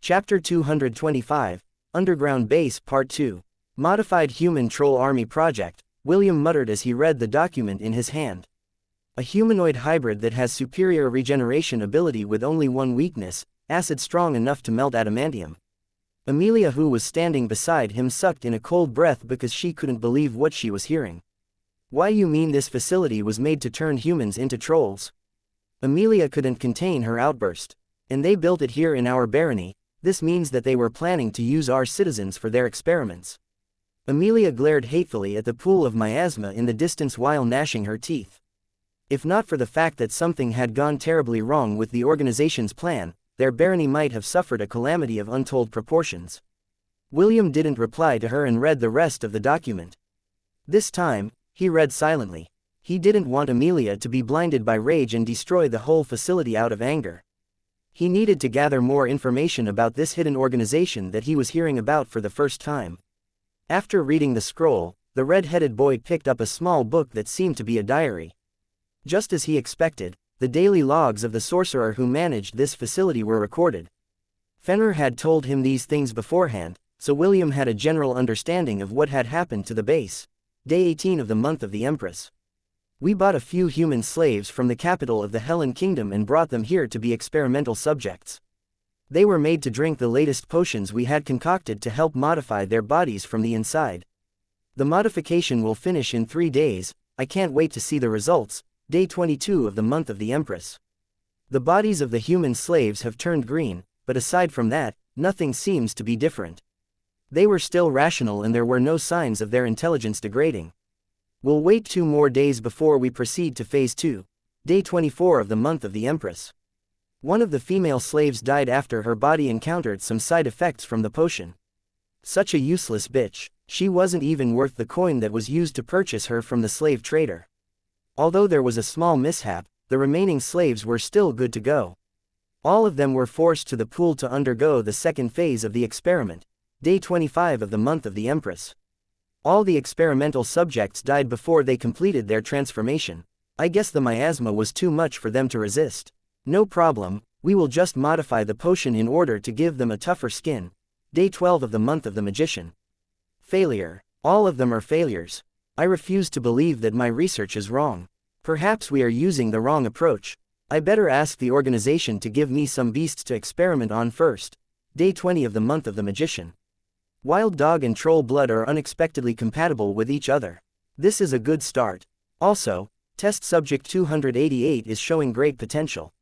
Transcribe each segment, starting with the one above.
Chapter 225, Underground Base Part 2. Modified Human Troll Army Project, William muttered as he read the document in his hand. A humanoid hybrid that has superior regeneration ability with only one weakness, acid strong enough to melt adamantium. Amelia, who was standing beside him, sucked in a cold breath because she couldn't believe what she was hearing. Why, you mean this facility was made to turn humans into trolls? Amelia couldn't contain her outburst. And they built it here in our barony. This means that they were planning to use our citizens for their experiments. Amelia glared hatefully at the pool of miasma in the distance while gnashing her teeth. If not for the fact that something had gone terribly wrong with the organization's plan, their barony might have suffered a calamity of untold proportions. William didn't reply to her and read the rest of the document. This time, he read silently. He didn't want Amelia to be blinded by rage and destroy the whole facility out of anger. He needed to gather more information about this hidden organization that he was hearing about for the first time. After reading the scroll, the red-headed boy picked up a small book that seemed to be a diary. Just as he expected, the daily logs of the sorcerer who managed this facility were recorded. Fenrir had told him these things beforehand, so William had a general understanding of what had happened to the base. Day 18 of the month of the Empress. We bought a few human slaves from the capital of the Helen Kingdom and brought them here to be experimental subjects. They were made to drink the latest potions we had concocted to help modify their bodies from the inside. The modification will finish in 3 days. I can't wait to see the results. Day 22 of the month of the Empress. The bodies of the human slaves have turned green, but aside from that, nothing seems to be different. They were still rational and there were no signs of their intelligence degrading. We'll wait 2 more days before we proceed to Phase 2. Day 24 of the month of the Empress. One of the female slaves died after her body encountered some side effects from the potion. Such a useless bitch, she wasn't even worth the coin that was used to purchase her from the slave trader. Although there was a small mishap, the remaining slaves were still good to go. All of them were forced to the pool to undergo the second phase of the experiment. Day 25 of the month of the Empress. All the experimental subjects died before they completed their transformation. I guess the miasma was too much for them to resist. No problem, we will just modify the potion in order to give them a tougher skin. Day 12 of the month of the Magician. Failure. All of them are failures. I refuse to believe that my research is wrong. Perhaps we are using the wrong approach. I better ask the organization to give me some beasts to experiment on first. Day 20 of the month of the Magician. Wild dog and troll blood are unexpectedly compatible with each other. This is a good start. Also, test subject 288 is showing great potential.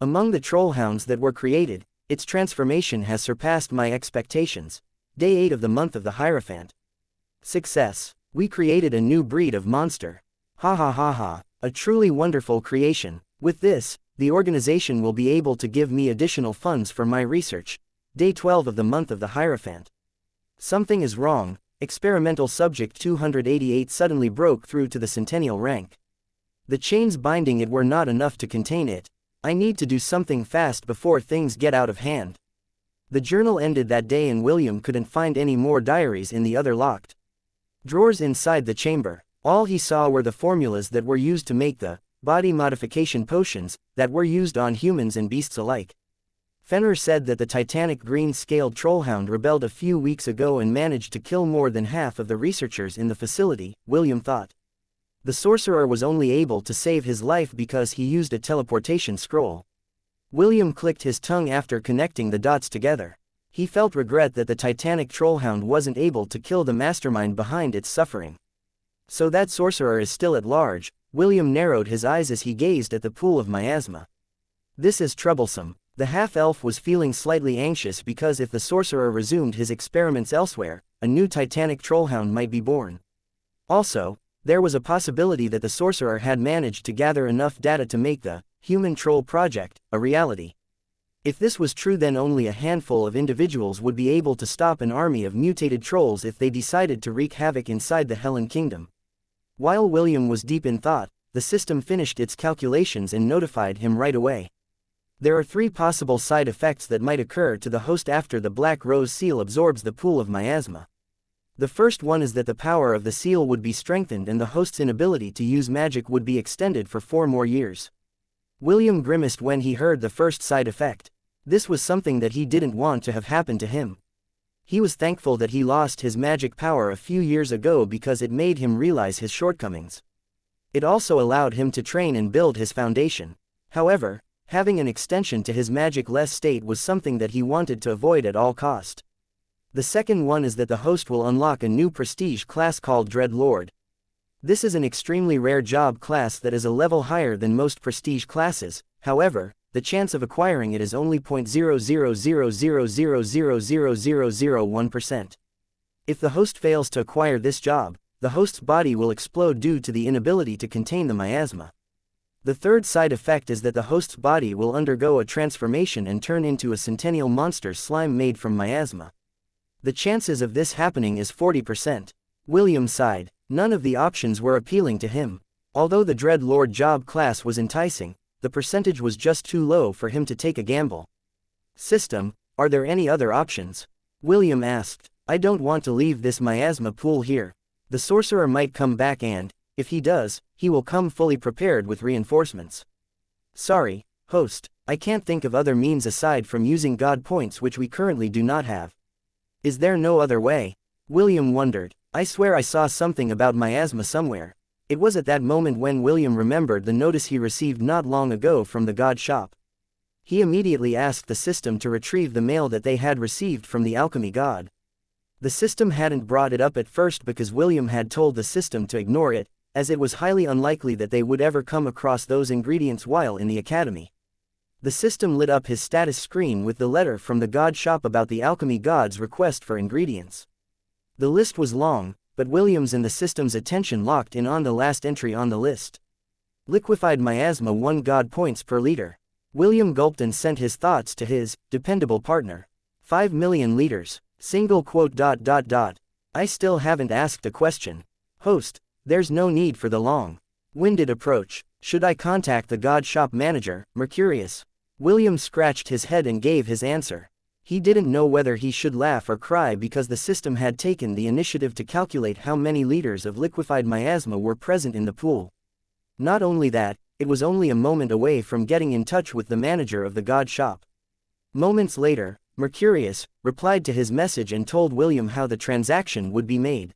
Among the trollhounds that were created, its transformation has surpassed my expectations. Day 8 of the month of the Hierophant. Success. We created a new breed of monster. Ha ha ha ha, a truly wonderful creation. With this, the organization will be able to give me additional funds for my research. Day 12 of the month of the Hierophant. Something is wrong. Experimental subject 288 suddenly broke through to the centennial rank. The chains binding it were not enough to contain it. I need to do something fast before things get out of hand. The journal ended that day and William couldn't find any more diaries in the other locked drawers inside the chamber. All he saw were the formulas that were used to make the body modification potions that were used on humans and beasts alike. Fenrir said that the titanic green-scaled trollhound rebelled a few weeks ago and managed to kill more than half of the researchers in the facility, William thought. The sorcerer was only able to save his life because he used a teleportation scroll. William clicked his tongue after connecting the dots together. He felt regret that the titanic trollhound wasn't able to kill the mastermind behind its suffering. So that sorcerer is still at large. William narrowed his eyes as he gazed at the pool of miasma. This is troublesome. The half-elf was feeling slightly anxious because if the sorcerer resumed his experiments elsewhere, a new titanic trollhound might be born. Also, there was a possibility that the sorcerer had managed to gather enough data to make the human troll project a reality. If this was true, then only a handful of individuals would be able to stop an army of mutated trolls if they decided to wreak havoc inside the Helen Kingdom. While William was deep in thought, the system finished its calculations and notified him right away. There are 3 possible side effects that might occur to the host after the Black Rose seal absorbs the pool of miasma. The first one is that the power of the seal would be strengthened and the host's inability to use magic would be extended for 4 more years. William grimaced when he heard the first side effect. This was something that he didn't want to have happen to him. He was thankful that he lost his magic power a few years ago because it made him realize his shortcomings. It also allowed him to train and build his foundation. However, having an extension to his magic-less state was something that he wanted to avoid at all cost. The second one is that the host will unlock a new prestige class called Dread Lord. This is an extremely rare job class that is a level higher than most prestige classes. However, the chance of acquiring it is only 0.0000000001%. If the host fails to acquire this job, the host's body will explode due to the inability to contain the miasma. The third side effect is that the host's body will undergo a transformation and turn into a centennial monster slime made from miasma. The chances of this happening is 40%. William sighed. None of the options were appealing to him. Although the Dread Lord job class was enticing, the percentage was just too low for him to take a gamble. System, are there any other options? William asked. I don't want to leave this miasma pool here. The sorcerer might come back and, if he does, he will come fully prepared with reinforcements. Sorry, host, I can't think of other means aside from using god points which we currently do not have. Is there no other way? William wondered. I swear I saw something about miasma somewhere. It was at that moment when William remembered the notice he received not long ago from the god shop. He immediately asked the system to retrieve the mail that they had received from the alchemy god. The system hadn't brought it up at first because William had told the system to ignore it, as it was highly unlikely that they would ever come across those ingredients while in the academy. The system lit up his status screen with the letter from the god shop about the alchemy god's request for ingredients. The list was long, but William's and the system's attention locked in on the last entry on the list. Liquefied miasma 1 god points per liter. William gulped and sent his thoughts to his dependable partner. 5 million liters. Single quote ... I still haven't asked a question. Host, there's no need for the long-winded approach. Should I contact the god shop manager, Mercurius? William scratched his head and gave his answer. He didn't know whether he should laugh or cry because the system had taken the initiative to calculate how many liters of liquefied miasma were present in the pool. Not only that, it was only a moment away from getting in touch with the manager of the god shop. Moments later, Mercurius replied to his message and told William how the transaction would be made.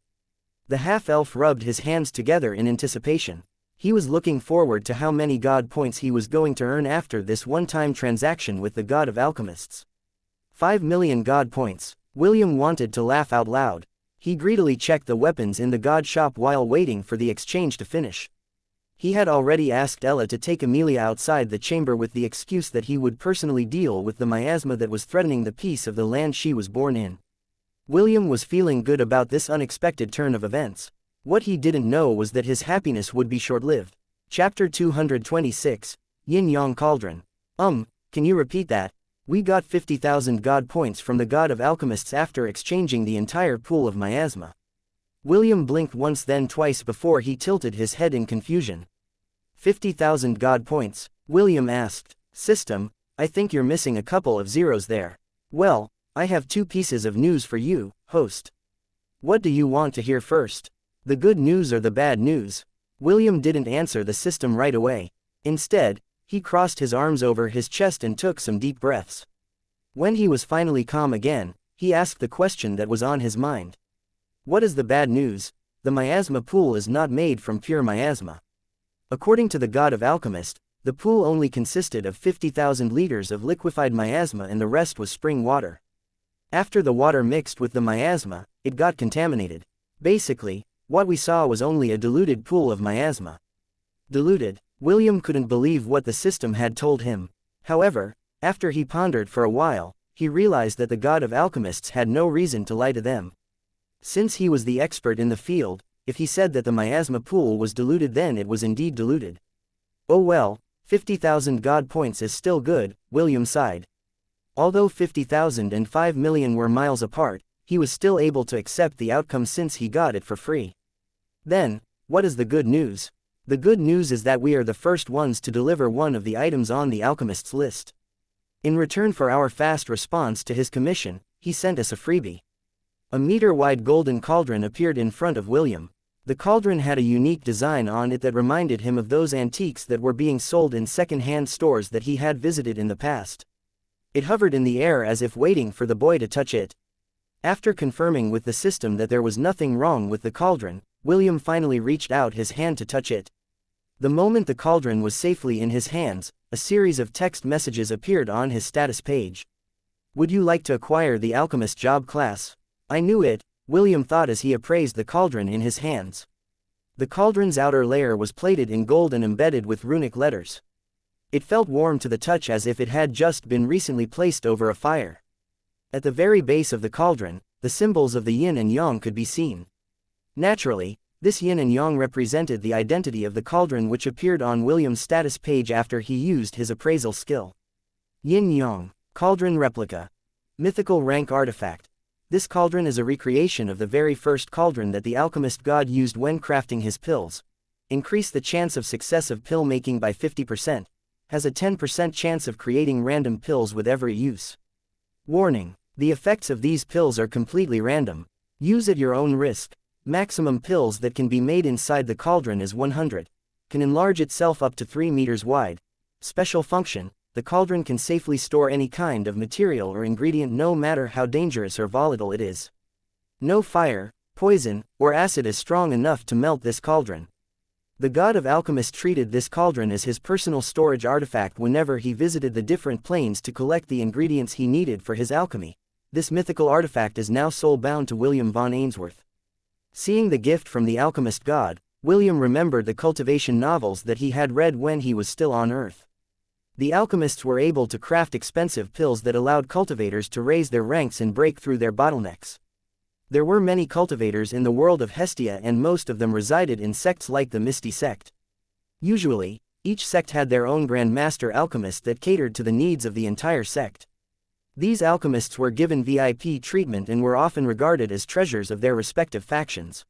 The half-elf rubbed his hands together in anticipation. He was looking forward to how many god points he was going to earn after this one-time transaction with the god of alchemists. 5 million god points. William wanted to laugh out loud. He greedily checked the weapons in the god shop while waiting for the exchange to finish. He had already asked Ella to take Amelia outside the chamber with the excuse that he would personally deal with the miasma that was threatening the peace of the land she was born in. William was feeling good about this unexpected turn of events. What he didn't know was that his happiness would be short-lived. Chapter 226, Yin-Yang Cauldron. Can you repeat that? We got 50,000 god points from the god of alchemists after exchanging the entire pool of miasma. William blinked once then twice before he tilted his head in confusion. 50,000 god points? William asked. System, I think you're missing a couple of zeros there. Well, I have 2 pieces of news for you, host. What do you want to hear first? The good news or the bad news? William didn't answer the system right away. Instead, he crossed his arms over his chest and took some deep breaths. When he was finally calm again, he asked the question that was on his mind. What is the bad news? The miasma pool is not made from pure miasma. According to the god of alchemist, the pool only consisted of 50,000 liters of liquefied miasma and the rest was spring water. After the water mixed with the miasma, it got contaminated. Basically, what we saw was only a diluted pool of miasma. Diluted? William couldn't believe what the system had told him. However, after he pondered for a while, he realized that the god of alchemists had no reason to lie to them. Since he was the expert in the field, if he said that the miasma pool was diluted then it was indeed diluted. Oh well, 50,000 god points is still good, William sighed. Although 50,000 and 5 million were miles apart, he was still able to accept the outcome since he got it for free. Then, what is the good news? The good news is that we are the first ones to deliver one of the items on the alchemist's list. In return for our fast response to his commission, he sent us a freebie. A meter-wide golden cauldron appeared in front of William. The cauldron had a unique design on it that reminded him of those antiques that were being sold in second-hand stores that he had visited in the past. It hovered in the air as if waiting for the boy to touch it. After confirming with the system that there was nothing wrong with the cauldron, William finally reached out his hand to touch it. The moment the cauldron was safely in his hands, a series of text messages appeared on his status page. Would you like to acquire the alchemist job class? I knew it, William thought as he appraised the cauldron in his hands. The cauldron's outer layer was plated in gold and embedded with runic letters. It felt warm to the touch as if it had just been recently placed over a fire. At the very base of the cauldron, the symbols of the yin and yang could be seen. Naturally, this yin and yang represented the identity of the cauldron, which appeared on William's status page after he used his appraisal skill. Yin-yang, cauldron replica. Mythical rank artifact. This cauldron is a recreation of the very first cauldron that the alchemist god used when crafting his pills. Increase the chance of success of pill making by 50%. Has a 10% chance of creating random pills with every use. Warning: the effects of these pills are completely random. Use at your own risk. Maximum pills that can be made inside the cauldron is 100. Can enlarge itself up to 3 meters wide. Special function: the cauldron can safely store any kind of material or ingredient no matter how dangerous or volatile it is. No fire, poison, or acid is strong enough to melt this cauldron. The god of alchemists treated this cauldron as his personal storage artifact whenever he visited the different planes to collect the ingredients he needed for his alchemy. This mythical artifact is now soul-bound to William Von Ainsworth. Seeing the gift from the alchemist god, William remembered the cultivation novels that he had read when he was still on Earth. The alchemists were able to craft expensive pills that allowed cultivators to raise their ranks and break through their bottlenecks. There were many cultivators in the world of Hestia, and most of them resided in sects like the Misty sect. Usually, each sect had their own Grand Master alchemist that catered to the needs of the entire sect. These alchemists were given VIP treatment and were often regarded as treasures of their respective factions.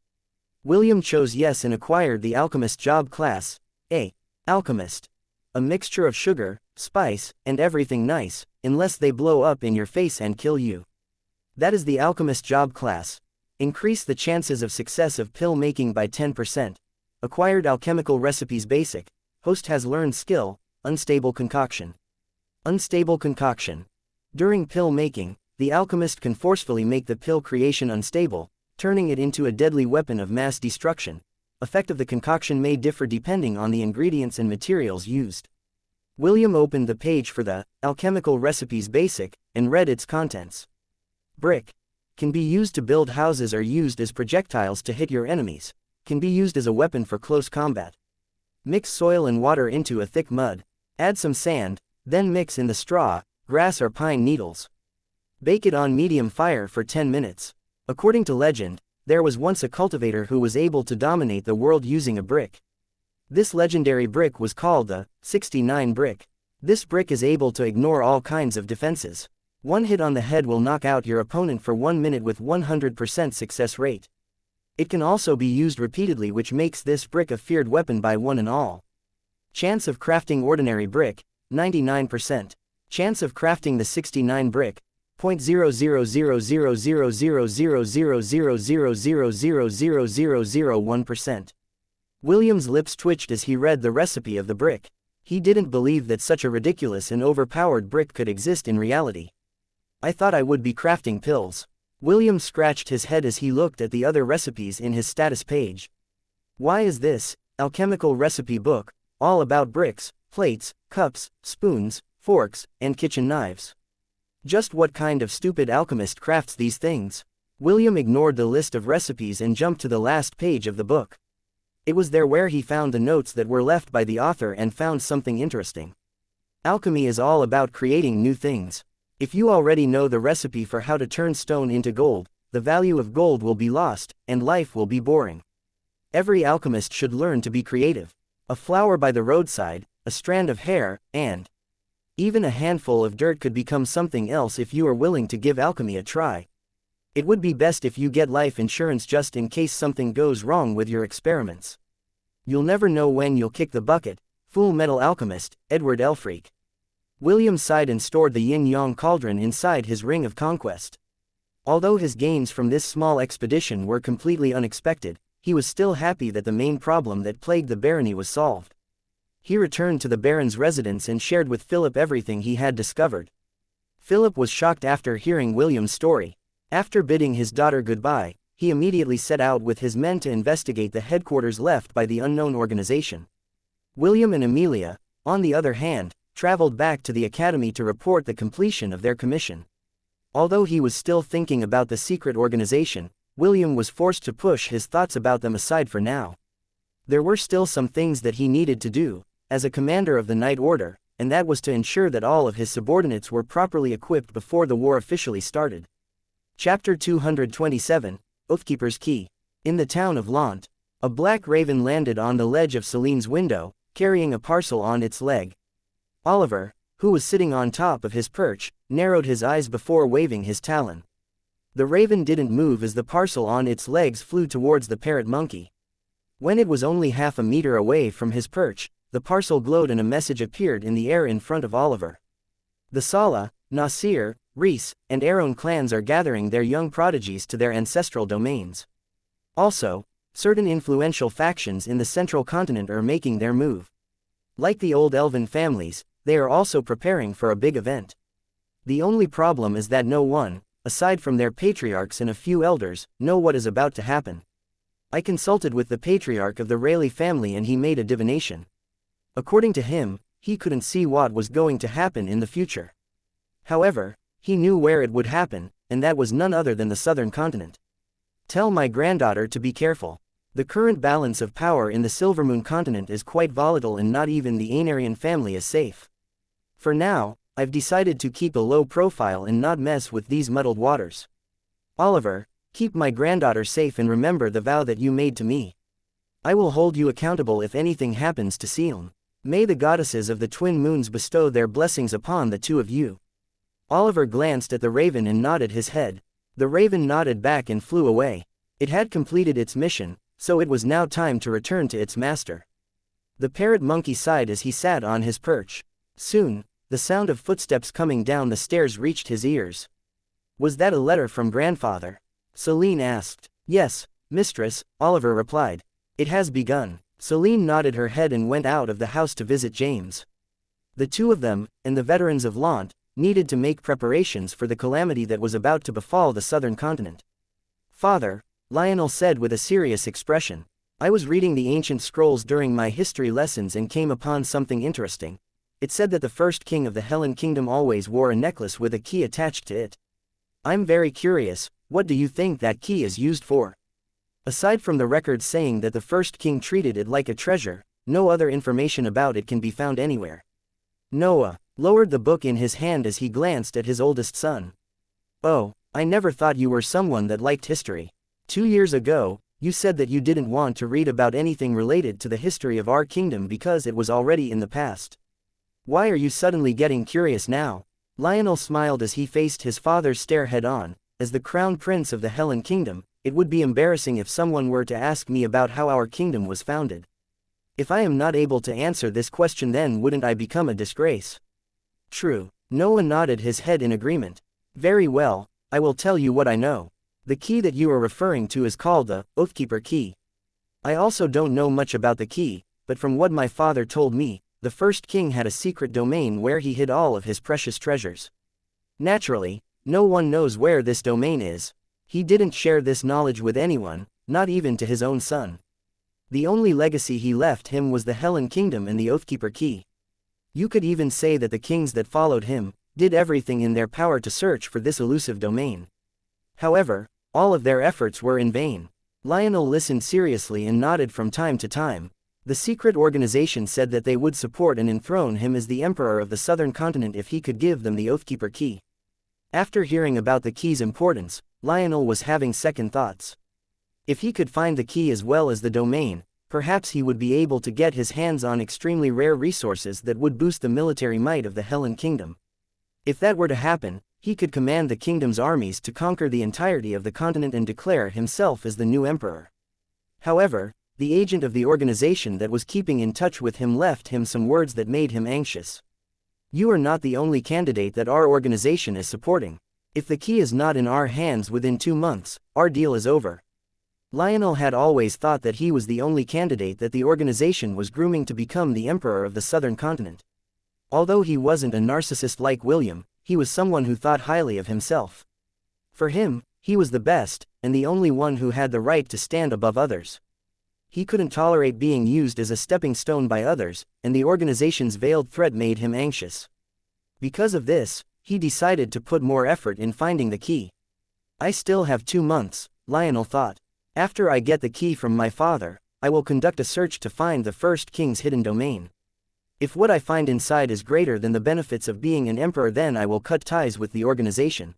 William chose yes and acquired the alchemist job class, A. Alchemist. A mixture of sugar, spice, and everything nice, unless they blow up in your face and kill you. That is the alchemist job class. Increase the chances of success of pill making by 10%. Acquired alchemical recipes basic. Host has learned skill, unstable concoction. Unstable concoction. During pill making, the alchemist can forcefully make the pill creation unstable, turning it into a deadly weapon of mass destruction. Effect of the concoction may differ depending on the ingredients and materials used. William opened the page for the alchemical recipes basic and read its contents. Brick. Can be used to build houses or used as projectiles to hit your enemies. Can be used as a weapon for close combat. Mix soil and water into a thick mud. Add some sand, then mix in the straw, grass or pine needles. Bake it on medium fire for 10 minutes. According to legend, there was once a cultivator who was able to dominate the world using a brick. This legendary brick was called the 69 brick. This brick is able to ignore all kinds of defenses. One hit on the head will knock out your opponent for 1 minute with 100% success rate. It can also be used repeatedly, which makes this brick a feared weapon by one and all. Chance of crafting ordinary brick, 99%. Chance of crafting the 69 brick, 0.0000000000000001%. William's lips twitched as he read the recipe of the brick. He didn't believe that such a ridiculous and overpowered brick could exist in reality. I thought I would be crafting pills. William scratched his head as he looked at the other recipes in his status page. Why is this alchemical recipe book all about bricks, plates, cups, spoons, forks, and kitchen knives? Just what kind of stupid alchemist crafts these things? William ignored the list of recipes and jumped to the last page of the book. It was there where he found the notes that were left by the author and found something interesting. Alchemy is all about creating new things. If you already know the recipe for how to turn stone into gold, the value of gold will be lost, and life will be boring. Every alchemist should learn to be creative. A flower by the roadside, a strand of hair, and even a handful of dirt could become something else if you are willing to give alchemy a try. It would be best if you get life insurance just in case something goes wrong with your experiments. You'll never know when you'll kick the bucket. Full Metal Alchemist, Edward Elfreak. William sighed and stored the yin-yang cauldron inside his ring of conquest. Although his gains from this small expedition were completely unexpected, he was still happy that the main problem that plagued the barony was solved. He returned to the Baron's residence and shared with Philip everything he had discovered. Philip was shocked after hearing William's story. After bidding his daughter goodbye, he immediately set out with his men to investigate the headquarters left by the unknown organization. William and Amelia, on the other hand, traveled back to the academy to report the completion of their commission. Although he was still thinking about the secret organization, William was forced to push his thoughts about them aside for now. There were still some things that he needed to do, as a commander of the Night Order, and that was to ensure that all of his subordinates were properly equipped before the war officially started. Chapter 227, Oathkeeper's Key. In the town of Lant, a black raven landed on the ledge of Celine's window, carrying a parcel on its leg. Oliver, who was sitting on top of his perch, narrowed his eyes before waving his talon. The raven didn't move as the parcel on its legs flew towards the parrot monkey. When it was only half a meter away from his perch, the parcel glowed and a message appeared in the air in front of Oliver. The Sala, Nasir, Reese, and Aaron clans are gathering their young prodigies to their ancestral domains. Also, certain influential factions in the central continent are making their move. Like the old elven families, they are also preparing for a big event. The only problem is that no one, aside from their patriarchs and a few elders, know what is about to happen. I consulted with the patriarch of the Rayleigh family and he made a divination. According to him, he couldn't see what was going to happen in the future. However, he knew where it would happen, and that was none other than the southern continent. Tell my granddaughter to be careful. The current balance of power in the Silvermoon continent is quite volatile and not even the Aenarion family is safe. For now, I've decided to keep a low profile and not mess with these muddled waters. Oliver, keep my granddaughter safe and remember the vow that you made to me. I will hold you accountable if anything happens to Silm. May the goddesses of the twin moons bestow their blessings upon the two of you. Oliver glanced at the raven and nodded his head. The raven nodded back and flew away. It had completed its mission, so it was now time to return to its master. The parrot monkey sighed as he sat on his perch. Soon, the sound of footsteps coming down the stairs reached his ears. Was that a letter from grandfather? Celine asked. Yes, mistress, Oliver replied. It has begun. Celine nodded her head and went out of the house to visit James. The two of them, and the veterans of Lant, needed to make preparations for the calamity that was about to befall the southern continent. Father, Lionel said with a serious expression, I was reading the ancient scrolls during my history lessons and came upon something interesting. It said that the first king of the Helen Kingdom always wore a necklace with a key attached to it. I'm very curious, what do you think that key is used for? Aside from the records saying that the first king treated it like a treasure, no other information about it can be found anywhere. Noah lowered the book in his hand as he glanced at his oldest son. Oh, I never thought you were someone that liked history. 2 years ago, you said that you didn't want to read about anything related to the history of our kingdom because it was already in the past. Why are you suddenly getting curious now? Lionel smiled as he faced his father's stare head-on. As the crown prince of the Helen Kingdom, it would be embarrassing if someone were to ask me about how our kingdom was founded. If I am not able to answer this question, then wouldn't I become a disgrace? True. Noah nodded his head in agreement. Very well, I will tell you what I know. The key that you are referring to is called the Oathkeeper key. I also don't know much about the key, but from what my father told me, the first king had a secret domain where he hid all of his precious treasures. Naturally, no one knows where this domain is. He didn't share this knowledge with anyone, not even to his own son. The only legacy he left him was the Helen Kingdom and the Oathkeeper key. You could even say that the kings that followed him did everything in their power to search for this elusive domain. However, all of their efforts were in vain. Lionel listened seriously and nodded from time to time. The secret organization said that they would support and enthrone him as the emperor of the southern continent if he could give them the Oathkeeper key. After hearing about the key's importance, Lionel was having second thoughts. If he could find the key as well as the domain, perhaps he would be able to get his hands on extremely rare resources that would boost the military might of the Helen Kingdom. If that were to happen, he could command the kingdom's armies to conquer the entirety of the continent and declare himself as the new emperor. However, the agent of the organization that was keeping in touch with him left him some words that made him anxious. You are not the only candidate that our organization is supporting. If the key is not in our hands within 2 months, our deal is over. Lionel had always thought that he was the only candidate that the organization was grooming to become the emperor of the southern continent. Although he wasn't a narcissist like William, he was someone who thought highly of himself. For him, he was the best, and the only one who had the right to stand above others. He couldn't tolerate being used as a stepping stone by others, and the organization's veiled threat made him anxious. Because of this, he decided to put more effort in finding the key. I still have 2 months, Lionel thought. After I get the key from my father, I will conduct a search to find the first king's hidden domain. If what I find inside is greater than the benefits of being an emperor, then I will cut ties with the organization.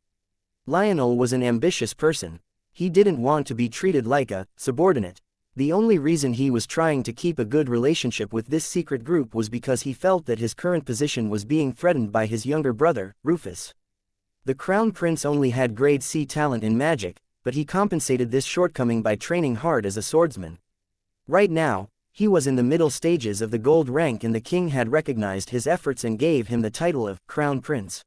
Lionel was an ambitious person. He didn't want to be treated like a subordinate. The only reason he was trying to keep a good relationship with this secret group was because he felt that his current position was being threatened by his younger brother, Rufus. The Crown Prince only had grade C talent in magic, but he compensated this shortcoming by training hard as a swordsman. Right now, he was in the middle stages of the gold rank, and the king had recognized his efforts and gave him the title of Crown Prince.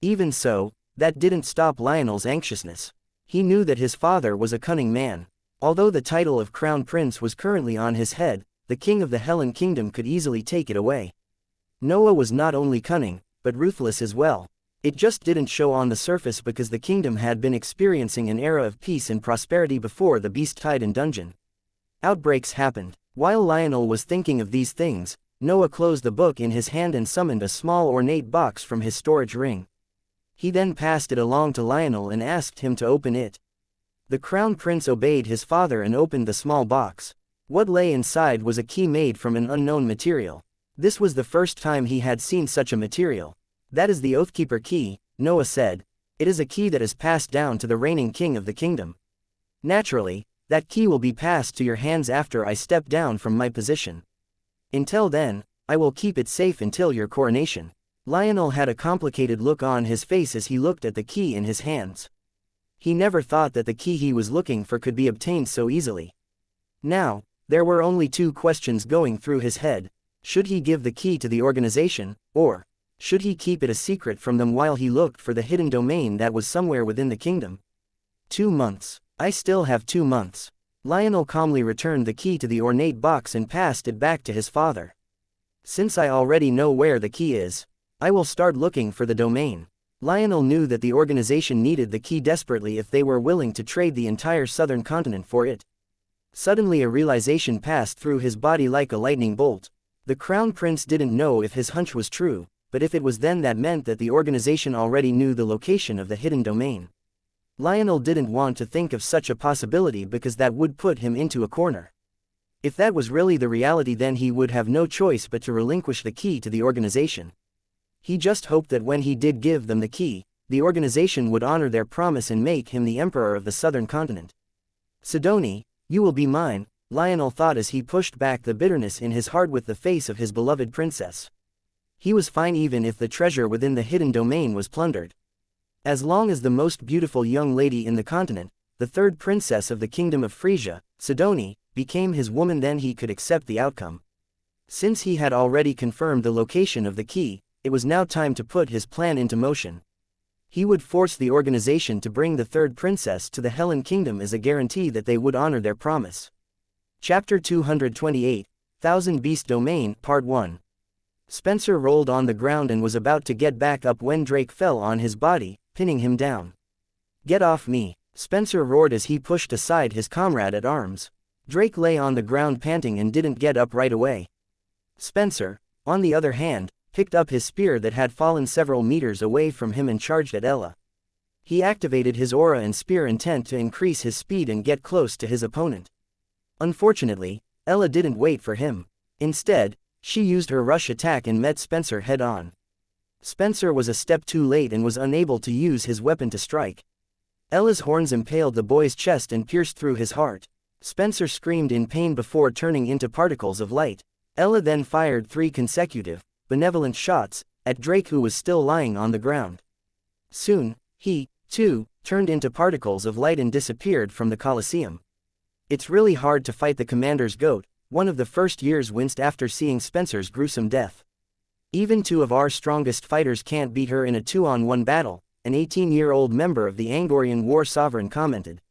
Even so, that didn't stop Lionel's anxiousness. He knew that his father was a cunning man. Although the title of Crown Prince was currently on his head, the king of the Helen Kingdom could easily take it away. Noah was not only cunning, but ruthless as well. It just didn't show on the surface because the kingdom had been experiencing an era of peace and prosperity before the Beast Titan dungeon. Outbreaks happened. While Lionel was thinking of these things, Noah closed the book in his hand and summoned a small ornate box from his storage ring. He then passed it along to Lionel and asked him to open it. The Crown Prince obeyed his father and opened the small box. What lay inside was a key made from an unknown material. This was the first time he had seen such a material. That is the Oathkeeper key, Noah said. It is a key that is passed down to the reigning king of the kingdom. Naturally, that key will be passed to your hands after I step down from my position. Until then, I will keep it safe until your coronation. Lionel had a complicated look on his face as he looked at the key in his hands. He never thought that the key he was looking for could be obtained so easily. Now, there were only 2 questions going through his head. Should he give the key to the organization, or should he keep it a secret from them while he looked for the hidden domain that was somewhere within the kingdom? 2 months. I still have 2 months. Lionel calmly returned the key to the ornate box and passed it back to his father. Since I already know where the key is, I will start looking for the domain. Lionel knew that the organization needed the key desperately if they were willing to trade the entire southern continent for it. Suddenly a realization passed through his body like a lightning bolt. The Crown Prince didn't know if his hunch was true, but if it was, then that meant that the organization already knew the location of the hidden domain. Lionel didn't want to think of such a possibility because that would put him into a corner. If that was really the reality, then he would have no choice but to relinquish the key to the organization. He just hoped that when he did give them the key, the organization would honor their promise and make him the emperor of the southern continent. Sidoni, you will be mine, Lionel thought as he pushed back the bitterness in his heart with the face of his beloved princess. He was fine even if the treasure within the hidden domain was plundered. As long as the most beautiful young lady in the continent, the 3rd princess of the kingdom of Frisia, Sidoni, became his woman, then he could accept the outcome. Since he had already confirmed the location of the key, it was now time to put his plan into motion. He would force the organization to bring the 3rd princess to the Helen Kingdom as a guarantee that they would honor their promise. Chapter 228, Thousand Beast Domain, Part 1. Spencer rolled on the ground and was about to get back up when Drake fell on his body, pinning him down. Get off me, Spencer roared as he pushed aside his comrade at arms. Drake lay on the ground panting and didn't get up right away. Spencer, on the other hand, picked up his spear that had fallen several meters away from him and charged at Ella. He activated his aura and spear intent to increase his speed and get close to his opponent. Unfortunately, Ella didn't wait for him. Instead, she used her rush attack and met Spencer head-on. Spencer was a step too late and was unable to use his weapon to strike. Ella's horns impaled the boy's chest and pierced through his heart. Spencer screamed in pain before turning into particles of light. Ella then fired 3 consecutive, benevolent shots at Drake, who was still lying on the ground. Soon, he, too, turned into particles of light and disappeared from the Colosseum. It's really hard to fight the commander's goat, one of the first years winced after seeing Spencer's gruesome death. Even 2 of our strongest fighters can't beat her in a 2-on-1 battle, an 18-year-old member of the Angorian War Sovereign commented.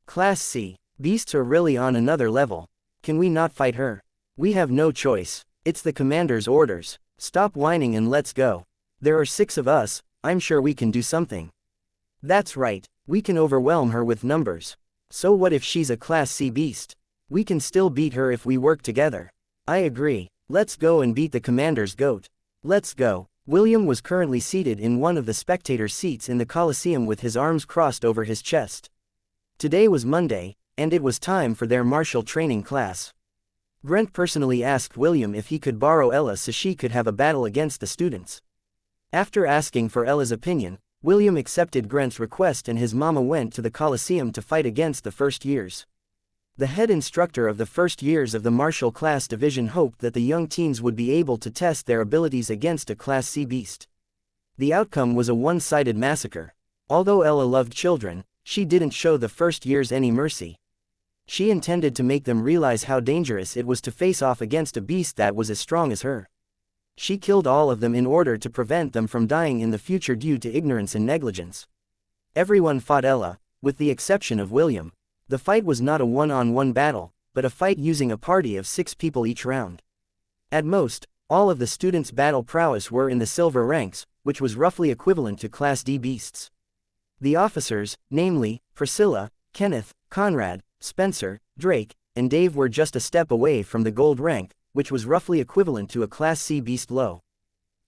Class C, beasts are really on another level. Can we not fight her? We have no choice. It's the commander's orders. Stop whining and let's go. There are 6 of us, I'm sure we can do something. That's right, we can overwhelm her with numbers. So what if she's a Class C beast? We can still beat her if we work together. I agree, let's go and beat the commander's goat. Let's go. William was currently seated in one of the spectator seats in the Colosseum with his arms crossed over his chest. Today was Monday, and it was time for their martial training class. Grant personally asked William if he could borrow Ella so she could have a battle against the students. After asking for Ella's opinion, William accepted Grant's request and his mama went to the Colosseum to fight against the first years. The head instructor of the first years of the martial class division hoped that the young teens would be able to test their abilities against a Class C beast. The outcome was a one-sided massacre. Although Ella loved children, she didn't show the first years any mercy. She intended to make them realize how dangerous it was to face off against a beast that was as strong as her. She killed all of them in order to prevent them from dying in the future due to ignorance and negligence. Everyone fought Ella, with the exception of William. The fight was not a one-on-one battle, but a fight using a party of 6 people each round. At most, all of the students' battle prowess were in the silver ranks, which was roughly equivalent to Class D beasts. The officers, namely, Priscilla, Kenneth, Conrad, Spencer, Drake, and Dave were just a step away from the gold rank, which was roughly equivalent to a Class C beast low.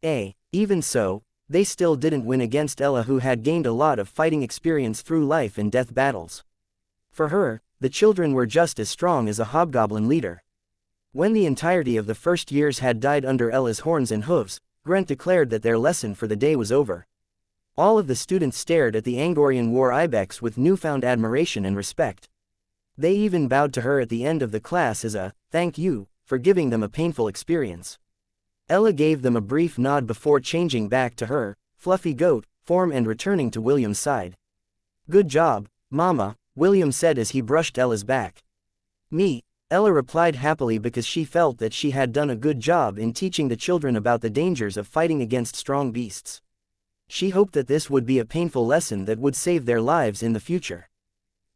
Even so, they still didn't win against Ella, who had gained a lot of fighting experience through life and death battles. For her, the children were just as strong as a hobgoblin leader. When the entirety of the first years had died under Ella's horns and hooves, Grant declared that their lesson for the day was over. All of the students stared at the Angorian war ibex with newfound admiration and respect. They even bowed to her at the end of the class as a thank you for giving them a painful experience. Ella gave them a brief nod before changing back to her fluffy goat form and returning to William's side. Good job, Mama, William said as he brushed Ella's back. Me, Ella replied happily because she felt that she had done a good job in teaching the children about the dangers of fighting against strong beasts. She hoped that this would be a painful lesson that would save their lives in the future.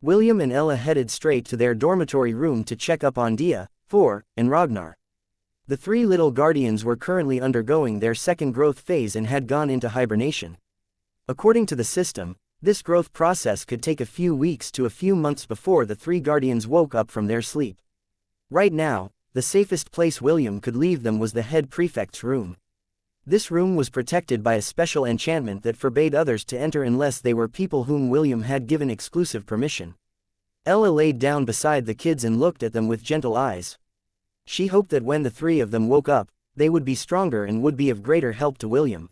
William and Ella headed straight to their dormitory room to check up on Dia, Thor, and Ragnar. The 3 little guardians were currently undergoing their second growth phase and had gone into hibernation. According to the system, this growth process could take a few weeks to a few months before the 3 guardians woke up from their sleep. Right now, the safest place William could leave them was the head prefect's room. This room was protected by a special enchantment that forbade others to enter unless they were people whom William had given exclusive permission. Ella laid down beside the kids and looked at them with gentle eyes. She hoped that when the 3 of them woke up, they would be stronger and would be of greater help to William.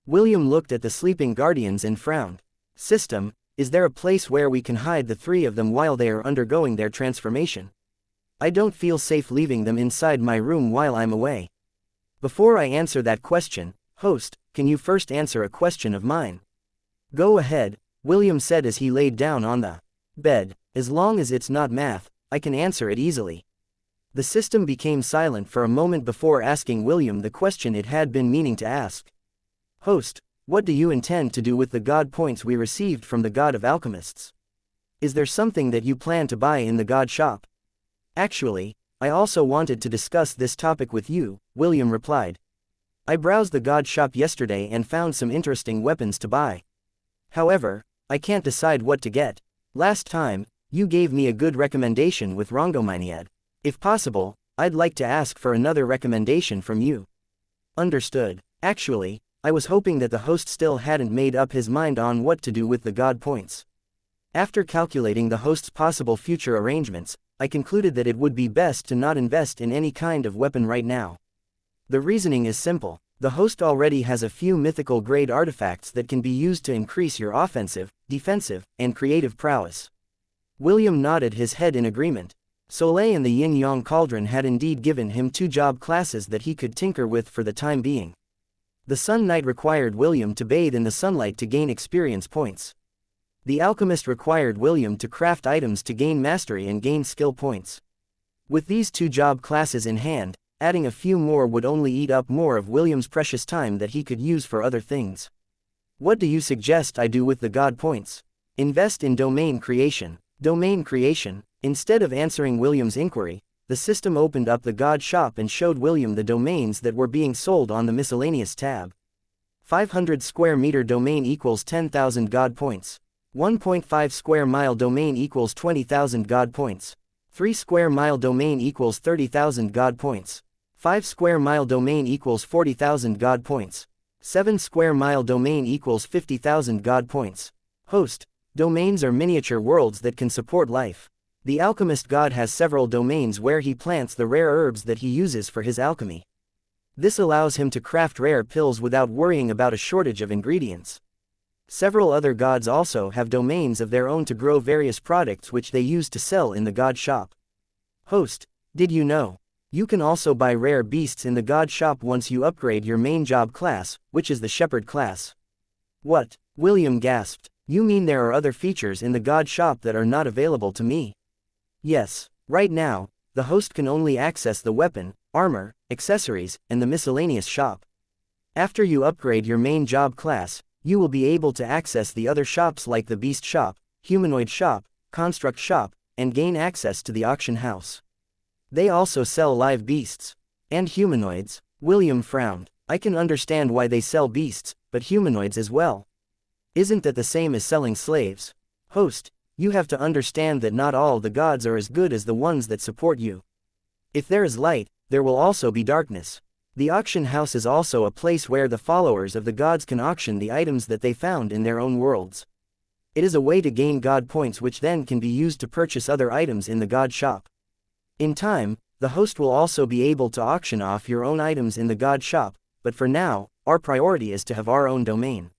William looked at the sleeping guardians and frowned. System, is there a place where we can hide the 3 of them while they are undergoing their transformation? I don't feel safe leaving them inside my room while I'm away. Before I answer that question, host, can you first answer a question of mine? Go ahead, William said as he laid down on the bed. As long as it's not math, I can answer it easily. The system became silent for a moment before asking William the question it had been meaning to ask. Host, what do you intend to do with the god points we received from the god of alchemists? Is there something that you plan to buy in the god shop? Actually, I also wanted to discuss this topic with you, William replied. I browsed the god shop yesterday and found some interesting weapons to buy. However, I can't decide what to get. Last time, you gave me a good recommendation with Rongominiad. If possible, I'd like to ask for another recommendation from you. Understood. Actually, I was hoping that the host still hadn't made up his mind on what to do with the god points. After calculating the host's possible future arrangements, I concluded that it would be best to not invest in any kind of weapon right now. The reasoning is simple. The host already has a few mythical grade artifacts that can be used to increase your offensive, defensive, and creative prowess. William nodded his head in agreement. Soleil and the Yin-Yang Cauldron had indeed given him 2 job classes that he could tinker with for the time being. The Sun Knight required William to bathe in the sunlight to gain experience points. The Alchemist required William to craft items to gain mastery and gain skill points. With these 2 job classes in hand, adding a few more would only eat up more of William's precious time that he could use for other things. What do you suggest I do with the god points? Invest in domain creation. Domain creation. Instead of answering William's inquiry, the system opened up the god shop and showed William the domains that were being sold on the miscellaneous tab. 500 square meter domain equals 10,000 God points. 1.5 square mile domain equals 20,000 God points. 3 square mile domain equals 30,000 God points. 5 square mile domain equals 40,000 God points. 7 square mile domain equals 50,000 God points. Host. Domains are miniature worlds that can support life. The alchemist god has several domains where he plants the rare herbs that he uses for his alchemy. This allows him to craft rare pills without worrying about a shortage of ingredients. Several other gods also have domains of their own to grow various products which they use to sell in the god shop. Host. Did you know? You can also buy rare beasts in the god shop once you upgrade your main job class, which is the shepherd class. What? William gasped. You mean there are other features in the god shop that are not available to me? Yes. Right now, the host can only access the weapon, armor, accessories, and the miscellaneous shop. After you upgrade your main job class, you will be able to access the other shops like the beast shop, humanoid shop, construct shop, and gain access to the auction house. They also sell live beasts. And humanoids. William frowned. I can understand why they sell beasts, but humanoids as well. Isn't that the same as selling slaves? Host. You have to understand that not all the gods are as good as the ones that support you. If there is light, there will also be darkness. The auction house is also a place where the followers of the gods can auction the items that they found in their own worlds. It is a way to gain god points which then can be used to purchase other items in the god shop. In time, the host will also be able to auction off your own items in the god shop, but for now, our priority is to have our own domain.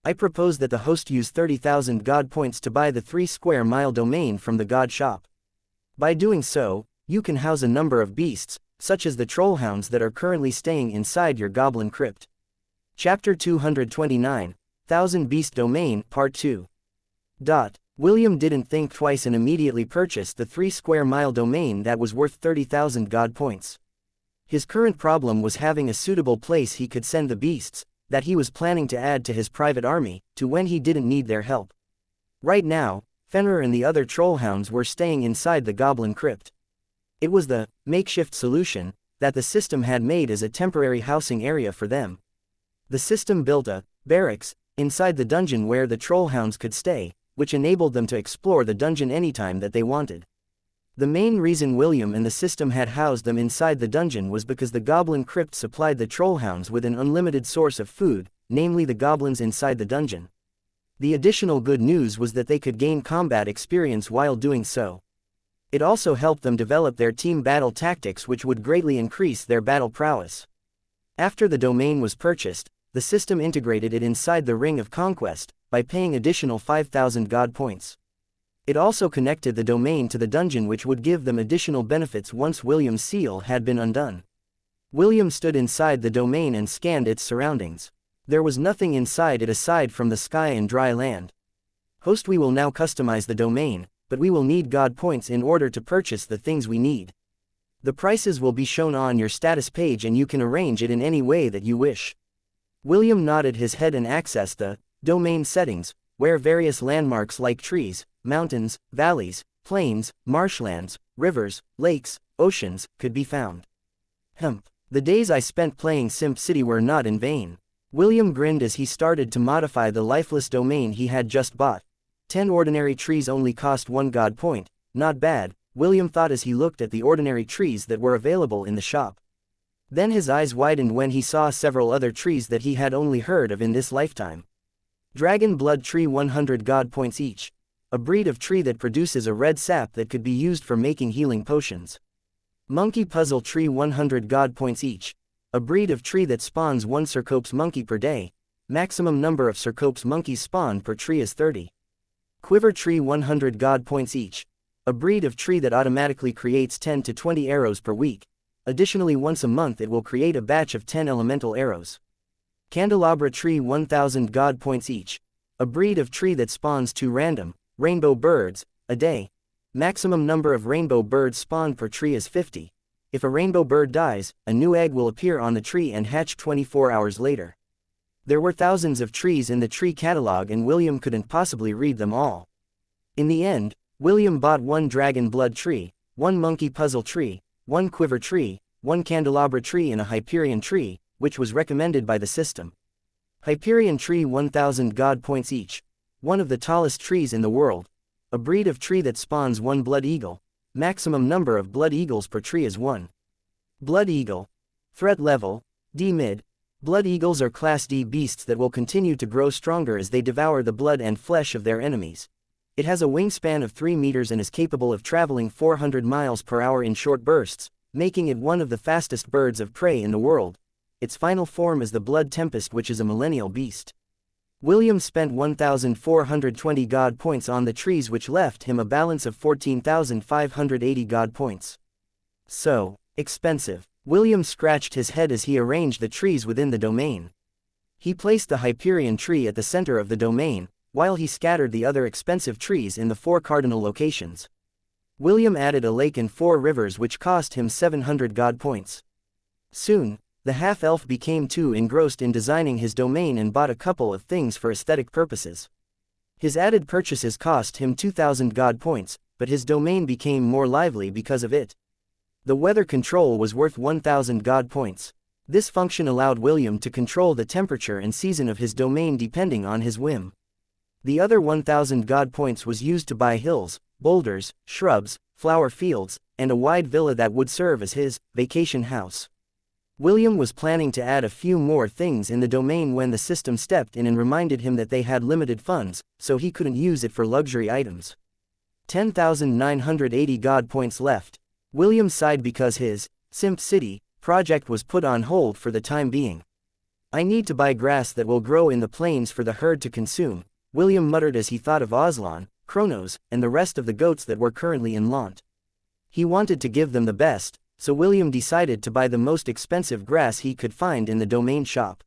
I propose that the host use 30,000 god points to buy the 3 square mile domain from the god shop. By doing so, you can house a number of beasts, such as the trollhounds that are currently staying inside your goblin crypt. Chapter 229, Thousand Beast Domain, Part 2. William didn't think twice and immediately purchased the 3 square mile domain that was worth 30,000 god points. His current problem was having a suitable place he could send the beasts, that he was planning to add to his private army, to when he didn't need their help. Right now, Fenrir and the other trollhounds were staying inside the goblin crypt. It was the makeshift solution that the system had made as a temporary housing area for them. The system built a barracks inside the dungeon where the trollhounds could stay, which enabled them to explore the dungeon anytime that they wanted. The main reason William and the system had housed them inside the dungeon was because the goblin crypt supplied the trollhounds with an unlimited source of food, namely the goblins inside the dungeon. The additional good news was that they could gain combat experience while doing so. It also helped them develop their team battle tactics, which would greatly increase their battle prowess. After the domain was purchased, the system integrated it inside the Ring of Conquest, by paying additional 5,000 god points. It also connected the domain to the dungeon, which would give them additional benefits once William's seal had been undone. William stood inside the domain and scanned its surroundings. There was nothing inside it aside from the sky and dry land. Host, we will now customize the domain, but we will need god points in order to purchase the things we need. The prices will be shown on your status page and you can arrange it in any way that you wish. William nodded his head and accessed the domain settings, where various landmarks like trees, mountains, valleys, plains, marshlands, rivers, lakes, oceans, could be found. The days I spent playing Simp City were not in vain. William grinned as he started to modify the lifeless domain he had just bought. 10 ordinary trees only cost 1 god point, not bad, William thought as he looked at the ordinary trees that were available in the shop. Then his eyes widened when he saw several other trees that he had only heard of in this lifetime. Dragon Blood Tree 100 god points each. A breed of tree that produces a red sap that could be used for making healing potions. Monkey Puzzle Tree 100 god points each. A breed of tree that spawns 1 Cercops monkey per day. Maximum number of Cercops monkeys spawned per tree is 30. Quiver Tree 100 god points each. A breed of tree that automatically creates 10 to 20 arrows per week. Additionally, once a month it will create a batch of 10 elemental arrows. Candelabra Tree 1000 god points each. A breed of tree that spawns 2 random rainbow birds a day. Maximum number of rainbow birds spawned per tree is 50. If a rainbow bird dies, a new egg will appear on the tree and hatch 24 hours later. There were thousands of trees in the tree catalog and William couldn't possibly read them all. In the end, William bought 1 dragon blood tree, 1 monkey puzzle tree, 1 quiver tree, 1 candelabra tree and a Hyperion tree, which was recommended by the system. Hyperion tree 1000 god points each. One of the tallest trees in the world. A breed of tree that spawns one blood eagle. Maximum number of blood eagles per tree is 1. Blood eagle. Threat level, D mid. Blood eagles are class D beasts that will continue to grow stronger as they devour the blood and flesh of their enemies. It has a wingspan of 3 meters and is capable of traveling 400 miles per hour in short bursts, making it one of the fastest birds of prey in the world. Its final form is the Blood Tempest, which is a millennial beast. William spent 1,420 god points on the trees, which left him a balance of 14,580 god points. So expensive. William scratched his head as he arranged the trees within the domain. He placed the Hyperion tree at the center of the domain, while he scattered the other expensive trees in the 4 cardinal locations. William added a lake and 4 rivers, which cost him 700 god points. Soon, the half-elf became too engrossed in designing his domain and bought a couple of things for aesthetic purposes. His added purchases cost him 2,000 god points, but his domain became more lively because of it. The weather control was worth 1,000 god points. This function allowed William to control the temperature and season of his domain depending on his whim. The other 1,000 god points was used to buy hills, boulders, shrubs, flower fields, and a wide villa that would serve as his vacation house. William was planning to add a few more things in the domain when the system stepped in and reminded him that they had limited funds, so he couldn't use it for luxury items. 10,980 god points left. William sighed because his Simp City project was put on hold for the time being. I need to buy grass that will grow in the plains for the herd to consume, William muttered as he thought of Aslan, Kronos, and the rest of the goats that were currently in Lant. He wanted to give them the best, so William decided to buy the most expensive grass he could find in the domain shop.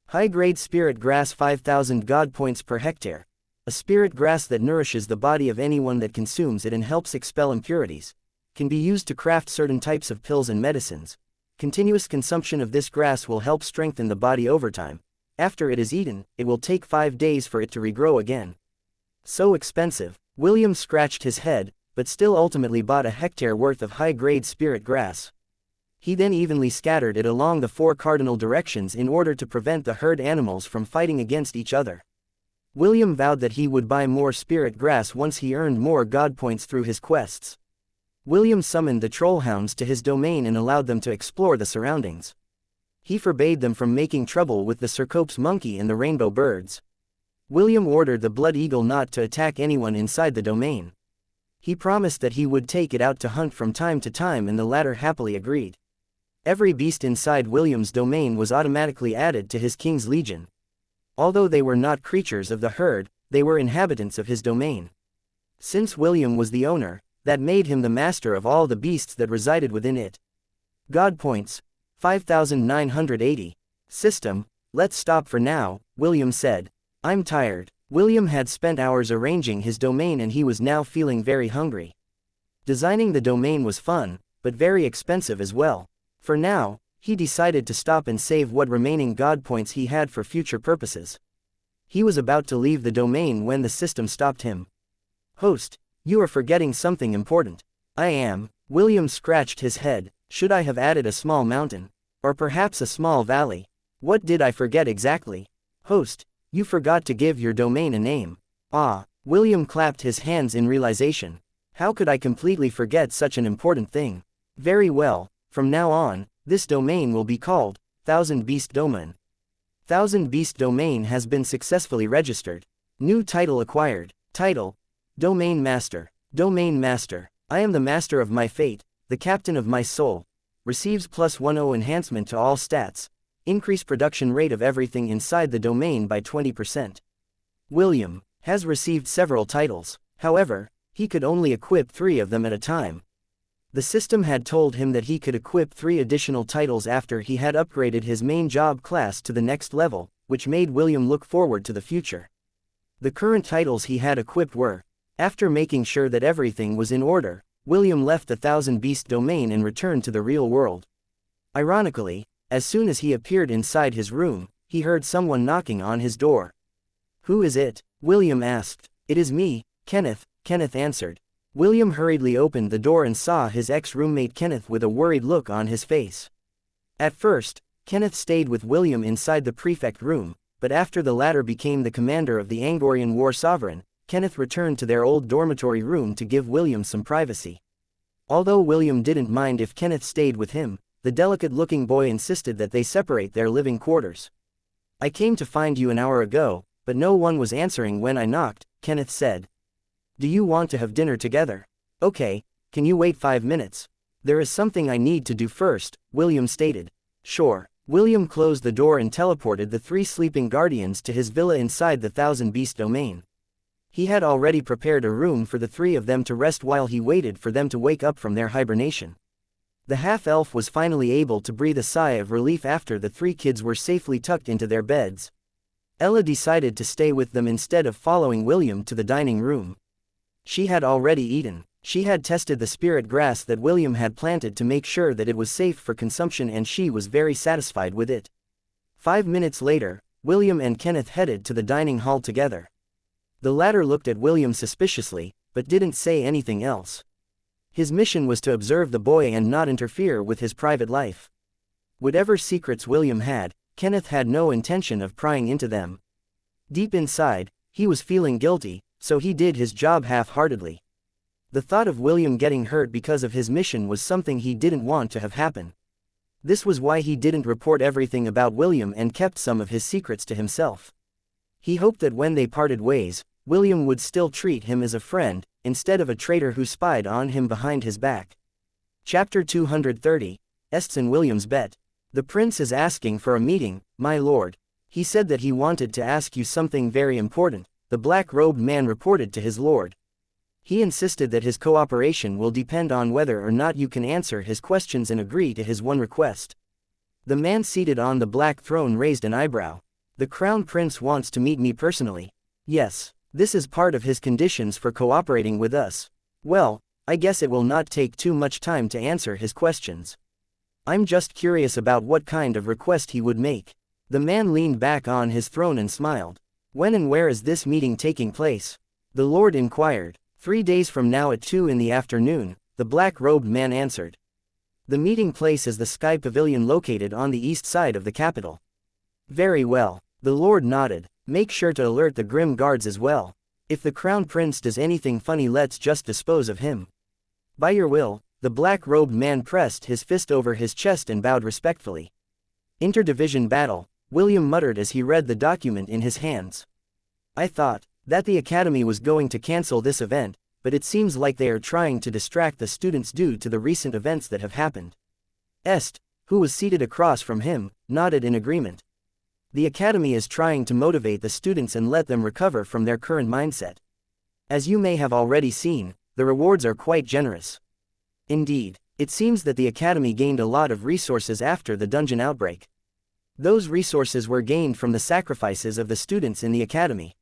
High-grade spirit grass 5,000 god points per hectare. A spirit grass that nourishes the body of anyone that consumes it and helps expel impurities. Can be used to craft certain types of pills and medicines. Continuous consumption of this grass will help strengthen the body over time. After it is eaten, it will take 5 days for it to regrow again. So expensive. William scratched his head, but still ultimately bought a hectare worth of high-grade spirit grass. He then evenly scattered it along the 4 cardinal directions in order to prevent the herd animals from fighting against each other. William vowed that he would buy more spirit grass once he earned more god points through his quests. William summoned the trollhounds to his domain and allowed them to explore the surroundings. He forbade them from making trouble with the Cercopes monkey and the rainbow birds. William ordered the blood eagle not to attack anyone inside the domain. He promised that he would take it out to hunt from time to time, and the latter happily agreed. Every beast inside William's domain was automatically added to his king's legion. Although they were not creatures of the herd, they were inhabitants of his domain. Since William was the owner, that made him the master of all the beasts that resided within it. God points, 5,980. System, let's stop for now, William said. I'm tired. William had spent hours arranging his domain and he was now feeling very hungry. Designing the domain was fun, but very expensive as well. For now, he decided to stop and save what remaining god points he had for future purposes. He was about to leave the domain when the system stopped him. Host, you are forgetting something important. I am. William scratched his head. Should I have added a small mountain? Or perhaps a small valley? What did I forget exactly? Host, you forgot to give your domain a name. Ah, William clapped his hands in realization. How could I completely forget such an important thing? Very well, from now on, this domain will be called Thousand Beast Domain. Thousand Beast Domain has been successfully registered. New title acquired. Title: Domain Master. Domain Master. I am the master of my fate, the captain of my soul. Receives +10 enhancement to all stats. Increase production rate of everything inside the domain by 20%. William has received several titles. However, he could only equip 3 of them at a time. The system had told him that he could equip 3 additional titles after he had upgraded his main job class to the next level, which made William look forward to the future. The current titles he had equipped were: after making sure that everything was in order, William left the Thousand Beast domain and returned to the real world. Ironically, as soon as he appeared inside his room, he heard someone knocking on his door. Who is it? William asked. It is me, Kenneth, Kenneth answered. William hurriedly opened the door and saw his ex-roommate Kenneth with a worried look on his face. At first, Kenneth stayed with William inside the prefect room, but after the latter became the commander of the Angorian war sovereign, Kenneth returned to their old dormitory room to give William some privacy. Although William didn't mind if Kenneth stayed with him, the delicate-looking boy insisted that they separate their living quarters. "I came to find you an hour ago, but no one was answering when I knocked," Kenneth said. "Do you want to have dinner together?" "Okay, can you wait 5 minutes? There is something I need to do first," William stated. "Sure." William closed the door and teleported the 3 sleeping guardians to his villa inside the Thousand Beast domain. He had already prepared a room for the 3 of them to rest while he waited for them to wake up from their hibernation. The half-elf was finally able to breathe a sigh of relief after the 3 kids were safely tucked into their beds. Ella decided to stay with them instead of following William to the dining room. She had already eaten. She had tested the spirit grass that William had planted to make sure that it was safe for consumption, and she was very satisfied with it. 5 minutes later, William and Kenneth headed to the dining hall together. The latter looked at William suspiciously, but didn't say anything else. His mission was to observe the boy and not interfere with his private life. Whatever secrets William had, Kenneth had no intention of prying into them. Deep inside, he was feeling guilty, so he did his job half-heartedly. The thought of William getting hurt because of his mission was something he didn't want to have happen. This was why he didn't report everything about William and kept some of his secrets to himself. He hoped that when they parted ways, William would still treat him as a friend, instead of a traitor who spied on him behind his back. Chapter 230, Est's and William's Bet. "The prince is asking for a meeting, my lord. He said that he wanted to ask you something very important," the black-robed man reported to his lord. "He insisted that his cooperation will depend on whether or not you can answer his questions and agree to his one request." The man seated on the black throne raised an eyebrow. "The crown prince wants to meet me personally." "Yes. This is part of his conditions for cooperating with us." "Well, I guess it will not take too much time to answer his questions. I'm just curious about what kind of request he would make." The man leaned back on his throne and smiled. "When and where is this meeting taking place?" the lord inquired. 3 days from now at 2 in the afternoon, the black-robed man answered. "The meeting place is the Sky Pavilion located on the east side of the capital." "Very well." The lord nodded. "Make sure to alert the grim guards as well. If the crown prince does anything funny, let's just dispose of him." "By your will." The black-robed man pressed his fist over his chest and bowed respectfully. "Interdivision battle," William muttered as he read the document in his hands. "I thought that the academy was going to cancel this event, but it seems like they are trying to distract the students due to the recent events that have happened." Est, who was seated across from him, nodded in agreement. "The academy is trying to motivate the students and let them recover from their current mindset. As you may have already seen, the rewards are quite generous." "Indeed, it seems that the academy gained a lot of resources after the dungeon outbreak. Those resources were gained from the sacrifices of the students in the academy.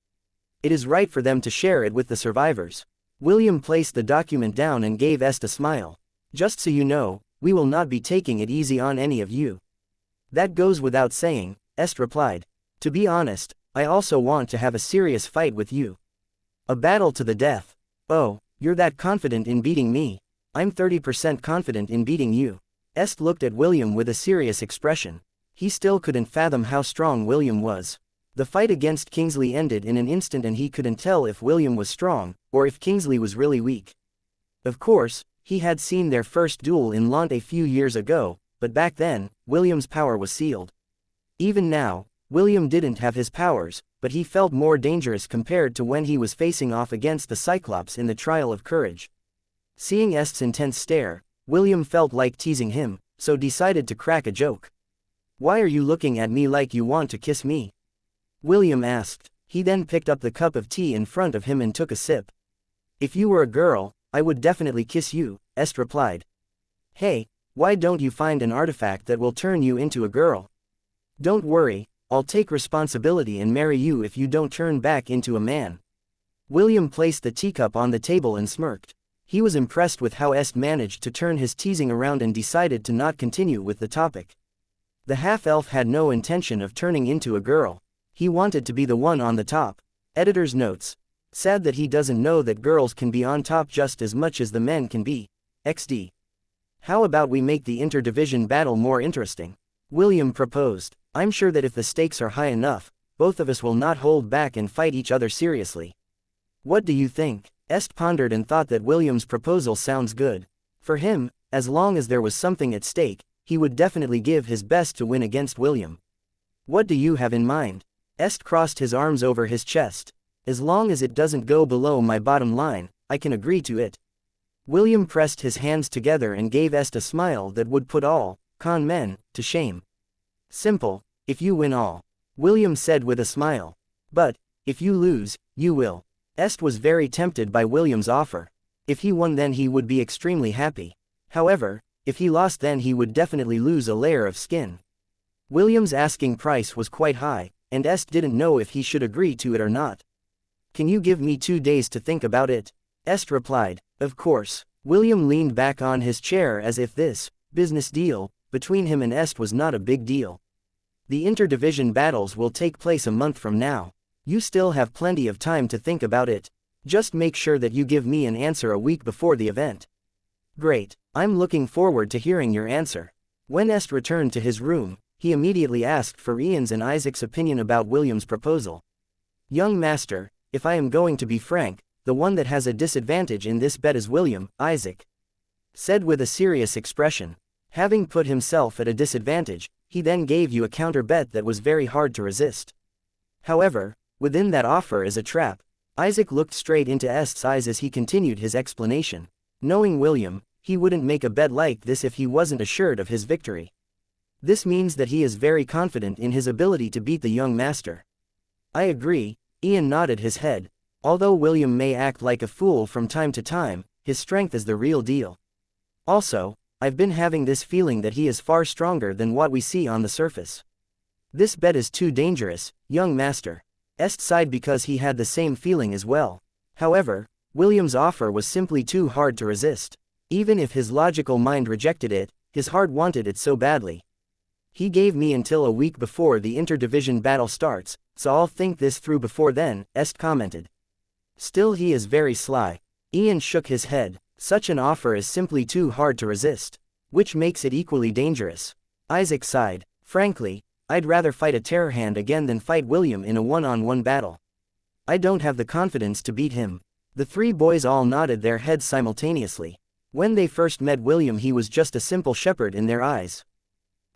It is right for them to share it with the survivors." William placed the document down and gave Est a smile. "Just so you know, we will not be taking it easy on any of you." "That goes without saying," Est replied. "To be honest, I also want to have a serious fight with you. A battle to the death." "Oh, you're that confident in beating me?" "I'm 30% confident in beating you." Est looked at William with a serious expression. He still couldn't fathom how strong William was. The fight against Kingsley ended in an instant and he couldn't tell if William was strong, or if Kingsley was really weak. Of course, he had seen their first duel in Lant a few years ago, but back then, William's power was sealed. Even now, William didn't have his powers, but he felt more dangerous compared to when he was facing off against the Cyclops in the Trial of Courage. Seeing Est's intense stare, William felt like teasing him, so decided to crack a joke. "Why are you looking at me like you want to kiss me?" William asked. He then picked up the cup of tea in front of him and took a sip. "If you were a girl, I would definitely kiss you," Est replied. "Hey, why don't you find an artifact that will turn you into a girl?" "Don't worry, I'll take responsibility and marry you if you don't turn back into a man." William placed the teacup on the table and smirked. He was impressed with how Est managed to turn his teasing around and decided to not continue with the topic. The half-elf had no intention of turning into a girl. He wanted to be the one on the top. Editor's notes. Sad that he doesn't know that girls can be on top just as much as the men can be. XD. "How about we make the interdivision battle more interesting?" William proposed. "I'm sure that if the stakes are high enough, both of us will not hold back and fight each other seriously. What do you think? Est pondered and thought that William's proposal sounds good. For him, as long as there was something at stake, he would definitely give his best to win against William. What do you have in mind? Est crossed his arms over his chest. As long as it doesn't go below my bottom line, I can agree to it. William pressed his hands together and gave Est a smile that would put all con men to shame. Simple, if you win all. William said with a smile. But, if you lose, you will. Est was very tempted by William's offer. If he won then he would be extremely happy. However, if he lost then he would definitely lose a layer of skin. William's asking price was quite high, and Est didn't know if he should agree to it or not. Can you give me 2 days to think about it? Est replied. Of course. William leaned back on his chair as if this business deal between him and Est was not a big deal. The interdivision battles will take place a month from now. You still have plenty of time to think about it. Just make sure that you give me an answer a week before the event. Great. I'm looking forward to hearing your answer. When Est returned to his room, he immediately asked for Ian's and Isaac's opinion about William's proposal. Young master, if I am going to be frank, the one that has a disadvantage in this bet is William, Isaac said with a serious expression. Having put himself at a disadvantage, he then gave you a counter bet that was very hard to resist. However, within that offer is a trap. Isaac looked straight into Est's eyes as he continued his explanation. Knowing William, he wouldn't make a bet like this if he wasn't assured of his victory. This means that he is very confident in his ability to beat the young master. I agree, Ian nodded his head. Although William may act like a fool from time to time, his strength is the real deal. Also, I've been having this feeling that he is far stronger than what we see on the surface. This bet is too dangerous, young master. Est sighed because he had the same feeling as well. However, William's offer was simply too hard to resist. Even if his logical mind rejected it, his heart wanted it so badly. He gave me until a week before the interdivision battle starts, so I'll think this through before then, Est commented. Still he is very sly. Ian shook his head. Such an offer is simply too hard to resist, which makes it equally dangerous. Isaac sighed. Frankly, I'd rather fight a terror hand again than fight William in a one-on-one battle. I don't have the confidence to beat him. The three boys all nodded their heads simultaneously. When they first met William he was just a simple shepherd in their eyes.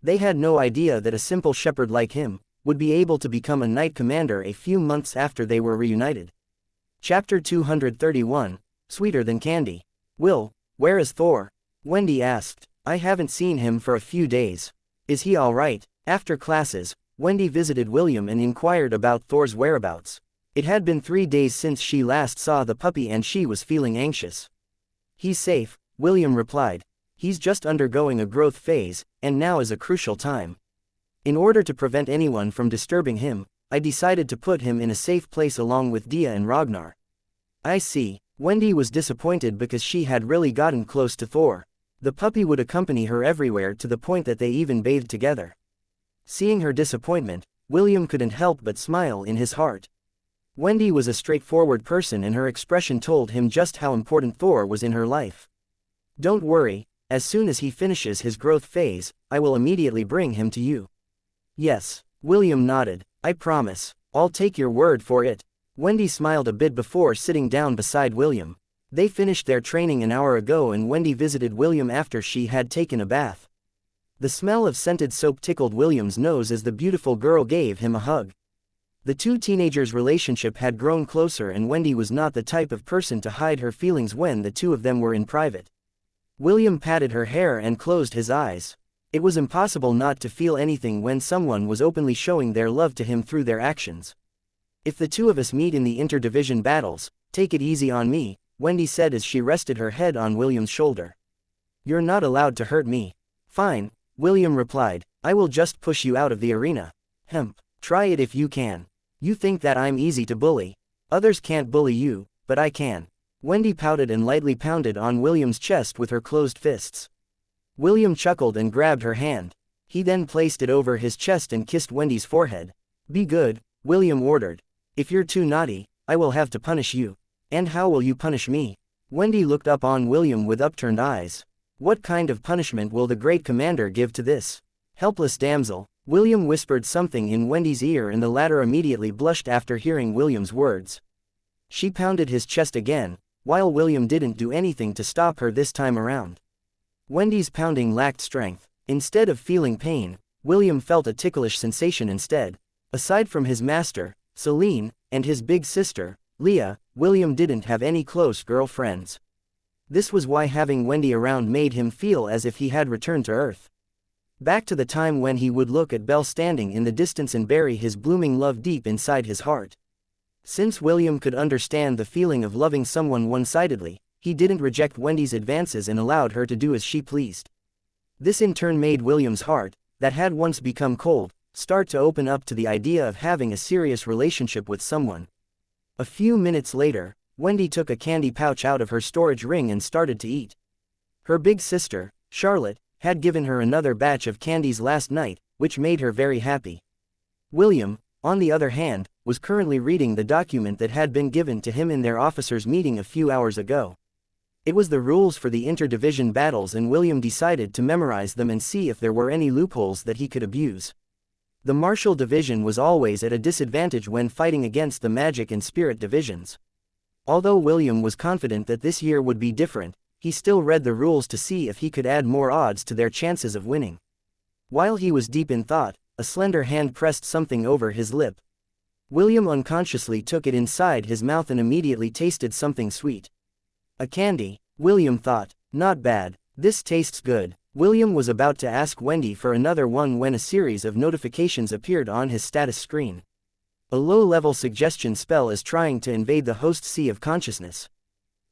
They had no idea that a simple shepherd like him would be able to become a knight commander a few months after they were reunited. Chapter 231, Sweeter Than Candy. Will, where is Thor? Wendy asked. I haven't seen him for a few days. Is he all right? After classes, Wendy visited William and inquired about Thor's whereabouts. It had been 3 days since she last saw the puppy and she was feeling anxious. He's safe, William replied. He's just undergoing a growth phase, and now is a crucial time. In order to prevent anyone from disturbing him, I decided to put him in a safe place along with Dia and Ragnar. I see. Wendy was disappointed because she had really gotten close to Thor. The puppy would accompany her everywhere to the point that they even bathed together. Seeing her disappointment, William couldn't help but smile in his heart. Wendy was a straightforward person and her expression told him just how important Thor was in her life. Don't worry, as soon as he finishes his growth phase, I will immediately bring him to you. Yes, William nodded. I promise. I'll take your word for it. Wendy smiled a bit before sitting down beside William. They finished their training an hour ago and Wendy visited William after she had taken a bath. The smell of scented soap tickled William's nose as the beautiful girl gave him a hug. The two teenagers' relationship had grown closer and Wendy was not the type of person to hide her feelings when the two of them were in private. William patted her hair and closed his eyes. It was impossible not to feel anything when someone was openly showing their love to him through their actions. If the two of us meet in the interdivision battles, take it easy on me, Wendy said as she rested her head on William's shoulder. You're not allowed to hurt me. Fine, William replied. I will just push you out of the arena. Try it if you can. You think that I'm easy to bully. Others can't bully you, but I can. Wendy pouted and lightly pounded on William's chest with her closed fists. William chuckled and grabbed her hand. He then placed it over his chest and kissed Wendy's forehead. Be good, William ordered. If you're too naughty, I will have to punish you. And how will you punish me? Wendy looked up on William with upturned eyes. What kind of punishment will the great commander give to this helpless damsel? William whispered something in Wendy's ear and the latter immediately blushed after hearing William's words. She pounded his chest again, while William didn't do anything to stop her this time around. Wendy's pounding lacked strength. Instead of feeling pain, William felt a ticklish sensation instead. Aside from his master, Celine, and his big sister, Leah, William didn't have any close girlfriends. This was why having Wendy around made him feel as if he had returned to Earth. Back to the time when he would look at Belle standing in the distance and bury his blooming love deep inside his heart. Since William could understand the feeling of loving someone one-sidedly, he didn't reject Wendy's advances and allowed her to do as she pleased. This in turn made William's heart, that had once become cold, start to open up to the idea of having a serious relationship with someone. A few minutes later, Wendy took a candy pouch out of her storage ring and started to eat. Her big sister, Charlotte, had given her another batch of candies last night, which made her very happy. William, on the other hand, was currently reading the document that had been given to him in their officers' meeting a few hours ago. It was the rules for the inter-division battles and William decided to memorize them and see if there were any loopholes that he could abuse. The martial division was always at a disadvantage when fighting against the magic and spirit divisions. Although William was confident that this year would be different, he still read the rules to see if he could add more odds to their chances of winning. While he was deep in thought, a slender hand pressed something over his lip. William unconsciously took it inside his mouth and immediately tasted something sweet. A candy, William thought. Not bad, this tastes good. William was about to ask Wendy for another one when a series of notifications appeared on his status screen. A low-level suggestion spell is trying to invade the host's sea of consciousness.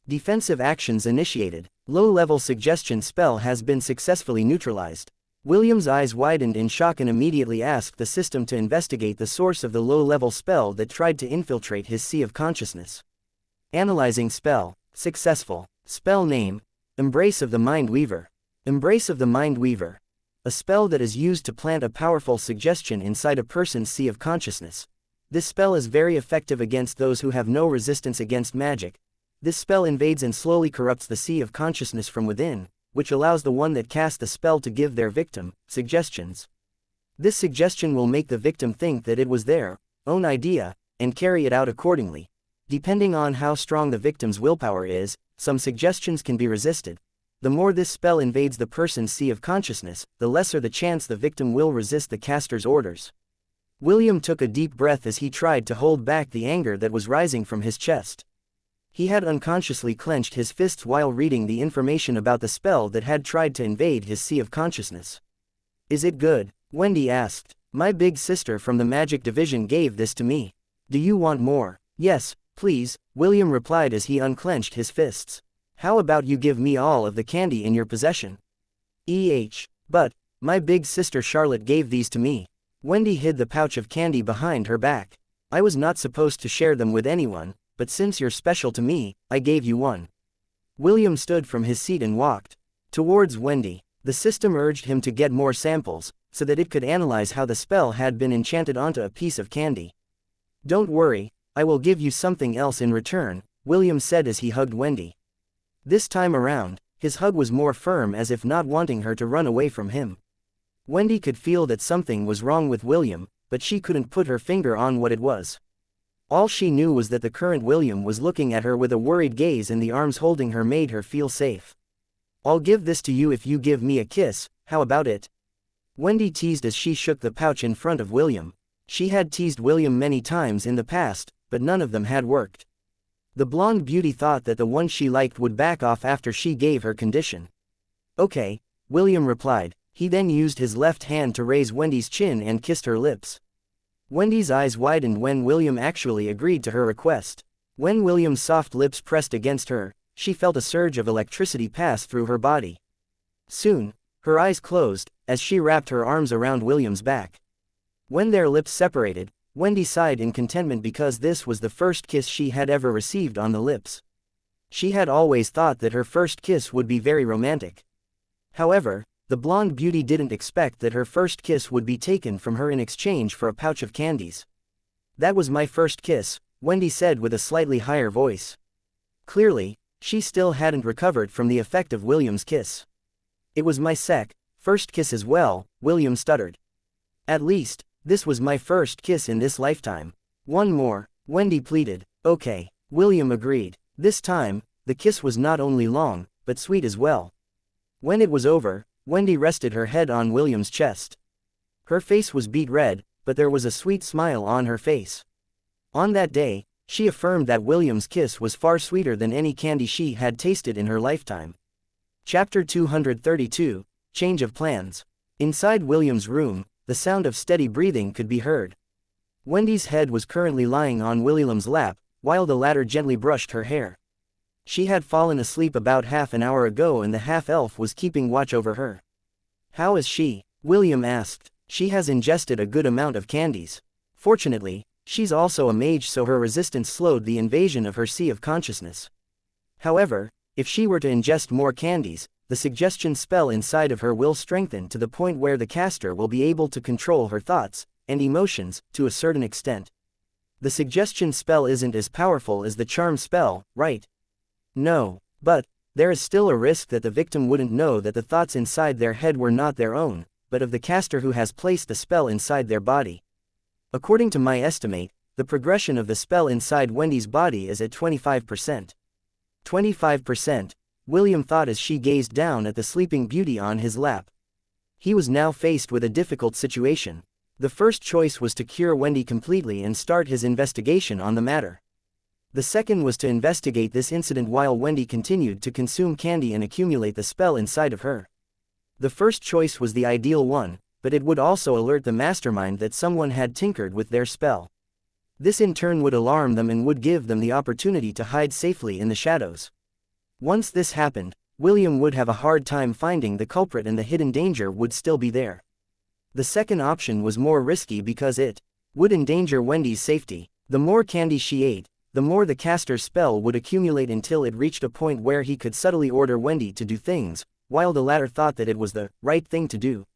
Defensive actions initiated. Low-level suggestion spell has been successfully neutralized. William's eyes widened in shock and immediately asked the system to investigate the source of the low-level spell that tried to infiltrate his sea of consciousness. Analyzing spell. Successful. Spell name. Embrace of the Mind Weaver. Embrace of the Mind Weaver. A spell that is used to plant a powerful suggestion inside a person's sea of consciousness. This spell is very effective against those who have no resistance against magic. This spell invades and slowly corrupts the sea of consciousness from within, which allows the one that cast the spell to give their victim suggestions. This suggestion will make the victim think that it was their own idea, and carry it out accordingly. Depending on how strong the victim's willpower is, some suggestions can be resisted. The more this spell invades the person's sea of consciousness, the lesser the chance the victim will resist the caster's orders. William took a deep breath as he tried to hold back the anger that was rising from his chest. He had unconsciously clenched his fists while reading the information about the spell that had tried to invade his sea of consciousness. Is it good? Wendy asked. My big sister from the magic division gave this to me. Do you want more? Yes, please, William replied as he unclenched his fists. How about you give me all of the candy in your possession? But, my big sister Charlotte gave these to me. Wendy hid the pouch of candy behind her back. I was not supposed to share them with anyone, but since you're special to me, I gave you one. William stood from his seat and walked towards Wendy. The system urged him to get more samples, so that it could analyze how the spell had been enchanted onto a piece of candy. Don't worry, I will give you something else in return, William said as he hugged Wendy. This time around, his hug was more firm as if not wanting her to run away from him. Wendy could feel that something was wrong with William, but she couldn't put her finger on what it was. All she knew was that the current William was looking at her with a worried gaze and the arms holding her made her feel safe. I'll give this to you if you give me a kiss, how about it? Wendy teased as she shook the pouch in front of William. She had teased William many times in the past, but none of them had worked. The blonde beauty thought that the one she liked would back off after she gave her condition. Okay, William replied. He then used his left hand to raise Wendy's chin and kissed her lips. Wendy's eyes widened when William actually agreed to her request. When William's soft lips pressed against her, she felt a surge of electricity pass through her body. Soon, her eyes closed, as she wrapped her arms around William's back. When their lips separated, Wendy sighed in contentment because this was the first kiss she had ever received on the lips. She had always thought that her first kiss would be very romantic. However, the blonde beauty didn't expect that her first kiss would be taken from her in exchange for a pouch of candies. That was my first kiss, Wendy said with a slightly higher voice. Clearly, she still hadn't recovered from the effect of William's kiss. It was my first kiss as well, William stuttered. At least, this was my first kiss in this lifetime. One more, Wendy pleaded. Okay, William agreed. This time, the kiss was not only long, but sweet as well. When it was over, Wendy rested her head on William's chest. Her face was beet red, but there was a sweet smile on her face. On that day, she affirmed that William's kiss was far sweeter than any candy she had tasted in her lifetime. Chapter 232, Change of Plans. Inside William's room, the sound of steady breathing could be heard. Wendy's head was currently lying on William's lap, while the latter gently brushed her hair. She had fallen asleep about half an hour ago and the half-elf was keeping watch over her. How is she? William asked. She has ingested a good amount of candies. Fortunately, she's also a mage, so her resistance slowed the invasion of her sea of consciousness. However, if she were to ingest more candies, the suggestion spell inside of her will strengthen to the point where the caster will be able to control her thoughts and emotions to a certain extent. The suggestion spell isn't as powerful as the charm spell, right? No, but there is still a risk that the victim wouldn't know that the thoughts inside their head were not their own, but of the caster who has placed the spell inside their body. According to my estimate, the progression of the spell inside Wendy's body is at 25%. 25%, William thought as she gazed down at the sleeping beauty on his lap. He was now faced with a difficult situation. The first choice was to cure Wendy completely and start his investigation on the matter. The second was to investigate this incident while Wendy continued to consume candy and accumulate the spell inside of her. The first choice was the ideal one, but it would also alert the mastermind that someone had tinkered with their spell. This in turn would alarm them and would give them the opportunity to hide safely in the shadows. Once this happened, William would have a hard time finding the culprit and the hidden danger would still be there. The second option was more risky because it would endanger Wendy's safety. The more candy she ate, the more the caster's spell would accumulate until it reached a point where he could subtly order Wendy to do things, while the latter thought that it was the right thing to do.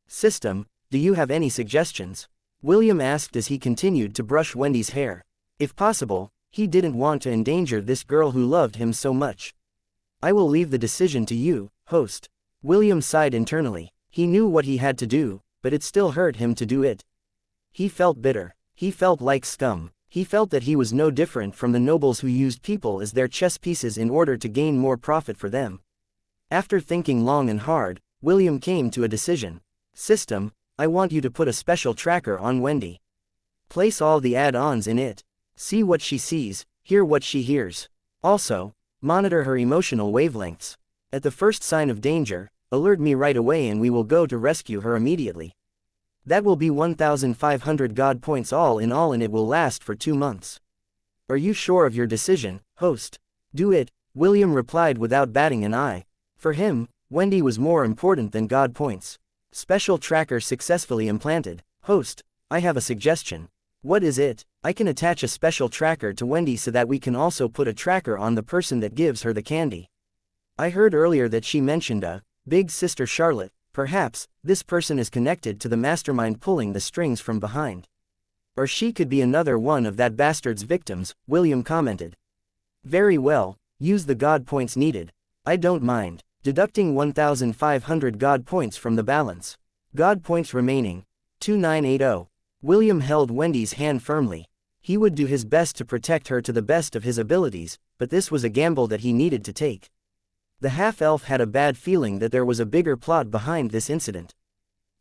System, do you have any suggestions? William asked as he continued to brush Wendy's hair. If possible, he didn't want to endanger this girl who loved him so much. I will leave the decision to you, host. William sighed internally. He knew what he had to do, but it still hurt him to do it. He felt bitter. He felt like scum. He felt that he was no different from the nobles who used people as their chess pieces in order to gain more profit for them. After thinking long and hard, William came to a decision. System, I want you to put a special tracker on Wendy. Place all the add-ons in it. See what she sees, hear what she hears. Also, monitor her emotional wavelengths. At the first sign of danger, alert me right away and we will go to rescue her immediately. That will be 1,500 God points all in all and it will last for 2 months. Are you sure of your decision, host? Do it, William replied without batting an eye. For him, Wendy was more important than God points. Special tracker successfully implanted. Host, I have a suggestion. What is it? I can attach a special tracker to Wendy so that we can also put a tracker on the person that gives her the candy. I heard earlier that she mentioned a big sister Charlotte. Perhaps this person is connected to the mastermind pulling the strings from behind. Or she could be another one of that bastard's victims, William commented. Very well, use the God points needed. I don't mind. Deducting 1,500 God points from the balance. God points remaining. 2980. William held Wendy's hand firmly. He would do his best to protect her to the best of his abilities, but this was a gamble that he needed to take. The half-elf had a bad feeling that there was a bigger plot behind this incident.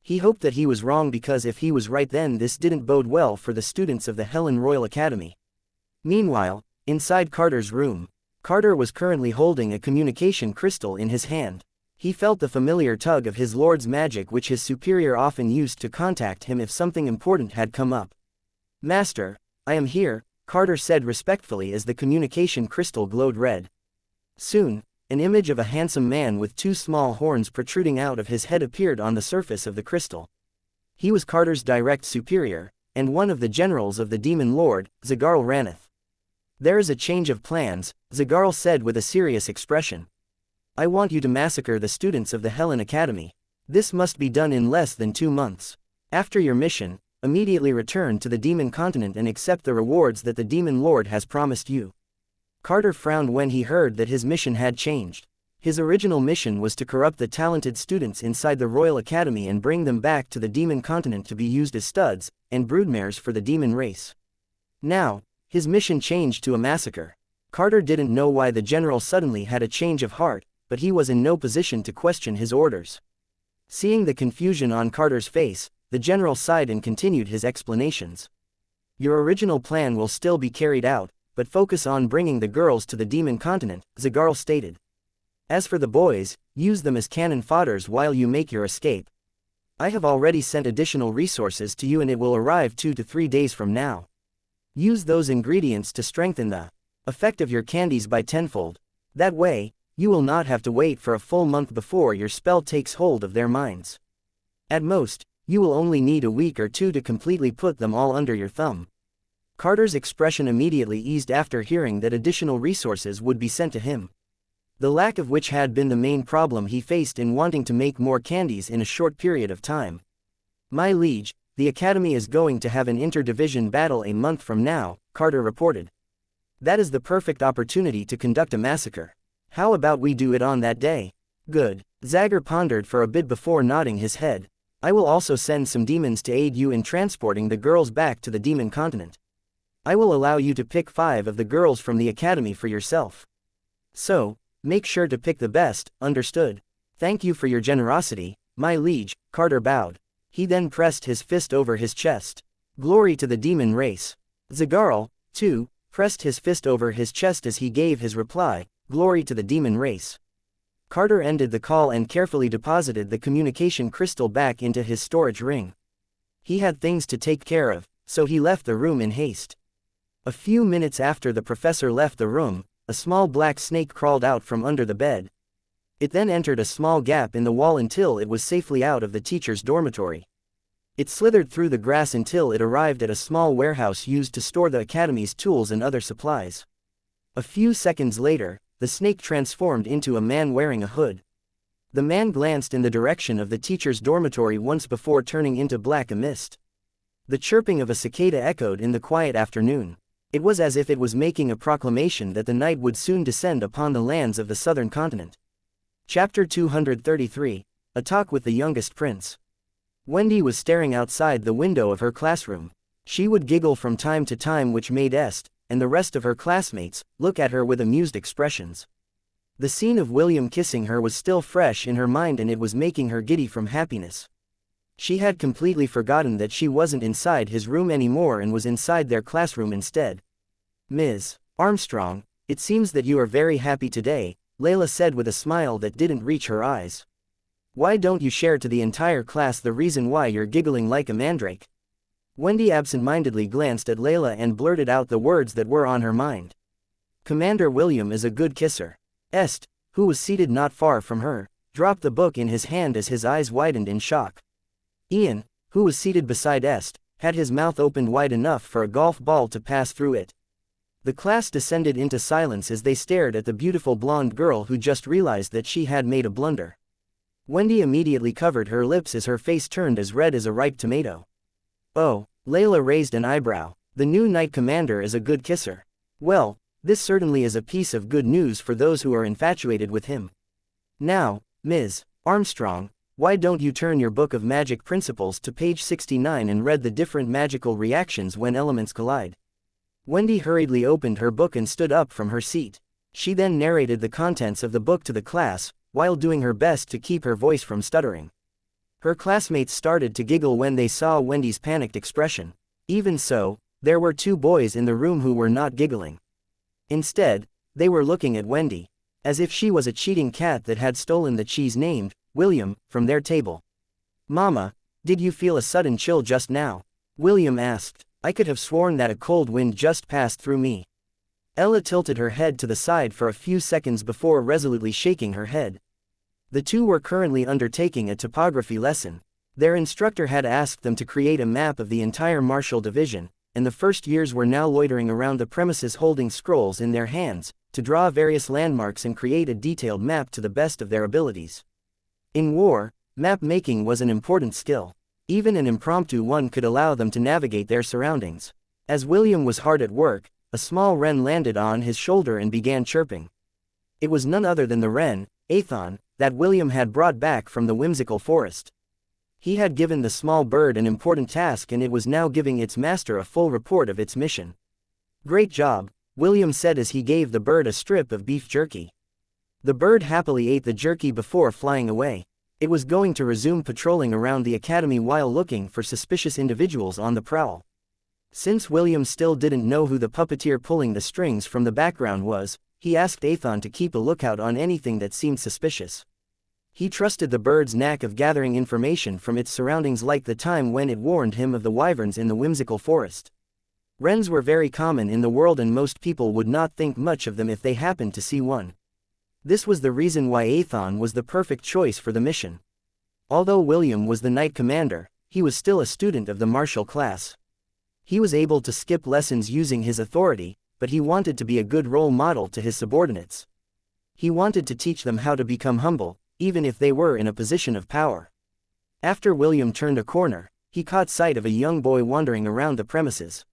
He hoped that he was wrong because if he was right then this didn't bode well for the students of the Helen Royal Academy. Meanwhile, inside Carter's room, Carter was currently holding a communication crystal in his hand. He felt the familiar tug of his lord's magic which his superior often used to contact him if something important had come up. Master, I am here, Carter said respectfully as the communication crystal glowed red. Soon, an image of a handsome man with 2 small horns protruding out of his head appeared on the surface of the crystal. He was Carter's direct superior, and one of the generals of the Demon Lord, Zagarl Raneth. There is a change of plans, Zagarl said with a serious expression. I want you to massacre the students of the Helen Academy. This must be done in less than 2 months. After your mission, immediately return to the Demon Continent and accept the rewards that the Demon Lord has promised you. Carter frowned when he heard that his mission had changed. His original mission was to corrupt the talented students inside the Royal Academy and bring them back to the demon continent to be used as studs and broodmares for the demon race. Now, his mission changed to a massacre. Carter didn't know why the general suddenly had a change of heart, but he was in no position to question his orders. Seeing the confusion on Carter's face, the general sighed and continued his explanations. Your original plan will still be carried out, but focus on bringing the girls to the demon continent, Zagarl stated. As for the boys, use them as cannon fodders while you make your escape. I have already sent additional resources to you and it will arrive 2 to 3 days from now. Use those ingredients to strengthen the effect of your candies by tenfold. That way, you will not have to wait for a full month before your spell takes hold of their minds. At most, you will only need a week or 2 to completely put them all under your thumb. Carter's expression immediately eased after hearing that additional resources would be sent to him. The lack of which had been the main problem he faced in wanting to make more candies in a short period of time. My liege, the Academy is going to have an inter-division battle a month from now, Carter reported. That is the perfect opportunity to conduct a massacre. How about we do it on that day? Good. Zagar pondered for a bit before nodding his head. I will also send some demons to aid you in transporting the girls back to the demon continent. I will allow you to pick 5 of the girls from the Academy for yourself. So, make sure to pick the best, understood? Thank you for your generosity, my liege, Carter bowed. He then pressed his fist over his chest. Glory to the demon race. Zagarl, too, pressed his fist over his chest as he gave his reply, glory to the demon race. Carter ended the call and carefully deposited the communication crystal back into his storage ring. He had things to take care of, so he left the room in haste. A few minutes after the professor left the room, a small black snake crawled out from under the bed. It then entered a small gap in the wall until it was safely out of the teacher's dormitory. It slithered through the grass until it arrived at a small warehouse used to store the Academy's tools and other supplies. A few seconds later, the snake transformed into a man wearing a hood. The man glanced in the direction of the teacher's dormitory once before turning into black mist. The chirping of a cicada echoed in the quiet afternoon. It was as if it was making a proclamation that the night would soon descend upon the lands of the southern continent. Chapter 233, A Talk with the Youngest Prince. Wendy was staring outside the window of her classroom. She would giggle from time to time, which made Est, and the rest of her classmates, look at her with amused expressions. The scene of William kissing her was still fresh in her mind and it was making her giddy from happiness. She had completely forgotten that she wasn't inside his room anymore and was inside their classroom instead. Ms. Armstrong, it seems that you are very happy today, Layla said with a smile that didn't reach her eyes. Why don't you share to the entire class the reason why you're giggling like a mandrake? Wendy absent-mindedly glanced at Layla and blurted out the words that were on her mind. Commander William is a good kisser. Est, who was seated not far from her, dropped the book in his hand as his eyes widened in shock. Ian, who was seated beside Est, had his mouth opened wide enough for a golf ball to pass through it. The class descended into silence as they stared at the beautiful blonde girl who just realized that she had made a blunder. Wendy immediately covered her lips as her face turned as red as a ripe tomato. Oh, Layla raised an eyebrow. The new Knight Commander is a good kisser. Well, this certainly is a piece of good news for those who are infatuated with him. Now, Ms. Armstrong, why don't you turn your book of magic principles to page 69 and read the different magical reactions when elements collide? Wendy hurriedly opened her book and stood up from her seat. She then narrated the contents of the book to the class, while doing her best to keep her voice from stuttering. Her classmates started to giggle when they saw Wendy's panicked expression. Even so, there were 2 boys in the room who were not giggling. Instead, they were looking at Wendy, as if she was a cheating cat that had stolen the cheese named William from their table. Mama, did you feel a sudden chill just now? William asked. I could have sworn that a cold wind just passed through me. Ella tilted her head to the side for a few seconds before resolutely shaking her head. The 2 were currently undertaking a topography lesson. Their instructor had asked them to create a map of the entire Martial Division, and the first years were now loitering around the premises holding scrolls in their hands, to draw various landmarks and create a detailed map to the best of their abilities. In war, map making was an important skill. Even an impromptu one could allow them to navigate their surroundings. As William was hard at work, a small wren landed on his shoulder and began chirping. It was none other than the wren, Aethon, that William had brought back from the whimsical forest. He had given the small bird an important task and it was now giving its master a full report of its mission. "Great job," William said as he gave the bird a strip of beef jerky. The bird happily ate the jerky before flying away. It was going to resume patrolling around the academy while looking for suspicious individuals on the prowl. Since William still didn't know who the puppeteer pulling the strings from the background was, he asked Aethon to keep a lookout on anything that seemed suspicious. He trusted the bird's knack of gathering information from its surroundings, like the time when it warned him of the wyverns in the whimsical forest. Wrens were very common in the world and most people would not think much of them if they happened to see one. This was the reason why Aethon was the perfect choice for the mission. Although William was the knight commander, he was still a student of the martial class. He was able to skip lessons using his authority, but he wanted to be a good role model to his subordinates. He wanted to teach them how to become humble, even if they were in a position of power. After William turned a corner, he caught sight of a young boy wandering around the premises.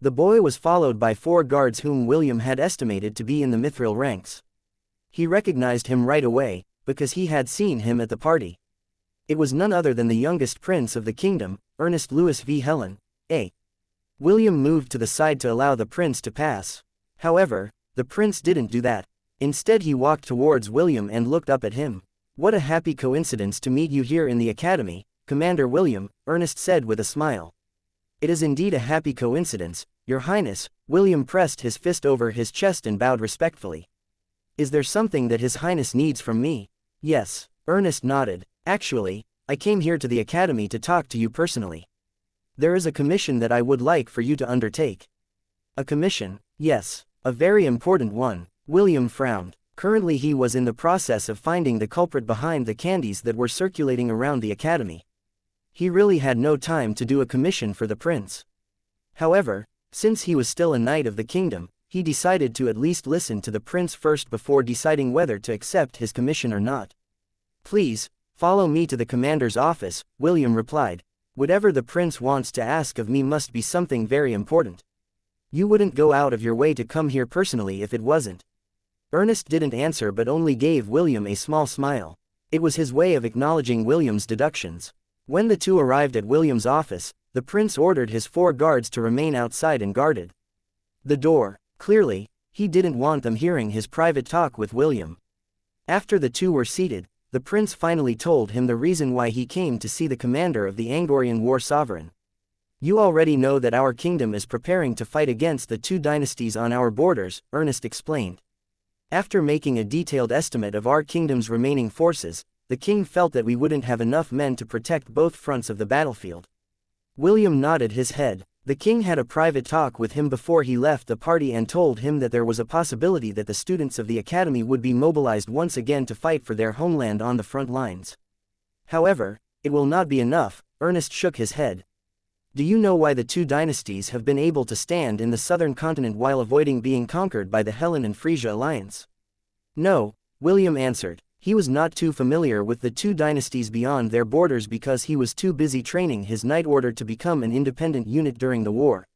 The boy was followed by 4 guards whom William had estimated to be in the mithril ranks. He recognized him right away, because he had seen him at the party. It was none other than the youngest prince of the kingdom, Ernest Louis V. Helen, A. William moved to the side to allow the prince to pass. However, the prince didn't do that. Instead he walked towards William and looked up at him. "What a happy coincidence to meet you here in the academy, Commander William," Ernest said with a smile. "It is indeed a happy coincidence, Your Highness." William pressed his fist over his chest and bowed respectfully. "Is there something that His Highness needs from me?" "Yes," Ernest nodded. "Actually, I came here to the academy to talk to you personally. There is a commission that I would like for you to undertake." "A commission?" "Yes, a very important one." William frowned. Currently he was in the process of finding the culprit behind the candies that were circulating around the academy. He really had no time to do a commission for the prince. However, since he was still a knight of the kingdom, he decided to at least listen to the prince first before deciding whether to accept his commission or not. "Please, follow me to the commander's office," William replied. "Whatever the prince wants to ask of me must be something very important. You wouldn't go out of your way to come here personally if it wasn't." Ernest didn't answer but only gave William a small smile. It was his way of acknowledging William's deductions. When the two arrived at William's office, the prince ordered his 4 guards to remain outside and guarded the door. Clearly, he didn't want them hearing his private talk with William. After the two were seated, the prince finally told him the reason why he came to see the commander of the Angorian war sovereign. "You already know that our kingdom is preparing to fight against the 2 dynasties on our borders," Ernest explained. "After making a detailed estimate of our kingdom's remaining forces, the king felt that we wouldn't have enough men to protect both fronts of the battlefield." William nodded his head. The king had a private talk with him before he left the party and told him that there was a possibility that the students of the academy would be mobilized once again to fight for their homeland on the front lines. "However, it will not be enough," Ernest shook his head. "Do you know why the 2 dynasties have been able to stand in the southern continent while avoiding being conquered by the Hellen and Frisia alliance?" "No," William answered. He was not too familiar with the 2 dynasties beyond their borders because he was too busy training his knight order to become an independent unit during the war.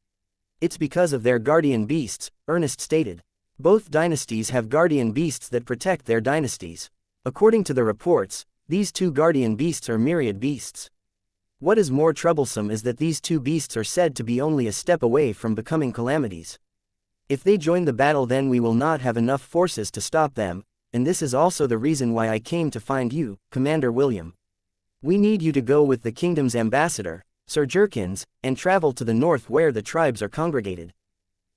"It's because of their guardian beasts," Ernest stated. "Both dynasties have guardian beasts that protect their dynasties. According to the reports, these 2 guardian beasts are myriad beasts. What is more troublesome is that these 2 beasts are said to be only a step away from becoming calamities. If they join the battle, then we will not have enough forces to stop them. And this is also the reason why I came to find you, Commander William. We need you to go with the kingdom's ambassador, Sir Jerkins, and travel to the north where the tribes are congregated.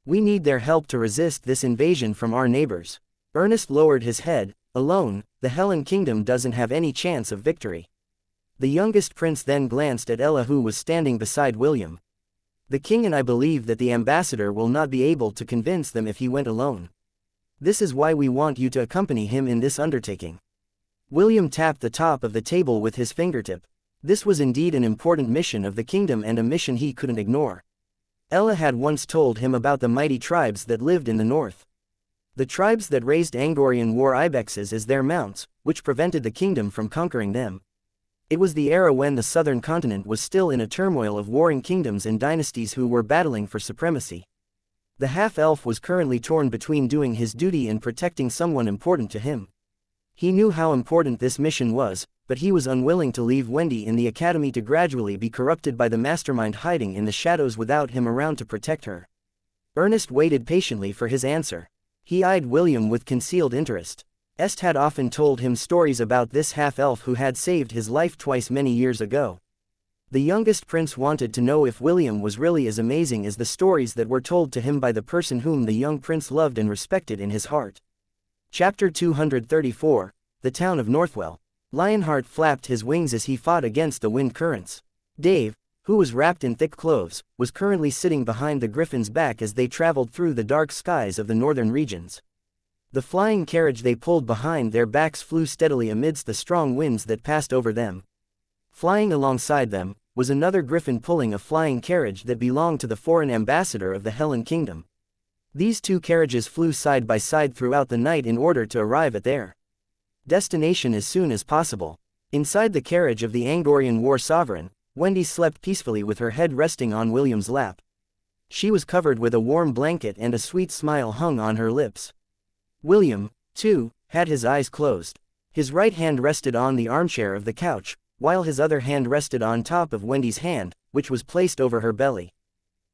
We need their help to resist this invasion from our neighbors." Ernest lowered his head. "Alone, the Hellen kingdom doesn't have any chance of victory." The youngest prince then glanced at Ella, who was standing beside William. "The king and I believe that the ambassador will not be able to convince them if he went alone. This is why we want you to accompany him in this undertaking." William tapped the top of the table with his fingertip. This was indeed an important mission of the kingdom and a mission he couldn't ignore. Ella had once told him about the mighty tribes that lived in the north. The tribes that raised Angorian war ibexes as their mounts, which prevented the kingdom from conquering them. It was the era when the southern continent was still in a turmoil of warring kingdoms and dynasties who were battling for supremacy. The half-elf was currently torn between doing his duty and protecting someone important to him. He knew how important this mission was, but he was unwilling to leave Wendy in the academy to gradually be corrupted by the mastermind hiding in the shadows without him around to protect her. Ernest waited patiently for his answer. He eyed William with concealed interest. Est had often told him stories about this half-elf who had saved his life twice many years ago. The youngest prince wanted to know if William was really as amazing as the stories that were told to him by the person whom the young prince loved and respected in his heart. Chapter 234, The Town of Northwell. Lionheart flapped his wings as he fought against the wind currents. Dave, who was wrapped in thick clothes, was currently sitting behind the griffin's back as they traveled through the dark skies of the northern regions. The flying carriage they pulled behind their backs flew steadily amidst the strong winds that passed over them. Flying alongside them was another griffin pulling a flying carriage that belonged to the foreign ambassador of the Helen Kingdom. These two carriages flew side by side throughout the night in order to arrive at their destination as soon as possible. Inside the carriage of the Angorian war sovereign, Wendy slept peacefully with her head resting on William's lap. She was covered with a warm blanket and a sweet smile hung on her lips. William, too, had his eyes closed. His right hand rested on the armchair of the couch, while his other hand rested on top of Wendy's hand, which was placed over her belly.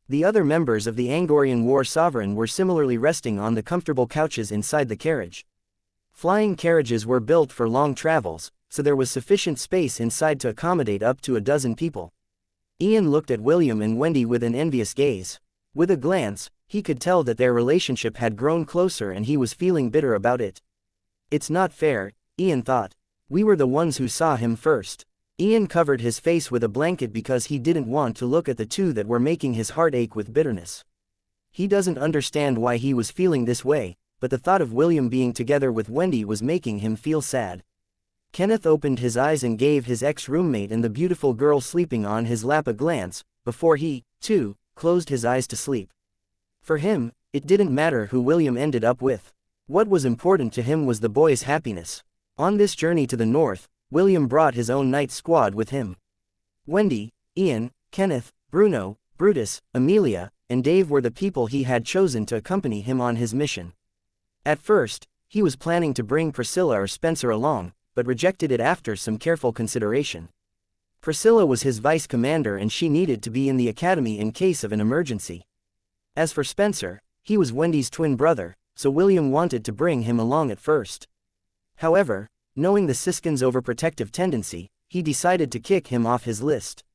The other members of the Angorian war sovereign were similarly resting on the comfortable couches inside the carriage. Flying carriages were built for long travels, so there was sufficient space inside to accommodate up to a dozen people. Ian looked at William and Wendy with an envious gaze. With a glance, he could tell that their relationship had grown closer and he was feeling bitter about it. It's not fair, Ian thought. We were the ones who saw him first. Ian covered his face with a blanket because he didn't want to look at the two that were making his heart ache with bitterness. He doesn't understand why he was feeling this way, but the thought of William being together with Wendy was making him feel sad. Kenneth opened his eyes and gave his ex-roommate and the beautiful girl sleeping on his lap a glance, before he, too, closed his eyes to sleep. For him, it didn't matter who William ended up with. What was important to him was the boy's happiness. On this journey to the north, William brought his own night squad with him. Wendy, Ian, Kenneth, Bruno, Brutus, Amelia, and Dave were the people he had chosen to accompany him on his mission. At first, he was planning to bring Priscilla or Spencer along, but rejected it after some careful consideration. Priscilla was his vice commander and she needed to be in the academy in case of an emergency. As for Spencer, he was Wendy's twin brother, so William wanted to bring him along at first. However, knowing the Siskin's overprotective tendency, he decided to kick him off his list.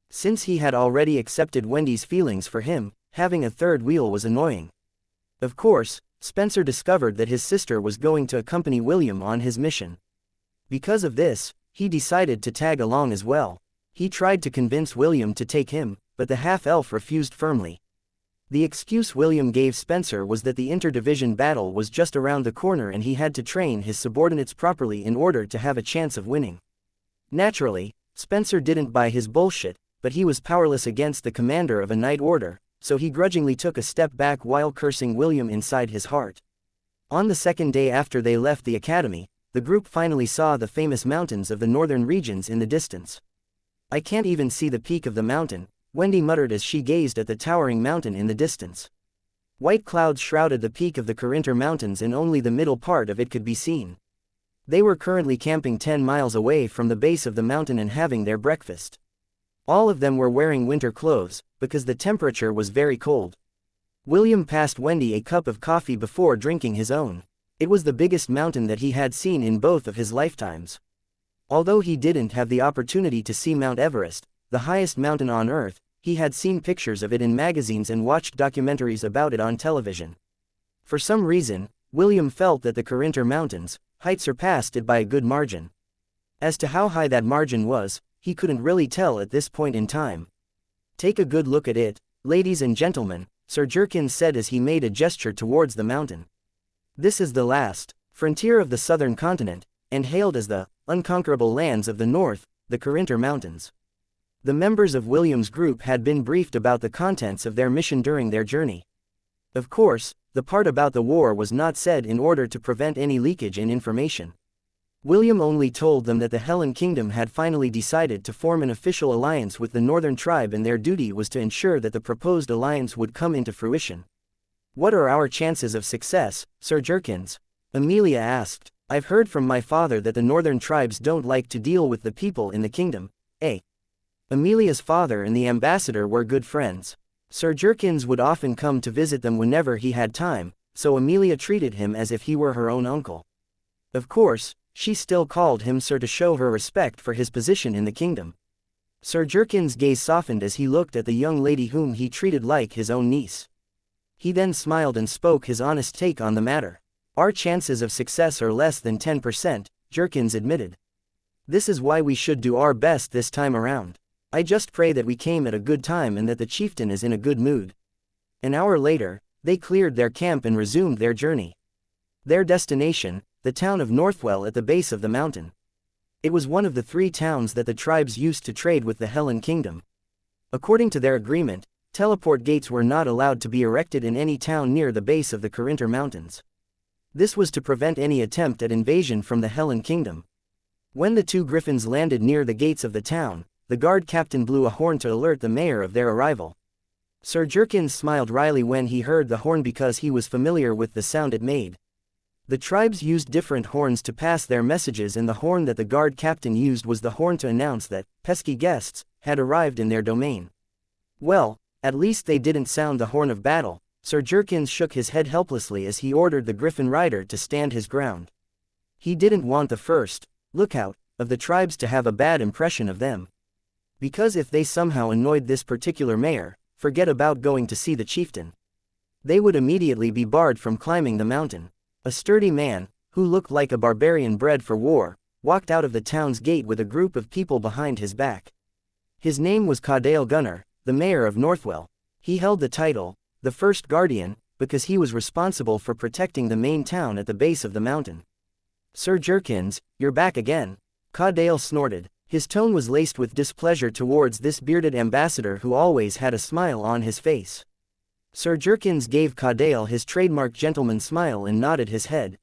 Since he had already accepted Wendy's feelings for him, having a third wheel was annoying. Of course, Spencer discovered that his sister was going to accompany William on his mission. Because of this, he decided to tag along as well. He tried to convince William to take him, but the half-elf refused firmly. The excuse William gave Spencer was that the interdivision battle was just around the corner and he had to train his subordinates properly in order to have a chance of winning. Naturally, Spencer didn't buy his bullshit, but he was powerless against the commander of a night order, so he grudgingly took a step back while cursing William inside his heart. On the second day after they left the academy, the group finally saw the famous mountains of the northern regions in the distance. I can't even see the peak of the mountain, Wendy muttered as she gazed at the towering mountain in the distance. White clouds shrouded the peak of the Corinter Mountains and only the middle part of it could be seen. They were currently camping 10 miles away from the base of the mountain and having their breakfast. All of them were wearing winter clothes, because the temperature was very cold. William passed Wendy a cup of coffee before drinking his own. It was the biggest mountain that he had seen in both of his lifetimes. Although he didn't have the opportunity to see Mount Everest, the highest mountain on Earth, he had seen pictures of it in magazines and watched documentaries about it on television. For some reason, William felt that the Corinter Mountains' height surpassed it by a good margin. As to how high that margin was, he couldn't really tell at this point in time. Take a good look at it, ladies and gentlemen, Sir Jerkins said as he made a gesture towards the mountain. This is the last frontier of the southern continent, and hailed as the unconquerable lands of the north, the Corinter Mountains. The members of William's group had been briefed about the contents of their mission during their journey. Of course, the part about the war was not said in order to prevent any leakage in information. William only told them that the Helen Kingdom had finally decided to form an official alliance with the northern tribe and their duty was to ensure that the proposed alliance would come into fruition. What are our chances of success, Sir Jerkins? Amelia asked. I've heard from my father that the northern tribes don't like to deal with the people in the kingdom, eh? Amelia's father and the ambassador were good friends. Sir Jerkins would often come to visit them whenever he had time, so Amelia treated him as if he were her own uncle. Of course, she still called him Sir to show her respect for his position in the kingdom. Sir Jerkins' gaze softened as he looked at the young lady whom he treated like his own niece. He then smiled and spoke his honest take on the matter. Our chances of success are less than 10%, Jerkins admitted. This is why we should do our best this time around. I just pray that we came at a good time and that the chieftain is in a good mood. An hour later, they cleared their camp and resumed their journey. Their destination, the town of Northwell at the base of the mountain. It was one of the 3 towns that the tribes used to trade with the Hellen Kingdom. According to their agreement, teleport gates were not allowed to be erected in any town near the base of the Corinter Mountains. This was to prevent any attempt at invasion from the Hellen Kingdom. When the 2 griffins landed near the gates of the town, the guard captain blew a horn to alert the mayor of their arrival. Sir Jerkins smiled wryly when he heard the horn because he was familiar with the sound it made. The tribes used different horns to pass their messages, and the horn that the guard captain used was the horn to announce that pesky guests had arrived in their domain. Well, at least they didn't sound the horn of battle. Sir Jerkins shook his head helplessly as he ordered the griffin rider to stand his ground. He didn't want the first lookout of the tribes to have a bad impression of them. Because if they somehow annoyed this particular mayor, forget about going to see the chieftain. They would immediately be barred from climbing the mountain. A sturdy man, who looked like a barbarian bred for war, walked out of the town's gate with a group of people behind his back. His name was Cadail Gunnar, the mayor of Northwell. He held the title, the First Guardian, because he was responsible for protecting the main town at the base of the mountain. Sir Jerkins, you're back again. Cadail snorted. His tone was laced with displeasure towards this bearded ambassador who always had a smile on his face. Sir Jerkins gave Cadail his trademark gentleman smile and nodded his head.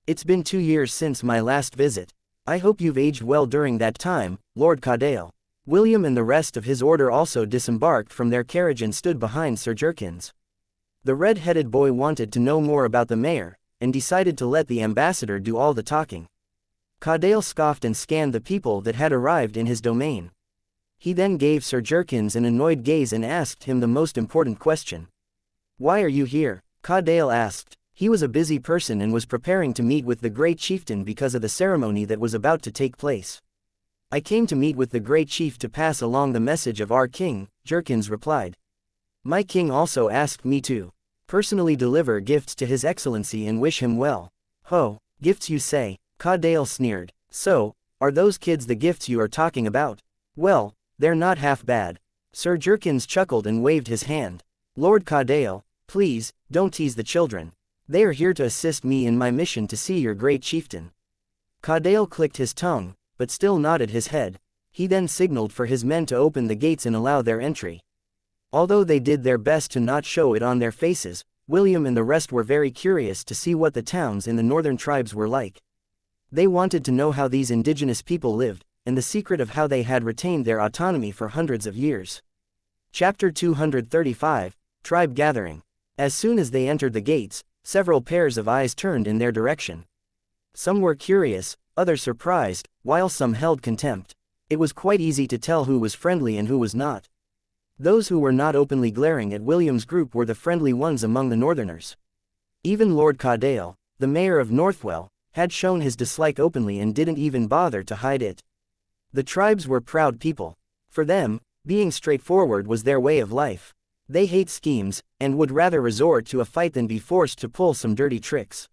It's been 2 years since my last visit. I hope you've aged well during that time, Lord Cadail. William and the rest of his order also disembarked from their carriage and stood behind Sir Jerkins. The red-headed boy wanted to know more about the mayor, and decided to let the ambassador do all the talking. Cadail scoffed and scanned the people that had arrived in his domain. He then gave Sir Jerkins an annoyed gaze and asked him the most important question. Why are you here? Cadail asked. He was a busy person and was preparing to meet with the great chieftain because of the ceremony that was about to take place. I came to meet with the great chief to pass along the message of our king, Jerkins replied. My king also asked me to personally deliver gifts to his excellency and wish him well. Ho, gifts you say? Cadail sneered. So, are those kids the gifts you are talking about? Well, they're not half bad. Sir Jerkins chuckled and waved his hand. Lord Cadail, please, don't tease the children. They are here to assist me in my mission to see your great chieftain. Cadail clicked his tongue, but still nodded his head. He then signaled for his men to open the gates and allow their entry. Although they did their best to not show it on their faces, William and the rest were very curious to see what the towns in the northern tribes were like. They wanted to know how these indigenous people lived, and the secret of how they had retained their autonomy for hundreds of years. Chapter 235, Tribe Gathering. As soon as they entered the gates, several pairs of eyes turned in their direction. Some were curious, others surprised, while some held contempt. It was quite easy to tell who was friendly and who was not. Those who were not openly glaring at William's group were the friendly ones among the northerners. Even Lord Cadail, the mayor of Northwell, had shown his dislike openly and didn't even bother to hide it. The tribes were proud people. For them, being straightforward was their way of life. They hate schemes, and would rather resort to a fight than be forced to pull some dirty tricks.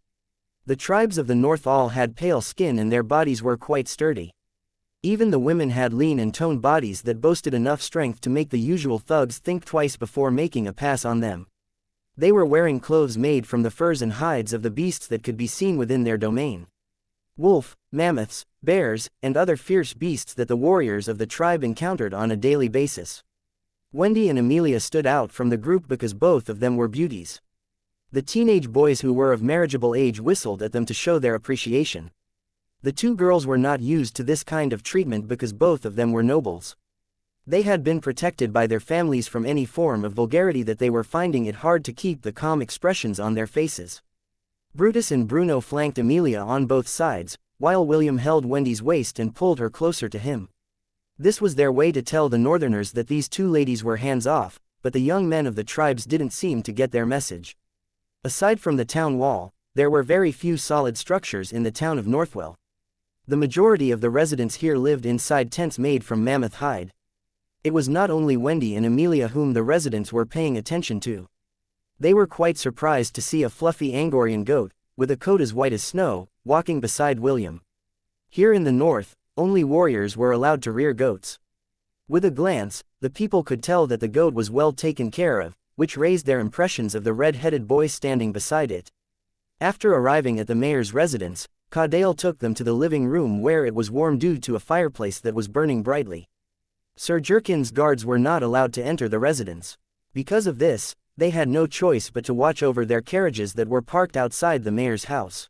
The tribes of the north all had pale skin and their bodies were quite sturdy. Even the women had lean and toned bodies that boasted enough strength to make the usual thugs think twice before making a pass on them. They were wearing clothes made from the furs and hides of the beasts that could be seen within their domain. Wolf, mammoths, bears, and other fierce beasts that the warriors of the tribe encountered on a daily basis. Wendy and Amelia stood out from the group because both of them were beauties. The teenage boys who were of marriageable age whistled at them to show their appreciation. The 2 girls were not used to this kind of treatment because both of them were nobles. They had been protected by their families from any form of vulgarity that they were finding it hard to keep the calm expressions on their faces. Brutus and Bruno flanked Emilia on both sides, while William held Wendy's waist and pulled her closer to him. This was their way to tell the Northerners that these two ladies were hands-off, but the young men of the tribes didn't seem to get their message. Aside from the town wall, there were very few solid structures in the town of Northwell. The majority of the residents here lived inside tents made from mammoth hide. It was not only Wendy and Emilia whom the residents were paying attention to. They were quite surprised to see a fluffy Angorian goat, with a coat as white as snow, walking beside William. Here in the north, only warriors were allowed to rear goats. With a glance, the people could tell that the goat was well taken care of, which raised their impressions of the red-headed boy standing beside it. After arriving at the mayor's residence, Caudale took them to the living room where it was warm due to a fireplace that was burning brightly. Sir Jerkin's guards were not allowed to enter the residence. Because of this, they had no choice but to watch over their carriages that were parked outside the mayor's house.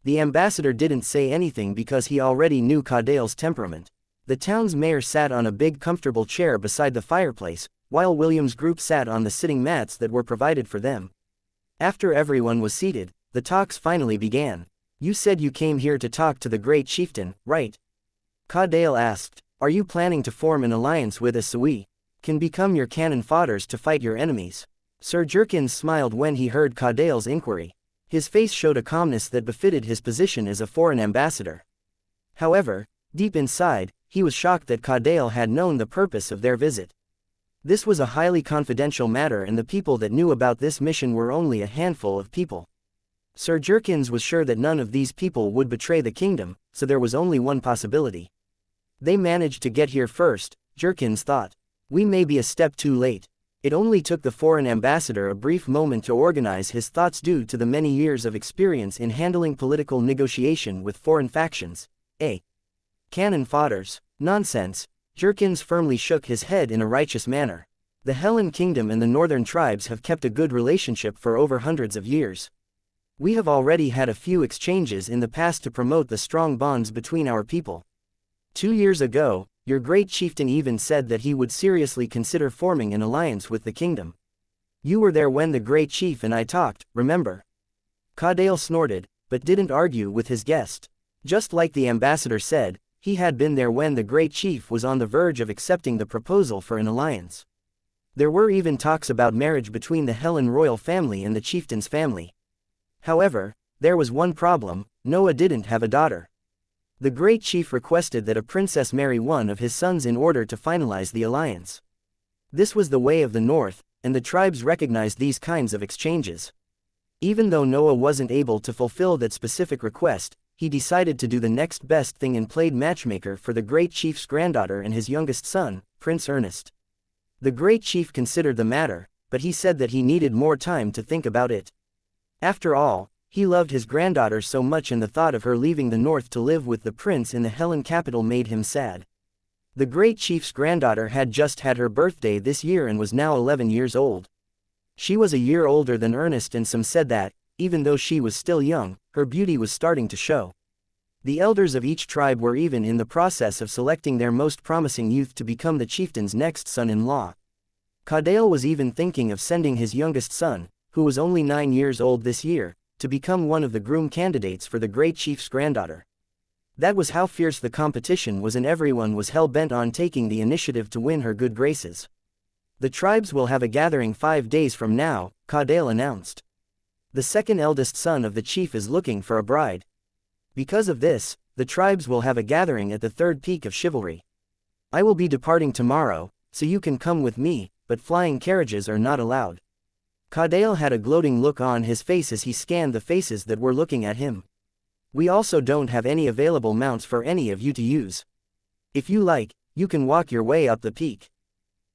The ambassador didn't say anything because he already knew Caudale's temperament. The town's mayor sat on a big comfortable chair beside the fireplace, while William's group sat on the sitting mats that were provided for them. After everyone was seated, the talks finally began. "You said you came here to talk to the great chieftain, right?" Caudale asked. "Are you planning to form an alliance with us so we can become your cannon fodders to fight your enemies?" Sir Jerkin smiled when he heard Caudale's inquiry. His face showed a calmness that befitted his position as a foreign ambassador. However, deep inside, he was shocked that Caudale had known the purpose of their visit. This was a highly confidential matter and the people that knew about this mission were only a handful of people. Sir Jerkins was sure that none of these people would betray the kingdom, so there was only one possibility. They managed to get here first, Jerkins thought. We may be a step too late. It only took the foreign ambassador a brief moment to organize his thoughts due to the many years of experience in handling political negotiation with foreign factions. Cannon fodders. Nonsense. Jerkins firmly shook his head in a righteous manner. The Hellen Kingdom and the northern tribes have kept a good relationship for over hundreds of years. We have already had a few exchanges in the past to promote the strong bonds between our people. 2 years ago, your great chieftain even said that he would seriously consider forming an alliance with the kingdom. You were there when the great chief and I talked, remember? Caudale snorted, but didn't argue with his guest. Just like the ambassador said, he had been there when the great chief was on the verge of accepting the proposal for an alliance. There were even talks about marriage between the Hellen royal family and the chieftain's family. However, there was one problem: Noah didn't have a daughter. The great chief requested that a princess marry one of his sons in order to finalize the alliance. This was the way of the north, and the tribes recognized these kinds of exchanges. Even though Noah wasn't able to fulfill that specific request, he decided to do the next best thing and played matchmaker for the great chief's granddaughter and his youngest son, Prince Ernest. The great chief considered the matter, but he said that he needed more time to think about it. After all, he loved his granddaughter so much and the thought of her leaving the north to live with the prince in the Hellen capital made him sad. The great chief's granddaughter had just had her birthday this year and was now 11 years old. She was a year older than Ernest and some said that, even though she was still young, her beauty was starting to show. The elders of each tribe were even in the process of selecting their most promising youth to become the chieftain's next son-in-law. Caudale was even thinking of sending his youngest son, who was only 9 years old this year, to become one of the groom candidates for the great chief's granddaughter. That was how fierce the competition was and everyone was hell-bent on taking the initiative to win her good graces. The tribes will have a gathering 5 days from now, Caudale announced. The second eldest son of the chief is looking for a bride. Because of this, the tribes will have a gathering at the third peak of chivalry. I will be departing tomorrow, so you can come with me, but flying carriages are not allowed. Caudale had a gloating look on his face as he scanned the faces that were looking at him. We also don't have any available mounts for any of you to use. If you like, you can walk your way up the peak.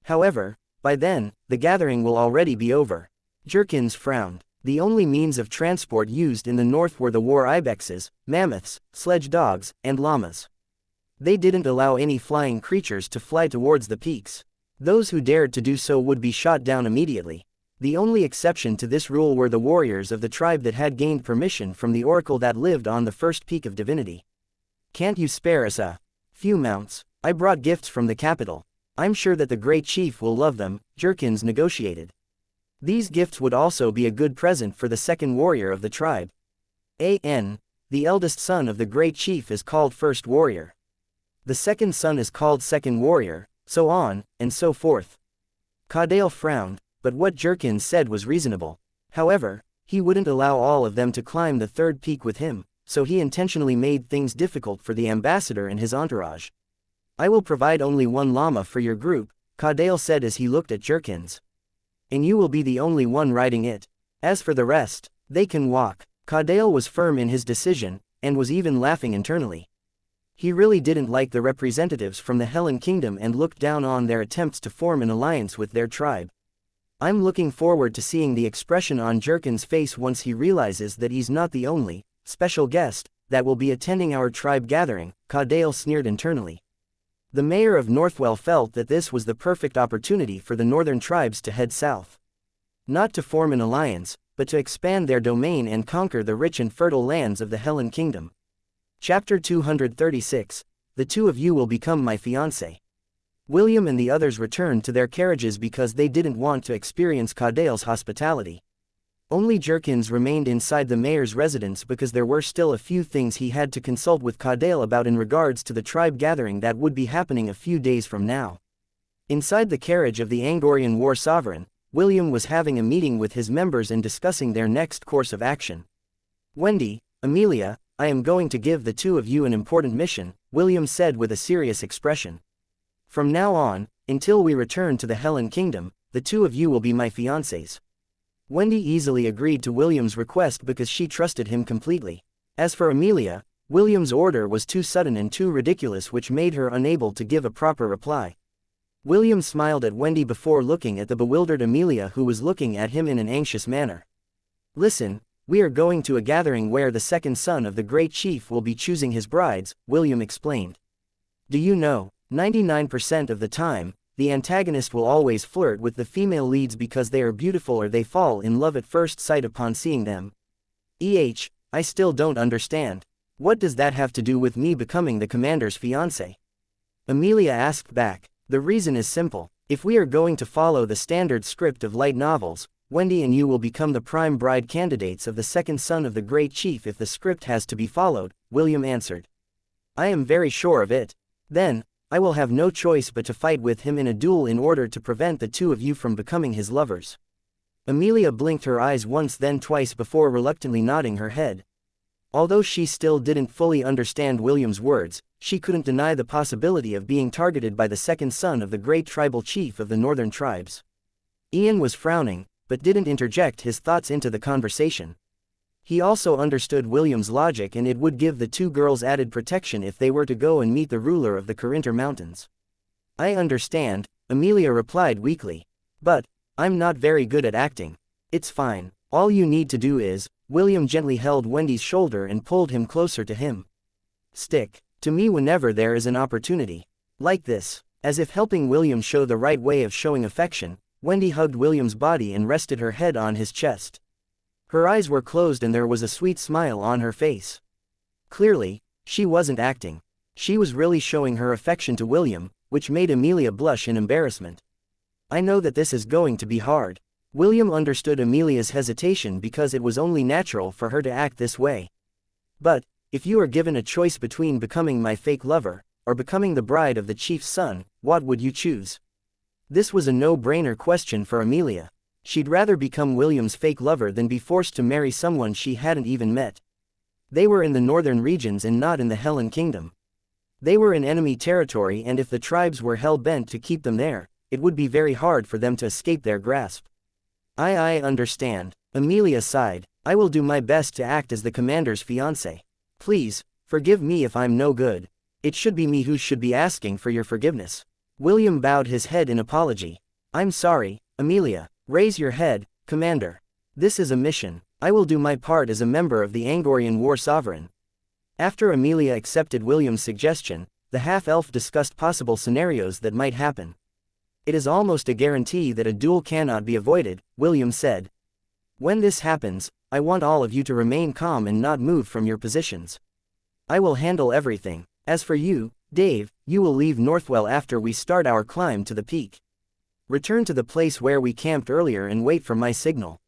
However, by then, the gathering will already be over. Jerkins frowned. The only means of transport used in the north were the war ibexes, mammoths, sledge dogs, and llamas. They didn't allow any flying creatures to fly towards the peaks. Those who dared to do so would be shot down immediately. The only exception to this rule were the warriors of the tribe that had gained permission from the oracle that lived on the first peak of divinity. Can't you spare us a few mounts? I brought gifts from the capital. I'm sure that the great chief will love them, Jerkins negotiated. These gifts would also be a good present for the second warrior of the tribe. The eldest son of the great chief is called first warrior. The second son is called second warrior, so on, and so forth. Caudale frowned, but what Jerkins said was reasonable. However, he wouldn't allow all of them to climb the third peak with him, so he intentionally made things difficult for the ambassador and his entourage. I will provide only one llama for your group, Caudale said as he looked at Jerkins. And you will be the only one riding it. As for the rest, they can walk. Caudale was firm in his decision, and was even laughing internally. He really didn't like the representatives from the Helen Kingdom and looked down on their attempts to form an alliance with their tribe. I'm looking forward to seeing the expression on Jerkins' face once he realizes that he's not the only special guest that will be attending our tribe gathering, Caudale sneered internally. The mayor of Northwell felt that this was the perfect opportunity for the northern tribes to head south. Not to form an alliance, but to expand their domain and conquer the rich and fertile lands of the Helen Kingdom. Chapter 236, The two of you will become my fiancé. William and the others returned to their carriages because they didn't want to experience Caudale's hospitality. Only Jerkins remained inside the mayor's residence because there were still a few things he had to consult with Caudale about in regards to the tribe gathering that would be happening a few days from now. Inside the carriage of the Angorian war sovereign, William was having a meeting with his members and discussing their next course of action. Wendy, Amelia, I am going to give the two of you an important mission, William said with a serious expression. From now on, until we return to the Helen Kingdom, the two of you will be my fiancés. Wendy easily agreed to William's request because she trusted him completely. As for Amelia, William's order was too sudden and too ridiculous, which made her unable to give a proper reply. William smiled at Wendy before looking at the bewildered Amelia, who was looking at him in an anxious manner. Listen, we are going to a gathering where the second son of the great chief will be choosing his brides, William explained. Do you know, 99% of the time, the antagonist will always flirt with the female leads because they are beautiful or they fall in love at first sight upon seeing them. I still don't understand. What does that have to do with me becoming the commander's fiancé? Amelia asked back. The reason is simple. If we are going to follow the standard script of light novels, Wendy and you will become the prime bride candidates of the second son of the great chief if the script has to be followed, William answered. I am very sure of it. Then, I will have no choice but to fight with him in a duel in order to prevent the two of you from becoming his lovers. Amelia blinked her eyes once then twice before reluctantly nodding her head. Although she still didn't fully understand William's words, she couldn't deny the possibility of being targeted by the second son of the great tribal chief of the northern tribes. Ian was frowning, but didn't interject his thoughts into the conversation. He also understood William's logic, and it would give the two girls added protection if they were to go and meet the ruler of the Corinter Mountains. I understand, Amelia replied weakly. But, I'm not very good at acting. It's fine. All you need to do is, William gently held Wendy's shoulder and pulled him closer to him. Stick to me whenever there is an opportunity. Like this. As if helping William show the right way of showing affection, Wendy hugged William's body and rested her head on his chest. Her eyes were closed and there was a sweet smile on her face. Clearly, she wasn't acting. She was really showing her affection to William, which made Amelia blush in embarrassment. I know that this is going to be hard. William understood Amelia's hesitation because it was only natural for her to act this way. But, if you are given a choice between becoming my fake lover, or becoming the bride of the chief's son, what would you choose? This was a no-brainer question for Amelia. She'd rather become William's fake lover than be forced to marry someone she hadn't even met. They were in the northern regions and not in the Helen Kingdom. They were in enemy territory, and if the tribes were hell-bent to keep them there, it would be very hard for them to escape their grasp. I understand. Amelia sighed. I will do my best to act as the commander's fiancé. Please, forgive me if I'm no good. It should be me who should be asking for your forgiveness. William bowed his head in apology. I'm sorry, Amelia. Raise your head, Commander. This is a mission. I will do my part as a member of the Angorian war sovereign. After Amelia accepted William's suggestion, the half-elf discussed possible scenarios that might happen. It is almost a guarantee that a duel cannot be avoided, William said. When this happens, I want all of you to remain calm and not move from your positions. I will handle everything. As for you, Dave, you will leave Northwell after we start our climb to the peak. Return to the place where we camped earlier and wait for my signal.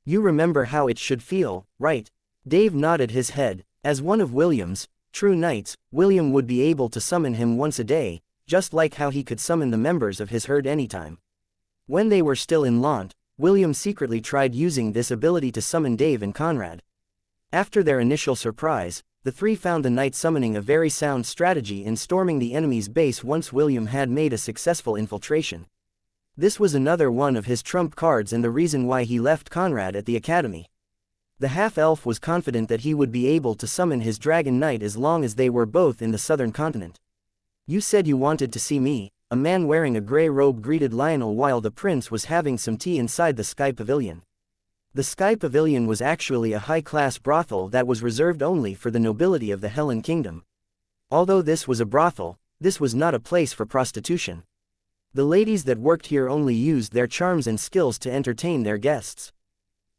You remember how it should feel, right? Dave nodded his head. As one of William's true knights, William would be able to summon him once a day, just like how he could summon the members of his herd anytime. When they were still in Lant, William secretly tried using this ability to summon Dave and Conrad. After their initial surprise, the three found the knight summoning a very sound strategy in storming the enemy's base once William had made a successful infiltration. This was another one of his trump cards and the reason why he left Conrad at the academy. The half-elf was confident that he would be able to summon his dragon knight as long as they were both in the southern continent. "You said you wanted to see me," a man wearing a grey robe greeted Lionel while the prince was having some tea inside the Sky Pavilion. The Sky Pavilion was actually a high-class brothel that was reserved only for the nobility of the Helen Kingdom. Although this was a brothel, this was not a place for prostitution. The ladies that worked here only used their charms and skills to entertain their guests.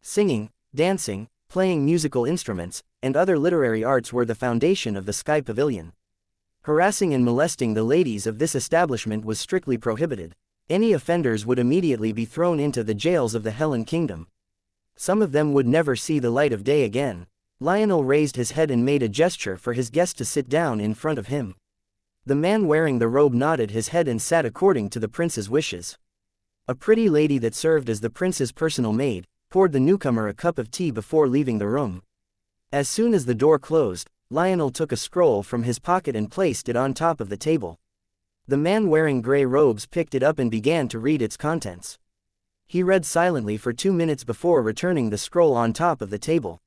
Singing, dancing, playing musical instruments, and other literary arts were the foundation of the Sky Pavilion. Harassing and molesting the ladies of this establishment was strictly prohibited. Any offenders would immediately be thrown into the jails of the Helen Kingdom. Some of them would never see the light of day again. Lionel raised his head and made a gesture for his guest to sit down in front of him. The man wearing the robe nodded his head and sat according to the prince's wishes. A pretty lady that served as the prince's personal maid poured the newcomer a cup of tea before leaving the room. As soon as the door closed, Lionel took a scroll from his pocket and placed it on top of the table. The man wearing grey robes picked it up and began to read its contents. He read silently for 2 minutes before returning the scroll on top of the table.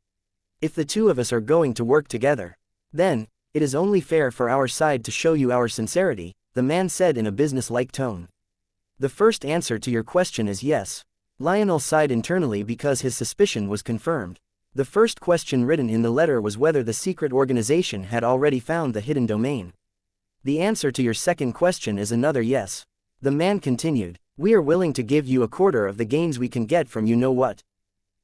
"If the two of us are going to work together, then it is only fair for our side to show you our sincerity," the man said in a business-like tone. "The first answer to your question is yes." Lionel sighed internally because his suspicion was confirmed. The first question written in the letter was whether the secret organization had already found the hidden domain. "The answer to your second question is another yes." The man continued, "We are willing to give you a quarter of the gains we can get from you know what."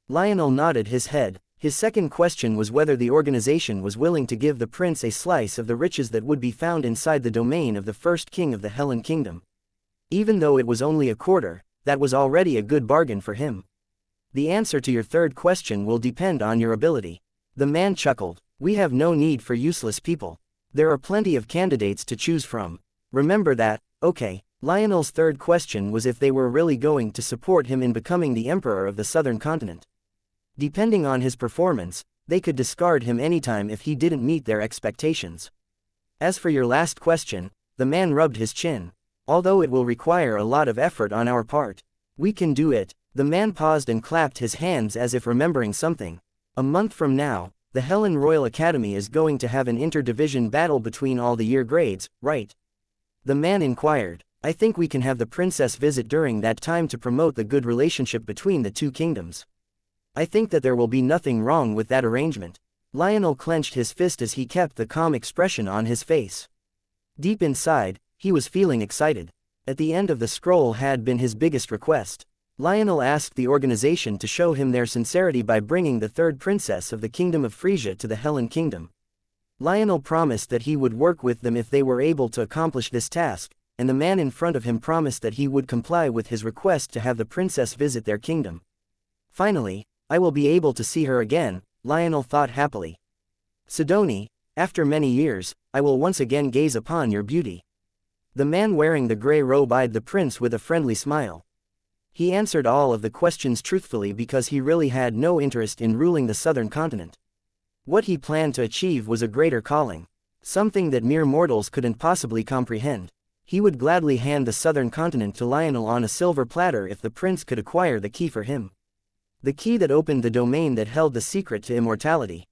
Lionel nodded his head. His second question was whether the organization was willing to give the prince a slice of the riches that would be found inside the domain of the first king of the Helen Kingdom. Even though it was only a quarter, that was already a good bargain for him. "The answer to your third question will depend on your ability." The man chuckled. "We have no need for useless people. There are plenty of candidates to choose from. Remember that, okay?" Lionel's third question was if they were really going to support him in becoming the emperor of the southern continent. Depending on his performance, they could discard him anytime if he didn't meet their expectations. "As for your last question," the man rubbed his chin. "Although it will require a lot of effort on our part, we can do it." The man paused and clapped his hands as if remembering something. "A month from now, the Helen Royal Academy is going to have an inter-division battle between all the year grades, right?" The man inquired. "I think we can have the princess visit during that time to promote the good relationship between the two kingdoms. I think that there will be nothing wrong with that arrangement." Lionel clenched his fist as he kept the calm expression on his face. Deep inside, he was feeling excited. At the end of the scroll had been his biggest request. Lionel asked the organization to show him their sincerity by bringing the third princess of the Kingdom of Frisia to the Helen Kingdom. Lionel promised that he would work with them if they were able to accomplish this task, and the man in front of him promised that he would comply with his request to have the princess visit their kingdom. "Finally, I will be able to see her again," Lionel thought happily. "Sidoni, after many years, I will once again gaze upon your beauty." The man wearing the grey robe eyed the prince with a friendly smile. He answered all of the questions truthfully because he really had no interest in ruling the southern continent. What he planned to achieve was a greater calling, something that mere mortals couldn't possibly comprehend. He would gladly hand the southern continent to Lionel on a silver platter if the prince could acquire the key for him. The key that opened the domain that held the secret to immortality.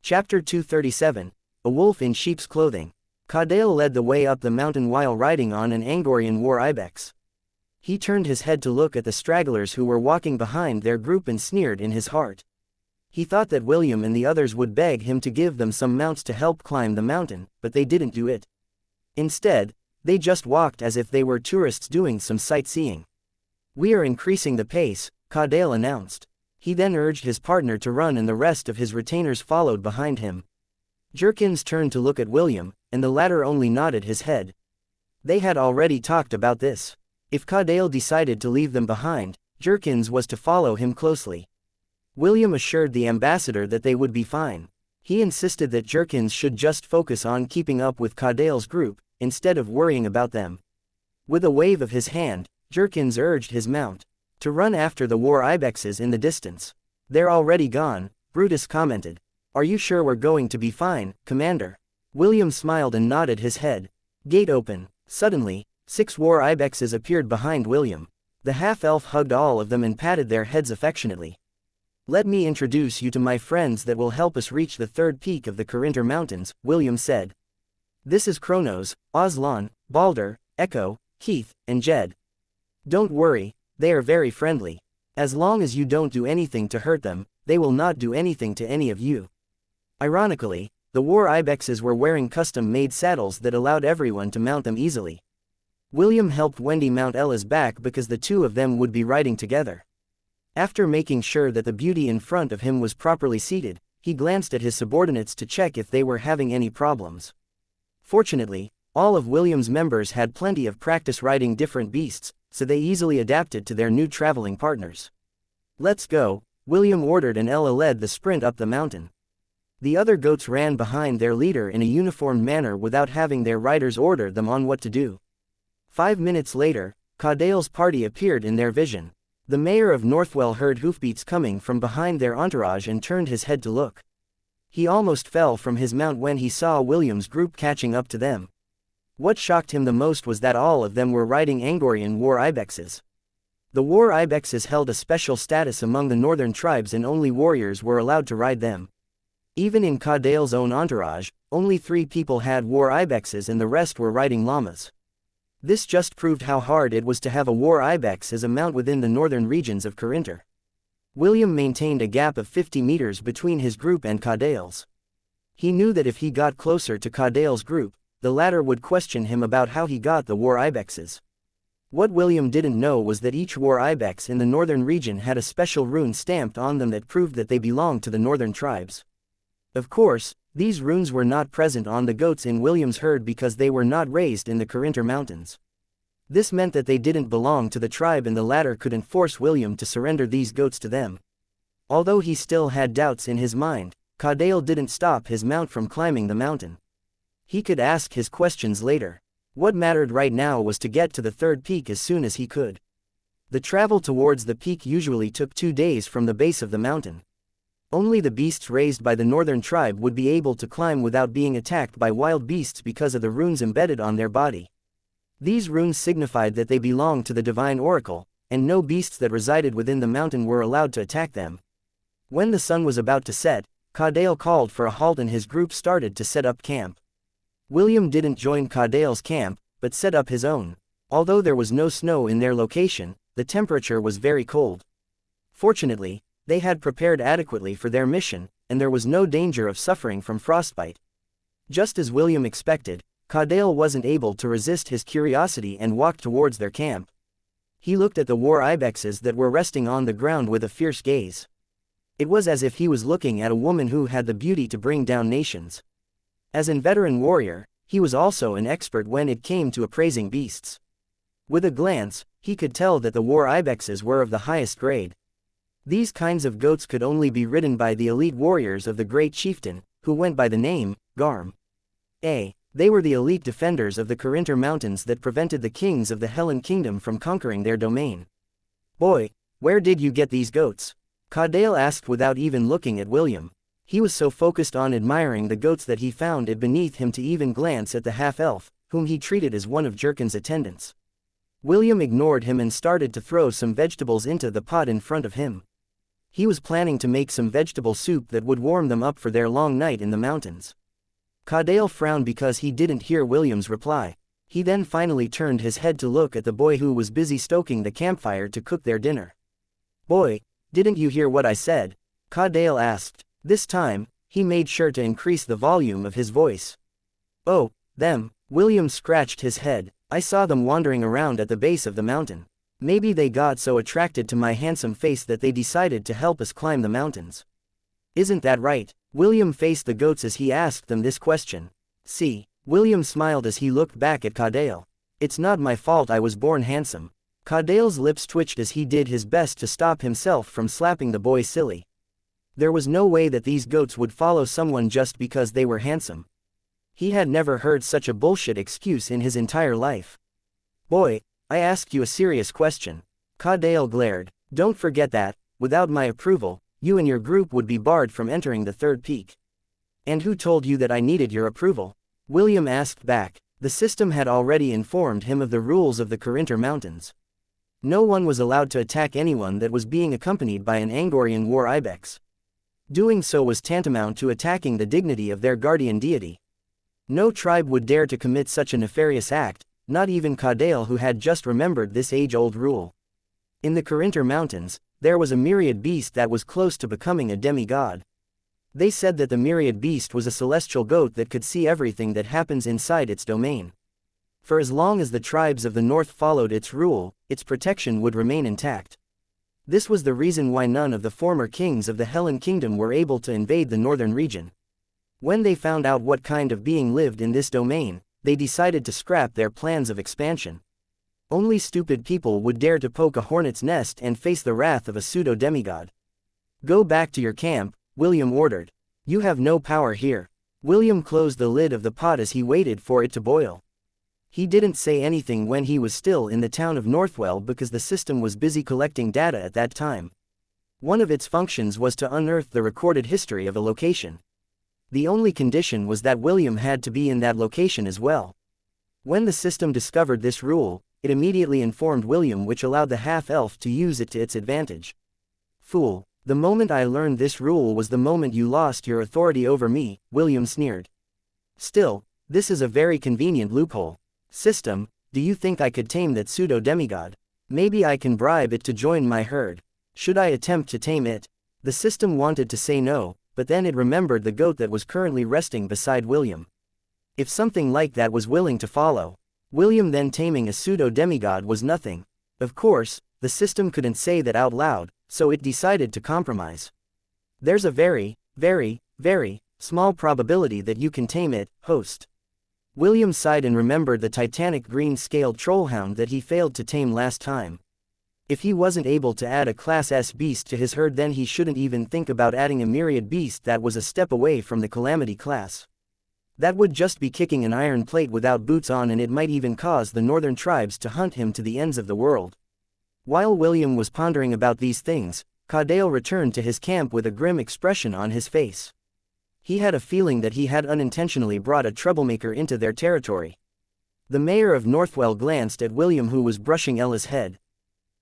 Chapter 237, A Wolf in Sheep's Clothing. Caudael led the way up the mountain while riding on an Angorian war ibex. He turned his head to look at the stragglers who were walking behind their group and sneered in his heart. He thought that William and the others would beg him to give them some mounts to help climb the mountain, but they didn't do it. Instead, they just walked as if they were tourists doing some sightseeing. "We are increasing the pace," Caudael announced. He then urged his partner to run and the rest of his retainers followed behind him. Jerkins turned to look at William, and the latter only nodded his head. They had already talked about this. If Caudael decided to leave them behind, Jerkins was to follow him closely. William assured the ambassador that they would be fine. He insisted that Jerkins should just focus on keeping up with Caudail's group, instead of worrying about them. With a wave of his hand, Jerkins urged his mount to run after the war ibexes in the distance. "They're already gone," Brutus commented. "Are you sure we're going to be fine, Commander?" William smiled and nodded his head. Gate open. Suddenly, 6 war ibexes appeared behind William. The half-elf hugged all of them and patted their heads affectionately. "Let me introduce you to my friends that will help us reach the 3rd peak of the Corinter Mountains," William said. "This is Kronos, Aslan, Balder, Echo, Keith, and Jed. Don't worry, they are very friendly. As long as you don't do anything to hurt them, they will not do anything to any of you." Ironically, the war ibexes were wearing custom-made saddles that allowed everyone to mount them easily. William helped Wendy mount Ella's back because the two of them would be riding together. After making sure that the beauty in front of him was properly seated, he glanced at his subordinates to check if they were having any problems. Fortunately, all of William's members had plenty of practice riding different beasts, so they easily adapted to their new traveling partners. "Let's go," William ordered, and Ella led the sprint up the mountain. The other goats ran behind their leader in a uniformed manner without having their riders order them on what to do. 5 minutes later, Caudail's party appeared in their vision. The mayor of Northwell heard hoofbeats coming from behind their entourage and turned his head to look. He almost fell from his mount when he saw William's group catching up to them. What shocked him the most was that all of them were riding Angorian war ibexes. The war ibexes held a special status among the northern tribes and only warriors were allowed to ride them. Even in Caudail's own entourage, only 3 people had war ibexes and the rest were riding llamas. This just proved how hard it was to have a war ibex as a mount within the northern regions of Corinter. William maintained a gap of 50 meters between his group and Caudail's. He knew that if he got closer to Caudail's group, the latter would question him about how he got the war ibexes. What William didn't know was that each war ibex in the northern region had a special rune stamped on them that proved that they belonged to the northern tribes. Of course, these runes were not present on the goats in William's herd because they were not raised in the Corinter Mountains. This meant that they didn't belong to the tribe and the latter couldn't force William to surrender these goats to them. Although he still had doubts in his mind, Caudail didn't stop his mount from climbing the mountain. He could ask his questions later. What mattered right now was to get to the 3rd peak as soon as he could. The travel towards the peak usually took 2 days from the base of the mountain. Only the beasts raised by the northern tribe would be able to climb without being attacked by wild beasts because of the runes embedded on their body. These runes signified that they belonged to the divine oracle, and no beasts that resided within the mountain were allowed to attack them. When the sun was about to set, Caudail called for a halt and his group started to set up camp. William didn't join Caudail's camp, but set up his own. Although there was no snow in their location, the temperature was very cold. Fortunately, they had prepared adequately for their mission, and there was no danger of suffering from frostbite. Just as William expected, Caudail wasn't able to resist his curiosity and walked towards their camp. He looked at the war ibexes that were resting on the ground with a fierce gaze. It was as if he was looking at a woman who had the beauty to bring down nations. As an veteran warrior, he was also an expert when it came to appraising beasts. With a glance, he could tell that the war ibexes were of the highest grade. These kinds of goats could only be ridden by the elite warriors of the great chieftain, who went by the name, Garm. They were the elite defenders of the Corinter Mountains that prevented the kings of the Hellen Kingdom from conquering their domain. "Boy, where did you get these goats?" Caudail asked without even looking at William. He was so focused on admiring the goats that he found it beneath him to even glance at the half-elf, whom he treated as one of Jerkin's attendants. William ignored him and started to throw some vegetables into the pot in front of him. He was planning to make some vegetable soup that would warm them up for their long night in the mountains. Caudail frowned because he didn't hear William's reply. He then finally turned his head to look at the boy who was busy stoking the campfire to cook their dinner. "Boy, didn't you hear what I said?" Caudail asked. This time, he made sure to increase the volume of his voice. "Oh, them." William scratched his head. "I saw them wandering around at the base of the mountain. Maybe they got so attracted to my handsome face that they decided to help us climb the mountains." "Isn't that right?" William faced the goats as he asked them this question. "See." William smiled as he looked back at Caudail. "It's not my fault I was born handsome." Caudail's lips twitched as he did his best to stop himself from slapping the boy silly. There was no way that these goats would follow someone just because they were handsome. He had never heard such a bullshit excuse in his entire life. Boy, I asked you a serious question. Caudale glared. Don't forget that, without my approval, you and your group would be barred from entering the third peak. And who told you that I needed your approval? William asked back. The system had already informed him of the rules of the Corinter Mountains. No one was allowed to attack anyone that was being accompanied by an Angorian war ibex. Doing so was tantamount to attacking the dignity of their guardian deity. No tribe would dare to commit such a nefarious act, not even Caudale, who had just remembered this age-old rule. In the Corinter Mountains, there was a myriad beast that was close to becoming a demigod. They said that the myriad beast was a celestial goat that could see everything that happens inside its domain. For as long as the tribes of the north followed its rule, its protection would remain intact. This was the reason why none of the former kings of the Hellen Kingdom were able to invade the northern region. When they found out what kind of being lived in this domain, they decided to scrap their plans of expansion. Only stupid people would dare to poke a hornet's nest and face the wrath of a pseudo-demigod. Go back to your camp, William ordered. You have no power here. William closed the lid of the pot as he waited for it to boil. He didn't say anything when he was still in the town of Northwell because the system was busy collecting data at that time. One of its functions was to unearth the recorded history of a location. The only condition was that William had to be in that location as well. When the system discovered this rule, it immediately informed William, which allowed the half-elf to use it to its advantage. Fool, the moment I learned this rule was the moment you lost your authority over me, William sneered. Still, this is a very convenient loophole. System, do you think I could tame that pseudo-demigod? Maybe I can bribe it to join my herd. Should I attempt to tame it? The system wanted to say no, but then it remembered the goat that was currently resting beside William. If something like that was willing to follow William, then taming a pseudo-demigod was nothing. Of course, the system couldn't say that out loud, so it decided to compromise. There's a very, very, very small probability that you can tame it, host. William sighed and remembered the titanic green-scaled trollhound that he failed to tame last time. If he wasn't able to add a Class S beast to his herd, then he shouldn't even think about adding a myriad beast that was a step away from the Calamity class. That would just be kicking an iron plate without boots on, and it might even cause the northern tribes to hunt him to the ends of the world. While William was pondering about these things, Caudale returned to his camp with a grim expression on his face. He had a feeling that he had unintentionally brought a troublemaker into their territory. The mayor of Northwell glanced at William, who was brushing Ella's head.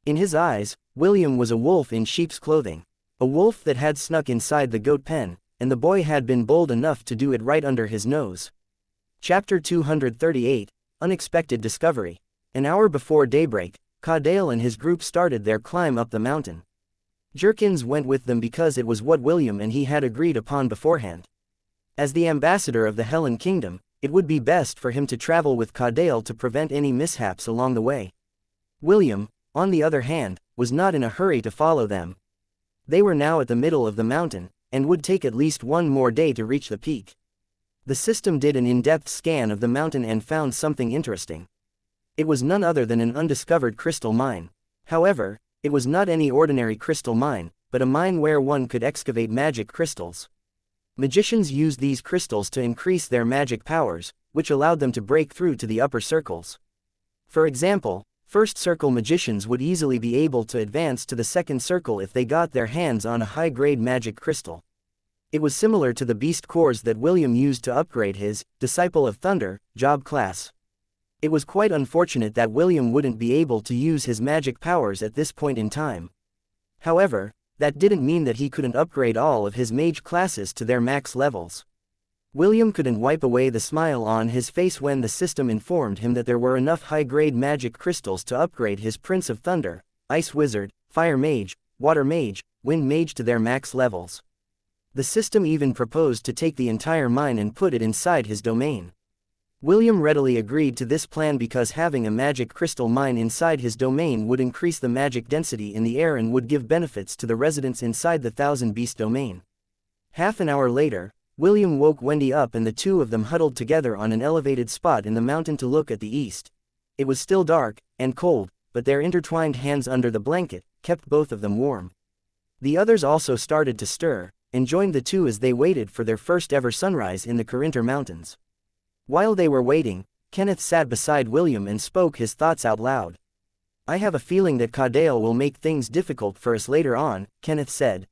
In his eyes, William was a wolf in sheep's clothing. A wolf that had snuck inside the goat pen, and the boy had been bold enough to do it right under his nose. Chapter 238, Unexpected Discovery. An hour before daybreak, Caudale and his group started their climb up the mountain. Jerkins went with them because it was what William and he had agreed upon beforehand. As the ambassador of the Hellen Kingdom, it would be best for him to travel with Caudale to prevent any mishaps along the way. William, on the other hand, was not in a hurry to follow them. They were now at the middle of the mountain, and would take at least one more day to reach the peak. The system did an in-depth scan of the mountain and found something interesting. It was none other than an undiscovered crystal mine. However, it was not any ordinary crystal mine, but a mine where one could excavate magic crystals. Magicians used these crystals to increase their magic powers, which allowed them to break through to the upper circles. For example, first circle magicians would easily be able to advance to the second circle if they got their hands on a high-grade magic crystal. It was similar to the beast cores that William used to upgrade his Disciple of Thunder job class. It was quite unfortunate that William wouldn't be able to use his magic powers at this point in time. However, that didn't mean that he couldn't upgrade all of his mage classes to their max levels. William couldn't wipe away the smile on his face when the system informed him that there were enough high-grade magic crystals to upgrade his Prince of Thunder, Ice Wizard, Fire Mage, Water Mage, Wind Mage to their max levels. The system even proposed to take the entire mine and put it inside his domain. William readily agreed to this plan because having a magic crystal mine inside his domain would increase the magic density in the air and would give benefits to the residents inside the Thousand Beast domain. Half an hour later, William woke Wendy up and the two of them huddled together on an elevated spot in the mountain to look at the east. It was still dark and cold, but their intertwined hands under the blanket kept both of them warm. The others also started to stir, and joined the two as they waited for their first ever sunrise in the Carinter Mountains. While they were waiting, Kenneth sat beside William and spoke his thoughts out loud. "I have a feeling that Caudale will make things difficult for us later on," Kenneth said.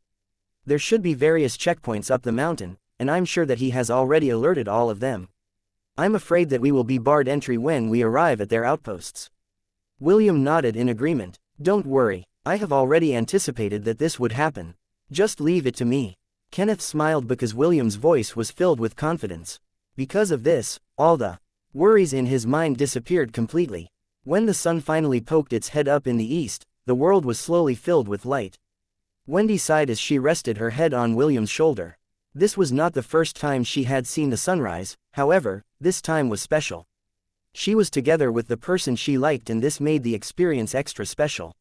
"There should be various checkpoints up the mountain, and I'm sure that he has already alerted all of them. I'm afraid that we will be barred entry when we arrive at their outposts." William nodded in agreement. "Don't worry, I have already anticipated that this would happen. Just leave it to me." Kenneth smiled because William's voice was filled with confidence. Because of this, all the worries in his mind disappeared completely. When the sun finally poked its head up in the east, the world was slowly filled with light. Wendy sighed as she rested her head on William's shoulder. This was not the first time she had seen the sunrise, however, this time was special. She was together with the person she liked, and this made the experience extra special.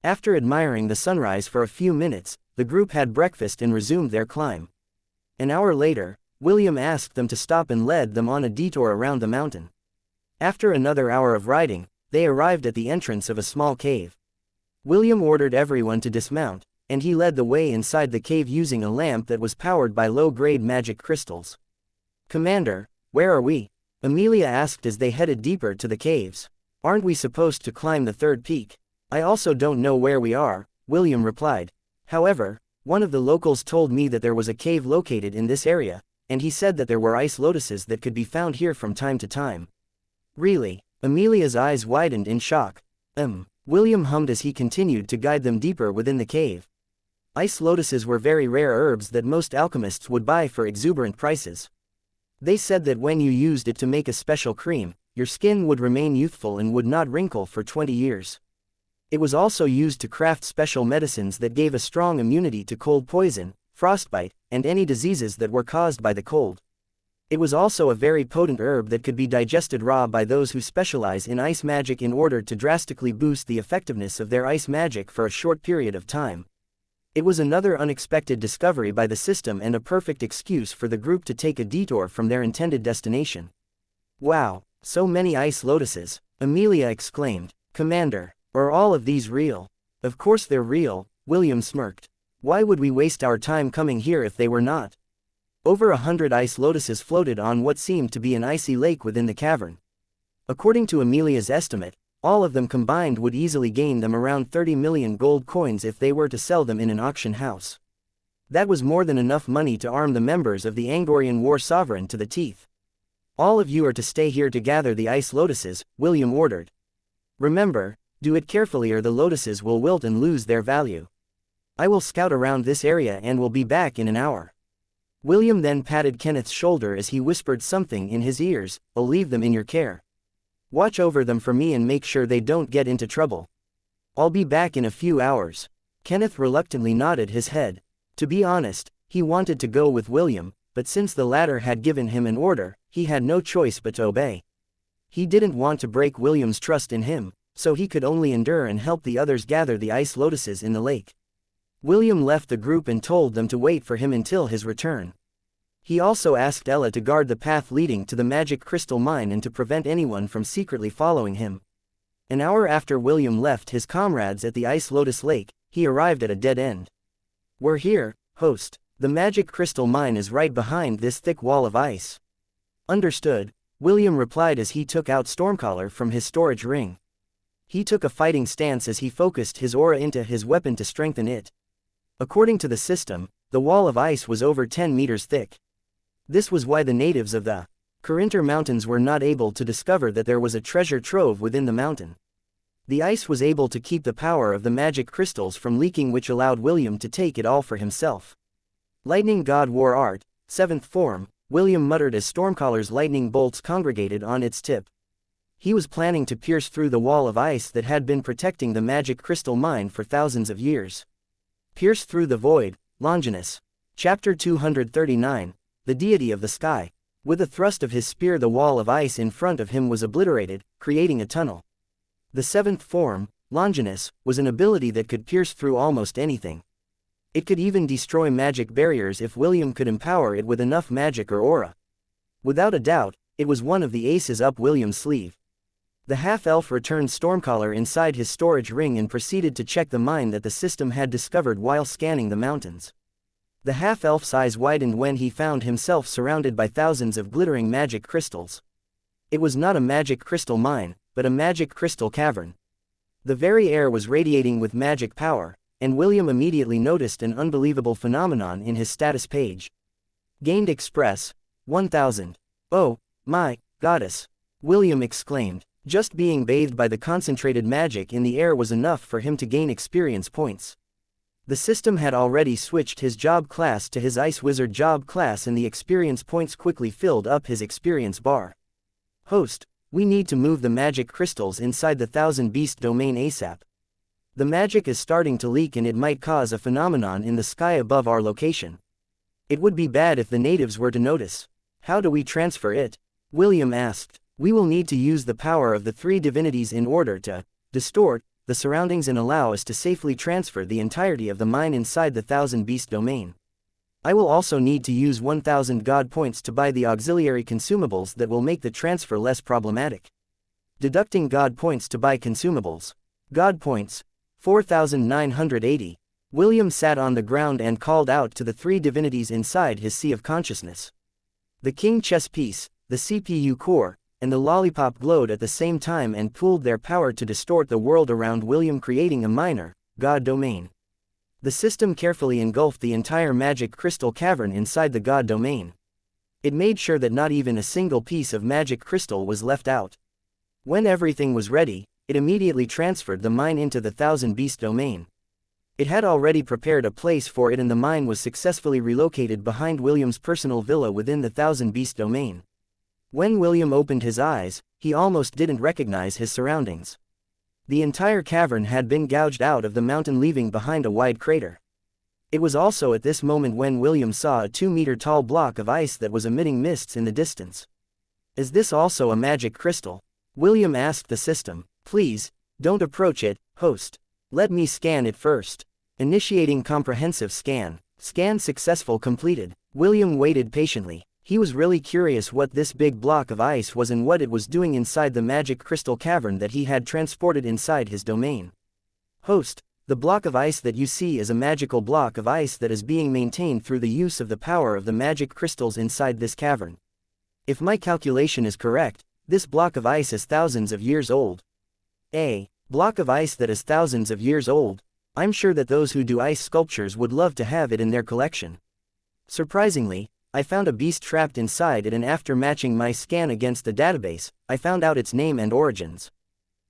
After admiring the sunrise for a few minutes, the group had breakfast and resumed their climb. An hour later, William asked them to stop and led them on a detour around the mountain. After another hour of riding, they arrived at the entrance of a small cave. William ordered everyone to dismount, and he led the way inside the cave using a lamp that was powered by low-grade magic crystals. "Commander, where are we?" Amelia asked as they headed deeper to the caves. "Aren't we supposed to climb the third peak?" "I also don't know where we are," William replied. "However, one of the locals told me that there was a cave located in this area, and he said that there were ice lotuses that could be found here from time to time." "Really?" Amelia's eyes widened in shock. William hummed as he continued to guide them deeper within the cave. Ice lotuses were very rare herbs that most alchemists would buy for exuberant prices. They said that when you used it to make a special cream, your skin would remain youthful and would not wrinkle for 20 years. It was also used to craft special medicines that gave a strong immunity to cold poison, frostbite, and any diseases that were caused by the cold. It was also a very potent herb that could be digested raw by those who specialize in ice magic in order to drastically boost the effectiveness of their ice magic for a short period of time. It was another unexpected discovery by the system and a perfect excuse for the group to take a detour from their intended destination. "Wow, so many ice lotuses," Amelia exclaimed. "Commander, are all of these real?" "Of course they're real," William smirked. "Why would we waste our time coming here if they were not?" Over 100 ice lotuses floated on what seemed to be an icy lake within the cavern. According to Amelia's estimate, all of them combined would easily gain them around 30 million gold coins if they were to sell them in an auction house. That was more than enough money to arm the members of the Angorian War Sovereign to the teeth. "All of you are to stay here to gather the ice lotuses," William ordered. "Remember, do it carefully or the lotuses will wilt and lose their value. I will scout around this area and will be back in an hour." William then patted Kenneth's shoulder as he whispered something in his ears. "I'll leave them in your care. Watch over them for me and make sure they don't get into trouble. I'll be back in a few hours." Kenneth reluctantly nodded his head. To be honest, he wanted to go with William, but since the latter had given him an order, he had no choice but to obey. He didn't want to break William's trust in him, so he could only endure and help the others gather the ice lotuses in the lake. William left the group and told them to wait for him until his return. He also asked Ella to guard the path leading to the magic crystal mine and to prevent anyone from secretly following him. An hour after William left his comrades at the Ice Lotus Lake, he arrived at a dead end. "We're here, host. The magic crystal mine is right behind this thick wall of ice." "Understood," William replied as he took out Stormcaller from his storage ring. He took a fighting stance as he focused his aura into his weapon to strengthen it. According to the system, the wall of ice was over 10 meters thick. This was why the natives of the Carinter Mountains were not able to discover that there was a treasure trove within the mountain. The ice was able to keep the power of the magic crystals from leaking, which allowed William to take it all for himself. "Lightning God War Art, 7th form," William muttered as Stormcaller's lightning bolts congregated on its tip. He was planning to pierce through the wall of ice that had been protecting the magic crystal mine for thousands of years. Pierce through the void, Longinus. Chapter 239, The Deity of the Sky. With a thrust of his spear, the wall of ice in front of him was obliterated, creating a tunnel. The 7th form, Longinus, was an ability that could pierce through almost anything. It could even destroy magic barriers if William could empower it with enough magic or aura. Without a doubt, it was one of the aces up William's sleeve. The half-elf returned Stormcaller inside his storage ring and proceeded to check the mine that the system had discovered while scanning the mountains. The half-elf's eyes widened when he found himself surrounded by thousands of glittering magic crystals. It was not a magic crystal mine, but a magic crystal cavern. The very air was radiating with magic power, and William immediately noticed an unbelievable phenomenon in his status page. Gained Express, 1000. Oh, my goddess! William exclaimed. Just being bathed by the concentrated magic in the air was enough for him to gain experience points. The system had already switched his job class to his Ice Wizard job class, and the experience points quickly filled up his experience bar. Host, we need to move the magic crystals inside the Thousand Beast domain ASAP. The magic is starting to leak and it might cause a phenomenon in the sky above our location. It would be bad if the natives were to notice. How do we transfer it? William asked. We will need to use the power of the three divinities in order to distort the surroundings and allow us to safely transfer the entirety of the mine inside the Thousand Beast domain. I will also need to use 1000 God points to buy the auxiliary consumables that will make the transfer less problematic. Deducting God points to buy consumables. God points, 4980. William sat on the ground and called out to the three divinities inside his sea of consciousness. The king chess piece, the CPU core, and the lollipop glowed at the same time and pooled their power to distort the world around William, creating a minor God domain. The system carefully engulfed the entire magic crystal cavern inside the God domain. It made sure that not even a single piece of magic crystal was left out. When everything was ready, it immediately transferred the mine into the Thousand Beast domain. It had already prepared a place for it, and the mine was successfully relocated behind William's personal villa within the Thousand Beast domain. When William opened his eyes, he almost didn't recognize his surroundings. The entire cavern had been gouged out of the mountain, leaving behind a wide crater. It was also at this moment when William saw a 2-meter-tall block of ice that was emitting mists in the distance. Is this also a magic crystal? William asked the system. Please, don't approach it, host. Let me scan it first. Initiating comprehensive scan. Scan successful completed. William waited patiently. He was really curious what this big block of ice was and what it was doing inside the magic crystal cavern that he had transported inside his domain. Host, the block of ice that you see is a magical block of ice that is being maintained through the use of the power of the magic crystals inside this cavern. If my calculation is correct, this block of ice is thousands of years old. A block of ice that is thousands of years old. I'm sure that those who do ice sculptures would love to have it in their collection. Surprisingly, I found a beast trapped inside it, and after matching my scan against the database, I found out its name and origins.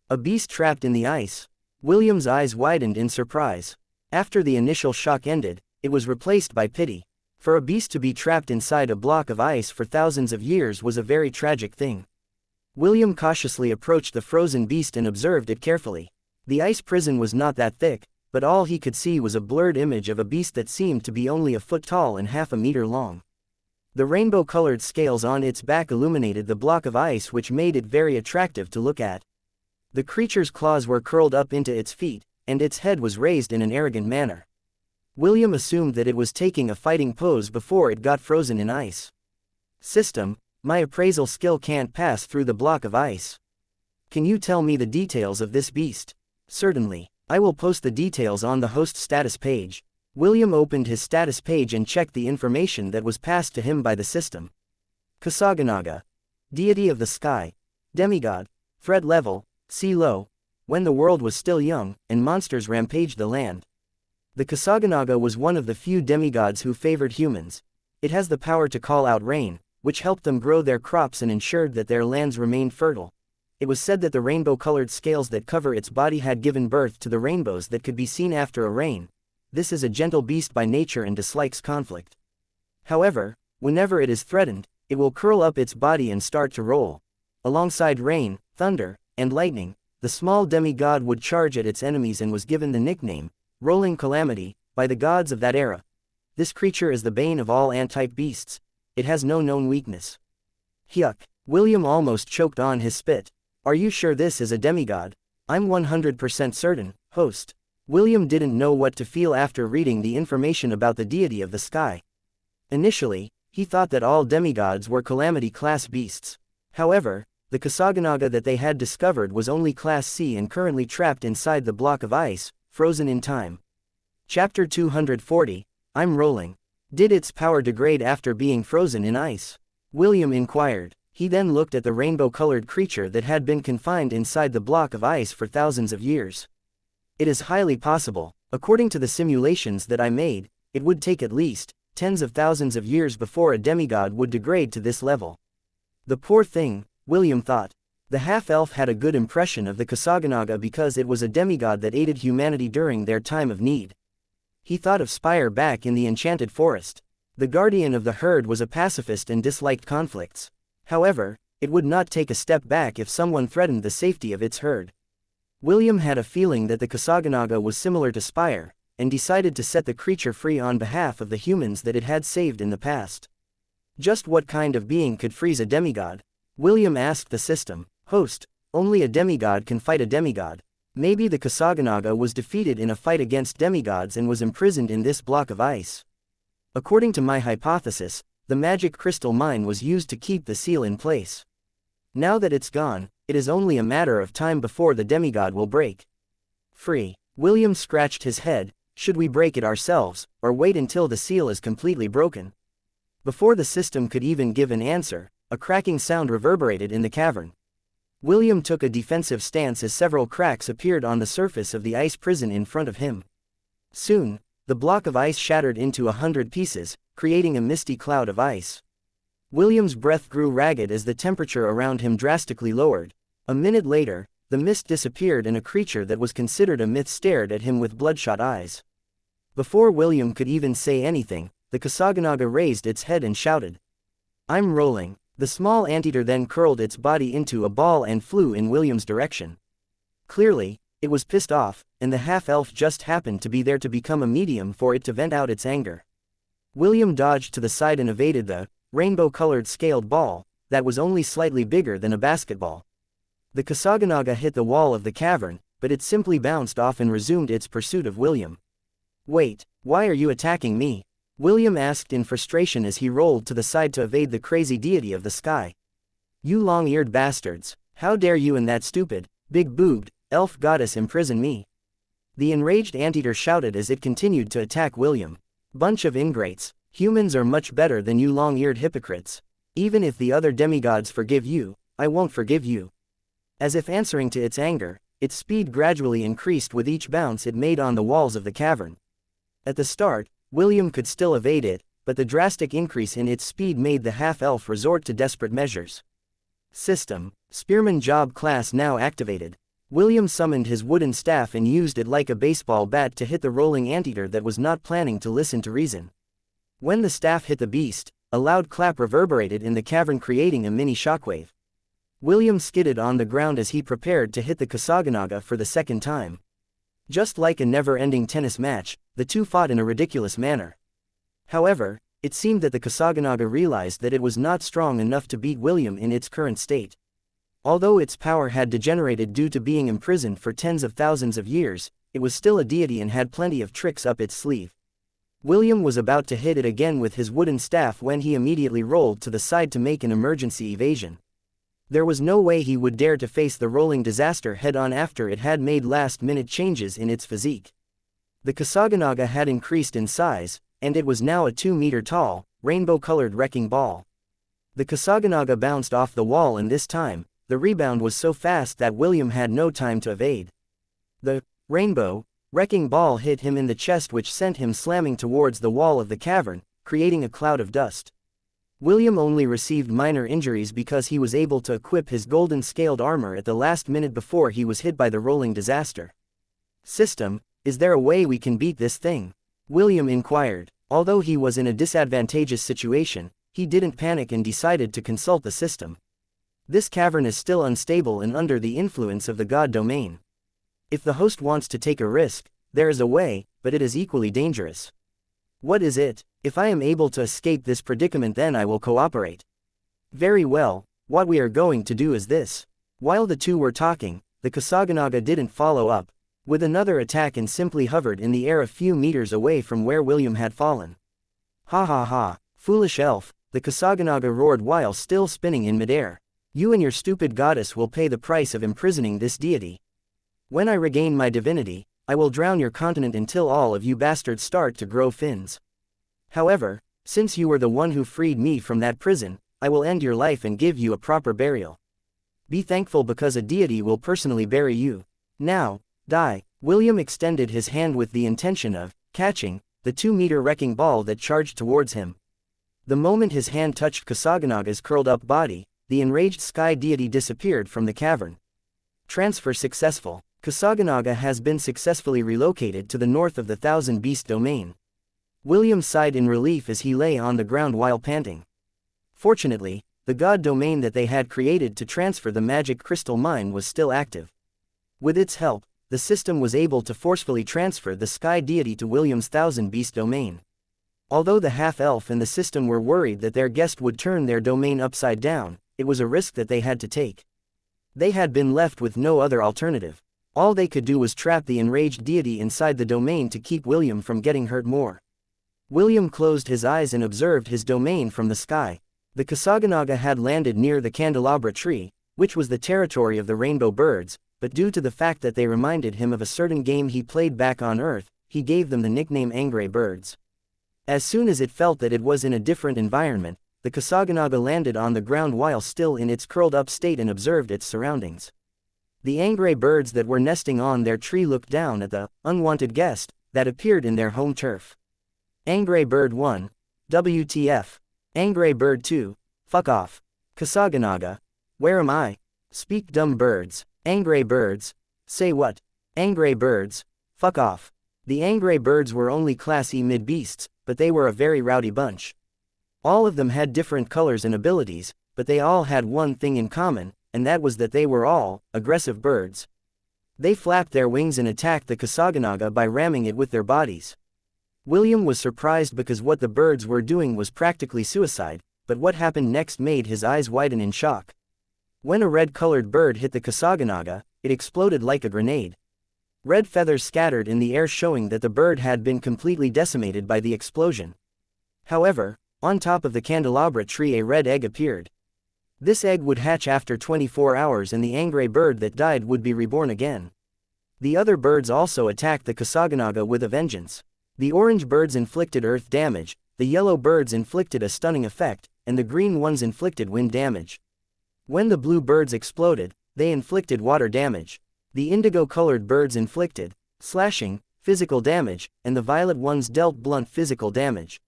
A beast trapped in the ice. William's eyes widened in surprise. After the initial shock ended, it was replaced by pity. For a beast to be trapped inside a block of ice for thousands of years was a very tragic thing. William cautiously approached the frozen beast and observed it carefully. The ice prison was not that thick, but all he could see was a blurred image of a beast that seemed to be only a foot tall and half a meter long. The rainbow-colored scales on its back illuminated the block of ice, which made it very attractive to look at. The creature's claws were curled up into its feet, and its head was raised in an arrogant manner. William assumed that it was taking a fighting pose before it got frozen in ice. System, my appraisal skill can't pass through the block of ice. Can you tell me the details of this beast? Certainly. I will post the details on the host status page. William opened his status page and checked the information that was passed to him by the system. Kusaganaga. Deity of the sky. Demigod. Threat level, C low. When the world was still young, and monsters rampaged the land. The Kusaganaga was one of the few demigods who favored humans. It has the power to call out rain, which helped them grow their crops and ensured that their lands remained fertile. It was said that the rainbow-colored scales that cover its body had given birth to the rainbows that could be seen after a rain. This is a gentle beast by nature and dislikes conflict. However, whenever it is threatened, it will curl up its body and start to roll. Alongside rain, thunder, and lightning, the small demigod would charge at its enemies and was given the nickname, Rolling Calamity, by the gods of that era. This creature is the bane of all ant-type beasts. It has no known weakness. Hyuk. William almost choked on his spit. Are you sure this is a demigod? I'm 100% certain, host. William didn't know what to feel after reading the information about the deity of the sky. Initially, he thought that all demigods were calamity-class beasts. However, the Kusaganaga that they had discovered was only Class C and currently trapped inside the block of ice, frozen in time. Chapter 240, I'm rolling. Did its power degrade after being frozen in ice? William inquired. He then looked at the rainbow-colored creature that had been confined inside the block of ice for thousands of years. It is highly possible. According to the simulations that I made, it would take at least tens of thousands of years before a demigod would degrade to this level. The poor thing, William thought. The half-elf had a good impression of the Kusaganaga because it was a demigod that aided humanity during their time of need. He thought of Spire back in the Enchanted Forest. The guardian of the herd was a pacifist and disliked conflicts. However, it would not take a step back if someone threatened the safety of its herd. William had a feeling that the Kusaganaga was similar to Spire, and decided to set the creature free on behalf of the humans that it had saved in the past. Just what kind of being could freeze a demigod? William asked the system. Host, only a demigod can fight a demigod. Maybe the Kusaganaga was defeated in a fight against demigods and was imprisoned in this block of ice. According to my hypothesis, the magic crystal mine was used to keep the seal in place. Now that it's gone, it is only a matter of time before the demigod will break free. William scratched his head. Should we break it ourselves, or wait until the seal is completely broken? Before the system could even give an answer, a cracking sound reverberated in the cavern. William took a defensive stance as several cracks appeared on the surface of the ice prison in front of him. Soon, the block of ice shattered into 100 pieces, creating a misty cloud of ice. William's breath grew ragged as the temperature around him drastically lowered. A minute later, the mist disappeared and a creature that was considered a myth stared at him with bloodshot eyes. Before William could even say anything, the Kusaganaga raised its head and shouted, "I'm rolling." The small anteater then curled its body into a ball and flew in William's direction. Clearly, it was pissed off, and the half-elf just happened to be there to become a medium for it to vent out its anger. William dodged to the side and evaded the rainbow-colored scaled ball that was only slightly bigger than a basketball. The Kusaganaga hit the wall of the cavern, but it simply bounced off and resumed its pursuit of William. "Wait, why are you attacking me?" William asked in frustration as he rolled to the side to evade the crazy deity of the sky. "You long-eared bastards, how dare you and that stupid, big-boobed, elf goddess imprison me?" The enraged anteater shouted as it continued to attack William. "Bunch of ingrates, humans are much better than you long-eared hypocrites. Even if the other demigods forgive you, I won't forgive you." As if answering to its anger, its speed gradually increased with each bounce it made on the walls of the cavern. At the start, William could still evade it, but the drastic increase in its speed made the half-elf resort to desperate measures. System, Spearman Job class now activated. William summoned his wooden staff and used it like a baseball bat to hit the rolling anteater that was not planning to listen to reason. When the staff hit the beast, a loud clap reverberated in the cavern creating a mini shockwave. William skidded on the ground as he prepared to hit the Kusaganaga for the second time. Just like a never-ending tennis match, the two fought in a ridiculous manner. However, it seemed that the Kusaganaga realized that it was not strong enough to beat William in its current state. Although its power had degenerated due to being imprisoned for tens of thousands of years, it was still a deity and had plenty of tricks up its sleeve. William was about to hit it again with his wooden staff when he immediately rolled to the side to make an emergency evasion. There was no way he would dare to face the rolling disaster head-on after it had made last-minute changes in its physique. The Kusaganaga had increased in size, and it was now a 2-meter-tall, rainbow-colored wrecking ball. The Kusaganaga bounced off the wall and this time, the rebound was so fast that William had no time to evade. The rainbow wrecking ball hit him in the chest, which sent him slamming towards the wall of the cavern, creating a cloud of dust. William only received minor injuries because he was able to equip his golden scaled armor at the last minute before he was hit by the rolling disaster. "System, is there a way we can beat this thing?" William inquired. Although he was in a disadvantageous situation, he didn't panic and decided to consult the system. This cavern is still unstable and under the influence of the god domain. If the host wants to take a risk, there is a way, but it is equally dangerous. "What is it? If I am able to escape this predicament, then I will cooperate." "Very well, what we are going to do is this." While the two were talking, the Kusaganaga didn't follow up with another attack and simply hovered in the air a few meters away from where William had fallen. "Ha ha ha, foolish elf," the Kusaganaga roared while still spinning in midair. "You and your stupid goddess will pay the price of imprisoning this deity. When I regain my divinity, I will drown your continent until all of you bastards start to grow fins." However, since you were the one who freed me from that prison, I will end your life and give you a proper burial. Be thankful because a deity will personally bury you. Now, die." William extended his hand with the intention of catching the 2-meter wrecking ball that charged towards him. The moment his hand touched Kasaganaga's curled-up body, the enraged sky deity disappeared from the cavern. Transfer successful. Kasaganaga has been successfully relocated to the north of the Thousand Beast domain. William sighed in relief as he lay on the ground while panting. Fortunately, the god domain that they had created to transfer the magic crystal mine was still active. With its help, the system was able to forcefully transfer the sky deity to William's Thousand Beast domain. Although the half-elf and the system were worried that their guest would turn their domain upside down, it was a risk that they had to take. They had been left with no other alternative. All they could do was trap the enraged deity inside the domain to keep William from getting hurt more. William closed his eyes and observed his domain from the sky. The Kasaganaga had landed near the candelabra tree, which was the territory of the rainbow birds, but due to the fact that they reminded him of a certain game he played back on Earth, he gave them the nickname Angry Birds. As soon as it felt that it was in a different environment, the Kasaganaga landed on the ground while still in its curled-up state and observed its surroundings. The angry birds that were nesting on their tree looked down at the unwanted guest that appeared in their home turf. Angry Bird 1. WTF. Angry Bird 2. Fuck off. Kasaganaga. Where am I? Speak dumb birds. Angry birds. Say what? Angry birds. Fuck off. The angry birds were only Class E mid-beasts, but they were a very rowdy bunch. All of them had different colors and abilities, but they all had one thing in common, and that was that they were all aggressive birds. They flapped their wings and attacked the Kasaganaga by ramming it with their bodies. William was surprised because what the birds were doing was practically suicide, but what happened next made his eyes widen in shock. When a red-colored bird hit the Kasaganaga, it exploded like a grenade. Red feathers scattered in the air showing that the bird had been completely decimated by the explosion. However, on top of the candelabra tree a red egg appeared. This egg would hatch after 24 hours and the angry bird that died would be reborn again. The other birds also attacked the Kasaganaga with a vengeance. The orange birds inflicted earth damage, the yellow birds inflicted a stunning effect, and the green ones inflicted wind damage. When the blue birds exploded, they inflicted water damage. The indigo-colored birds inflicted slashing, physical damage, and the violet ones dealt blunt physical damage.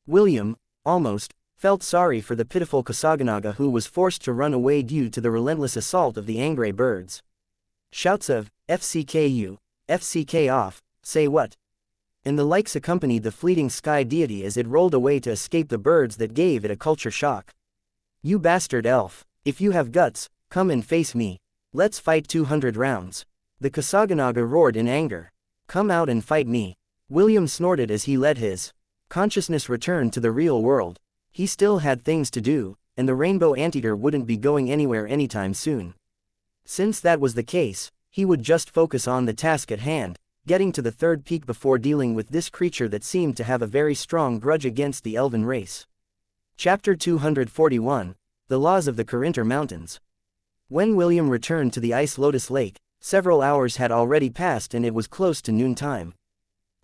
William, almost, felt sorry for the pitiful Kasaganaga who was forced to run away due to the relentless assault of the angry birds. Shouts of, FCKU, FCK off, say what? And the likes accompanied the fleeting sky deity as it rolled away to escape the birds that gave it a culture shock. You bastard elf, if you have guts, come and face me. Let's fight 200 rounds. The Kasaganaga roared in anger. Come out and fight me. William snorted as he let his consciousness return to the real world. He still had things to do, and the rainbow anteater wouldn't be going anywhere anytime soon. Since that was the case, he would just focus on the task at hand, getting to the third peak before dealing with this creature that seemed to have a very strong grudge against the elven race. Chapter 241, The Laws of the Corinter Mountains. When William returned to the Ice Lotus Lake, several hours had already passed and it was close to noontime.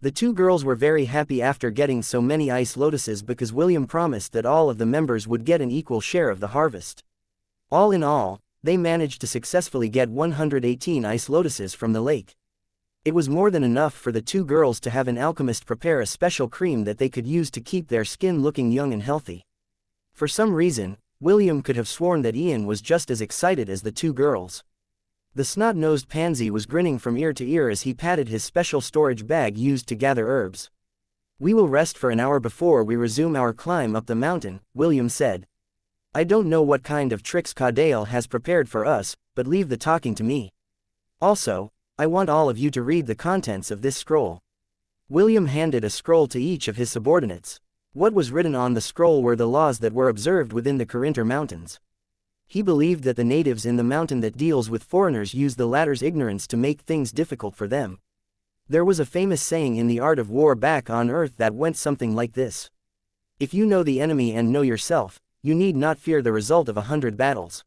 The two girls were very happy after getting so many ice lotuses because William promised that all of the members would get an equal share of the harvest. All in all, they managed to successfully get 118 ice lotuses from the lake. It was more than enough for the two girls to have an alchemist prepare a special cream that they could use to keep their skin looking young and healthy. For some reason, William could have sworn that Ian was just as excited as the two girls. The snot-nosed pansy was grinning from ear to ear as he patted his special storage bag used to gather herbs. We will rest for an hour before we resume our climb up the mountain, William said. I don't know what kind of tricks Cadale has prepared for us, but leave the talking to me. Also, I want all of you to read the contents of this scroll. William handed a scroll to each of his subordinates. What was written on the scroll were the laws that were observed within the Corinter Mountains. He believed that the natives in the mountain that deals with foreigners use the latter's ignorance to make things difficult for them. There was a famous saying in the art of war back on Earth that went something like this. If you know the enemy and know yourself, you need not fear the result of 100 battles.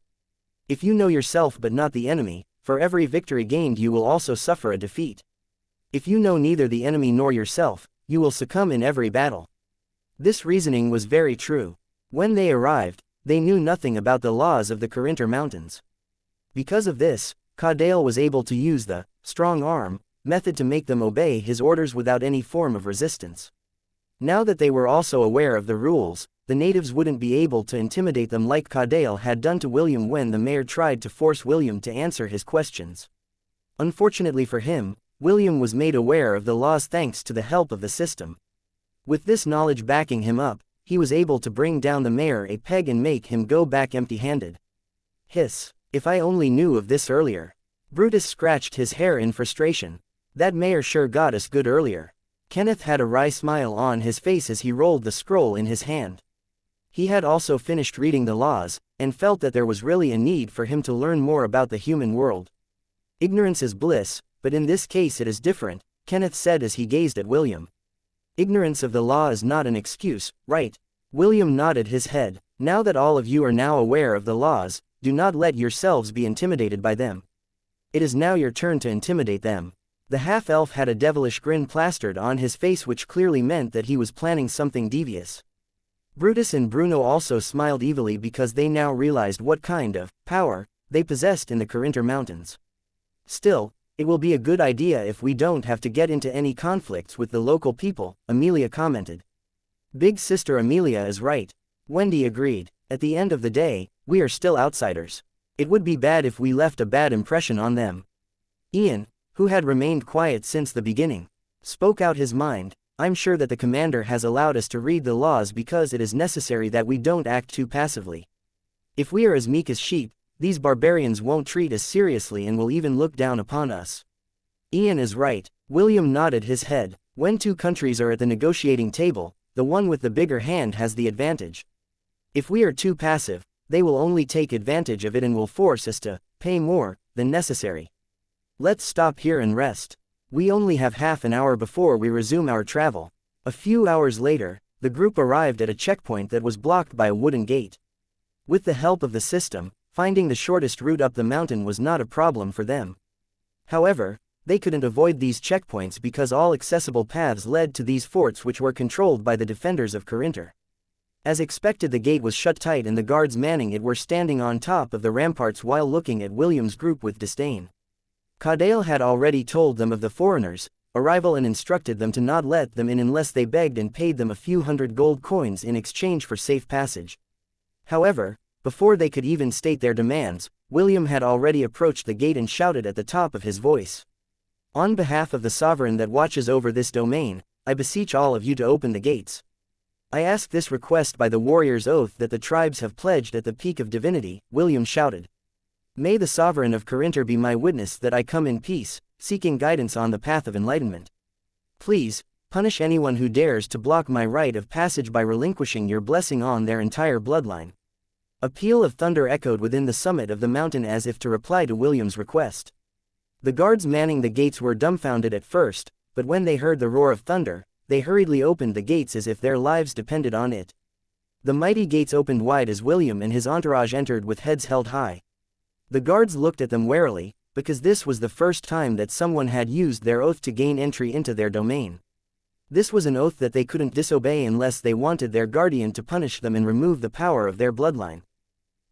If you know yourself but not the enemy, for every victory gained you will also suffer a defeat. If you know neither the enemy nor yourself, you will succumb in every battle. This reasoning was very true. When they arrived, they knew nothing about the laws of the Corinter Mountains. Because of this, Caudael was able to use the strong arm method to make them obey his orders without any form of resistance. Now that they were also aware of the rules, the natives wouldn't be able to intimidate them like Caudael had done to William when the mayor tried to force William to answer his questions. Unfortunately for him, William was made aware of the laws thanks to the help of the system. With this knowledge backing him up, he was able to bring down the mayor a peg and make him go back empty-handed. Hiss, if I only knew of this earlier. Brutus scratched his hair in frustration. That mayor sure got us good earlier. Kenneth had a wry smile on his face as he rolled the scroll in his hand. He had also finished reading the laws, and felt that there was really a need for him to learn more about the human world. Ignorance is bliss, but in this case it is different, Kenneth said as he gazed at William. Ignorance of the law is not an excuse, right? William nodded his head. Now that all of you are now aware of the laws, do not let yourselves be intimidated by them. It is now your turn to intimidate them. The half-elf had a devilish grin plastered on his face, which clearly meant that he was planning something devious. Brutus and Bruno also smiled evilly because they now realized what kind of power they possessed in the Corinter Mountains. Still, it will be a good idea if we don't have to get into any conflicts with the local people, Amelia commented. Big sister Amelia is right, Wendy agreed. At the end of the day, we are still outsiders. It would be bad if we left a bad impression on them. Ian, who had remained quiet since the beginning, spoke out his mind. I'm sure that the commander has allowed us to read the laws because it is necessary that we don't act too passively. If we are as meek as sheep, these barbarians won't treat us seriously and will even look down upon us. Ian is right, William nodded his head. When two countries are at the negotiating table, the one with the bigger hand has the advantage. If we are too passive, they will only take advantage of it and will force us to pay more than necessary. Let's stop here and rest. We only have half an hour before we resume our travel. A few hours later, the group arrived at a checkpoint that was blocked by a wooden gate. With the help of the system, finding the shortest route up the mountain was not a problem for them. However, they couldn't avoid these checkpoints because all accessible paths led to these forts, which were controlled by the defenders of Corinter. As expected, the gate was shut tight and the guards manning it were standing on top of the ramparts while looking at William's group with disdain. Caudael had already told them of the foreigners' arrival and instructed them to not let them in unless they begged and paid them a few hundred gold coins in exchange for safe passage. However, before they could even state their demands, William had already approached the gate and shouted at the top of his voice. On behalf of the sovereign that watches over this domain, I beseech all of you to open the gates. I ask this request by the warrior's oath that the tribes have pledged at the peak of divinity, William shouted. May the sovereign of Corinter be my witness that I come in peace, seeking guidance on the path of enlightenment. Please, punish anyone who dares to block my right of passage by relinquishing your blessing on their entire bloodline. A peal of thunder echoed within the summit of the mountain as if to reply to William's request. The guards manning the gates were dumbfounded at first, but when they heard the roar of thunder, they hurriedly opened the gates as if their lives depended on it. The mighty gates opened wide as William and his entourage entered with heads held high. The guards looked at them warily, because this was the first time that someone had used their oath to gain entry into their domain. This was an oath that they couldn't disobey unless they wanted their guardian to punish them and remove the power of their bloodline.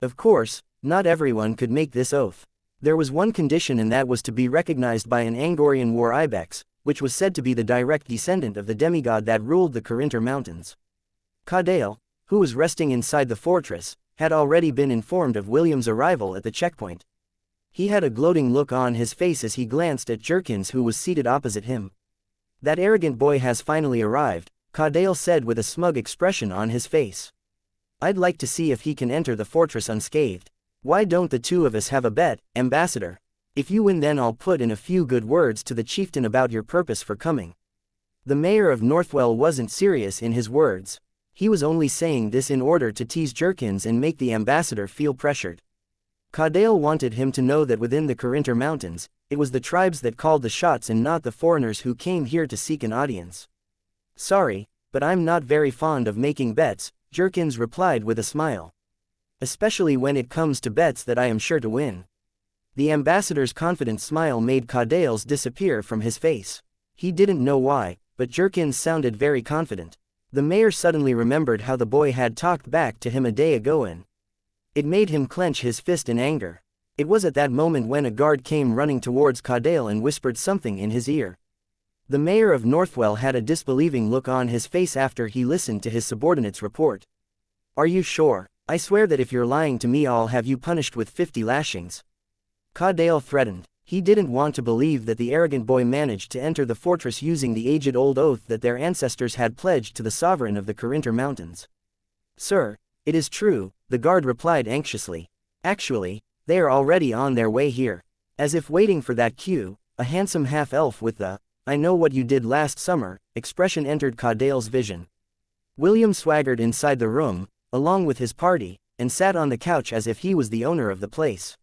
Of course, not everyone could make this oath. There was one condition, and that was to be recognized by an Angorian war ibex, which was said to be the direct descendant of the demigod that ruled the Corinter Mountains. Caudael, who was resting inside the fortress, had already been informed of William's arrival at the checkpoint. He had a gloating look on his face as he glanced at Jerkins, who was seated opposite him. That arrogant boy has finally arrived, Caudael said with a smug expression on his face. I'd like to see if he can enter the fortress unscathed. Why don't the two of us have a bet, ambassador? If you win, then I'll put in a few good words to the chieftain about your purpose for coming. The mayor of Northwell wasn't serious in his words. He was only saying this in order to tease Jerkins and make the ambassador feel pressured. Caudael wanted him to know that within the Corinter Mountains, it was the tribes that called the shots and not the foreigners who came here to seek an audience. Sorry, but I'm not very fond of making bets, Jerkins replied with a smile. Especially when it comes to bets that I am sure to win. The ambassador's confident smile made Caudael's disappear from his face. He didn't know why, but Jerkins sounded very confident. The mayor suddenly remembered how the boy had talked back to him a day ago and it made him clench his fist in anger. It was at that moment when a guard came running towards Caudale and whispered something in his ear. The mayor of Northwell had a disbelieving look on his face after he listened to his subordinate's report. Are you sure? I swear that if you're lying to me I'll have you punished with 50 lashings. Caudale threatened. He didn't want to believe that the arrogant boy managed to enter the fortress using the age-old oath that their ancestors had pledged to the sovereign of the Carinter Mountains. Sir, it is true, the guard replied anxiously. Actually, they are already on their way here. As if waiting for that cue, a handsome half-elf with the "I know what you did last summer" expression entered Caudale's vision. William swaggered inside the room, along with his party, and sat on the couch as if he was the owner of the place.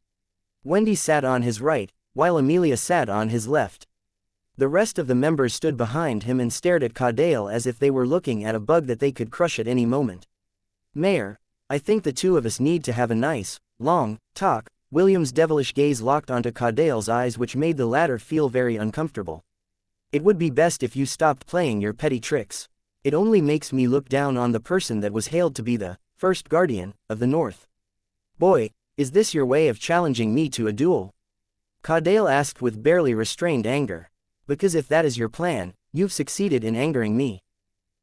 Wendy sat on his right, while Amelia sat on his left. The rest of the members stood behind him and stared at Caudale as if they were looking at a bug that they could crush at any moment. Mayor, I think the two of us need to have a nice, long talk. William's devilish gaze locked onto Caudale's eyes, which made the latter feel very uncomfortable. It would be best if you stopped playing your petty tricks. It only makes me look down on the person that was hailed to be the first guardian of the North. Boy, is this your way of challenging me to a duel? Caudale asked with barely restrained anger. Because if that is your plan, you've succeeded in angering me.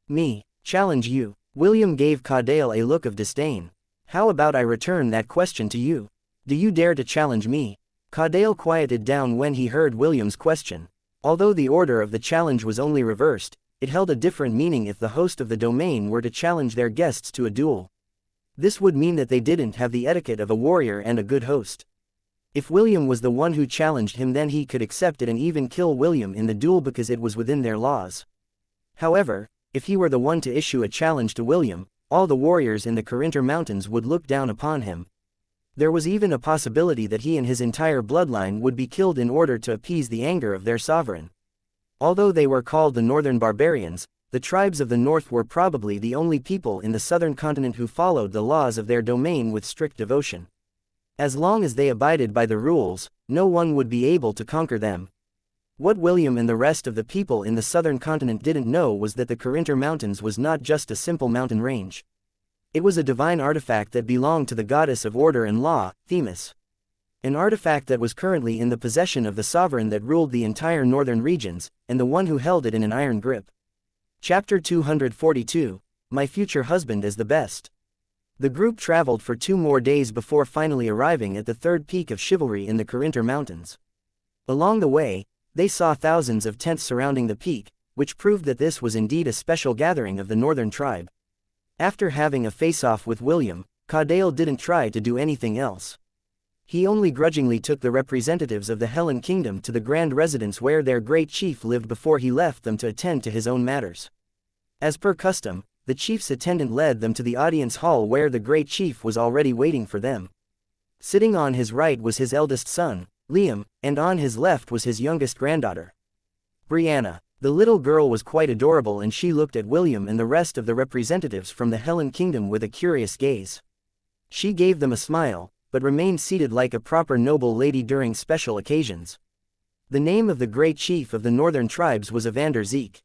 Me, challenge you? William gave Caudale a look of disdain. How about I return that question to you? Do you dare to challenge me? Caudale quieted down when he heard William's question. Although the order of the challenge was only reversed, it held a different meaning if the host of the domain were to challenge their guests to a duel. This would mean that they didn't have the etiquette of a warrior and a good host. If William was the one who challenged him, then he could accept it and even kill William in the duel because it was within their laws. However, if he were the one to issue a challenge to William, all the warriors in the Carinter Mountains would look down upon him. There was even a possibility that he and his entire bloodline would be killed in order to appease the anger of their sovereign. Although they were called the Northern Barbarians, the tribes of the North were probably the only people in the southern continent who followed the laws of their domain with strict devotion. As long as they abided by the rules, no one would be able to conquer them. What William and the rest of the people in the southern continent didn't know was that the Carinter Mountains was not just a simple mountain range. It was a divine artifact that belonged to the goddess of order and law, Themis. An artifact that was currently in the possession of the sovereign that ruled the entire northern regions, and the one who held it in an iron grip. Chapter 242, My Future Husband is the Best. The group traveled for 2 more days before finally arriving at the third peak of chivalry in the Carinter Mountains. Along the way, they saw thousands of tents surrounding the peak, which proved that this was indeed a special gathering of the northern tribe. After having a face-off with William, Caudale didn't try to do anything else. He only grudgingly took the representatives of the Hellen Kingdom to the grand residence where their great chief lived before he left them to attend to his own matters. As per custom, the chief's attendant led them to the audience hall where the great chief was already waiting for them. Sitting on his right was his eldest son, Liam, and on his left was his youngest granddaughter, Brianna. The little girl was quite adorable and she looked at William and the rest of the representatives from the Hellen Kingdom with a curious gaze. She gave them a smile, but remained seated like a proper noble lady during special occasions. The name of the great chief of the northern tribes was Evander Zeke.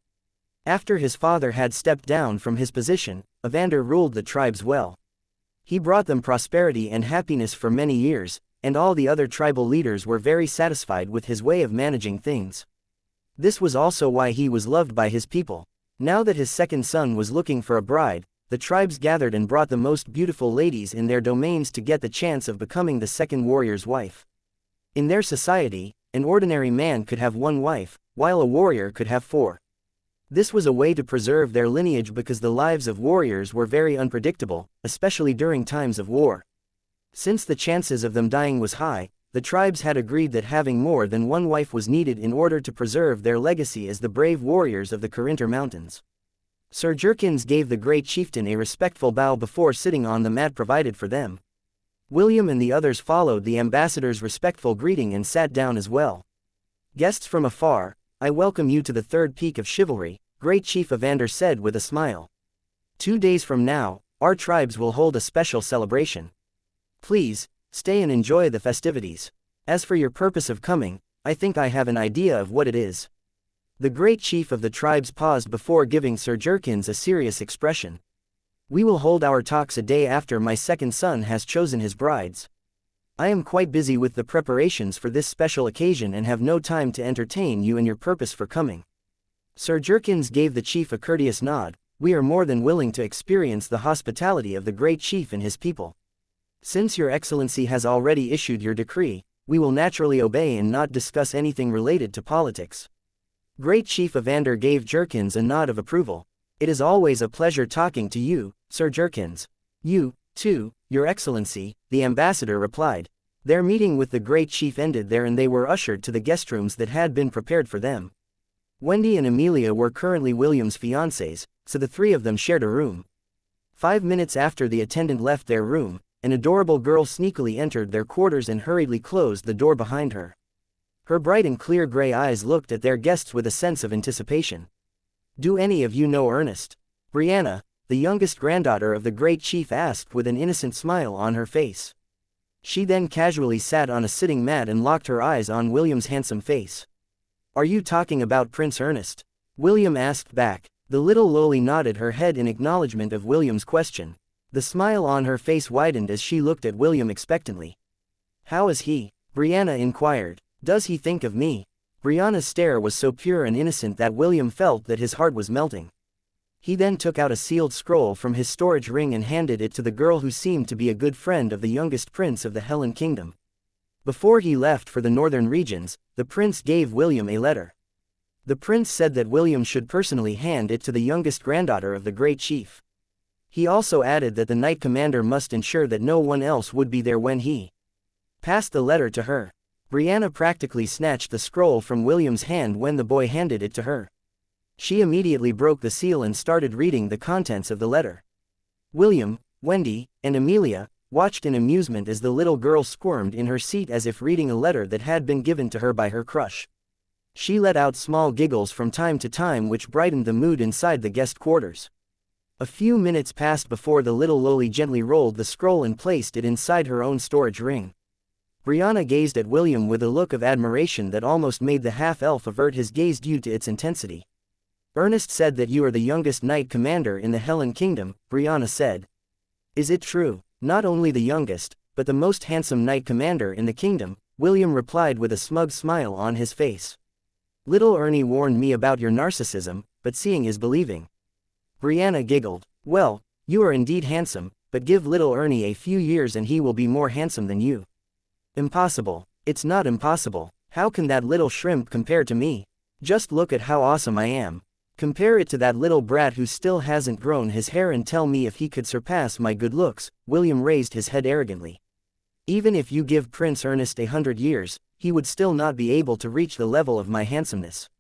After his father had stepped down from his position, Evander ruled the tribes well. He brought them prosperity and happiness for many years, and all the other tribal leaders were very satisfied with his way of managing things. This was also why he was loved by his people. Now that his second son was looking for a bride, the tribes gathered and brought the most beautiful ladies in their domains to get the chance of becoming the second warrior's wife. In their society, an ordinary man could have 1 wife, while a warrior could have 4. This was a way to preserve their lineage because the lives of warriors were very unpredictable, especially during times of war. Since the chances of them dying was high, the tribes had agreed that having more than 1 wife was needed in order to preserve their legacy as the brave warriors of the Carinter Mountains. Sir Jerkins gave the great chieftain a respectful bow before sitting on the mat provided for them. William and the others followed the ambassador's respectful greeting and sat down as well. Guests from afar, I welcome you to the third peak of chivalry, Great Chief Evander said with a smile. 2 days from now, our tribes will hold a special celebration. Please, stay and enjoy the festivities. As for your purpose of coming, I think I have an idea of what it is. The great chief of the tribes paused before giving Sir Jerkins a serious expression. We will hold our talks a day after my second son has chosen his brides. I am quite busy with the preparations for this special occasion and have no time to entertain you in your purpose for coming. Sir Jerkins gave the chief a courteous nod. We are more than willing to experience the hospitality of the great chief and his people. Since your excellency has already issued your decree, we will naturally obey and not discuss anything related to politics. Great Chief Evander gave Jerkins a nod of approval. It is always a pleasure talking to you, Sir Jerkins. You, too, your excellency, the ambassador replied. Their meeting with the great chief ended there and they were ushered to the guest rooms that had been prepared for them. Wendy and Amelia were currently William's fiancées, so the three of them shared a room. 5 minutes after the attendant left their room, an adorable girl sneakily entered their quarters and hurriedly closed the door behind her. Her bright and clear gray eyes looked at their guests with a sense of anticipation. Do any of you know Ernest? Brianna, the youngest granddaughter of the great chief, asked with an innocent smile on her face. She then casually sat on a sitting mat and locked her eyes on William's handsome face. Are you talking about Prince Ernest? William asked back. The little loli nodded her head in acknowledgement of William's question. The smile on her face widened as she looked at William expectantly. How is he? Brianna inquired. Does he think of me? Brianna's stare was so pure and innocent that William felt that his heart was melting. He then took out a sealed scroll from his storage ring and handed it to the girl who seemed to be a good friend of the youngest prince of the Helen Kingdom. Before he left for the northern regions, the prince gave William a letter. The prince said that William should personally hand it to the youngest granddaughter of the great chief. He also added that the knight commander must ensure that no one else would be there when he passed the letter to her. Brianna practically snatched the scroll from William's hand when the boy handed it to her. She immediately broke the seal and started reading the contents of the letter. William, Wendy, and Amelia watched in amusement as the little girl squirmed in her seat as if reading a letter that had been given to her by her crush. She let out small giggles from time to time which brightened the mood inside the guest quarters. A few minutes passed before the little loli gently rolled the scroll and placed it inside her own storage ring. Brianna gazed at William with a look of admiration that almost made the half-elf avert his gaze due to its intensity. Ernest said that you are the youngest knight commander in the Helen Kingdom, Brianna said. Is it true? Not only the youngest, but the most handsome knight commander in the kingdom, William replied with a smug smile on his face. Little Ernie warned me about your narcissism, but seeing is believing. Brianna giggled. Well, you are indeed handsome, but give little Ernie a few years and he will be more handsome than you. Impossible. It's not impossible. How can that little shrimp compare to me? Just look at how awesome I am. Compare it to that little brat who still hasn't grown his hair and tell me if he could surpass my good looks. William raised his head arrogantly. Even if you give Prince Ernest 100 years, he would still not be able to reach the level of my handsomeness.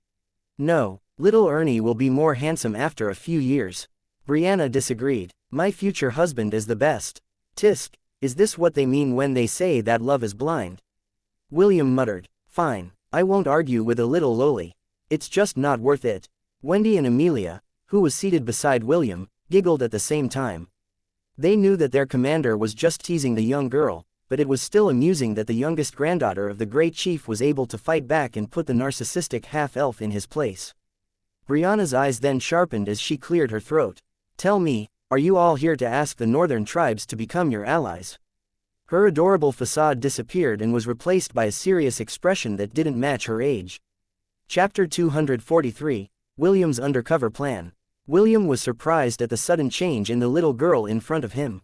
No, little Ernie will be more handsome after a few years. Brianna disagreed. My future husband is the best. Tisk, is this what they mean when they say that love is blind? William muttered. Fine, I won't argue with a little loli. It's just not worth it. Wendy and Amelia, who was seated beside William, giggled at the same time. They knew that their commander was just teasing the young girl, but it was still amusing that the youngest granddaughter of the great chief was able to fight back and put the narcissistic half-elf in his place. Brianna's eyes then sharpened as she cleared her throat. Tell me, are you all here to ask the northern tribes to become your allies? Her adorable facade disappeared and was replaced by a serious expression that didn't match her age. Chapter 243, William's Undercover Plan. William was surprised at the sudden change in the little girl in front of him.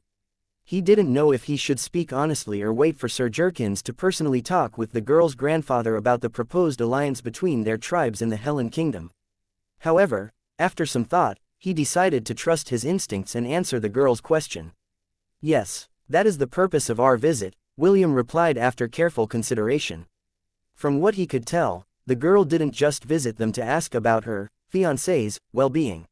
He didn't know if he should speak honestly or wait for Sir Jerkins to personally talk with the girl's grandfather about the proposed alliance between their tribes in the Helen Kingdom. However, after some thought, he decided to trust his instincts and answer the girl's question. Yes, that is the purpose of our visit, William replied after careful consideration. From what he could tell, the girl didn't just visit them to ask about her fiancé's well-being.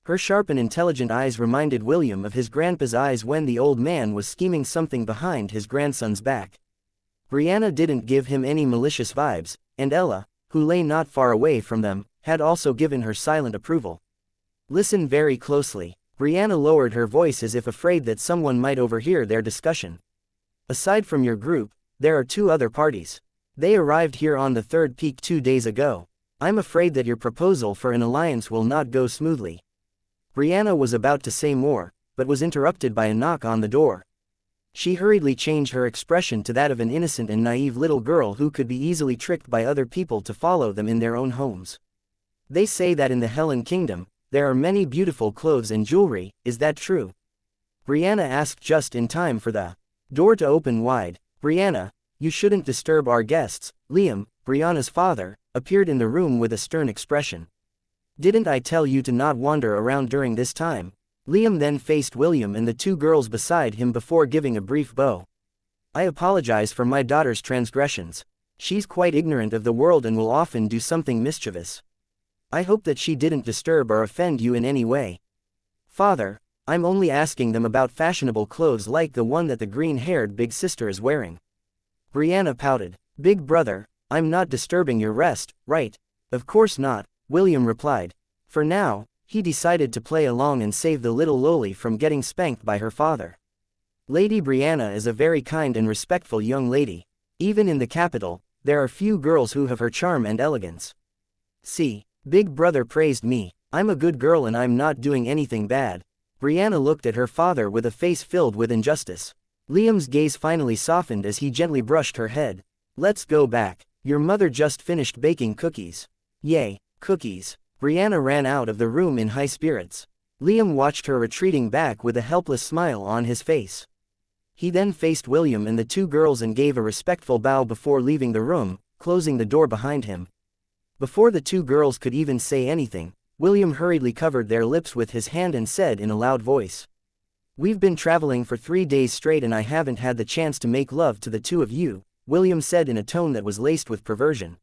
Her sharp and intelligent eyes reminded William of his grandpa's eyes when the old man was scheming something behind his grandson's back. Brianna didn't give him any malicious vibes, and Ella, who lay not far away from them, had also given her silent approval. Listen very closely. Brianna lowered her voice as if afraid that someone might overhear their discussion. Aside from your group, there are 2 other parties. They arrived here on the 3rd peak 2 days ago. I'm afraid that your proposal for an alliance will not go smoothly. Brianna was about to say more, but was interrupted by a knock on the door. She hurriedly changed her expression to that of an innocent and naive little girl who could be easily tricked by other people to follow them in their own homes. They say that in the Helen Kingdom, there are many beautiful clothes and jewelry, is that true? Brianna asked just in time for the door to open wide. Brianna, you shouldn't disturb our guests. Liam, Brianna's father, appeared in the room with a stern expression. Didn't I tell you to not wander around during this time? Liam then faced William and the two girls beside him before giving a brief bow. I apologize for my daughter's transgressions. She's quite ignorant of the world and will often do something mischievous. I hope that she didn't disturb or offend you in any way. Father, I'm only asking them about fashionable clothes like the one that the green-haired big sister is wearing. Brianna pouted. Big brother, I'm not disturbing your rest, right? Of course not, William replied. For now, he decided to play along and save the little loli from getting spanked by her father. Lady Brianna is a very kind and respectful young lady. Even in the capital, there are few girls who have her charm and elegance. See, Big brother praised me. I'm a good girl and I'm not doing anything bad. Brianna looked at her father with a face filled with injustice. Liam's gaze finally softened as he gently brushed her head. Let's go back. Your mother just finished baking cookies. Yay, cookies. Brianna ran out of the room in high spirits. Liam watched her retreating back with a helpless smile on his face. He then faced William and the two girls and gave a respectful bow before leaving the room, closing the door behind him. Before the two girls could even say anything, William hurriedly covered their lips with his hand and said in a loud voice. We've been traveling for 3 days straight and I haven't had the chance to make love to the two of you, William said in a tone that was laced with perversion.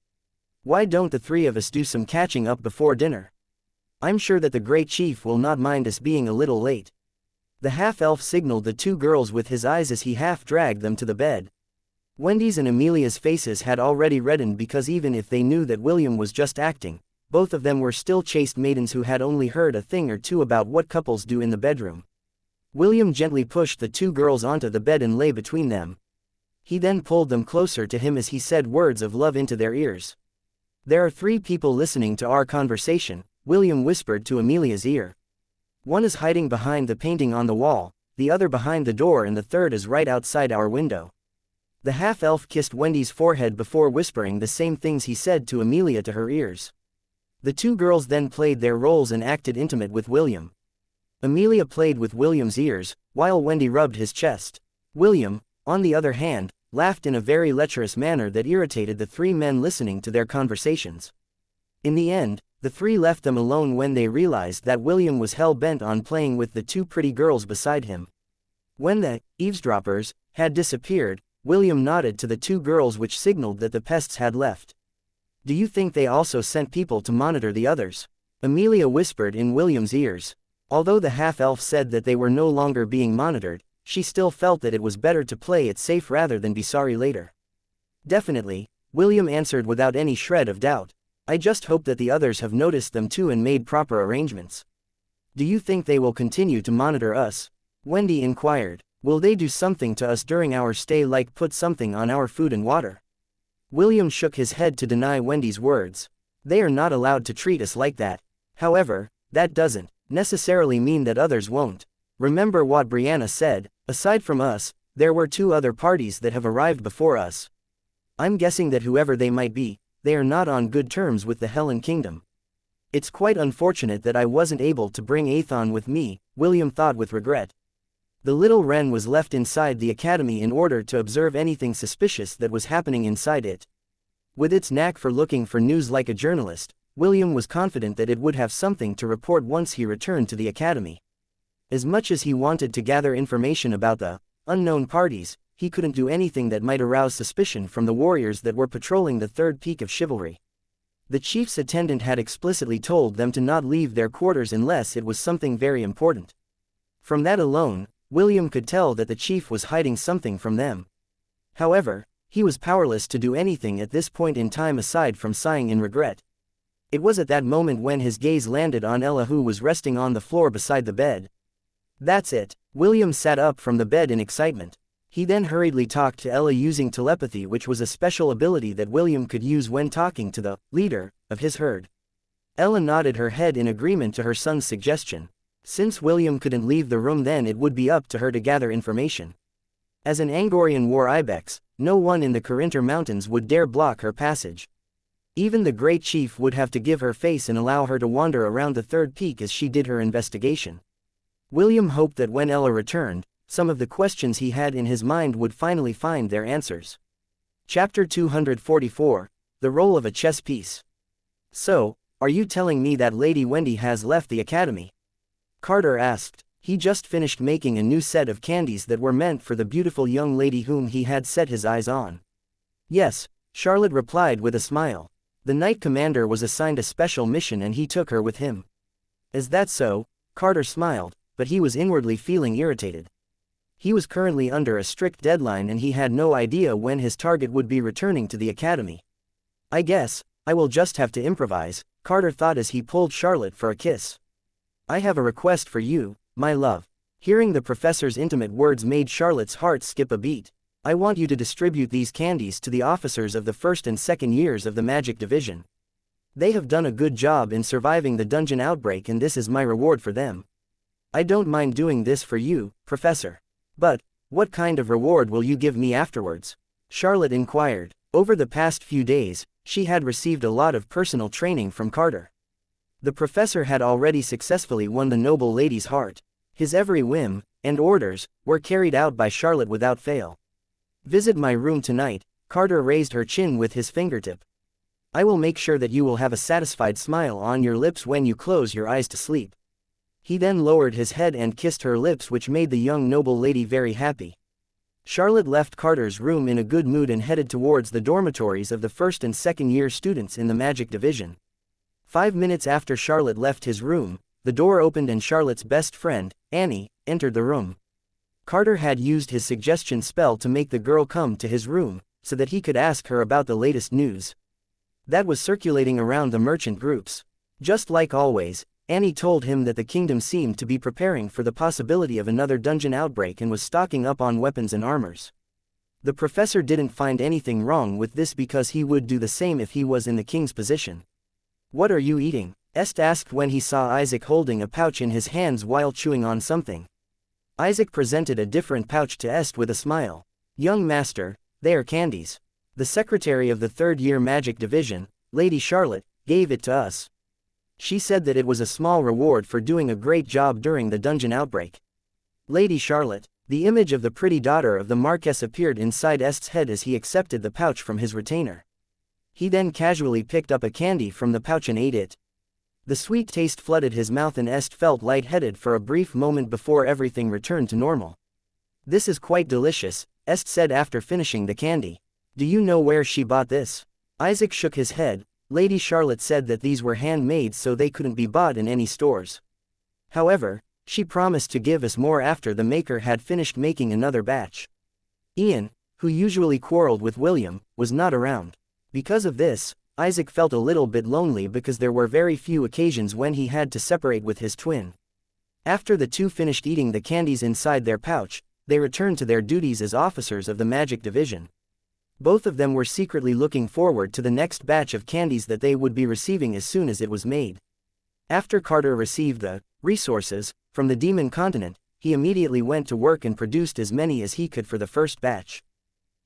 Why don't the three of us do some catching up before dinner? I'm sure that the great chief will not mind us being a little late. The half-elf signaled the two girls with his eyes as he half-dragged them to the bed. Wendy's and Amelia's faces had already reddened because even if they knew that William was just acting, both of them were still chaste maidens who had only heard a thing or two about what couples do in the bedroom. William gently pushed the two girls onto the bed and lay between them. He then pulled them closer to him as he said words of love into their ears. There are 3 people listening to our conversation, William whispered to Amelia's ear. One is hiding behind the painting on the wall, the other behind the door and the third is right outside our window. The half-elf kissed Wendy's forehead before whispering the same things he said to Amelia to her ears. The two girls then played their roles and acted intimate with William. Amelia played with William's ears, while Wendy rubbed his chest. William, on the other hand, laughed in a very lecherous manner that irritated the 3 men listening to their conversations. In the end, the 3 left them alone when they realized that William was hell-bent on playing with the 2 pretty girls beside him. When the eavesdroppers had disappeared, William nodded to the 2 girls, which signaled that the pests had left. Do you think they also sent people to monitor the others? Amelia whispered in William's ears. Although the half-elf said that they were no longer being monitored, she still felt that it was better to play it safe rather than be sorry later. Definitely, William answered without any shred of doubt. I just hope that the others have noticed them too and made proper arrangements. Do you think they will continue to monitor us? Wendy inquired. Will they do something to us during our stay, like put something on our food and water? William shook his head to deny Wendy's words. They are not allowed to treat us like that. However, that doesn't necessarily mean that others won't. Remember what Brianna said, aside from us, there were 2 other parties that have arrived before us. I'm guessing that whoever they might be, they are not on good terms with the Helen Kingdom. It's quite unfortunate that I wasn't able to bring Aethon with me, William thought with regret. The little wren was left inside the academy in order to observe anything suspicious that was happening inside it. With its knack for looking for news like a journalist, William was confident that it would have something to report once he returned to the academy. As much as he wanted to gather information about the unknown parties, he couldn't do anything that might arouse suspicion from the warriors that were patrolling the 3rd peak of chivalry. The chief's attendant had explicitly told them to not leave their quarters unless it was something very important. From that alone, William could tell that the chief was hiding something from them. However, he was powerless to do anything at this point in time aside from sighing in regret. It was at that moment when his gaze landed on Ella, who was resting on the floor beside the bed. That's it. William sat up from the bed in excitement. He then hurriedly talked to Ella using telepathy, which was a special ability that William could use when talking to the leader of his herd. Ella nodded her head in agreement to her son's suggestion. Since William couldn't leave the room, then it would be up to her to gather information. As an Angorian war ibex, no one in the Carinthar Mountains would dare block her passage. Even the great chief would have to give her face and allow her to wander around the third peak as she did her investigation. William hoped that when Ella returned, some of the questions he had in his mind would finally find their answers. Chapter 244, The Role of a Chess Piece. So, are you telling me that Lady Wendy has left the academy? Carter asked. He just finished making a new set of candies that were meant for the beautiful young lady whom he had set his eyes on. Yes, Charlotte replied with a smile. The Knight Commander was assigned a special mission and he took her with him. Is that so? Carter smiled, but he was inwardly feeling irritated. He was currently under a strict deadline and he had no idea when his target would be returning to the academy. I guess, I will just have to improvise, Carter thought as he pulled Charlotte for a kiss. I have a request for you, my love. Hearing the professor's intimate words made Charlotte's heart skip a beat. I want you to distribute these candies to the officers of the first and second years of the Magic Division. They have done a good job in surviving the dungeon outbreak and this is my reward for them. I don't mind doing this for you, Professor. But, what kind of reward will you give me afterwards? Charlotte inquired. Over the past few days, she had received a lot of personal training from Carter. The professor had already successfully won the noble lady's heart. His every whim, and orders, were carried out by Charlotte without fail. Visit my room tonight, Carter raised her chin with his fingertip. I will make sure that you will have a satisfied smile on your lips when you close your eyes to sleep. He then lowered his head and kissed her lips, which made the young noble lady very happy. Charlotte left Carter's room in a good mood and headed towards the dormitories of the first and second year students in the Magic Division. 5 minutes after Charlotte left his room, the door opened and Charlotte's best friend, Annie, entered the room. Carter had used his suggestion spell to make the girl come to his room, so that he could ask her about the latest news that was circulating around the merchant groups. Just like always, Annie told him that the kingdom seemed to be preparing for the possibility of another dungeon outbreak and was stocking up on weapons and armors. The professor didn't find anything wrong with this because he would do the same if he was in the king's position. What are you eating? Est asked when he saw Isaac holding a pouch in his hands while chewing on something. Isaac presented a different pouch to Est with a smile. Young master, they are candies. The secretary of the third-year magic division, Lady Charlotte, gave it to us. She said that it was a small reward for doing a great job during the dungeon outbreak. Lady Charlotte, the image of the pretty daughter of the Marquess appeared inside Est's head as he accepted the pouch from his retainer. He then casually picked up a candy from the pouch and ate it. The sweet taste flooded his mouth and Est felt lightheaded for a brief moment before everything returned to normal. This is quite delicious, Est said after finishing the candy. Do you know where she bought this? Isaac shook his head. Lady Charlotte said that these were handmade so they couldn't be bought in any stores. However, she promised to give us more after the maker had finished making another batch. Ian, who usually quarreled with William, was not around. Because of this, Isaac felt a little bit lonely because there were very few occasions when he had to separate with his twin. After the two finished eating the candies inside their pouch, they returned to their duties as officers of the Magic Division. Both of them were secretly looking forward to the next batch of candies that they would be receiving as soon as it was made. After Carter received the resources from the Demon Continent, he immediately went to work and produced as many as he could for the first batch.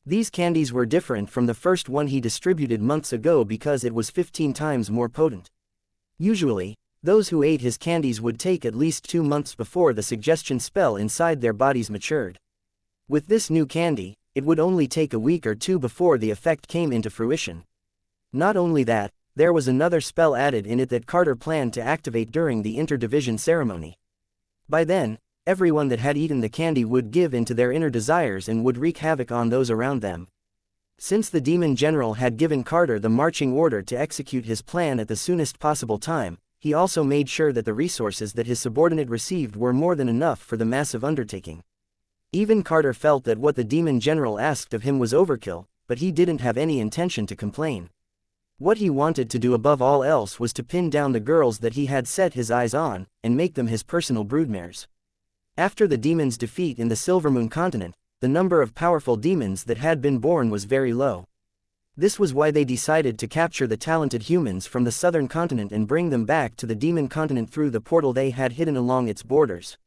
These candies were different from the first one he distributed months ago because it was 15 times more potent. Usually, those who ate his candies would take at least 2 months before the suggestion spell inside their bodies matured. With this new candy, it would only take a week or two before the effect came into fruition. Not only that, there was another spell added in it that Carter planned to activate during the interdivision ceremony. By then, everyone that had eaten the candy would give in to their inner desires and would wreak havoc on those around them. Since the Demon General had given Carter the marching order to execute his plan at the soonest possible time, he also made sure that the resources that his subordinate received were more than enough for the massive undertaking. Even Carter felt that what the Demon General asked of him was overkill, but he didn't have any intention to complain. What he wanted to do above all else was to pin down the girls that he had set his eyes on, and make them his personal broodmares. After the demon's defeat in the Silvermoon continent, the number of powerful demons that had been born was very low. This was why they decided to capture the talented humans from the southern continent and bring them back to the demon continent through the portal they had hidden along its borders.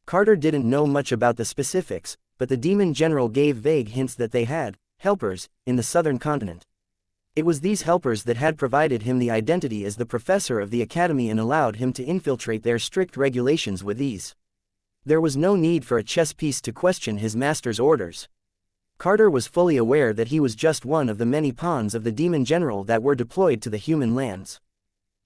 Carter didn't know much about the specifics, but the demon general gave vague hints that they had helpers in the southern continent. It was these helpers that had provided him the identity as the professor of the academy and allowed him to infiltrate their strict regulations with ease. There was no need for a chess piece to question his master's orders. Carter was fully aware that he was just one of the many pawns of the demon general that were deployed to the human lands.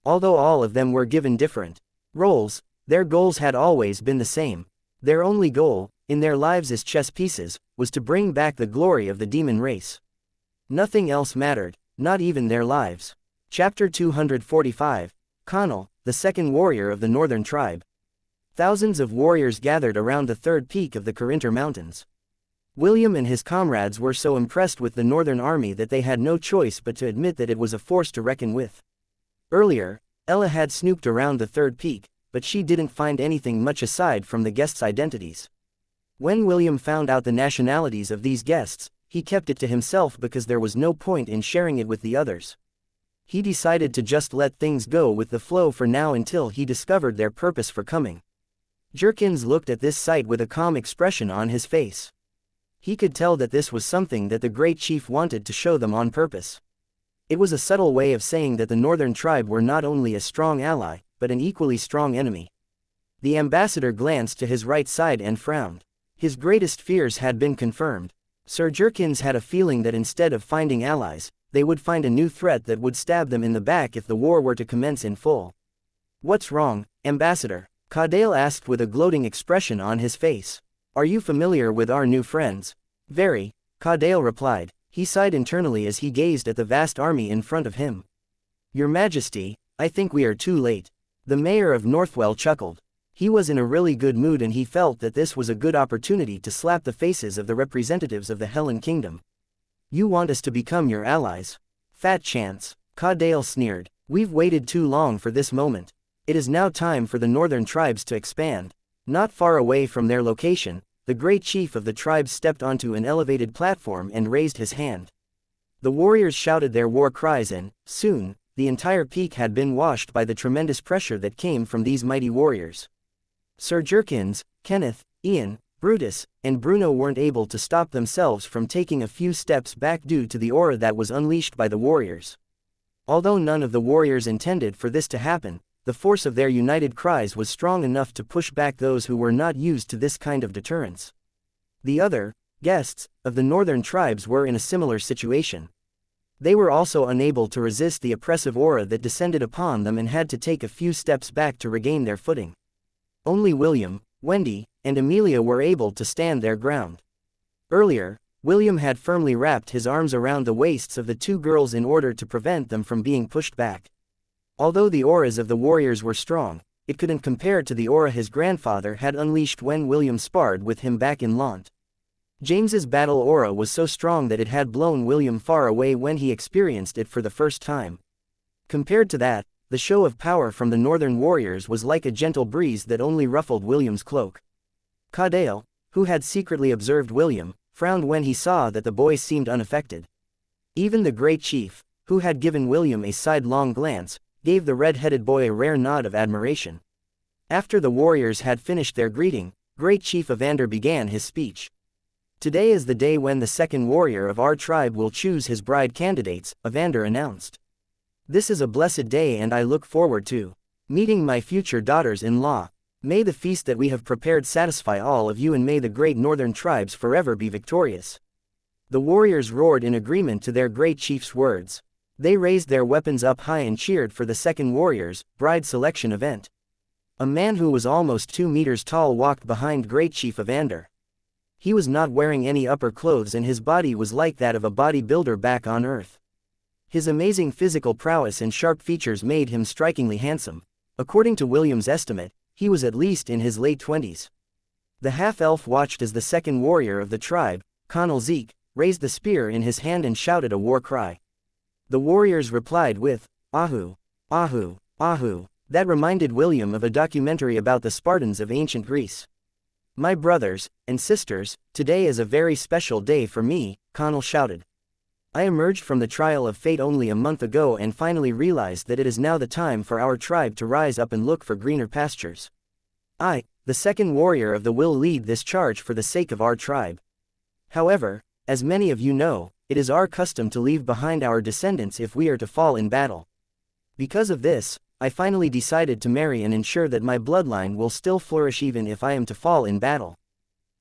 Although all of them were given different roles, their goals had always been the same. Their only goal, in their lives as chess pieces, was to bring back the glory of the demon race. Nothing else mattered, not even their lives. Chapter 245, Connell, the second warrior of the northern tribe. Thousands of warriors gathered around the third peak of the Corinter Mountains. William and his comrades were so impressed with the northern army that they had no choice but to admit that it was a force to reckon with. Earlier, Ella had snooped around the third peak, but she didn't find anything much aside from the guests' identities. When William found out the nationalities of these guests, he kept it to himself because there was no point in sharing it with the others. He decided to just let things go with the flow for now until he discovered their purpose for coming. Jerkins looked at this sight with a calm expression on his face. He could tell that this was something that the great chief wanted to show them on purpose. It was a subtle way of saying that the northern tribe were not only a strong ally, but an equally strong enemy. The ambassador glanced to his right side and frowned. His greatest fears had been confirmed. Sir Jerkins had a feeling that instead of finding allies, they would find a new threat that would stab them in the back if the war were to commence in full. "What's wrong, Ambassador?" Caudale asked with a gloating expression on his face. "Are you familiar with our new friends?" "Very," Caudale replied. He sighed internally as he gazed at the vast army in front of him. "Your Majesty, I think we are too late." The mayor of Northwell chuckled. He was in a really good mood and he felt that this was a good opportunity to slap the faces of the representatives of the Hellen Kingdom. "You want us to become your allies? Fat chance," Caudale sneered. "We've waited too long for this moment. It is now time for the northern tribes to expand." Not far away from their location, the great chief of the tribe stepped onto an elevated platform and raised his hand. The warriors shouted their war cries and, soon, the entire peak had been washed by the tremendous pressure that came from these mighty warriors. Sir Jerkins, Kenneth, Ian, Brutus, and Bruno weren't able to stop themselves from taking a few steps back due to the aura that was unleashed by the warriors. Although none of the warriors intended for this to happen, the force of their united cries was strong enough to push back those who were not used to this kind of deterrence. The other guests of the northern tribes were in a similar situation. They were also unable to resist the oppressive aura that descended upon them and had to take a few steps back to regain their footing. Only William, Wendy, and Amelia were able to stand their ground. Earlier, William had firmly wrapped his arms around the waists of the two girls in order to prevent them from being pushed back. Although the auras of the warriors were strong, it couldn't compare to the aura his grandfather had unleashed when William sparred with him back in Launt. James's battle aura was so strong that it had blown William far away when he experienced it for the first time. Compared to that, the show of power from the northern warriors was like a gentle breeze that only ruffled William's cloak. Caudale, who had secretly observed William, frowned when he saw that the boy seemed unaffected. Even the great chief, who had given William a sidelong glance, gave the red-headed boy a rare nod of admiration. After the warriors had finished their greeting, Great Chief Evander began his speech. "Today is the day when the second warrior of our tribe will choose his bride candidates," Evander announced. "This is a blessed day and I look forward to meeting my future daughters-in-law. May the feast that we have prepared satisfy all of you and may the great northern tribes forever be victorious." The warriors roared in agreement to their great chief's words. They raised their weapons up high and cheered for the second warrior's bride selection event. A man who was almost 2 meters tall walked behind Great Chief Evander. He was not wearing any upper clothes and his body was like that of a bodybuilder back on Earth. His amazing physical prowess and sharp features made him strikingly handsome. According to William's estimate, he was at least in his late 20s. The half-elf watched as the second warrior of the tribe, Connell Zeke, raised the spear in his hand and shouted a war cry. The warriors replied with, "Ahu, Ahu, Ahu." That reminded William of a documentary about the Spartans of ancient Greece. My brothers and sisters, today is a very special day for me, Connell shouted. I emerged from the trial of fate only a month ago and finally realized that it is now the time for our tribe to rise up and look for greener pastures. I, the second warrior of the will lead this charge for the sake of our tribe. However, as many of you know, it is our custom to leave behind our descendants if we are to fall in battle. Because of this, I finally decided to marry and ensure that my bloodline will still flourish even if I am to fall in battle.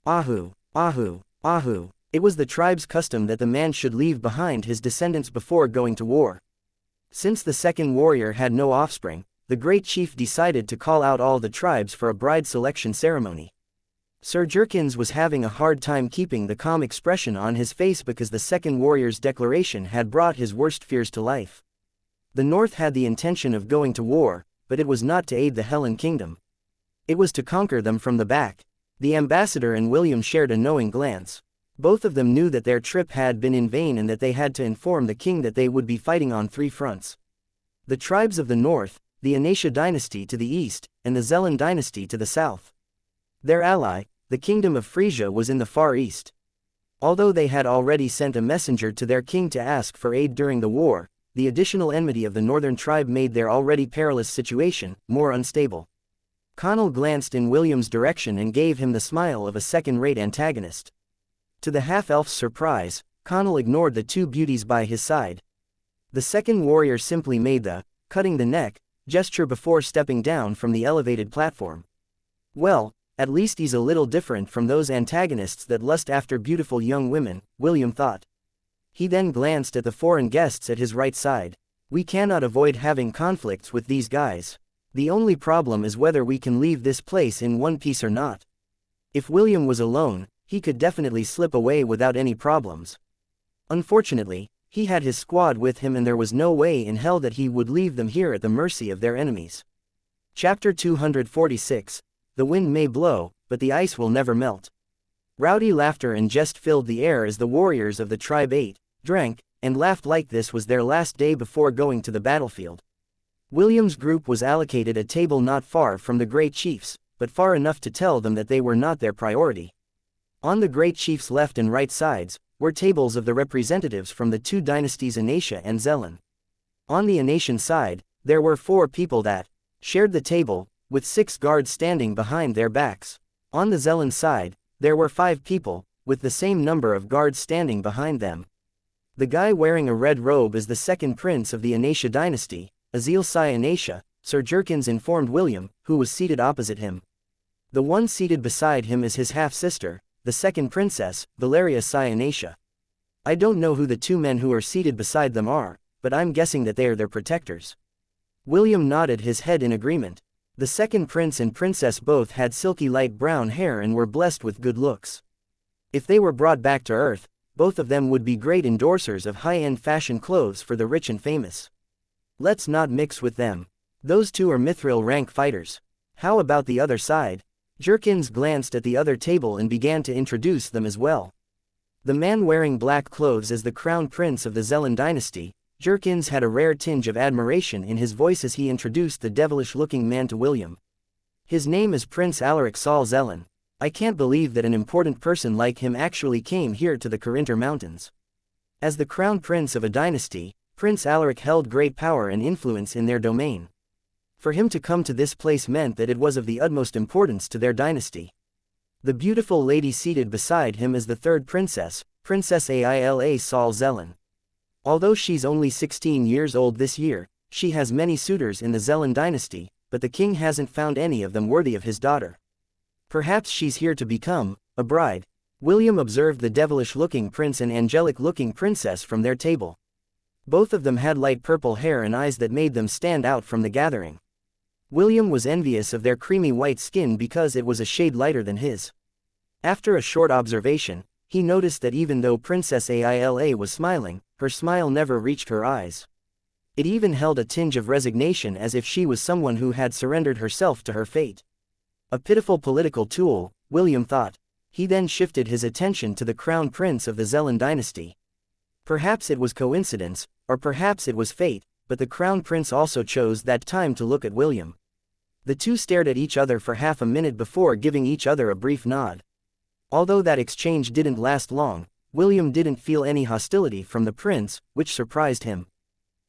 Ahu, ahu, ahu. It was the tribe's custom that the man should leave behind his descendants before going to war. Since the second warrior had no offspring, the great chief decided to call out all the tribes for a bride selection ceremony. Sir Jerkins was having a hard time keeping the calm expression on his face because the second warrior's declaration had brought his worst fears to life. The North had the intention of going to war, but it was not to aid the Helen Kingdom. It was to conquer them from the back. The ambassador and William shared a knowing glance. Both of them knew that their trip had been in vain and that they had to inform the king that they would be fighting on 3 fronts. The tribes of the north, the Aenarion dynasty to the east, and the Zelan dynasty to the south. Their ally, the kingdom of Frisia, was in the far east. Although they had already sent a messenger to their king to ask for aid during the war, the additional enmity of the northern tribe made their already perilous situation more unstable. Connell glanced in William's direction and gave him the smile of a second-rate antagonist. To the half-elf's surprise, Connell ignored the 2 beauties by his side. The second warrior simply made the cutting the neck gesture before stepping down from the elevated platform. Well, at least he's a little different from those antagonists that lust after beautiful young women, William thought. He then glanced at the foreign guests at his right side. We cannot avoid having conflicts with these guys. The only problem is whether we can leave this place in one piece or not. If William was alone, he could definitely slip away without any problems. Unfortunately, he had his squad with him and there was no way in hell that he would leave them here at the mercy of their enemies. Chapter 246. The wind may blow, but the ice will never melt. Rowdy laughter and jest filled the air as the warriors of the tribe ate, drank, and laughed like this was their last day before going to the battlefield. William's group was allocated a table not far from the great chiefs, but far enough to tell them that they were not their priority. On the great chief's left and right sides, were tables of the representatives from the 2 dynasties Aenarion and Zelan. On the Aenarion side, there were 4 people that shared the table, with 6 guards standing behind their backs. On the Zelan side, there were 5 people, with the same number of guards standing behind them. The guy wearing a red robe is the second prince of the Aenarion dynasty, xianxia, Sir Jerkins informed William, who was seated opposite him. The one seated beside him is his half-sister, the second princess, Valeria xianxia. I don't know who the 2 men who are seated beside them are, but I'm guessing that they are their protectors. William nodded his head in agreement. The second prince and princess both had silky light brown hair and were blessed with good looks. If they were brought back to Earth, both of them would be great endorsers of high-end fashion clothes for the rich and famous. Let's not mix with them. Those 2 are mithril rank fighters. How about the other side? Jerkins glanced at the other table and began to introduce them as well. The man wearing black clothes is the crown prince of the Zelan dynasty. Jerkins had a rare tinge of admiration in his voice as he introduced the devilish-looking man to William. His name is Prince Alaric Sol Zelan. I can't believe that an important person like him actually came here to the Carinter Mountains. As the crown prince of a dynasty, Prince Alaric held great power and influence in their domain. For him to come to this place meant that it was of the utmost importance to their dynasty. The beautiful lady seated beside him is the third princess, Princess Aila Sol Zelan. Although she's only 16 years old this year, she has many suitors in the Zelan dynasty, but the king hasn't found any of them worthy of his daughter. Perhaps she's here to become a bride. William observed the devilish-looking prince and angelic-looking princess from their table. Both of them had light purple hair and eyes that made them stand out from the gathering. William was envious of their creamy white skin because it was a shade lighter than his. After a short observation, he noticed that even though Princess Aila was smiling, her smile never reached her eyes. It even held a tinge of resignation as if she was someone who had surrendered herself to her fate. A pitiful political tool, William thought. He then shifted his attention to the crown prince of the Zelan dynasty. Perhaps it was coincidence, or perhaps it was fate, but the crown prince also chose that time to look at William. The two stared at each other for half a minute before giving each other a brief nod. Although that exchange didn't last long, William didn't feel any hostility from the prince, which surprised him.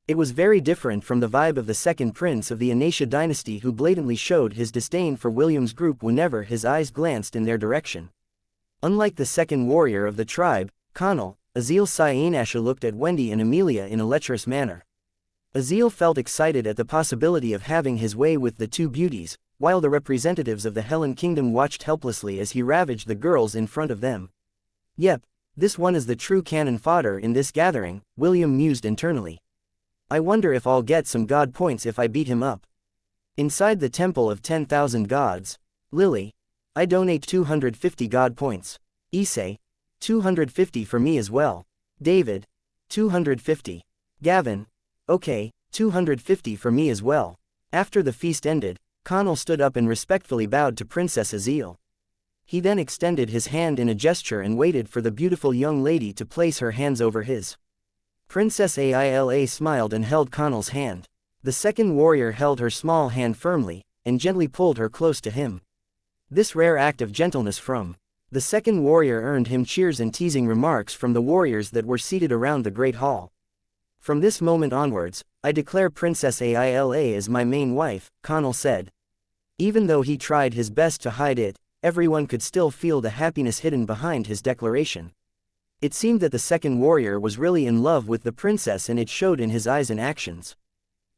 It was very different from the vibe of the second prince of the Aenarion's dynasty, who blatantly showed his disdain for William's group whenever his eyes glanced in their direction. Unlike the second warrior of the tribe, Connell, Azil xianxia looked at Wendy and Amelia in a lecherous manner. Azil felt excited at the possibility of having his way with the two beauties, while the representatives of the Helen Kingdom watched helplessly as he ravaged the girls in front of them. Yep, this one is the true cannon fodder in this gathering, William mused internally. I wonder if I'll get some god points if I beat him up. Inside the Temple of 10,000 Gods, Lily, I donate 250 god points. Issei, 250 for me as well. David, 250. Gavin, okay, 250 for me as well. After the feast ended, Connell stood up and respectfully bowed to Princess Azil. He then extended his hand in a gesture and waited for the beautiful young lady to place her hands over his. Princess Aila smiled and held Connell's hand. The second warrior held her small hand firmly, and gently pulled her close to him. This rare act of gentleness from the second warrior earned him cheers and teasing remarks from the warriors that were seated around the Great Hall. From this moment onwards, I declare Princess Aila as my main wife, Connell said. Even though he tried his best to hide it, everyone could still feel the happiness hidden behind his declaration. It seemed that the second warrior was really in love with the princess, and it showed in his eyes and actions.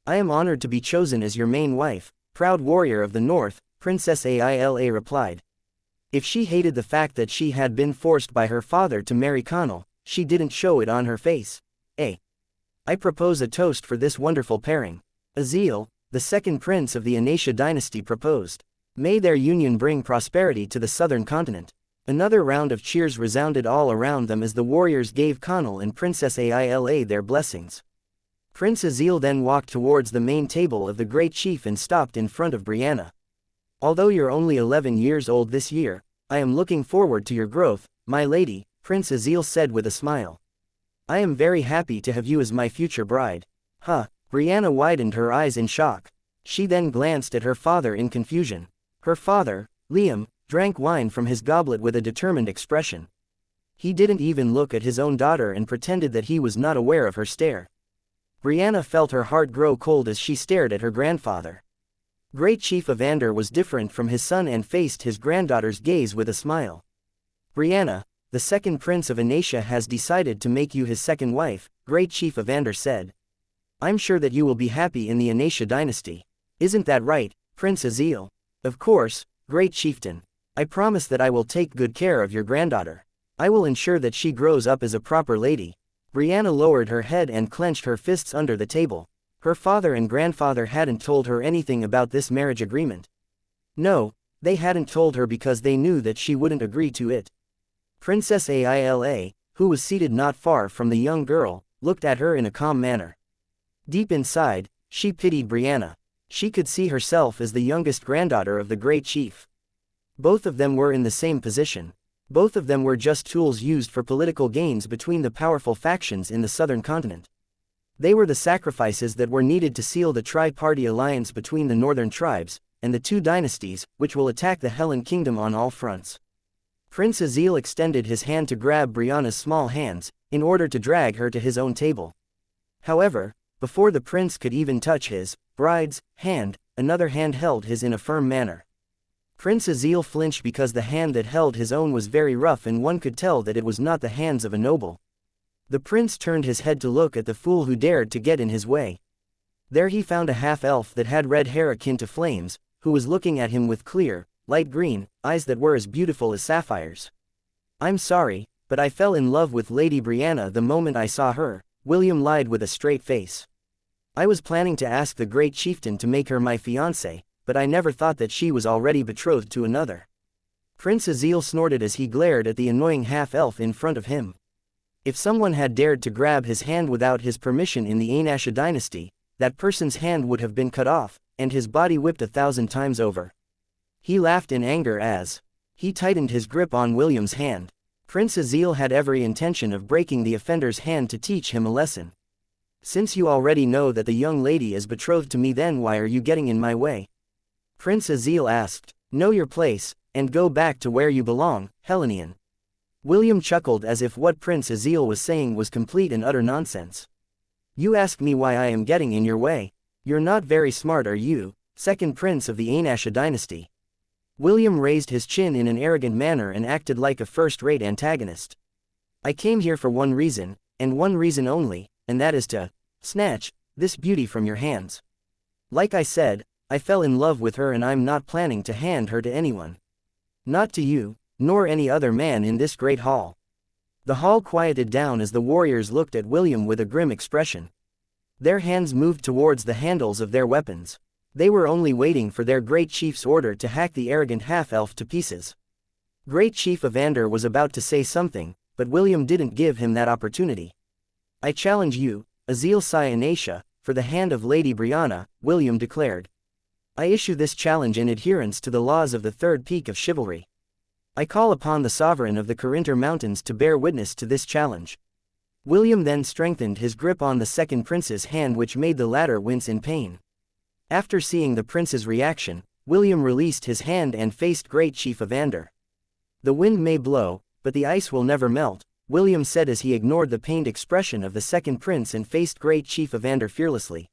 I am honored to be chosen as your main wife, proud warrior of the north, Princess Aila replied. If she hated the fact that she had been forced by her father to marry Connell, she didn't show it on her face. I propose a toast for this wonderful pairing. Azil, the second prince of the Aenarion dynasty, proposed. May their union bring prosperity to the southern continent. Another round of cheers resounded all around them as the warriors gave Connell and Princess Aila their blessings. Prince Azil then walked towards the main table of the great chief and stopped in front of Brianna. Although you're only 11 years old this year, I am looking forward to your growth, my lady, Prince Azil said with a smile. I am very happy to have you as my future bride. Brianna widened her eyes in shock. She then glanced at her father in confusion. Her father, Liam, drank wine from his goblet with a determined expression. He didn't even look at his own daughter and pretended that he was not aware of her stare. Brianna felt her heart grow cold as she stared at her grandfather. Great Chief Evander was different from his son and faced his granddaughter's gaze with a smile. Brianna, the second prince of Aenarion has decided to make you his second wife, Great Chief Evander said. I'm sure that you will be happy in the Aenarion dynasty. Isn't that right, Prince Azil? Of course, Great Chieftain. I promise that I will take good care of your granddaughter. I will ensure that she grows up as a proper lady. Brianna lowered her head and clenched her fists under the table. Her father and grandfather hadn't told her anything about this marriage agreement. No, they hadn't told her because they knew that she wouldn't agree to it. Princess Aila, who was seated not far from the young girl, looked at her in a calm manner. Deep inside, she pitied Brianna. She could see herself as the youngest granddaughter of the great chief. Both of them were in the same position. Both of them were just tools used for political gains between the powerful factions in the southern continent. They were the sacrifices that were needed to seal the tri-party alliance between the northern tribes and the two dynasties, which will attack the Helen Kingdom on all fronts. Prince Azil extended his hand to grab Brianna's small hands, in order to drag her to his own table. However, before the prince could even touch his bride's hand, another hand held his in a firm manner. Prince Azil flinched because the hand that held his own was very rough and one could tell that it was not the hands of a noble. The prince turned his head to look at the fool who dared to get in his way. There he found a half-elf that had red hair akin to flames, who was looking at him with clear, light green, eyes that were as beautiful as sapphires. I'm sorry, but I fell in love with Lady Brianna the moment I saw her, William lied with a straight face. I was planning to ask the great chieftain to make her my fiancée, but I never thought that she was already betrothed to another. Prince Azil snorted as he glared at the annoying half-elf in front of him. If someone had dared to grab his hand without his permission in the Aenarion dynasty, that person's hand would have been cut off, and his body whipped 1,000 times over. He laughed in anger as he tightened his grip on William's hand. Prince Azil had every intention of breaking the offender's hand to teach him a lesson. Since you already know that the young lady is betrothed to me, then why are you getting in my way? Prince Azil asked. Know your place, and go back to where you belong, Helenian. William chuckled as if what Prince Azil was saying was complete and utter nonsense. You ask me why I am getting in your way. You're not very smart, are you, second prince of the Aenarion's dynasty? William raised his chin in an arrogant manner and acted like a first-rate antagonist. I came here for one reason, and one reason only, and that is to snatch this beauty from your hands. Like I said, I fell in love with her and I'm not planning to hand her to anyone. Not to you, nor any other man in this great hall. The hall quieted down as the warriors looked at William with a grim expression. Their hands moved towards the handles of their weapons. They were only waiting for their great chief's order to hack the arrogant half-elf to pieces. Great Chief Evander was about to say something, but William didn't give him that opportunity. I challenge you, Azil xianxia, for the hand of Lady Brianna, William declared. I issue this challenge in adherence to the laws of the third peak of chivalry. I call upon the sovereign of the Corinter Mountains to bear witness to this challenge. William then strengthened his grip on the second prince's hand, which made the latter wince in pain. After seeing the prince's reaction, William released his hand and faced Great Chief Evander. The wind may blow, but the ice will never melt, William said as he ignored the pained expression of the second prince and faced Great Chief Evander fearlessly.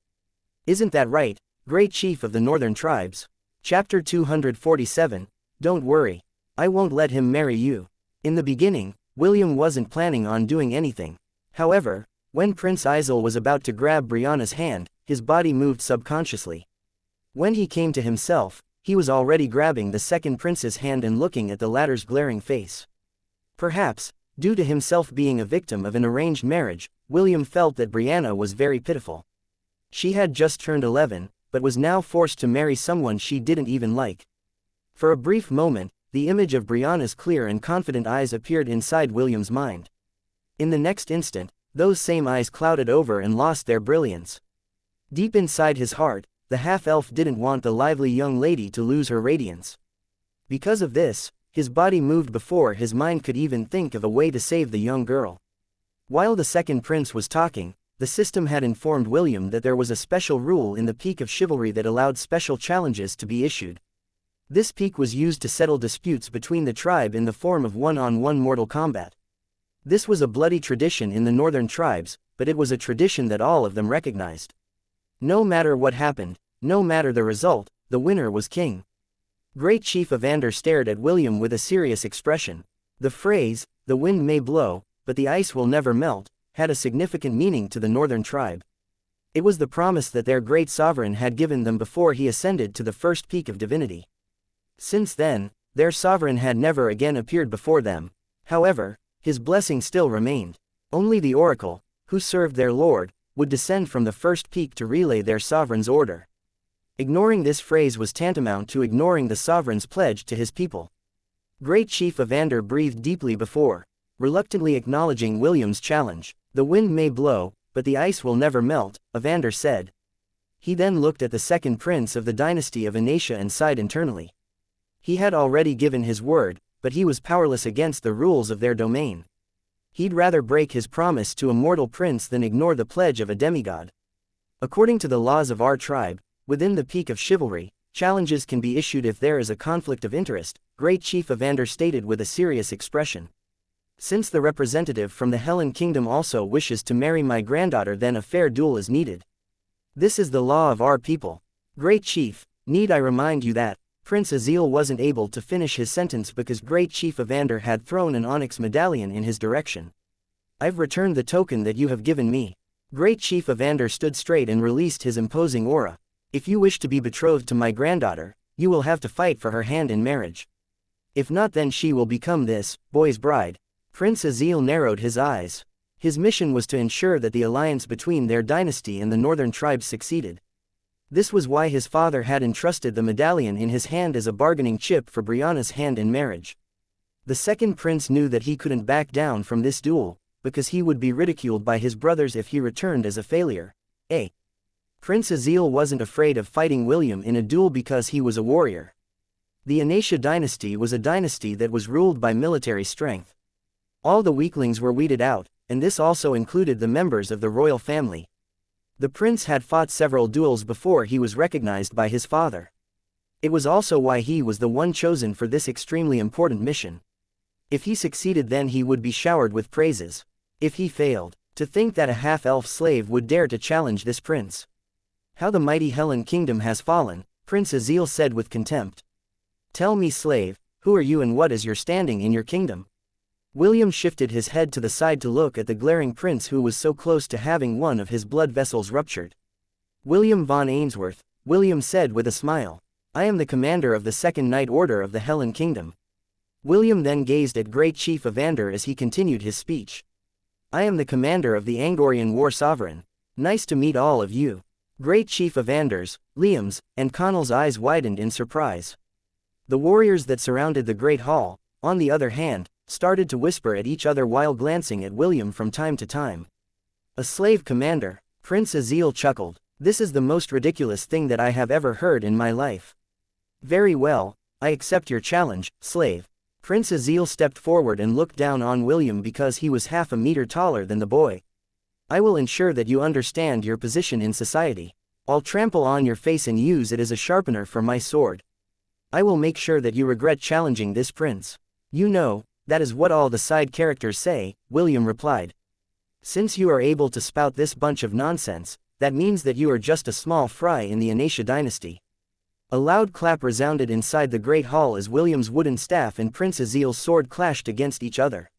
Isn't that right, Great Chief of the Northern Tribes? Chapter 247, Don't worry. I won't let him marry you. In the beginning, William wasn't planning on doing anything. However, when Prince Azil was about to grab Brianna's hand, his body moved subconsciously. When he came to himself, he was already grabbing the second prince's hand and looking at the latter's glaring face. Perhaps, due to himself being a victim of an arranged marriage, William felt that Brianna was very pitiful. She had just turned 11, but was now forced to marry someone she didn't even like. For a brief moment, the image of Brianna's clear and confident eyes appeared inside William's mind. In the next instant, those same eyes clouded over and lost their brilliance. Deep inside his heart, the half-elf didn't want the lively young lady to lose her radiance. Because of this, his body moved before his mind could even think of a way to save the young girl. While the second prince was talking, the system had informed William that there was a special rule in the Peak of Chivalry that allowed special challenges to be issued. This peak was used to settle disputes between the tribe in the form of one-on-one mortal combat. This was a bloody tradition in the northern tribes, but it was a tradition that all of them recognized. No matter what happened, no matter the result, the winner was king. Great Chief Evander stared at William with a serious expression. The phrase, "the wind may blow, but the ice will never melt," had a significant meaning to the northern tribe. It was the promise that their great sovereign had given them before he ascended to the first peak of divinity. Since then, their sovereign had never again appeared before them. However, his blessing still remained. Only the oracle, who served their lord, would descend from the first peak to relay their sovereign's order. Ignoring this phrase was tantamount to ignoring the sovereign's pledge to his people. Great Chief Evander breathed deeply before, reluctantly acknowledging William's challenge. The wind may blow, but the ice will never melt, Evander said. He then looked at the second prince of the dynasty of Aenarion's and sighed internally. He had already given his word, but he was powerless against the rules of their domain. He'd rather break his promise to a mortal prince than ignore the pledge of a demigod. According to the laws of our tribe, within the Peak of Chivalry, challenges can be issued if there is a conflict of interest, Great Chief Evander stated with a serious expression. Since the representative from the Hellen Kingdom also wishes to marry my granddaughter, then a fair duel is needed. This is the law of our people. Great Chief, need I remind you that Prince Azil wasn't able to finish his sentence because Great Chief Evander had thrown an onyx medallion in his direction. I've returned the token that you have given me. Great Chief Evander stood straight and released his imposing aura. If you wish to be betrothed to my granddaughter, you will have to fight for her hand in marriage. If not, then she will become this boy's bride. Prince Azil narrowed his eyes. His mission was to ensure that the alliance between their dynasty and the northern tribes succeeded. This was why his father had entrusted the medallion in his hand as a bargaining chip for Brianna's hand in marriage. The second prince knew that he couldn't back down from this duel, because he would be ridiculed by his brothers if he returned as a failure. Prince Azil wasn't afraid of fighting William in a duel because he was a warrior. The Aenarion dynasty was a dynasty that was ruled by military strength. All the weaklings were weeded out, and this also included the members of the royal family. The prince had fought several duels before he was recognized by his father. It was also why he was the one chosen for this extremely important mission. If he succeeded, then he would be showered with praises. If he failed, to think that a half-elf slave would dare to challenge this prince. How the mighty Helen kingdom has fallen, Prince Azil said with contempt. Tell me, slave, who are you and what is your standing in your kingdom? William shifted his head to the side to look at the glaring prince who was so close to having one of his blood vessels ruptured. William Von Ainsworth, William said with a smile. I am the commander of the Second Knight Order of the Helen Kingdom. William then gazed at Great Chief Evander as he continued his speech. I am the commander of the Angorian War Sovereign. Nice to meet all of you. Great Chief Evander's, Liam's, and Connell's eyes widened in surprise. The warriors that surrounded the Great Hall, on the other hand, started to whisper at each other while glancing at William from time to time. A slave commander, Prince Azil chuckled. This is the most ridiculous thing that I have ever heard in my life. Very well, I accept your challenge, slave. Prince Azil stepped forward and looked down on William because he was half a meter taller than the boy. I will ensure that you understand your position in society. I'll trample on your face and use it as a sharpener for my sword. I will make sure that you regret challenging this prince. You know, that is what all the side characters say, William replied. Since you are able to spout this bunch of nonsense, that means that you are just a small fry in the Xianxia dynasty. A loud clap resounded inside the Great Hall as William's wooden staff and Prince Azil's sword clashed against each other.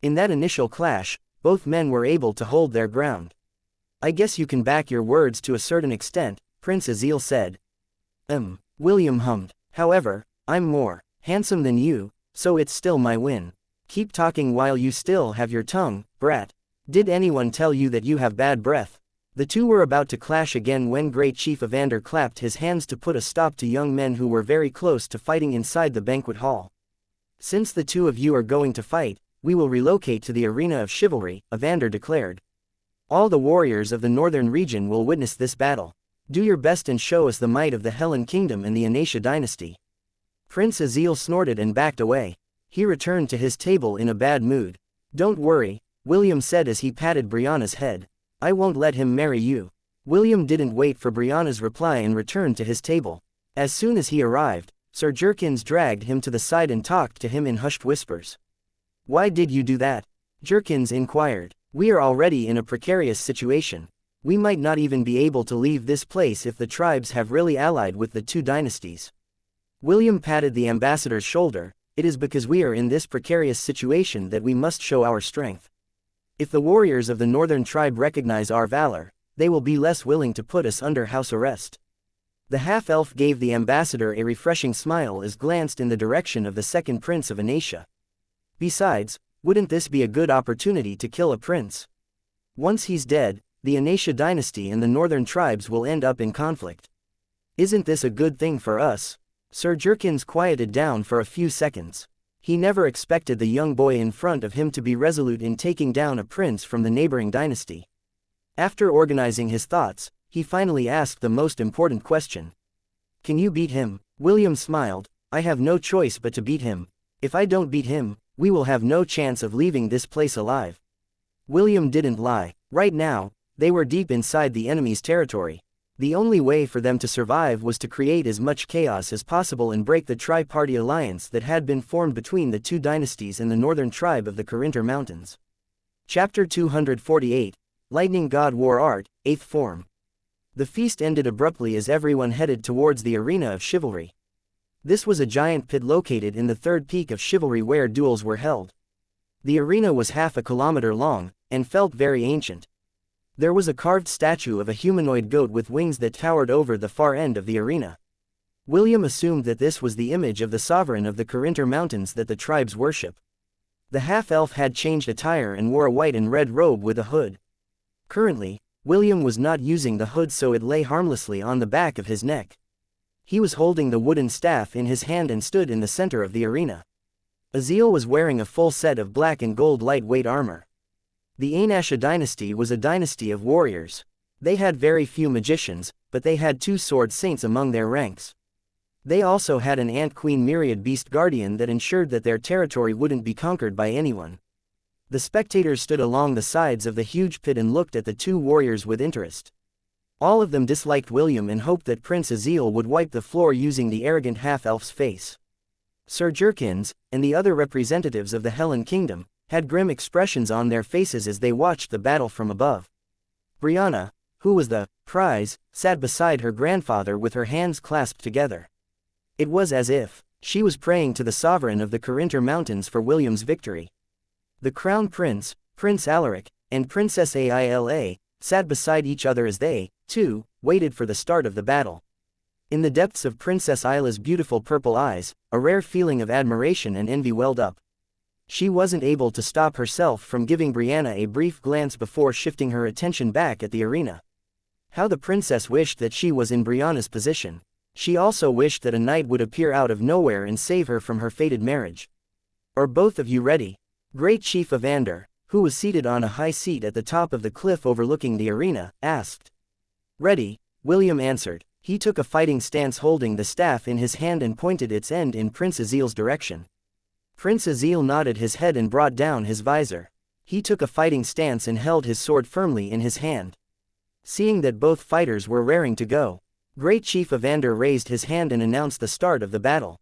In that initial clash, both men were able to hold their ground. I guess you can back your words to a certain extent, Prince Azil said. William hummed. However, I'm more handsome than you, so it's still my win. Keep talking while you still have your tongue, brat. Did anyone tell you that you have bad breath? The two were about to clash again when Great Chief Evander clapped his hands to put a stop to young men who were very close to fighting inside the banquet hall. Since the two of you are going to fight, we will relocate to the arena of chivalry, Evander declared. All the warriors of the northern region will witness this battle. Do your best and show us the might of the Helen Kingdom and the Xianxia dynasty. Prince Azil snorted and backed away. He returned to his table in a bad mood. Don't worry, William said as he patted Brianna's head. I won't let him marry you. William didn't wait for Brianna's reply and returned to his table. As soon as he arrived, Sir Jerkins dragged him to the side and talked to him in hushed whispers. Why did you do that? Jerkins inquired. We are already in a precarious situation. We might not even be able to leave this place if the tribes have really allied with the two dynasties. William patted the ambassador's shoulder. It is because we are in this precarious situation that we must show our strength. If the warriors of the northern tribe recognize our valor, they will be less willing to put us under house arrest. The half-elf gave the ambassador a refreshing smile as glanced in the direction of the second prince of Xianxia. Besides, wouldn't this be a good opportunity to kill a prince? Once he's dead, the Xianxia dynasty and the northern tribes will end up in conflict. Isn't this a good thing for us? Sir Jerkins quieted down for a few seconds. He never expected the young boy in front of him to be resolute in taking down a prince from the neighboring dynasty. After organizing his thoughts, he finally asked the most important question. Can you beat him? William smiled. I have no choice but to beat him. If I don't beat him, we will have no chance of leaving this place alive. William didn't lie. Right now, they were deep inside the enemy's territory. The only way for them to survive was to create as much chaos as possible and break the tri-party alliance that had been formed between the two dynasties and the northern tribe of the Carinthar Mountains. Chapter 248, Lightning God War Art, 8th Form. The feast ended abruptly as everyone headed towards the arena of chivalry. This was a giant pit located in the third peak of chivalry where duels were held. The arena was half a kilometer long, and felt very ancient. There was a carved statue of a humanoid goat with wings that towered over the far end of the arena. William assumed that this was the image of the sovereign of the Carinthar Mountains that the tribes worship. The half-elf had changed attire and wore a white and red robe with a hood. Currently, William was not using the hood, so it lay harmlessly on the back of his neck. He was holding the wooden staff in his hand and stood in the center of the arena. Azil was wearing a full set of black and gold lightweight armor. The Xianxia dynasty was a dynasty of warriors. They had very few magicians, but they had 2 sword saints among their ranks. They also had an ant queen myriad beast guardian that ensured that their territory wouldn't be conquered by anyone. The spectators stood along the sides of the huge pit and looked at the 2 warriors with interest. All of them disliked William and hoped that Prince Azil would wipe the floor using the arrogant half-elf's face. Sir Jerkins, and the other representatives of the Helen Kingdom, had grim expressions on their faces as they watched the battle from above. Brianna, who was the prize, sat beside her grandfather with her hands clasped together. It was as if she was praying to the sovereign of the Carinthar Mountains for William's victory. The Crown Prince, Prince Alaric, and Princess Aila, sat beside each other as they, too, waited for the start of the battle. In the depths of Princess Aila's beautiful purple eyes, a rare feeling of admiration and envy welled up. She wasn't able to stop herself from giving Brianna a brief glance before shifting her attention back at the arena. How the princess wished that she was in Brianna's position. She also wished that a knight would appear out of nowhere and save her from her fated marriage. "Are both of you ready?" Great Chief Evander, who was seated on a high seat at the top of the cliff overlooking the arena, asked. "Ready," William answered. He took a fighting stance holding the staff in his hand and pointed its end in Prince Azil's direction. Prince Azil nodded his head and brought down his visor. He took a fighting stance and held his sword firmly in his hand. Seeing that both fighters were raring to go, Great Chief Evander raised his hand and announced the start of the battle.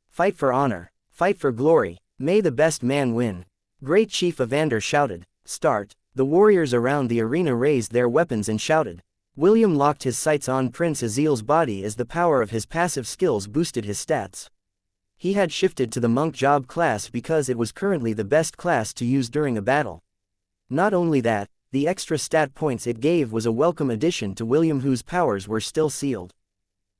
"Fight for honor. Fight for glory. May the best man win." Great Chief Evander shouted. "Start." The warriors around the arena raised their weapons and shouted. William locked his sights on Prince Azil's body as the power of his passive skills boosted his stats. He had shifted to the monk job class because it was currently the best class to use during a battle. Not only that, the extra stat points it gave was a welcome addition to William, whose powers were still sealed.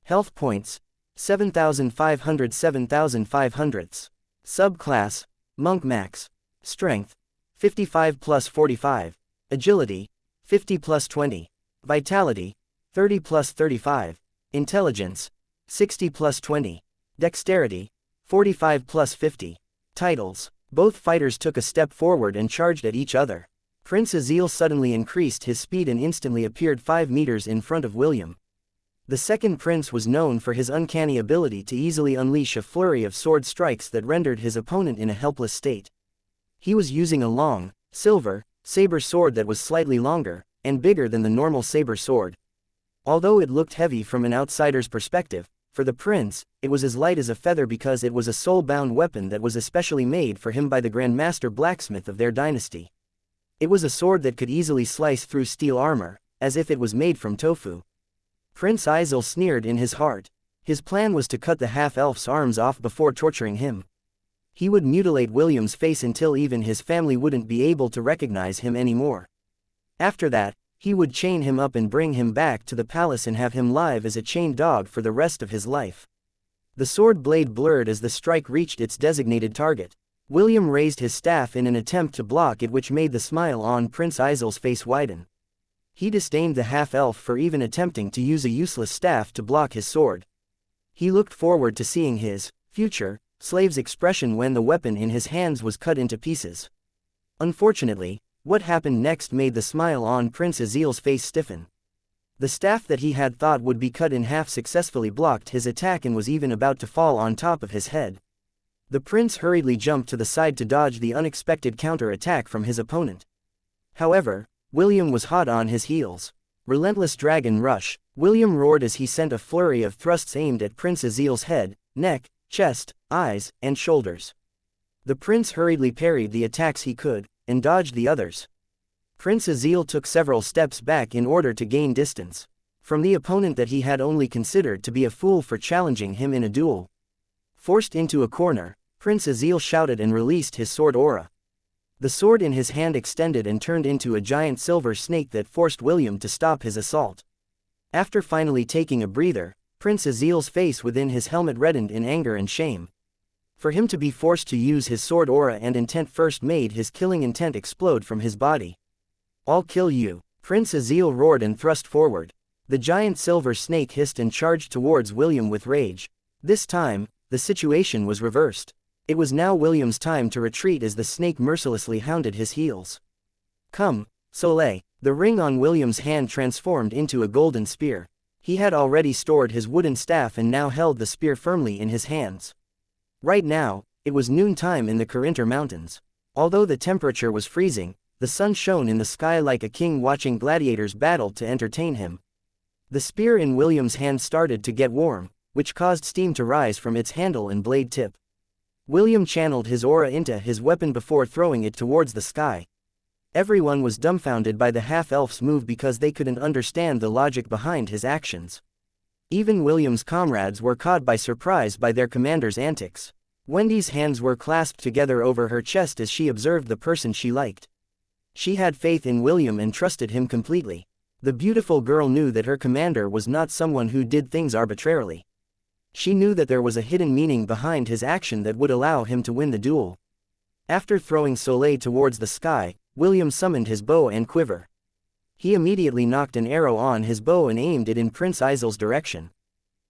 Health points: 7,500. 7,500. Subclass: Monk Max. Strength: 55 plus 45. Agility: 50 plus 20. Vitality: 30 plus 35. Intelligence: 60 plus 20. Dexterity: 45 plus 50. Titles. Both fighters took a step forward and charged at each other. Prince Azil suddenly increased his speed and instantly appeared 5 meters in front of William. The second prince was known for his uncanny ability to easily unleash a flurry of sword strikes that rendered his opponent in a helpless state. He was using a long, silver, saber sword that was slightly longer and bigger than the normal saber sword. Although it looked heavy from an outsider's perspective, for the prince, it was as light as a feather because it was a soul-bound weapon that was especially made for him by the Grand Master blacksmith of their dynasty. It was a sword that could easily slice through steel armor, as if it was made from tofu. Prince Azil sneered in his heart. His plan was to cut the half-elf's arms off before torturing him. He would mutilate William's face until even his family wouldn't be able to recognize him anymore. After that, he would chain him up and bring him back to the palace and have him live as a chained dog for the rest of his life. The sword blade blurred as the strike reached its designated target. William raised his staff in an attempt to block it, which made the smile on Prince Azil's face widen. He disdained the half-elf for even attempting to use a useless staff to block his sword. He looked forward to seeing his future slave's expression when the weapon in his hands was cut into pieces. Unfortunately, what happened next made the smile on Prince Azil's face stiffen. The staff that he had thought would be cut in half successfully blocked his attack and was even about to fall on top of his head. The prince hurriedly jumped to the side to dodge the unexpected counter-attack from his opponent. However, William was hot on his heels. Relentless dragon rush, William roared as he sent a flurry of thrusts aimed at Prince Azil's head, neck, chest, eyes, and shoulders. The prince hurriedly parried the attacks he could, and dodged the others. Prince Azil took several steps back in order to gain distance from the opponent that he had only considered to be a fool for challenging him in a duel. Forced into a corner, Prince Azil shouted and released his sword aura. The sword in his hand extended and turned into a giant silver snake that forced William to stop his assault. After finally taking a breather, Prince Azil's face within his helmet reddened in anger and shame. For him to be forced to use his sword aura and intent first made his killing intent explode from his body. "I'll kill you," Prince Azil roared and thrust forward. The giant silver snake hissed and charged towards William with rage. This time, the situation was reversed. It was now William's time to retreat as the snake mercilessly hounded his heels. "Come, Soleil." The ring on William's hand transformed into a golden spear. He had already stored his wooden staff and now held the spear firmly in his hands. Right now, it was noontime in the Carinthar Mountains. Although the temperature was freezing, the sun shone in the sky like a king watching gladiators battle to entertain him. The spear in William's hand started to get warm, which caused steam to rise from its handle and blade tip. William channeled his aura into his weapon before throwing it towards the sky. Everyone was dumbfounded by the half-elf's move because they couldn't understand the logic behind his actions. Even William's comrades were caught by surprise by their commander's antics. Wendy's hands were clasped together over her chest as she observed the person she liked. She had faith in William and trusted him completely. The beautiful girl knew that her commander was not someone who did things arbitrarily. She knew that there was a hidden meaning behind his action that would allow him to win the duel. After throwing Soleil towards the sky, William summoned his bow and quiver. He immediately knocked an arrow on his bow and aimed it in Prince Isol's direction.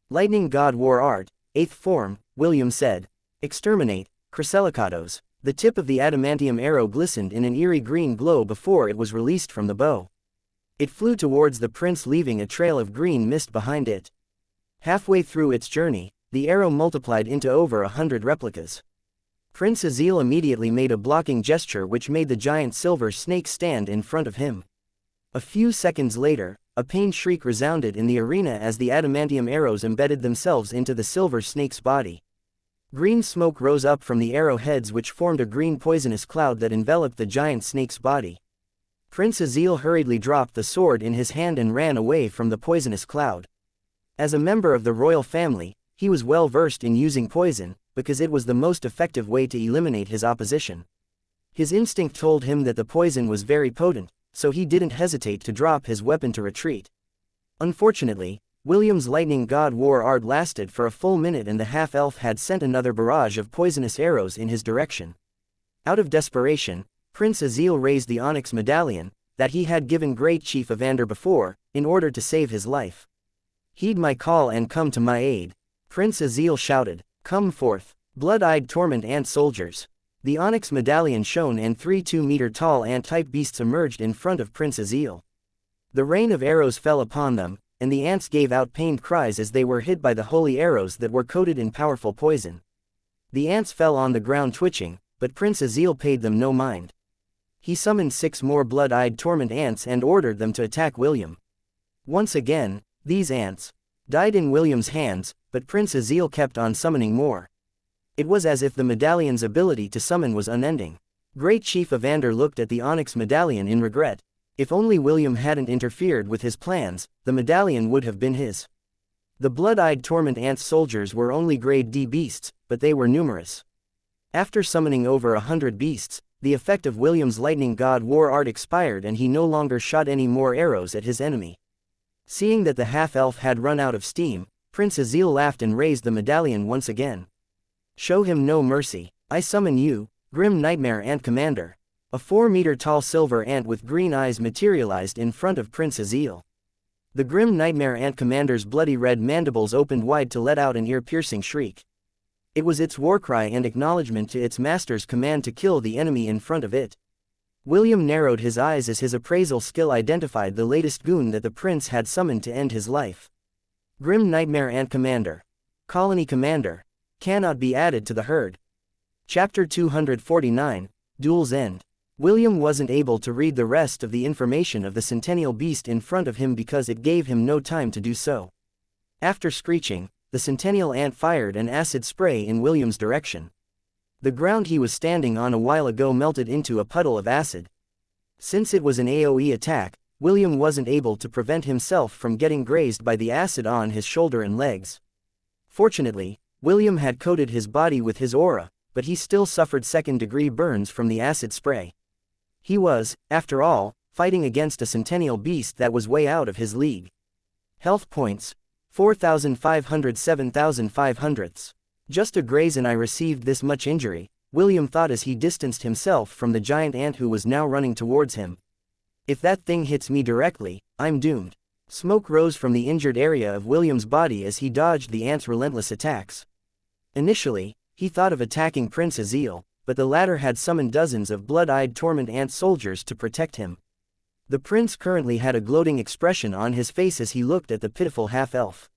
Lightning God War Art, 8th form, William said. Exterminate, Chryselicados. The tip of the adamantium arrow glistened in an eerie green glow before it was released from the bow. It flew towards the prince, leaving a trail of green mist behind it. Halfway through its journey, the arrow multiplied into over 100 replicas. Prince Azil immediately made a blocking gesture which made the giant silver snake stand in front of him. A few seconds later, a pained shriek resounded in the arena as the adamantium arrows embedded themselves into the silver snake's body. Green smoke rose up from the arrowheads which formed a green poisonous cloud that enveloped the giant snake's body. Prince Azil hurriedly dropped the sword in his hand and ran away from the poisonous cloud. As a member of the royal family, he was well versed in using poison, because it was the most effective way to eliminate his opposition. His instinct told him that the poison was very potent, so he didn't hesitate to drop his weapon to retreat. Unfortunately, William's lightning god war art lasted for a full minute and the half-elf had sent another barrage of poisonous arrows in his direction. Out of desperation, Prince Azil raised the onyx medallion, that he had given Great Chief Evander before, in order to save his life. "Heed my call and come to my aid," Prince Azil shouted. "Come forth, blood-eyed torment ant soldiers." The onyx medallion shone and 3 2-meter-tall ant-type beasts emerged in front of Prince Azil. The rain of arrows fell upon them, and the ants gave out pained cries as they were hit by the holy arrows that were coated in powerful poison. The ants fell on the ground twitching, but Prince Azil paid them no mind. He summoned 6 more blood-eyed torment ants and ordered them to attack William. Once again, these ants died in William's hands, but Prince Azil kept on summoning more. It was as if the medallion's ability to summon was unending. Great Chief Evander looked at the onyx medallion in regret. If only William hadn't interfered with his plans, the medallion would have been his. The blood-eyed torment ant soldiers were only grade D beasts, but they were numerous. After summoning over 100 beasts, the effect of William's lightning god war art expired and he no longer shot any more arrows at his enemy. Seeing that the half-elf had run out of steam, Prince Azil laughed and raised the medallion once again. "Show him no mercy. I summon you, Grim Nightmare Ant Commander." A 4-meter-tall silver ant with green eyes materialized in front of Prince Azil. The Grim Nightmare Ant Commander's bloody red mandibles opened wide to let out an ear-piercing shriek. It was its war cry and acknowledgement to its master's command to kill the enemy in front of it. William narrowed his eyes as his appraisal skill identified the latest goon that the prince had summoned to end his life. Grim Nightmare Ant Commander. Colony Commander. Cannot be added to the herd. Chapter 249, Duel's End. William wasn't able to read the rest of the information of the centennial beast in front of him because it gave him no time to do so. After screeching, the centennial ant fired an acid spray in William's direction. The ground he was standing on a while ago melted into a puddle of acid. Since it was an AoE attack, William wasn't able to prevent himself from getting grazed by the acid on his shoulder and legs. Fortunately, William had coated his body with his aura, but he still suffered second-degree burns from the acid spray. He was, after all, fighting against a centennial beast that was way out of his league. Health points: 4,500 7,500. Just a graze and I received this much injury, William thought as he distanced himself from the giant ant who was now running towards him. If that thing hits me directly, I'm doomed. Smoke rose from the injured area of William's body as he dodged the ant's relentless attacks. Initially, he thought of attacking Prince Azil, but the latter had summoned dozens of blood-eyed torment ant soldiers to protect him. The prince currently had a gloating expression on his face as he looked at the pitiful half-elf.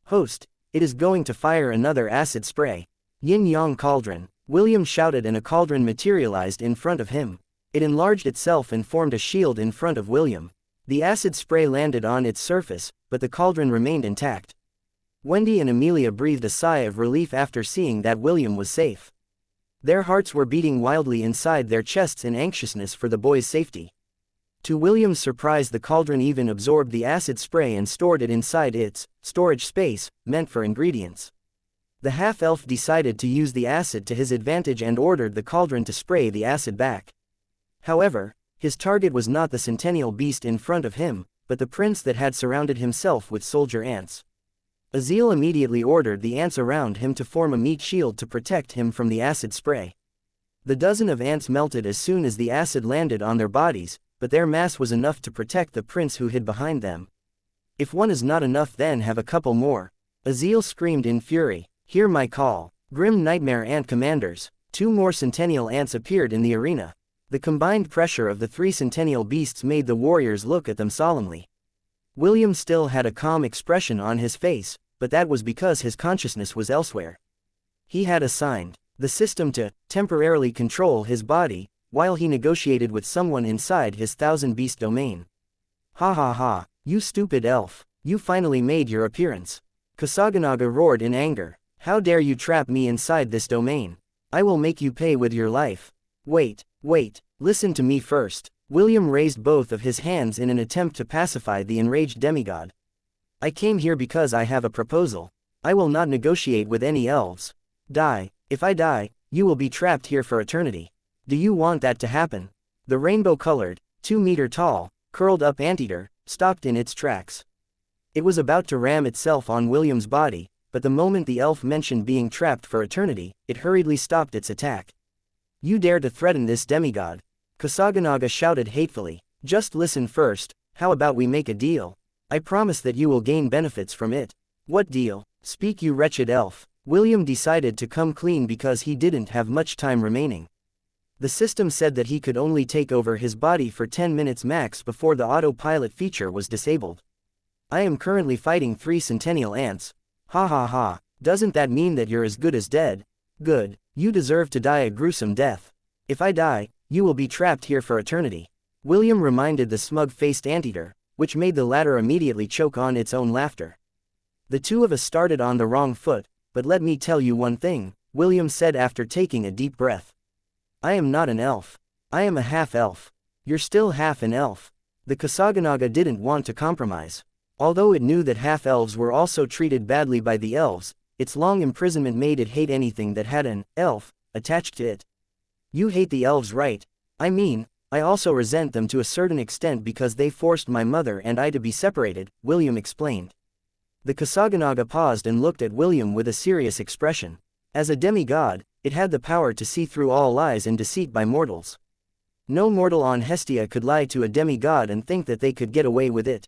"Host, it is going to fire another acid spray." "Yin-yang cauldron," William shouted and a cauldron materialized in front of him. It enlarged itself and formed a shield in front of William. The acid spray landed on its surface, but the cauldron remained intact. Wendy and Amelia breathed a sigh of relief after seeing that William was safe. Their hearts were beating wildly inside their chests in anxiousness for the boy's safety. To William's surprise, the cauldron even absorbed the acid spray and stored it inside its storage space, meant for ingredients. The half-elf decided to use the acid to his advantage and ordered the cauldron to spray the acid back. However, his target was not the centennial beast in front of him, but the prince that had surrounded himself with soldier ants. Azil immediately ordered the ants around him to form a meat shield to protect him from the acid spray. The dozen of ants melted as soon as the acid landed on their bodies, but their mass was enough to protect the prince who hid behind them. If one is not enough, then have a couple more. Azil screamed in fury. Hear my call. Grim nightmare ant commanders. 2 more centennial ants appeared in the arena. The combined pressure of the 3 centennial beasts made the warriors look at them solemnly. William still had a calm expression on his face, but that was because his consciousness was elsewhere. He had assigned the system to temporarily control his body, while he negotiated with someone inside his 1000-beast domain. Ha ha ha, you stupid elf, you finally made your appearance. Kusaganaga roared in anger. How dare you trap me inside this domain? I will make you pay with your life. Wait, listen to me first. William raised both of his hands in an attempt to pacify the enraged demigod. I came here because I have a proposal. I will not negotiate with any elves. Die. If I die, you will be trapped here for eternity. Do you want that to happen? The rainbow-colored, 2-meter-tall, curled-up anteater stopped in its tracks. It was about to ram itself on William's body, but the moment the elf mentioned being trapped for eternity, it hurriedly stopped its attack. You dare to threaten this demigod? Kusaganaga shouted hatefully. Just listen first. How about we make a deal? I promise that you will gain benefits from it. What deal? Speak, you wretched elf. William decided to come clean because he didn't have much time remaining. The system said that he could only take over his body for 10 minutes max before the autopilot feature was disabled. I am currently fighting 3 centennial ants. Ha ha ha, doesn't that mean that you're as good as dead? Good, you deserve to die a gruesome death. If I die, you will be trapped here for eternity. William reminded the smug-faced anteater, which made the latter immediately choke on its own laughter. The two of us started on the wrong foot, but let me tell you one thing, William said after taking a deep breath. I am not an elf. I am a half-elf. You're still half an elf. The Kusaganaga didn't want to compromise. Although it knew that half-elves were also treated badly by the elves, its long imprisonment made it hate anything that had an elf attached to it. You hate the elves, right? I mean, I also resent them to a certain extent because they forced my mother and I to be separated, William explained. The Kusaganaga paused and looked at William with a serious expression. As a demigod, it had the power to see through all lies and deceit by mortals. No mortal on Hestia could lie to a demigod and think that they could get away with it.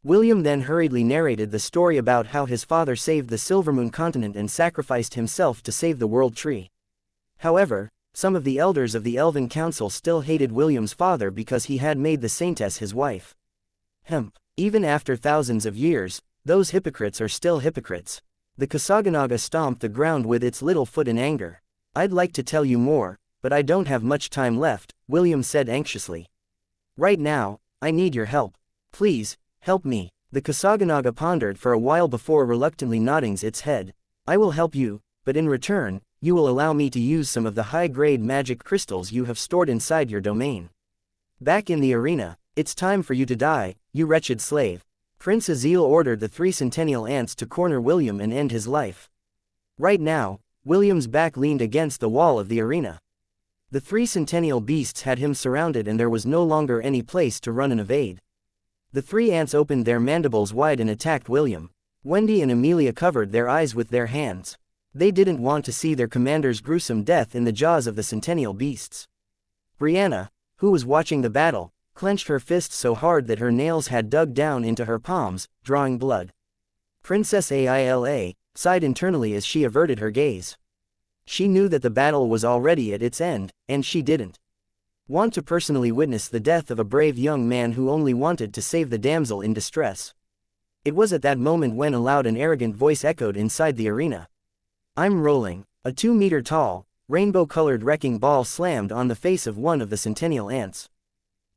William then hurriedly narrated the story about how his father saved the Silvermoon continent and sacrificed himself to save the world tree. However, some of the elders of the Elven Council still hated William's father because he had made the Saintess his wife. Even after thousands of years, those hypocrites are still hypocrites. The Kusaganaga stomped the ground with its little foot in anger. I'd like to tell you more, but I don't have much time left, William said anxiously. Right now, I need your help. Please, help me. The Kusaganaga pondered for a while before reluctantly nodding its head. I will help you, but in return, you will allow me to use some of the high-grade magic crystals you have stored inside your domain. Back in the arena, it's time for you to die, you wretched slave. Prince Azil ordered the 3 centennial ants to corner William and end his life. Right now, William's back leaned against the wall of the arena. The 3 centennial beasts had him surrounded and there was no longer any place to run and evade. The 3 ants opened their mandibles wide and attacked William. Wendy and Amelia covered their eyes with their hands. They didn't want to see their commander's gruesome death in the jaws of the centennial beasts. Brianna, who was watching the battle, clenched her fists so hard that her nails had dug down into her palms, drawing blood. Princess Aila sighed internally as she averted her gaze. She knew that the battle was already at its end, and she didn't want to personally witness the death of a brave young man who only wanted to save the damsel in distress. It was at that moment when a loud and arrogant voice echoed inside the arena. I'm rolling. A 2-meter-tall, rainbow-colored wrecking ball slammed on the face of one of the centennial ants.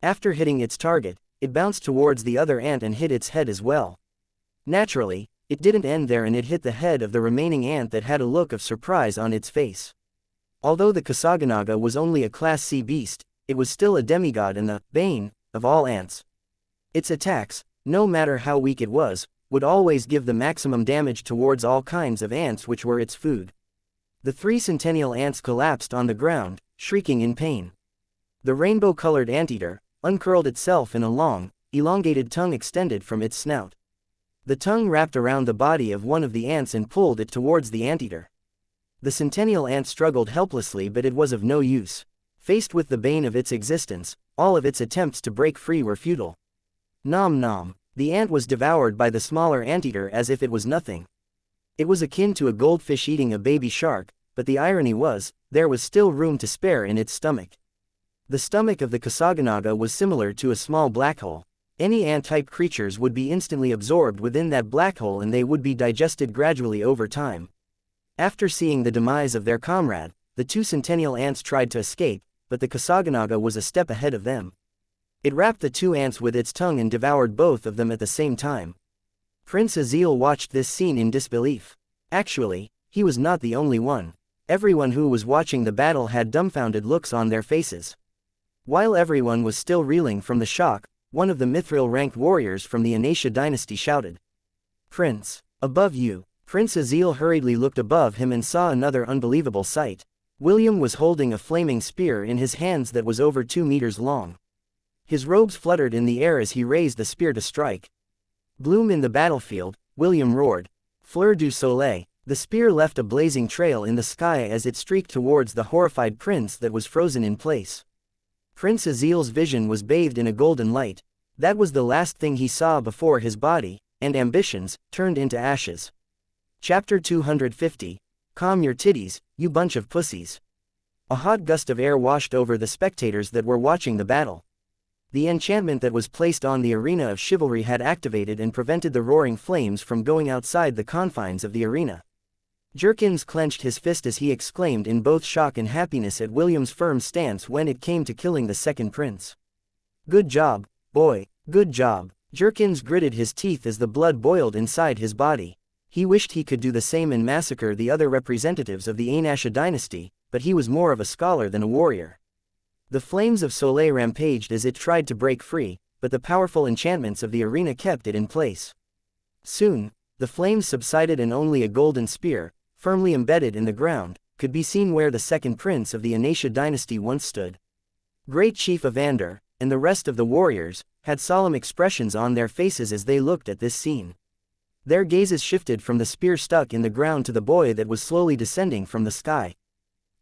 After hitting its target, it bounced towards the other ant and hit its head as well. Naturally, it didn't end there and it hit the head of the remaining ant that had a look of surprise on its face. Although the Kasaganaga was only a Class C beast, it was still a demigod and the bane of all ants. Its attacks, no matter how weak it was, would always give the maximum damage towards all kinds of ants which were its food. The 3 centennial ants collapsed on the ground, shrieking in pain. The rainbow-colored anteater uncurled itself and a long, elongated tongue extended from its snout. The tongue wrapped around the body of one of the ants and pulled it towards the anteater. The centennial ant struggled helplessly, but it was of no use. Faced with the bane of its existence, all of its attempts to break free were futile. Nom nom. The ant was devoured by the smaller anteater as if it was nothing. It was akin to a goldfish eating a baby shark, but the irony was, there was still room to spare in its stomach. The stomach of the Kasaganaga was similar to a small black hole. Any ant-type creatures would be instantly absorbed within that black hole and they would be digested gradually over time. After seeing the demise of their comrade, the 2 centennial ants tried to escape, but the Kasaganaga was a step ahead of them. It wrapped the 2 ants with its tongue and devoured both of them at the same time. Prince Azil watched this scene in disbelief. Actually, he was not the only one. Everyone who was watching the battle had dumbfounded looks on their faces. While everyone was still reeling from the shock, one of the mithril-ranked warriors from the Aenarion's dynasty shouted, "Prince, above you!" Prince Azil hurriedly looked above him and saw another unbelievable sight. William was holding a flaming spear in his hands that was over 2 meters long. His robes fluttered in the air as he raised the spear to strike. "Bloom in the battlefield," William roared. "Fleur du soleil." The spear left a blazing trail in the sky as it streaked towards the horrified prince that was frozen in place. Prince Azil's vision was bathed in a golden light. That was the last thing he saw before his body, and ambitions, turned into ashes. Chapter 250. Calm your titties, you bunch of pussies. A hot gust of air washed over the spectators that were watching the battle. The enchantment that was placed on the arena of chivalry had activated and prevented the roaring flames from going outside the confines of the arena. Jerkins clenched his fist as he exclaimed in both shock and happiness at William's firm stance when it came to killing the second prince. "Good job, boy, good job." Jerkins gritted his teeth as the blood boiled inside his body. He wished he could do the same and massacre the other representatives of the Aenarion dynasty, but he was more of a scholar than a warrior. The flames of Soleil rampaged as it tried to break free, but the powerful enchantments of the arena kept it in place. Soon, the flames subsided and only a golden spear, firmly embedded in the ground, could be seen where the second prince of the Aenarion dynasty once stood. Great Chief Evander, and the rest of the warriors, had solemn expressions on their faces as they looked at this scene. Their gazes shifted from the spear stuck in the ground to the boy that was slowly descending from the sky.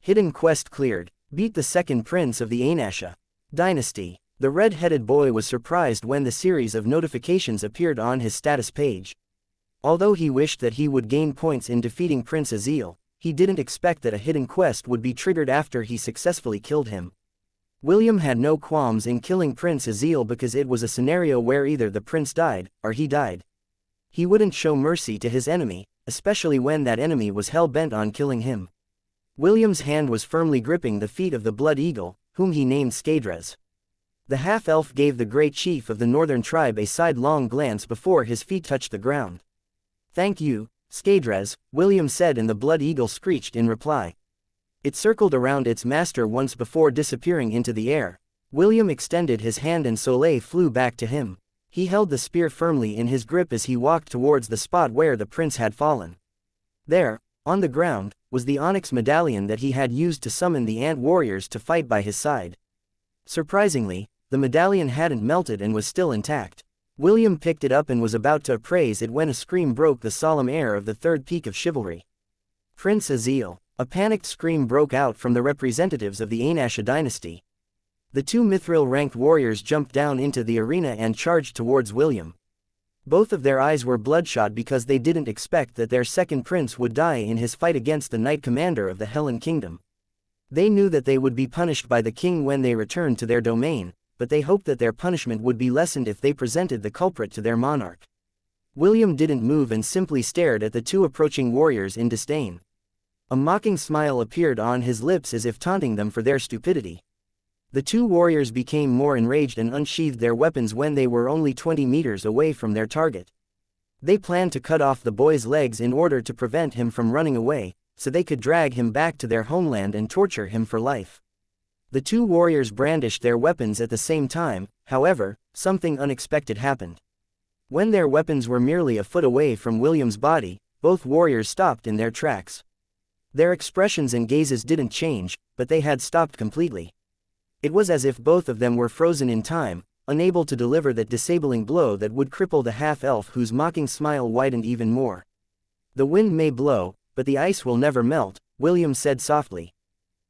Hidden quest cleared. Beat the second prince of the Aenarion dynasty. The red-headed boy was surprised when the series of notifications appeared on his status page. Although he wished that he would gain points in defeating Prince Azil, he didn't expect that a hidden quest would be triggered after he successfully killed him. William had no qualms in killing Prince Azil because it was a scenario where either the prince died, or he died. He wouldn't show mercy to his enemy, especially when that enemy was hell-bent on killing him. William's hand was firmly gripping the feet of the Blood Eagle, whom he named Scadres. The half-elf gave the great chief of the northern tribe a sidelong glance before his feet touched the ground. "Thank you, Scadres," William said, and the Blood Eagle screeched in reply. It circled around its master once before disappearing into the air. William extended his hand and Soleil flew back to him. He held the spear firmly in his grip as he walked towards the spot where the prince had fallen. There, on the ground, was the onyx medallion that he had used to summon the ant warriors to fight by his side. Surprisingly, the medallion hadn't melted and was still intact. William picked it up and was about to appraise it when a scream broke the solemn air of the third peak of chivalry. "Prince Azil!" A panicked scream broke out from the representatives of the Aenarion dynasty. The 2 mithril-ranked warriors jumped down into the arena and charged towards William. Both of their eyes were bloodshot because they didn't expect that their second prince would die in his fight against the Knight Commander of the Hellen Kingdom. They knew that they would be punished by the king when they returned to their domain, but they hoped that their punishment would be lessened if they presented the culprit to their monarch. William didn't move and simply stared at the 2 approaching warriors in disdain. A mocking smile appeared on his lips as if taunting them for their stupidity. The two warriors became more enraged and unsheathed their weapons when they were only 20 meters away from their target. They planned to cut off the boy's legs in order to prevent him from running away, so they could drag him back to their homeland and torture him for life. The two warriors brandished their weapons at the same time. However, something unexpected happened. When their weapons were merely a foot away from William's body, both warriors stopped in their tracks. Their expressions and gazes didn't change, but they had stopped completely. It was as if both of them were frozen in time, unable to deliver that disabling blow that would cripple the half-elf, whose mocking smile widened even more. "The wind may blow, but the ice will never melt," William said softly.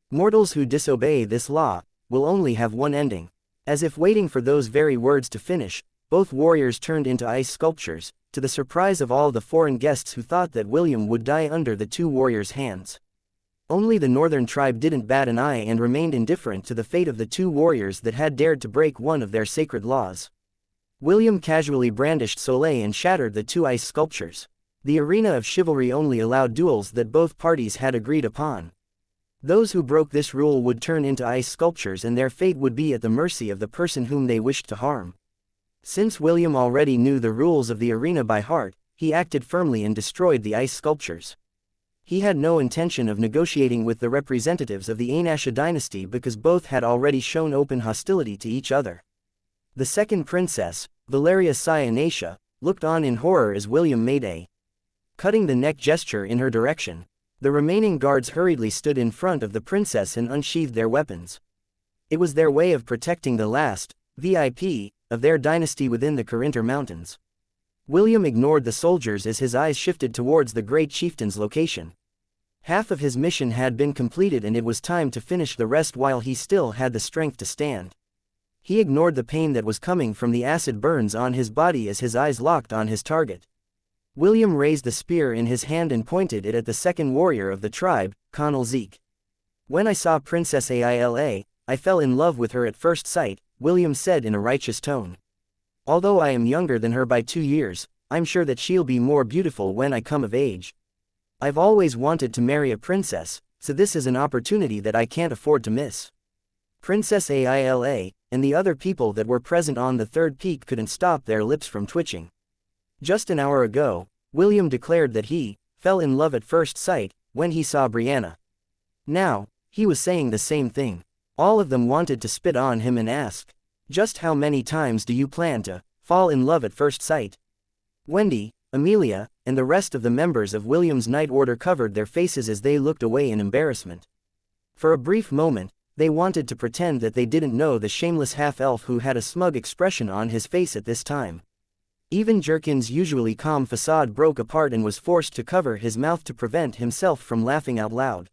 "Mortals who disobey this law will only have one ending." As if waiting for those very words to finish, both warriors turned into ice sculptures, to the surprise of all the foreign guests who thought that William would die under the two warriors' hands. Only the northern tribe didn't bat an eye and remained indifferent to the fate of the two warriors that had dared to break one of their sacred laws. William casually brandished Soleil and shattered the two ice sculptures. The arena of chivalry only allowed duels that both parties had agreed upon. Those who broke this rule would turn into ice sculptures, and their fate would be at the mercy of the person whom they wished to harm. Since William already knew the rules of the arena by heart, he acted firmly and destroyed the ice sculptures. He had no intention of negotiating with the representatives of the Aenarion dynasty because both had already shown open hostility to each other. The second princess, Valeria xianxia, looked on in horror as William made a cutting the neck gesture in her direction. The remaining guards hurriedly stood in front of the princess and unsheathed their weapons. It was their way of protecting the last VIP of their dynasty within the Carinthar Mountains. William ignored the soldiers as his eyes shifted towards the great chieftain's location. Half of his mission had been completed, and it was time to finish the rest while he still had the strength to stand. He ignored the pain that was coming from the acid burns on his body as his eyes locked on his target. William raised the spear in his hand and pointed it at the second warrior of the tribe, Conal Zeke. "When I saw Princess Aila, I fell in love with her at first sight," William said in a righteous tone. "Although I am younger than her by 2 years, I'm sure that she'll be more beautiful when I come of age. I've always wanted to marry a princess, so this is an opportunity that I can't afford to miss." Princess Aila and the other people that were present on the third peak couldn't stop their lips from twitching. Just an hour ago, William declared that he fell in love at first sight when he saw Brianna. Now, he was saying the same thing. All of them wanted to spit on him and ask, "Just how many times do you plan to fall in love at first sight?" Wendy, Amelia, and the rest of the members of William's Night Order covered their faces as they looked away in embarrassment. For a brief moment, they wanted to pretend that they didn't know the shameless half-elf who had a smug expression on his face at this time. Even Jerkin's usually calm facade broke apart and was forced to cover his mouth to prevent himself from laughing out loud.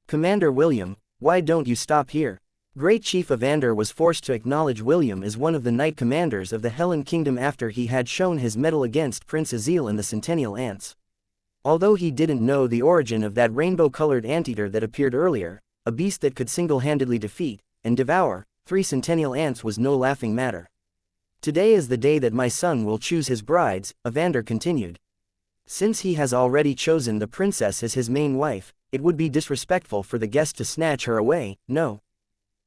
"Commander William, why don't you stop here?" Great Chief Evander was forced to acknowledge William as one of the knight commanders of the Helen Kingdom after he had shown his mettle against Prince Azil and the Centennial Ants. Although he didn't know the origin of that rainbow-colored anteater that appeared earlier, a beast that could single-handedly defeat and devour 3 Centennial Ants was no laughing matter. "Today is the day that my son will choose his brides," Evander continued. "Since he has already chosen the princess as his main wife, it would be disrespectful for the guest to snatch her away, no?"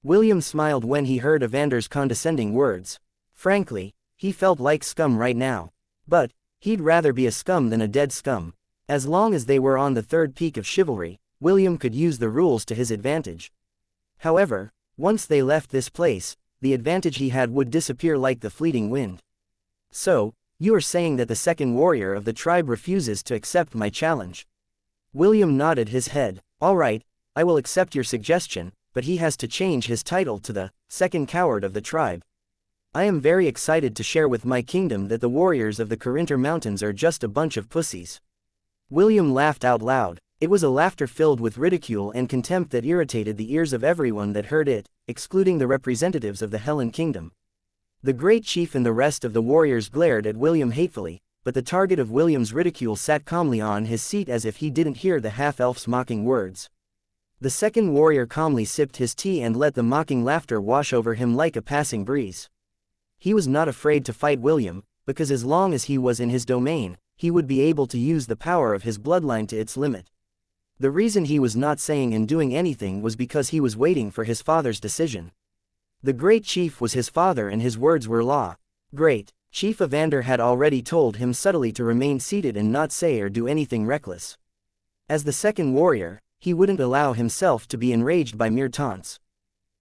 William smiled when he heard Evander's condescending words. Frankly, he felt like scum right now. But he'd rather be a scum than a dead scum. As long as they were on the third peak of chivalry, William could use the rules to his advantage. However, once they left this place, the advantage he had would disappear like the fleeting wind. "So, you are saying that the second warrior of the tribe refuses to accept my challenge?" William nodded his head. "All right, I will accept your suggestion, but he has to change his title to the second coward of the tribe. I am very excited to share with my kingdom that the warriors of the Carinthar Mountains are just a bunch of pussies." William laughed out loud. It was a laughter filled with ridicule and contempt that irritated the ears of everyone that heard it, excluding the representatives of the Helen Kingdom. The great chief and the rest of the warriors glared at William hatefully, but the target of William's ridicule sat calmly on his seat as if he didn't hear the half-elf's mocking words. The second warrior calmly sipped his tea and let the mocking laughter wash over him like a passing breeze. He was not afraid to fight William, because as long as he was in his domain, he would be able to use the power of his bloodline to its limit. The reason he was not saying and doing anything was because he was waiting for his father's decision. The great chief was his father and his words were law. Great Chief Evander had already told him subtly to remain seated and not say or do anything reckless. As the second warrior, he wouldn't allow himself to be enraged by mere taunts.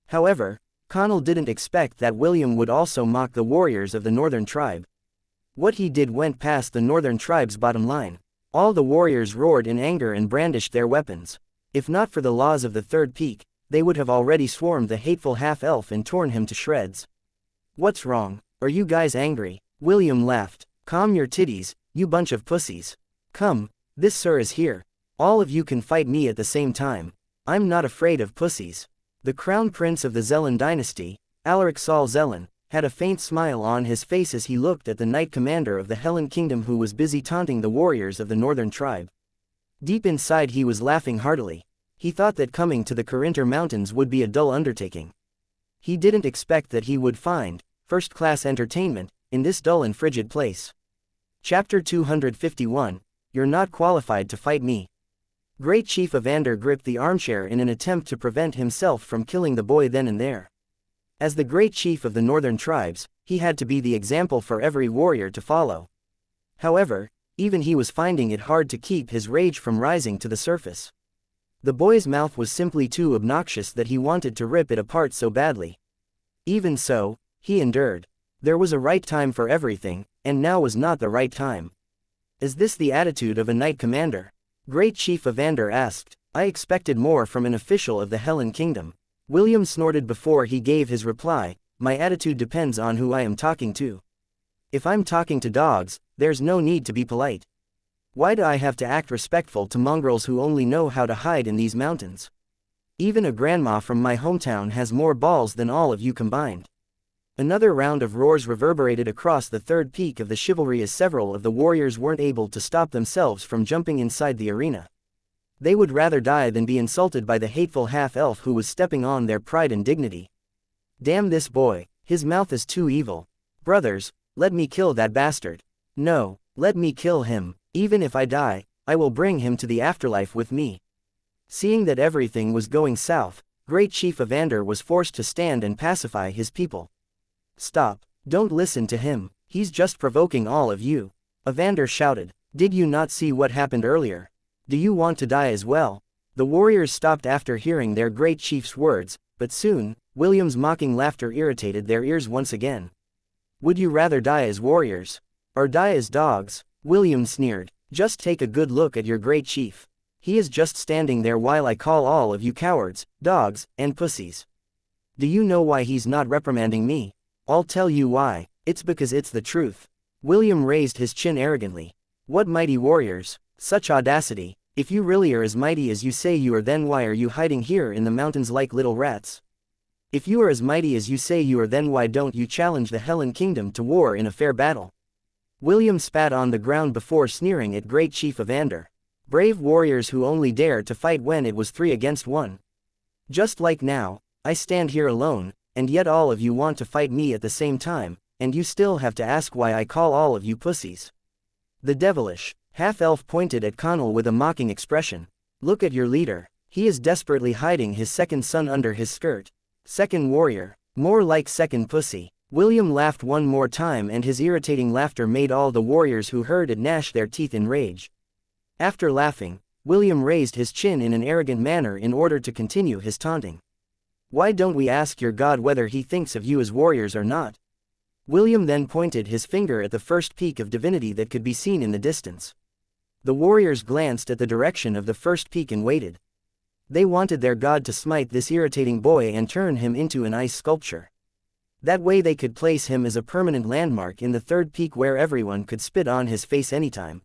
However, Connell didn't expect that William would also mock the warriors of the northern tribe. What he did went past the northern tribe's bottom line. All the warriors roared in anger and brandished their weapons. If not for the laws of the third peak, they would have already swarmed the hateful half-elf and torn him to shreds. What's wrong? Are you guys angry? William laughed. Calm your titties, you bunch of pussies. Come, this sir is here. All of you can fight me at the same time. I'm not afraid of pussies. The crown prince of the Zelen dynasty, Alaric Sol Zelen, had a faint smile on his face as he looked at the knight commander of the Hellen kingdom who was busy taunting the warriors of the northern tribe. Deep inside he was laughing heartily. He thought that coming to the Corinter Mountains would be a dull undertaking. He didn't expect that he would find first-class entertainment in this dull and frigid place. Chapter 251, You're not qualified to fight me. Great Chief Evander gripped the armchair in an attempt to prevent himself from killing the boy then and there. As the great chief of the northern tribes, he had to be the example for every warrior to follow. However, even he was finding it hard to keep his rage from rising to the surface. The boy's mouth was simply too obnoxious that he wanted to rip it apart so badly. Even so, he endured. There was a right time for everything, and now was not the right time. Is this the attitude of a knight commander? Great Chief Evander asked. I expected more from an official of the Hellen kingdom. William snorted before he gave his reply. My attitude depends on who I am talking to. If I'm talking to dogs, there's no need to be polite. Why do I have to act respectful to mongrels who only know how to hide in these mountains? Even a grandma from my hometown has more balls than all of you combined. Another round of roars reverberated across the third peak of the chivalry as several of the warriors weren't able to stop themselves from jumping inside the arena. They would rather die than be insulted by the hateful half-elf who was stepping on their pride and dignity. Damn this boy, his mouth is too evil. Brothers, let me kill that bastard. No, let me kill him. Even if I die, I will bring him to the afterlife with me. Seeing that everything was going south, Great Chief Evander was forced to stand and pacify his people. Stop, don't listen to him, he's just provoking all of you. Evander shouted. Did you not see what happened earlier? Do you want to die as well? The warriors stopped after hearing their great chief's words, but soon, William's mocking laughter irritated their ears once again. Would you rather die as warriors? Or die as dogs? William sneered. Just take a good look at your great chief. He is just standing there while I call all of you cowards, dogs, and pussies. Do you know why he's not reprimanding me? I'll tell you why. It's because it's the truth. William raised his chin arrogantly. What mighty warriors! Such audacity! If you really are as mighty as you say you are, then why are you hiding here in the mountains like little rats? If you are as mighty as you say you are, then why don't you challenge the Hellen kingdom to war in a fair battle? William spat on the ground before sneering at Great Chief Evander. Brave warriors who only dare to fight when it was 3 against 1. Just like now, I stand here alone, and yet all of you want to fight me at the same time, and you still have to ask why I call all of you pussies. The devilish half-elf pointed at Connell with a mocking expression. Look at your leader, he is desperately hiding his second son under his skirt. Second warrior, more like second pussy. William laughed one more time, and his irritating laughter made all the warriors who heard it gnash their teeth in rage. After laughing, William raised his chin in an arrogant manner in order to continue his taunting. Why don't we ask your god whether he thinks of you as warriors or not? William then pointed his finger at the first peak of divinity that could be seen in the distance. The warriors glanced at the direction of the first peak and waited. They wanted their god to smite this irritating boy and turn him into an ice sculpture. That way they could place him as a permanent landmark in the third peak where everyone could spit on his face anytime.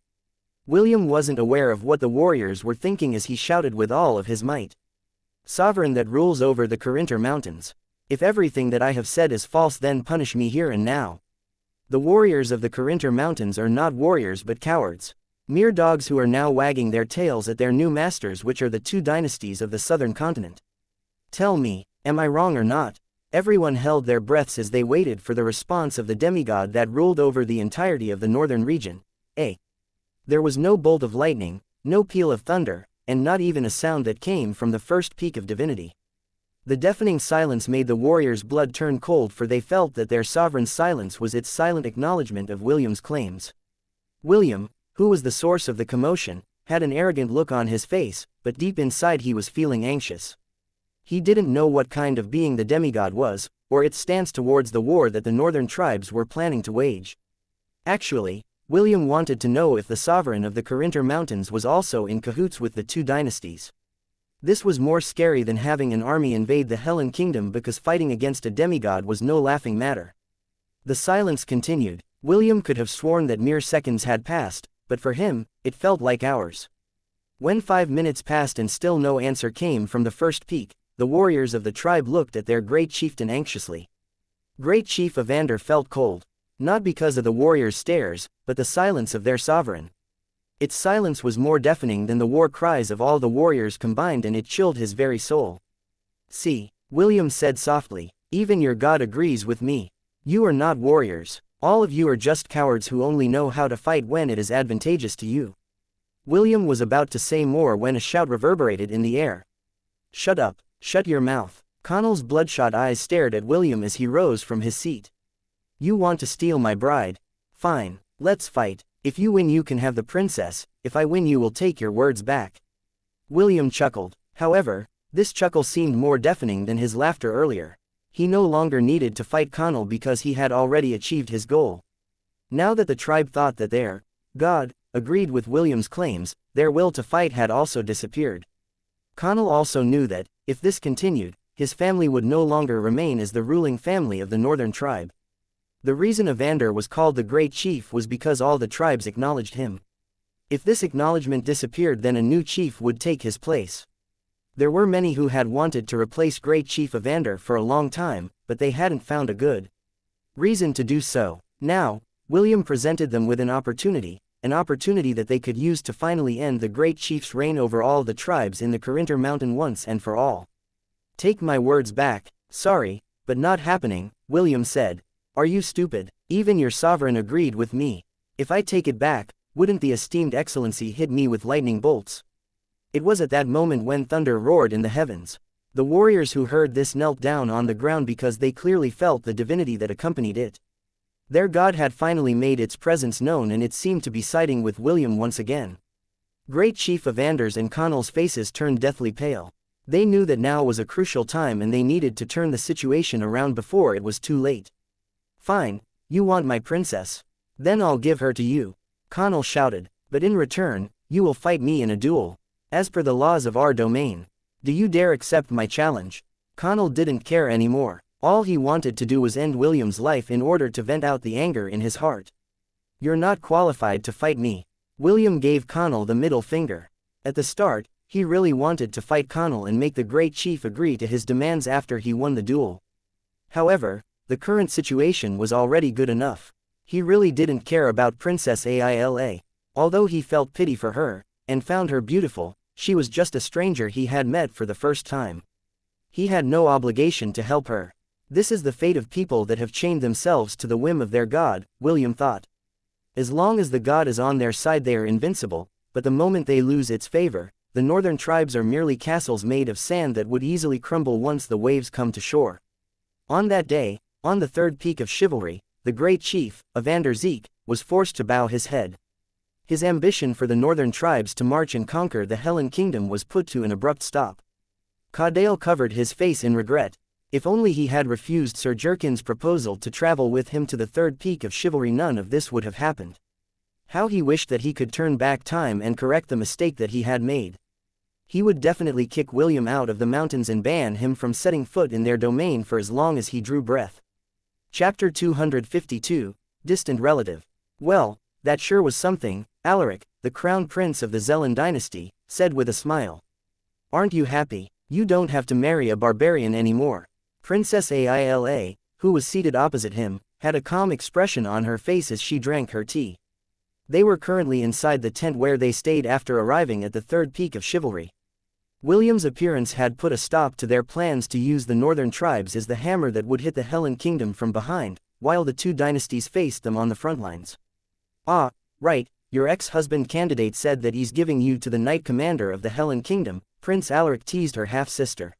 William wasn't aware of what the warriors were thinking as he shouted with all of his might. Sovereign that rules over the Corinter Mountains, if everything that I have said is false, then punish me here and now. The warriors of the Corinter Mountains are not warriors but cowards. Mere dogs who are now wagging their tails at their new masters, which are the 2 dynasties of the southern continent. Tell me, am I wrong or not? Everyone held their breaths as they waited for the response of the demigod that ruled over the entirety of the northern region. There was no bolt of lightning, no peal of thunder, and not even a sound that came from the first peak of divinity. The deafening silence made the warriors' blood turn cold, for they felt that their sovereign's silence was its silent acknowledgement of William's claims. William, who was the source of the commotion, had an arrogant look on his face, but deep inside he was feeling anxious. He didn't know what kind of being the demigod was, or its stance towards the war that the northern tribes were planning to wage. Actually, William wanted to know if the sovereign of the Carinthar Mountains was also in cahoots with the two dynasties. This was more scary than having an army invade the Hellen Kingdom, because fighting against a demigod was no laughing matter. The silence continued. William could have sworn that mere seconds had passed, but for him, it felt like hours. When 5 minutes passed and still no answer came from the first peak, the warriors of the tribe looked at their great chieftain anxiously. Great Chief Evander felt cold, not because of the warriors' stares, but the silence of their sovereign. Its silence was more deafening than the war cries of all the warriors combined, and it chilled his very soul. "See," William said softly, "even your god agrees with me. You are not warriors. All of you are just cowards who only know how to fight when it is advantageous to you." William was about to say more when a shout reverberated in the air. "Shut up, shut your mouth." Connell's bloodshot eyes stared at William as he rose from his seat. "You want to steal my bride? Fine, let's fight. If you win you can have the princess, if I win you will take your words back." William chuckled. However, this chuckle seemed more deafening than his laughter earlier. He no longer needed to fight Connell because he had already achieved his goal. Now that the tribe thought that their god agreed with William's claims, their will to fight had also disappeared. Connell also knew that, if this continued, his family would no longer remain as the ruling family of the northern tribe. The reason Evander was called the Great Chief was because all the tribes acknowledged him. If this acknowledgement disappeared, then a new chief would take his place. There were many who had wanted to replace Great Chief Evander for a long time, but they hadn't found a good reason to do so. Now, William presented them with an opportunity that they could use to finally end the Great Chief's reign over all the tribes in the Carinthar Mountain once and for all. "Take my words back." "Sorry, but not happening," William said. "Are you stupid? Even your sovereign agreed with me. If I take it back, wouldn't the esteemed excellency hit me with lightning bolts?" It was at that moment when thunder roared in the heavens. The warriors who heard this knelt down on the ground because they clearly felt the divinity that accompanied it. Their god had finally made its presence known, and it seemed to be siding with William once again. Great Chief Evander's and Connell's faces turned deathly pale. They knew that now was a crucial time and they needed to turn the situation around before it was too late. "Fine, you want my princess? Then I'll give her to you," Connell shouted, "but in return, you will fight me in a duel. As per the laws of our domain. Do you dare accept my challenge?" Connell didn't care anymore. All he wanted to do was end William's life in order to vent out the anger in his heart. "You're not qualified to fight me." William gave Connell the middle finger. At the start, he really wanted to fight Connell and make the Great Chief agree to his demands after he won the duel. However, the current situation was already good enough. He really didn't care about Princess Aila. Although he felt pity for her, and found her beautiful, she was just a stranger he had met for the first time. He had no obligation to help her. This is the fate of people that have chained themselves to the whim of their god, William thought. As long as the god is on their side they are invincible, but the moment they lose its favor, the northern tribes are merely castles made of sand that would easily crumble once the waves come to shore. On that day, on the third peak of chivalry, the Great Chief, Evander Zeke, was forced to bow his head. His ambition for the northern tribes to march and conquer the Hellen Kingdom was put to an abrupt stop. Caudael covered his face in regret. If only he had refused Sir Jerkin's proposal to travel with him to the third peak of chivalry, none of this would have happened. How he wished that he could turn back time and correct the mistake that he had made. He would definitely kick William out of the mountains and ban him from setting foot in their domain for as long as he drew breath. Chapter 252, Distant Relative. "Well, that sure was something," Alaric, the crown prince of the Zelen dynasty, said with a smile. "Aren't you happy? You don't have to marry a barbarian anymore." Princess Aila, who was seated opposite him, had a calm expression on her face as she drank her tea. They were currently inside the tent where they stayed after arriving at the third peak of chivalry. William's appearance had put a stop to their plans to use the northern tribes as the hammer that would hit the Hellen Kingdom from behind, while the two dynasties faced them on the front lines. "Ah, right, your ex-husband candidate said that he's giving you to the Knight Commander of the Hellen Kingdom," Prince Alaric teased her half-sister.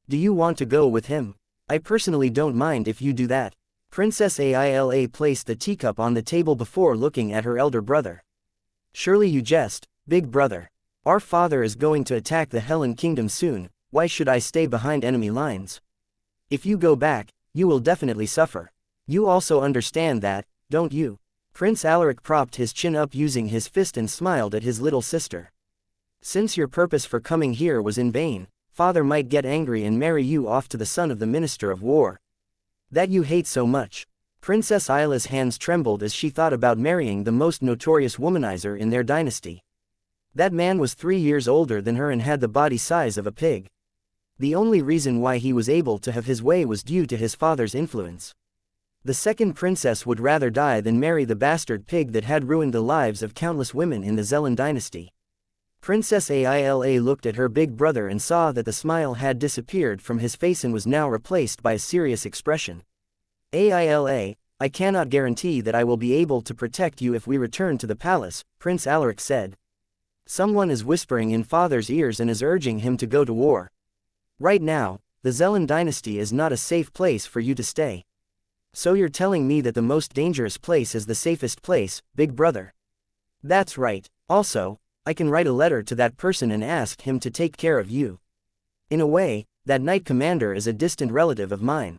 Do you want to go with him? I personally don't mind if you do that. Princess Aila placed the teacup on the table before looking at her elder brother. Surely you jest, big brother. Our father is going to attack the Helen Kingdom soon, why should I stay behind enemy lines? If you go back, you will definitely suffer. You also understand that, don't you? Prince Alaric propped his chin up using his fist and smiled at his little sister. Since your purpose for coming here was in vain, father might get angry and marry you off to the son of the Minister of War. That you hate so much. Princess Aila's hands trembled as she thought about marrying the most notorious womanizer in their dynasty. That man was 3 years older than her and had the body size of a pig. The only reason why he was able to have his way was due to his father's influence. The second princess would rather die than marry the bastard pig that had ruined the lives of countless women in the Zelen dynasty. Princess Aila looked at her big brother and saw that the smile had disappeared from his face and was now replaced by a serious expression. Aila, I cannot guarantee that I will be able to protect you if we return to the palace, Prince Alaric said. Someone is whispering in father's ears and is urging him to go to war. Right now, the Zelen dynasty is not a safe place for you to stay. So you're telling me that the most dangerous place is the safest place, big brother? That's right. Also, I can write a letter to that person and ask him to take care of you. In a way, that knight commander is a distant relative of mine.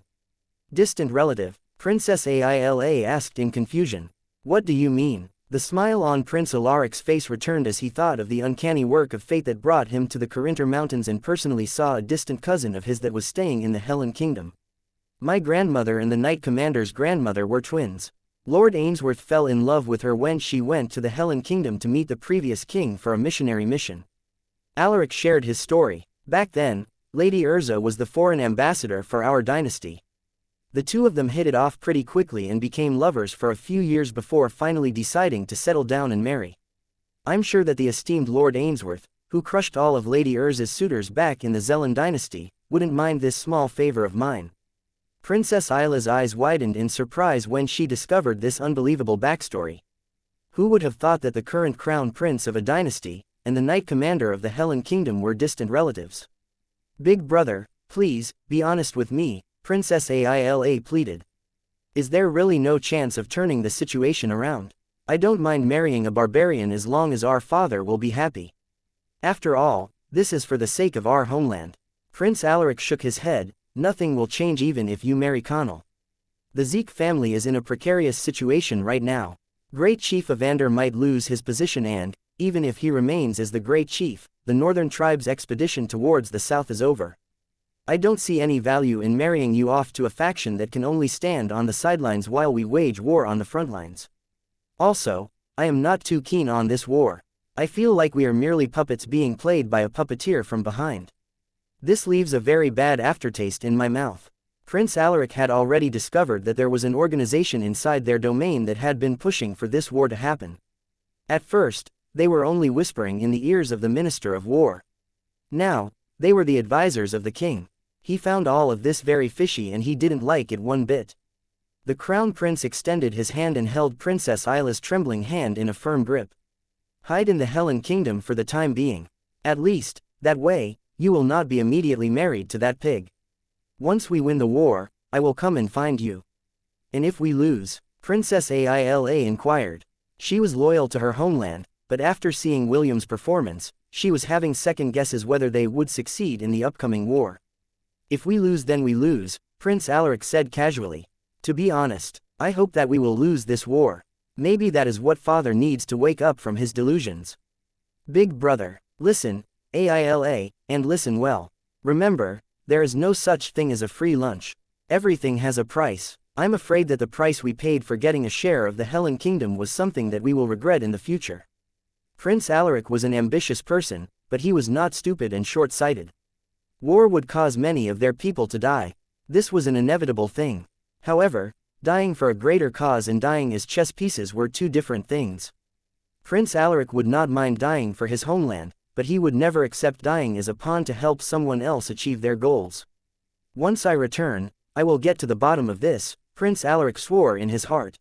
Distant relative? Princess Aila asked in confusion. What do you mean? The smile on Prince Alaric's face returned as he thought of the uncanny work of fate that brought him to the Corinter Mountains and personally saw a distant cousin of his that was staying in the Helen Kingdom. My grandmother and the knight commander's grandmother were twins. Lord Ainsworth fell in love with her when she went to the Helen Kingdom to meet the previous king for a missionary mission. Alaric shared his story. Back then, Lady Urza was the foreign ambassador for our dynasty. The two of them hit it off pretty quickly and became lovers for a few years before finally deciding to settle down and marry. I'm sure that the esteemed Lord Ainsworth, who crushed all of Lady Urza's suitors back in the Zelen dynasty, wouldn't mind this small favor of mine. Princess Aila's eyes widened in surprise when she discovered this unbelievable backstory. Who would have thought that the current crown prince of a dynasty, and the knight commander of the Helen Kingdom were distant relatives? Big brother, please, be honest with me, Princess Aila pleaded. Is there really no chance of turning the situation around? I don't mind marrying a barbarian as long as our father will be happy. After all, this is for the sake of our homeland. Prince Alaric shook his head. Nothing will change even if you marry Connell. The Zeke family is in a precarious situation right now. Great Chief Evander might lose his position and, even if he remains as the Great Chief, the Northern Tribe's expedition towards the south is over. I don't see any value in marrying you off to a faction that can only stand on the sidelines while we wage war on the front lines. Also, I am not too keen on this war. I feel like we are merely puppets being played by a puppeteer from behind. This leaves a very bad aftertaste in my mouth. Prince Alaric had already discovered that there was an organization inside their domain that had been pushing for this war to happen. At first, they were only whispering in the ears of the Minister of War. Now, they were the advisors of the king. He found all of this very fishy and he didn't like it one bit. The Crown Prince extended his hand and held Princess Aila's trembling hand in a firm grip. Hide in the Helen Kingdom for the time being. At least, that way, you will not be immediately married to that pig. Once we win the war, I will come and find you. And if we lose? Princess Aila inquired. She was loyal to her homeland, but after seeing William's performance, she was having second guesses whether they would succeed in the upcoming war. If we lose then we lose, Prince Alaric said casually. To be honest, I hope that we will lose this war. Maybe that is what father needs to wake up from his delusions. Big brother, listen, Aila, and listen well. Remember, there is no such thing as a free lunch. Everything has a price. I'm afraid that the price we paid for getting a share of the Helen Kingdom was something that we will regret in the future. Prince Alaric was an ambitious person, but he was not stupid and short-sighted. War would cause many of their people to die. This was an inevitable thing. However, dying for a greater cause and dying as chess pieces were two different things. Prince Alaric would not mind dying for his homeland, but he would never accept dying as a pawn to help someone else achieve their goals. Once I return, I will get to the bottom of this, Prince Alaric swore in his heart.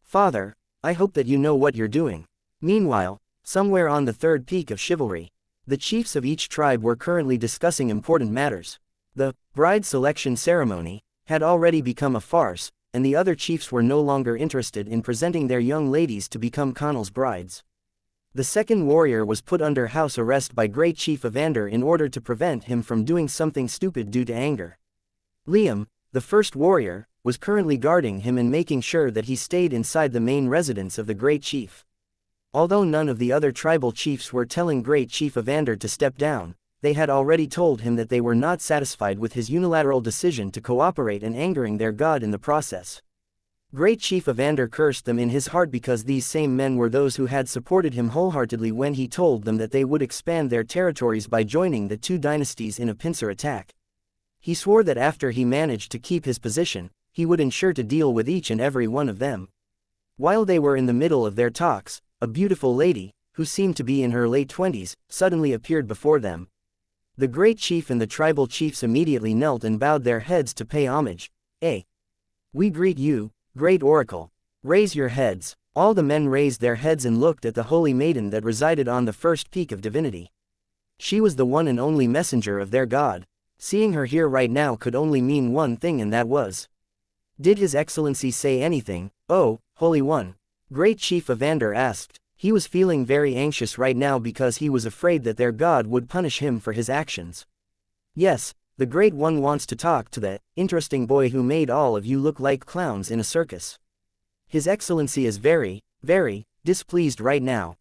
Father, I hope that you know what you're doing. Meanwhile, somewhere on the third peak of chivalry, the chiefs of each tribe were currently discussing important matters. The bride selection ceremony had already become a farce, and the other chiefs were no longer interested in presenting their young ladies to become Connell's brides. The second warrior was put under house arrest by Great Chief Evander in order to prevent him from doing something stupid due to anger. Liam, the first warrior, was currently guarding him and making sure that he stayed inside the main residence of the Great Chief. Although none of the other tribal chiefs were telling Great Chief Evander to step down, they had already told him that they were not satisfied with his unilateral decision to cooperate and angering their god in the process. Great Chief Evander cursed them in his heart because these same men were those who had supported him wholeheartedly when he told them that they would expand their territories by joining the two dynasties in a pincer attack. He swore that after he managed to keep his position, he would ensure to deal with each and every one of them. While they were in the middle of their talks, a beautiful lady, who seemed to be in her late 20s, suddenly appeared before them. The Great Chief and the tribal chiefs immediately knelt and bowed their heads to pay homage. We greet you, Great Oracle. Raise your heads. All the men raised their heads and looked at the holy maiden that resided on the first peak of divinity. She was the one and only messenger of their god. Seeing her here right now could only mean one thing, and that was, did His Excellency say anything, oh, Holy One? Great Chief Evander asked. He was feeling very anxious right now because he was afraid that their god would punish him for his actions. Yes, the Great One wants to talk to the interesting boy who made all of you look like clowns in a circus. His Excellency is very, very displeased right now.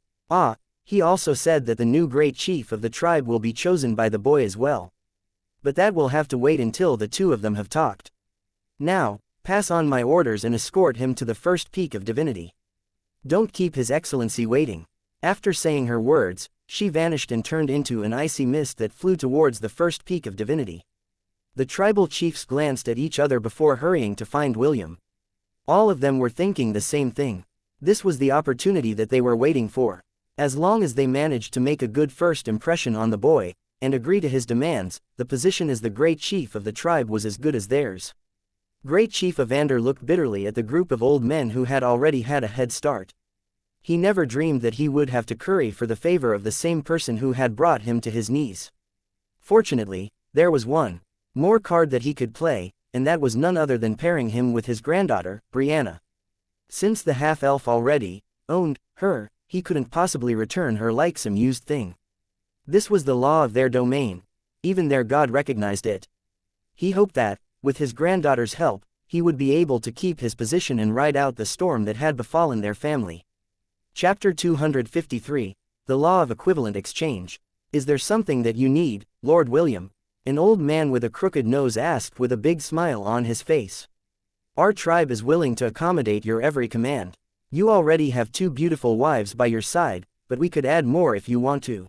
He also said that the new Great Chief of the tribe will be chosen by the boy as well. But that will have to wait until the two of them have talked. Now, pass on my orders and escort him to the first peak of divinity. Don't keep His Excellency waiting. After saying her words, she vanished and turned into an icy mist that flew towards the first peak of divinity. The tribal chiefs glanced at each other before hurrying to find William. All of them were thinking the same thing. This was the opportunity that they were waiting for. As long as they managed to make a good first impression on the boy, and agree to his demands, the position as the Great Chief of the tribe was as good as theirs. Great Chief Evander looked bitterly at the group of old men who had already had a head start. He never dreamed that he would have to curry for the favor of the same person who had brought him to his knees. Fortunately, there was one more card that he could play, and that was none other than pairing him with his granddaughter, Brianna. Since the half-elf already owned her, he couldn't possibly return her like some used thing. This was the law of their domain. Even their god recognized it. He hoped that, with his granddaughter's help, he would be able to keep his position and ride out the storm that had befallen their family. Chapter 253, The Law of Equivalent Exchange. Is there something that you need, Lord William? An old man with a crooked nose asked with a big smile on his face. Our tribe is willing to accommodate your every command. You already have 2 beautiful wives by your side, but we could add more if you want to.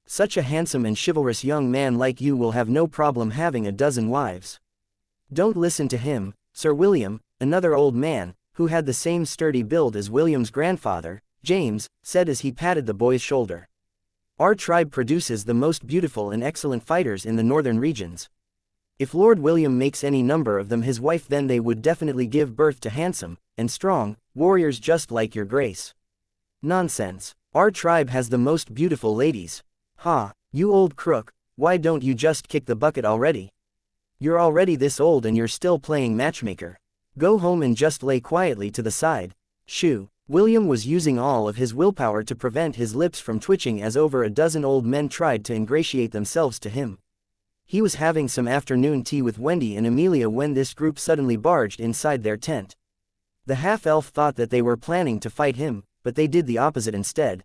Such a handsome and chivalrous young man like you will have no problem having a dozen wives. Don't listen to him, Sir William, another old man, who had the same sturdy build as William's grandfather, James, said as he patted the boy's shoulder. Our tribe produces the most beautiful and excellent fighters in the northern regions. If Lord William makes any number of them his wife, then they would definitely give birth to handsome and strong warriors just like your grace. Nonsense. Our tribe has the most beautiful ladies. You old crook, why don't you just kick the bucket already? You're already this old and you're still playing matchmaker. Go home and just lay quietly to the side. Shoo. William was using all of his willpower to prevent his lips from twitching as over a dozen old men tried to ingratiate themselves to him. He was having some afternoon tea with Wendy and Amelia when this group suddenly barged inside their tent. The half-elf thought that they were planning to fight him, but they did the opposite instead.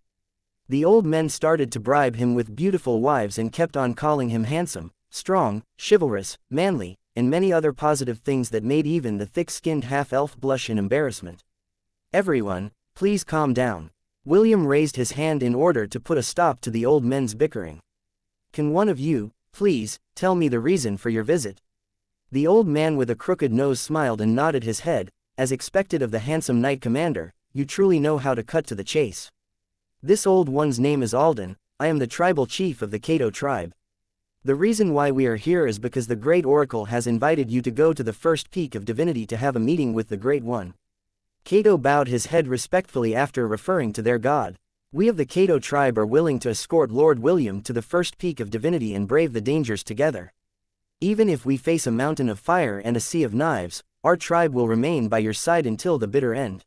The old men started to bribe him with beautiful wives and kept on calling him handsome, strong, chivalrous, manly, and many other positive things that made even the thick-skinned half-elf blush in embarrassment. Everyone, please calm down. William raised his hand in order to put a stop to the old men's bickering. Can one of you, please, tell me the reason for your visit? The old man with a crooked nose smiled and nodded his head, as expected of the handsome knight commander. You truly know how to cut to the chase. This old one's name is Alden. I am the tribal chief of the Cato tribe. The reason why we are here is because the Great Oracle has invited you to go to the first peak of divinity to have a meeting with the Great One. Cato bowed his head respectfully after referring to their god. We of the Cato tribe are willing to escort Lord William to the first peak of divinity and brave the dangers together. Even if we face a mountain of fire and a sea of knives, our tribe will remain by your side until the bitter end.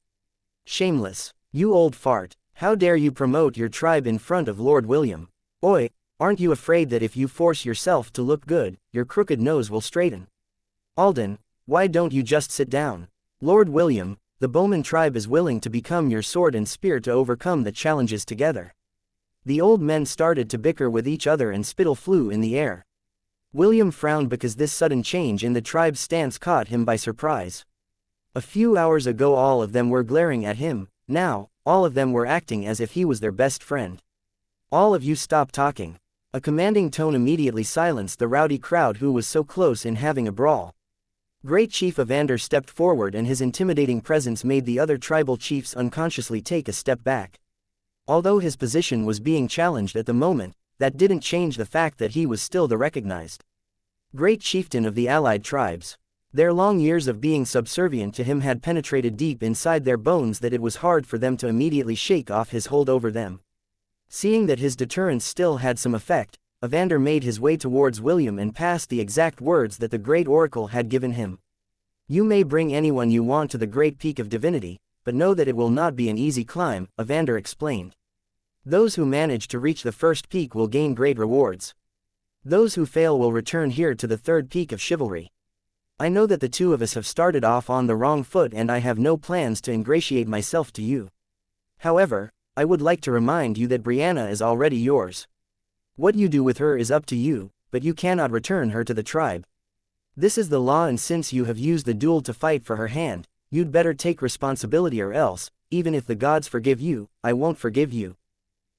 Shameless. You old fart. How dare you promote your tribe in front of Lord William? Oi, aren't you afraid that if you force yourself to look good, your crooked nose will straighten? Alden, why don't you just sit down? Lord William, the Bowman tribe is willing to become your sword and spear to overcome the challenges together. The old men started to bicker with each other and spittle flew in the air. William frowned because this sudden change in the tribe's stance caught him by surprise. A few hours ago all of them were glaring at him, now, all of them were acting as if he was their best friend. All of you stop talking. A commanding tone immediately silenced the rowdy crowd who was so close in having a brawl. Great Chief Evander stepped forward and his intimidating presence made the other tribal chiefs unconsciously take a step back. Although his position was being challenged at the moment, that didn't change the fact that he was still the recognized great chieftain of the allied tribes. Their long years of being subservient to him had penetrated deep inside their bones that it was hard for them to immediately shake off his hold over them. Seeing that his deterrence still had some effect, Evander made his way towards William and passed the exact words that the great oracle had given him. You may bring anyone you want to the great peak of divinity, but know that it will not be an easy climb, Evander explained. Those who manage to reach the first peak will gain great rewards. Those who fail will return here to the third peak of chivalry. I know that the two of us have started off on the wrong foot and I have no plans to ingratiate myself to you. However, I would like to remind you that Brianna is already yours. What you do with her is up to you, but you cannot return her to the tribe. This is the law, and since you have used the duel to fight for her hand, you'd better take responsibility, or else, even if the gods forgive you, I won't forgive you.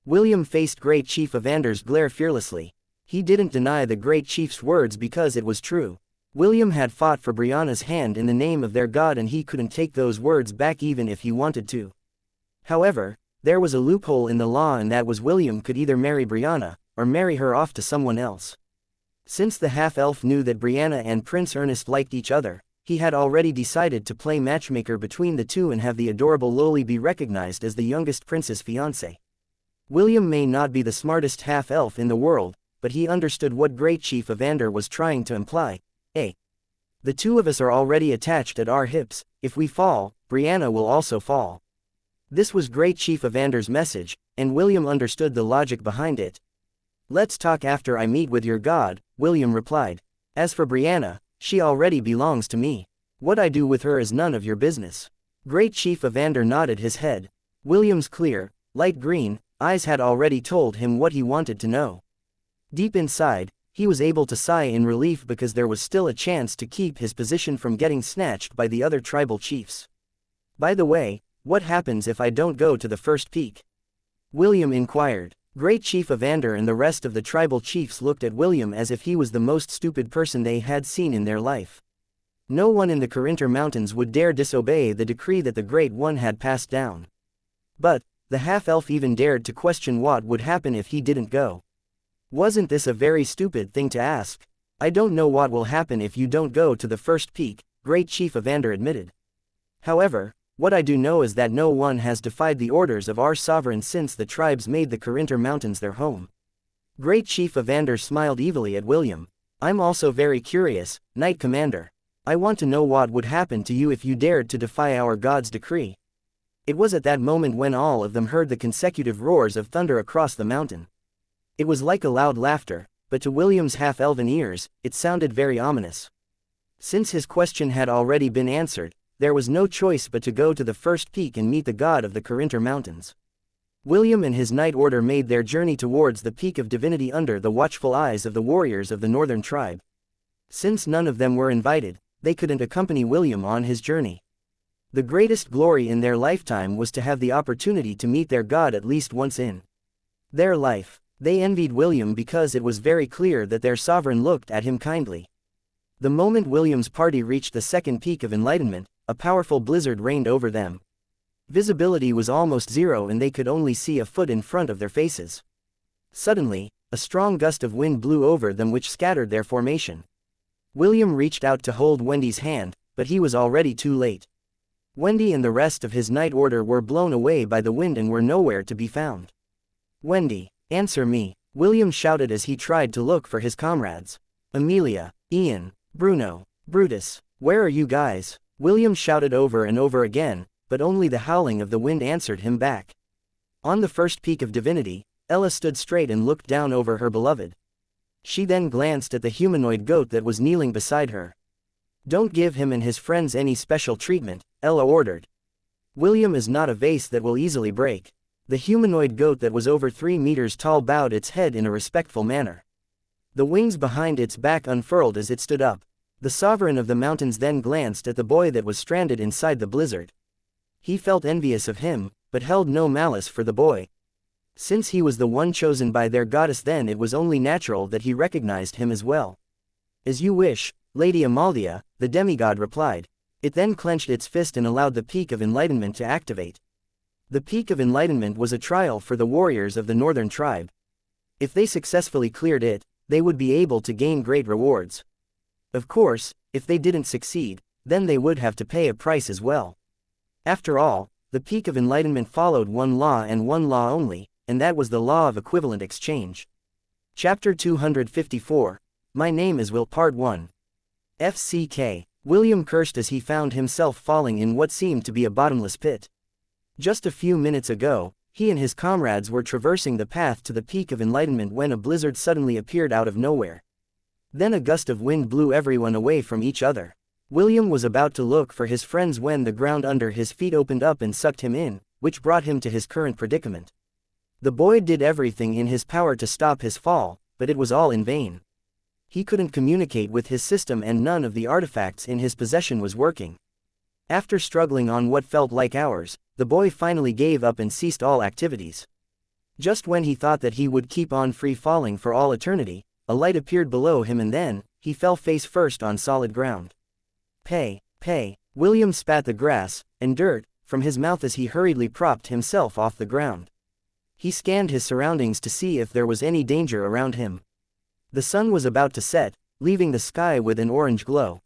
William faced Great Chief Evander's glare fearlessly. He didn't deny the Great Chief's words because it was true. William had fought for Brianna's hand in the name of their god and he couldn't take those words back even if he wanted to. However, there was a loophole in the law, and that was William could either marry Brianna, or marry her off to someone else. Since the half-elf knew that Brianna and Prince Ernest liked each other, he had already decided to play matchmaker between the two and have the adorable Loli be recognized as the youngest prince's fiancé. William may not be the smartest half-elf in the world, but he understood what Great Chief Evander was trying to imply. The two of us are already attached at our hips. If we fall, Brianna will also fall. This was Great Chief Evander's message, and William understood the logic behind it. Let's talk after I meet with your god, William replied. As for Brianna, she already belongs to me. What I do with her is none of your business. Great Chief Evander nodded his head. William's clear, light green eyes had already told him what he wanted to know. Deep inside, he was able to sigh in relief because there was still a chance to keep his position from getting snatched by the other tribal chiefs. By the way, what happens if I don't go to the first peak? William inquired. Great Chief Evander and the rest of the tribal chiefs looked at William as if he was the most stupid person they had seen in their life. No one in the Carinthar Mountains would dare disobey the decree that the Great One had passed down. But, the half-elf even dared to question what would happen if he didn't go. Wasn't this a very stupid thing to ask? I don't know what will happen if you don't go to the first peak, Great Chief Evander admitted. However, what I do know is that no one has defied the orders of our sovereign since the tribes made the Carinthar Mountains their home. Great Chief Evander smiled evilly at William. I'm also very curious, Knight Commander. I want to know what would happen to you if you dared to defy our god's decree. It was at that moment when all of them heard the consecutive roars of thunder across the mountain. It was like a loud laughter, but to William's half-elven ears, it sounded very ominous. Since his question had already been answered, there was no choice but to go to the first peak and meet the god of the Carinthar Mountains. William and his knight order made their journey towards the peak of divinity under the watchful eyes of the warriors of the northern tribe. Since none of them were invited, they couldn't accompany William on his journey. The greatest glory in their lifetime was to have the opportunity to meet their god at least once in their life. They envied William because it was very clear that their sovereign looked at him kindly. The moment William's party reached the second peak of enlightenment, a powerful blizzard reigned over them. Visibility was almost zero and they could only see a foot in front of their faces. Suddenly, a strong gust of wind blew over them which scattered their formation. William reached out to hold Wendy's hand, but he was already too late. Wendy and the rest of his knight order were blown away by the wind and were nowhere to be found. Wendy, answer me, William shouted as he tried to look for his comrades. Amelia, Ian, Bruno, Brutus, where are you guys? William shouted over and over again, but only the howling of the wind answered him back. On the first peak of divinity, Ella stood straight and looked down over her beloved. She then glanced at the humanoid goat that was kneeling beside her. Don't give him and his friends any special treatment, Ella ordered. William is not a vase that will easily break. The humanoid goat that was over 3 meters tall bowed its head in a respectful manner. The wings behind its back unfurled as it stood up. The sovereign of the mountains then glanced at the boy that was stranded inside the blizzard. He felt envious of him, but held no malice for the boy. Since he was the one chosen by their goddess, then it was only natural that he recognized him as well. As you wish, Lady Amalia, the demigod replied. It then clenched its fist and allowed the Peak of Enlightenment to activate. The Peak of Enlightenment was a trial for the warriors of the northern tribe. If they successfully cleared it, they would be able to gain great rewards. Of course, if they didn't succeed, then they would have to pay a price as well. After all, the Peak of Enlightenment followed one law and one law only, and that was the law of equivalent exchange. Chapter 254. My Name is Will Part 1. FCK. William cursed as he found himself falling in what seemed to be a bottomless pit. Just a few minutes ago, he and his comrades were traversing the path to the Peak of Enlightenment when a blizzard suddenly appeared out of nowhere. Then a gust of wind blew everyone away from each other. William was about to look for his friends when the ground under his feet opened up and sucked him in, which brought him to his current predicament. The boy did everything in his power to stop his fall, but it was all in vain. He couldn't communicate with his system and none of the artifacts in his possession was working. After struggling on what felt like hours, the boy finally gave up and ceased all activities. Just when he thought that he would keep on free falling for all eternity, a light appeared below him and then, he fell face first on solid ground. Pay. William spat the grass and dirt from his mouth as he hurriedly propped himself off the ground. He scanned his surroundings to see if there was any danger around him. The sun was about to set, leaving the sky with an orange glow.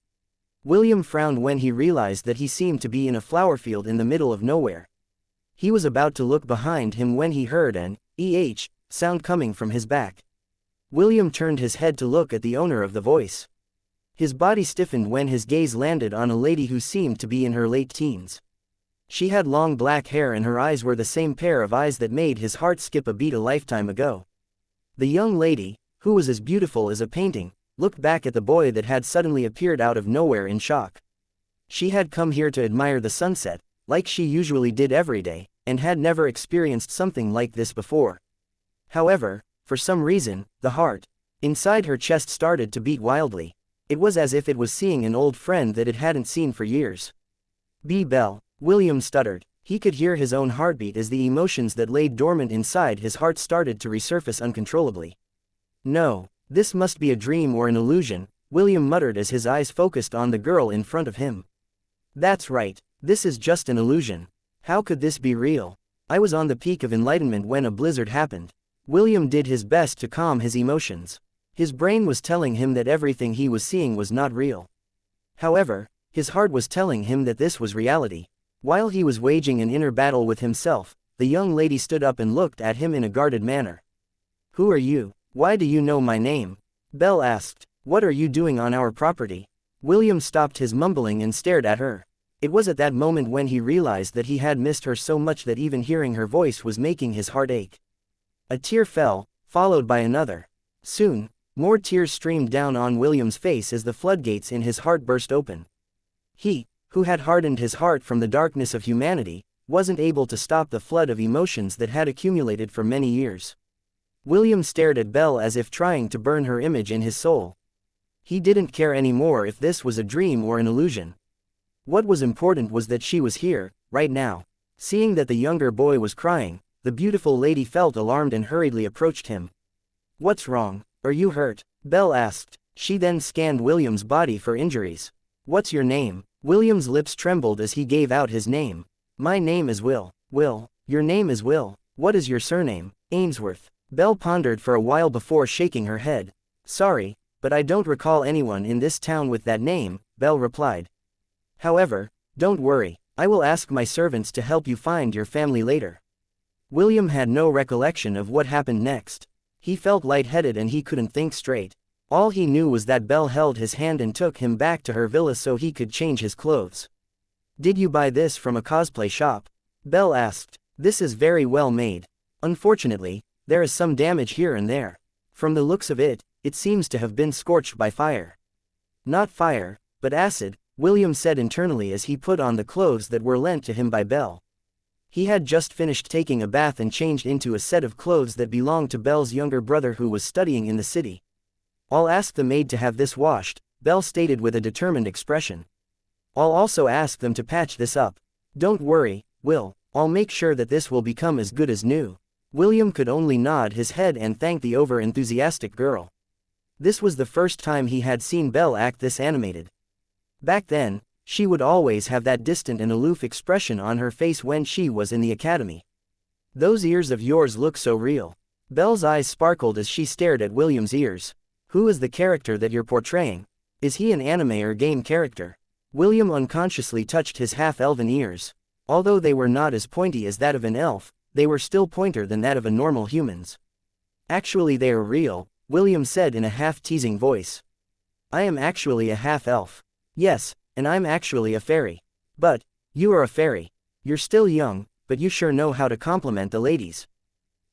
William frowned when he realized that he seemed to be in a flower field in the middle of nowhere. He was about to look behind him when he heard an sound coming from his back. William turned his head to look at the owner of the voice. His body stiffened when his gaze landed on a lady who seemed to be in her late teens. She had long black hair and her eyes were the same pair of eyes that made his heart skip a beat a lifetime ago. The young lady, who was as beautiful as a painting, looked back at the boy that had suddenly appeared out of nowhere in shock. She had come here to admire the sunset, like she usually did every day, and had never experienced something like this before. However, for some reason, the heart inside her chest started to beat wildly. It was as if it was seeing an old friend that it hadn't seen for years. Belle, William stuttered. He could hear his own heartbeat as the emotions that lay dormant inside his heart started to resurface uncontrollably. No, this must be a dream or an illusion, William muttered as his eyes focused on the girl in front of him. That's right, this is just an illusion. How could this be real? I was on the Peak of Enlightenment when a blizzard happened. William did his best to calm his emotions. His brain was telling him that everything he was seeing was not real. However, his heart was telling him that this was reality. While he was waging an inner battle with himself, the young lady stood up and looked at him in a guarded manner. Who are you? Why do you know my name? Belle asked. What are you doing on our property? William stopped his mumbling and stared at her. It was at that moment when he realized that he had missed her so much that even hearing her voice was making his heart ache. A tear fell, followed by another. Soon, more tears streamed down on William's face as the floodgates in his heart burst open. He, who had hardened his heart from the darkness of humanity, wasn't able to stop the flood of emotions that had accumulated for many years. William stared at Belle as if trying to burn her image in his soul. He didn't care anymore if this was a dream or an illusion. What was important was that she was here, right now. Seeing that the younger boy was crying, the beautiful lady felt alarmed and hurriedly approached him. What's wrong? Are you hurt? Belle asked. She then scanned William's body for injuries. What's your name? William's lips trembled as he gave out his name. My name is Will. Will, your name is Will. What is your surname? Ainsworth. Belle pondered for a while before shaking her head. Sorry, but I don't recall anyone in this town with that name, Belle replied. However, don't worry, I will ask my servants to help you find your family later. William had no recollection of what happened next. He felt lightheaded and he couldn't think straight. All he knew was that Belle held his hand and took him back to her villa so he could change his clothes. "Did you buy this from a cosplay shop?" Belle asked. "This is very well made. Unfortunately, there is some damage here and there. From the looks of it, it seems to have been scorched by fire." "Not fire, but acid," William said internally as he put on the clothes that were lent to him by Belle. He had just finished taking a bath and changed into a set of clothes that belonged to Belle's younger brother who was studying in the city. "I'll ask the maid to have this washed," Belle stated with a determined expression. "I'll also ask them to patch this up. Don't worry, Will, I'll make sure that this will become as good as new." William could only nod his head and thank the over-enthusiastic girl. This was the first time he had seen Belle act this animated. Back then, she would always have that distant and aloof expression on her face when she was in the academy. "Those ears of yours look so real." Belle's eyes sparkled as she stared at William's ears. "Who is the character that you're portraying? Is he an anime or game character?" William unconsciously touched his half-elven ears. Although they were not as pointy as that of an elf, they were still pointer than that of a normal human's. "Actually they are real," William said in a half-teasing voice. "I am actually a half-elf. Yes, and I'm actually a fairy. But, you are a fairy. You're still young, but you sure know how to compliment the ladies."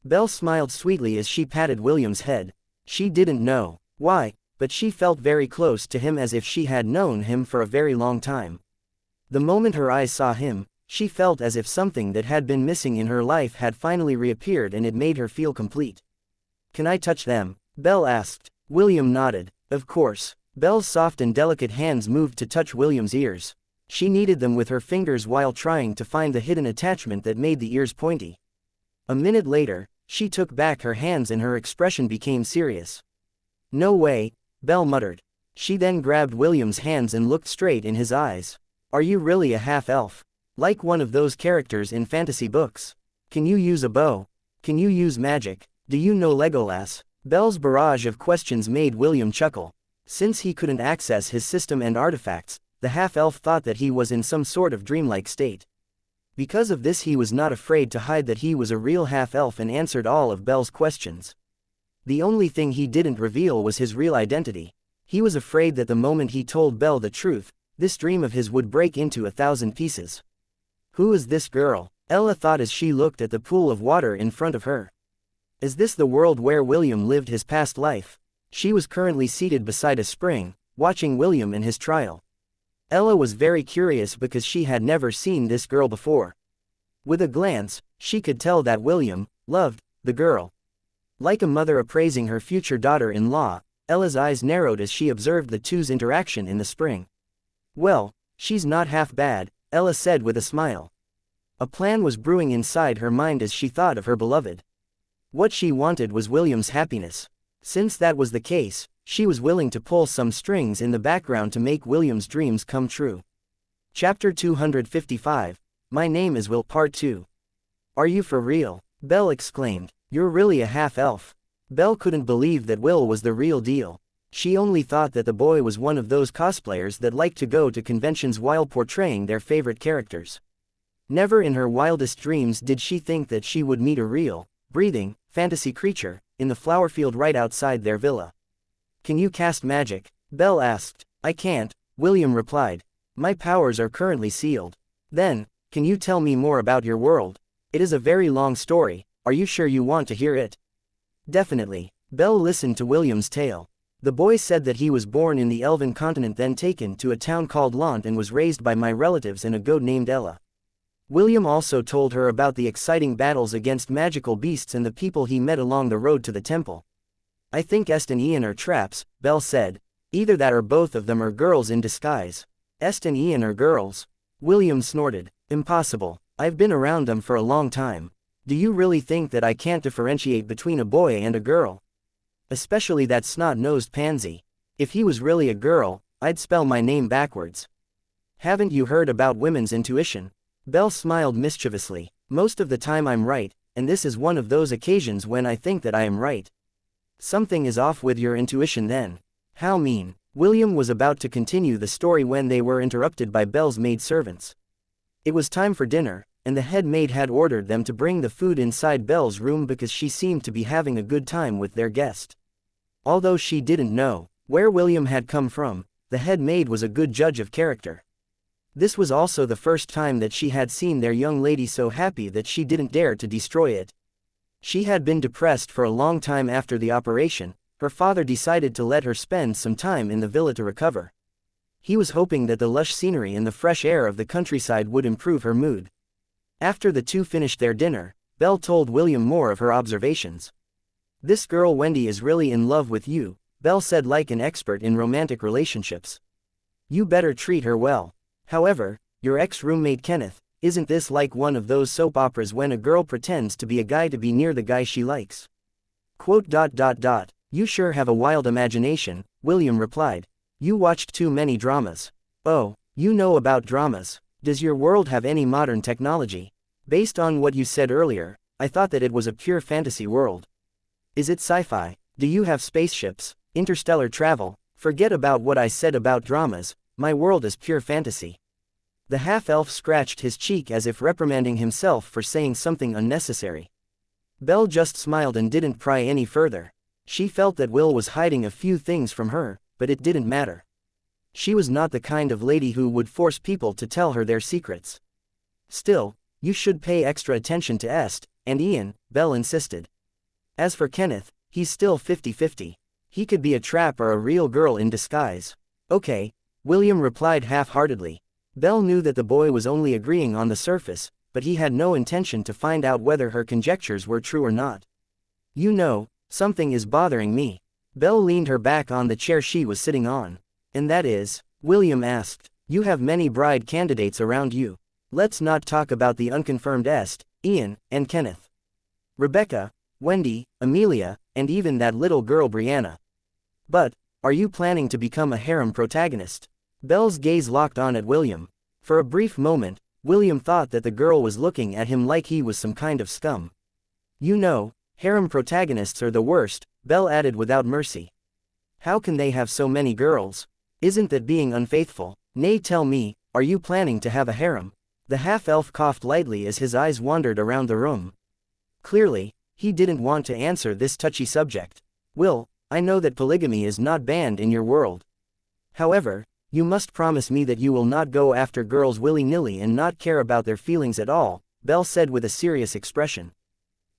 Belle smiled sweetly as she patted William's head. She didn't know why, but she felt very close to him as if she had known him for a very long time. The moment her eyes saw him, she felt as if something that had been missing in her life had finally reappeared and it made her feel complete. "Can I touch them?" Belle asked. William nodded. Of course. Belle's soft and delicate hands moved to touch William's ears. She kneaded them with her fingers while trying to find the hidden attachment that made the ears pointy. A minute later, she took back her hands and her expression became serious. "No way," Belle muttered. She then grabbed William's hands and looked straight in his eyes. "Are you really a half-elf? Like one of those characters in fantasy books? Can you use a bow? Can you use magic? Do you know Legolas?" Belle's barrage of questions made William chuckle. Since he couldn't access his system and artifacts, the half-elf thought that he was in some sort of dreamlike state. Because of this he was not afraid to hide that he was a real half-elf and answered all of Belle's questions. The only thing he didn't reveal was his real identity. He was afraid that the moment he told Belle the truth, this dream of his would break into 1,000 pieces. "Who is this girl?" Ella thought as she looked at the pool of water in front of her. Is this the world where William lived his past life? She was currently seated beside a spring, watching William in his trial. Ella was very curious because she had never seen this girl before. With a glance, she could tell that William loved the girl. Like a mother appraising her future daughter-in-law, Ella's eyes narrowed as she observed the two's interaction in the spring. "Well, she's not half bad," Ella said with a smile. A plan was brewing inside her mind as she thought of her beloved. What she wanted was William's happiness. Since that was the case, she was willing to pull some strings in the background to make William's dreams come true. Chapter 255, My Name is Will Part 2. "Are you for real?" Belle exclaimed. "You're really a half-elf." Belle couldn't believe that Will was the real deal. She only thought that the boy was one of those cosplayers that like to go to conventions while portraying their favorite characters. Never in her wildest dreams did she think that she would meet a real, breathing, fantasy creature in the flower field right outside their villa. "Can you cast magic?" Belle asked. "I can't," William replied. "My powers are currently sealed." "Then, can you tell me more about your world? It is a very long story, are you sure you want to hear it?" "Definitely." Belle listened to William's tale. The boy said that he was born in the Elven continent, then taken to a town called Lant and was raised by my relatives and a goat named Ella. William also told her about the exciting battles against magical beasts and the people he met along the road to the temple. "I think Est and Ian are traps," Belle said. "Either that or both of them are girls in disguise." "Est and Ian are girls?" William snorted. "Impossible. I've been around them for a long time. Do you really think that I can't differentiate between a boy and a girl? Especially that snot-nosed pansy. If he was really a girl, I'd spell my name backwards." "Haven't you heard about women's intuition?" Belle smiled mischievously. "Most of the time I'm right, and this is one of those occasions when I think that I am right." "Something is off with your intuition then." "How mean?" William was about to continue the story when they were interrupted by Belle's maidservants. It was time for dinner, and the head maid had ordered them to bring the food inside Belle's room because she seemed to be having a good time with their guest. Although she didn't know where William had come from, the head maid was a good judge of character. This was also the first time that she had seen their young lady so happy that she didn't dare to destroy it. She had been depressed for a long time after the operation. Her father decided to let her spend some time in the villa to recover. He was hoping that the lush scenery and the fresh air of the countryside would improve her mood. After the two finished their dinner, Belle told William more of her observations. "This girl Wendy is really in love with you," Belle said, like an expert in romantic relationships. "You better treat her well. However, your ex-roommate Kenneth, isn't this like one of those soap operas when a girl pretends to be a guy to be near the guy she likes?" "You sure have a wild imagination," William replied. "You watched too many dramas." "Oh, you know about dramas. Does your world have any modern technology?" "Based on what you said earlier, I thought that it was a pure fantasy world." "Is it sci-fi? Do you have spaceships, interstellar travel?" "Forget about what I said about dramas, my world is pure fantasy." The half-elf scratched his cheek as if reprimanding himself for saying something unnecessary. Belle just smiled and didn't pry any further. She felt that Will was hiding a few things from her, but it didn't matter. She was not the kind of lady who would force people to tell her their secrets. "Still, you should pay extra attention to Est and Ian," Belle insisted. "As for Kenneth, he's still 50-50. He could be a trap or a real girl in disguise." "Okay," William replied half-heartedly. Belle knew that the boy was only agreeing on the surface, but he had no intention to find out whether her conjectures were true or not. "You know, something is bothering me." Belle leaned her back on the chair she was sitting on. "And that is?" William asked. "You have many bride candidates around you. Let's not talk about the unconfirmed Est, Ian, and Kenneth. Rebecca, Wendy, Amelia, and even that little girl Brianna. But, are you planning to become a harem protagonist?" Belle's gaze locked on at William. For a brief moment, William thought that the girl was looking at him like he was some kind of scum. "You know, harem protagonists are the worst," Belle added without mercy. "How can they have so many girls? Isn't that being unfaithful? Nay, tell me, are you planning to have a harem?" The half-elf coughed lightly as his eyes wandered around the room. Clearly, he didn't want to answer this touchy subject. "Will, I know that polygamy is not banned in your world. However, you must promise me that you will not go after girls willy-nilly and not care about their feelings at all," Belle said with a serious expression.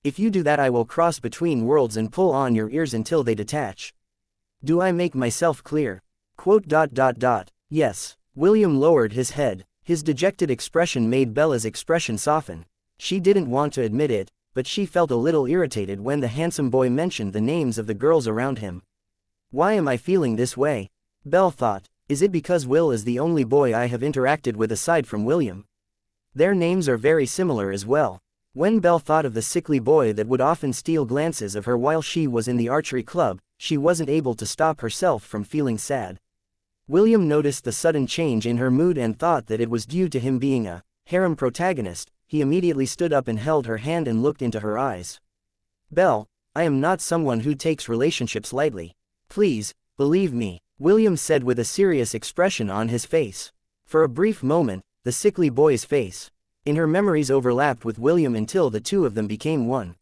"If you do that, I will cross between worlds and pull on your ears until they detach. Do I make myself clear?" "Yes." William lowered his head. His dejected expression made Bella's expression soften. She didn't want to admit it, but she felt a little irritated when the handsome boy mentioned the names of the girls around him. "Why am I feeling this way?" Belle thought. "Is it because Will is the only boy I have interacted with aside from William? Their names are very similar as well." When Belle thought of the sickly boy that would often steal glances of her while she was in the archery club, she wasn't able to stop herself from feeling sad. William noticed the sudden change in her mood and thought that it was due to him being a harem protagonist. He immediately stood up and held her hand and looked into her eyes. "Belle, I am not someone who takes relationships lightly. Please, believe me," William said with a serious expression on his face. For a brief moment, the sickly boy's face in her memories overlapped with William until the two of them became one.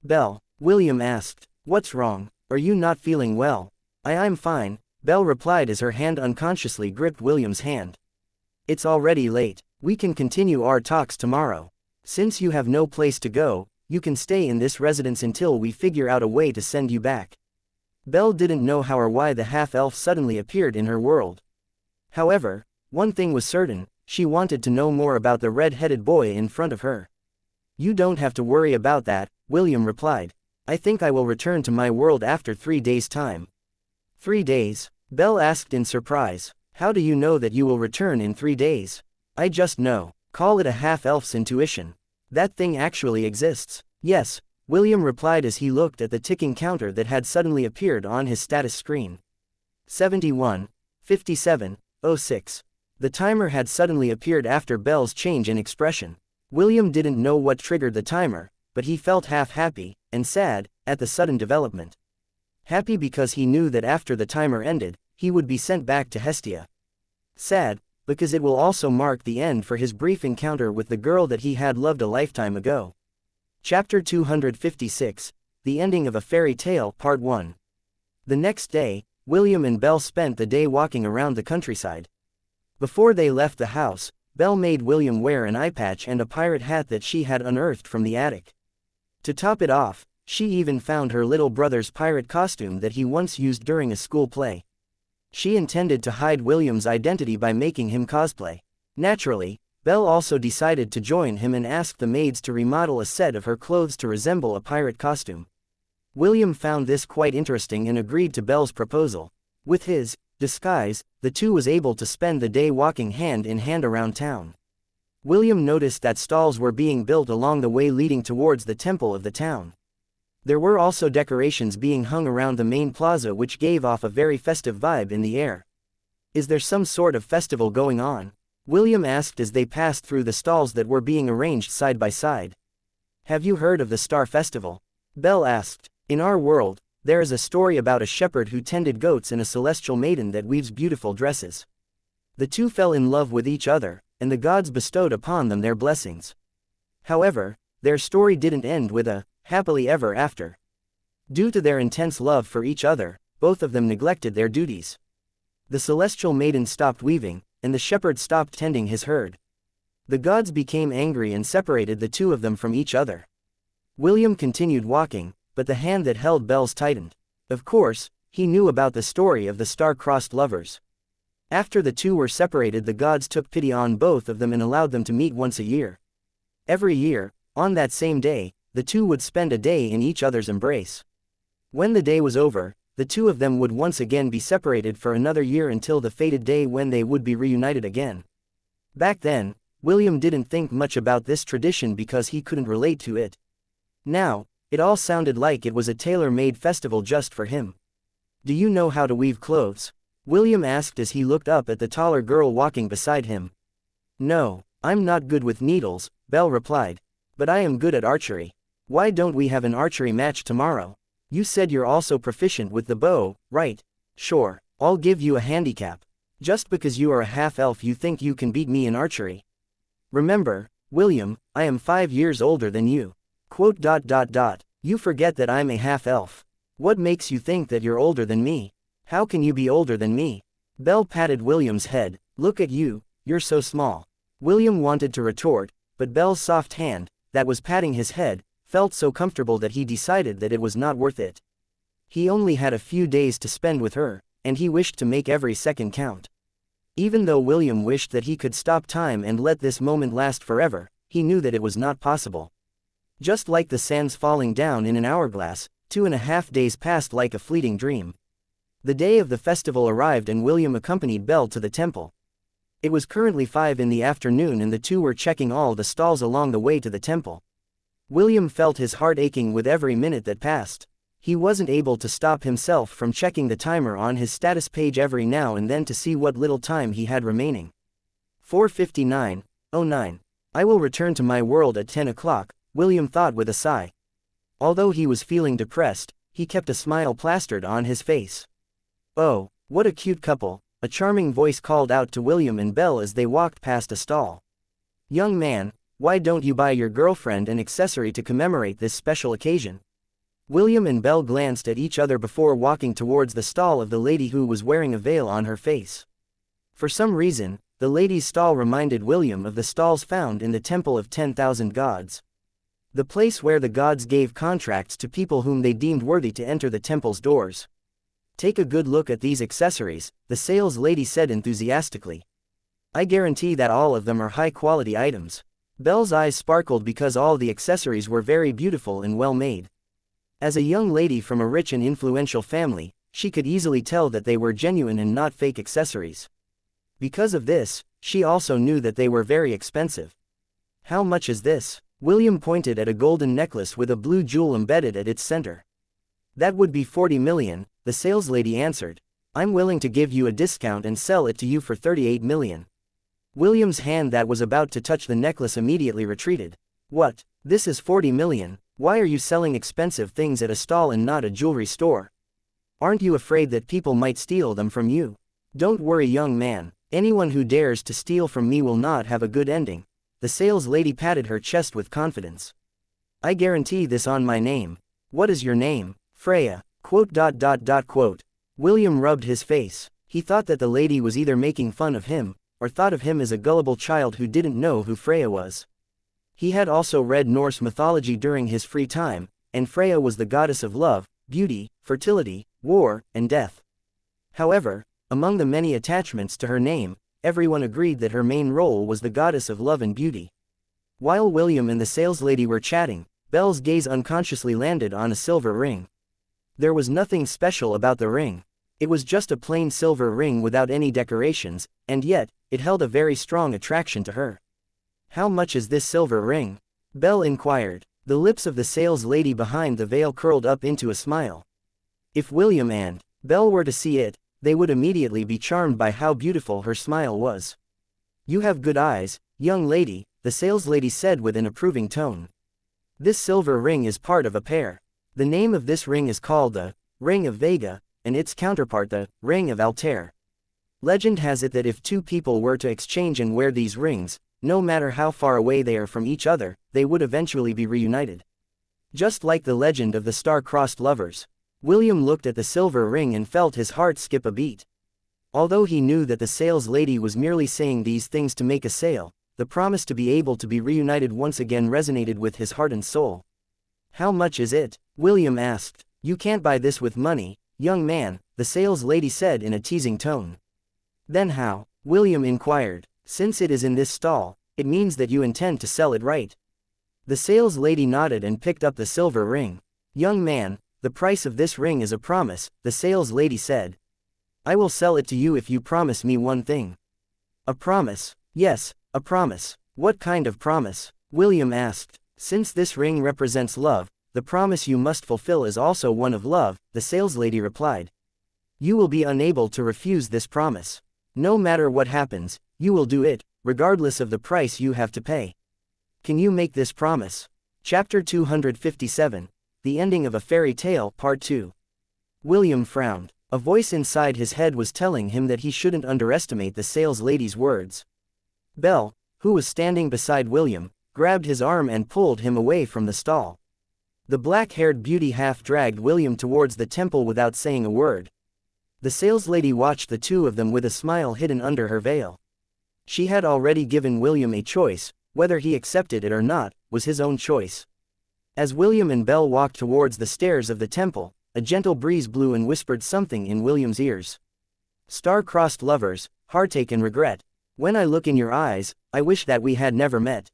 "Belle," William asked, "what's wrong? Are you not feeling well?" I'm fine," Belle replied as her hand unconsciously gripped William's hand. "It's already late. We can continue our talks tomorrow. Since you have no place to go, you can stay in this residence until we figure out a way to send you back." Belle didn't know how or why the half-elf suddenly appeared in her world. However, one thing was certain, she wanted to know more about the red-headed boy in front of her. "You don't have to worry about that," William replied. "I think I will return to my world after 3 days' time." 3 days? Belle asked in surprise. "How do you know that you will return in 3 days?" "I just know. Call it a half-elf's intuition. That thing actually exists." "Yes," William replied as he looked at the ticking counter that had suddenly appeared on his status screen. 71, 57, 06. The timer had suddenly appeared after Belle's change in expression. William didn't know what triggered the timer, but he felt half happy and sad at the sudden development. Happy because he knew that after the timer ended, he would be sent back to Hestia. Sad, because it will also mark the end for his brief encounter with the girl that he had loved a lifetime ago. Chapter 256, The Ending of a Fairy Tale, Part 1. The next day, William and Belle spent the day walking around the countryside. Before they left the house, Belle made William wear an eye patch and a pirate hat that she had unearthed from the attic. To top it off, she even found her little brother's pirate costume that he once used during a school play. She intended to hide William's identity by making him cosplay. Naturally, Belle also decided to join him and asked the maids to remodel a set of her clothes to resemble a pirate costume. William found this quite interesting and agreed to Belle's proposal. With his disguise, the two was able to spend the day walking hand in hand around town. William noticed that stalls were being built along the way leading towards the temple of the town. There were also decorations being hung around the main plaza which gave off a very festive vibe in the air. Is there some sort of festival going on? William asked as they passed through the stalls that were being arranged side by side. Have you heard of the Star Festival? Belle asked. In our world, there is a story about a shepherd who tended goats and a celestial maiden that weaves beautiful dresses. The two fell in love with each other, and the gods bestowed upon them their blessings. However, their story didn't end with a happily ever after. Due to their intense love for each other, both of them neglected their duties. The celestial maiden stopped weaving, and the shepherd stopped tending his herd. The gods became angry and separated the two of them from each other. William continued walking, but the hand that held Belle's tightened. Of course, he knew about the story of the star-crossed lovers. After the two were separated, the gods took pity on both of them and allowed them to meet once a year. Every year, on that same day, the two would spend a day in each other's embrace. When the day was over, the two of them would once again be separated for another year until the fated day when they would be reunited again. Back then, William didn't think much about this tradition because he couldn't relate to it. Now, it all sounded like it was a tailor-made festival just for him. Do you know how to weave clothes? William asked as he looked up at the taller girl walking beside him. No, I'm not good with needles, Belle replied. But I am good at archery. Why don't we have an archery match tomorrow? You said you're also proficient with the bow, right? Sure, I'll give you a handicap. Just because you are a half-elf you think you can beat me in archery. Remember, William, I am 5 years older than you. ... You forget that I'm a half-elf. What makes you think that you're older than me? How can you be older than me? Belle patted William's head. Look at you, you're so small. William wanted to retort, but Belle's soft hand, that was patting his head, felt so comfortable that he decided that it was not worth it. He only had a few days to spend with her, and he wished to make every second count. Even though William wished that he could stop time and let this moment last forever, he knew that it was not possible. Just like the sands falling down in an hourglass, 2.5 days passed like a fleeting dream. The day of the festival arrived and William accompanied Belle to the temple. It was currently 5 in the afternoon and the two were checking all the stalls along the way to the temple. William felt his heart aching with every minute that passed. He wasn't able to stop himself from checking the timer on his status page every now and then to see what little time he had remaining. 4:59:09. I will return to my world at 10 o'clock, William thought with a sigh. Although he was feeling depressed, he kept a smile plastered on his face. Oh, what a cute couple, a charming voice called out to William and Belle as they walked past a stall. Young man, why don't you buy your girlfriend an accessory to commemorate this special occasion? William and Belle glanced at each other before walking towards the stall of the lady who was wearing a veil on her face. For some reason, the lady's stall reminded William of the stalls found in the Temple of 10,000 Gods. The place where the gods gave contracts to people whom they deemed worthy to enter the temple's doors. Take a good look at these accessories, the sales lady said enthusiastically. I guarantee that all of them are high-quality items. Belle's eyes sparkled because all the accessories were very beautiful and well made. As a young lady from a rich and influential family, she could easily tell that they were genuine and not fake accessories. Because of this, she also knew that they were very expensive. How much is this? William pointed at a golden necklace with a blue jewel embedded at its center. That would be 40 million, the saleslady answered. I'm willing to give you a discount and sell it to you for 38 million. William's hand that was about to touch the necklace immediately retreated. What? This is 40 million, why are you selling expensive things at a stall and not a jewelry store? Aren't you afraid that people might steal them from you? Don't worry, young man, anyone who dares to steal from me will not have a good ending. The saleslady patted her chest with confidence. I guarantee this on my name. What is your name? Freya. Quote. William rubbed his face. He thought that the lady was either making fun of him, or thought of him as a gullible child who didn't know who Freya was. He had also read Norse mythology during his free time, and Freya was the goddess of love, beauty, fertility, war, and death. However, among the many attachments to her name, everyone agreed that her main role was the goddess of love and beauty. While William and the saleslady were chatting, Belle's gaze unconsciously landed on a silver ring. There was nothing special about the ring. It was just a plain silver ring without any decorations, and yet, it held a very strong attraction to her. "How much is this silver ring?" Belle inquired. The lips of the saleslady behind the veil curled up into a smile. If William and Belle were to see it, they would immediately be charmed by how beautiful her smile was. "You have good eyes, young lady," the saleslady said with an approving tone. "This silver ring is part of a pair. The name of this ring is called the Ring of Vega, and its counterpart the Ring of Altair. Legend has it that if two people were to exchange and wear these rings, no matter how far away they are from each other, they would eventually be reunited. Just like the legend of the star-crossed lovers." William looked at the silver ring and felt his heart skip a beat. Although he knew that the saleslady was merely saying these things to make a sale, the promise to be able to be reunited once again resonated with his heart and soul. "How much is it?" William asked. "You can't buy this with money, young man," the saleslady said in a teasing tone. "Then how?" William inquired. "Since it is in this stall, it means that you intend to sell it, right?" The saleslady nodded and picked up the silver ring. "Young man, the price of this ring is a promise," the saleslady said. "I will sell it to you if you promise me one thing." "A promise?" "Yes, a promise." "What kind of promise?" William asked. "Since this ring represents love, the promise you must fulfill is also one of love," the saleslady replied. "You will be unable to refuse this promise. No matter what happens, you will do it, regardless of the price you have to pay. Can you make this promise?" Chapter 257. The Ending of a Fairy Tale, Part 2. William frowned. A voice inside his head was telling him that he shouldn't underestimate the saleslady's words. Belle, who was standing beside William, grabbed his arm and pulled him away from the stall. The black-haired beauty half-dragged William towards the temple without saying a word. The saleslady watched the two of them with a smile hidden under her veil. She had already given William a choice, whether he accepted it or not, was his own choice. As William and Belle walked towards the stairs of the temple, a gentle breeze blew and whispered something in William's ears. "Star-crossed lovers, heartache and regret. When I look in your eyes, I wish that we had never met."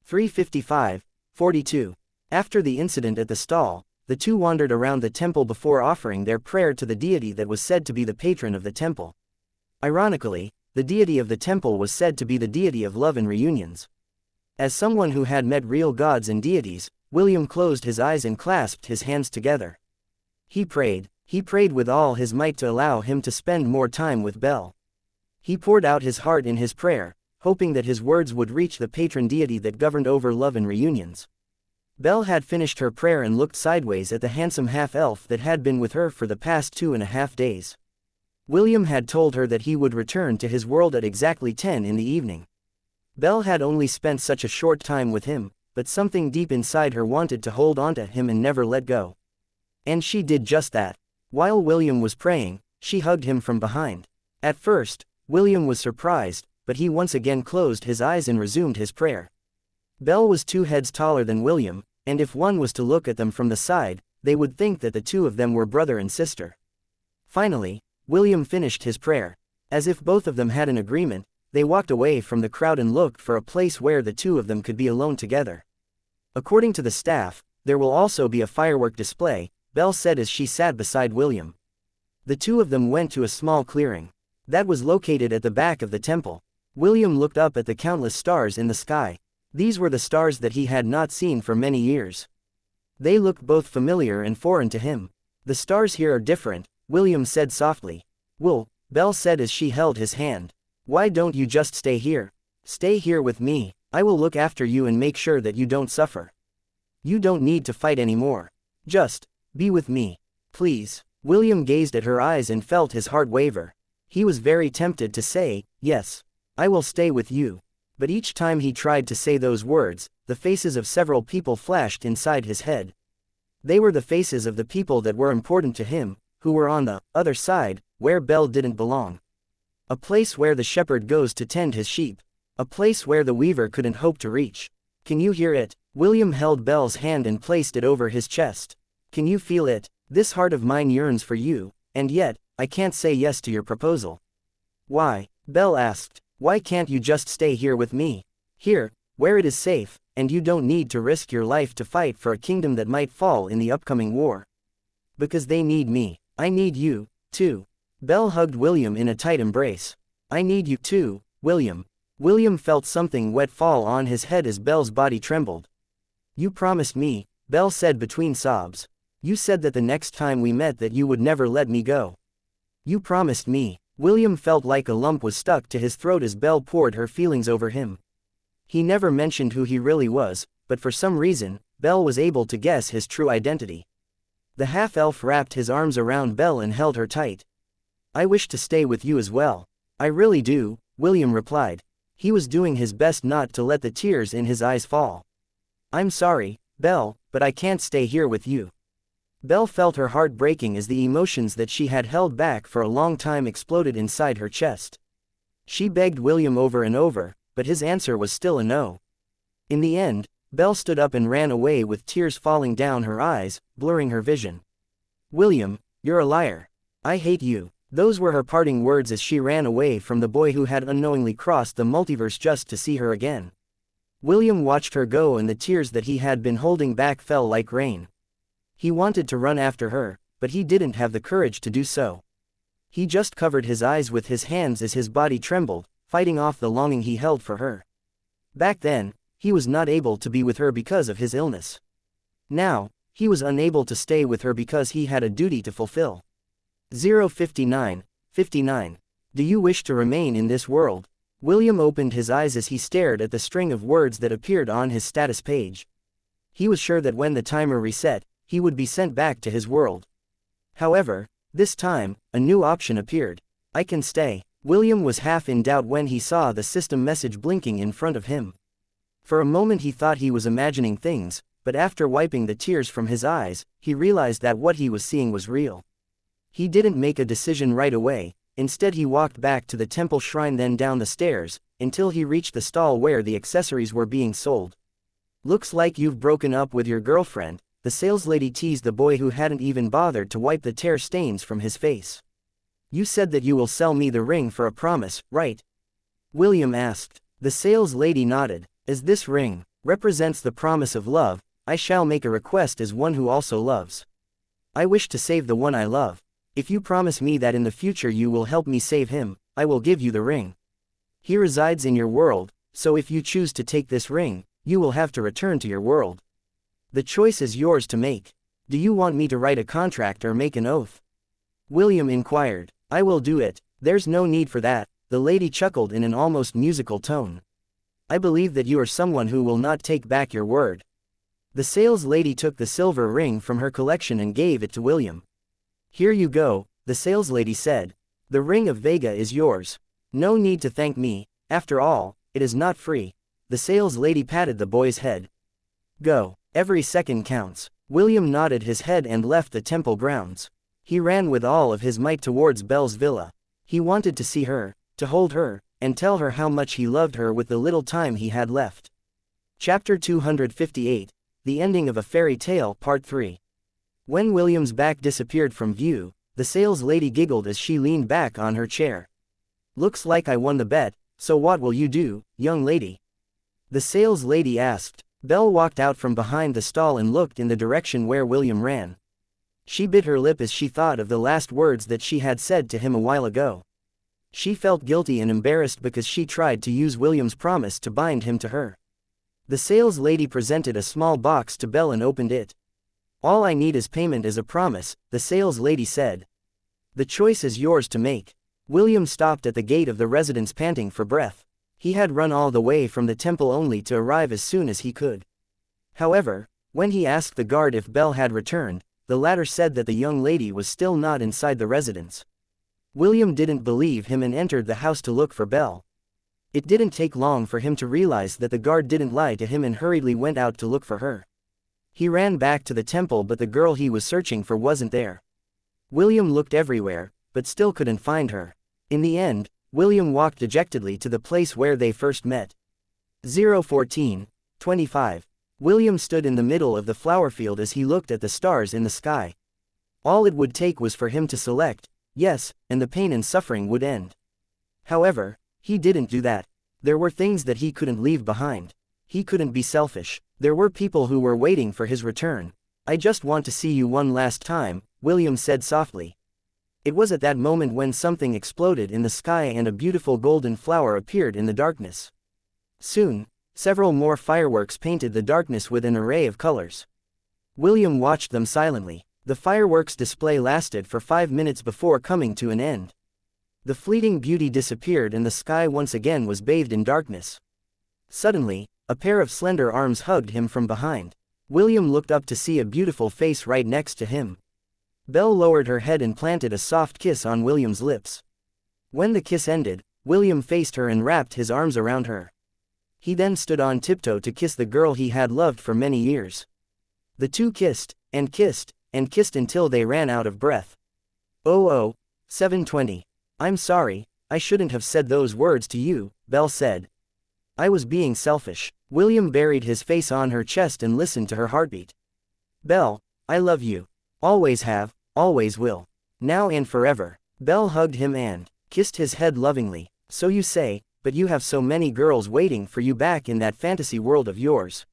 3:55:42. After the incident at the stall, the two wandered around the temple before offering their prayer to the deity that was said to be the patron of the temple. Ironically, the deity of the temple was said to be the deity of love and reunions. As someone who had met real gods and deities, William closed his eyes and clasped his hands together. He prayed with all his might to allow him to spend more time with Belle. He poured out his heart in his prayer, hoping that his words would reach the patron deity that governed over love and reunions. Belle had finished her prayer and looked sideways at the handsome half-elf that had been with her for the past 2.5 days. William had told her that he would return to his world at exactly 10 in the evening. Belle had only spent such a short time with him, but something deep inside her wanted to hold onto him and never let go. And she did just that. While William was praying, she hugged him from behind. At first, William was surprised, but he once again closed his eyes and resumed his prayer. Belle was 2 heads taller than William, and if one was to look at them from the side, they would think that the two of them were brother and sister. Finally, William finished his prayer. As if both of them had an agreement, they walked away from the crowd and looked for a place where the two of them could be alone together. "According to the staff, there will also be a firework display," Belle said as she sat beside William. The two of them went to a small clearing that was located at the back of the temple. William looked up at the countless stars in the sky. These were the stars that he had not seen for many years. They looked both familiar and foreign to him. "The stars here are different," William said softly. "Well," Belle said as she held his hand. "Why don't you just stay here? Stay here with me. I will look after you and make sure that you don't suffer. You don't need to fight anymore. Just be with me, please." William gazed at her eyes and felt his heart waver. He was very tempted to say, "Yes, I will stay with you." But each time he tried to say those words, the faces of several people flashed inside his head. They were the faces of the people that were important to him, who were on the other side, where Belle didn't belong. A place where the shepherd goes to tend his sheep. A place where the weaver couldn't hope to reach. Can you hear it? William held Belle's hand and placed it over his chest. Can you feel it? This heart of mine yearns for you, and yet, I can't say yes to your proposal. Why? Belle asked. Why can't you just stay here with me? Here, where it is safe, and you don't need to risk your life to fight for a kingdom that might fall in the upcoming war. Because they need me. I need you, too. Belle hugged William in a tight embrace. I need you too, William. William felt something wet fall on his head as Belle's body trembled. You promised me, Belle said between sobs. You said that the next time we met that you would never let me go. You promised me. William felt like a lump was stuck to his throat as Belle poured her feelings over him. He never mentioned who he really was, but for some reason, Belle was able to guess his true identity. The half-elf wrapped his arms around Belle and held her tight. I wish to stay with you as well. I really do, William replied. He was doing his best not to let the tears in his eyes fall. I'm sorry, Belle, but I can't stay here with you. Belle felt her heart breaking as the emotions that she had held back for a long time exploded inside her chest. She begged William over and over, but his answer was still a no. In the end, Belle stood up and ran away with tears falling down her eyes, blurring her vision. William, you're a liar. I hate you. Those were her parting words as she ran away from the boy who had unknowingly crossed the multiverse just to see her again. William watched her go and the tears that he had been holding back fell like rain. He wanted to run after her, but he didn't have the courage to do so. He just covered his eyes with his hands as his body trembled, fighting off the longing he held for her. Back then, he was not able to be with her because of his illness. Now, he was unable to stay with her because he had a duty to fulfill. 059. Do you wish to remain in this world? William opened his eyes as he stared at the string of words that appeared on his status page. He was sure that when the timer reset, he would be sent back to his world. However, this time, a new option appeared. I can stay. William was half in doubt when he saw the system message blinking in front of him. For a moment he thought he was imagining things, but after wiping the tears from his eyes, he realized that what he was seeing was real. He didn't make a decision right away. Instead he walked back to the temple shrine, then down the stairs, until he reached the stall where the accessories were being sold. Looks like you've broken up with your girlfriend, the saleslady teased the boy who hadn't even bothered to wipe the tear stains from his face. You said that you will sell me the ring for a promise, right? William asked. The saleslady nodded. As this ring represents the promise of love, I shall make a request as one who also loves. I wish to save the one I love. If you promise me that in the future you will help me save him, I will give you the ring. He resides in your world, so if you choose to take this ring, you will have to return to your world. The choice is yours to make. Do you want me to write a contract or make an oath? William inquired. I will do it. There's no need for that, the lady chuckled in an almost musical tone. I believe that you are someone who will not take back your word. The saleslady took the silver ring from her collection and gave it to William. Here you go, the saleslady said. The ring of Vega is yours. No need to thank me, after all, it is not free. The saleslady patted the boy's head. Go, every second counts. William nodded his head and left the temple grounds. He ran with all of his might towards Belle's villa. He wanted to see her, to hold her, and tell her how much he loved her with the little time he had left. Chapter 258, The Ending of a Fairy Tale Part 3. When William's back disappeared from view, the saleslady giggled as she leaned back on her chair. Looks like I won the bet, so what will you do, young lady? The saleslady asked. Belle walked out from behind the stall and looked in the direction where William ran. She bit her lip as she thought of the last words that she had said to him a while ago. She felt guilty and embarrassed because she tried to use William's promise to bind him to her. The saleslady presented a small box to Belle and opened it. All I need as payment is a promise, the saleslady said. The choice is yours to make. William stopped at the gate of the residence panting for breath. He had run all the way from the temple only to arrive as soon as he could. However, when he asked the guard if Belle had returned, the latter said that the young lady was still not inside the residence. William didn't believe him and entered the house to look for Belle. It didn't take long for him to realize that the guard didn't lie to him and hurriedly went out to look for her. He ran back to the temple, but the girl he was searching for wasn't there. William looked everywhere, but still couldn't find her. In the end, William walked dejectedly to the place where they first met. 014:25. William stood in the middle of the flower field as he looked at the stars in the sky. All it would take was for him to select, yes, and the pain and suffering would end. However, he didn't do that. There were things that he couldn't leave behind. He couldn't be selfish. There were people who were waiting for his return. I just want to see you one last time, William said softly. It was at that moment when something exploded in the sky and a beautiful golden flower appeared in the darkness. Soon, several more fireworks painted the darkness with an array of colors. William watched them silently. The fireworks display lasted for 5 minutes before coming to an end. The fleeting beauty disappeared and the sky once again was bathed in darkness. Suddenly, a pair of slender arms hugged him from behind. William looked up to see a beautiful face right next to him. Belle lowered her head and planted a soft kiss on William's lips. When the kiss ended, William faced her and wrapped his arms around her. He then stood on tiptoe to kiss the girl he had loved for many years. The two kissed, and kissed, and kissed until they ran out of breath. 7:20. I'm sorry, I shouldn't have said those words to you, Belle said. I was being selfish. William buried his face on her chest and listened to her heartbeat. Belle, I love you. Always have, always will. Now and forever. Belle hugged him and kissed his head lovingly. So you say, but you have so many girls waiting for you back in that fantasy world of yours.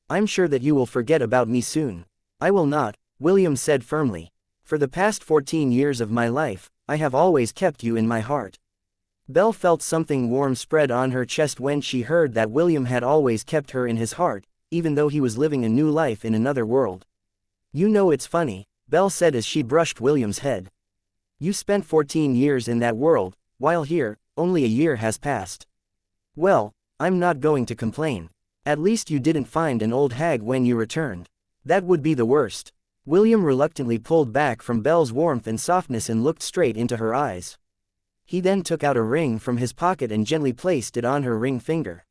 I'm sure that you will forget about me soon. I will not, William said firmly. For the past 14 years of my life, I have always kept you in my heart. Belle felt something warm spread on her chest when she heard that William had always kept her in his heart, even though he was living a new life in another world. You know it's funny, Belle said as she brushed William's head. You spent 14 years in that world, while here, only a year has passed. Well, I'm not going to complain. At least you didn't find an old hag when you returned. That would be the worst. William reluctantly pulled back from Belle's warmth and softness and looked straight into her eyes. He then took out a ring from his pocket and gently placed it on her ring finger.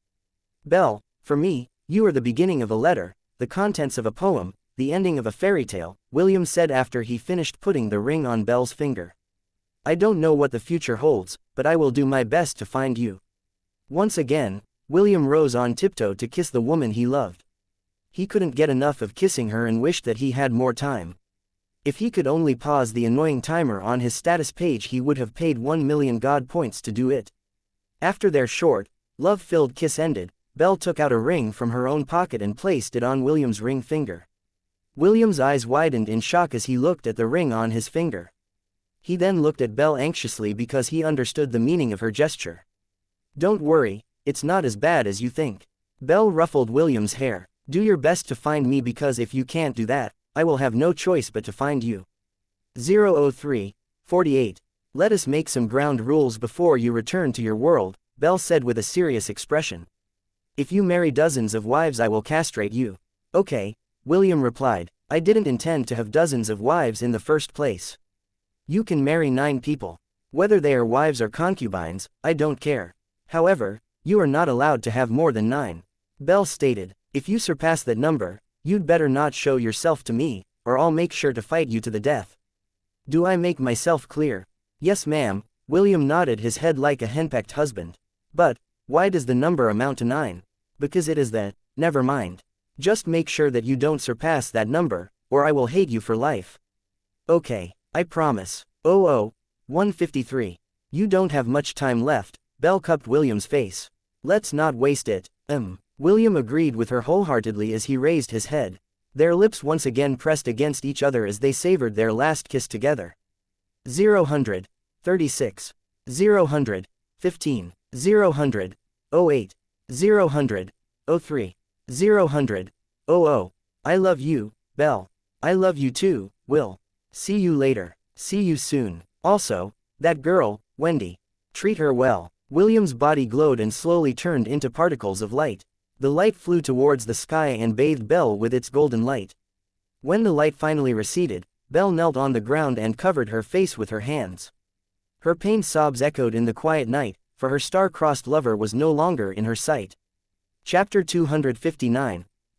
Belle, for me, you are the beginning of a letter, the contents of a poem, the ending of a fairy tale, William said after he finished putting the ring on Belle's finger. I don't know what the future holds, but I will do my best to find you. Once again, William rose on tiptoe to kiss the woman he loved. He couldn't get enough of kissing her and wished that he had more time. If he could only pause the annoying timer on his status page, he would have paid 1 million God points to do it. After their short, love-filled kiss ended, Belle took out a ring from her own pocket and placed it on William's ring finger. William's eyes widened in shock as he looked at the ring on his finger. He then looked at Belle anxiously because he understood the meaning of her gesture. Don't worry, it's not as bad as you think. Belle ruffled William's hair. Do your best to find me, because if you can't do that, I will have no choice but to find you. 003:48. Let us make some ground rules before you return to your world, Belle said with a serious expression. If you marry dozens of wives, I will castrate you. Okay, William replied. I didn't intend to have dozens of wives in the first place. You can marry 9 people. Whether they are wives or concubines, I don't care. However, you are not allowed to have more than 9. Belle stated. If you surpass that number, you'd better not show yourself to me, or I'll make sure to fight you to the death. Do I make myself clear? Yes, ma'am, William nodded his head like a henpecked husband. But, why does the number amount to 9? Because it is that. Never mind. Just make sure that you don't surpass that number, or I will hate you for life. Okay, I promise. 153. You don't have much time left, Belle cupped William's face. Let's not waste it. William agreed with her wholeheartedly as he raised his head. Their lips once again pressed against each other as they savored their last kiss together. 036. 015. 008. 003. 000. I love you, Belle. I love you too, Will. See you later. See you soon. Also, that girl, Wendy. Treat her well. William's body glowed and slowly turned into particles of light. The light flew towards the sky and bathed Belle with its golden light. When the light finally receded, Belle knelt on the ground and covered her face with her hands. Her pained sobs echoed in the quiet night, for her star-crossed lover was no longer in her sight. Chapter 259.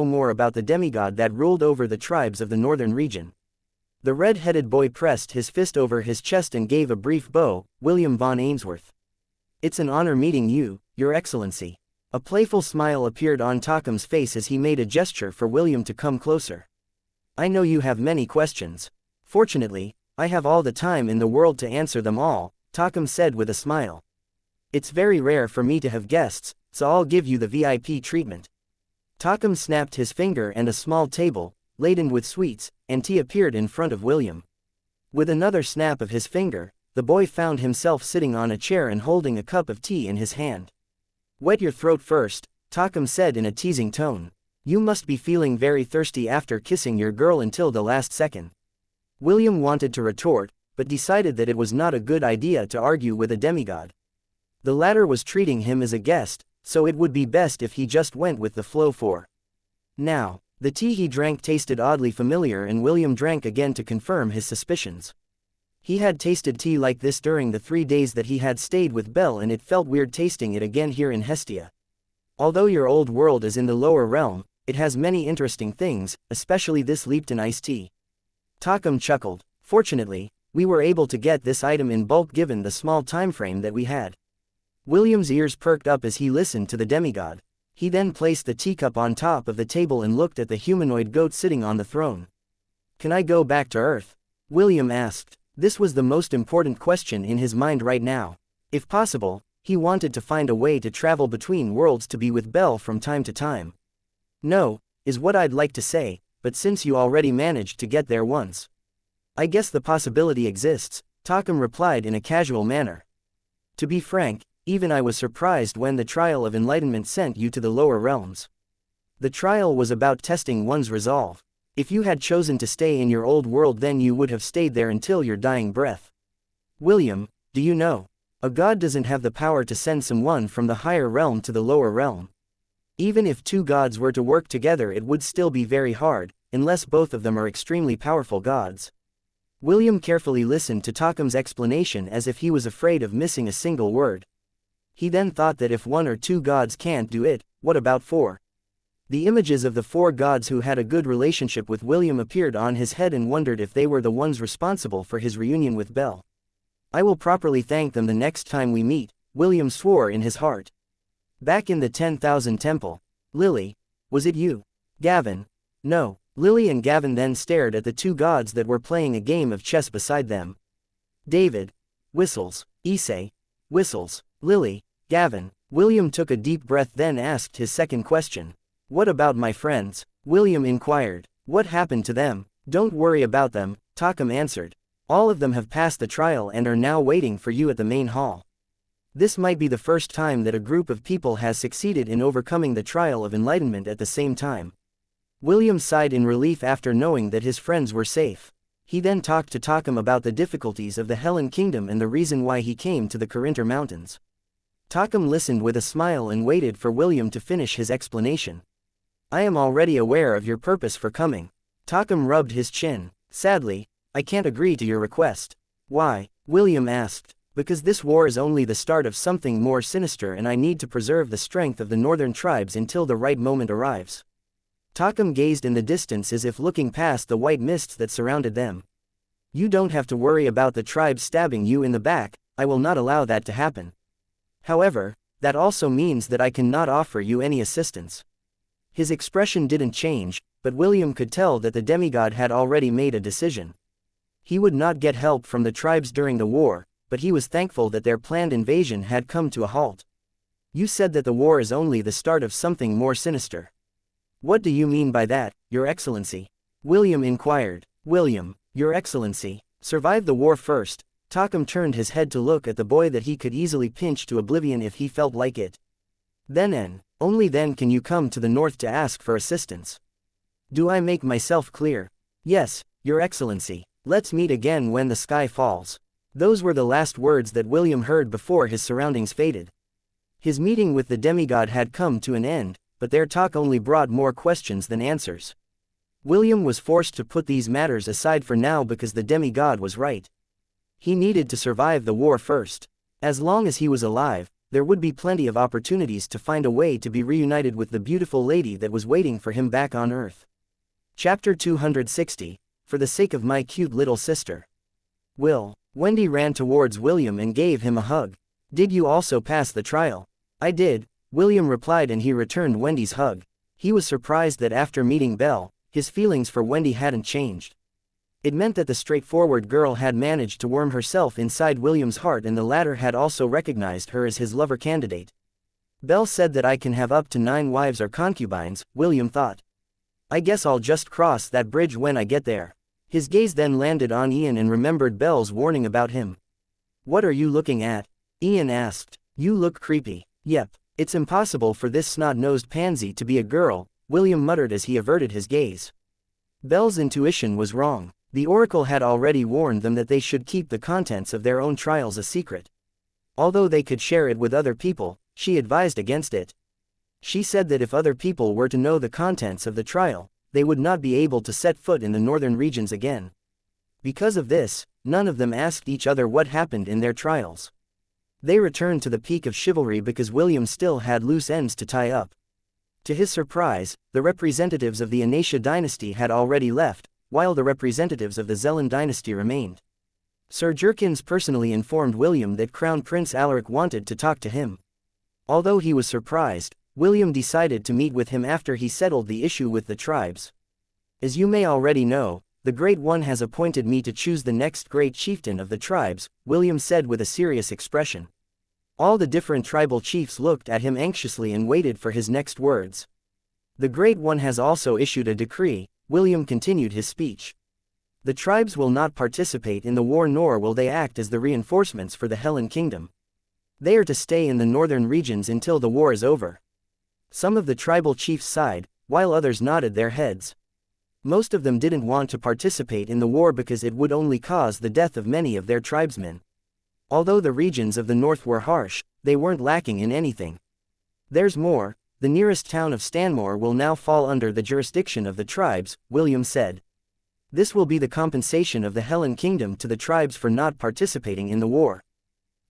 know more about the demigod that ruled over the tribes of the northern region. The red-headed boy pressed his fist over his chest and gave a brief bow. William Von Ainsworth. It's an honor meeting you, Your Excellency. A playful smile appeared on Tocum's face as he made a gesture for William to come closer. I know you have many questions. Fortunately, I have all the time in the world to answer them all, Tocum said with a smile. It's very rare for me to have guests, so I'll give you the VIP treatment. Tocum snapped his finger and a small table, laden with sweets, and tea appeared in front of William. With another snap of his finger, the boy found himself sitting on a chair and holding a cup of tea in his hand. Wet your throat first, Tocum said in a teasing tone. You must be feeling very thirsty after kissing your girl until the last second. William wanted to retort, but decided that it was not a good idea to argue with a demigod. The latter was treating him as a guest, so it would be best if he just went with the flow for now. The tea he drank tasted oddly familiar and William drank again to confirm his suspicions. He had tasted tea like this during the 3 days that he had stayed with Belle and it felt weird tasting it again here in Hestia. Although your old world is in the lower realm, it has many interesting things, especially this Lipton iced tea. Tocum chuckled. Fortunately, we were able to get this item in bulk given the small time frame that we had. William's ears perked up as he listened to the demigod. He then placed the teacup on top of the table and looked at the humanoid goat sitting on the throne. Can I go back to Earth? William asked. This was the most important question in his mind right now. If possible, he wanted to find a way to travel between worlds to be with Belle from time to time. No, is what I'd like to say, but since you already managed to get there once, I guess the possibility exists, Tocum replied in a casual manner. To be frank, even I was surprised when the trial of enlightenment sent you to the lower realms. The trial was about testing one's resolve. If you had chosen to stay in your old world, then you would have stayed there until your dying breath. William, do you know? A god doesn't have the power to send someone from the higher realm to the lower realm. Even if two gods were to work together, it would still be very hard, unless both of them are extremely powerful gods. William carefully listened to Tocum's explanation as if he was afraid of missing a single word. He then thought that if one or two gods can't do it, what about four? The images of the four gods who had a good relationship with William appeared on his head and wondered if they were the ones responsible for his reunion with Belle. I will properly thank them the next time we meet, William swore in his heart. Back in the 10,000 temple. Lily, was it you? Gavin. No. Lily and Gavin then stared at the two gods that were playing a game of chess beside them. David. Whistles. Issei. Whistles. Lily. Gavin. William took a deep breath, then asked his second question. What about my friends? William inquired. What happened to them? Don't worry about them, Tocum answered. All of them have passed the trial and are now waiting for you at the main hall. This might be the first time that a group of people has succeeded in overcoming the trial of enlightenment at the same time. William sighed in relief after knowing that his friends were safe. He then talked to Tocum about the difficulties of the Helen Kingdom and the reason why he came to the Corinter Mountains. Tocum listened with a smile and waited for William to finish his explanation. I am already aware of your purpose for coming. Tocum rubbed his chin. Sadly, I can't agree to your request. Why? William asked. Because this war is only the start of something more sinister, and I need to preserve the strength of the northern tribes until the right moment arrives. Tocum gazed in the distance as if looking past the white mists that surrounded them. You don't have to worry about the tribes stabbing you in the back, I will not allow that to happen. However, that also means that I cannot offer you any assistance. His expression didn't change, but William could tell that the demigod had already made a decision. He would not get help from the tribes during the war, but he was thankful that their planned invasion had come to a halt. You said that the war is only the start of something more sinister. What do you mean by that, Your Excellency? William inquired. William, Your Excellency, survive the war first. Tocum turned his head to look at the boy that he could easily pinch to oblivion if he felt like it. Then only then can you come to the north to ask for assistance. Do I make myself clear? Yes, Your Excellency. Let's meet again when the sky falls. Those were the last words that William heard before his surroundings faded. His meeting with the demigod had come to an end, but their talk only brought more questions than answers. William was forced to put these matters aside for now because the demigod was right. He needed to survive the war first. As long as he was alive, there would be plenty of opportunities to find a way to be reunited with the beautiful lady that was waiting for him back on Earth. Chapter 260, For the Sake of My Cute Little Sister. Wendy ran towards William and gave him a hug. Did you also pass the trial? I did, William replied, and he returned Wendy's hug. He was surprised that after meeting Belle, his feelings for Wendy hadn't changed. It meant that the straightforward girl had managed to worm herself inside William's heart, and the latter had also recognized her as his lover candidate. Belle said that I can have up to 9 wives or concubines, William thought. I guess I'll just cross that bridge when I get there. His gaze then landed on Ian and remembered Belle's warning about him. What are you looking at? Ian asked. You look creepy. Yep, it's impossible for this snot-nosed pansy to be a girl, William muttered as he averted his gaze. Belle's intuition was wrong. The oracle had already warned them that they should keep the contents of their own trials a secret. Although they could share it with other people, she advised against it. She said that if other people were to know the contents of the trial, they would not be able to set foot in the northern regions again. Because of this, none of them asked each other what happened in their trials. They returned to the Peak of Chivalry because William still had loose ends to tie up. To his surprise, the representatives of the Aenariontia dynasty had already left, while the representatives of the Zelen dynasty remained. Sir Jerkins personally informed William that Crown Prince Alaric wanted to talk to him. Although he was surprised, William decided to meet with him after he settled the issue with the tribes. As you may already know, the Great One has appointed me to choose the next great chieftain of the tribes, William said with a serious expression. All the different tribal chiefs looked at him anxiously and waited for his next words. The Great One has also issued a decree, William continued his speech. The tribes will not participate in the war, nor will they act as the reinforcements for the Helen Kingdom. They are to stay in the northern regions until the war is over. Some of the tribal chiefs sighed, while others nodded their heads. Most of them didn't want to participate in the war because it would only cause the death of many of their tribesmen. Although the regions of the north were harsh, they weren't lacking in anything. There's more. The nearest town of Stanmore will now fall under the jurisdiction of the tribes, William said. This will be the compensation of the Helen Kingdom to the tribes for not participating in the war.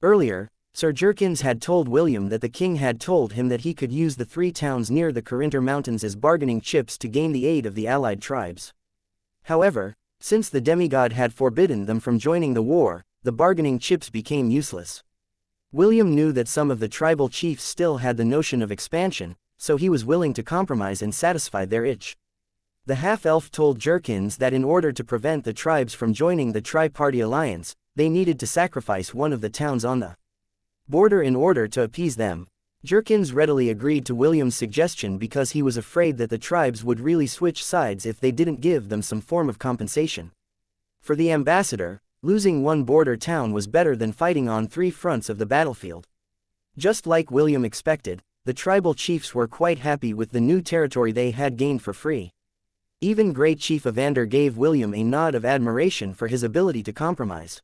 Earlier, Sir Jerkins had told William that the king had told him that he could use the 3 towns near the Corinter Mountains as bargaining chips to gain the aid of the allied tribes. However, since the demigod had forbidden them from joining the war, the bargaining chips became useless. William knew that some of the tribal chiefs still had the notion of expansion, so he was willing to compromise and satisfy their itch. The half-elf told Jerkins that in order to prevent the tribes from joining the tri-party alliance, they needed to sacrifice one of the towns on the border in order to appease them. Jerkins readily agreed to William's suggestion because he was afraid that the tribes would really switch sides if they didn't give them some form of compensation. For the ambassador, losing one border town was better than fighting on 3 fronts of the battlefield. Just like William expected, the tribal chiefs were quite happy with the new territory they had gained for free. Even Great Chief Evander gave William a nod of admiration for his ability to compromise.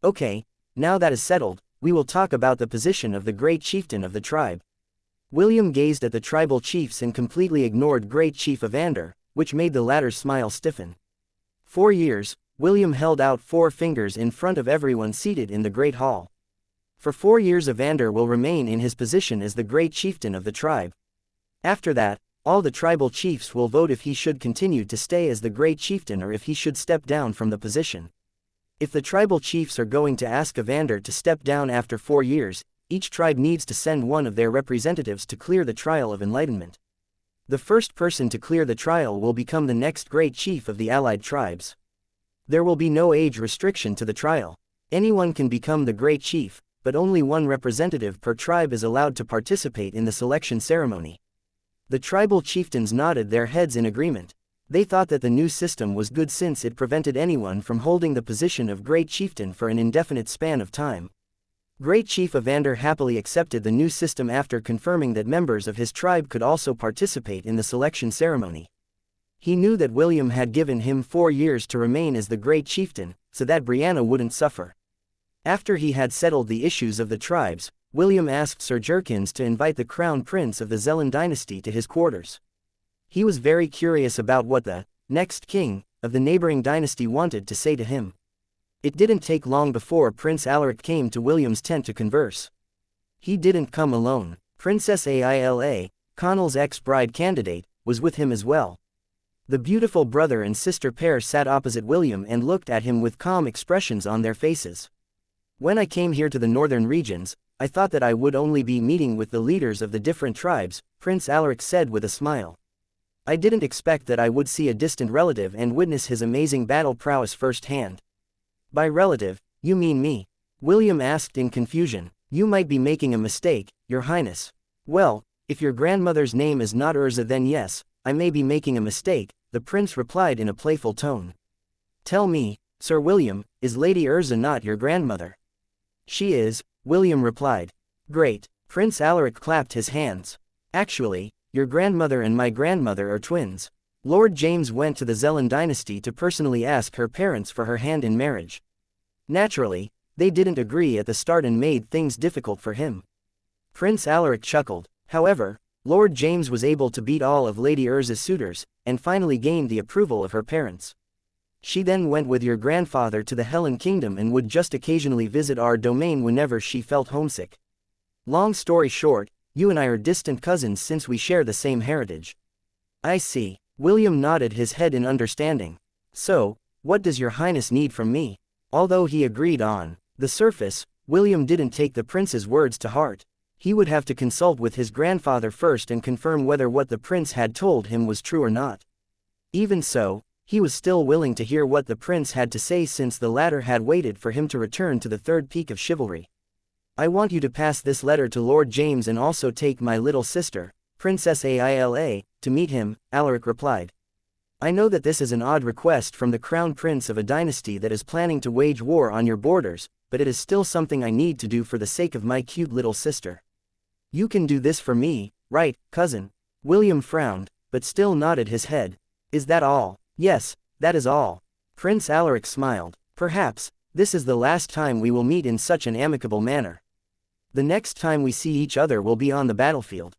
Okay, now that is settled, we will talk about the position of the great chieftain of the tribe. William gazed at the tribal chiefs and completely ignored Great Chief Evander, which made the latter's smile stiffen. 4 years, William held out 4 fingers in front of everyone seated in the great hall. For 4 years Evander will remain in his position as the great chieftain of the tribe. After that, all the tribal chiefs will vote if he should continue to stay as the great chieftain or if he should step down from the position. If the tribal chiefs are going to ask Evander to step down after 4 years, each tribe needs to send one of their representatives to clear the trial of enlightenment. The first person to clear the trial will become the next great chief of the allied tribes. There will be no age restriction to the trial. Anyone can become the great chief, but only one representative per tribe is allowed to participate in the selection ceremony. The tribal chieftains nodded their heads in agreement. They thought that the new system was good since it prevented anyone from holding the position of great chieftain for an indefinite span of time. Great Chief Evander happily accepted the new system after confirming that members of his tribe could also participate in the selection ceremony. He knew that William had given him 4 years to remain as the great chieftain, so that Brianna wouldn't suffer. After he had settled the issues of the tribes, William asked Sir Jerkins to invite the crown prince of the Zelen dynasty to his quarters. He was very curious about what the next king of the neighboring dynasty wanted to say to him. It didn't take long before Prince Alaric came to William's tent to converse. He didn't come alone. Princess Aila, Connell's ex-bride candidate, was with him as well. The beautiful brother and sister pair sat opposite William and looked at him with calm expressions on their faces. When I came here to the northern regions, I thought that I would only be meeting with the leaders of the different tribes, Prince Alaric said with a smile. I didn't expect that I would see a distant relative and witness his amazing battle prowess firsthand. By relative, you mean me? William asked in confusion. You might be making a mistake, Your Highness. Well, if your grandmother's name is not Urza, then yes, I may be making a mistake, the prince replied in a playful tone. Tell me, Sir William, is Lady Urza not your grandmother? She is, William replied. Great. Prince Alaric clapped his hands. Actually, your grandmother and my grandmother are twins. Lord James went to the Zelen dynasty to personally ask her parents for her hand in marriage. Naturally, they didn't agree at the start and made things difficult for him. Prince Alaric chuckled. However, Lord James was able to beat all of Lady Urza's suitors, and finally gained the approval of her parents. She then went with your grandfather to the Helen Kingdom and would just occasionally visit our domain whenever she felt homesick. Long story short, you and I are distant cousins since we share the same heritage. I see. William nodded his head in understanding. So, what does your highness need from me? Although he agreed on the surface, William didn't take the prince's words to heart. He would have to consult with his grandfather first and confirm whether what the prince had told him was true or not. Even so, he was still willing to hear what the prince had to say since the latter had waited for him to return to the third peak of chivalry. I want you to pass this letter to Lord James and also take my little sister, Princess Aila, to meet him, Alaric replied. I know that this is an odd request from the crown prince of a dynasty that is planning to wage war on your borders, but it is still something I need to do for the sake of my cute little sister. You can do this for me, right, cousin? William frowned, but still nodded his head. Is that all? Yes, that is all. Prince Alaric smiled. Perhaps, this is the last time we will meet in such an amicable manner. The next time we see each other will be on the battlefield.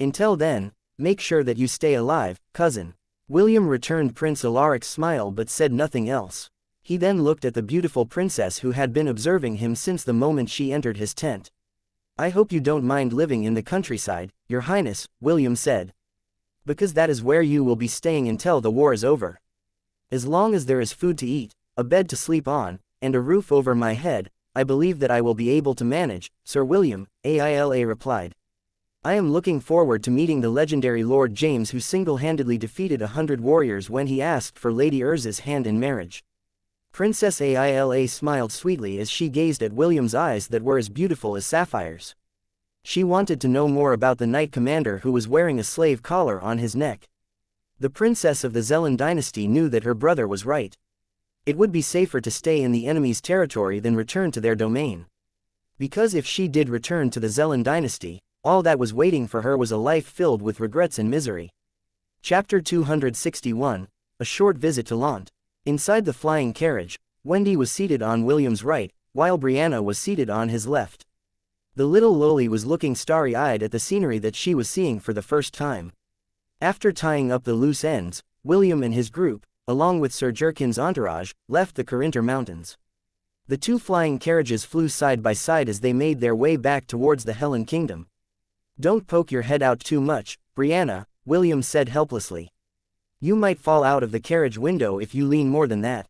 Until then, make sure that you stay alive, cousin. William returned Prince Alaric's smile but said nothing else. He then looked at the beautiful princess who had been observing him since the moment she entered his tent. I hope you don't mind living in the countryside, Your Highness, William said. Because that is where you will be staying until the war is over. As long as there is food to eat, a bed to sleep on, and a roof over my head, I believe that I will be able to manage, Sir William, Aila replied. I am looking forward to meeting the legendary Lord James who single-handedly defeated 100 warriors when he asked for Lady Urza's hand in marriage. Princess Aila smiled sweetly as she gazed at William's eyes that were as beautiful as sapphires. She wanted to know more about the knight commander who was wearing a slave collar on his neck. The princess of the Zelen dynasty knew that her brother was right. It would be safer to stay in the enemy's territory than return to their domain. Because if she did return to the Zelen dynasty, all that was waiting for her was a life filled with regrets and misery. Chapter 261, A Short Visit to Lant. Inside the flying carriage, Wendy was seated on William's right, while Brianna was seated on his left. The little loli was looking starry-eyed at the scenery that she was seeing for the first time. After tying up the loose ends, William and his group, along with Sir Jerkin's entourage, left the Carinter Mountains. The two flying carriages flew side by side as they made their way back towards the Helen Kingdom. Don't poke your head out too much, Brianna, William said helplessly. You might fall out of the carriage window if you lean more than that.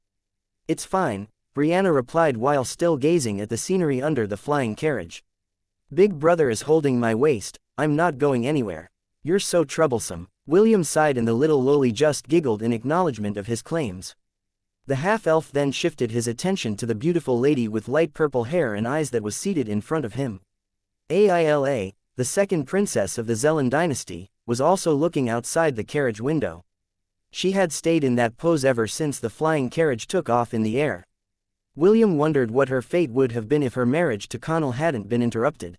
It's fine, Brianna replied while still gazing at the scenery under the flying carriage. Big brother is holding my waist, I'm not going anywhere. You're so troublesome. William sighed and the little loli just giggled in acknowledgement of his claims. The half-elf then shifted his attention to the beautiful lady with light purple hair and eyes that was seated in front of him. Aila, the second princess of the Zelen dynasty, was also looking outside the carriage window. She had stayed in that pose ever since the flying carriage took off in the air. William wondered what her fate would have been if her marriage to Connell hadn't been interrupted.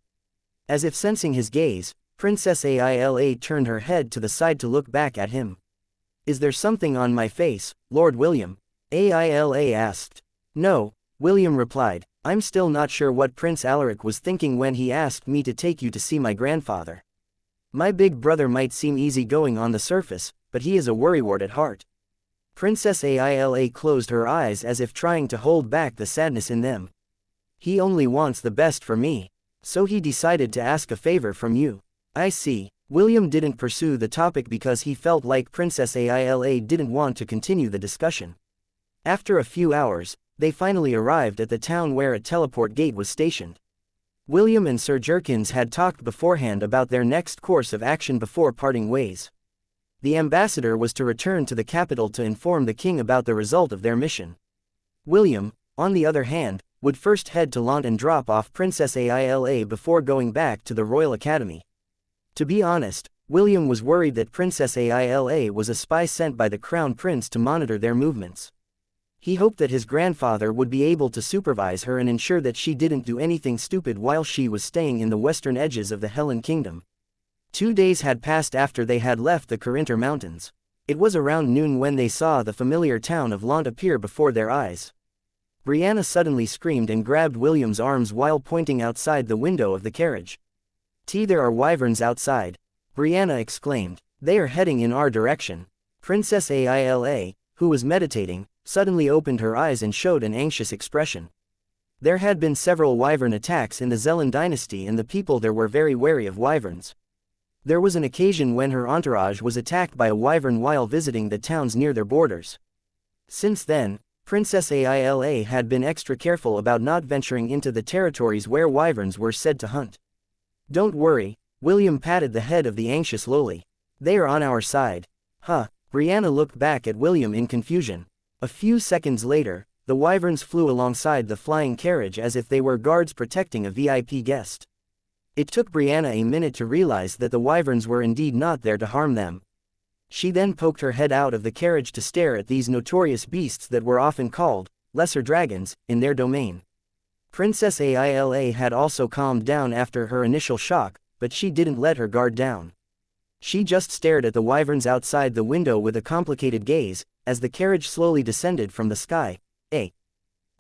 As if sensing his gaze, Princess Aila turned her head to the side to look back at him. Is there something on my face, Lord William? Aila asked. No, William replied. I'm still not sure what Prince Alaric was thinking when he asked me to take you to see my grandfather. My big brother might seem easygoing on the surface, but he is a worrywart at heart. Princess Aila closed her eyes as if trying to hold back the sadness in them. He only wants the best for me. So he decided to ask a favor from you. I see. William didn't pursue the topic because he felt like Princess Aila didn't want to continue the discussion. After a few hours, they finally arrived at the town where a teleport gate was stationed. William and Sir Jerkins had talked beforehand about their next course of action before parting ways. The ambassador was to return to the capital to inform the king about the result of their mission. William, on the other hand, would first head to Lant and drop off Princess Aila before going back to the Royal Academy. To be honest, William was worried that Princess Aila was a spy sent by the Crown Prince to monitor their movements. He hoped that his grandfather would be able to supervise her and ensure that she didn't do anything stupid while she was staying in the western edges of the Helen Kingdom. 2 days had passed after they had left the Carinter Mountains. It was around noon when they saw the familiar town of Lant appear before their eyes. Brianna suddenly screamed and grabbed William's arms while pointing outside the window of the carriage. There are wyverns outside, Brianna exclaimed. They are heading in our direction. Princess Aila, who was meditating, suddenly opened her eyes and showed an anxious expression. There had been several wyvern attacks in the Zelen dynasty and the people there were very wary of wyverns. There was an occasion when her entourage was attacked by a wyvern while visiting the towns near their borders. Since then, Princess Aila had been extra careful about not venturing into the territories where wyverns were said to hunt. Don't worry, William patted the head of the anxious loli. They are on our side. Huh, Brianna looked back at William in confusion. A few seconds later, the wyverns flew alongside the flying carriage as if they were guards protecting a VIP guest. It took Brianna a minute to realize that the wyverns were indeed not there to harm them. She then poked her head out of the carriage to stare at these notorious beasts that were often called lesser dragons in their domain. Princess Aila had also calmed down after her initial shock, but she didn't let her guard down. She just stared at the wyverns outside the window with a complicated gaze, as the carriage slowly descended from the sky.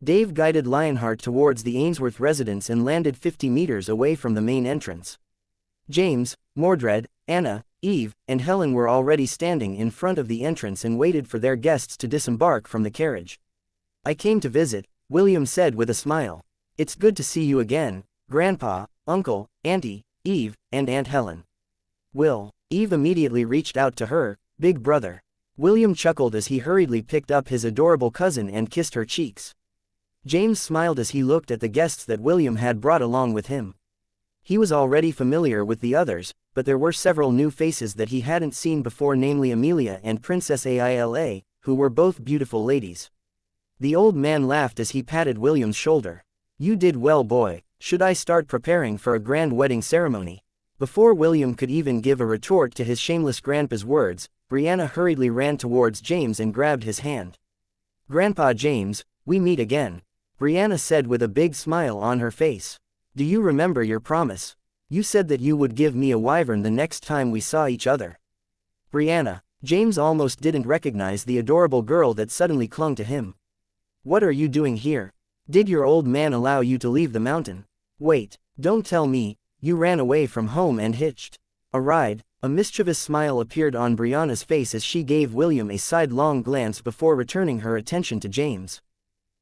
Dave guided Lionheart towards the Ainsworth residence and landed 50 meters away from the main entrance. James, Mordred, Anna, Eve, and Helen were already standing in front of the entrance and waited for their guests to disembark from the carriage. "I came to visit," William said with a smile. "It's good to see you again, Grandpa, Uncle, Auntie, Eve, and Aunt Helen." Eve immediately reached out to her big brother. William chuckled as he hurriedly picked up his adorable cousin and kissed her cheeks. James smiled as he looked at the guests that William had brought along with him. He was already familiar with the others, but there were several new faces that he hadn't seen before, namely Amelia and Princess Aila, who were both beautiful ladies. The old man laughed as he patted William's shoulder. "You did well, boy. Should I start preparing for a grand wedding ceremony?" Before William could even give a retort to his shameless grandpa's words, Brianna hurriedly ran towards James and grabbed his hand. "Grandpa James, we meet again," Brianna said with a big smile on her face. "Do you remember your promise? You said that you would give me a wyvern the next time we saw each other." Brianna, James almost didn't recognize the adorable girl that suddenly clung to him. "What are you doing here? Did your old man allow you to leave the mountain? Wait, don't tell me, you ran away from home and hitched a ride?" A mischievous smile appeared on Brianna's face as she gave William a sidelong glance before returning her attention to James.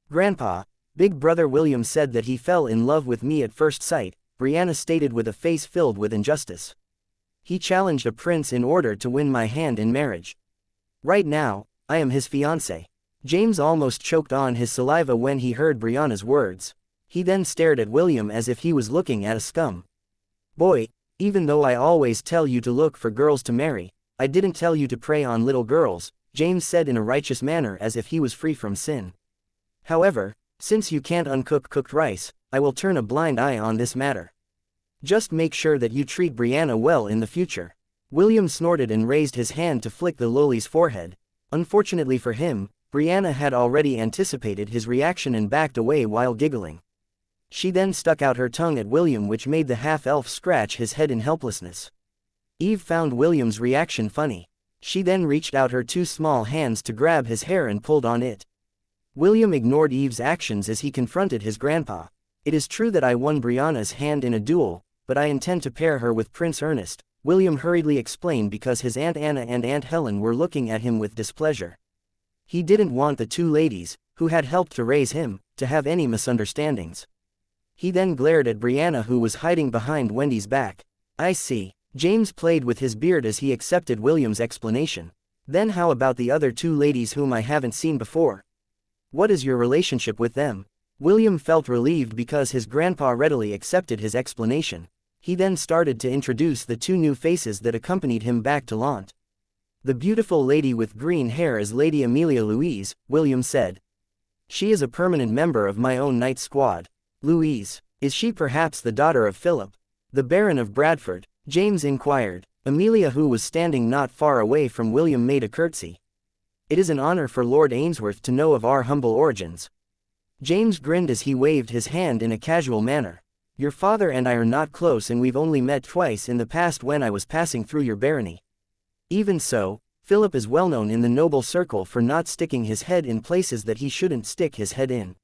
"Grandpa, Big brother William said that he fell in love with me at first sight," Brianna stated with a face filled with injustice. "He challenged a prince in order to win my hand in marriage. Right now, I am his fiancé." James almost choked on his saliva when he heard Brianna's words. He then stared at William as if he was looking at a scum. "Boy, even though I always tell you to look for girls to marry, I didn't tell you to prey on little girls," James said in a righteous manner as if he was free from sin. "However, since you can't uncook cooked rice, I will turn a blind eye on this matter. Just make sure that you treat Brianna well in the future." William snorted and raised his hand to flick the lowly's forehead. Unfortunately for him, Brianna had already anticipated his reaction and backed away while giggling. She then stuck out her tongue at William, which made the half-elf scratch his head in helplessness. Eve found William's reaction funny. She then reached out her two small hands to grab his hair and pulled on it. William ignored Eve's actions as he confronted his grandpa. "It is true that I won Brianna's hand in a duel, but I intend to pair her with Prince Ernest," William hurriedly explained because his Aunt Anna and Aunt Helen were looking at him with displeasure. He didn't want the two ladies, who had helped to raise him, to have any misunderstandings. He then glared at Brianna, who was hiding behind Wendy's back. "I see." James played with his beard as he accepted William's explanation. "Then how about the other two ladies whom I haven't seen before? What is your relationship with them?" William felt relieved because his grandpa readily accepted his explanation. He then started to introduce the two new faces that accompanied him back to Lant. "The beautiful lady with green hair is Lady Amelia Louise," William said. "She is a permanent member of my own night squad." "Louise, is she perhaps the daughter of Philip, the Baron of Bradford?" James inquired. Amelia, who was standing not far away from William, made a curtsy. "It is an honor for Lord Ainsworth to know of our humble origins." James grinned as he waved his hand in a casual manner. "Your father and I are not close, and we've only met twice in the past when I was passing through your barony. Even so, Philip is well known in the noble circle for not sticking his head in places that he shouldn't stick his head in.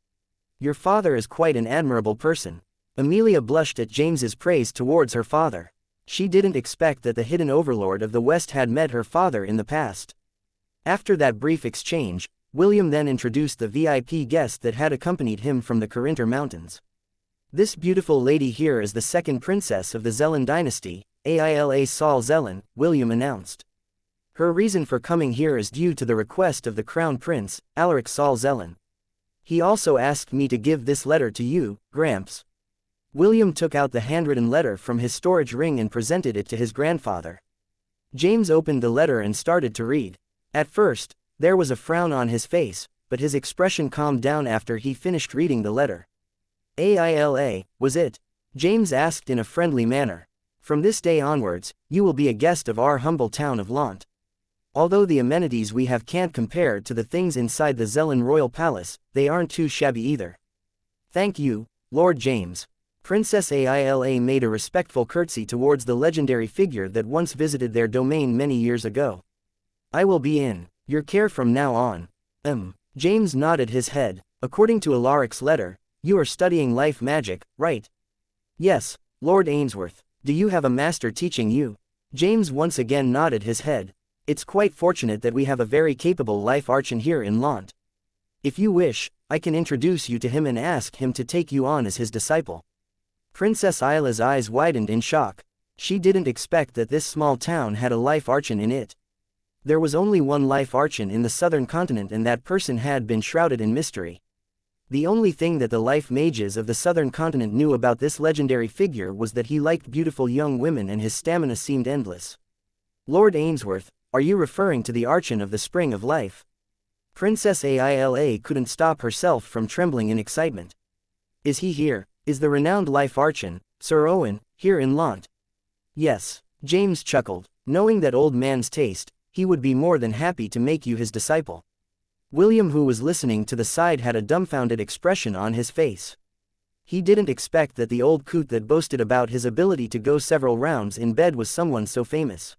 Your father is quite an admirable person." Amelia blushed at James's praise towards her father. She didn't expect that the hidden overlord of the West had met her father in the past. After that brief exchange, William then introduced the VIP guest that had accompanied him from the Carinthar Mountains. "This beautiful lady here is the second princess of the Zelen dynasty, Aila Sol Zelen," William announced. "Her reason for coming here is due to the request of the Crown Prince, Alaric Sol Zelen. He also asked me to give this letter to you, Gramps." William took out the handwritten letter from his storage ring and presented it to his grandfather. James opened the letter and started to read. At first, there was a frown on his face, but his expression calmed down after he finished reading the letter. "Aila, was it?" James asked in a friendly manner. "From this day onwards, you will be a guest of our humble town of Lant. Although the amenities we have can't compare to the things inside the Zelen Royal Palace, they aren't too shabby either." "Thank you, Lord James." Princess Aila made a respectful curtsy towards the legendary figure that once visited their domain many years ago. "I will be in Your care from now on. James nodded his head. According to Alaric's letter, you are studying life magic, right? Yes, Lord Ainsworth. Do you have a master teaching you? James once again nodded his head. It's quite fortunate that we have a very capable life archon here in Lant. If you wish, I can introduce you to him and ask him to take you on as his disciple. Princess Isla's eyes widened in shock. She didn't expect that this small town had a life archon in it. There was only one life archon in the southern continent, and that person had been shrouded in mystery. The only thing that the life mages of the southern continent knew about this legendary figure was that he liked beautiful young women and his stamina seemed endless. Lord Ainsworth, are you referring to the archon of the Spring of Life? Princess Aila couldn't stop herself from trembling in excitement. Is he here? Is the renowned life archon, Sir Owen, here in Lant? Yes, James chuckled. Knowing that old man's taste, he would be more than happy to make you his disciple. William, who was listening to the side, had a dumbfounded expression on his face. He didn't expect that the old coot that boasted about his ability to go several rounds in bed was someone so famous.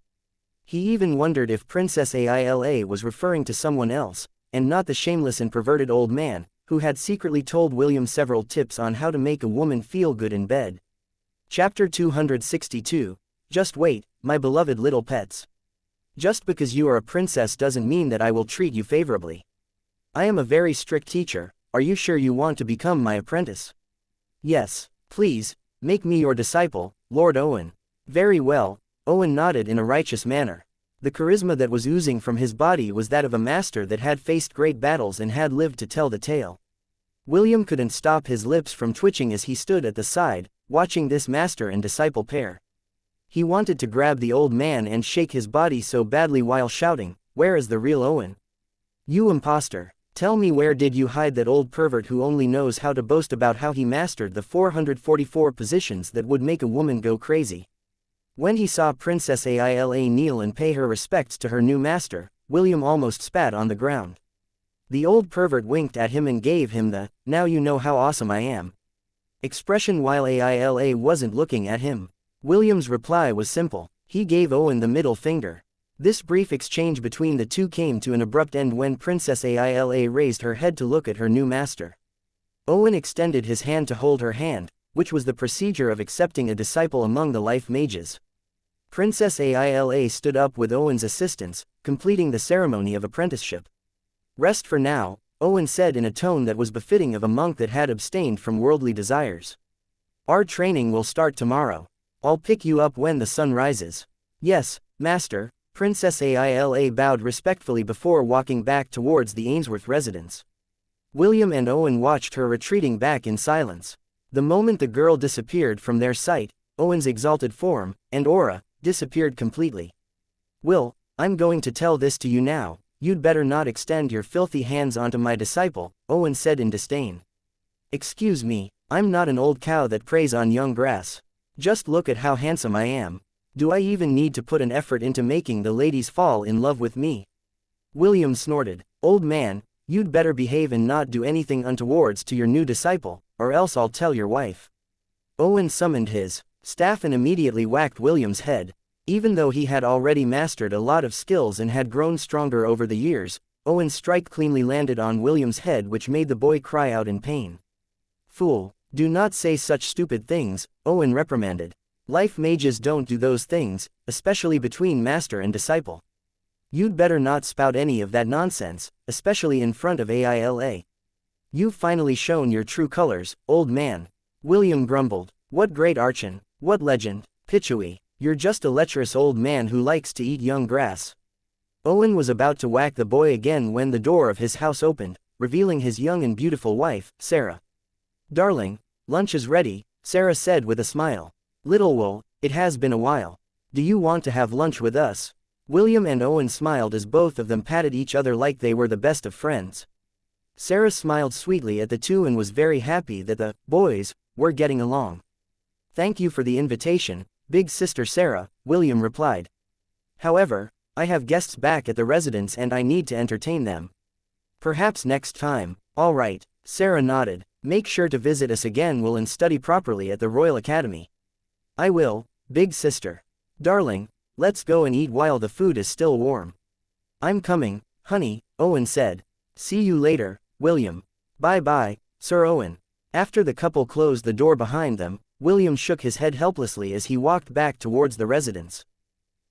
He even wondered if Princess Aila was referring to someone else, and not the shameless and perverted old man, who had secretly told William several tips on how to make a woman feel good in bed. Chapter 262. Just wait, my beloved little pets. Just because you are a princess doesn't mean that I will treat you favorably. I am a very strict teacher. Are you sure you want to become my apprentice? Yes, please, make me your disciple, Lord Owen. Very well, Owen nodded in a righteous manner. The charisma that was oozing from his body was that of a master that had faced great battles and had lived to tell the tale. William couldn't stop his lips from twitching as he stood at the side, watching this master and disciple pair. He wanted to grab the old man and shake his body so badly while shouting, "Where is the real Owen? You imposter! Tell me, where did you hide that old pervert who only knows how to boast about how he mastered the 444 positions that would make a woman go crazy?" When he saw Princess Aila kneel and pay her respects to her new master, William almost spat on the ground. The old pervert winked at him and gave him the, "Now you know how awesome I am" expression while Aila wasn't looking at him. William's reply was simple. He gave Owen the middle finger. This brief exchange between the two came to an abrupt end when Princess Aila raised her head to look at her new master. Owen extended his hand to hold her hand, which was the procedure of accepting a disciple among the life mages. Princess Aila stood up with Owen's assistance, completing the ceremony of apprenticeship. "Rest for now," Owen said in a tone that was befitting of a monk that had abstained from worldly desires. "Our training will start tomorrow. I'll pick you up when the sun rises." "Yes, master." Princess Aila bowed respectfully before walking back towards the Ainsworth residence. William and Owen watched her retreating back in silence. The moment the girl disappeared from their sight, Owen's exalted form and aura disappeared completely. "Will, I'm going to tell this to you now. You'd better not extend your filthy hands onto my disciple," Owen said in disdain. "Excuse me, I'm not an old cow that preys on young grass. Just look at how handsome I am. Do I even need to put an effort into making the ladies fall in love with me?" William snorted. "Old man, you'd better behave and not do anything untowards to your new disciple, or else I'll tell your wife." Owen summoned his staff and immediately whacked William's head. Even though he had already mastered a lot of skills and had grown stronger over the years, Owen's strike cleanly landed on William's head, which made the boy cry out in pain. "Fool, do not say such stupid things," Owen reprimanded. "Life mages don't do those things, especially between master and disciple. You'd better not spout any of that nonsense, especially in front of Aila. You've finally shown your true colors, old man." William grumbled. "What great archon, what legend, Pichui. You're just a lecherous old man who likes to eat young grass." Owen was about to whack the boy again when the door of his house opened, revealing his young and beautiful wife, Sarah. "Darling, lunch is ready," Sarah said with a smile. "Little Wool, it has been a while. Do you want to have lunch with us?" William and Owen smiled as both of them patted each other like they were the best of friends. Sarah smiled sweetly at the two and was very happy that the boys were getting along. "Thank you for the invitation, big sister Sarah," William replied. "However, I have guests back at the residence and I need to entertain them." "Perhaps next time." "All right," Sarah nodded. "Make sure to visit us again, Will, and study properly at the Royal Academy." "I will, big sister." "Darling, let's go and eat while the food is still warm." "I'm coming," "Honey," Owen said. "See you later, William." "Bye-bye, Sir Owen." After the couple closed the door behind them, William shook his head helplessly as he walked back towards the residence.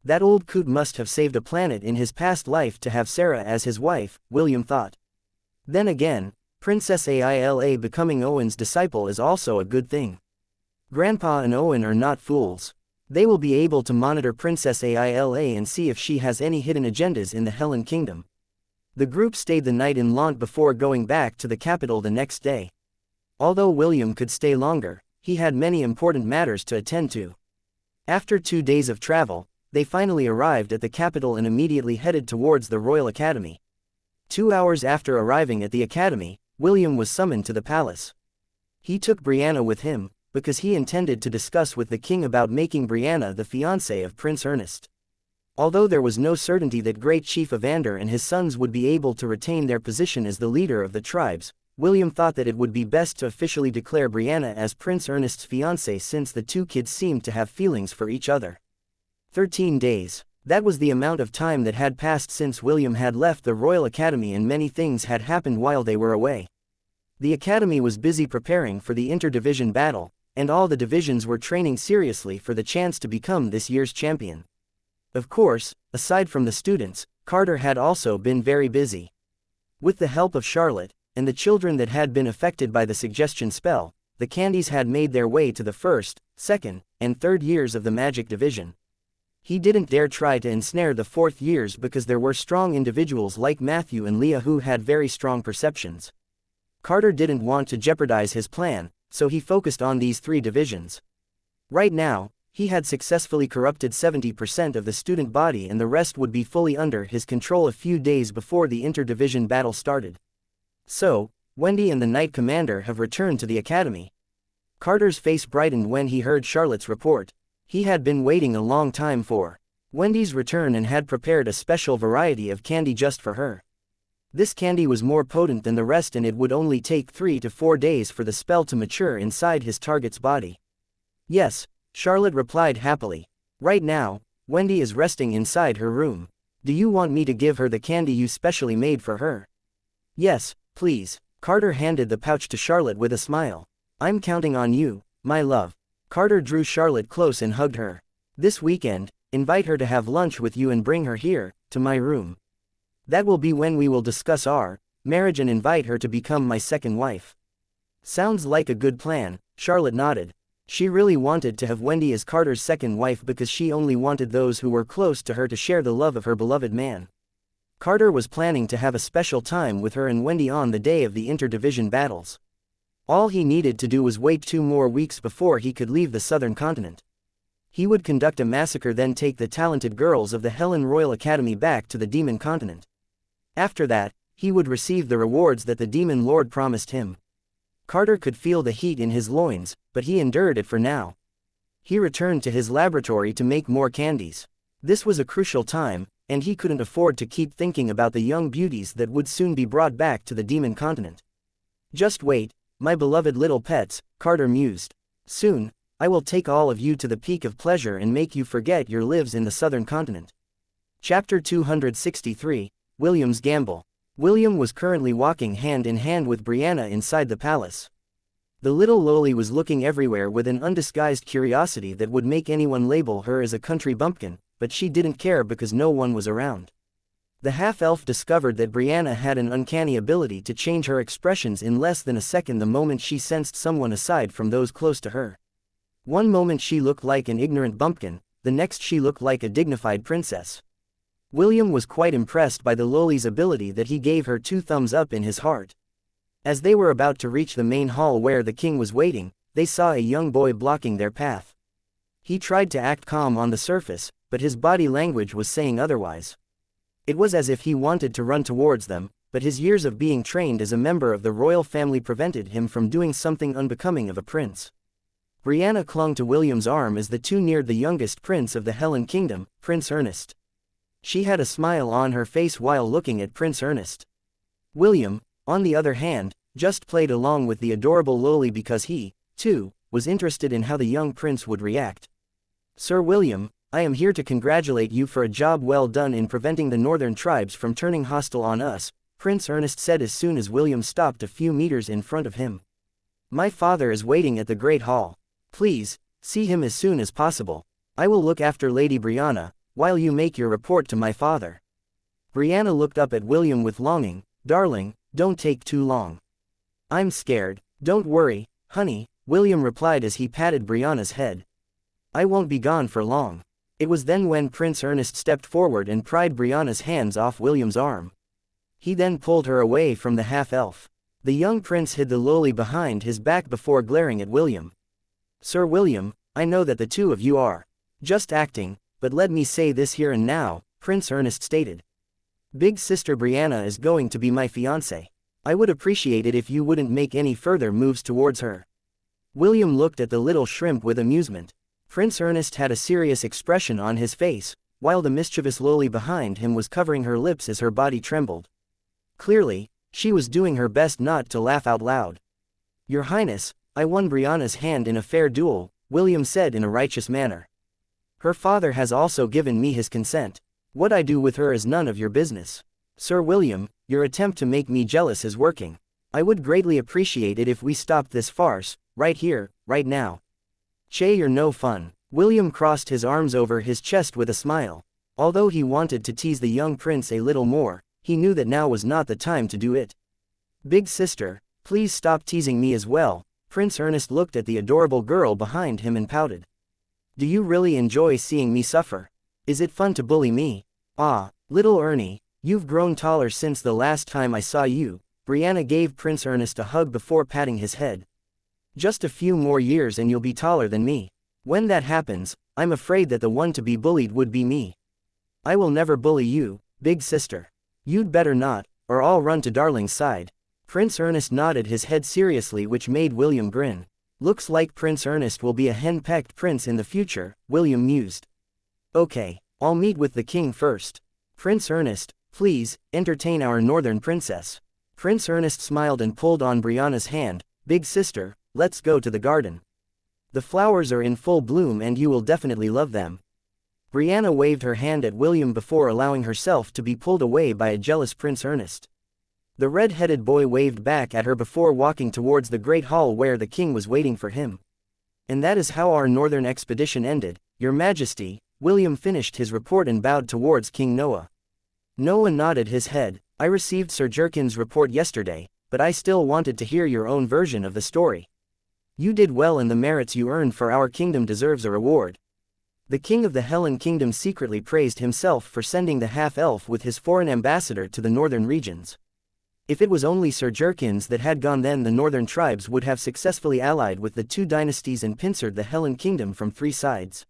That old coot must have saved a planet in his past life to have Sarah as his wife, William thought. Then again, Princess Aila becoming Owen's disciple is also a good thing. Grandpa and Owen are not fools. They will be able to monitor Princess Aila and see if she has any hidden agendas in the Helen Kingdom. The group stayed the night in Lant before going back to the capital the next day. Although William could stay longer, he had many important matters to attend to. After 2 days of travel, they finally arrived at the capital and immediately headed towards the Royal Academy. 2 hours after arriving at the academy, William was summoned to the palace. He took Brianna with him, because he intended to discuss with the king about making Brianna the fiancée of Prince Ernest. Although there was no certainty that Great Chief Evander and his sons would be able to retain their position as the leader of the tribes, William thought that it would be best to officially declare Brianna as Prince Ernest's fiancée since the two kids seemed to have feelings for each other. 13 days. That was the amount of time that had passed since William had left the Royal Academy, and many things had happened while they were away. The Academy was busy preparing for the inter-division battle, and all the divisions were training seriously for the chance to become this year's champion. Of course, aside from the students, Carter had also been very busy. With the help of Charlotte, and the children that had been affected by the suggestion spell, the candies had made their way to the first, second, and third years of the magic division. He didn't dare try to ensnare the fourth years because there were strong individuals like Matthew and Leah who had very strong perceptions. Carter didn't want to jeopardize his plan, so he focused on these 3 divisions. Right now, he had successfully corrupted 70% of the student body, and the rest would be fully under his control a few days before the inter-division battle started. So, Wendy and the Knight Commander have returned to the academy. Carter's face brightened when he heard Charlotte's report. He had been waiting a long time for Wendy's return and had prepared a special variety of candy just for her. This candy was more potent than the rest, and it would only take 3 to 4 days for the spell to mature inside his target's body. "Yes," Charlotte replied happily. "Right now, Wendy is resting inside her room. Do you want me to give her the candy you specially made for her?" "Yes, please." Carter handed the pouch to Charlotte with a smile. "I'm counting on you, my love." Carter drew Charlotte close and hugged her. "This weekend, invite her to have lunch with you and bring her here, to my room. That will be when we will discuss our marriage and invite her to become my second wife." "Sounds like a good plan," Charlotte nodded. She really wanted to have Wendy as Carter's second wife because she only wanted those who were close to her to share the love of her beloved man. Carter was planning to have a special time with her and Wendy on the day of the inter-division battles. All he needed to do was wait 2 more weeks before he could leave the southern continent. He would conduct a massacre, then take the talented girls of the Helen Royal Academy back to the Demon Continent. After that, he would receive the rewards that the Demon Lord promised him. Carter could feel the heat in his loins, but he endured it for now. He returned to his laboratory to make more candies. This was a crucial time, and he couldn't afford to keep thinking about the young beauties that would soon be brought back to the Demon Continent. "Just wait, my beloved little pets," Carter mused. "Soon, I will take all of you to the peak of pleasure and make you forget your lives in the southern continent." Chapter 263, William's Gamble. William was currently walking hand in hand with Brianna inside the palace. The little loli was looking everywhere with an undisguised curiosity that would make anyone label her as a country bumpkin, but she didn't care because no one was around. The half-elf discovered that Brianna had an uncanny ability to change her expressions in less than a second the moment she sensed someone aside from those close to her. One moment she looked like an ignorant bumpkin, the next she looked like a dignified princess. William was quite impressed by the loli's ability that he gave her 2 thumbs up in his heart. As they were about to reach the main hall where the king was waiting, they saw a young boy blocking their path. He tried to act calm on the surface, but his body language was saying otherwise. It was as if he wanted to run towards them, but his years of being trained as a member of the royal family prevented him from doing something unbecoming of a prince. Brianna clung to William's arm as the two neared the youngest prince of the Helen Kingdom, Prince Ernest. She had a smile on her face while looking at Prince Ernest. William, on the other hand, just played along with the adorable loli because he, too, was interested in how the young prince would react. "Sir William, I am here to congratulate you for a job well done in preventing the northern tribes from turning hostile on us, Prince Ernest said as soon as William stopped a few meters in front of him. My father is waiting at the Great Hall. Please, see him as soon as possible. I will look after Lady Brianna, while you make your report to my father. Brianna looked up at William with longing. Darling, don't take too long. I'm scared. Don't worry, honey, William replied as he patted Brianna's head. I won't be gone for long. It was then when Prince Ernest stepped forward and pried Brianna's hands off William's arm. He then pulled her away from the half-elf. The young prince hid the loli behind his back before glaring at William. Sir William, I know that the two of you are just acting, but let me say this here and now, Prince Ernest stated. Big sister Brianna is going to be my fiancée. I would appreciate it if you wouldn't make any further moves towards her. William looked at the little shrimp with amusement. Prince Ernest had a serious expression on his face, while the mischievous loli behind him was covering her lips as her body trembled. Clearly, she was doing her best not to laugh out loud. Your Highness, I won Brianna's hand in a fair duel, William said in a righteous manner. Her father has also given me his consent. What I do with her is none of your business. Sir William, your attempt to make me jealous is working. I would greatly appreciate it if we stopped this farce, right here, right now. Che, you're no fun. William crossed his arms over his chest with a smile. Although he wanted to tease the young prince a little more, he knew that now was not the time to do it. Big sister, please stop teasing me as well. Prince Ernest looked at the adorable girl behind him and pouted. Do you really enjoy seeing me suffer? Is it fun to bully me? Ah, little Ernie, you've grown taller since the last time I saw you. Brianna gave Prince Ernest a hug before patting his head. Just a few more years and you'll be taller than me. When that happens, I'm afraid that the one to be bullied would be me. I will never bully you, big sister. You'd better not, or I'll run to Darling's side. Prince Ernest nodded his head seriously, which made William grin. Looks like Prince Ernest will be a hen-pecked prince in the future, William mused. Okay, I'll meet with the king first. Prince Ernest, please, entertain our northern princess. Prince Ernest smiled and pulled on Brianna's hand. Big sister, let's go to the garden. The flowers are in full bloom and you will definitely love them. Brianna waved her hand at William before allowing herself to be pulled away by a jealous Prince Ernest. The red-headed boy waved back at her before walking towards the great hall where the king was waiting for him. And that is how our northern expedition ended, Your Majesty. William finished his report and bowed towards King Noah. Noah nodded his head. I received Sir Jerkin's report yesterday, but I still wanted to hear your own version of the story. You did well and the merits you earned for our kingdom deserves a reward. The king of the Helen Kingdom secretly praised himself for sending the half-elf with his foreign ambassador to the northern regions. If it was only Sir Jerkins that had gone, then the northern tribes would have successfully allied with the two dynasties and pincered the Helen Kingdom from three sides.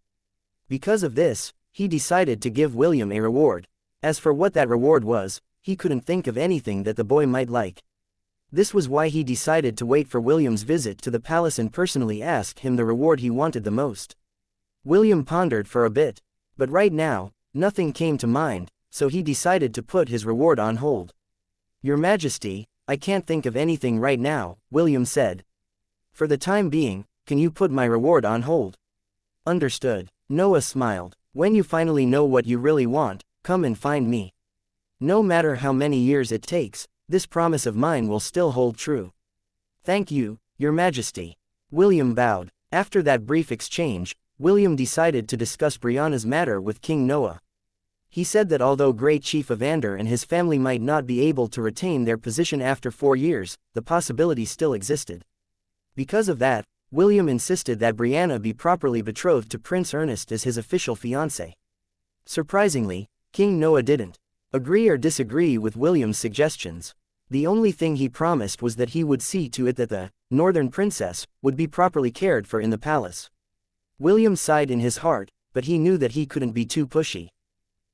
Because of this, he decided to give William a reward. As for what that reward was, he couldn't think of anything that the boy might like. This was why he decided to wait for William's visit to the palace and personally ask him the reward he wanted the most. William pondered for a bit, but right now, nothing came to mind, so he decided to put his reward on hold. Your Majesty, I can't think of anything right now, William said. For the time being, can you put my reward on hold? Understood. Noah smiled. When you finally know what you really want, come and find me. No matter how many years it takes, this promise of mine will still hold true. Thank you, Your Majesty. William bowed. After that brief exchange, William decided to discuss Brianna's matter with King Noah. He said that although Great Chief Evander and his family might not be able to retain their position after 4 years, the possibility still existed. Because of that, William insisted that Brianna be properly betrothed to Prince Ernest as his official fiancé. Surprisingly, King Noah didn't agree or disagree with William's suggestions. The only thing he promised was that he would see to it that the northern princess would be properly cared for in the palace. William sighed in his heart, but he knew that he couldn't be too pushy.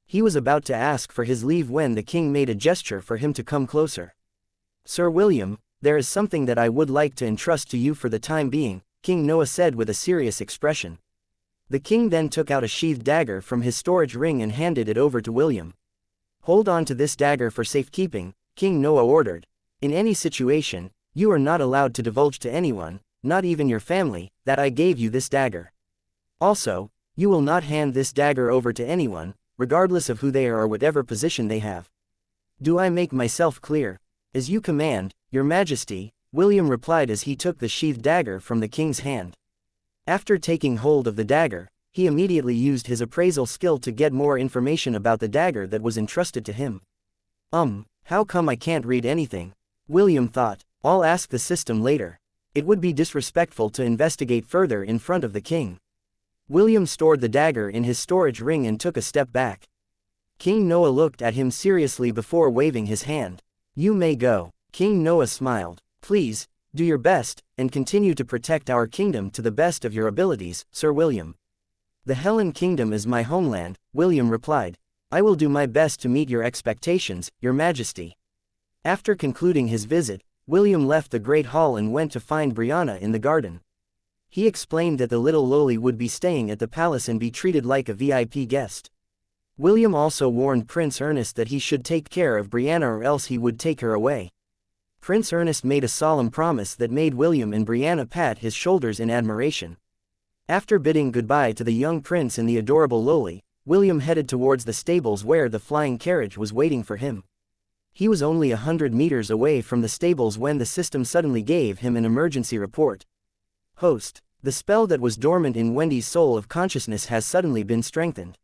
He was about to ask for his leave when the king made a gesture for him to come closer. Sir William, there is something that I would like to entrust to you for the time being, King Noah said with a serious expression. The king then took out a sheathed dagger from his storage ring and handed it over to William. Hold on to this dagger for safekeeping, King Noah ordered. In any situation, you are not allowed to divulge to anyone, not even your family, that I gave you this dagger. Also, You will not hand this dagger over to anyone, regardless of who they are or whatever position they have. Do I make myself clear? As you command, Your Majesty, William replied as he took the sheathed dagger from the king's hand. After taking hold of the dagger, he immediately used his appraisal skill to get more information about the dagger that was entrusted to him. How come I can't read anything? William thought. I'll ask the system later. It would be disrespectful to investigate further in front of the king. William stored the dagger in his storage ring and took a step back. King Noah looked at him seriously before waving his hand. You may go. King Noah smiled. Please, do your best, and continue to protect our kingdom to the best of your abilities, Sir William. The Helen Kingdom is my homeland, William replied. I will do my best to meet your expectations, Your Majesty. After concluding his visit, William left the Great Hall and went to find Brianna in the garden. He explained that the little lowly would be staying at the palace and be treated like a VIP guest. William also warned Prince Ernest that he should take care of Brianna or else he would take her away. Prince Ernest made a solemn promise that made William and Brianna pat his shoulders in admiration. After bidding goodbye to the young prince and the adorable lowly, William headed towards the stables where the flying carriage was waiting for him. He was only 100 meters away from the stables when the system suddenly gave him an emergency report. Host, the spell that was dormant in Wendy's soul of consciousness has suddenly been strengthened.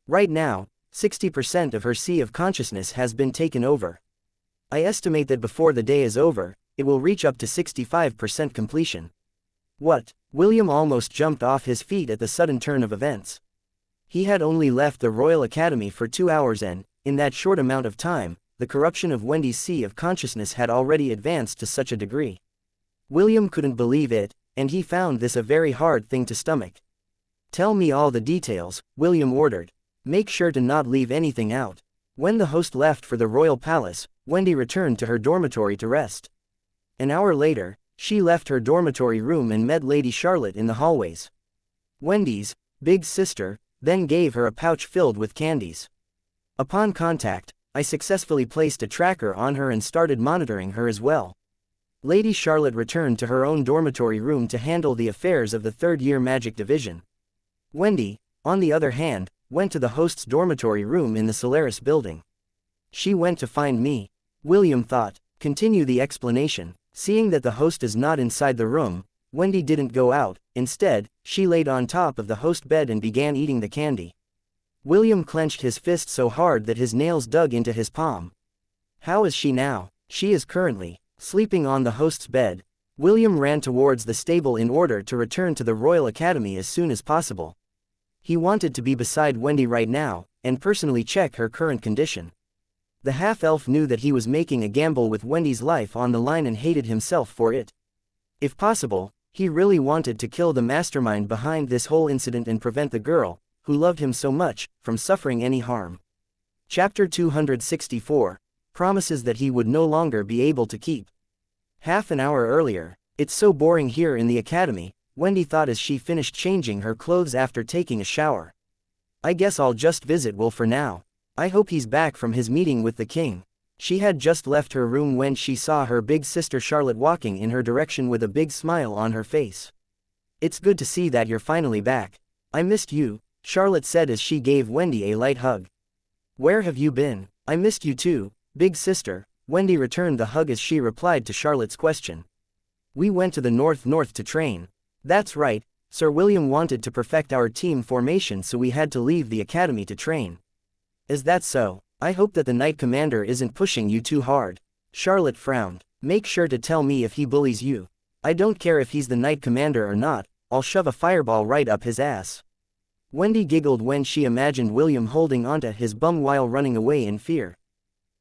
Right now, 60% of her sea of consciousness has been taken over. I estimate that before the day is over, it will reach up to 65% completion. What? William almost jumped off his feet at the sudden turn of events. He had only left the Royal Academy for 2 hours and, in that short amount of time, the corruption of Wendy's sea of consciousness had already advanced to such a degree. William couldn't believe it, and he found this a very hard thing to stomach. Tell me all the details, William ordered. Make sure to not leave anything out. When the host left for the royal palace, Wendy returned to her dormitory to rest. An hour later, she left her dormitory room and met Lady Charlotte in the hallways. Wendy's big sister then gave her a pouch filled with candies. Upon contact, I successfully placed a tracker on her and started monitoring her as well. Lady Charlotte returned to her own dormitory room to handle the affairs of the third-year magic division. Wendy, on the other hand, went to the host's dormitory room in the Solaris building. She went to find me. William thought. Continue the explanation. Seeing that the host is not inside the room, Wendy didn't go out. Instead, she laid on top of the host bed and began eating the candy. William clenched his fist so hard that his nails dug into his palm. How is she now? She is currently sleeping on the host's bed. William ran towards the stable in order to return to the Royal Academy as soon as possible. He wanted to be beside Wendy right now, and personally check her current condition. The half-elf knew that he was making a gamble with Wendy's life on the line and hated himself for it. If possible, he really wanted to kill the mastermind behind this whole incident and prevent the girl, who loved him so much, from suffering any harm. Chapter 264, Promises that he would no longer be able to keep. Half an hour earlier. It's so boring here in the academy, Wendy thought as she finished changing her clothes after taking a shower. I guess I'll just visit Will for now. I hope he's back from his meeting with the king. She had just left her room when she saw her big sister Charlotte walking in her direction with a big smile on her face. It's good to see that you're finally back. I missed you, Charlotte said as she gave Wendy a light hug. Where have you been? I missed you too, big sister. Wendy returned the hug as she replied to Charlotte's question. We went to the north to train. That's right, Sir William wanted to perfect our team formation, so we had to leave the academy to train. Is that so? I hope that the Knight Commander isn't pushing you too hard. Charlotte frowned. Make sure to tell me if he bullies you. I don't care if he's the Knight Commander or not, I'll shove a fireball right up his ass. Wendy giggled when she imagined William holding onto his bum while running away in fear.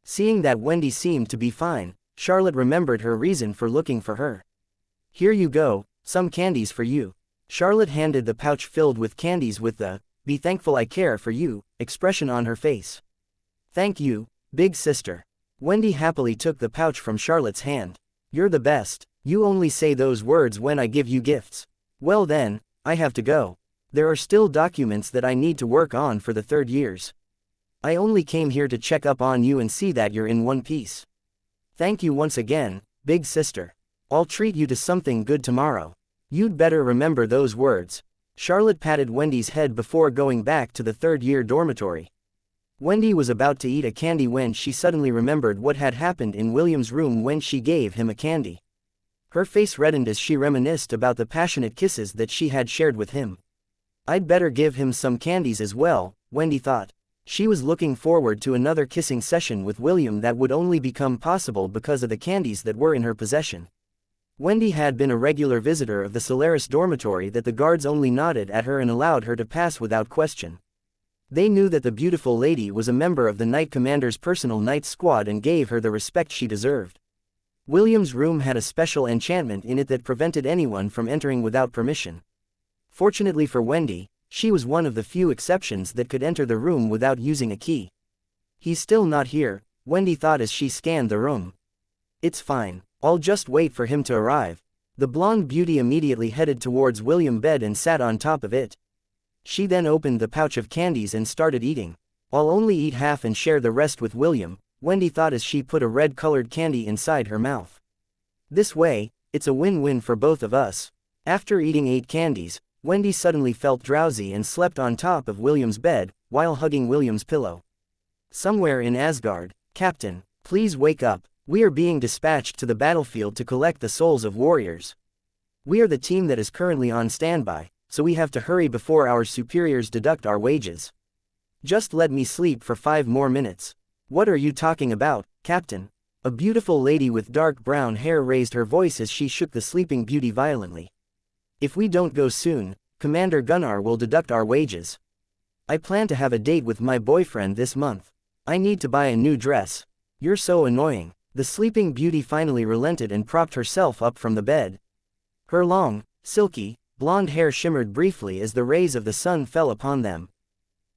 Seeing that Wendy seemed to be fine, Charlotte remembered her reason for looking for her. Here you go, some candies for you. Charlotte handed the pouch filled with candies with the, "Be thankful I care for you," expression on her face. Thank you, big sister. Wendy happily took the pouch from Charlotte's hand. You're the best. You only say those words when I give you gifts. Well then, I have to go. There are still documents that I need to work on for the third years. I only came here to check up on you and see that you're in one piece. Thank you once again, big sister. I'll treat you to something good tomorrow. You'd better remember those words. Charlotte patted Wendy's head before going back to the third-year dormitory. Wendy was about to eat a candy when she suddenly remembered what had happened in William's room when she gave him a candy. Her face reddened as she reminisced about the passionate kisses that she had shared with him. I'd better give him some candies as well, Wendy thought. She was looking forward to another kissing session with William that would only become possible because of the candies that were in her possession. Wendy had been a regular visitor of the Solaris dormitory that the guards only nodded at her and allowed her to pass without question. They knew that the beautiful lady was a member of the Knight Commander's personal night squad and gave her the respect she deserved. William's room had a special enchantment in it that prevented anyone from entering without permission. Fortunately for Wendy, she was one of the few exceptions that could enter the room without using a key. He's still not here, Wendy thought as she scanned the room. It's fine. I'll just wait for him to arrive. The blonde beauty immediately headed towards William's bed and sat on top of it. She then opened the pouch of candies and started eating. I'll only eat half and share the rest with William, Wendy thought as she put a red-colored candy inside her mouth. This way, it's a win-win for both of us. After eating 8 candies, Wendy suddenly felt drowsy and slept on top of William's bed, while hugging William's pillow. Somewhere in Asgard, Captain, please wake up. We are being dispatched to the battlefield to collect the souls of warriors. We are the team that is currently on standby, so we have to hurry before our superiors deduct our wages. Just let me sleep for 5 more minutes. What are you talking about, Captain? A beautiful lady with dark brown hair raised her voice as she shook the sleeping beauty violently. If we don't go soon, Commander Gunnar will deduct our wages. I plan to have a date with my boyfriend this month. I need to buy a new dress. You're so annoying. The sleeping beauty finally relented and propped herself up from the bed. Her long, silky, blonde hair shimmered briefly as the rays of the sun fell upon them.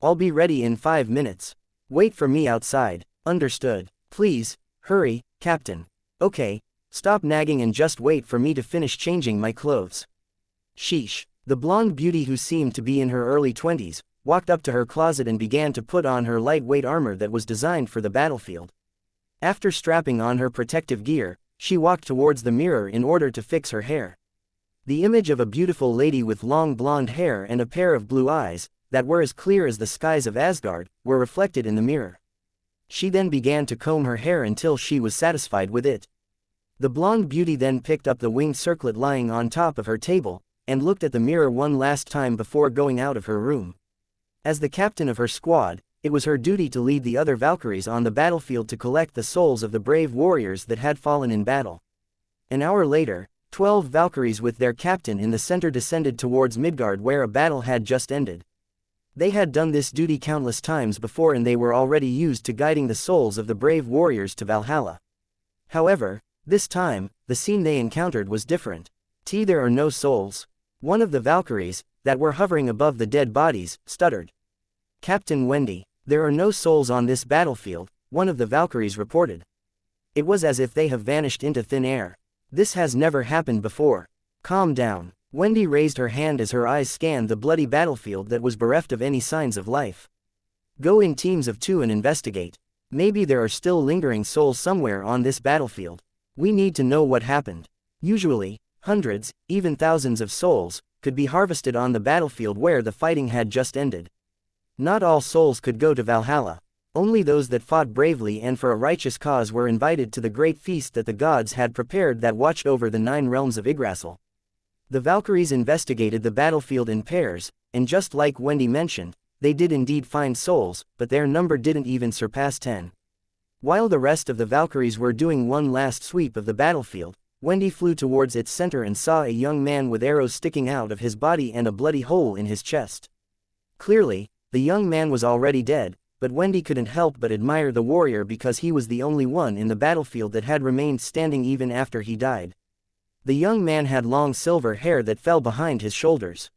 I'll be ready in 5 minutes. Wait for me outside. Understood. Please, hurry, Captain. Okay, stop nagging and just wait for me to finish changing my clothes. Sheesh. The blonde beauty, who seemed to be in her early 20s, walked up to her closet and began to put on her lightweight armor that was designed for the battlefield. After strapping on her protective gear, she walked towards the mirror in order to fix her hair. The image of a beautiful lady with long blonde hair and a pair of blue eyes, that were as clear as the skies of Asgard, were reflected in the mirror. She then began to comb her hair until she was satisfied with it. The blonde beauty then picked up the winged circlet lying on top of her table, and looked at the mirror one last time before going out of her room. As the captain of her squad, it was her duty to lead the other Valkyries on the battlefield to collect the souls of the brave warriors that had fallen in battle. An hour later, 12 Valkyries with their captain in the center descended towards Midgard, where a battle had just ended. They had done this duty countless times before, and they were already used to guiding the souls of the brave warriors to Valhalla. However, this time, the scene they encountered was different. There are no souls. One of the Valkyries, that were hovering above the dead bodies, stuttered. Captain Wendy, there are no souls on this battlefield, one of the Valkyries reported. It was as if they have vanished into thin air. This has never happened before. Calm down. Wendy raised her hand as her eyes scanned the bloody battlefield that was bereft of any signs of life. Go in teams of 2 and investigate. Maybe there are still lingering souls somewhere on this battlefield. We need to know what happened. Usually, hundreds, even thousands of souls, could be harvested on the battlefield where the fighting had just ended. Not all souls could go to Valhalla. Only those that fought bravely and for a righteous cause were invited to the great feast that the gods had prepared that watched over the 9 realms of Yggdrasil. The Valkyries investigated the battlefield in pairs, and just like Wendy mentioned, they did indeed find souls, but their number didn't even surpass 10. While the rest of the Valkyries were doing one last sweep of the battlefield, Wendy flew towards its center and saw a young man with arrows sticking out of his body and a bloody hole in his chest. Clearly, the young man was already dead, but Wendy couldn't help but admire the warrior because he was the only one in the battlefield that had remained standing even after he died. The young man had long silver hair that fell behind his shoulders.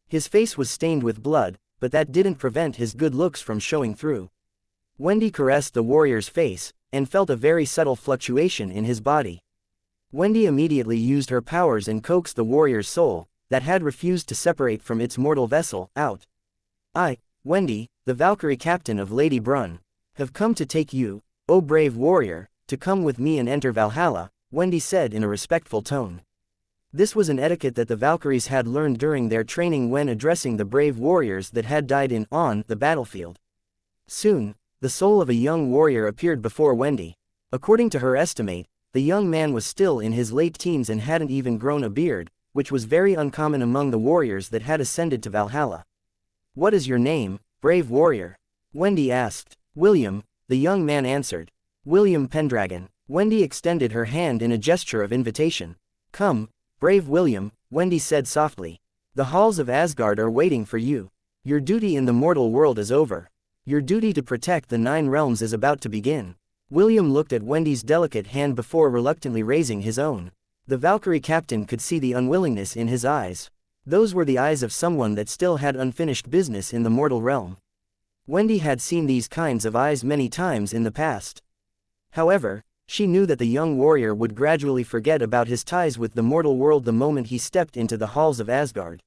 His face was stained with blood, but that didn't prevent his good looks from showing through. Wendy caressed the warrior's face, and felt a very subtle fluctuation in his body. Wendy immediately used her powers and coaxed the warrior's soul, that had refused to separate from its mortal vessel, out. I, Wendy, the Valkyrie captain of Lady Brunn, have come to take you, O brave warrior, to come with me and enter Valhalla, Wendy said in a respectful tone. This was an etiquette that the Valkyries had learned during their training when addressing the brave warriors that had died on the battlefield. Soon, the soul of a young warrior appeared before Wendy. According to her estimate, the young man was still in his late teens and hadn't even grown a beard, which was very uncommon among the warriors that had ascended to Valhalla. "What is your name, brave warrior?" Wendy asked. "William," the young man answered. "William Pendragon." Wendy extended her hand in a gesture of invitation. "Come, brave William," Wendy said softly. "The halls of Asgard are waiting for you. Your duty in the mortal world is over. Your duty to protect the 9 realms is about to begin." William looked at Wendy's delicate hand before reluctantly raising his own. The Valkyrie captain could see the unwillingness in his eyes. Those were the eyes of someone that still had unfinished business in the mortal realm. Wendy had seen these kinds of eyes many times in the past. However, she knew that the young warrior would gradually forget about his ties with the mortal world the moment he stepped into the halls of Asgard.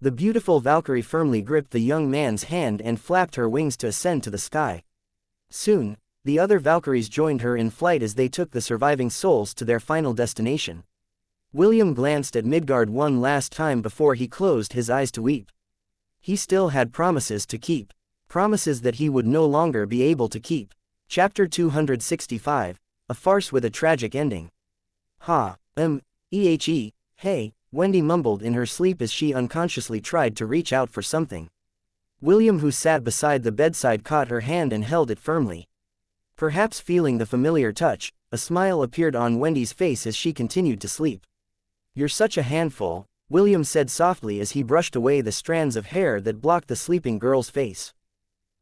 The beautiful Valkyrie firmly gripped the young man's hand and flapped her wings to ascend to the sky. Soon, the other Valkyries joined her in flight as they took the surviving souls to their final destination. William glanced at Midgard one last time before he closed his eyes to weep. He still had promises to keep. Promises that he would no longer be able to keep. Chapter 265, A Farce with a Tragic Ending. Hey, Wendy mumbled in her sleep as she unconsciously tried to reach out for something. William, who sat beside the bedside, caught her hand and held it firmly. Perhaps feeling the familiar touch, a smile appeared on Wendy's face as she continued to sleep. "You're such a handful," William said softly as he brushed away the strands of hair that blocked the sleeping girl's face.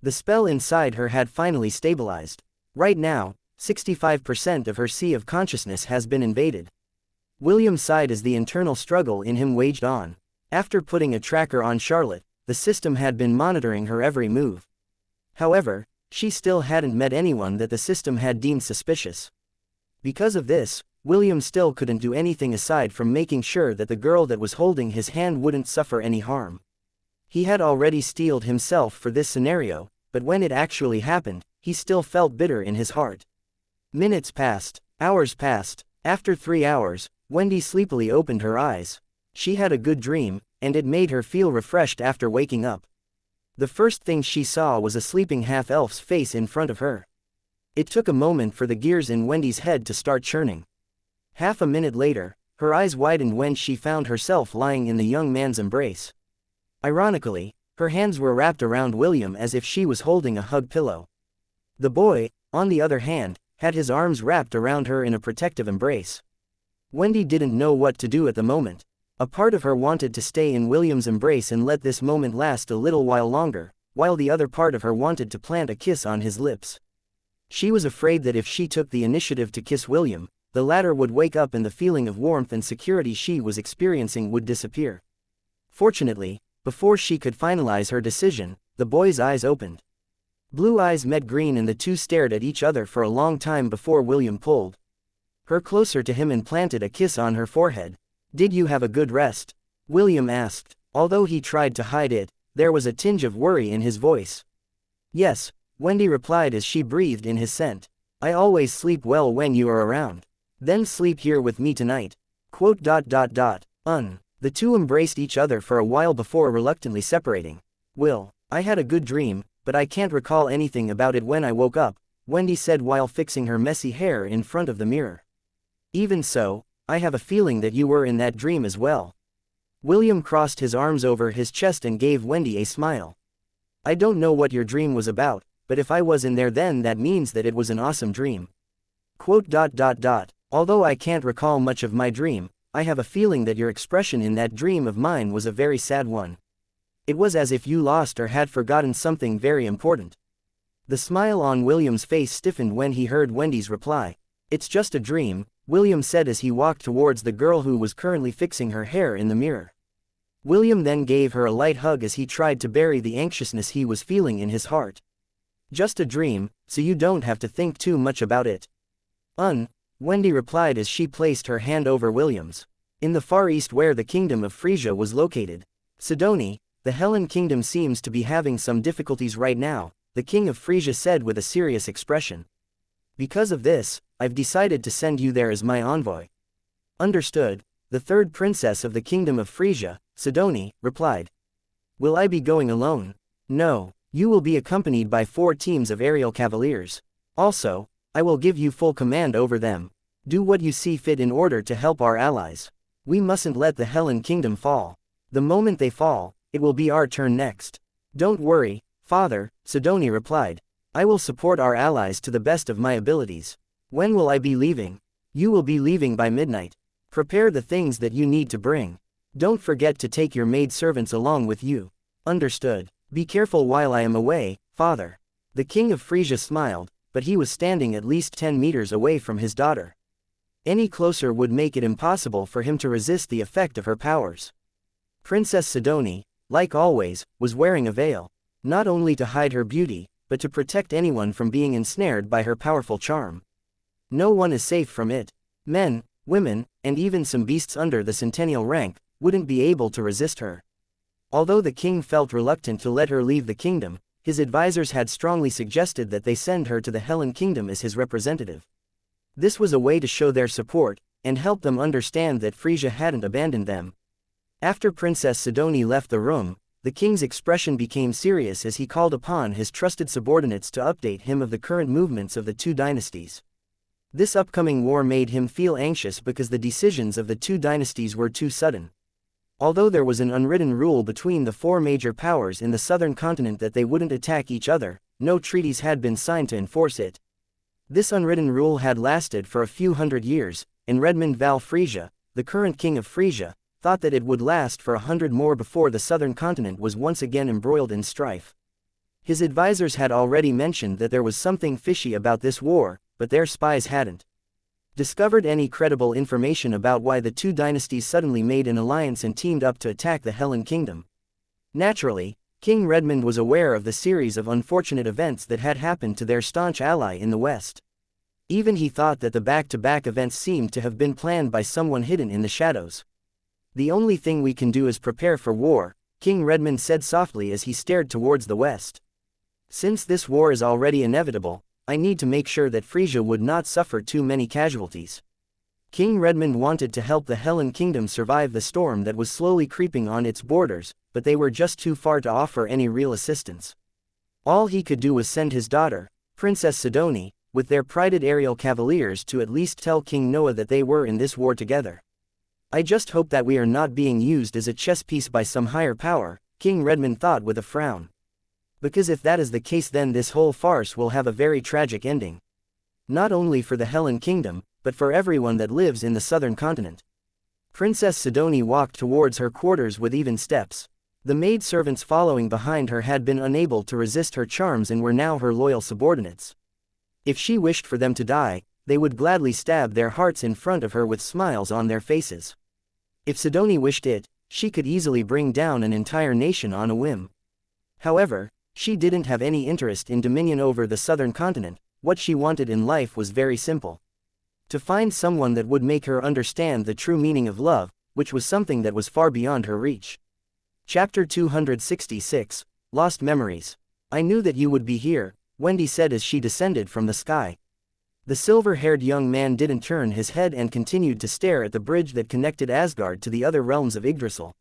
The spell inside her had finally stabilized. Right now, 65% of her sea of consciousness has been invaded. William sighed as the internal struggle in him waged on. After putting a tracker on Charlotte, the system had been monitoring her every move. However, she still hadn't met anyone that the system had deemed suspicious. Because of this, William still couldn't do anything aside from making sure that the girl that was holding his hand wouldn't suffer any harm. He had already steeled himself for this scenario, but when it actually happened, he still felt bitter in his heart. Minutes passed, hours passed. After 3 hours, Wendy sleepily opened her eyes. She had a good dream, and it made her feel refreshed after waking up. The first thing she saw was a sleeping half-elf's face in front of her. It took a moment for the gears in Wendy's head to start churning. Half a minute later, her eyes widened when she found herself lying in the young man's embrace. Ironically, her hands were wrapped around William as if she was holding a hug pillow. The boy, on the other hand, had his arms wrapped around her in a protective embrace. Wendy didn't know what to do at the moment. A part of her wanted to stay in William's embrace and let this moment last a little while longer, while the other part of her wanted to plant a kiss on his lips. She was afraid that if she took the initiative to kiss William, the latter would wake up and the feeling of warmth and security she was experiencing would disappear. Fortunately, before she could finalize her decision, the boy's eyes opened. Blue eyes met green and the two stared at each other for a long time before William pulled her closer to him and planted a kiss on her forehead. "Did you have a good rest?" William asked. Although he tried to hide it, there was a tinge of worry in his voice. "Yes," Wendy replied as she breathed in his scent. "I always sleep well when you are around. Then sleep here with me tonight." The two embraced each other for a while before reluctantly separating. "Will, I had a good dream, but I can't recall anything about it when I woke up," Wendy said while fixing her messy hair in front of the mirror. "Even so, I have a feeling that you were in that dream as well." William crossed his arms over his chest and gave Wendy a smile. "I don't know what your dream was about, but if I was in there then that means that it was an awesome dream." Although I can't recall much of my dream, I have a feeling that your expression in that dream of mine was a very sad one. It was as if you lost or had forgotten something very important." The smile on William's face stiffened when he heard Wendy's reply. "It's just a dream," William said as he walked towards the girl who was currently fixing her hair in the mirror. William then gave her a light hug as he tried to bury the anxiousness he was feeling in his heart. "Just a dream, so you don't have to think too much about it." Wendy replied as she placed her hand over William's. In the Far East where the kingdom of Frisia was located, Sidoni, the Hellen kingdom seems to be having some difficulties right now, the king of Frisia said with a serious expression. "Because of this, I've decided to send you there as my envoy." "Understood," The third princess of the kingdom of Frisia, Sidoni, replied. Will I be going alone? No, you will be accompanied by 4 teams of aerial cavaliers. Also, I will give you full command over them. Do what you see fit in order to help our allies. We mustn't let the Hellen kingdom fall. The moment they fall, it will be our turn next. Don't worry, father, Sidoni replied. I will support our allies to the best of my abilities. When will I be leaving? You will be leaving by midnight. Prepare the things that you need to bring. Don't forget to take your maidservants along with you. Understood. Be careful while I am away, father. The king of Frisia smiled, but he was standing at least 10 meters away from his daughter. Any closer would make it impossible for him to resist the effect of her powers. Princess Sidoni, like always, was wearing a veil, not only to hide her beauty, but to protect anyone from being ensnared by her powerful charm. No one is safe from it. Men, women, and even some beasts under the centennial rank, wouldn't be able to resist her. Although the king felt reluctant to let her leave the kingdom, his advisors had strongly suggested that they send her to the Hellen kingdom as his representative. This was a way to show their support, and help them understand that Frisia hadn't abandoned them. After Princess Sidoni left the room, the king's expression became serious as he called upon his trusted subordinates to update him of the current movements of the 2 dynasties. This upcoming war made him feel anxious because the decisions of the 2 dynasties were too sudden. Although there was an unwritten rule between the 4 major powers in the southern continent that they wouldn't attack each other, no treaties had been signed to enforce it. This unwritten rule had lasted for a few hundred years, and Redmond Val Frisia, the current king of Frisia, thought that it would last for 100 more before the southern continent was once again embroiled in strife. His advisors had already mentioned that there was something fishy about this war, but their spies hadn't discovered any credible information about why the 2 dynasties suddenly made an alliance and teamed up to attack the Hellen kingdom. Naturally, King Redmond was aware of the series of unfortunate events that had happened to their staunch ally in the west. Even he thought that the back-to-back events seemed to have been planned by someone hidden in the shadows. The only thing we can do is prepare for war, King Redmond said softly as he stared towards the west. Since this war is already inevitable, I need to make sure that Frisia would not suffer too many casualties. King Redmond wanted to help the Hellen kingdom survive the storm that was slowly creeping on its borders, but they were just too far to offer any real assistance. All he could do was send his daughter, Princess Sidoni, with their prided aerial cavaliers to at least tell King Noah that they were in this war together. I just hope that we are not being used as a chess piece by some higher power, King Redmond thought with a frown. Because if that is the case, then this whole farce will have a very tragic ending. Not only for the Hellen kingdom, but for everyone that lives in the southern continent. Princess Sidoni walked towards her quarters with even steps. The maid-servants following behind her had been unable to resist her charms and were now her loyal subordinates. If she wished for them to die, they would gladly stab their hearts in front of her with smiles on their faces. If Sidoni wished it, she could easily bring down an entire nation on a whim. However, she didn't have any interest in dominion over the southern continent. What she wanted in life was very simple. To find someone that would make her understand the true meaning of love, which was something that was far beyond her reach. Chapter 266, Lost Memories. I knew that you would be here, Wendy said as she descended from the sky. The silver-haired young man didn't turn his head and continued to stare at the bridge that connected Asgard to the other realms of Yggdrasil.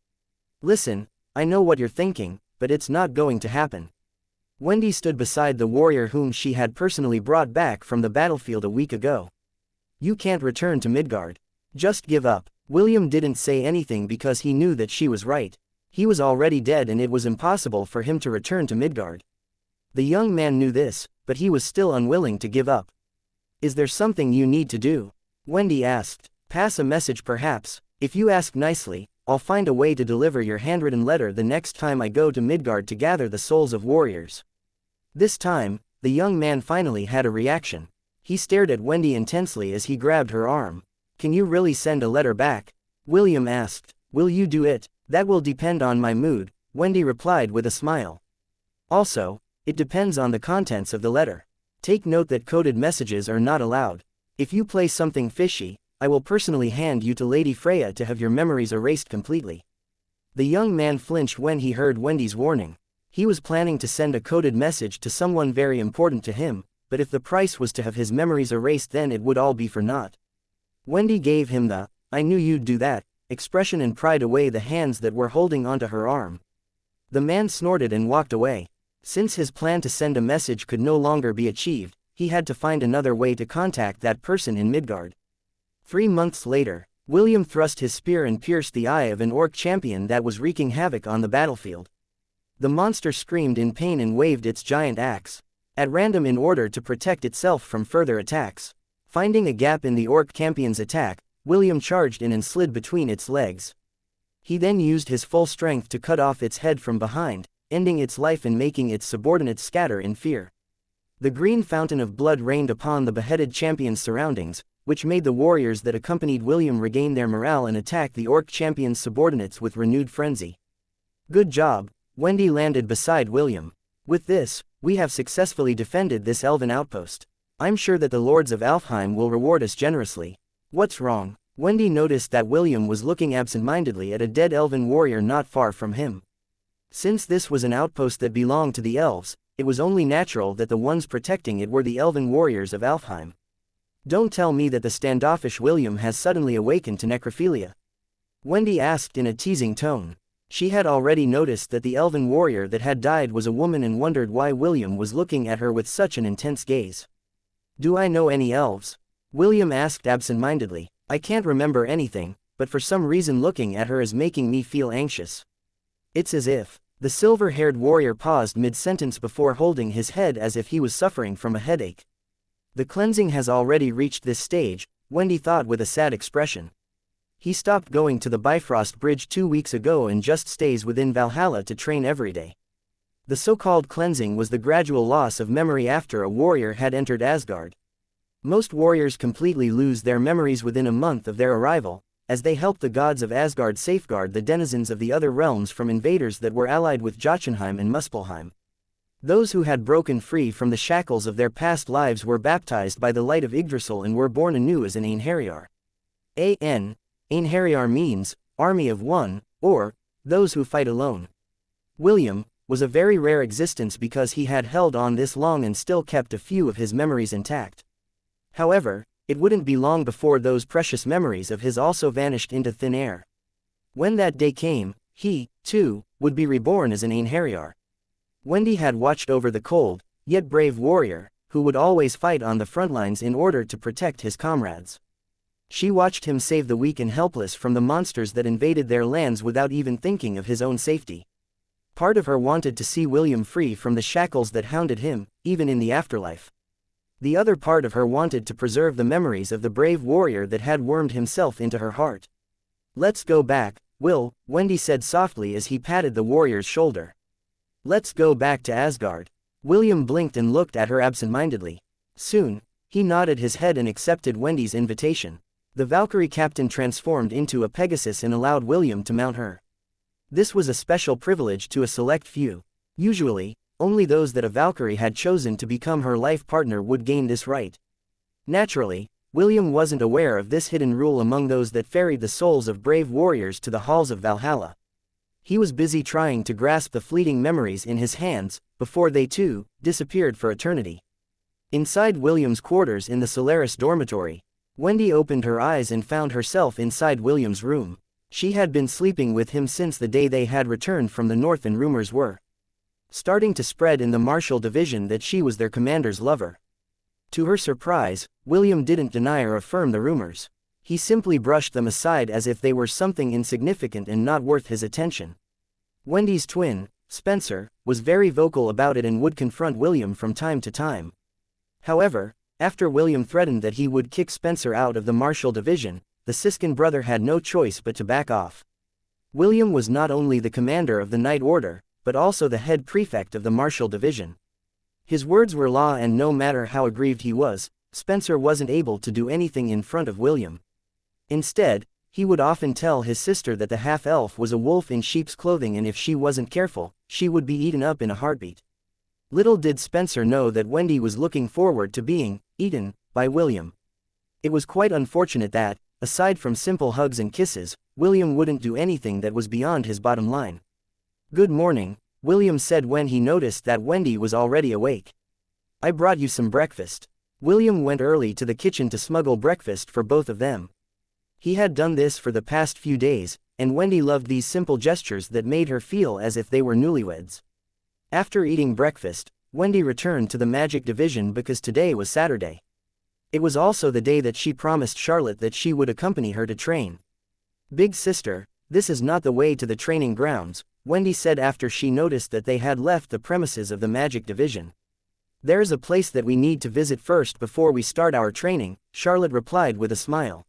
Listen, I know what you're thinking, but it's not going to happen. Wendy stood beside the warrior whom she had personally brought back from the battlefield a week ago. You can't return to Midgard. Just give up. William didn't say anything because he knew that she was right. He was already dead and it was impossible for him to return to Midgard. The young man knew this, but he was still unwilling to give up. Is there something you need to do? Wendy asked. Pass a message perhaps. If you ask nicely, I'll find a way to deliver your handwritten letter the next time I go to Midgard to gather the souls of warriors. This time, the young man finally had a reaction. He stared at Wendy intensely as he grabbed her arm. Can you really send a letter back? William asked. Will you do it? That will depend on my mood, Wendy replied with a smile. Also, it depends on the contents of the letter. Take note that coded messages are not allowed. If you play something fishy, I will personally hand you to Lady Freya to have your memories erased completely. The young man flinched when he heard Wendy's warning. He was planning to send a coded message to someone very important to him, but if the price was to have his memories erased, then it would all be for naught. Wendy gave him the, I knew you'd do that, expression and pried away the hands that were holding onto her arm. The man snorted and walked away. Since his plan to send a message could no longer be achieved, he had to find another way to contact that person in Midgard. 3 months later, William thrust his spear and pierced the eye of an orc champion that was wreaking havoc on the battlefield. The monster screamed in pain and waved its giant axe at random in order to protect itself from further attacks. Finding a gap in the orc champion's attack, William charged in and slid between its legs. He then used his full strength to cut off its head from behind, ending its life and making its subordinates scatter in fear. The green fountain of blood rained upon the beheaded champion's surroundings, which made the warriors that accompanied William regain their morale and attack the orc champion's subordinates with renewed frenzy. Good job, Wendy landed beside William. With this, we have successfully defended this elven outpost. I'm sure that the lords of Alfheim will reward us generously. What's wrong? Wendy noticed that William was looking absent-mindedly at a dead elven warrior not far from him. Since this was an outpost that belonged to the elves, it was only natural that the ones protecting it were the elven warriors of Alfheim. Don't tell me that the standoffish William has suddenly awakened to necrophilia. Wendy asked in a teasing tone. She had already noticed that the elven warrior that had died was a woman and wondered why William was looking at her with such an intense gaze. Do I know any elves? William asked absent-mindedly. I can't remember anything, but for some reason looking at her is making me feel anxious. It's as if. The silver-haired warrior paused mid-sentence before holding his head as if he was suffering from a headache. The cleansing has already reached this stage, Wendy thought with a sad expression. He stopped going to the Bifrost Bridge 2 weeks ago and just stays within Valhalla to train every day. The so-called cleansing was the gradual loss of memory after a warrior had entered Asgard. Most warriors completely lose their memories within a month of their arrival, as they help the gods of Asgard safeguard the denizens of the other realms from invaders that were allied with Jotunheim and Muspelheim. Those who had broken free from the shackles of their past lives were baptized by the light of Yggdrasil and were born anew as an Einherjar. Einherjar means, army of one, or, those who fight alone. William was a very rare existence because he had held on this long and still kept a few of his memories intact. However, it wouldn't be long before those precious memories of his also vanished into thin air. When that day came, he, too, would be reborn as an Einherjar. Wendy had watched over the cold, yet brave warrior, who would always fight on the front lines in order to protect his comrades. She watched him save the weak and helpless from the monsters that invaded their lands without even thinking of his own safety. Part of her wanted to see William free from the shackles that hounded him, even in the afterlife. The other part of her wanted to preserve the memories of the brave warrior that had wormed himself into her heart. Let's go back, Will, Wendy said softly as he patted the warrior's shoulder. Let's go back to Asgard. William blinked and looked at her absent-mindedly. Soon, he nodded his head and accepted Wendy's invitation. The Valkyrie captain transformed into a Pegasus and allowed William to mount her. This was a special privilege to a select few. Usually, only those that a Valkyrie had chosen to become her life partner would gain this right. Naturally, William wasn't aware of this hidden rule among those that ferried the souls of brave warriors to the halls of Valhalla. He was busy trying to grasp the fleeting memories in his hands, before they too disappeared for eternity. Inside William's quarters in the Solaris dormitory, Wendy opened her eyes and found herself inside William's room. She had been sleeping with him since the day they had returned from the north, and rumors were starting to spread in the Martial Division that she was their commander's lover. To her surprise, William didn't deny or affirm the rumors. He simply brushed them aside as if they were something insignificant and not worth his attention. Wendy's twin, Spencer, was very vocal about it and would confront William from time to time. However, after William threatened that he would kick Spencer out of the Martial Division, the Siskin brother had no choice but to back off. William was not only the commander of the Knight Order, but also the head prefect of the Martial Division. His words were law, and no matter how aggrieved he was, Spencer wasn't able to do anything in front of William. Instead, he would often tell his sister that the half-elf was a wolf in sheep's clothing, and if she wasn't careful, she would be eaten up in a heartbeat. Little did Spencer know that Wendy was looking forward to being eaten by William. It was quite unfortunate that, aside from simple hugs and kisses, William wouldn't do anything that was beyond his bottom line. Good morning, William said when he noticed that Wendy was already awake. I brought you some breakfast. William went early to the kitchen to smuggle breakfast for both of them. He had done this for the past few days, and Wendy loved these simple gestures that made her feel as if they were newlyweds. After eating breakfast, Wendy returned to the magic division because today was Saturday. It was also the day that she promised Charlotte that she would accompany her to train. "Big sister, this is not the way to the training grounds," Wendy said after she noticed that they had left the premises of the magic division. "There's a place that we need to visit first before we start our training," Charlotte replied with a smile.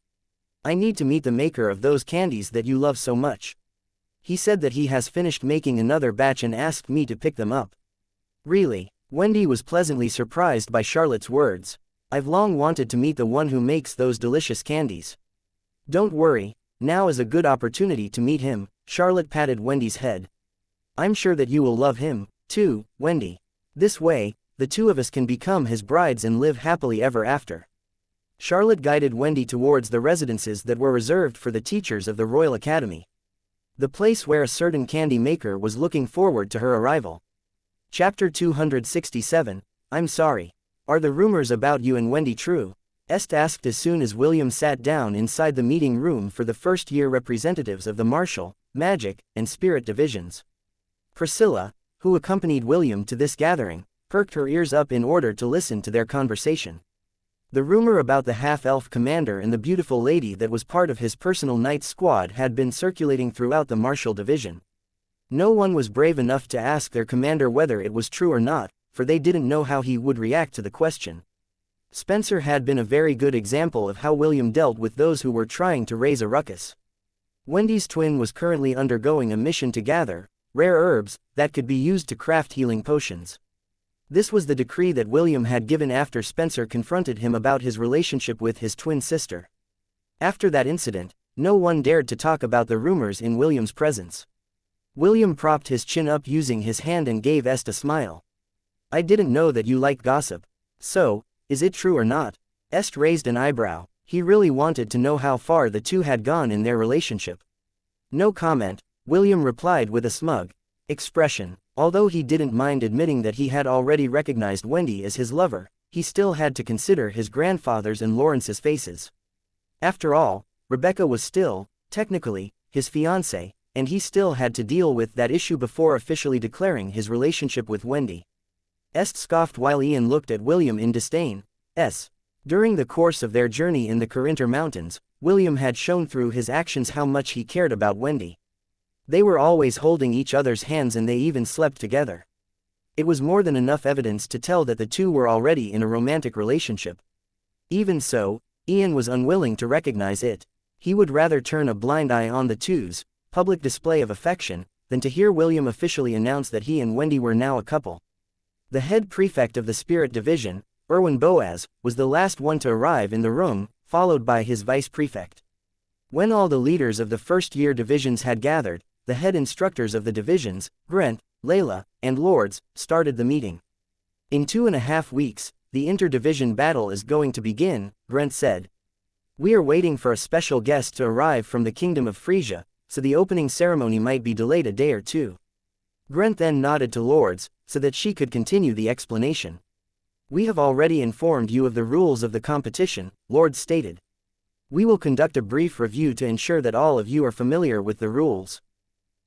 "I need to meet the maker of those candies that you love so much. He said that he has finished making another batch and asked me to pick them up." "Really?" Wendy was pleasantly surprised by Charlotte's words. "I've long wanted to meet the one who makes those delicious candies." "Don't worry, now is a good opportunity to meet him," Charlotte patted Wendy's head. "I'm sure that you will love him, too, Wendy. This way, the two of us can become his brides and live happily ever after." Charlotte guided Wendy towards the residences that were reserved for the teachers of the Royal Academy. The place where a certain candy maker was looking forward to her arrival. Chapter 267, I'm sorry. Are the rumors about you and Wendy true? Est asked as soon as William sat down inside the meeting room for the first-year representatives of the martial, magic, and spirit divisions. Priscilla, who accompanied William to this gathering, perked her ears up in order to listen to their conversation. The rumor about the half-elf commander and the beautiful lady that was part of his personal knight squad had been circulating throughout the martial division. No one was brave enough to ask their commander whether it was true or not, for they didn't know how he would react to the question. Spencer had been a very good example of how William dealt with those who were trying to raise a ruckus. Wendy's twin was currently undergoing a mission to gather rare herbs that could be used to craft healing potions. This was the decree that William had given after Spencer confronted him about his relationship with his twin sister. After that incident, no one dared to talk about the rumors in William's presence. William propped his chin up using his hand and gave Est a smile. "I didn't know that you like gossip. So, is it true or not?" Est raised an eyebrow. He really wanted to know how far the two had gone in their relationship. "No comment," William replied with a smug expression. Although he didn't mind admitting that he had already recognized Wendy as his lover, he still had to consider his grandfather's and Lawrence's faces. After all, Rebecca was still, technically, his fiancée, and he still had to deal with that issue before officially declaring his relationship with Wendy. Est scoffed while Ian looked at William in disdain. During the course of their journey in the Corinter Mountains, William had shown through his actions how much he cared about Wendy. They were always holding each other's hands and they even slept together. It was more than enough evidence to tell that the two were already in a romantic relationship. Even so, Ian was unwilling to recognize it. He would rather turn a blind eye on the two's public display of affection than to hear William officially announce that he and Wendy were now a couple. The head prefect of the Spirit Division, Erwin Boaz, was the last one to arrive in the room, followed by his vice prefect. When all the leaders of the first-year divisions had gathered, the head instructors of the divisions, Grant, Layla, and Lords, started the meeting. "In 2.5 weeks, the inter-division battle is going to begin," Grant said. "We are waiting for a special guest to arrive from the Kingdom of Frisia, so the opening ceremony might be delayed a day or two." Grant then nodded to Lords, so that she could continue the explanation. "We have already informed you of the rules of the competition," Lords stated. "We will conduct a brief review to ensure that all of you are familiar with the rules."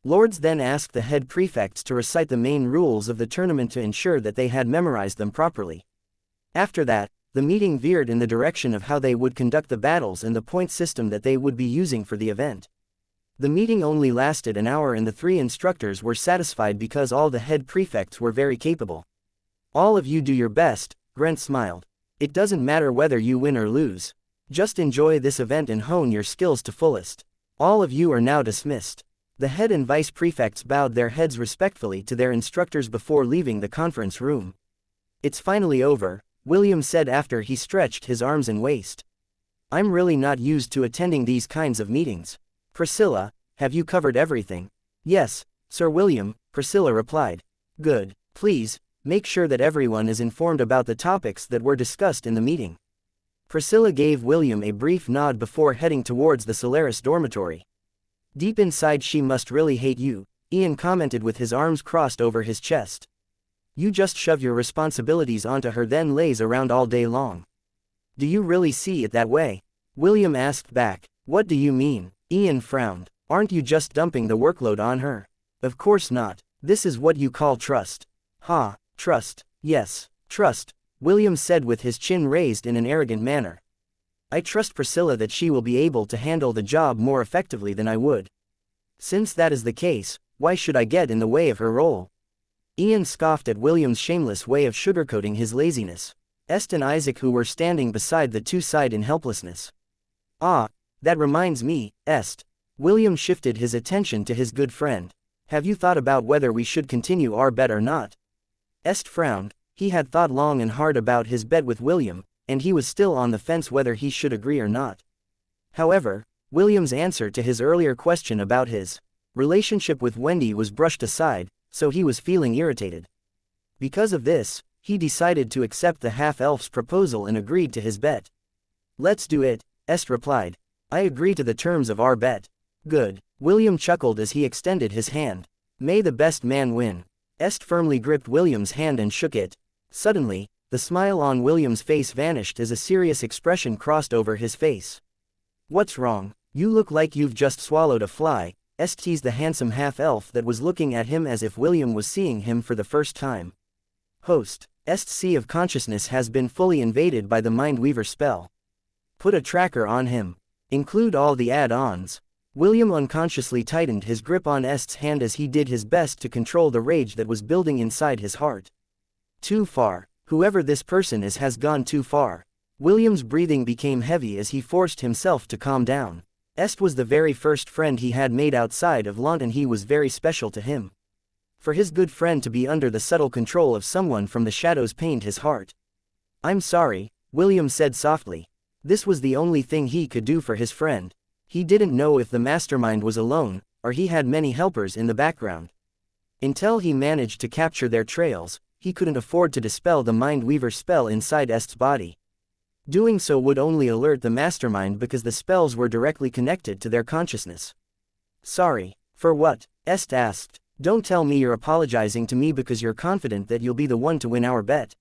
Lords then asked the head prefects to recite the main rules of the tournament to ensure that they had memorized them properly. After that, the meeting veered in the direction of how they would conduct the battles and the point system that they would be using for the event. The meeting only lasted an hour and the three instructors were satisfied because all the head prefects were very capable. "All of you do your best," Grant smiled. "It doesn't matter whether you win or lose. Just enjoy this event and hone your skills to fullest. All of you are now dismissed." The head and vice prefects bowed their heads respectfully to their instructors before leaving the conference room. "It's finally over," William said after he stretched his arms and waist. "I'm really not used to attending these kinds of meetings. Priscilla, have you covered everything?" "Yes, Sir William," Priscilla replied. "Good. Please, make sure that everyone is informed about the topics that were discussed in the meeting." Priscilla gave William a brief nod before heading towards the Solaris dormitory. "Deep inside she must really hate you," Ian commented with his arms crossed over his chest. "You just shove your responsibilities onto her then lays around all day long. Do you really see it that way?" William asked back. What do you mean? Ian frowned. Aren't you just dumping the workload on her? Of course not. This is what you call trust. Ha, trust. Yes, trust, William said with his chin raised in an arrogant manner. I trust Priscilla that she will be able to handle the job more effectively than I would. Since that is the case, why should I get in the way of her role? Ian scoffed at William's shameless way of sugarcoating his laziness. Est and Isaac, who were standing beside the two, sighed in helplessness. Ah, that reminds me, Est. William shifted his attention to his good friend. Have you thought about whether we should continue our bet or not? Est frowned. He had thought long and hard about his bet with William, and he was still on the fence whether he should agree or not. However, William's answer to his earlier question about his relationship with Wendy was brushed aside, so he was feeling irritated. Because of this, he decided to accept the half-elf's proposal and agreed to his bet. Let's do it, Est replied. I agree to the terms of our bet. Good. William chuckled as he extended his hand. May the best man win. Est firmly gripped William's hand and shook it. Suddenly, the smile on William's face vanished as a serious expression crossed over his face. What's wrong? You look like you've just swallowed a fly, Est teased the handsome half-elf that was looking at him as if William was seeing him for the first time. Host, Est's sea of consciousness has been fully invaded by the Mindweaver spell. Put a tracker on him. Include all the add-ons. William unconsciously tightened his grip on Est's hand as he did his best to control the rage that was building inside his heart. Too far. Whoever this person is has gone too far. William's breathing became heavy as he forced himself to calm down. Est was the very first friend he had made outside of Lant, and he was very special to him. For his good friend to be under the subtle control of someone from the shadows pained his heart. I'm sorry, William said softly. This was the only thing he could do for his friend. He didn't know if the mastermind was alone, or he had many helpers in the background. Until he managed to capture their trails, he couldn't afford to dispel the Mindweaver spell inside Est's body. Doing so would only alert the mastermind because the spells were directly connected to their consciousness. Sorry. For what? Est asked. Don't tell me you're apologizing to me because you're confident that you'll be the one to win our bet.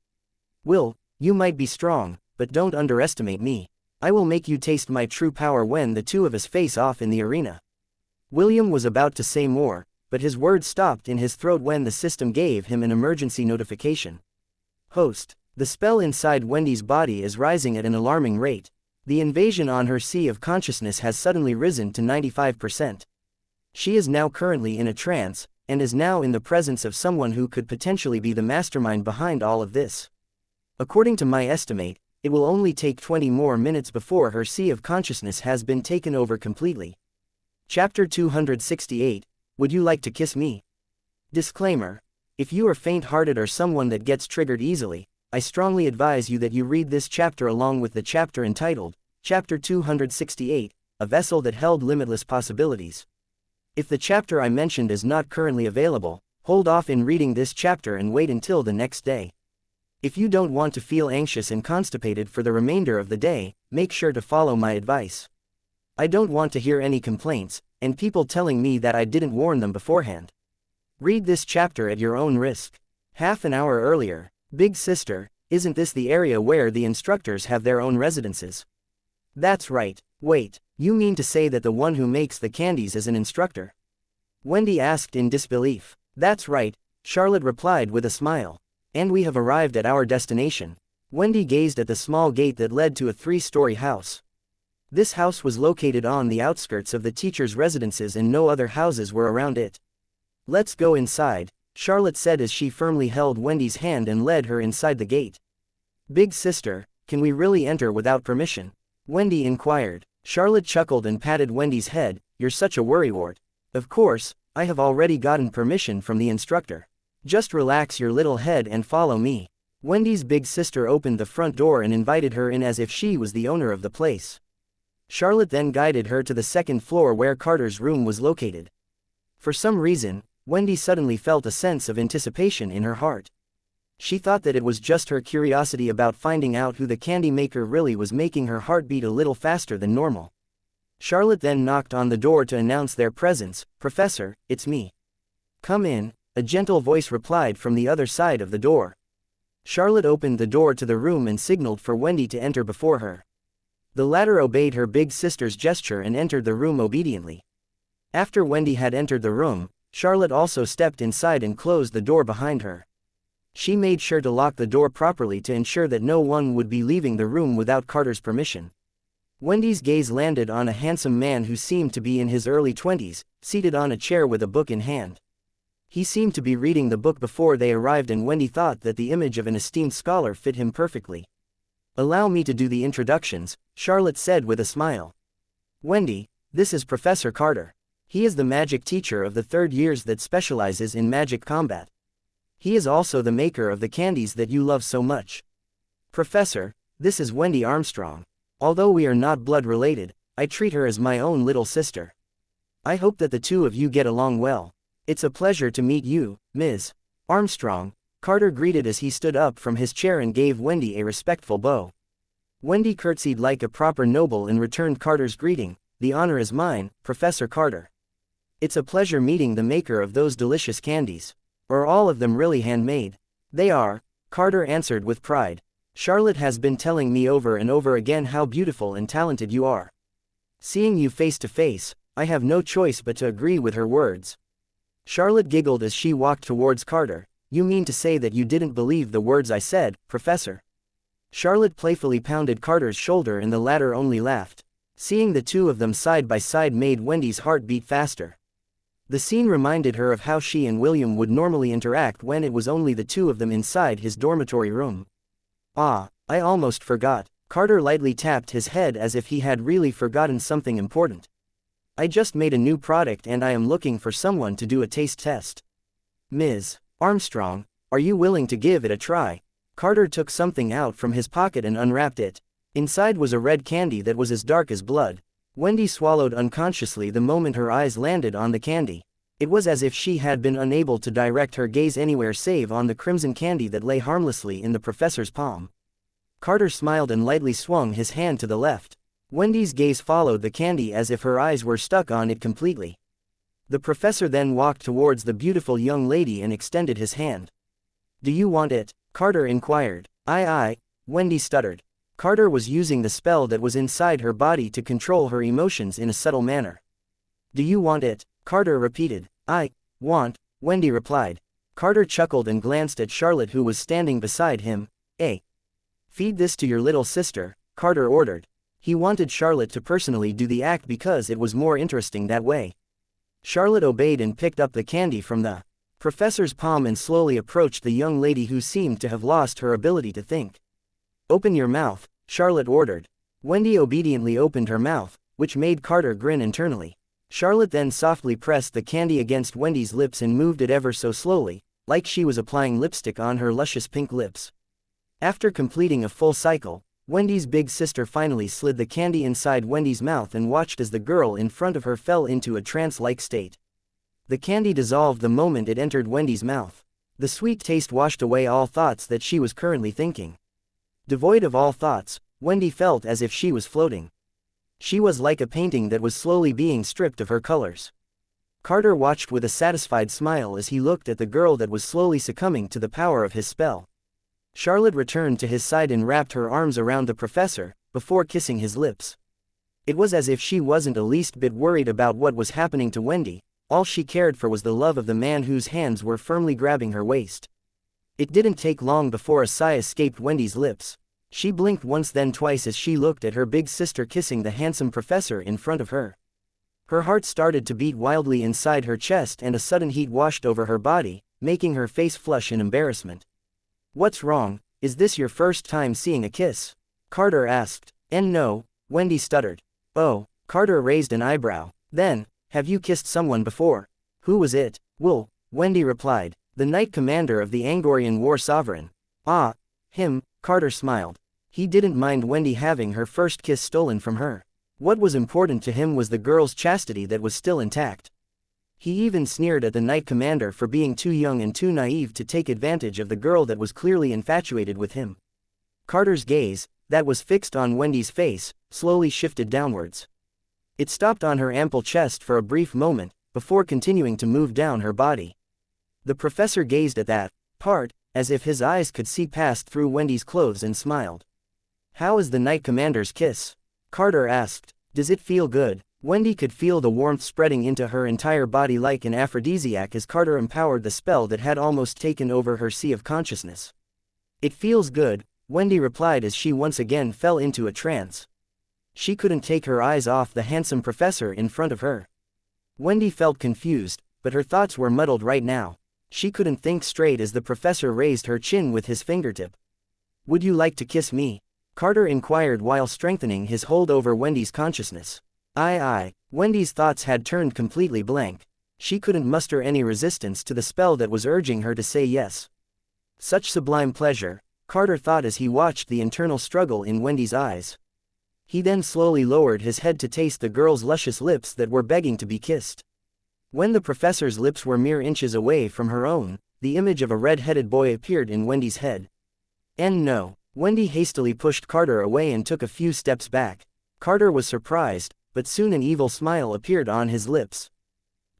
Will, you might be strong, but don't underestimate me. I will make you taste my true power when the two of us face off in the arena. William was about to say more, but his words stopped in his throat when the system gave him an emergency notification. Host, the spell inside Wendy's body is rising at an alarming rate. The invasion on her sea of consciousness has suddenly risen to 95%. She is now currently in a trance, and is now in the presence of someone who could potentially be the mastermind behind all of this. According to my estimate, it will only take 20 more minutes before her sea of consciousness has been taken over completely. Chapter 268, Would you like to kiss me? Disclaimer. If you are faint-hearted or someone that gets triggered easily, I strongly advise you that you read this chapter along with the chapter entitled, Chapter 268, A Vessel That Held Limitless Possibilities. If the chapter I mentioned is not currently available, hold off in reading this chapter and wait until the next day. If you don't want to feel anxious and constipated for the remainder of the day, make sure to follow my advice. I don't want to hear any complaints, and people telling me that I didn't warn them beforehand. Read this chapter at your own risk. Half an hour earlier. Big sister, isn't this the area where the instructors have their own residences? That's right. Wait, you mean to say that the one who makes the candies is an instructor? Wendy asked in disbelief. That's right, Charlotte replied with a smile. And we have arrived at our destination. Wendy gazed at the small gate that led to a 3-story house. This house was located on the outskirts of the teachers' residences and no other houses were around it. Let's go inside, Charlotte said as she firmly held Wendy's hand and led her inside the gate. Big sister, can we really enter without permission? Wendy inquired. Charlotte chuckled and patted Wendy's head. You're such a worrywart. Of course, I have already gotten permission from the instructor. Just relax your little head and follow me. Wendy's big sister opened the front door and invited her in as if she was the owner of the place. Charlotte then guided her to the second floor where Carter's room was located. For some reason, Wendy suddenly felt a sense of anticipation in her heart. She thought that it was just her curiosity about finding out who the candy maker really was making her heart beat a little faster than normal. Charlotte then knocked on the door to announce their presence. Professor, it's me. Come in, a gentle voice replied from the other side of the door. Charlotte opened the door to the room and signaled for Wendy to enter before her. The latter obeyed her big sister's gesture and entered the room obediently. After Wendy had entered the room, Charlotte also stepped inside and closed the door behind her. She made sure to lock the door properly to ensure that no one would be leaving the room without Carter's permission. Wendy's gaze landed on a handsome man who seemed to be in his early 20s, seated on a chair with a book in hand. He seemed to be reading the book before they arrived, and Wendy thought that the image of an esteemed scholar fit him perfectly. "Allow me to do the introductions," Charlotte said with a smile. "Wendy, this is Professor Carter. He is the magic teacher of the 3rd years that specializes in magic combat. He is also the maker of the candies that you love so much. Professor, this is Wendy Armstrong. Although we are not blood related, I treat her as my own little sister. I hope that the two of you get along well. It's a pleasure to meet you, Ms. Armstrong," Carter greeted as he stood up from his chair and gave Wendy a respectful bow. Wendy curtsied like a proper noble and returned Carter's greeting. "The honor is mine, Professor Carter. It's a pleasure meeting the maker of those delicious candies. Are all of them really handmade?" "They are," Carter answered with pride. "Charlotte has been telling me over and over again how beautiful and talented you are. Seeing you face to face, I have no choice but to agree with her words." Charlotte giggled as she walked towards Carter. "You mean to say that you didn't believe the words I said, Professor?" Charlotte playfully pounded Carter's shoulder and the latter only laughed. Seeing the two of them side by side made Wendy's heart beat faster. The scene reminded her of how she and William would normally interact when it was only the two of them inside his dormitory room. "Ah, I almost forgot." Carter lightly tapped his head as if he had really forgotten something important. "I just made a new product and I am looking for someone to do a taste test. Ms. Armstrong, are you willing to give it a try?" Carter took something out from his pocket and unwrapped it. Inside was a red candy that was as dark as blood. Wendy swallowed unconsciously the moment her eyes landed on the candy. It was as if she had been unable to direct her gaze anywhere save on the crimson candy that lay harmlessly in the professor's palm. Carter smiled and lightly swung his hand to the left. Wendy's gaze followed the candy as if her eyes were stuck on it completely. The professor then walked towards the beautiful young lady and extended his hand. "Do you want it?" Carter inquired. Aye, Wendy stuttered. Carter was using the spell that was inside her body to control her emotions in a subtle manner. "Do you want it?" Carter repeated. "I want," Wendy replied. Carter chuckled and glanced at Charlotte, who was standing beside him. "Feed this to your little sister," Carter ordered. He wanted Charlotte to personally do the act because it was more interesting that way. Charlotte obeyed and picked up the candy from the professor's palm and slowly approached the young lady, who seemed to have lost her ability to think. "Open your mouth," Charlotte ordered. Wendy obediently opened her mouth, which made Carter grin internally. Charlotte then softly pressed the candy against Wendy's lips and moved it ever so slowly, like she was applying lipstick on her luscious pink lips. After completing a full cycle, Wendy's big sister finally slid the candy inside Wendy's mouth and watched as the girl in front of her fell into a trance-like state. The candy dissolved the moment it entered Wendy's mouth. The sweet taste washed away all thoughts that she was currently thinking. Devoid of all thoughts, Wendy felt as if she was floating. She was like a painting that was slowly being stripped of her colors. Carter watched with a satisfied smile as he looked at the girl that was slowly succumbing to the power of his spell. Charlotte returned to his side and wrapped her arms around the professor, before kissing his lips. It was as if she wasn't the least bit worried about what was happening to Wendy. All she cared for was the love of the man whose hands were firmly grabbing her waist. It didn't take long before a sigh escaped Wendy's lips. She blinked once then twice as she looked at her big sister kissing the handsome professor in front of her. Her heart started to beat wildly inside her chest and a sudden heat washed over her body, making her face flush in embarrassment. "What's wrong? Is this your first time seeing a kiss?" Carter asked. No," Wendy stuttered. "Oh," Carter raised an eyebrow. "Then, have you kissed someone before?" "Who was it?" "Well," Wendy replied. "The Knight Commander of the Angorian War Sovereign." "Ah, him," Carter smiled. He didn't mind Wendy having her first kiss stolen from her. What was important to him was the girl's chastity that was still intact. He even sneered at the Knight Commander for being too young and too naive to take advantage of the girl that was clearly infatuated with him. Carter's gaze, that was fixed on Wendy's face, slowly shifted downwards. It stopped on her ample chest for a brief moment, before continuing to move down her body. The professor gazed at that part, as if his eyes could see past through Wendy's clothes, and smiled. "How is the Knight Commander's kiss?" Carter asked. Does it feel good? Wendy could feel the warmth spreading into her entire body like an aphrodisiac as Carter empowered the spell that had almost taken over her sea of consciousness. It feels good, Wendy replied as she once again fell into a trance. She couldn't take her eyes off the handsome professor in front of her. Wendy felt confused, but her thoughts were muddled right now. She couldn't think straight as the professor raised her chin with his fingertip. Would you like to kiss me? Carter inquired while strengthening his hold over Wendy's consciousness. Aye. Wendy's thoughts had turned completely blank. She couldn't muster any resistance to the spell that was urging her to say yes. Such sublime pleasure, Carter thought as he watched the internal struggle in Wendy's eyes. He then slowly lowered his head to taste the girl's luscious lips that were begging to be kissed. When the professor's lips were mere inches away from her own, the image of a red-headed boy appeared in Wendy's head. And no. Wendy hastily pushed Carter away and took a few steps back. Carter was surprised, but soon an evil smile appeared on his lips.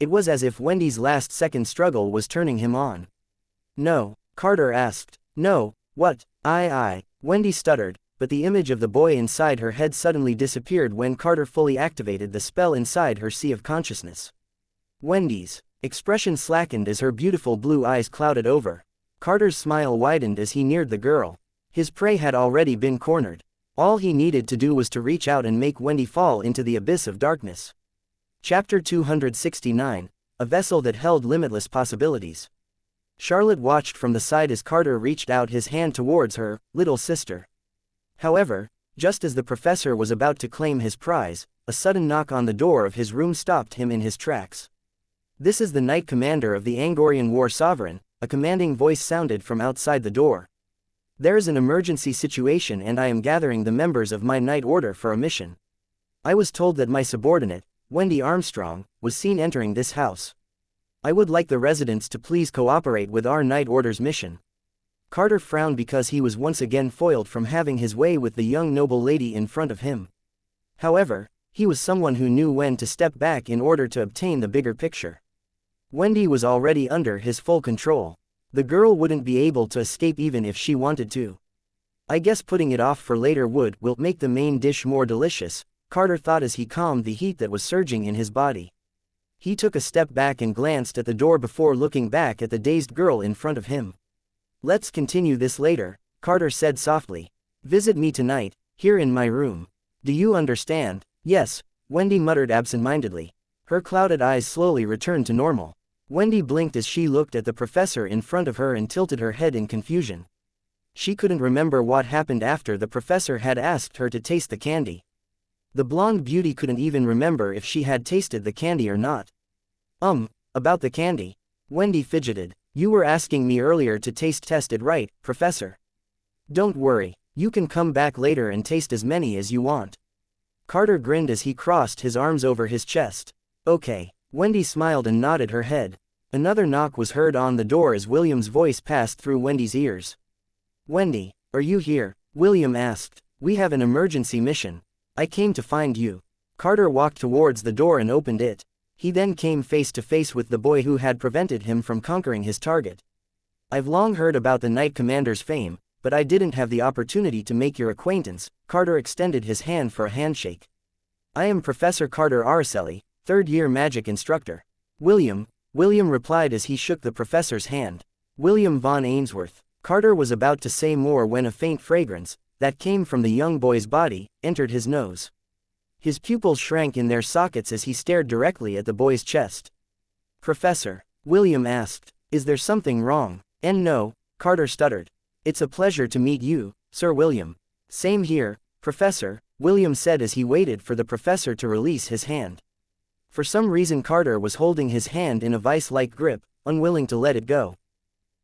It was as if Wendy's last-second struggle was turning him on. No, Carter asked. No, what? Aye. Wendy stuttered, but the image of the boy inside her head suddenly disappeared when Carter fully activated the spell inside her sea of consciousness. Wendy's expression slackened as her beautiful blue eyes clouded over. Carter's smile widened as he neared the girl. His prey had already been cornered. All he needed to do was to reach out and make Wendy fall into the abyss of darkness. Chapter 269, A Vessel That Held Limitless Possibilities. Charlotte watched from the side as Carter reached out his hand towards her little sister. However, just as the professor was about to claim his prize, a sudden knock on the door of his room stopped him in his tracks. This is the Knight Commander of the Angorian War Sovereign, a commanding voice sounded from outside the door. There's an emergency situation and I am gathering the members of my Knight Order for a mission. I was told that my subordinate, Wendy Armstrong, was seen entering this house. I would like the residents to please cooperate with our Knight Order's mission. Carter frowned because he was once again foiled from having his way with the young noble lady in front of him. However, he was someone who knew when to step back in order to obtain the bigger picture. Wendy was already under his full control. The girl wouldn't be able to escape even if she wanted to. I guess putting it off for later will make the main dish more delicious, Carter thought as he calmed the heat that was surging in his body. He took a step back and glanced at the door before looking back at the dazed girl in front of him. Let's continue this later, Carter said softly. Visit me tonight, here in my room. Do you understand? Yes, Wendy muttered absent-mindedly. Her clouded eyes slowly returned to normal. Wendy blinked as she looked at the professor in front of her and tilted her head in confusion. She couldn't remember what happened after the professor had asked her to taste the candy. The blonde beauty couldn't even remember if she had tasted the candy or not. About the candy. Wendy fidgeted. You were asking me earlier to test it, right, Professor? Don't worry, you can come back later and taste as many as you want. Carter grinned as he crossed his arms over his chest. Okay. Wendy smiled and nodded her head. Another knock was heard on the door as William's voice passed through Wendy's ears. Wendy, are you here? William asked. We have an emergency mission. I came to find you. Carter walked towards the door and opened it. He then came face to face with the boy who had prevented him from conquering his target. I've long heard about the Knight Commander's fame, but I didn't have the opportunity to make your acquaintance. Carter extended his hand for a handshake. I am Professor Carter Araceli, third-year magic instructor. William replied as he shook the professor's hand. William Von Ainsworth. Carter was about to say more when a faint fragrance, that came from the young boy's body, entered his nose. His pupils shrank in their sockets as he stared directly at the boy's chest. Professor, William asked, is there something wrong? And no, Carter stuttered. It's a pleasure to meet you, Sir William. Same here, Professor, William said as he waited for the professor to release his hand. For some reason Carter was holding his hand in a vice-like grip, unwilling to let it go.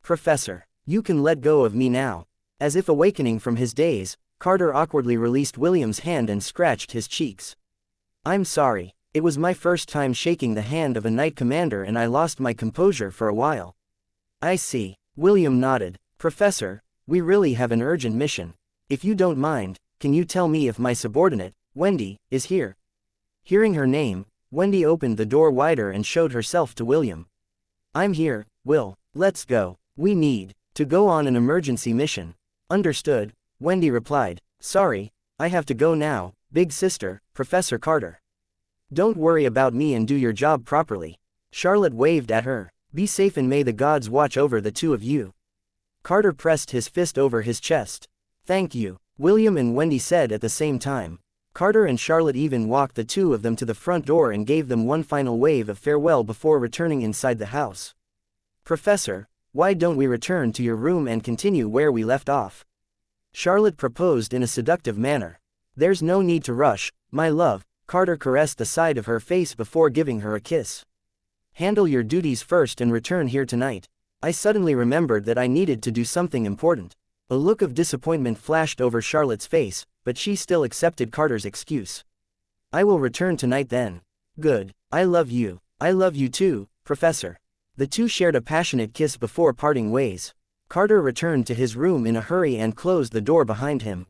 Professor, you can let go of me now. As if awakening from his daze, Carter awkwardly released William's hand and scratched his cheeks. I'm sorry, it was my first time shaking the hand of a Knight Commander and I lost my composure for a while. I see, William nodded. Professor, we really have an urgent mission. If you don't mind, can you tell me if my subordinate, Wendy, is here? Hearing her name, Wendy opened the door wider and showed herself to William. I'm here, Will, let's go. We need to go on an emergency mission. Understood, Wendy replied. Sorry, I have to go now, Big sister, Professor Carter. Don't worry about me and do your job properly. Charlotte waved at her. Be safe and may the gods watch over the two of you. Carter pressed his fist over his chest. Thank you, William and Wendy said at the same time. Carter and Charlotte even walked the two of them to the front door and gave them one final wave of farewell before returning inside the house. Professor, why don't we return to your room and continue where we left off? Charlotte proposed in a seductive manner. There's no need to rush, my love. Carter caressed the side of her face before giving her a kiss. Handle your duties first and return here tonight. I suddenly remembered that I needed to do something important. A look of disappointment flashed over Charlotte's face, but she still accepted Carter's excuse. I will return tonight then. Good. I love you. I love you too, Professor. The two shared a passionate kiss before parting ways. Carter returned to his room in a hurry and closed the door behind him.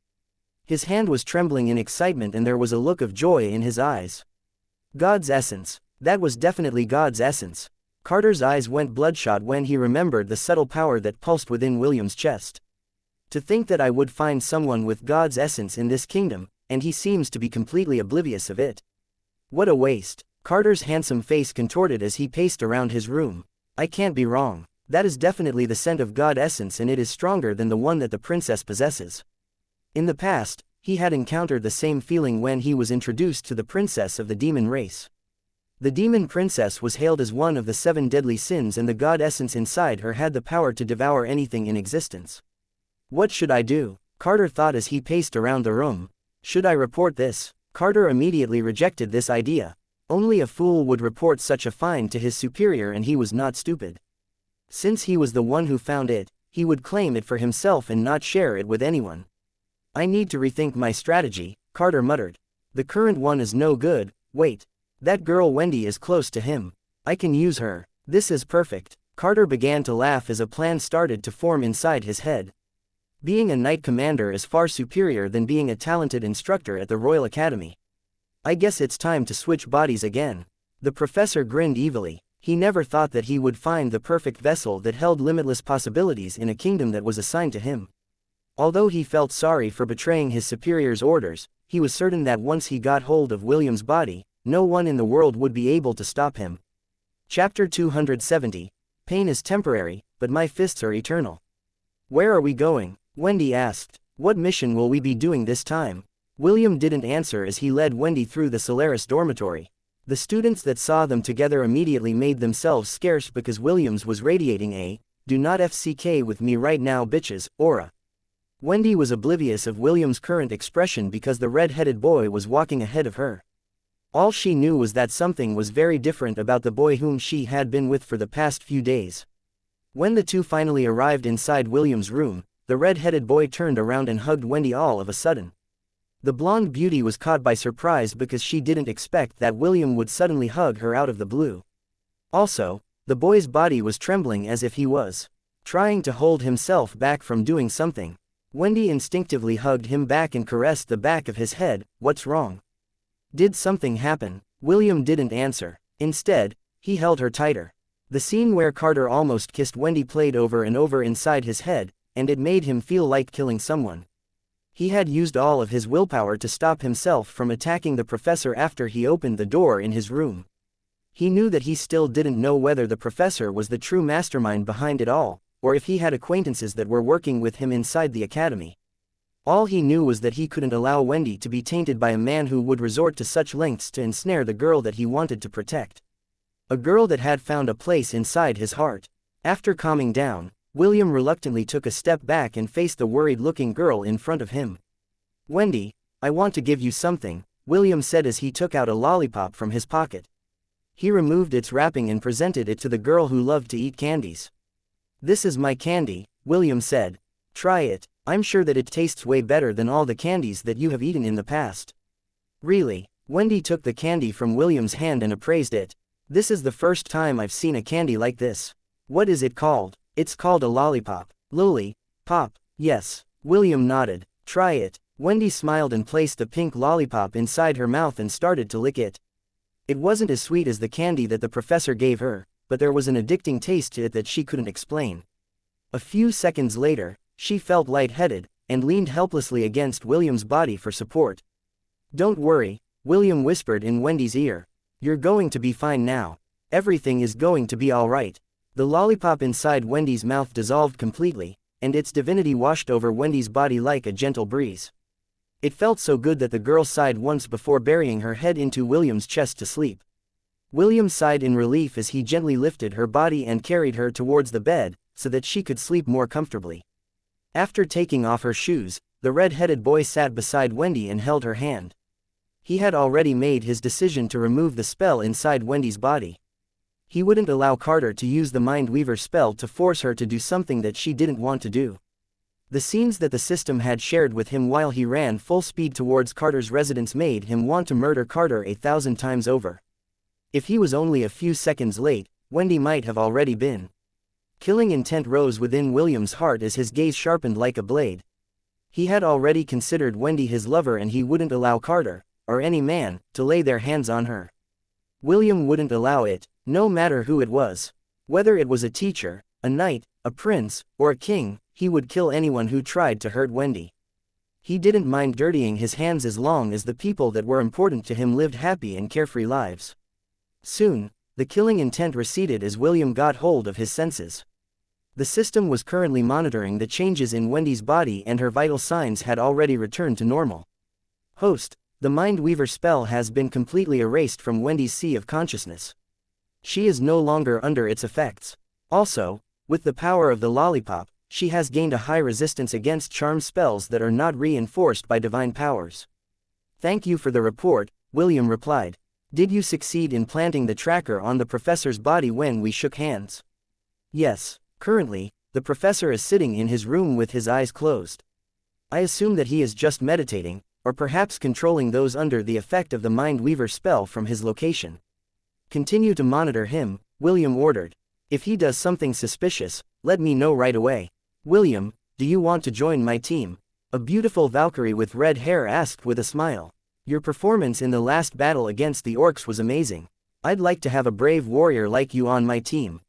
His hand was trembling in excitement and there was a look of joy in his eyes. God's essence. That was definitely God's essence. Carter's eyes went bloodshot when he remembered the subtle power that pulsed within William's chest. To think that I would find someone with God's essence in this kingdom, and he seems to be completely oblivious of it. What a waste. Carter's handsome face contorted as he paced around his room. I can't be wrong. That is definitely the scent of God essence and it is stronger than the one that the princess possesses. In the past, he had encountered the same feeling when he was introduced to the princess of the demon race. The demon princess was hailed as one of the 7 deadly sins and the God essence inside her had the power to devour anything in existence. What should I do? Carter thought as he paced around the room. Should I report this? Carter immediately rejected this idea. Only a fool would report such a find to his superior and he was not stupid. Since he was the one who found it, he would claim it for himself and not share it with anyone. I need to rethink my strategy, Carter muttered. The current one is no good. Wait. That girl Wendy is close to him. I can use her. This is perfect. Carter began to laugh as a plan started to form inside his head. Being a knight commander is far superior than being a talented instructor at the Royal Academy. I guess it's time to switch bodies again. The professor grinned evilly. He never thought that he would find the perfect vessel that held limitless possibilities in a kingdom that was assigned to him. Although he felt sorry for betraying his superior's orders, he was certain that once he got hold of William's body, no one in the world would be able to stop him. Chapter 270. Pain is temporary, but my fists are eternal. Where are we going? Wendy asked. What mission will we be doing this time? William didn't answer as he led Wendy through the Solaris dormitory. The students that saw them together immediately made themselves scarce because Williams was radiating a, do not FCK with me right now bitches, aura. Wendy was oblivious of William's current expression because the red-headed boy was walking ahead of her. All she knew was that something was very different about the boy whom she had been with for the past few days. When the two finally arrived inside William's room, the red-headed boy turned around and hugged Wendy all of a sudden. The blonde beauty was caught by surprise because she didn't expect that William would suddenly hug her out of the blue. Also, the boy's body was trembling as if he was trying to hold himself back from doing something. Wendy instinctively hugged him back and caressed the back of his head. What's wrong? Did something happen? William didn't answer. Instead, he held her tighter. The scene where Carter almost kissed Wendy played over and over inside his head, and it made him feel like killing someone. He had used all of his willpower to stop himself from attacking the professor after he opened the door in his room. He knew that he still didn't know whether the professor was the true mastermind behind it all, or if he had acquaintances that were working with him inside the academy. All he knew was that he couldn't allow Wendy to be tainted by a man who would resort to such lengths to ensnare the girl that he wanted to protect. A girl that had found a place inside his heart. After calming down, William reluctantly took a step back and faced the worried-looking girl in front of him. Wendy, I want to give you something, William said as he took out a lollipop from his pocket. He removed its wrapping and presented it to the girl who loved to eat candies. This is my candy, William said. Try it, I'm sure that it tastes way better than all the candies that you have eaten in the past. Really? Wendy took the candy from William's hand and appraised it. This is the first time I've seen a candy like this. What is it called? It's called a lollipop. Lily, pop, yes. William nodded. Try it. Wendy smiled and placed the pink lollipop inside her mouth and started to lick it. It wasn't as sweet as the candy that the professor gave her, but there was an addicting taste to it that she couldn't explain. A few seconds later, she felt lightheaded, and leaned helplessly against William's body for support. Don't worry, William whispered in Wendy's ear. You're going to be fine now. Everything is going to be alright. The lollipop inside Wendy's mouth dissolved completely, and its divinity washed over Wendy's body like a gentle breeze. It felt so good that the girl sighed once before burying her head into William's chest to sleep. William sighed in relief as he gently lifted her body and carried her towards the bed, so that she could sleep more comfortably. After taking off her shoes, the red-headed boy sat beside Wendy and held her hand. He had already made his decision to remove the spell inside Wendy's body. He wouldn't allow Carter to use the Mindweaver spell to force her to do something that she didn't want to do. The scenes that the system had shared with him while he ran full speed towards Carter's residence made him want to murder Carter 1,000 times over. If he was only a few seconds late, Wendy might have already been. Killing intent rose within William's heart as his gaze sharpened like a blade. He had already considered Wendy his lover and he wouldn't allow Carter, or any man, to lay their hands on her. William wouldn't allow it, no matter who it was. Whether it was a teacher, a knight, a prince, or a king, he would kill anyone who tried to hurt Wendy. He didn't mind dirtying his hands as long as the people that were important to him lived happy and carefree lives. Soon, the killing intent receded as William got hold of his senses. The system was currently monitoring the changes in Wendy's body and her vital signs had already returned to normal. Host, the Mindweaver spell has been completely erased from Wendy's sea of consciousness. She is no longer under its effects. Also, with the power of the lollipop, she has gained a high resistance against charm spells that are not reinforced by divine powers. Thank you for the report, William replied. Did you succeed in planting the tracker on the professor's body when we shook hands? Yes, currently, the professor is sitting in his room with his eyes closed. I assume that he is just meditating, or perhaps controlling those under the effect of the Mindweaver spell from his location. Continue to monitor him, William ordered. If he does something suspicious, let me know right away. William, do you want to join my team? A beautiful Valkyrie with red hair asked with a smile. Your performance in the last battle against the orcs was amazing. I'd like to have a brave warrior like you on my team.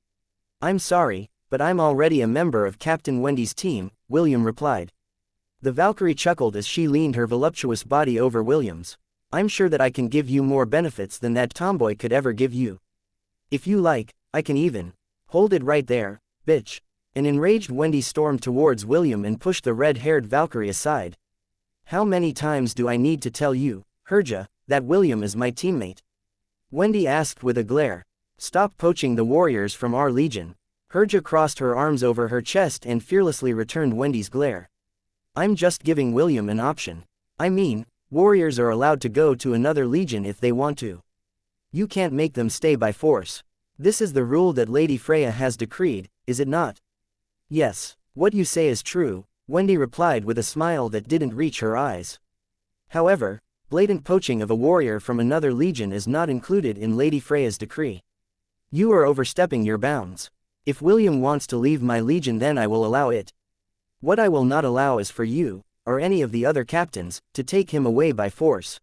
I'm sorry, but I'm already a member of Captain Wendy's team, William replied. The Valkyrie chuckled as she leaned her voluptuous body over William's. I'm sure that I can give you more benefits than that tomboy could ever give you. If you like, I can even. Hold it right there, bitch. An enraged Wendy stormed towards William and pushed the red-haired Valkyrie aside. How many times do I need to tell you, Herja, that William is my teammate? Wendy asked with a glare. Stop poaching the warriors from our legion. Herja crossed her arms over her chest and fearlessly returned Wendy's glare. I'm just giving William an option. I mean, warriors are allowed to go to another legion if they want to. You can't make them stay by force. This is the rule that Lady Freya has decreed, is it not? Yes, what you say is true, Wendy replied with a smile that didn't reach her eyes. However, blatant poaching of a warrior from another legion is not included in Lady Freya's decree. You are overstepping your bounds. If William wants to leave my legion, then I will allow it. What I will not allow is for you, or any of the other captains, to take him away by force.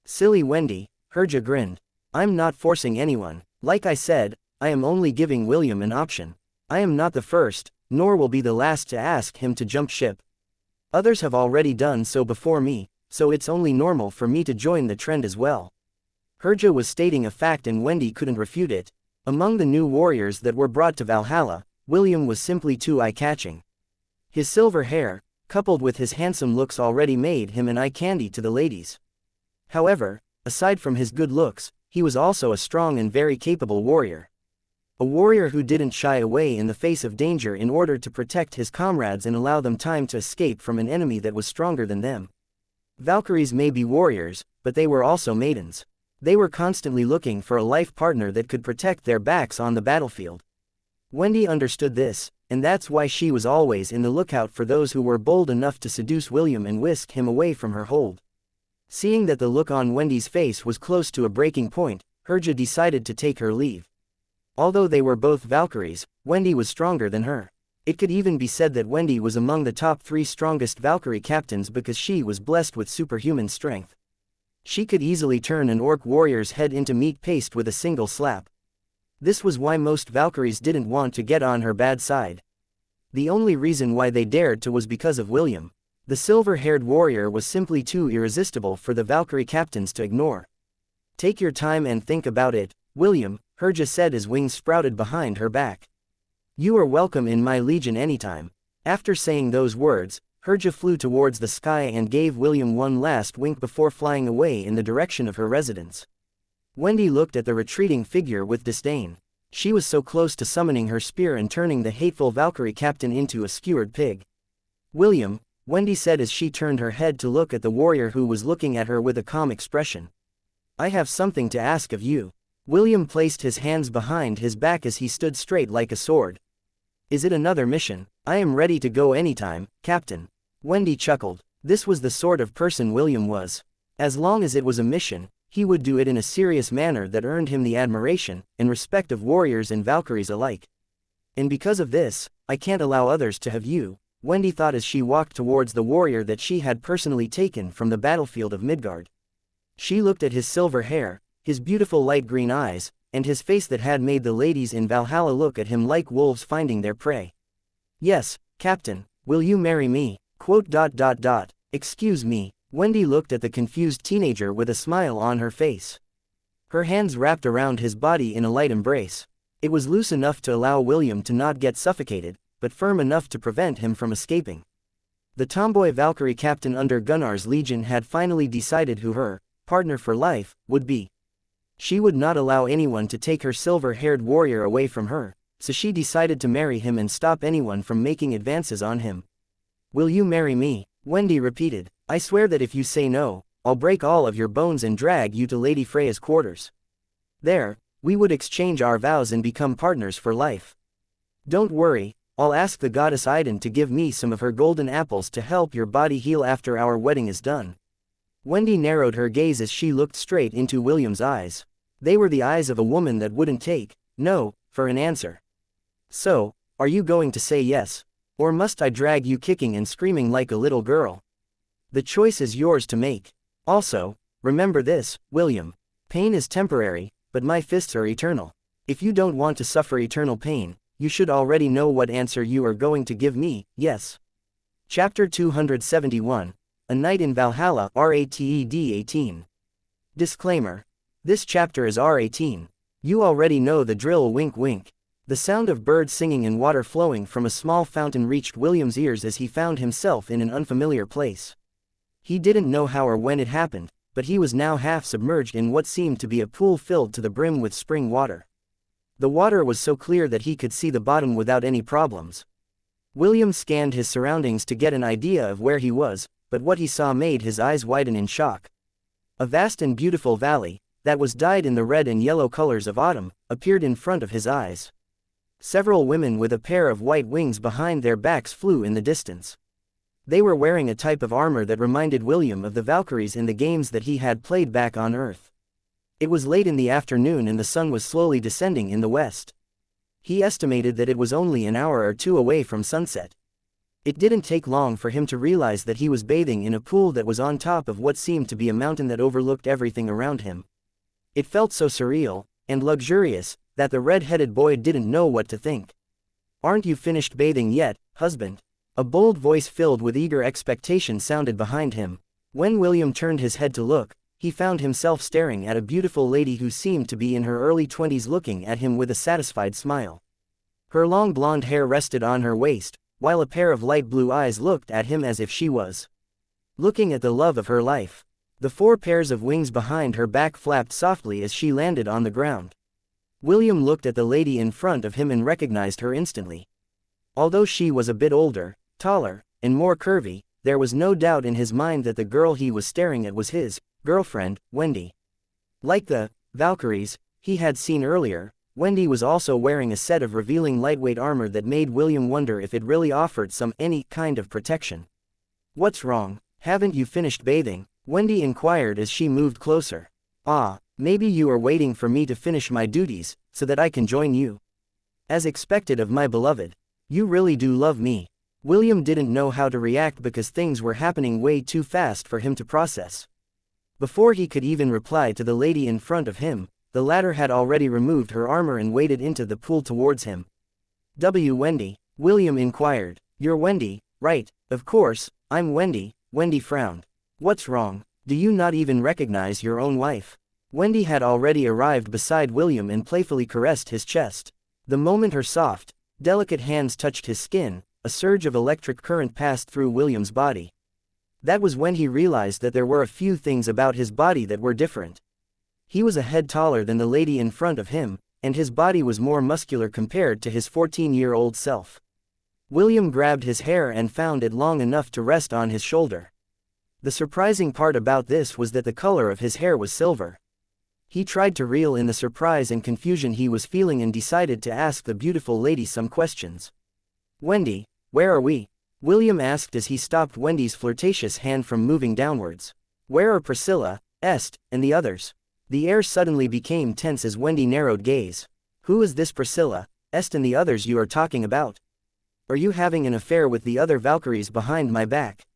Silly Wendy, Herja grinned. I'm not forcing anyone. Like I said, I am only giving William an option. I am not the first, nor will be the last to ask him to jump ship. Others have already done so before me, so it's only normal for me to join the trend as well. Herja was stating a fact and Wendy couldn't refute it. Among the new warriors that were brought to Valhalla, William was simply too eye-catching. His silver hair, coupled with his handsome looks, already made him an eye candy to the ladies. However, aside from his good looks, he was also a strong and very capable warrior. A warrior who didn't shy away in the face of danger in order to protect his comrades and allow them time to escape from an enemy that was stronger than them. Valkyries may be warriors, but they were also maidens. They were constantly looking for a life partner that could protect their backs on the battlefield. Wendy understood this, and that's why she was always in the lookout for those who were bold enough to seduce William and whisk him away from her hold. Seeing that the look on Wendy's face was close to a breaking point, Herja decided to take her leave. Although they were both Valkyries, Wendy was stronger than her. It could even be said that Wendy was among the top 3 strongest Valkyrie captains because she was blessed with superhuman strength. She could easily turn an orc warrior's head into meat paste with a single slap. This was why most Valkyries didn't want to get on her bad side. The only reason why they dared to was because of William. The silver-haired warrior was simply too irresistible for the Valkyrie captains to ignore. "Take your time and think about it, William," Herja said as wings sprouted behind her back. "You are welcome in my legion anytime." After saying those words, Herja flew towards the sky and gave William one last wink before flying away in the direction of her residence. Wendy looked at the retreating figure with disdain. She was so close to summoning her spear and turning the hateful Valkyrie captain into a skewered pig. "William," Wendy said as she turned her head to look at the warrior who was looking at her with a calm expression. "I have something to ask of you." William placed his hands behind his back as he stood straight like a sword. "Is it another mission?" "I am ready to go anytime, Captain." Wendy chuckled. This was the sort of person William was. As long as it was a mission, he would do it in a serious manner that earned him the admiration and respect of warriors and Valkyries alike. "And because of this, I can't allow others to have you," Wendy thought as she walked towards the warrior that she had personally taken from the battlefield of Midgard. She looked at his silver hair, his beautiful light green eyes, and his face that had made the ladies in Valhalla look at him like wolves finding their prey. "Yes, Captain, will you marry me?" Excuse me, Wendy looked at the confused teenager with a smile on her face. Her hands wrapped around his body in a light embrace. It was loose enough to allow William to not get suffocated, but firm enough to prevent him from escaping. The tomboy Valkyrie captain under Gunnar's legion had finally decided who her partner for life would be. She would not allow anyone to take her silver-haired warrior away from her, so she decided to marry him and stop anyone from making advances on him. "Will you marry me?" Wendy repeated. "I swear that if you say no, I'll break all of your bones and drag you to Lady Freya's quarters. There, we would exchange our vows and become partners for life. Don't worry, I'll ask the goddess Idun to give me some of her golden apples to help your body heal after our wedding is done." Wendy narrowed her gaze as she looked straight into William's eyes. They were the eyes of a woman that wouldn't take no for an answer. "So, are you going to say yes? Or must I drag you kicking and screaming like a little girl? The choice is yours to make. Also, remember this, William. Pain is temporary, but my fists are eternal. If you don't want to suffer eternal pain, you should already know what answer you are going to give me, yes." Chapter 271. A Night in Valhalla Rated 18. Disclaimer. This chapter is R18. You already know the drill, wink wink. The sound of birds singing and water flowing from a small fountain reached William's ears as he found himself in an unfamiliar place. He didn't know how or when it happened, but he was now half submerged in what seemed to be a pool filled to the brim with spring water. The water was so clear that he could see the bottom without any problems. William scanned his surroundings to get an idea of where he was, but what he saw made his eyes widen in shock. A vast and beautiful valley, that was dyed in the red and yellow colors of autumn, appeared in front of his eyes. Several women with a pair of white wings behind their backs flew in the distance. They were wearing a type of armor that reminded William of the Valkyries in the games that he had played back on Earth. It was late in the afternoon and the sun was slowly descending in the west. He estimated that it was only an hour or two away from sunset. It didn't take long for him to realize that he was bathing in a pool that was on top of what seemed to be a mountain that overlooked everything around him. It felt so surreal and luxurious that the red-headed boy didn't know what to think. "Aren't you finished bathing yet, husband?" A bold voice filled with eager expectation sounded behind him. When William turned his head to look, he found himself staring at a beautiful lady who seemed to be in her early 20s looking at him with a satisfied smile. Her long blonde hair rested on her waist, while a pair of light blue eyes looked at him as if she was looking at the love of her life. The 4 pairs of wings behind her back flapped softly as she landed on the ground. William looked at the lady in front of him and recognized her instantly. Although she was a bit older, taller, and more curvy, there was no doubt in his mind that the girl he was staring at was his girlfriend, Wendy. Like the Valkyries he had seen earlier, Wendy was also wearing a set of revealing lightweight armor that made William wonder if it really offered any kind of protection. "What's wrong? Haven't you finished bathing?" Wendy inquired as she moved closer. "Ah, maybe you are waiting for me to finish my duties, so that I can join you. As expected of my beloved. You really do love me." William didn't know how to react because things were happening way too fast for him to process. Before he could even reply to the lady in front of him, the latter had already removed her armor and waded into the pool towards him. Wendy?" William inquired. "You're Wendy, right? Of course, I'm Wendy. Wendy frowned. What's wrong? Do you not even recognize your own wife? Wendy had already arrived beside William and playfully caressed his chest. The moment her soft, delicate hands touched his skin, a surge of electric current passed through William's body. That was when he realized that there were a few things about his body that were different. He was a head taller than the lady in front of him, and his body was more muscular compared to his 14-year-old self. William grabbed his hair and found it long enough to rest on his shoulder. The surprising part about this was that the color of his hair was silver. He tried to reel in the surprise and confusion he was feeling and decided to ask the beautiful lady some questions. Wendy, where are we? William asked as he stopped Wendy's flirtatious hand from moving downwards. Where are Priscilla, Est, and the others? The air suddenly became tense as Wendy narrowed gaze. Who is this Priscilla, Est and the others you are talking about? Are you having an affair with the other Valkyries behind my back?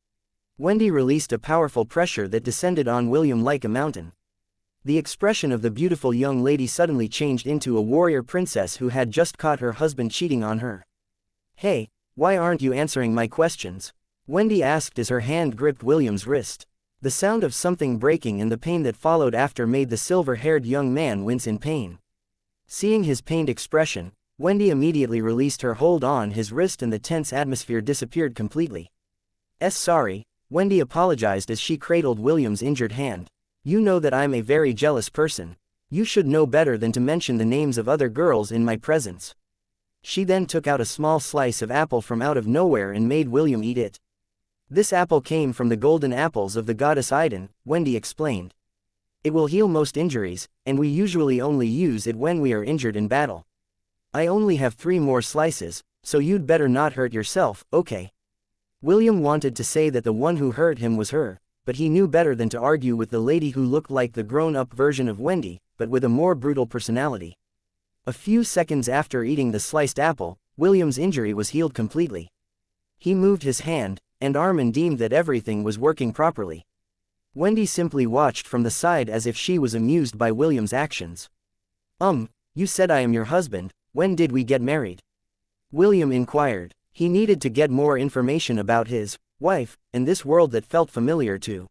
Wendy released a powerful pressure that descended on William like a mountain. The expression of the beautiful young lady suddenly changed into a warrior princess who had just caught her husband cheating on her. Hey, why aren't you answering my questions? Wendy asked as her hand gripped William's wrist. The sound of something breaking and the pain that followed after made the silver-haired young man wince in pain. Seeing his pained expression, Wendy immediately released her hold on his wrist and the tense atmosphere disappeared completely. Sorry, Wendy apologized as she cradled William's injured hand. You know that I'm a very jealous person. You should know better than to mention the names of other girls in my presence. She then took out a small slice of apple from out of nowhere and made William eat it. This apple came from the golden apples of the goddess Iden, Wendy explained. It will heal most injuries, and we usually only use it when we are injured in battle. I only have 3 more slices, so you'd better not hurt yourself, okay? William wanted to say that the one who hurt him was her, but he knew better than to argue with the lady who looked like the grown-up version of Wendy, but with a more brutal personality. A few seconds after eating the sliced apple, William's injury was healed completely. He moved his hand and arm and deemed that everything was working properly. Wendy simply watched from the side as if she was amused by William's actions. You said I am your husband, when did we get married? William inquired. He needed to get more information about his wife, and this world that felt familiar to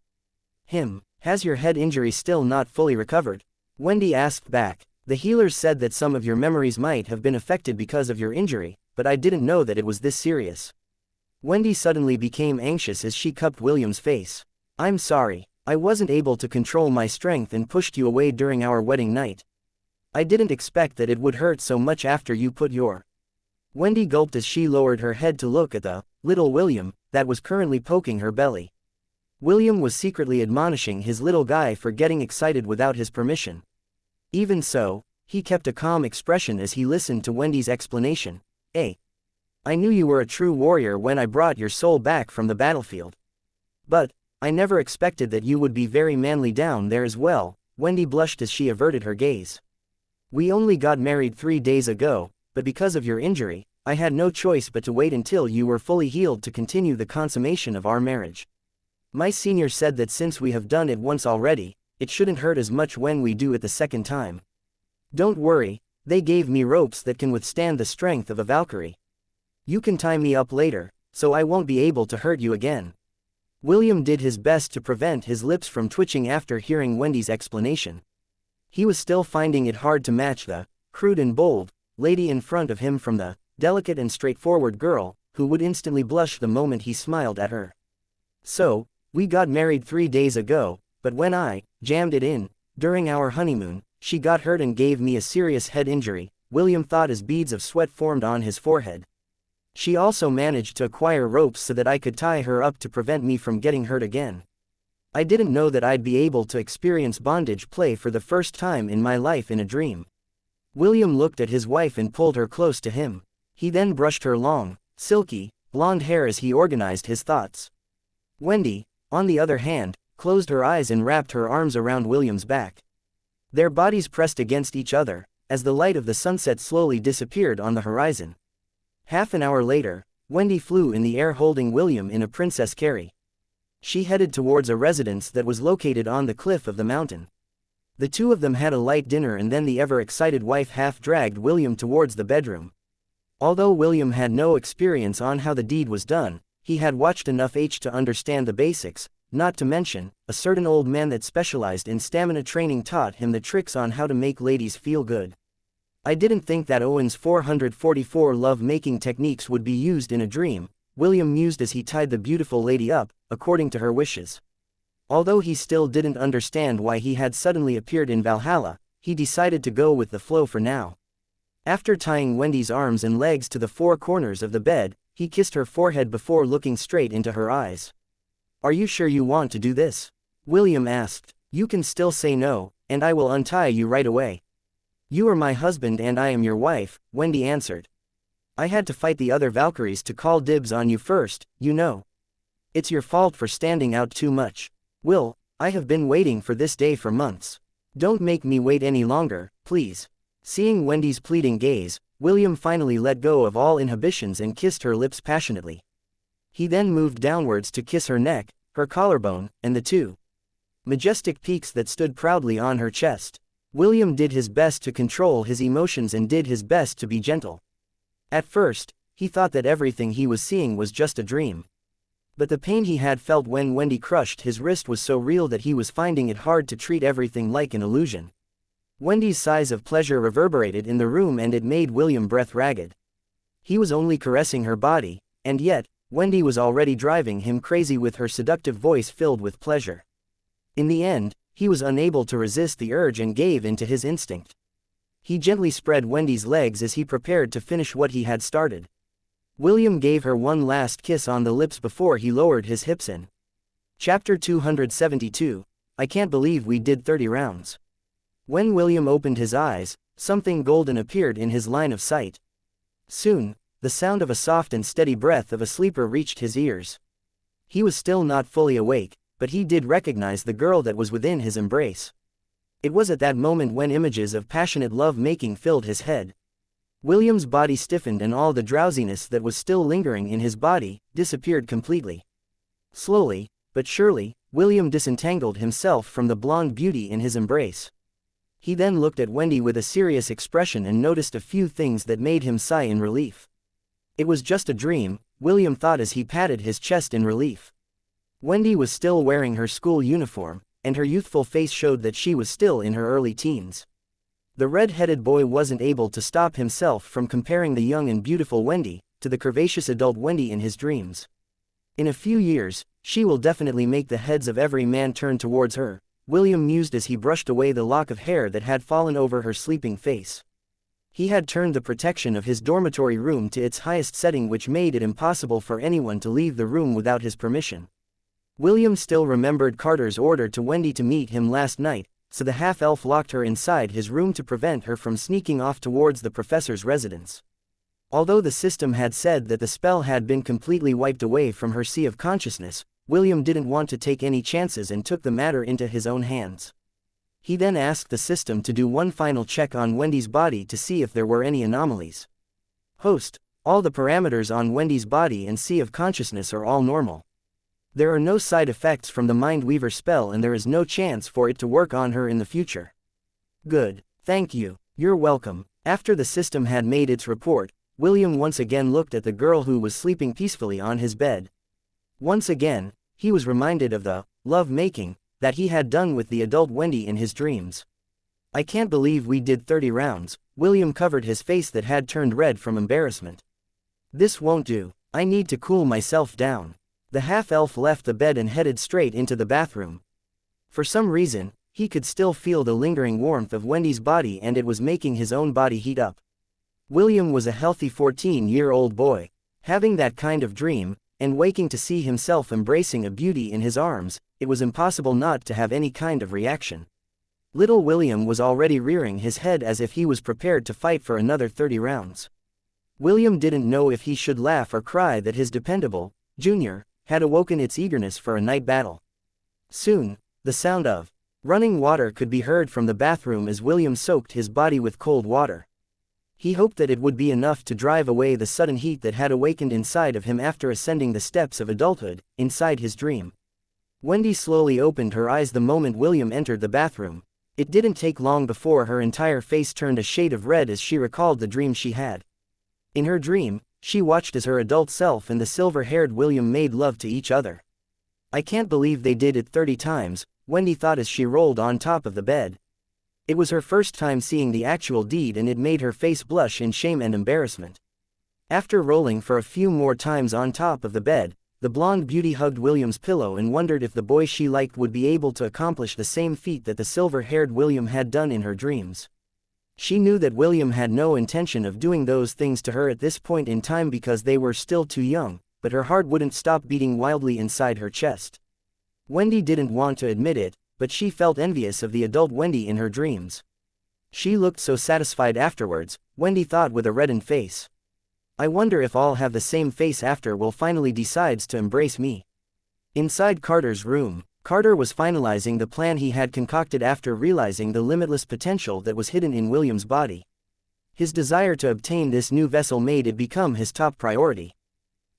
him. Has your head injury still not fully recovered? Wendy asked back. The healers said that some of your memories might have been affected because of your injury, but I didn't know that it was this serious. Wendy suddenly became anxious as she cupped William's face. I'm sorry, I wasn't able to control my strength and pushed you away during our wedding night. I didn't expect that it would hurt so much after you put your... Wendy gulped as she lowered her head to look at the little William that was currently poking her belly. William was secretly admonishing his little guy for getting excited without his permission. Even so, he kept a calm expression as he listened to Wendy's explanation. I knew you were a true warrior when I brought your soul back from the battlefield. But I never expected that you would be very manly down there as well. Wendy blushed as she averted her gaze. We only got married 3 days ago, but because of your injury, I had no choice but to wait until you were fully healed to continue the consummation of our marriage. My senior said that since we have done it once already, it shouldn't hurt as much when we do it the second time. Don't worry, they gave me ropes that can withstand the strength of a Valkyrie. You can tie me up later, so I won't be able to hurt you again. William did his best to prevent his lips from twitching after hearing Wendy's explanation. He was still finding it hard to match the crude and bold lady in front of him from the delicate and straightforward girl who would instantly blush the moment he smiled at her. So, we got married 3 days ago, but when I jammed it in during our honeymoon, she got hurt and gave me a serious head injury, William thought as beads of sweat formed on his forehead. She also managed to acquire ropes so that I could tie her up to prevent me from getting hurt again. I didn't know that I'd be able to experience bondage play for the first time in my life in a dream. William looked at his wife and pulled her close to him. He then brushed her long, silky, blonde hair as he organized his thoughts. Wendy, on the other hand, closed her eyes and wrapped her arms around William's back. Their bodies pressed against each other, as the light of the sunset slowly disappeared on the horizon. Half an hour later, Wendy flew in the air holding William in a princess carry. She headed towards a residence that was located on the cliff of the mountain. The two of them had a light dinner and then the ever-excited wife half-dragged William towards the bedroom. Although William had no experience on how the deed was done, he had watched enough to understand the basics, not to mention, a certain old man that specialized in stamina training taught him the tricks on how to make ladies feel good. I didn't think that Owen's 444 love-making techniques would be used in a dream, William mused as he tied the beautiful lady up, according to her wishes. Although he still didn't understand why he had suddenly appeared in Valhalla, he decided to go with the flow for now. After tying Wendy's arms and legs to the four corners of the bed, he kissed her forehead before looking straight into her eyes. "Are you sure you want to do this?" William asked. "You can still say no, and I will untie you right away." "You are my husband and I am your wife," Wendy answered. "I had to fight the other Valkyries to call dibs on you first, you know. It's your fault for standing out too much. Will, I have been waiting for this day for months. Don't make me wait any longer, please." Seeing Wendy's pleading gaze, William finally let go of all inhibitions and kissed her lips passionately. He then moved downwards to kiss her neck, her collarbone, and the two majestic peaks that stood proudly on her chest. William did his best to control his emotions and did his best to be gentle. At first, he thought that everything he was seeing was just a dream. But the pain he had felt when Wendy crushed his wrist was so real that he was finding it hard to treat everything like an illusion. Wendy's sighs of pleasure reverberated in the room and it made William breath ragged. He was only caressing her body, and yet, Wendy was already driving him crazy with her seductive voice filled with pleasure. In the end, he was unable to resist the urge and gave in to his instinct. He gently spread Wendy's legs as he prepared to finish what he had started. William gave her one last kiss on the lips before he lowered his hips in. Chapter 272, I can't believe we did 30 rounds. When William opened his eyes, something golden appeared in his line of sight. Soon, the sound of a soft and steady breath of a sleeper reached his ears. He was still not fully awake, but he did recognize the girl that was within his embrace. It was at that moment when images of passionate love-making filled his head. William's body stiffened and all the drowsiness that was still lingering in his body disappeared completely. Slowly, but surely, William disentangled himself from the blonde beauty in his embrace. He then looked at Wendy with a serious expression and noticed a few things that made him sigh in relief. It was just a dream, William thought as he patted his chest in relief. Wendy was still wearing her school uniform, and her youthful face showed that she was still in her early teens. The red-headed boy wasn't able to stop himself from comparing the young and beautiful Wendy to the curvaceous adult Wendy in his dreams. In a few years, she will definitely make the heads of every man turn towards her, William mused as he brushed away the lock of hair that had fallen over her sleeping face. He had turned the protection of his dormitory room to its highest setting, which made it impossible for anyone to leave the room without his permission. William still remembered Carter's order to Wendy to meet him last night, so the half-elf locked her inside his room to prevent her from sneaking off towards the professor's residence. Although the system had said that the spell had been completely wiped away from her sea of consciousness, William didn't want to take any chances and took the matter into his own hands. He then asked the system to do one final check on Wendy's body to see if there were any anomalies. Host, all the parameters on Wendy's body and sea of consciousness are all normal. There are no side effects from the Mindweaver spell and there is no chance for it to work on her in the future. Good, thank you, you're welcome. After the system had made its report, William once again looked at the girl who was sleeping peacefully on his bed. Once again, he was reminded of the love-making that he had done with the adult Wendy in his dreams. I can't believe we did 30 rounds, William covered his face that had turned red from embarrassment. This won't do, I need to cool myself down. The half-elf left the bed and headed straight into the bathroom. For some reason, he could still feel the lingering warmth of Wendy's body and it was making his own body heat up. William was a healthy 14-year-old boy. Having that kind of dream, and waking to see himself embracing a beauty in his arms, it was impossible not to have any kind of reaction. Little William was already rearing his head as if he was prepared to fight for another 30 rounds. William didn't know if he should laugh or cry that his dependable, Junior, had awoken its eagerness for a night battle. Soon, the sound of running water could be heard from the bathroom as William soaked his body with cold water. He hoped that it would be enough to drive away the sudden heat that had awakened inside of him after ascending the steps of adulthood, inside his dream. Wendy slowly opened her eyes the moment William entered the bathroom. It didn't take long before her entire face turned a shade of red as she recalled the dream she had. In her dream, She watched as her adult self and the silver-haired William made love to each other. I can't believe they did it 30 times, Wendy thought as she rolled on top of the bed. It was her first time seeing the actual deed and it made her face blush in shame and embarrassment. After rolling for a few more times on top of the bed, the blonde beauty hugged William's pillow and wondered if the boy she liked would be able to accomplish the same feat that the silver-haired William had done in her dreams. She knew that William had no intention of doing those things to her at this point in time because they were still too young, but her heart wouldn't stop beating wildly inside her chest. Wendy didn't want to admit it, but she felt envious of the adult Wendy in her dreams. She looked so satisfied afterwards, Wendy thought with a reddened face. I wonder if I'll have the same face after Will finally decides to embrace me. Inside Carter's room, Carter was finalizing the plan he had concocted after realizing the limitless potential that was hidden in William's body. His desire to obtain this new vessel made it become his top priority.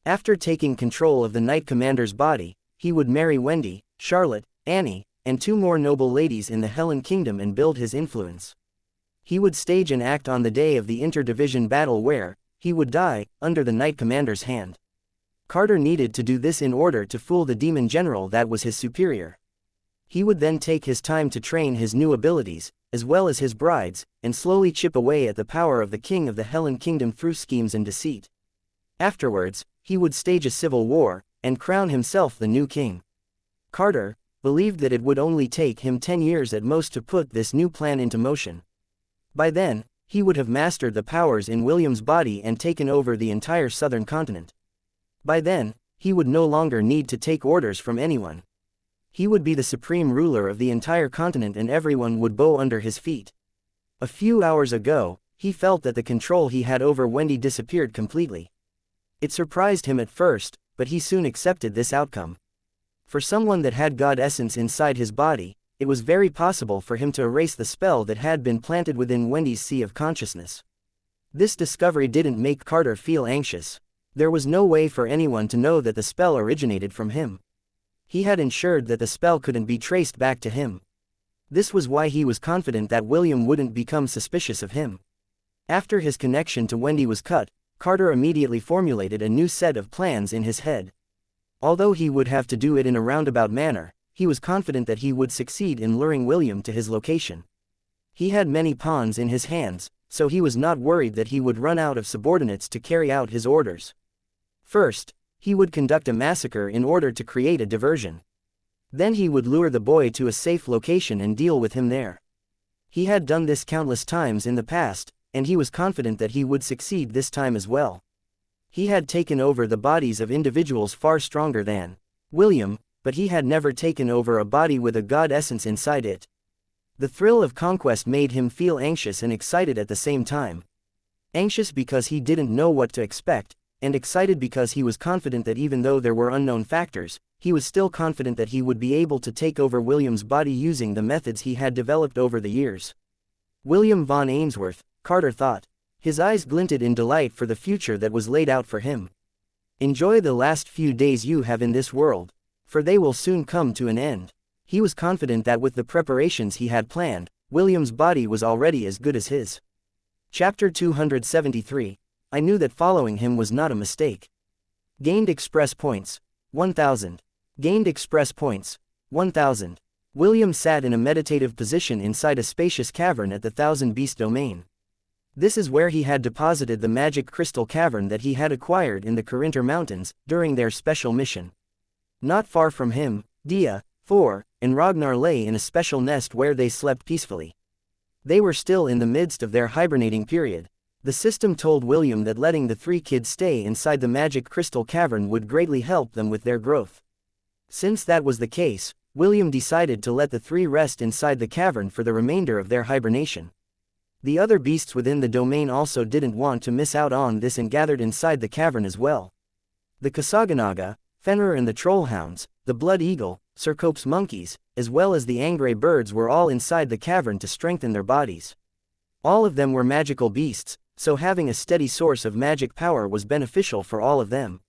After taking control of the Knight Commander's body, he would marry Wendy, Charlotte, Annie, and 2 more noble ladies in the Helen Kingdom and build his influence. He would stage an act on the day of the interdivision battle where he would die under the Knight Commander's hand. Carter needed to do this in order to fool the demon general that was his superior. He would then take his time to train his new abilities, as well as his brides, and slowly chip away at the power of the king of the Helen Kingdom through schemes and deceit. Afterwards, he would stage a civil war, and crown himself the new king. Carter believed that it would only take him 10 years at most to put this new plan into motion. By then, he would have mastered the powers in William's body and taken over the entire southern continent. By then, he would no longer need to take orders from anyone. He would be the supreme ruler of the entire continent and everyone would bow under his feet. A few hours ago, he felt that the control he had over Wendy disappeared completely. It surprised him at first, but he soon accepted this outcome. For someone that had God essence inside his body, it was very possible for him to erase the spell that had been planted within Wendy's sea of consciousness. This discovery didn't make Carter feel anxious. There was no way for anyone to know that the spell originated from him. He had ensured that the spell couldn't be traced back to him. This was why he was confident that William wouldn't become suspicious of him. After his connection to Wendy was cut, Carter immediately formulated a new set of plans in his head. Although he would have to do it in a roundabout manner, he was confident that he would succeed in luring William to his location. He had many pawns in his hands, so he was not worried that he would run out of subordinates to carry out his orders. First, he would conduct a massacre in order to create a diversion. Then he would lure the boy to a safe location and deal with him there. He had done this countless times in the past, and he was confident that he would succeed this time as well. He had taken over the bodies of individuals far stronger than William, but he had never taken over a body with a god essence inside it. The thrill of conquest made him feel anxious and excited at the same time. Anxious because he didn't know what to expect, and excited because he was confident that even though there were unknown factors, he was still confident that he would be able to take over William's body using the methods he had developed over the years. William Von Ainsworth, Carter thought. His eyes glinted in delight for the future that was laid out for him. Enjoy the last few days you have in this world, for they will soon come to an end. He was confident that with the preparations he had planned, William's body was already as good as his. Chapter 273. I knew that following him was not a mistake. Gained express points, 1000. Gained express points, 1000. William sat in a meditative position inside a spacious cavern at the Thousand Beast domain. This is where he had deposited the magic crystal cavern that he had acquired in the Corinter Mountains during their special mission. Not far from him, Dia, Thor, and Ragnar lay in a special nest where they slept peacefully. They were still in the midst of their hibernating period. The system told William that letting the 3 kids stay inside the magic crystal cavern would greatly help them with their growth. Since that was the case, William decided to let the 3 rest inside the cavern for the remainder of their hibernation. The other beasts within the domain also didn't want to miss out on this and gathered inside the cavern as well. The Kasaganaga, Fenrir and the Trollhounds, the Blood Eagle, Cercope's monkeys, as well as the Angray birds were all inside the cavern to strengthen their bodies. All of them were magical beasts, so having a steady source of magic power was beneficial for all of them.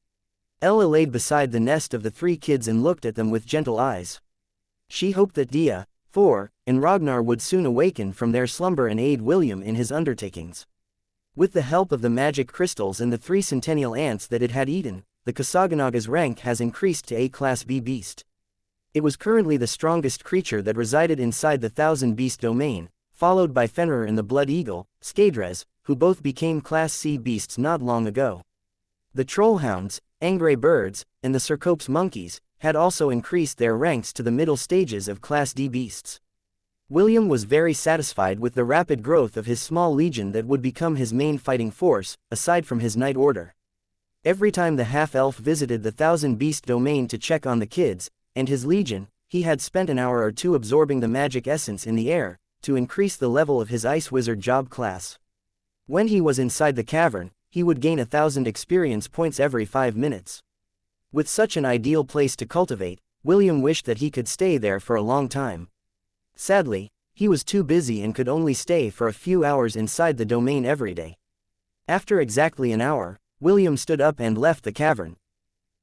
Ella laid beside the nest of the 3 kids and looked at them with gentle eyes. She hoped that Dia, Thor, and Ragnar would soon awaken from their slumber and aid William in his undertakings. With the help of the magic crystals and the 3 centennial ants that it had eaten, the Kasaganaga's rank has increased to a Class B beast. It was currently the strongest creature that resided inside the Thousand Beast domain, followed by Fenrir and the Blood Eagle, Skadres, who both became Class C beasts not long ago. The Trollhounds, Angray birds, and the Cercopes monkeys had also increased their ranks to the middle stages of Class D beasts. William was very satisfied with the rapid growth of his small legion that would become his main fighting force, aside from his Knight Order. Every time the half-elf visited the Thousand Beast domain to check on the kids and his legion, he had spent an hour or two absorbing the magic essence in the air to increase the level of his Ice Wizard job class. When he was inside the cavern, he would gain 1,000 experience points every 5 minutes. With such an ideal place to cultivate, William wished that he could stay there for a long time. Sadly, he was too busy and could only stay for a few hours inside the domain every day. After exactly an hour, William stood up and left the cavern.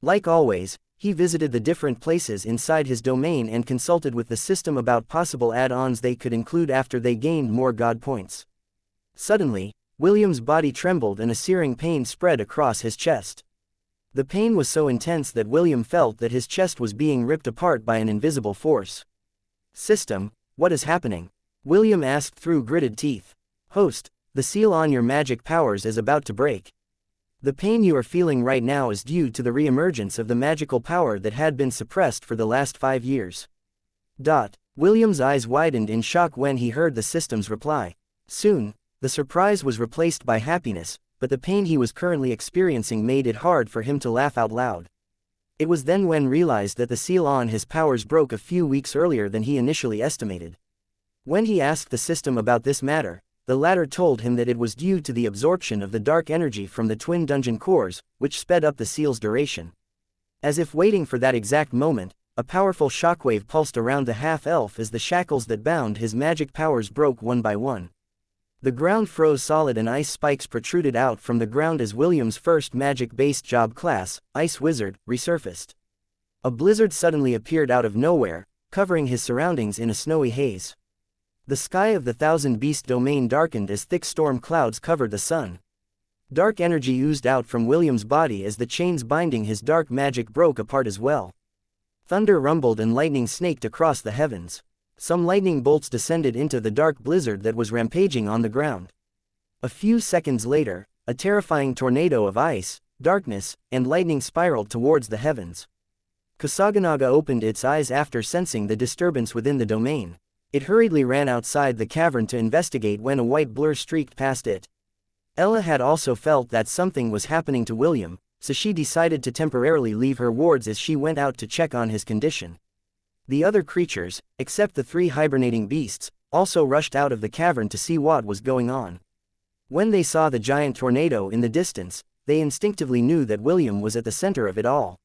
Like always, he visited the different places inside his domain and consulted with the system about possible add-ons they could include after they gained more god points. Suddenly, William's body trembled and a searing pain spread across his chest. The pain was so intense that William felt that his chest was being ripped apart by an invisible force. "System, what is happening?" William asked through gritted teeth. "Host, the seal on your magic powers is about to break. The pain you are feeling right now is due to the re-emergence of the magical power that had been suppressed for the last 5 years." William's eyes widened in shock when he heard the system's reply. Soon, the surprise was replaced by happiness, but the pain he was currently experiencing made it hard for him to laugh out loud. It was then when realized that the seal on his powers broke a few weeks earlier than he initially estimated. When he asked the system about this matter, the latter told him that it was due to the absorption of the dark energy from the twin dungeon cores, which sped up the seal's duration. As if waiting for that exact moment, a powerful shockwave pulsed around the half-elf as the shackles that bound his magic powers broke one by one. The ground froze solid and ice spikes protruded out from the ground as William's first magic-based job class, Ice Wizard, resurfaced. A blizzard suddenly appeared out of nowhere, covering his surroundings in a snowy haze. The sky of the Thousand Beast domain darkened as thick storm clouds covered the sun. Dark energy oozed out from William's body as the chains binding his dark magic broke apart as well. Thunder rumbled and lightning snaked across the heavens. Some lightning bolts descended into the dark blizzard that was rampaging on the ground. A few seconds later, a terrifying tornado of ice, darkness, and lightning spiraled towards the heavens. Kasaganaga opened its eyes after sensing the disturbance within the domain. It hurriedly ran outside the cavern to investigate when a white blur streaked past it. Ella had also felt that something was happening to William, so she decided to temporarily leave her wards as she went out to check on his condition. The other creatures, except the 3 hibernating beasts, also rushed out of the cavern to see what was going on. When they saw the giant tornado in the distance, they instinctively knew that William was at the center of it all.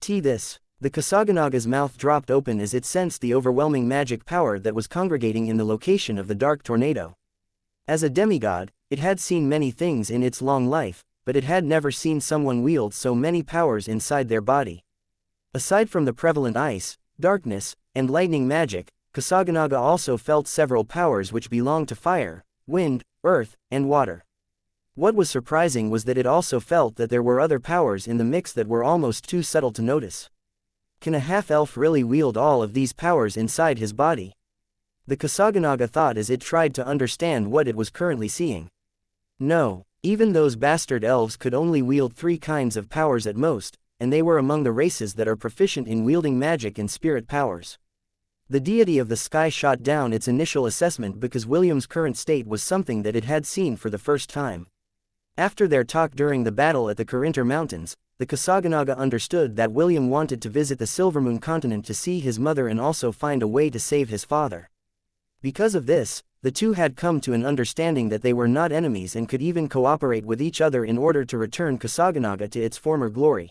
This. The Kasaganaga's mouth dropped open as it sensed the overwhelming magic power that was congregating in the location of the dark tornado. As a demigod, it had seen many things in its long life, but it had never seen someone wield so many powers inside their body. Aside from the prevalent ice, darkness, and lightning magic, Kasaganaga also felt several powers which belonged to fire, wind, earth, and water. What was surprising was that it also felt that there were other powers in the mix that were almost too subtle to notice. Can a half-elf really wield all of these powers inside his body? The Kasaganaga thought as it tried to understand what it was currently seeing. No, even those bastard elves could only wield 3 kinds of powers at most, and they were among the races that are proficient in wielding magic and spirit powers. The deity of the sky shot down its initial assessment because William's current state was something that it had seen for the first time. After their talk during the battle at the Corinter Mountains, the Kasaganaga understood that William wanted to visit the Silvermoon continent to see his mother and also find a way to save his father. Because of this, the two had come to an understanding that they were not enemies and could even cooperate with each other in order to return Kasaganaga to its former glory.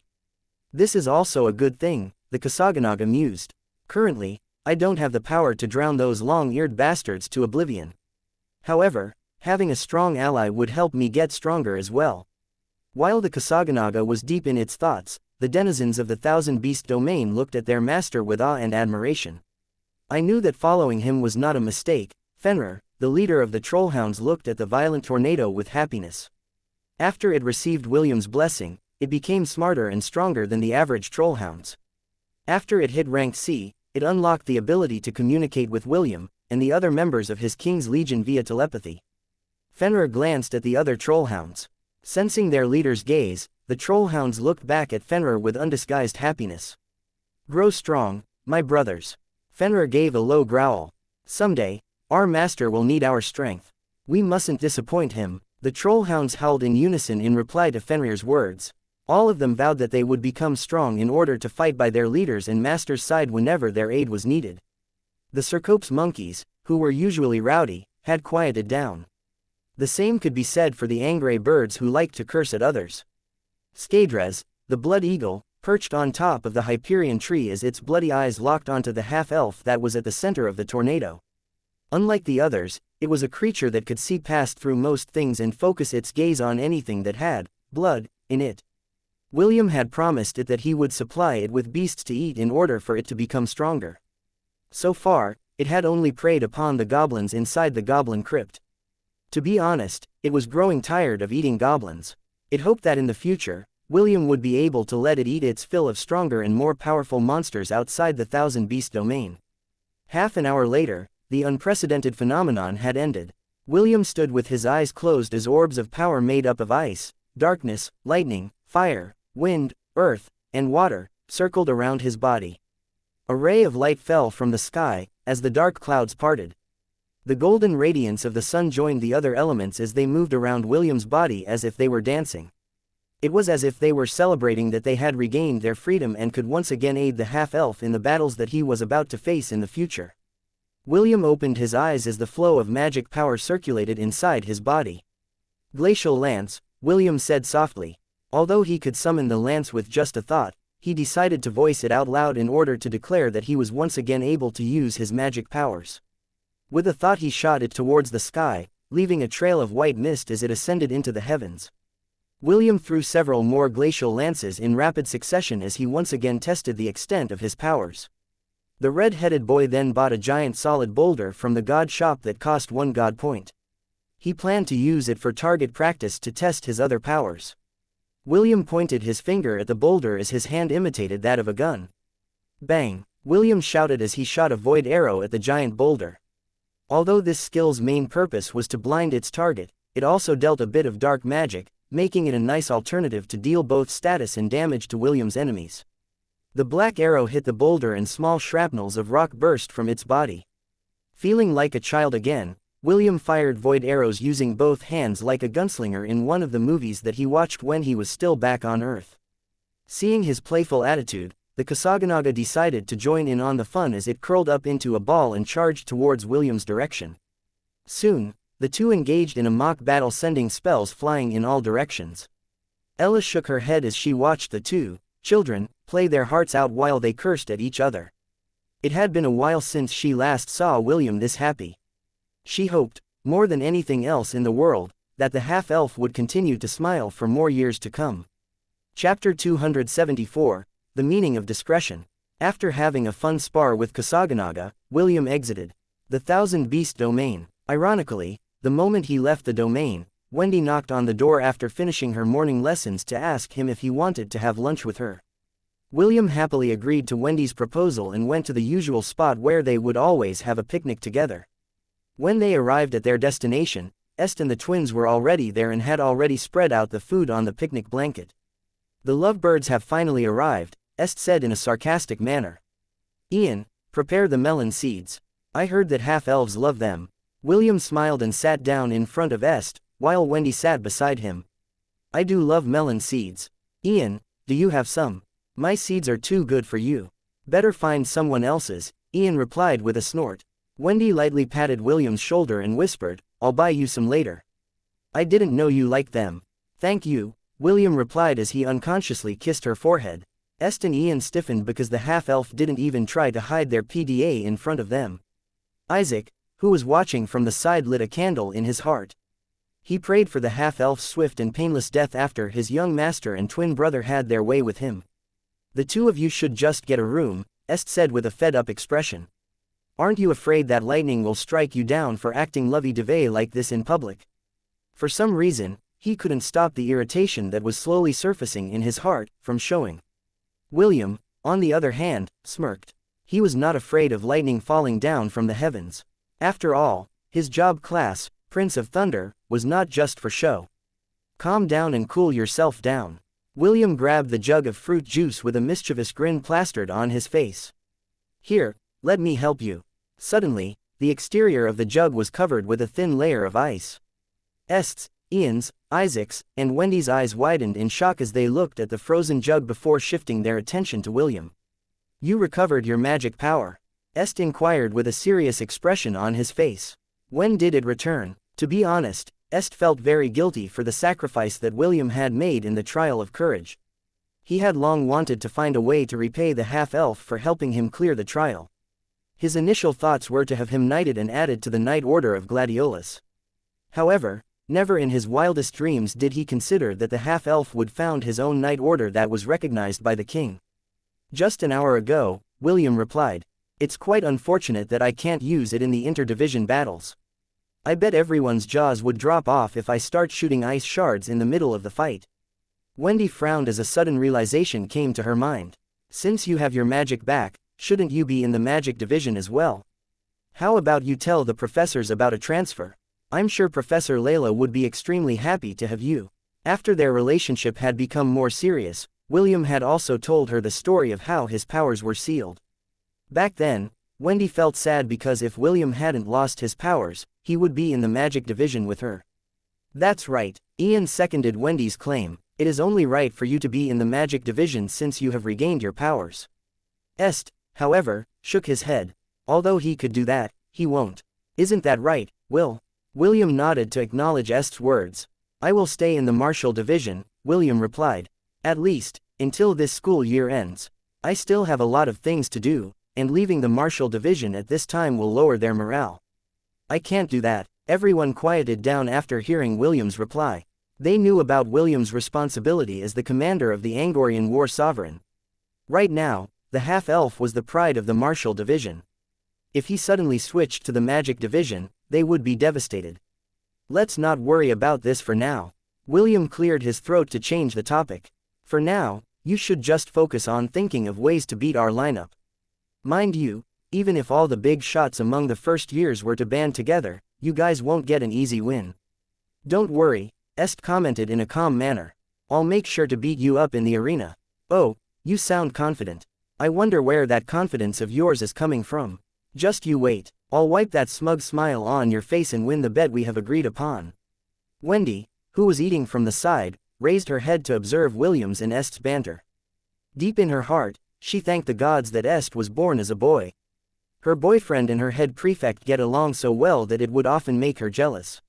This is also a good thing, the Kasaganaga mused. Currently, I don't have the power to drown those long-eared bastards to oblivion. However, having a strong ally would help me get stronger as well. While the Kasaganaga was deep in its thoughts, the denizens of the Thousand Beast domain looked at their master with awe and admiration. I knew that following him was not a mistake. Fenrir, the leader of the trollhounds looked at the violent tornado with happiness. After it received William's blessing, it became smarter and stronger than the average trollhounds. After it hit rank C, it unlocked the ability to communicate with William and the other members of his King's Legion via telepathy. Fenrir glanced at the other trollhounds. Sensing their leader's gaze, the trollhounds looked back at Fenrir with undisguised happiness. "Grow strong, my brothers." Fenrir gave a low growl. "Someday, our master will need our strength. We mustn't disappoint him." The trollhounds howled in unison in reply to Fenrir's words. All of them vowed that they would become strong in order to fight by their leaders and master's side whenever their aid was needed. The Cercops monkeys, who were usually rowdy, had quieted down. The same could be said for the angry birds who liked to curse at others. Skadres, the blood eagle, perched on top of the Hyperion tree as its bloody eyes locked onto the half-elf that was at the center of the tornado. Unlike the others, it was a creature that could see past through most things and focus its gaze on anything that had blood in it. William had promised it that he would supply it with beasts to eat in order for it to become stronger. So far, it had only preyed upon the goblins inside the goblin crypt. To be honest, it was growing tired of eating goblins. It hoped that in the future, William would be able to let it eat its fill of stronger and more powerful monsters outside the Thousand Beast domain. Half an hour later, the unprecedented phenomenon had ended. William stood with his eyes closed as orbs of power made up of ice, darkness, lightning, fire, wind, earth, and water circled around his body. A ray of light fell from the sky as the dark clouds parted. The golden radiance of the sun joined the other elements as they moved around William's body as if they were dancing. It was as if they were celebrating that they had regained their freedom and could once again aid the half-elf in the battles that he was about to face in the future. William opened his eyes as the flow of magic power circulated inside his body. "Glacial Lance," William said softly. Although he could summon the lance with just a thought, he decided to voice it out loud in order to declare that he was once again able to use his magic powers. With a thought he shot it towards the sky, leaving a trail of white mist as it ascended into the heavens. William threw several more glacial lances in rapid succession as he once again tested the extent of his powers. The red-headed boy then bought a giant solid boulder from the god shop that cost 1 god point. He planned to use it for target practice to test his other powers. William pointed his finger at the boulder as his hand imitated that of a gun. Bang! William shouted as he shot a void arrow at the giant boulder. Although this skill's main purpose was to blind its target, it also dealt a bit of dark magic, making it a nice alternative to deal both status and damage to William's enemies. The black arrow hit the boulder and small shrapnels of rock burst from its body. Feeling like a child again, William fired void arrows using both hands like a gunslinger in one of the movies that he watched when he was still back on Earth. Seeing his playful attitude, the Kasaganaga decided to join in on the fun as it curled up into a ball and charged towards William's direction. Soon, the two engaged in a mock battle, sending spells flying in all directions. Ella shook her head as she watched the two children play their hearts out while they cursed at each other. It had been a while since she last saw William this happy. She hoped, more than anything else in the world, that the half-elf would continue to smile for more years to come. Chapter 274, The Meaning of Discretion. After having a fun spar with Kasaganaga, William exited the Thousand Beast domain. Ironically, the moment he left the domain, Wendy knocked on the door after finishing her morning lessons to ask him if he wanted to have lunch with her. William happily agreed to Wendy's proposal and went to the usual spot where they would always have a picnic together. When they arrived at their destination, Est and the twins were already there and had already spread out the food on the picnic blanket. "The lovebirds have finally arrived," Est said in a sarcastic manner. "Ian, prepare the melon seeds. I heard that half-elves love them." William smiled and sat down in front of Est, while Wendy sat beside him. "I do love melon seeds. Ian, do you have some? My seeds are too good for you. Better find someone else's," Ian replied with a snort. Wendy lightly patted William's shoulder and whispered, "I'll buy you some later." "I didn't know you liked them." "Thank you," William replied as he unconsciously kissed her forehead. Est and Ian stiffened because the half-elf didn't even try to hide their PDA in front of them. Isaac, who was watching from the side, lit a candle in his heart. He prayed for the half-elf's swift and painless death after his young master and twin brother had their way with him. "The two of you should just get a room," Est said with a fed-up expression. Aren't you afraid that lightning will strike you down for acting lovey-dovey like this in public? For some reason, he couldn't stop the irritation that was slowly surfacing in his heart from showing. William, on the other hand, smirked. He was not afraid of lightning falling down from the heavens. After all, his job class, Prince of Thunder, was not just for show. Calm down and cool yourself down. William grabbed the jug of fruit juice with a mischievous grin plastered on his face. Here, let me help you. Suddenly, the exterior of the jug was covered with a thin layer of ice. Est's, Ian's, Isaac's, and Wendy's eyes widened in shock as they looked at the frozen jug before shifting their attention to William. You recovered your magic power? Est inquired with a serious expression on his face. When did it return? To be honest, Est felt very guilty for the sacrifice that William had made in the trial of courage. He had long wanted to find a way to repay the half-elf for helping him clear the trial. His initial thoughts were to have him knighted and added to the Knight Order of Gladiolus. However, never in his wildest dreams did he consider that the half-elf would found his own Knight Order that was recognized by the king. Just an hour ago, William replied. It's quite unfortunate that I can't use it in the interdivision battles. I bet everyone's jaws would drop off if I start shooting ice shards in the middle of the fight. Wendy frowned as a sudden realization came to her mind. Since you have your magic back, shouldn't you be in the magic division as well? How about you tell the professors about a transfer? I'm sure Professor Layla would be extremely happy to have you. After their relationship had become more serious, William had also told her the story of how his powers were sealed. Back then, Wendy felt sad because if William hadn't lost his powers, he would be in the magic division with her. That's right, Ian seconded Wendy's claim. It is only right for you to be in the magic division since you have regained your powers. Est, however, shook his head. Although he could do that, he won't. Isn't that right, Will? William nodded to acknowledge Est's words. I will stay in the martial division, William replied. At least, until this school year ends. I still have a lot of things to do, and leaving the martial division at this time will lower their morale. I can't do that. Everyone quieted down after hearing William's reply. They knew about William's responsibility as the commander of the Angorian war sovereign. Right now, the half-elf was the pride of the martial division. If he suddenly switched to the magic division, they would be devastated. Let's not worry about this for now. William cleared his throat to change the topic. For now, you should just focus on thinking of ways to beat our lineup. Mind you, even if all the big shots among the first years were to band together, you guys won't get an easy win. Don't worry, Est commented in a calm manner. I'll make sure to beat you up in the arena. Oh, you sound confident. I wonder where that confidence of yours is coming from. Just you wait, I'll wipe that smug smile on your face and win the bet we have agreed upon. Wendy, who was eating from the side, raised her head to observe William's and Est's banter. Deep in her heart, she thanked the gods that Est was born as a boy. Her boyfriend and her head prefect get along so well that it would often make her jealous.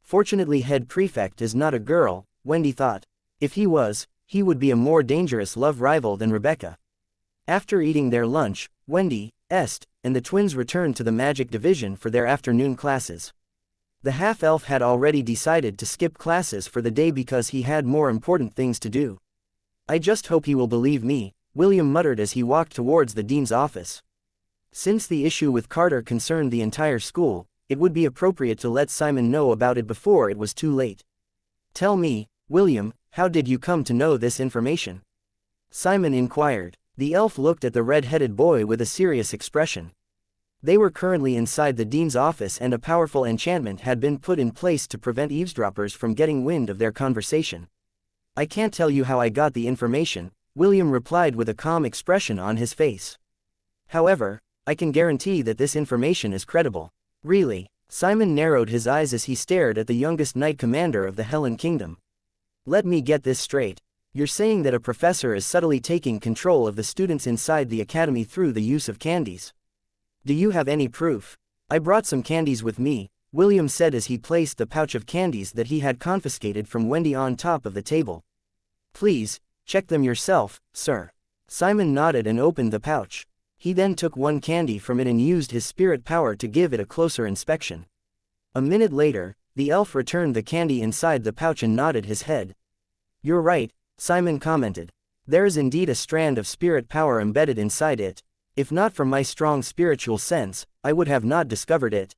Fortunately, head prefect is not a girl, Wendy thought. If he was, he would be a more dangerous love rival than Rebecca. After eating their lunch, Wendy, Est, and the twins returned to the magic division for their afternoon classes. The half-elf had already decided to skip classes for the day because he had more important things to do. I just hope he will believe me, William muttered as he walked towards the dean's office. Since the issue with Carter concerned the entire school, it would be appropriate to let Simon know about it before it was too late. Tell me, William, how did you come to know this information? Simon inquired. The elf looked at the red-headed boy with a serious expression. They were currently inside the dean's office and a powerful enchantment had been put in place to prevent eavesdroppers from getting wind of their conversation. I can't tell you how I got the information, William replied with a calm expression on his face. However, I can guarantee that this information is credible. Really? Simon narrowed his eyes as he stared at the youngest knight commander of the Helen Kingdom. Let me get this straight. You're saying that a professor is subtly taking control of the students inside the academy through the use of candies. Do you have any proof? I brought some candies with me, William said as he placed the pouch of candies that he had confiscated from Wendy on top of the table. Please, check them yourself, sir. Simon nodded and opened the pouch. He then took one candy from it and used his spirit power to give it a closer inspection. A minute later, the elf returned the candy inside the pouch and nodded his head. You're right, Simon commented. There is indeed a strand of spirit power embedded inside it. If not for my strong spiritual sense, I would have not discovered it.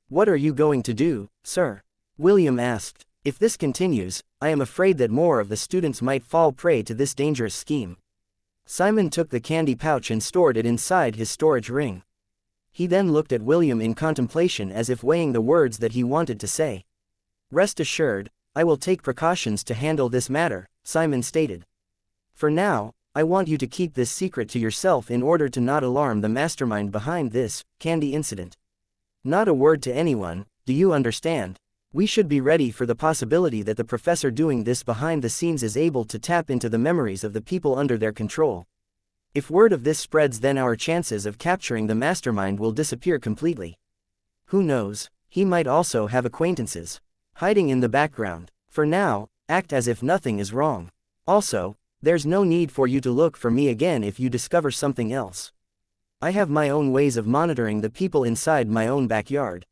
What are you going to do, sir? William asked. If this continues, I am afraid that more of the students might fall prey to this dangerous scheme. Simon took the candy pouch and stored it inside his storage ring. He then looked at William in contemplation as if weighing the words that he wanted to say. Rest assured, I will take precautions to handle this matter, Simon stated. For now, I want you to keep this secret to yourself in order to not alarm the mastermind behind this candy incident. Not a word to anyone, do you understand? We should be ready for the possibility that the professor doing this behind the scenes is able to tap into the memories of the people under their control. If word of this spreads, then our chances of capturing the mastermind will disappear completely. Who knows, he might also have acquaintances hiding in the background. For now, act as if nothing is wrong. Also, there's no need for you to look for me again if you discover something else. I have my own ways of monitoring the people inside my own backyard.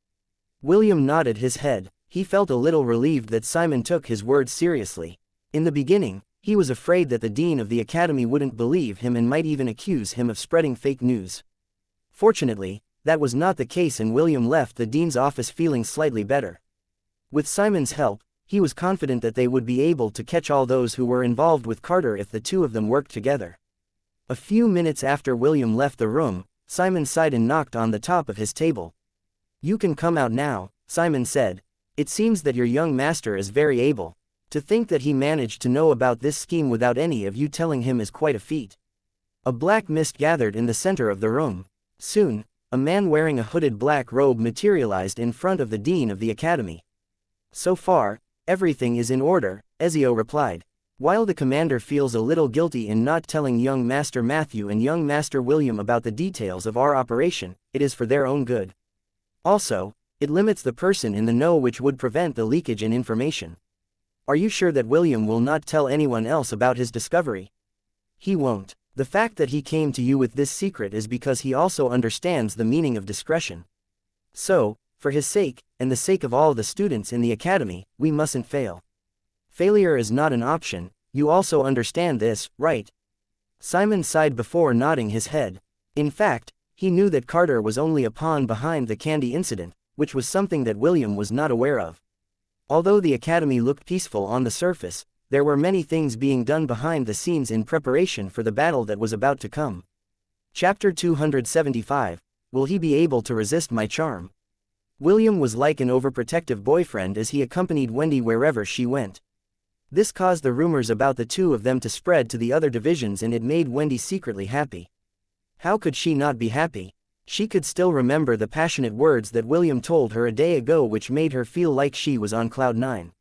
William nodded his head. He felt a little relieved that Simon took his words seriously. In the beginning, he was afraid that the dean of the academy wouldn't believe him and might even accuse him of spreading fake news. Fortunately, that was not the case, and William left the dean's office feeling slightly better. With Simon's help, he was confident that they would be able to catch all those who were involved with Carter if the two of them worked together. A few minutes after William left the room, Simon sighed and knocked on the top of his table. You can come out now, Simon said. It seems that your young master is very able. To think that he managed to know about this scheme without any of you telling him is quite a feat. A black mist gathered in the center of the room. Soon, a man wearing a hooded black robe materialized in front of the dean of the academy. So far, everything is in order, Ezio replied. While the commander feels a little guilty in not telling young Master Matthew and young Master William about the details of our operation, it is for their own good. Also, it limits the person in the know, which would prevent the leakage in information. Are you sure that William will not tell anyone else about his discovery? He won't. The fact that he came to you with this secret is because he also understands the meaning of discretion. So, for his sake, and the sake of all the students in the academy, we mustn't fail. Failure is not an option, you also understand this, right? Simon sighed before nodding his head. In fact, he knew that Carter was only a pawn behind the candy incident, which was something that William was not aware of. Although the academy looked peaceful on the surface, there were many things being done behind the scenes in preparation for the battle that was about to come. Chapter 275, Will he be able to resist my charm? William was like an overprotective boyfriend as he accompanied Wendy wherever she went. This caused the rumors about the two of them to spread to the other divisions, and it made Wendy secretly happy. How could she not be happy? She could still remember the passionate words that William told her a day ago, which made her feel like she was on cloud nine.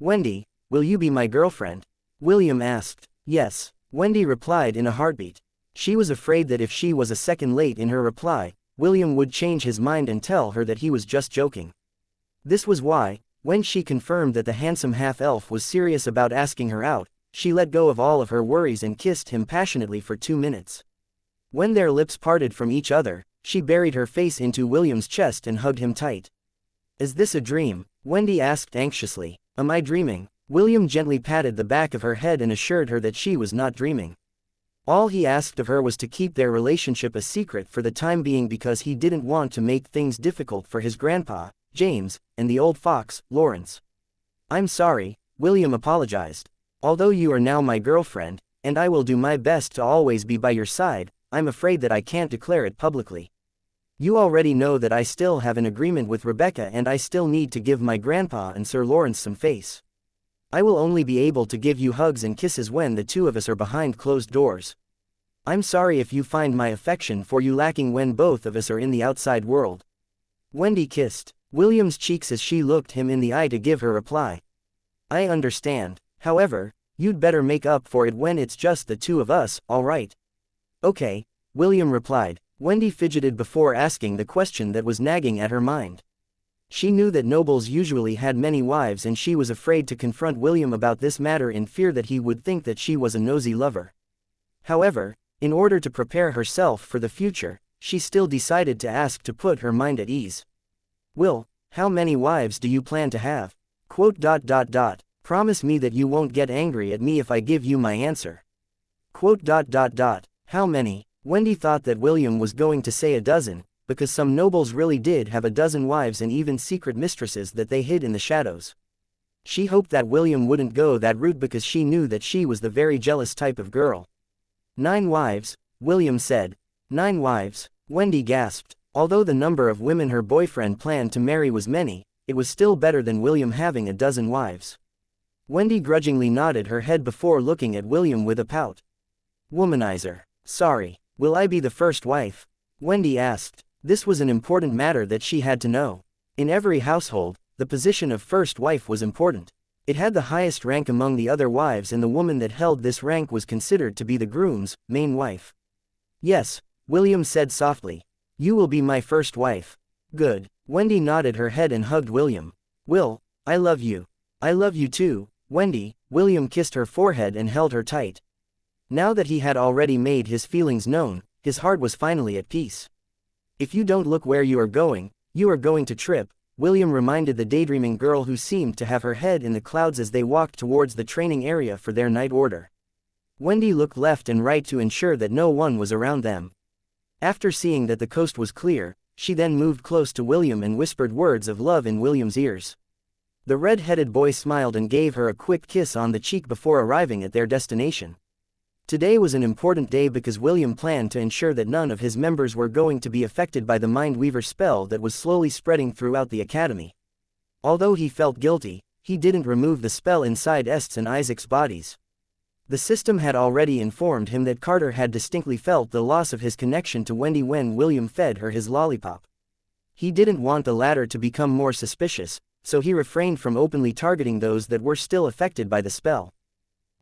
Wendy, will you be my girlfriend? William asked. Yes, Wendy replied in a heartbeat. She was afraid that if she was a second late in her reply, William would change his mind and tell her that he was just joking. This was why, when she confirmed that the handsome half-elf was serious about asking her out, she let go of all of her worries and kissed him passionately for 2 minutes. When their lips parted from each other, she buried her face into William's chest and hugged him tight. Is this a dream? Wendy asked anxiously. Am I dreaming? William gently patted the back of her head and assured her that she was not dreaming. All he asked of her was to keep their relationship a secret for the time being, because he didn't want to make things difficult for his grandpa, James, and the old fox, Lawrence. I'm sorry, William apologized. Although you are now my girlfriend, and I will do my best to always be by your side, I'm afraid that I can't declare it publicly. You already know that I still have an agreement with Rebecca, and I still need to give my grandpa and Sir Lawrence some face. I will only be able to give you hugs and kisses when the two of us are behind closed doors. I'm sorry if you find my affection for you lacking when both of us are in the outside world. Wendy kissed William's cheeks as she looked him in the eye to give her reply. I understand. However, you'd better make up for it when it's just the two of us, all right? Okay, William replied. Wendy fidgeted before asking the question that was nagging at her mind. She knew that nobles usually had many wives, and she was afraid to confront William about this matter in fear that he would think that she was a nosy lover. However, in order to prepare herself for the future, she still decided to ask to put her mind at ease. Will, how many wives do you plan to have? Promise me that you won't get angry at me if I give you my answer. How many? Wendy thought that William was going to say a dozen, because some nobles really did have a dozen wives and even secret mistresses that they hid in the shadows. She hoped that William wouldn't go that route because she knew that she was the very jealous type of girl. 9 wives, William said. 9 wives, Wendy gasped. Although the number of women her boyfriend planned to marry was many, it was still better than William having a dozen wives. Wendy grudgingly nodded her head before looking at William with a pout. Womanizer. Sorry, will I be the first wife? Wendy asked. This was an important matter that she had to know. In every household, the position of first wife was important. It had the highest rank among the other wives, and the woman that held this rank was considered to be the groom's main wife. Yes, William said softly. You will be my first wife. Good. Wendy nodded her head and hugged William. Will, I love you. I love you too, Wendy. William kissed her forehead and held her tight. Now that he had already made his feelings known, his heart was finally at peace. If you don't look where you are going to trip, William reminded the daydreaming girl who seemed to have her head in the clouds as they walked towards the training area for their night order. Wendy looked left and right to ensure that no one was around them. After seeing that the coast was clear, she then moved close to William and whispered words of love in William's ears. The red-headed boy smiled and gave her a quick kiss on the cheek before arriving at their destination. Today was an important day because William planned to ensure that none of his members were going to be affected by the Mindweaver spell that was slowly spreading throughout the academy. Although he felt guilty, he didn't remove the spell inside Est's and Isaac's bodies. The system had already informed him that Carter had distinctly felt the loss of his connection to Wendy when William fed her his lollipop. He didn't want the latter to become more suspicious, so he refrained from openly targeting those that were still affected by the spell.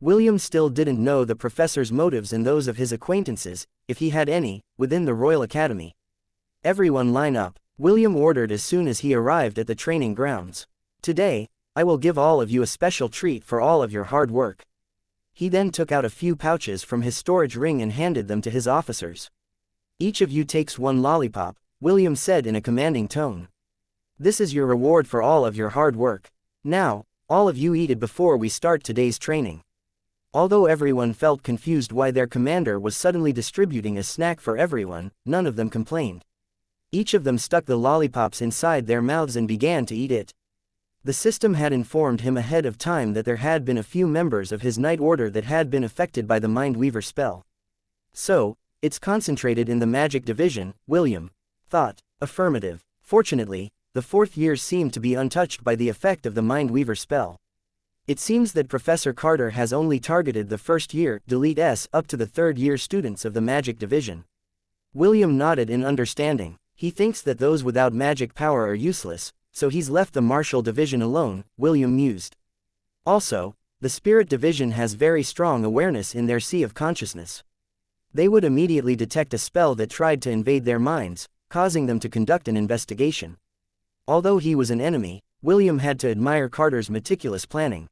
William still didn't know the professor's motives and those of his acquaintances, if he had any, within the Royal Academy. Everyone line up, William ordered as soon as he arrived at the training grounds. Today, I will give all of you a special treat for all of your hard work. He then took out a few pouches from his storage ring and handed them to his officers. Each of you takes 1 lollipop, William said in a commanding tone. This is your reward for all of your hard work. Now, all of you eat it before we start today's training. Although everyone felt confused why their commander was suddenly distributing a snack for everyone, none of them complained. Each of them stuck the lollipops inside their mouths and began to eat it. The system had informed him ahead of time that there had been a few members of his night order that had been affected by the Mindweaver spell. So, it's concentrated in the magic division, William thought. Affirmative. Fortunately, the 4th years seemed to be untouched by the effect of the Mindweaver spell. It seems that Professor Carter has only targeted the 1st year, delete S, up to the 3rd year students of the magic division. William nodded in understanding. He thinks that those without magic power are useless, so he's left the martial division alone, William mused. Also, the spirit division has very strong awareness in their sea of consciousness. They would immediately detect a spell that tried to invade their minds, causing them to conduct an investigation. Although he was an enemy, William had to admire Carter's meticulous planning.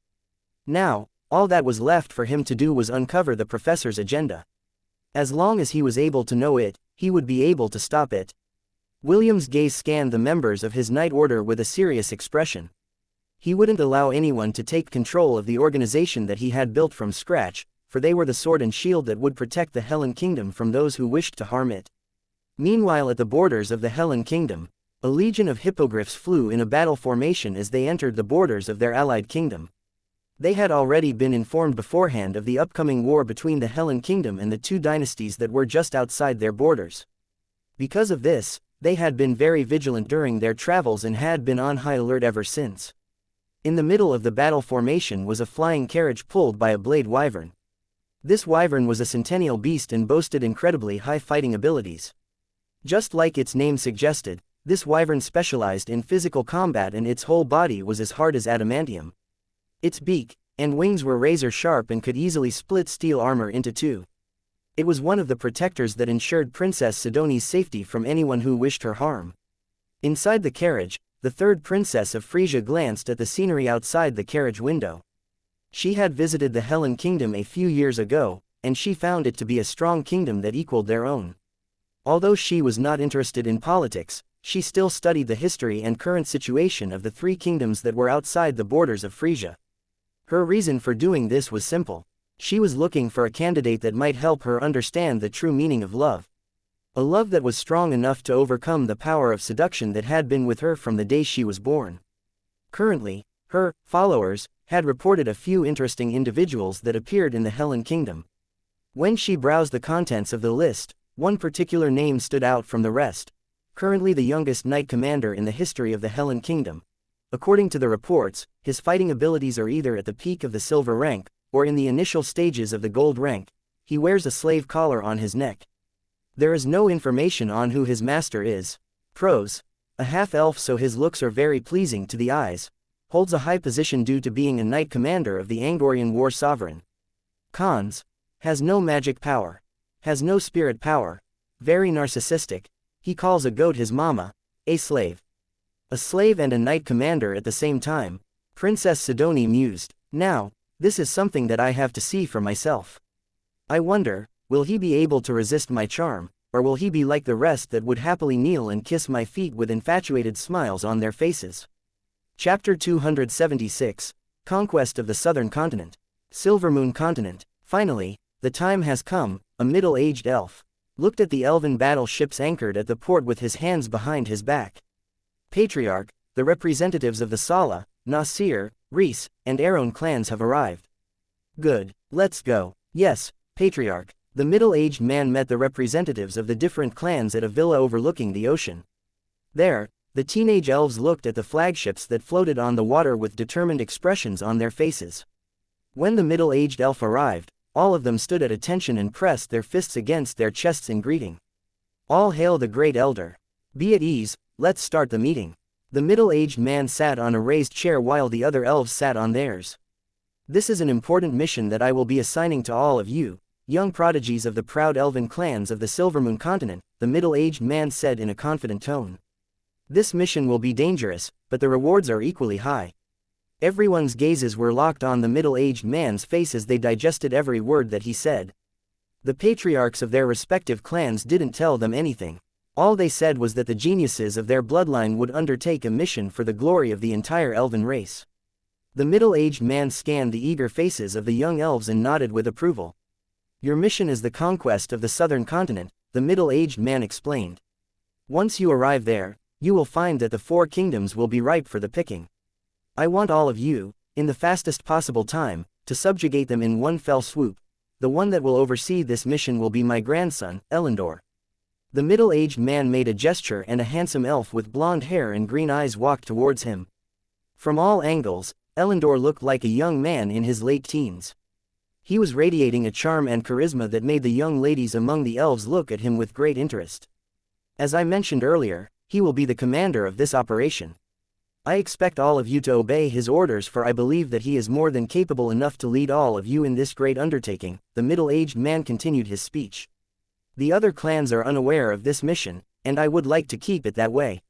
Now, all that was left for him to do was uncover the professor's agenda. As long as he was able to know it, he would be able to stop it. William's gaze scanned the members of his night order with a serious expression. He wouldn't allow anyone to take control of the organization that he had built from scratch, for they were the sword and shield that would protect the Hellen Kingdom from those who wished to harm it. Meanwhile, at the borders of the Hellen Kingdom, a legion of hippogriffs flew in a battle formation as they entered the borders of their allied kingdom. They had already been informed beforehand of the upcoming war between the Hellen Kingdom and the 2 dynasties that were just outside their borders. Because of this, they had been very vigilant during their travels and had been on high alert ever since. In the middle of the battle formation was a flying carriage pulled by a blade wyvern. This wyvern was a centennial beast and boasted incredibly high fighting abilities. Just like its name suggested, this wyvern specialized in physical combat and its whole body was as hard as adamantium. Its beak and wings were razor sharp and could easily split steel armor into 2. It was one of the protectors that ensured Princess Sidoni's safety from anyone who wished her harm. Inside the carriage, the 3rd princess of Frisia glanced at the scenery outside the carriage window. She had visited the Hellen Kingdom a few years ago, and she found it to be a strong kingdom that equaled their own. Although she was not interested in politics, she still studied the history and current situation of the 3 kingdoms that were outside the borders of Frisia. Her reason for doing this was simple. She was looking for a candidate that might help her understand the true meaning of love. A love that was strong enough to overcome the power of seduction that had been with her from the day she was born. Currently, her followers had reported a few interesting individuals that appeared in the Helen Kingdom. When she browsed the contents of the list, one particular name stood out from the rest. Currently the youngest knight commander in the history of the Helen Kingdom. According to the reports, his fighting abilities are either at the peak of the silver rank, or in the initial stages of the gold rank. He wears a slave collar on his neck. There is no information on who his master is. Pros: a half-elf, so his looks are very pleasing to the eyes. Holds a high position due to being a knight commander of the Angorian war sovereign. Cons: has no magic power. Has no spirit power. Very narcissistic. He calls a goat his mama. A slave. A slave and a knight commander at the same time. Princess Sidoni mused. Now, this is something that I have to see for myself. I wonder, will he be able to resist my charm, or will he be like the rest that would happily kneel and kiss my feet with infatuated smiles on their faces? Chapter 276, Conquest of the Southern Continent. Silvermoon Continent. Finally, the time has come. A middle-aged elf looked at the elven battleships anchored at the port with his hands behind his back. Patriarch, the representatives of the Sala, Nasir, Reese, and Aron clans have arrived. Good, let's go. Yes, Patriarch. The middle-aged man met the representatives of the different clans at a villa overlooking the ocean. There, the teenage elves looked at the flagships that floated on the water with determined expressions on their faces. When the middle-aged elf arrived, all of them stood at attention and pressed their fists against their chests in greeting. All hail the great elder. Be at ease, let's start the meeting. The middle-aged man sat on a raised chair while the other elves sat on theirs. This is an important mission that I will be assigning to all of you, young prodigies of the proud elven clans of the Silvermoon continent, the middle-aged man said in a confident tone. This mission will be dangerous, but the rewards are equally high. Everyone's gazes were locked on the middle-aged man's face as they digested every word that he said. The patriarchs of their respective clans didn't tell them anything. All they said was that the geniuses of their bloodline would undertake a mission for the glory of the entire elven race. The middle-aged man scanned the eager faces of the young elves and nodded with approval. Your mission is the conquest of the southern continent, the middle-aged man explained. Once you arrive there, you will find that the 4 kingdoms will be ripe for the picking. I want all of you, in the fastest possible time, to subjugate them in one fell swoop. The one that will oversee this mission will be my grandson, Elendor. The middle-aged man made a gesture and a handsome elf with blonde hair and green eyes walked towards him. From all angles, Elendor looked like a young man in his late teens. He was radiating a charm and charisma that made the young ladies among the elves look at him with great interest. As I mentioned earlier, he will be the commander of this operation. I expect all of you to obey his orders, for I believe that he is more than capable enough to lead all of you in this great undertaking. The middle-aged man continued his speech. The other clans are unaware of this mission, and I would like to keep it that way.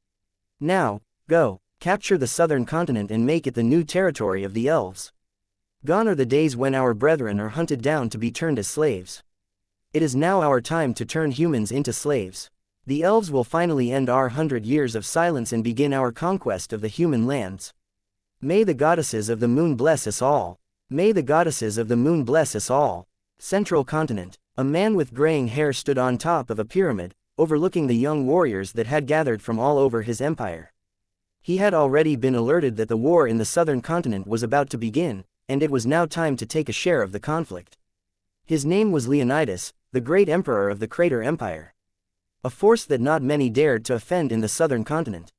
Now, go, capture the southern continent and make it the new territory of the elves. Gone are the days when our brethren are hunted down to be turned as slaves. It is now our time to turn humans into slaves. The elves will finally end our 100 years of silence and begin our conquest of the human lands. May the goddesses of the moon bless us all. May the goddesses of the moon bless us all. Central Continent. A man with graying hair stood on top of a pyramid, overlooking the young warriors that had gathered from all over his empire. He had already been alerted that the war in the southern continent was about to begin, and it was now time to take a share of the conflict. His name was Leonidas, the great emperor of the Crater Empire. A force that not many dared to offend in the southern continent.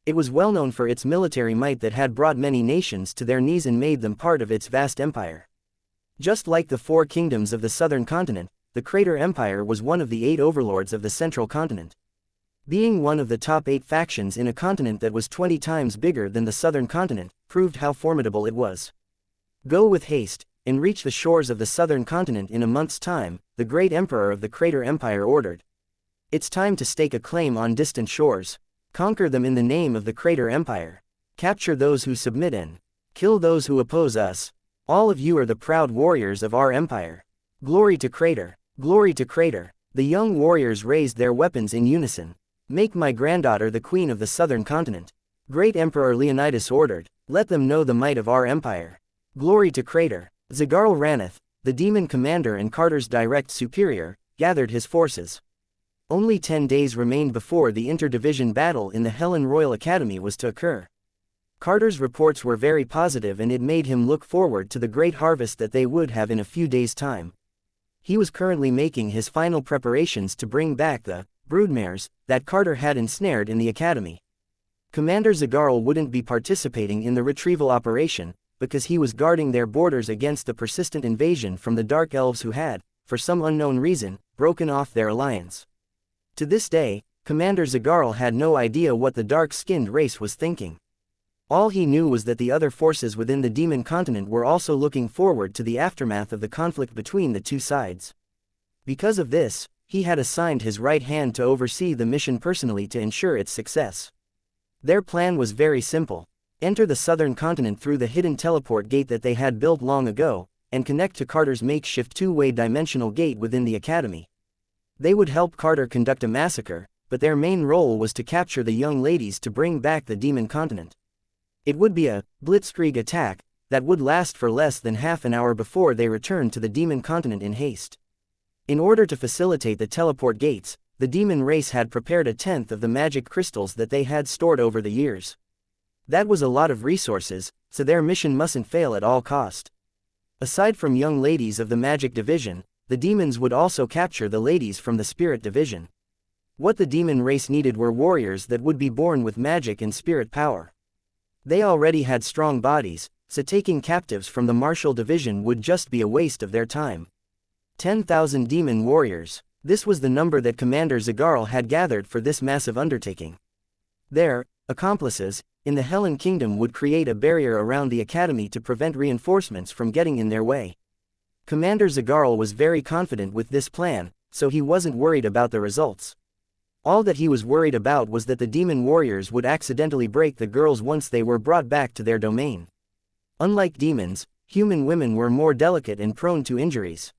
It was well known for its military might that had brought many nations to their knees and made them part of its vast empire. Just like the 4 kingdoms of the southern continent, the Crater Empire was one of the 8 overlords of the central continent. Being one of the top 8 factions in a continent that was 20 times bigger than the southern continent, proved how formidable it was. Go with haste, and reach the shores of the southern continent in a month's time, the great emperor of the Crater Empire ordered. It's time to stake a claim on distant shores. Conquer them in the name of the Crater Empire. Capture those who submit and kill those who oppose us. All of you are the proud warriors of our empire. Glory to Crater! Glory to Crater! The young warriors raised their weapons in unison. Make my granddaughter the queen of the southern continent. Great Emperor Leonidas ordered. Let them know the might of our empire. Glory to Crater! Zagarl Raneth, the demon commander and Carter's direct superior, gathered his forces. Only 10 days remained before the interdivision battle in the Helen Royal Academy was to occur. Carter's reports were very positive, and it made him look forward to the great harvest that they would have in a few days' time. He was currently making his final preparations to bring back the broodmares that Carter had ensnared in the academy. Commander Zagarl wouldn't be participating in the retrieval operation, because he was guarding their borders against the persistent invasion from the Dark Elves who had, for some unknown reason, broken off their alliance. To this day, Commander Zagarl had no idea what the dark-skinned race was thinking. All he knew was that the other forces within the demon continent were also looking forward to the aftermath of the conflict between the two sides. Because of this, he had assigned his right hand to oversee the mission personally to ensure its success. Their plan was very simple: enter the southern continent through the hidden teleport gate that they had built long ago, and connect to Carter's makeshift two-way dimensional gate within the academy. They would help Carter conduct a massacre, but their main role was to capture the young ladies to bring back the demon continent. It would be a blitzkrieg attack that would last for less than half an hour before they returned to the demon continent in haste. In order to facilitate the teleport gates, the demon race had prepared a tenth of the magic crystals that they had stored over the years. That was a lot of resources, so their mission mustn't fail at all cost. Aside from young ladies of the magic division, the demons would also capture the ladies from the spirit division. What the demon race needed were warriors that would be born with magic and spirit power. They already had strong bodies, so taking captives from the martial division would just be a waste of their time. 10,000 demon warriors. This was the number that Commander Zagarl had gathered for this massive undertaking. Their accomplices in the Helen Kingdom would create a barrier around the academy to prevent reinforcements from getting in their way. Commander Zagarl was very confident with this plan, so he wasn't worried about the results. All that he was worried about was that the demon warriors would accidentally break the girls once they were brought back to their domain. Unlike demons, human women were more delicate and prone to injuries.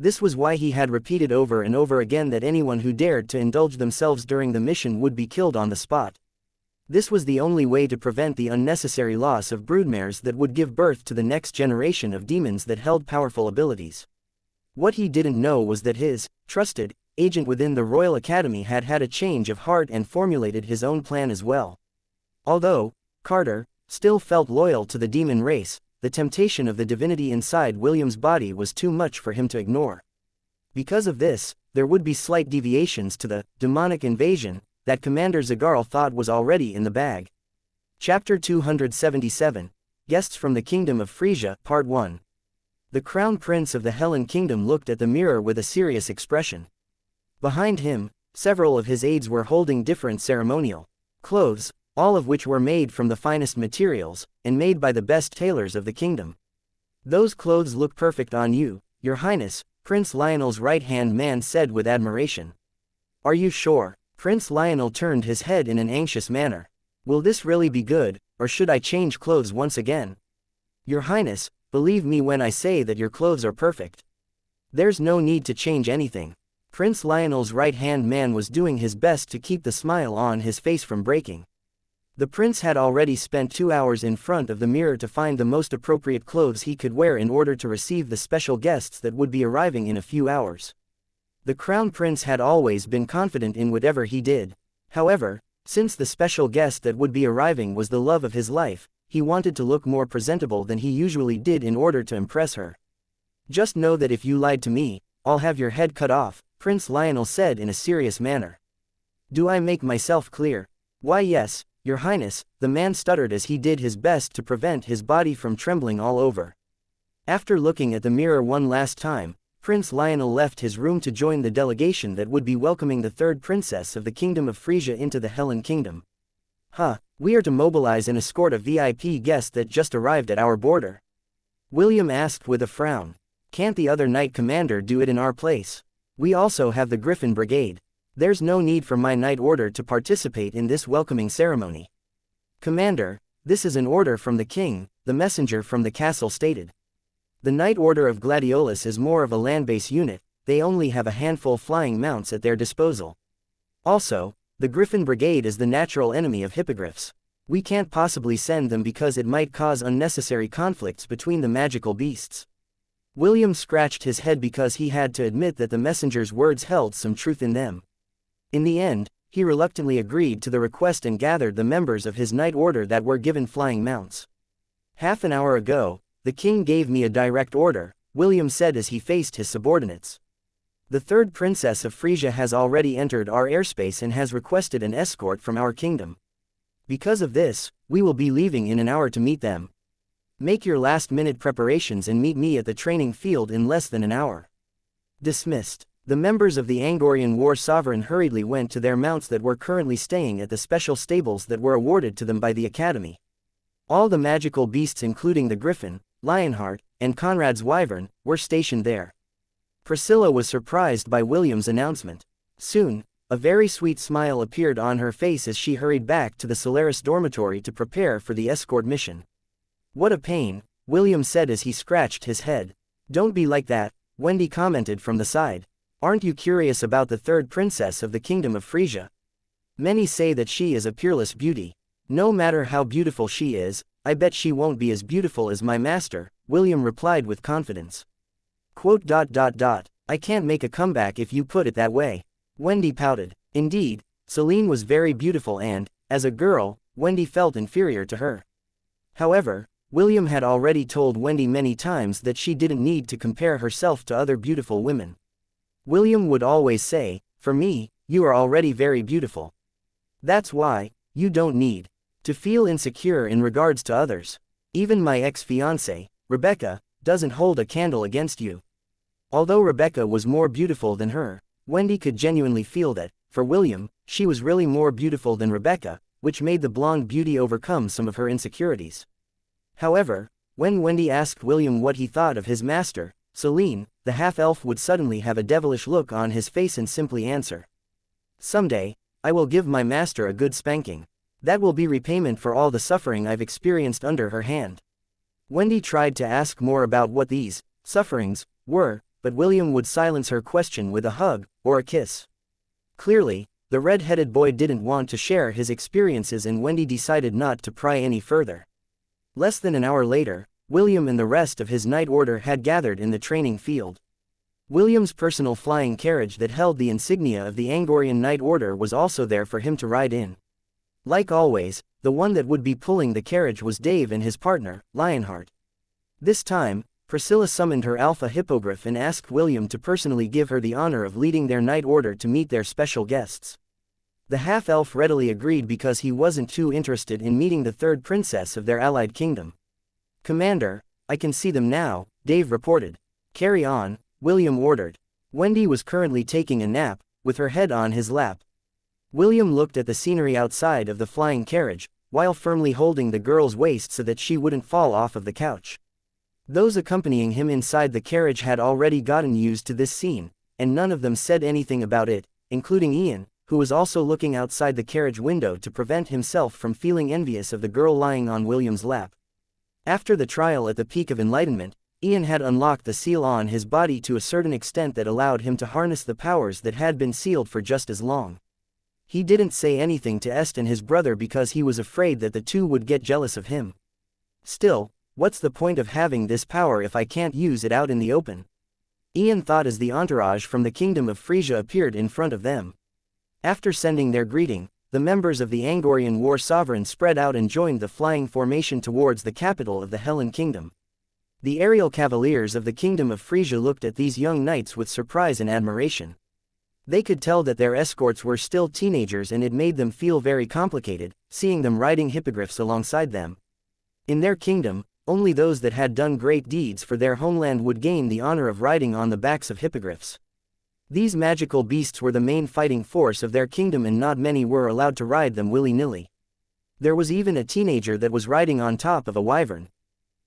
This was why he had repeated over and over again that anyone who dared to indulge themselves during the mission would be killed on the spot. This was the only way to prevent the unnecessary loss of broodmares that would give birth to the next generation of demons that held powerful abilities. What he didn't know was that his trusted agent within the Royal Academy had had a change of heart and formulated his own plan as well. Although Carter still felt loyal to the demon race, the temptation of the divinity inside William's body was too much for him to ignore. Because of this, there would be slight deviations to the demonic invasion that Commander Zagarl thought was already in the bag. Chapter 277, Guests from the Kingdom of Frisia, Part 1. The Crown Prince of the Helen Kingdom looked at the mirror with a serious expression. Behind him, several of his aides were holding different ceremonial clothes, all of which were made from the finest materials, and made by the best tailors of the kingdom. "Those clothes look perfect on you, Your Highness," Prince Lionel's right-hand man said with admiration. "Are you sure?" Prince Lionel turned his head in an anxious manner. "Will this really be good, or should I change clothes once again?" "Your Highness, believe me when I say that your clothes are perfect. There's no need to change anything." Prince Lionel's right-hand man was doing his best to keep the smile on his face from breaking. The prince had already spent 2 hours in front of the mirror to find the most appropriate clothes he could wear in order to receive the special guests that would be arriving in a few hours. The Crown Prince had always been confident in whatever he did. However, since the special guest that would be arriving was the love of his life, he wanted to look more presentable than he usually did in order to impress her. "Just know that if you lied to me, I'll have your head cut off," Prince Lionel said in a serious manner. "Do I make myself clear?" "Why yes, Your Highness," the man stuttered as he did his best to prevent his body from trembling all over. After looking at the mirror one last time, Prince Lionel left his room to join the delegation that would be welcoming the third princess of the Kingdom of Frisia into the Helen Kingdom. We are to mobilize and escort a VIP guest that just arrived at our border?" William asked with a frown. "Can't the other Knight Commander do it in our place? We also have the Griffin Brigade. There's no need for my Knight Order to participate in this welcoming ceremony." "Commander, this is an order from the king," the messenger from the castle stated. "The Knight Order of Gladiolus is more of a land-based unit, they only have a handful flying mounts at their disposal. Also, the Griffin Brigade is the natural enemy of hippogriffs. We can't possibly send them because it might cause unnecessary conflicts between the magical beasts." William scratched his head because he had to admit that the messenger's words held some truth in them. In the end, he reluctantly agreed to the request and gathered the members of his knight order that were given flying mounts. "Half an hour ago, the king gave me a direct order," William said as he faced his subordinates. "The third princess of Frisia has already entered our airspace and has requested an escort from our kingdom. Because of this, we will be leaving in an hour to meet them. Make your last-minute preparations and meet me at the training field in less than an hour." Dismissed. The members of the Angorian war sovereign hurriedly went to their mounts that were currently staying at the special stables that were awarded to them by the academy. All the magical beasts including the griffin, lionheart, and Conrad's wyvern, were stationed there. Priscilla was surprised by William's announcement. Soon, a very sweet smile appeared on her face as she hurried back to the Solaris dormitory to prepare for the escort mission. "What a pain," William said as he scratched his head. "Don't be like that," Wendy commented from the side. "Aren't you curious about the third princess of the kingdom of Frisia? Many say that she is a peerless beauty. No matter how beautiful she is, I bet she won't be as beautiful as my master," William replied with confidence. "I can't make a comeback if you put it that way." Wendy pouted. Indeed, Celine was very beautiful and, as a girl, Wendy felt inferior to her. However, William had already told Wendy many times that she didn't need to compare herself to other beautiful women. William would always say, "For me, you are already very beautiful. That's why, you don't need to feel insecure in regards to others. Even my ex-fiancée, Rebecca, doesn't hold a candle against you." Although Rebecca was more beautiful than her, Wendy could genuinely feel that, for William, she was really more beautiful than Rebecca, which made the blonde beauty overcome some of her insecurities. However, when Wendy asked William what he thought of his master, Celine, the half-elf would suddenly have a devilish look on his face and simply answer, "Someday, I will give my master a good spanking. That will be repayment for all the suffering I've experienced under her hand." Wendy tried to ask more about what these sufferings were, but William would silence her question with a hug or a kiss. Clearly, the red-headed boy didn't want to share his experiences and Wendy decided not to pry any further. Less than an hour later, William and the rest of his knight order had gathered in the training field. William's personal flying carriage that held the insignia of the Angorian Knight Order was also there for him to ride in. Like always, the one that would be pulling the carriage was Dave and his partner, Lionheart. This time, Priscilla summoned her alpha hippogriff and asked William to personally give her the honor of leading their knight order to meet their special guests. The half-elf readily agreed because he wasn't too interested in meeting the third princess of their allied kingdom. "Commander, I can see them now," Dave reported. "Carry on," William ordered. Wendy was currently taking a nap, with her head on his lap. William looked at the scenery outside of the flying carriage, while firmly holding the girl's waist so that she wouldn't fall off of the couch. Those accompanying him inside the carriage had already gotten used to this scene, and none of them said anything about it, including Ian, who was also looking outside the carriage window to prevent himself from feeling envious of the girl lying on William's lap. After the trial at the Peak of Enlightenment, Ian had unlocked the seal on his body to a certain extent that allowed him to harness the powers that had been sealed for just as long. He didn't say anything to Est and his brother because he was afraid that the two would get jealous of him. Still, what's the point of having this power if I can't use it out in the open? Ian thought as the entourage from the kingdom of Frisia appeared in front of them. After sending their greeting, the members of the Angorian war sovereign spread out and joined the flying formation towards the capital of the Hellen kingdom. The aerial cavaliers of the kingdom of Frisia looked at these young knights with surprise and admiration. They could tell that their escorts were still teenagers and it made them feel very complicated, seeing them riding hippogriffs alongside them. In their kingdom, only those that had done great deeds for their homeland would gain the honor of riding on the backs of hippogriffs. These magical beasts were the main fighting force of their kingdom and not many were allowed to ride them willy-nilly. There was even a teenager that was riding on top of a wyvern.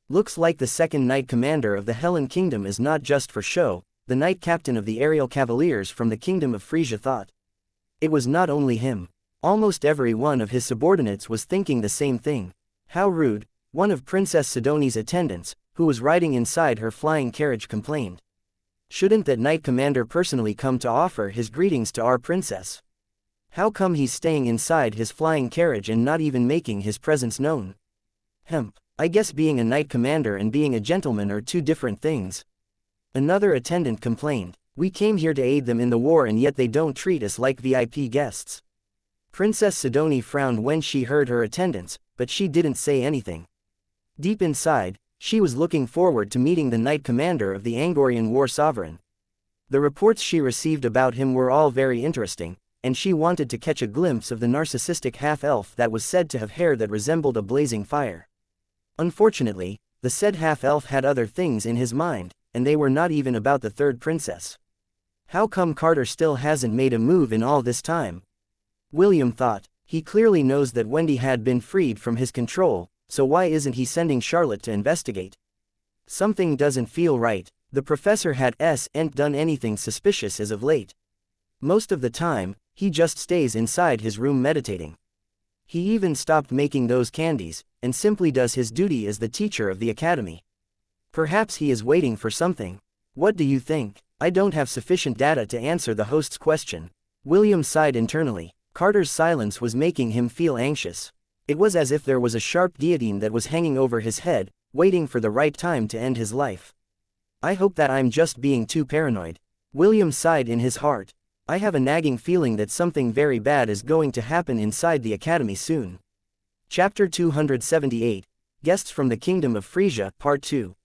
Looks like the second knight commander of the Hellen kingdom is not just for show, the knight captain of the aerial cavaliers from the kingdom of Frisia thought. It was not only him. Almost every one of his subordinates was thinking the same thing. How rude, one of Princess Sidoni's attendants, who was riding inside her flying carriage complained. Shouldn't that knight commander personally come to offer his greetings to our princess? How come he's staying inside his flying carriage and not even making his presence known? I guess being a knight commander and being a gentleman are two different things. Another attendant complained. "We came here to aid them in the war and yet they don't treat us like VIP guests." Princess Sidoni frowned when she heard her attendants, but she didn't say anything. Deep inside, she was looking forward to meeting the Knight Commander of the Angorian War Sovereign. The reports she received about him were all very interesting, and she wanted to catch a glimpse of the narcissistic half-elf that was said to have hair that resembled a blazing fire. Unfortunately, the said half-elf had other things in his mind, and they were not even about the third princess. How come Carter still hasn't made a move in all this time? William thought. He clearly knows that Wendy had been freed from his control, so why isn't he sending Charlotte to investigate? Something doesn't feel right. The professor hadn't done anything suspicious as of late. Most of the time, he just stays inside his room meditating. He even stopped making those candies, and simply does his duty as the teacher of the academy. Perhaps he is waiting for something. What do you think? I don't have sufficient data to answer the host's question. William sighed internally. Carter's silence was making him feel anxious. It was as if there was a sharp guillotine that was hanging over his head, waiting for the right time to end his life. I hope that I'm just being too paranoid. William sighed in his heart. I have a nagging feeling that something very bad is going to happen inside the academy soon. Chapter 278, Guests from the Kingdom of Frisia, Part 2.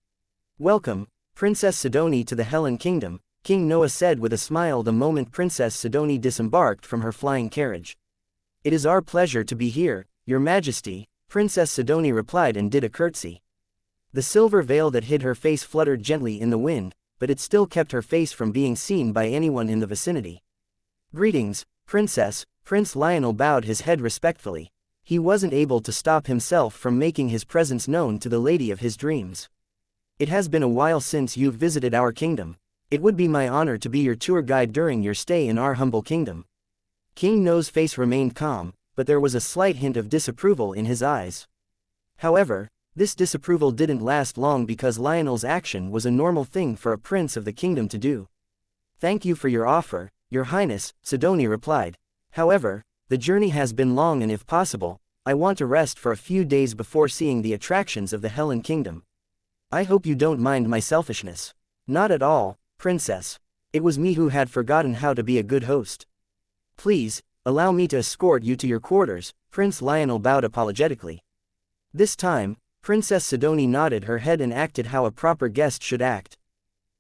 Welcome, Princess Sidoni, to the Helen Kingdom, King Noah said with a smile the moment Princess Sidoni disembarked from her flying carriage. It is our pleasure to be here, Your Majesty, Princess Sidoni replied and did a curtsy. The silver veil that hid her face fluttered gently in the wind, but it still kept her face from being seen by anyone in the vicinity. Greetings, Princess. Prince Lionel bowed his head respectfully. He wasn't able to stop himself from making his presence known to the lady of his dreams. It has been a while since you've visited our kingdom. It would be my honor to be your tour guide during your stay in our humble kingdom. King Noah's face remained calm, but there was a slight hint of disapproval in his eyes. However, this disapproval didn't last long because Lionel's action was a normal thing for a prince of the kingdom to do. Thank you for your offer, Your Highness, Sidoni replied. However, the journey has been long and if possible, I want to rest for a few days before seeing the attractions of the Helen Kingdom. I hope you don't mind my selfishness. Not at all, Princess. It was me who had forgotten how to be a good host. Please, allow me to escort you to your quarters, Prince Lionel bowed apologetically. This time, Princess Sidoni nodded her head and acted how a proper guest should act.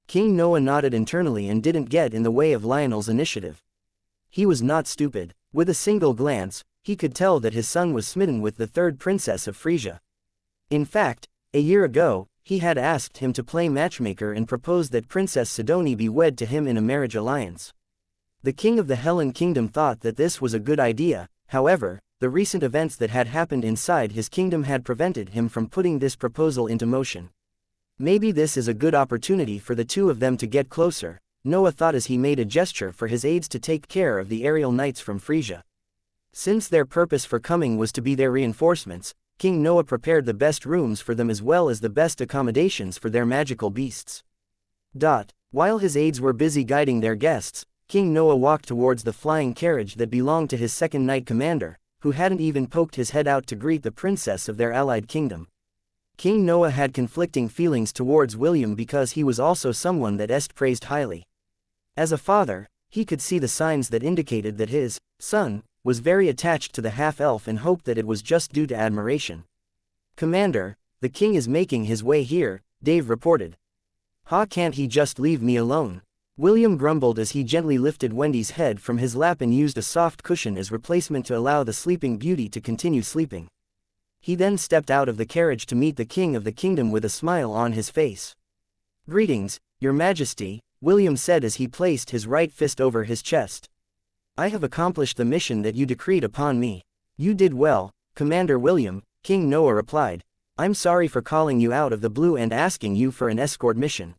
King Noah nodded internally and didn't get in the way of Lionel's initiative. He was not stupid. With a single glance, he could tell that his son was smitten with the third princess of Frisia. In fact, a year ago, he had asked him to play matchmaker and proposed that Princess Sidoni be wed to him in a marriage alliance. The king of the Helen Kingdom thought that this was a good idea. However, the recent events that had happened inside his kingdom had prevented him from putting this proposal into motion. Maybe this is a good opportunity for the two of them to get closer, Noah thought as he made a gesture for his aides to take care of the aerial knights from Frisia. Since their purpose for coming was to be their reinforcements, King Noah prepared the best rooms for them as well as the best accommodations for their magical beasts. While his aides were busy guiding their guests, King Noah walked towards the flying carriage that belonged to his second knight commander, who hadn't even poked his head out to greet the princess of their allied kingdom. King Noah had conflicting feelings towards William because he was also someone that Est praised highly. As a father, he could see the signs that indicated that his son was very attached to the half-elf and hoped that it was just due to admiration. Commander, the king is making his way here, Dave reported. Can't he just leave me alone? William grumbled as he gently lifted Wendy's head from his lap and used a soft cushion as replacement to allow the sleeping beauty to continue sleeping. He then stepped out of the carriage to meet the king of the kingdom with a smile on his face. Greetings, Your Majesty, William said as he placed his right fist over his chest. I have accomplished the mission that you decreed upon me. You did well, Commander William, King Noah replied. I'm sorry for calling you out of the blue and asking you for an escort mission.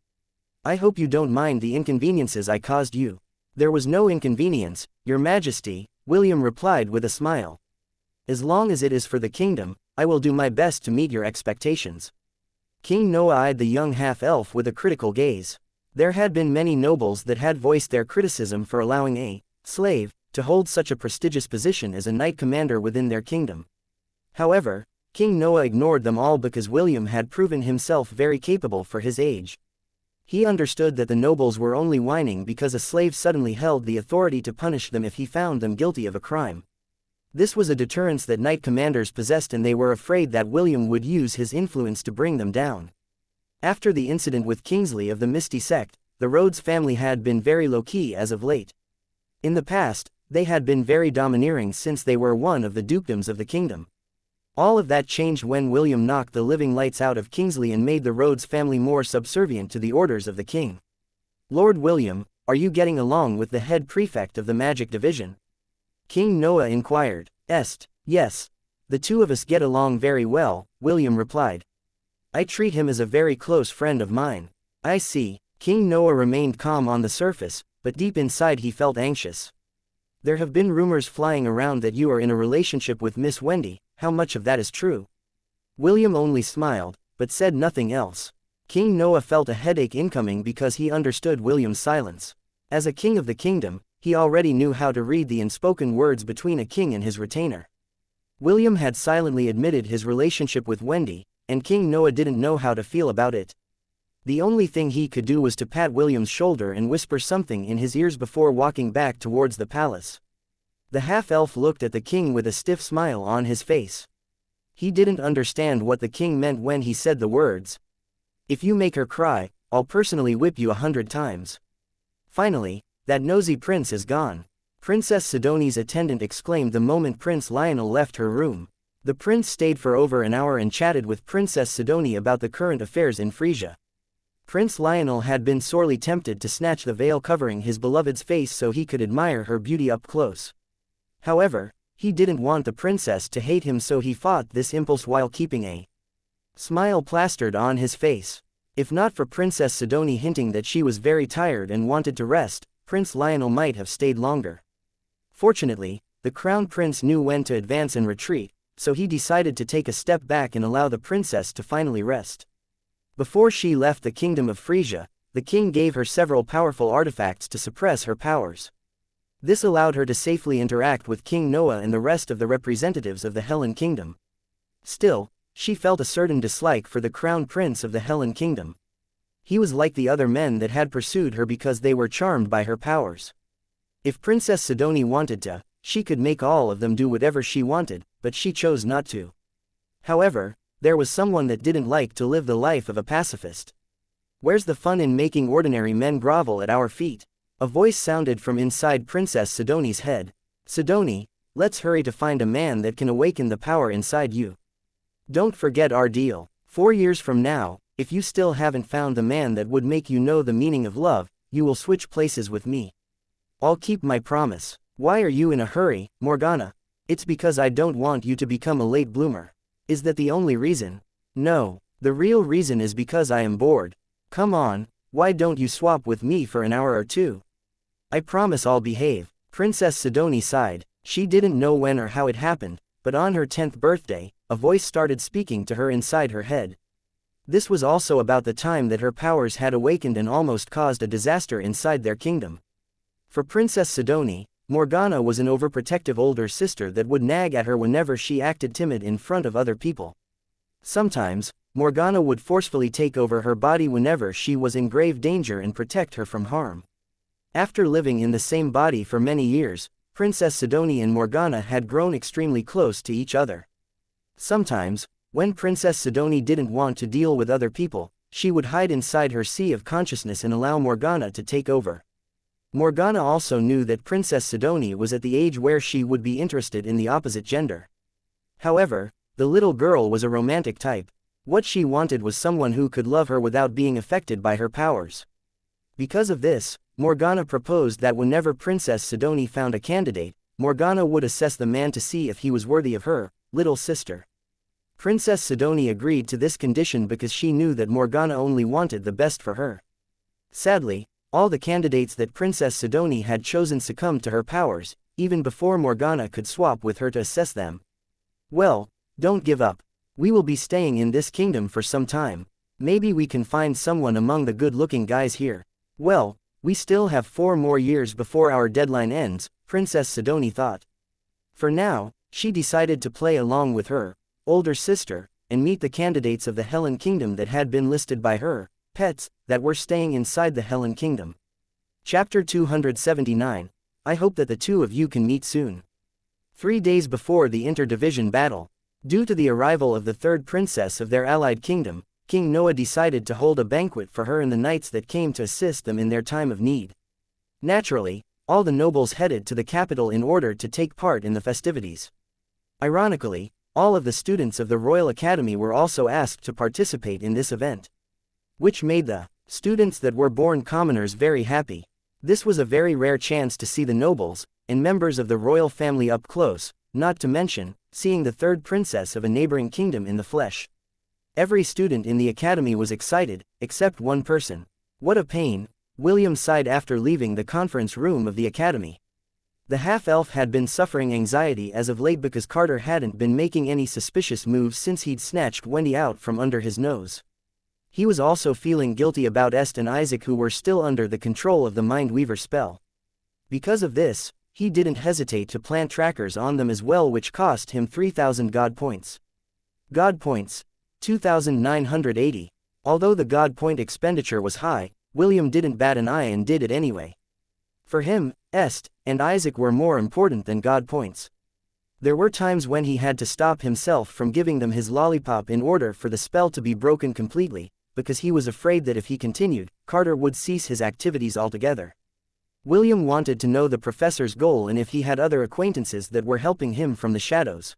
I hope you don't mind the inconveniences I caused you. There was no inconvenience, Your Majesty, William replied with a smile. As long as it is for the kingdom, I will do my best to meet your expectations. King Noah eyed the young half-elf with a critical gaze. There had been many nobles that had voiced their criticism for allowing a slave to hold such a prestigious position as a knight commander within their kingdom. However, King Noah ignored them all because William had proven himself very capable for his age. He understood that the nobles were only whining because a slave suddenly held the authority to punish them if he found them guilty of a crime. This was a deterrence that knight commanders possessed, and they were afraid that William would use his influence to bring them down. After the incident with Kingsley of the Misty Sect, the Rhodes family had been very low-key as of late. In the past, they had been very domineering since they were one of the dukedoms of the kingdom. All of that changed when William knocked the living lights out of Kingsley and made the Rhodes family more subservient to the orders of the king. "Lord William, are you getting along with the head prefect of the magic division?" King Noah inquired. Yes. The two of us get along very well," William replied. "I treat him as a very close friend of mine." "I see." King Noah remained calm on the surface, but deep inside he felt anxious. "There have been rumors flying around that you are in a relationship with Miss Wendy. How much of that is true?" William only smiled, but said nothing else. King Noah felt a headache incoming because he understood William's silence. As a king of the kingdom, he already knew how to read the unspoken words between a king and his retainer. William had silently admitted his relationship with Wendy, and King Noah didn't know how to feel about it. The only thing he could do was to pat William's shoulder and whisper something in his ears before walking back towards the palace. The half-elf looked at the king with a stiff smile on his face. He didn't understand what the king meant when he said the words, "If you make her cry, I'll personally whip you 100 times. Finally, that nosy prince is gone," Princess Sidoni's attendant exclaimed the moment Prince Lionel left her room. The prince stayed for over an hour and chatted with Princess Sidoni about the current affairs in Frisia. Prince Lionel had been sorely tempted to snatch the veil covering his beloved's face so he could admire her beauty up close. However, he didn't want the princess to hate him, so he fought this impulse while keeping a smile plastered on his face. If not for Princess Sidoni hinting that she was very tired and wanted to rest, Prince Lionel might have stayed longer. Fortunately, the crown prince knew when to advance and retreat, so he decided to take a step back and allow the princess to finally rest. Before she left the kingdom of Frisia, the king gave her several powerful artifacts to suppress her powers. This allowed her to safely interact with King Noah and the rest of the representatives of the Hellen Kingdom. Still, she felt a certain dislike for the crown prince of the Hellen Kingdom. He was like the other men that had pursued her because they were charmed by her powers. If Princess Sidoni wanted to, she could make all of them do whatever she wanted, but she chose not to. However, there was someone that didn't like to live the life of a pacifist. "Where's the fun in making ordinary men grovel at our feet?" A voice sounded from inside Princess Sidoni's head. "Sidoni, let's hurry to find a man that can awaken the power inside you. Don't forget our deal. 4 years from now, if you still haven't found the man that would make you know the meaning of love, you will switch places with me. I'll keep my promise." "Why are you in a hurry, Morgana?" "It's because I don't want you to become a late bloomer." "Is that the only reason?" "No, the real reason is because I am bored. Come on, why don't you swap with me for an hour or two? I promise I'll behave." Princess Sidoni sighed. She didn't know when or how it happened, but on her 10th birthday, a voice started speaking to her inside her head. This was also about the time that her powers had awakened and almost caused a disaster inside their kingdom. For Princess Sidoni, Morgana was an overprotective older sister that would nag at her whenever she acted timid in front of other people. Sometimes, Morgana would forcefully take over her body whenever she was in grave danger and protect her from harm. After living in the same body for many years, Princess Sidoni and Morgana had grown extremely close to each other. Sometimes, when Princess Sidoni didn't want to deal with other people, she would hide inside her sea of consciousness and allow Morgana to take over. Morgana also knew that Princess Sidoni was at the age where she would be interested in the opposite gender. However, the little girl was a romantic type. What she wanted was someone who could love her without being affected by her powers. Because of this, Morgana proposed that whenever Princess Sidoni found a candidate, Morgana would assess the man to see if he was worthy of her little sister. Princess Sidoni agreed to this condition because she knew that Morgana only wanted the best for her. Sadly, all the candidates that Princess Sidoni had chosen succumbed to her powers, even before Morgana could swap with her to assess them. "Well, don't give up. We will be staying in this kingdom for some time. Maybe we can find someone among the good-looking guys here." "Well, we still have 4 more years before our deadline ends," Princess Sidoni thought. For now, she decided to play along with her older sister, and meet the candidates of the Hellen Kingdom that had been listed by her pets, that were staying inside the Helen Kingdom. Chapter 279. I hope that the two of you can meet soon. 3 days before the interdivision battle, due to the arrival of the third princess of their allied kingdom, King Noah decided to hold a banquet for her and the knights that came to assist them in their time of need. Naturally, all the nobles headed to the capital in order to take part in the festivities. Ironically, all of the students of the Royal Academy were also asked to participate in this event, which made the students that were born commoners very happy. This was a very rare chance to see the nobles and members of the royal family up close, not to mention seeing the third princess of a neighboring kingdom in the flesh. Every student in the academy was excited, except one person. What a pain, William sighed after leaving the conference room of the academy. The half-elf had been suffering anxiety as of late because Carter hadn't been making any suspicious moves since he'd snatched Wendy out from under his nose. He was also feeling guilty about Est and Isaac, who were still under the control of the Mindweaver spell. Because of this, he didn't hesitate to plant trackers on them as well, which cost him 3,000 God points. God points, 2,980. Although the God point expenditure was high, William didn't bat an eye and did it anyway. For him, Est and Isaac were more important than God points. There were times when he had to stop himself from giving them his lollipop in order for the spell to be broken completely, because he was afraid that if he continued, Carter would cease his activities altogether. William wanted to know the professor's goal and if he had other acquaintances that were helping him from the shadows.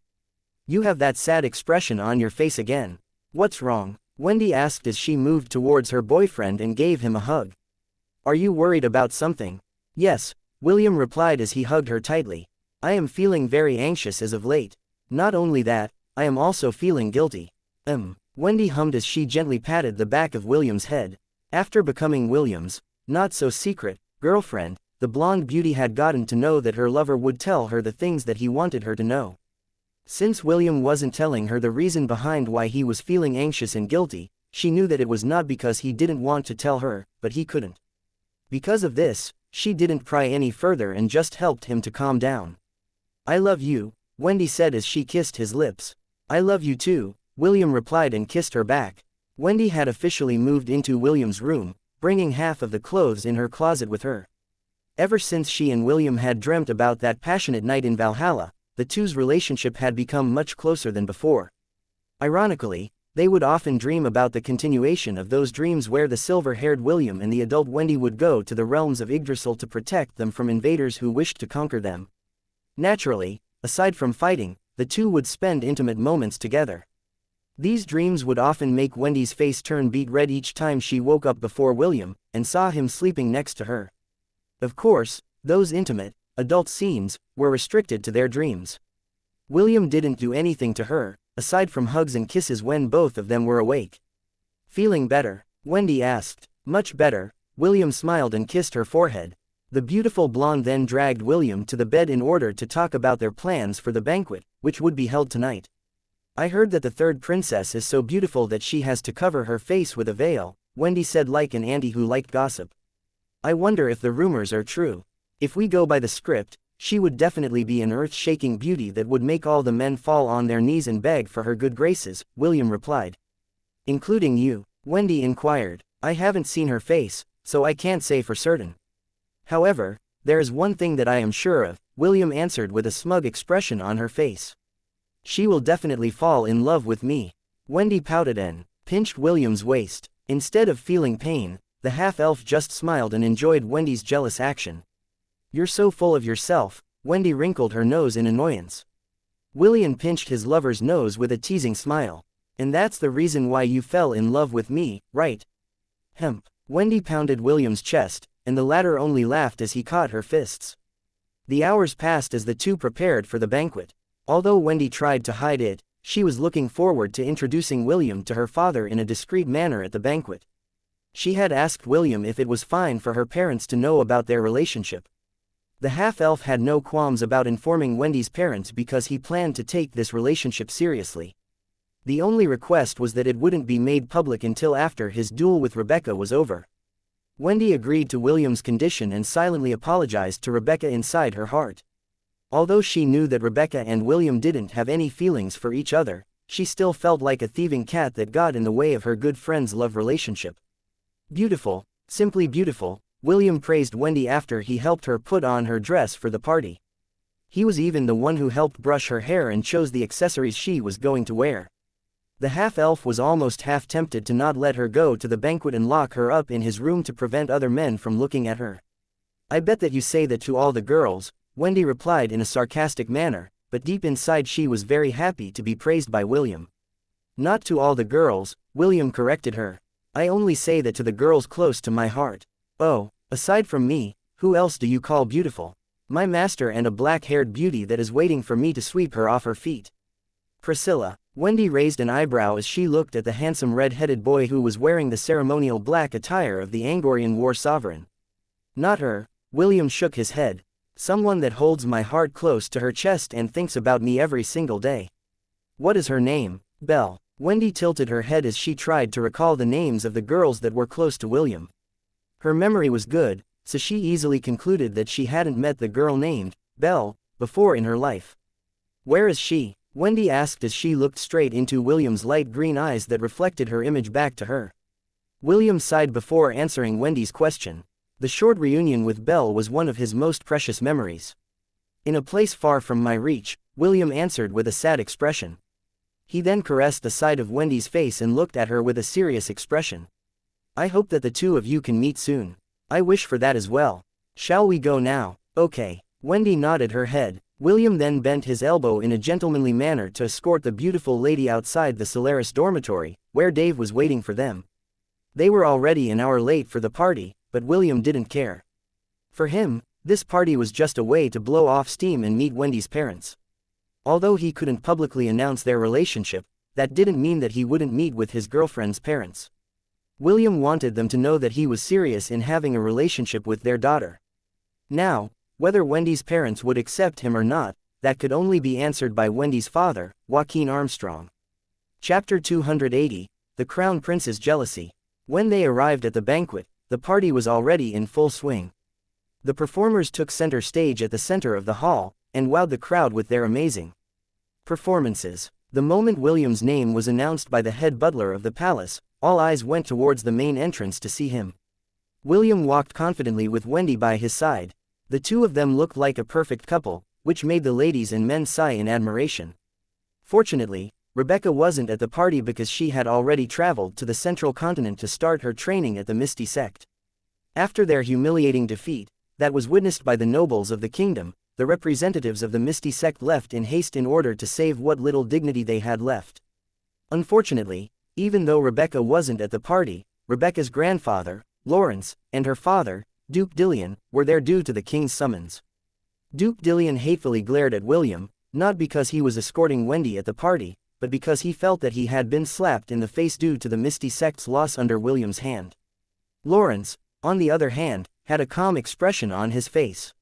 You have that sad expression on your face again. What's wrong? Wendy asked as she moved towards her boyfriend and gave him a hug. Are you worried about something? Yes, William replied as he hugged her tightly. I am feeling very anxious as of late. Not only that, I am also feeling guilty. Wendy hummed as she gently patted the back of William's head. After becoming William's not-so-secret girlfriend, the blonde beauty had gotten to know that her lover would tell her the things that he wanted her to know. Since William wasn't telling her the reason behind why he was feeling anxious and guilty, she knew that it was not because he didn't want to tell her, but he couldn't. Because of this, she didn't pry any further and just helped him to calm down. I love you, Wendy said as she kissed his lips. I love you too, William replied and kissed her back. Wendy had officially moved into William's room, bringing half of the clothes in her closet with her. Ever since she and William had dreamt about that passionate night in Valhalla, the two's relationship had become much closer than before. Ironically, they would often dream about the continuation of those dreams where the silver-haired William and the adult Wendy would go to the realms of Yggdrasil to protect them from invaders who wished to conquer them. Naturally, aside from fighting, the two would spend intimate moments together. These dreams would often make Wendy's face turn beet red each time she woke up before William and saw him sleeping next to her. Of course, those intimate, adult scenes were restricted to their dreams. William didn't do anything to her, aside from hugs and kisses when both of them were awake. Feeling better? Wendy asked. Much better, William smiled and kissed her forehead. The beautiful blonde then dragged William to the bed in order to talk about their plans for the banquet, which would be held tonight. I heard that the third princess is so beautiful that she has to cover her face with a veil, Wendy said like an auntie who liked gossip. I wonder if the rumors are true. If we go by the script, she would definitely be an earth-shaking beauty that would make all the men fall on their knees and beg for her good graces, William replied. Including you? Wendy inquired. I haven't seen her face, so I can't say for certain. However, there is one thing that I am sure of, William answered with a smug expression on her face. She will definitely fall in love with me. Wendy pouted and pinched William's waist. Instead of feeling pain, the half-elf just smiled and enjoyed Wendy's jealous action. You're so full of yourself, Wendy wrinkled her nose in annoyance. William pinched his lover's nose with a teasing smile. And that's the reason why you fell in love with me, right? Hemp. Wendy pounded William's chest, and the latter only laughed as he caught her fists. The hours passed as the two prepared for the banquet. Although Wendy tried to hide it, she was looking forward to introducing William to her father in a discreet manner at the banquet. She had asked William if it was fine for her parents to know about their relationship. The half-elf had no qualms about informing Wendy's parents because he planned to take this relationship seriously. The only request was that it wouldn't be made public until after his duel with Rebecca was over. Wendy agreed to William's condition and silently apologized to Rebecca inside her heart. Although she knew that Rebecca and William didn't have any feelings for each other, she still felt like a thieving cat that got in the way of her good friend's love relationship. Beautiful, simply beautiful, William praised Wendy after he helped her put on her dress for the party. He was even the one who helped brush her hair and chose the accessories she was going to wear. The half-elf was almost half tempted to not let her go to the banquet and lock her up in his room to prevent other men from looking at her. I bet that you say that to all the girls, Wendy replied in a sarcastic manner, but deep inside she was very happy to be praised by William. Not to all the girls, William corrected her. I only say that to the girls close to my heart. Oh, aside from me, who else do you call beautiful? My master and a black-haired beauty that is waiting for me to sweep her off her feet. Priscilla. Wendy raised an eyebrow as she looked at the handsome red-headed boy who was wearing the ceremonial black attire of the Angorian war sovereign. Not her, William shook his head. Someone that holds my heart close to her chest and thinks about me every single day. What is her name? Belle. Wendy tilted her head as she tried to recall the names of the girls that were close to William. Her memory was good, so she easily concluded that she hadn't met the girl named Belle before in her life. Where is she? Wendy asked as she looked straight into William's light green eyes that reflected her image back to her. William sighed before answering Wendy's question. The short reunion with Belle was one of his most precious memories. In a place far from my reach, William answered with a sad expression. He then caressed the side of Wendy's face and looked at her with a serious expression. I hope that the two of you can meet soon. I wish for that as well. Shall we go now? Okay. Wendy nodded her head. William then bent his elbow in a gentlemanly manner to escort the beautiful lady outside the Solaris dormitory, where Dave was waiting for them. They were already an hour late for the party, but William didn't care. For him, this party was just a way to blow off steam and meet Wendy's parents. Although he couldn't publicly announce their relationship, that didn't mean that he wouldn't meet with his girlfriend's parents. William wanted them to know that he was serious in having a relationship with their daughter. Now, whether Wendy's parents would accept him or not, that could only be answered by Wendy's father, Joaquin Armstrong. Chapter 280, The Crown Prince's Jealousy. When they arrived at the banquet, the party was already in full swing. The performers took center stage at the center of the hall, and wowed the crowd with their amazing performances. The moment William's name was announced by the head butler of the palace, all eyes went towards the main entrance to see him. William walked confidently with Wendy by his side. The two of them looked like a perfect couple, which made the ladies and men sigh in admiration. Fortunately, Rebecca wasn't at the party because she had already traveled to the central continent to start her training at the Misty Sect. After their humiliating defeat, that was witnessed by the nobles of the kingdom, the representatives of the Misty Sect left in haste in order to save what little dignity they had left. Unfortunately, even though Rebecca wasn't at the party, Rebecca's grandfather, Lawrence, and her father, Duke Dillion, were there due to the king's summons. Duke Dillion hatefully glared at William, not because he was escorting Wendy at the party, but because he felt that he had been slapped in the face due to the Misty Sect's loss under William's hand. Lawrence, on the other hand, had a calm expression on his face.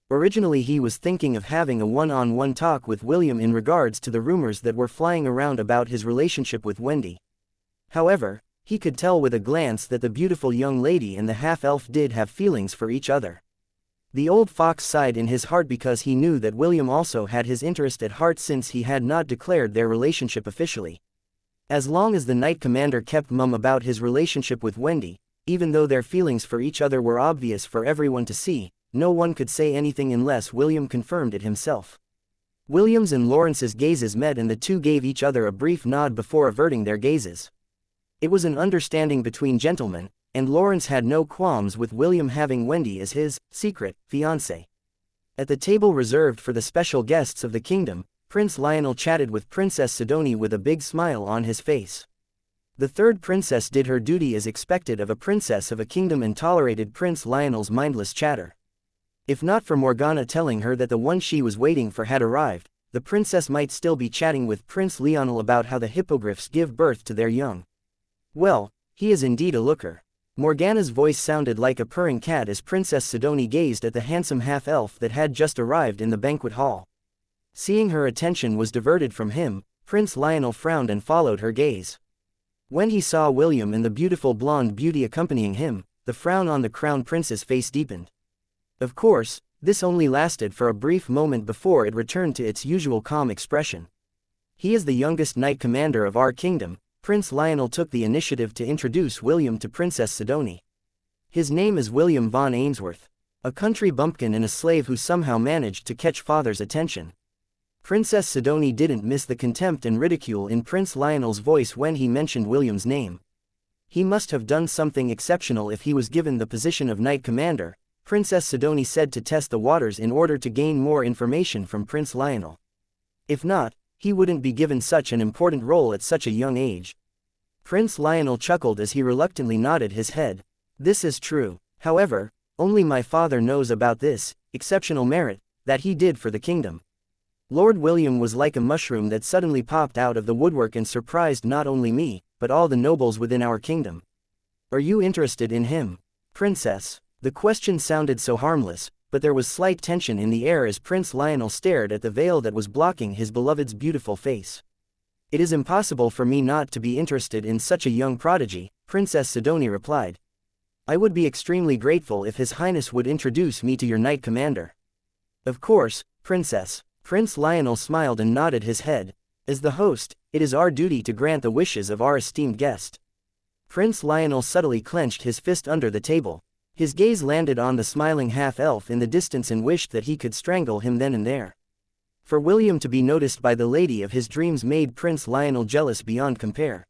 Originally he was thinking of having a one-on-one talk with William in regards to the rumors that were flying around about his relationship with Wendy. However, he could tell with a glance that the beautiful young lady and the half-elf did have feelings for each other. The old fox sighed in his heart because he knew that William also had his interest at heart since he had not declared their relationship officially. As long as the Knight Commander kept mum about his relationship with Wendy, even though their feelings for each other were obvious for everyone to see, no one could say anything unless William confirmed it himself. William's and Lawrence's gazes met and the two gave each other a brief nod before averting their gazes. It was an understanding between gentlemen, and Lawrence had no qualms with William having Wendy as his secret fiancée. At the table reserved for the special guests of the kingdom, Prince Lionel chatted with Princess Sidonie with a big smile on his face. The third princess did her duty as expected of a princess of a kingdom and tolerated Prince Lionel's mindless chatter. If not for Morgana telling her that the one she was waiting for had arrived, the princess might still be chatting with Prince Lionel about how the hippogriffs give birth to their young. Well, he is indeed a looker. Morgana's voice sounded like a purring cat as Princess Sidonie gazed at the handsome half-elf that had just arrived in the banquet hall. Seeing her attention was diverted from him, Prince Lionel frowned and followed her gaze. When he saw William and the beautiful blonde beauty accompanying him, the frown on the crown prince's face deepened. Of course, this only lasted for a brief moment before it returned to its usual calm expression. He is the youngest knight commander of our kingdom, Prince Lionel took the initiative to introduce William to Princess Sidonie. His name is William Von Ainsworth, a country bumpkin and a slave who somehow managed to catch father's attention. Princess Sidonie didn't miss the contempt and ridicule in Prince Lionel's voice when he mentioned William's name. He must have done something exceptional if he was given the position of Knight Commander, Princess Sidonie said to test the waters in order to gain more information from Prince Lionel. If not, he wouldn't be given such an important role at such a young age. Prince Lionel chuckled as he reluctantly nodded his head. This is true. However, only my father knows about this exceptional merit that he did for the kingdom. Lord William was like a mushroom that suddenly popped out of the woodwork and surprised not only me, but all the nobles within our kingdom. Are you interested in him, Princess? The question sounded so harmless, but there was slight tension in the air as Prince Lionel stared at the veil that was blocking his beloved's beautiful face. It is impossible for me not to be interested in such a young prodigy, Princess Sidonie replied. I would be extremely grateful if His Highness would introduce me to your Knight Commander. Of course, Princess. Prince Lionel smiled and nodded his head. As the host, it is our duty to grant the wishes of our esteemed guest. Prince Lionel subtly clenched his fist under the table. His gaze landed on the smiling half-elf in the distance and wished that he could strangle him then and there. For William to be noticed by the lady of his dreams made Prince Lionel jealous beyond compare.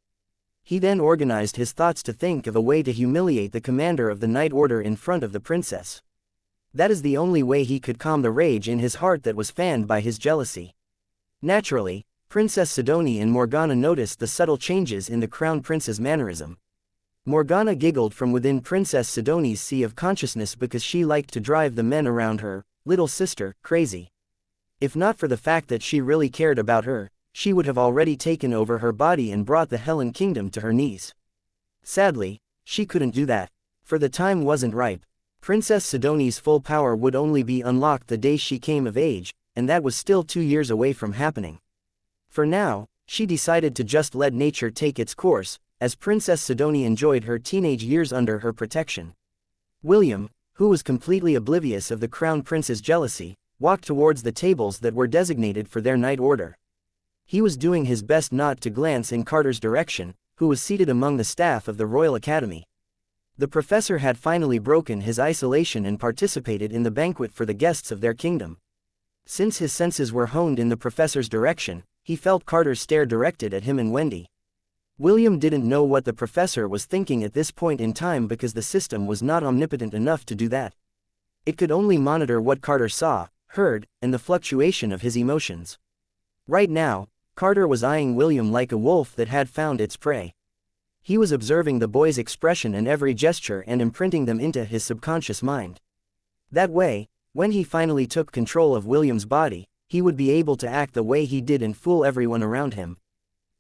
He then organized his thoughts to think of a way to humiliate the commander of the Knight Order in front of the princess. That is the only way he could calm the rage in his heart that was fanned by his jealousy. Naturally, Princess Sidonie and Morgana noticed the subtle changes in the Crown Prince's mannerism. Morgana giggled from within Princess Sidonie's sea of consciousness because she liked to drive the men around her, little sister, crazy. If not for the fact that she really cared about her, she would have already taken over her body and brought the Helen Kingdom to her knees. Sadly, she couldn't do that, for the time wasn't ripe. Princess Sidonie's full power would only be unlocked the day she came of age, and that was still 2 years away from happening. For now, she decided to just let nature take its course, as Princess Sidonie enjoyed her teenage years under her protection. William, who was completely oblivious of the Crown Prince's jealousy, walked towards the tables that were designated for their Knight Order. He was doing his best not to glance in Carter's direction, who was seated among the staff of the Royal Academy. The professor had finally broken his isolation and participated in the banquet for the guests of their kingdom. Since his senses were honed in the professor's direction, he felt Carter's stare directed at him and Wendy. William didn't know what the professor was thinking at this point in time because the system was not omnipotent enough to do that. It could only monitor what Carter saw, heard, and the fluctuation of his emotions. Right now, Carter was eyeing William like a wolf that had found its prey. He was observing the boy's expression and every gesture and imprinting them into his subconscious mind. That way, when he finally took control of William's body, he would be able to act the way he did and fool everyone around him.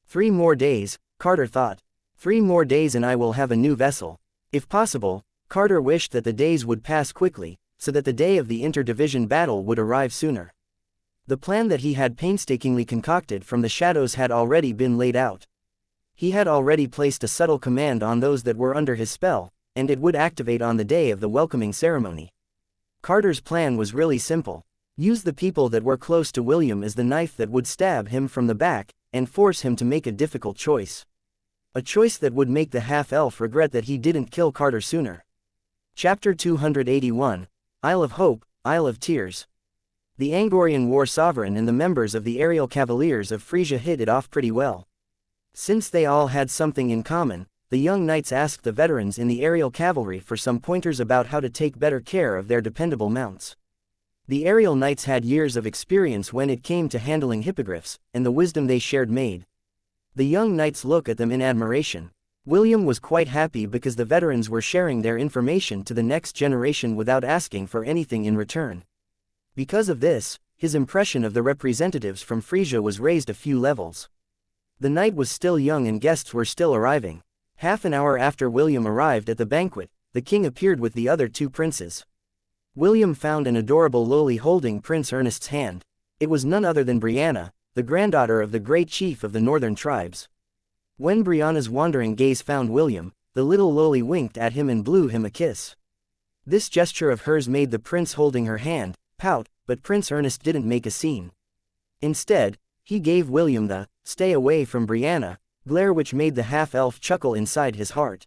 3 more days, Carter thought. 3 more days and I will have a new vessel. If possible, Carter wished that the days would pass quickly, so that the day of the interdivision battle would arrive sooner. The plan that he had painstakingly concocted from the shadows had already been laid out. He had already placed a subtle command on those that were under his spell, and it would activate on the day of the welcoming ceremony. Carter's plan was really simple. Use the people that were close to William as the knife that would stab him from the back, and force him to make a difficult choice. A choice that would make the half-elf regret that he didn't kill Carter sooner. Chapter 281, Isle of Hope, Isle of Tears. The Angorian war sovereign and the members of the aerial cavaliers of Frisia hit it off pretty well. Since they all had something in common, the young knights asked the veterans in the aerial cavalry for some pointers about how to take better care of their dependable mounts. The aerial knights had years of experience when it came to handling hippogriffs, and the wisdom they shared made the young knights look at them in admiration. William was quite happy because the veterans were sharing their information to the next generation without asking for anything in return. Because of this, his impression of the representatives from Frisia was raised a few levels. The night was still young and guests were still arriving. Half an hour after William arrived at the banquet, the king appeared with the other 2 princes. William found an adorable loli holding Prince Ernest's hand. It was none other than Brianna, the granddaughter of the great chief of the northern tribes. When Brianna's wandering gaze found William, the little loli winked at him and blew him a kiss. This gesture of hers made the prince holding her hand pout, but Prince Ernest didn't make a scene. Instead, he gave William the "stay away from Brianna" glare which made the half-elf chuckle inside his heart.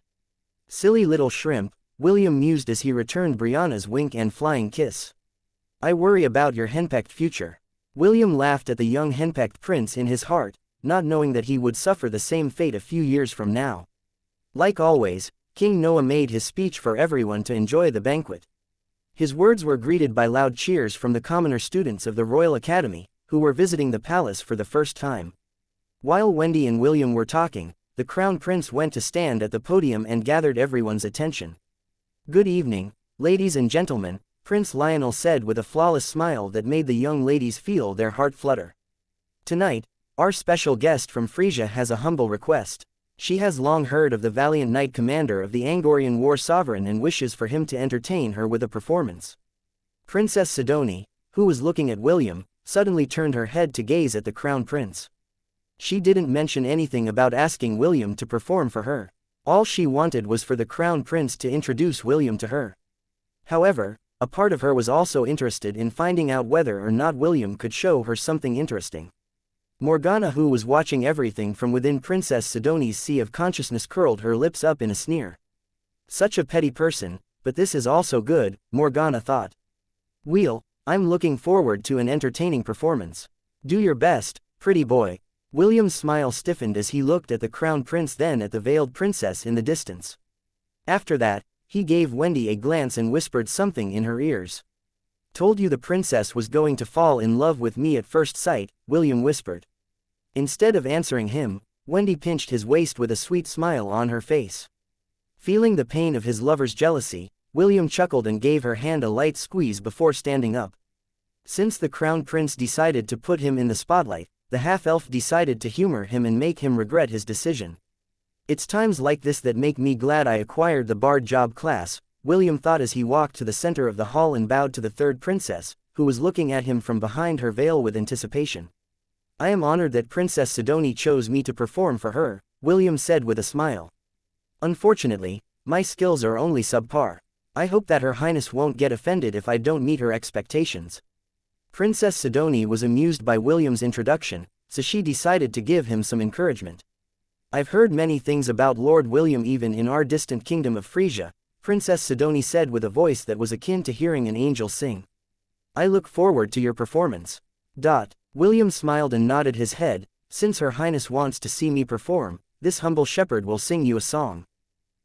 Silly little shrimp, William mused as he returned Brianna's wink and flying kiss. I worry about your henpecked future. William laughed at the young henpecked prince in his heart, not knowing that he would suffer the same fate a few years from now. Like always, King Noah made his speech for everyone to enjoy the banquet. His words were greeted by loud cheers from the commoner students of the Royal Academy, who were visiting the palace for the first time. While Wendy and William were talking, the Crown Prince went to stand at the podium and gathered everyone's attention. Good evening, ladies and gentlemen, Prince Lionel said with a flawless smile that made the young ladies feel their heart flutter. Tonight, our special guest from Frisia has a humble request. She has long heard of the valiant knight commander of the Angorian war sovereign and wishes for him to entertain her with a performance. Princess Sidoni, who was looking at William, suddenly turned her head to gaze at the Crown Prince. She didn't mention anything about asking William to perform for her. All she wanted was for the Crown Prince to introduce William to her. However, a part of her was also interested in finding out whether or not William could show her something interesting. Morgana, who was watching everything from within Princess Sidoni's sea of consciousness, curled her lips up in a sneer. Such a petty person, but this is also good, Morgana thought. Well, I'm looking forward to an entertaining performance. Do your best, pretty boy. William's smile stiffened as he looked at the Crown Prince, then at the veiled princess in the distance. After that, he gave Wendy a glance and whispered something in her ears. Told you the princess was going to fall in love with me at first sight, William whispered. Instead of answering him, Wendy pinched his waist with a sweet smile on her face. Feeling the pain of his lover's jealousy, William chuckled and gave her hand a light squeeze before standing up. Since the Crown Prince decided to put him in the spotlight, the half-elf decided to humor him and make him regret his decision. It's times like this that make me glad I acquired the bard job class, William thought as he walked to the center of the hall and bowed to the third princess, who was looking at him from behind her veil with anticipation. I am honored that Princess Sidoni chose me to perform for her, William said with a smile. Unfortunately, my skills are only subpar. I hope that Her Highness won't get offended if I don't meet her expectations. Princess Sidoni was amused by William's introduction, so she decided to give him some encouragement. I've heard many things about Lord William even in our distant kingdom of Frisia, Princess Sidoni said with a voice that was akin to hearing an angel sing. I look forward to your performance. William smiled and nodded his head. Since Her Highness wants to see me perform, this humble shepherd will sing you a song.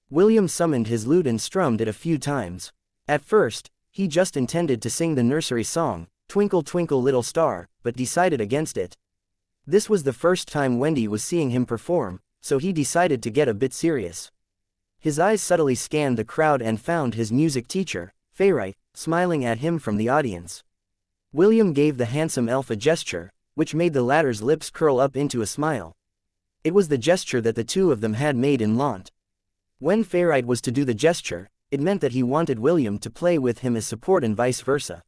William summoned his lute and strummed it a few times. At first, he just intended to sing the nursery song, Twinkle Twinkle Little Star, but decided against it. This was the first time Wendy was seeing him perform, so he decided to get a bit serious. His eyes subtly scanned the crowd and found his music teacher, Fayrite, smiling at him from the audience. William gave the handsome elf a gesture, which made the latter's lips curl up into a smile. It was the gesture that the two of them had made in Lant. When Fayrite was to do the gesture, it meant that he wanted William to play with him as support and vice versa.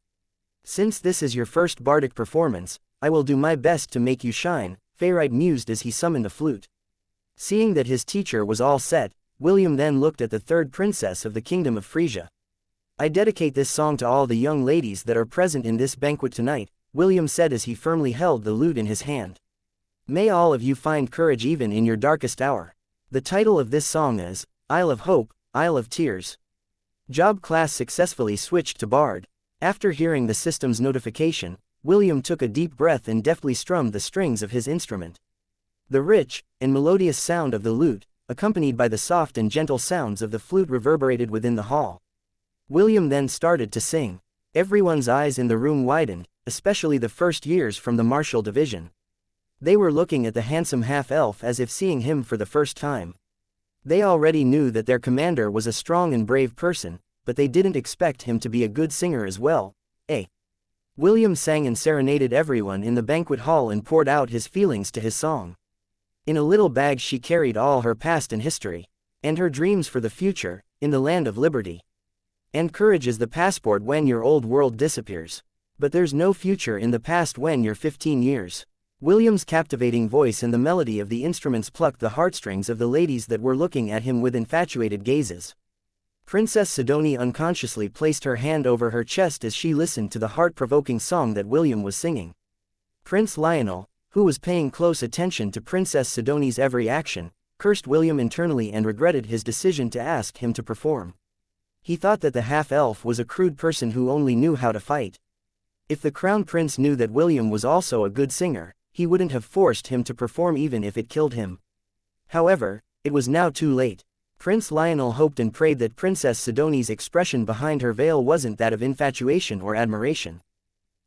Since this is your first bardic performance, I will do my best to make you shine, Fayrite mused as he summoned a flute. Seeing that his teacher was all set, William then looked at the third princess of the Kingdom of Frisia. I dedicate this song to all the young ladies that are present in this banquet tonight, William said as he firmly held the lute in his hand. May all of you find courage even in your darkest hour. The title of this song is, Isle of Hope, Isle of Tears. Job class successfully switched to Bard. After hearing the system's notification, William took a deep breath and deftly strummed the strings of his instrument. The rich and melodious sound of the lute, accompanied by the soft and gentle sounds of the flute, reverberated within the hall. William then started to sing. Everyone's eyes in the room widened, especially the first years from the martial division. They were looking at the handsome half-elf as if seeing him for the first time. They already knew that their commander was a strong and brave person, but they didn't expect him to be a good singer as well. William sang and serenaded everyone in the banquet hall and poured out his feelings to his song. In a little bag she carried all her past and history, and her dreams for the future, in the land of liberty. And courage is the passport when your old world disappears. But there's no future in the past when you're 15 years. William's captivating voice and the melody of the instruments plucked the heartstrings of the ladies that were looking at him with infatuated gazes. Princess Sidoni unconsciously placed her hand over her chest as she listened to the heart-provoking song that William was singing. Prince Lionel, who was paying close attention to Princess Sidoni's every action, cursed William internally and regretted his decision to ask him to perform. He thought that the half-elf was a crude person who only knew how to fight. If the Crown Prince knew that William was also a good singer, he wouldn't have forced him to perform even if it killed him. However, it was now too late. Prince Lionel hoped and prayed that Princess Sidoni's expression behind her veil wasn't that of infatuation or admiration.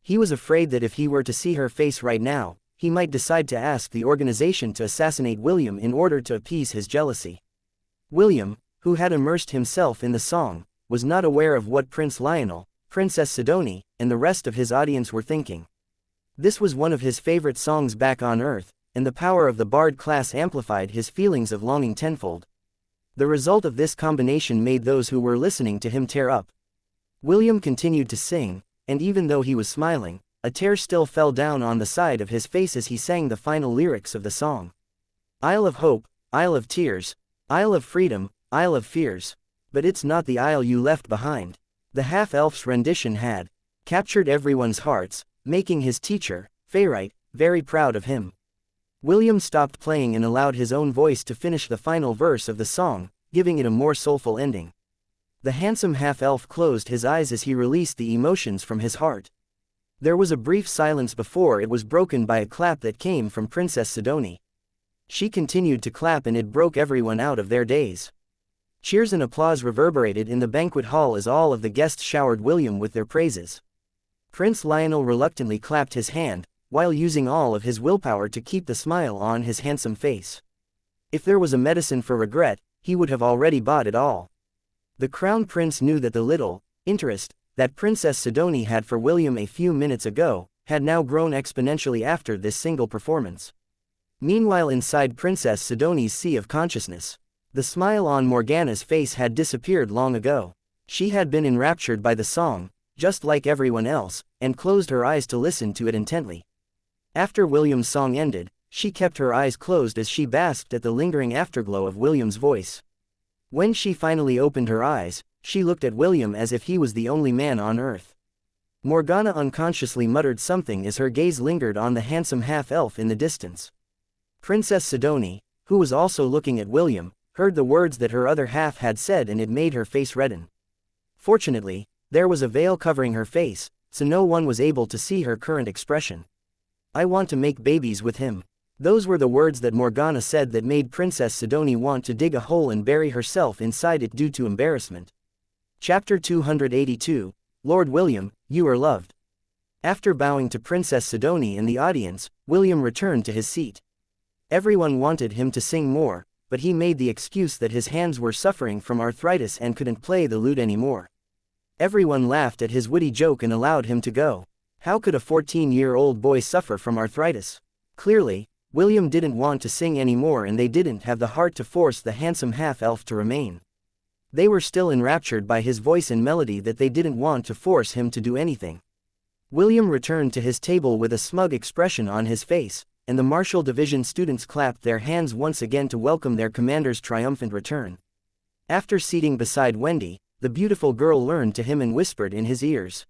He was afraid that if he were to see her face right now, he might decide to ask the organization to assassinate William in order to appease his jealousy. William, who had immersed himself in the song, was not aware of what Prince Lionel, Princess Sidoni, and the rest of his audience were thinking. This was one of his favorite songs back on Earth, and the power of the bard class amplified his feelings of longing tenfold. The result of this combination made those who were listening to him tear up. William continued to sing, and even though he was smiling, a tear still fell down on the side of his face as he sang the final lyrics of the song. Isle of Hope, Isle of Tears, Isle of Freedom, Isle of Fears. But it's not the isle you left behind. The half-elf's rendition had captured everyone's hearts, making his teacher, Fayrite, very proud of him. William stopped playing and allowed his own voice to finish the final verse of the song, giving it a more soulful ending. The handsome half-elf closed his eyes as he released the emotions from his heart. There was a brief silence before it was broken by a clap that came from Princess Sidoni. She continued to clap and it broke everyone out of their daze. Cheers and applause reverberated in the banquet hall as all of the guests showered William with their praises. Prince Lionel reluctantly clapped his hand, while using all of his willpower to keep the smile on his handsome face. If there was a medicine for regret, he would have already bought it all. The Crown Prince knew that the little interest that Princess Sidoni had for William a few minutes ago had now grown exponentially after this single performance. Meanwhile, inside Princess Sidoni's sea of consciousness, the smile on Morgana's face had disappeared long ago. She had been enraptured by the song, just like everyone else, and closed her eyes to listen to it intently. After William's song ended, she kept her eyes closed as she basked at the lingering afterglow of William's voice. When she finally opened her eyes, she looked at William as if he was the only man on Earth. Morgana unconsciously muttered something as her gaze lingered on the handsome half-elf in the distance. Princess Sidoni, who was also looking at William, heard the words that her other half had said and it made her face redden. Fortunately, there was a veil covering her face, so no one was able to see her current expression. "I want to make babies with him." Those were the words that Morgana said that made Princess Sidoni want to dig a hole and bury herself inside it due to embarrassment. Chapter 282, Lord William, you are loved. After bowing to Princess Sidoni and the audience, William returned to his seat. Everyone wanted him to sing more, but he made the excuse that his hands were suffering from arthritis and couldn't play the lute anymore. Everyone laughed at his witty joke and allowed him to go. How could a 14-year-old boy suffer from arthritis? Clearly, William didn't want to sing anymore and they didn't have the heart to force the handsome half-elf to remain. They were still enraptured by his voice and melody that they didn't want to force him to do anything. William returned to his table with a smug expression on his face, and the Martial Division students clapped their hands once again to welcome their commander's triumphant return. After seating beside Wendy, the beautiful girl leaned to him and whispered in his ears,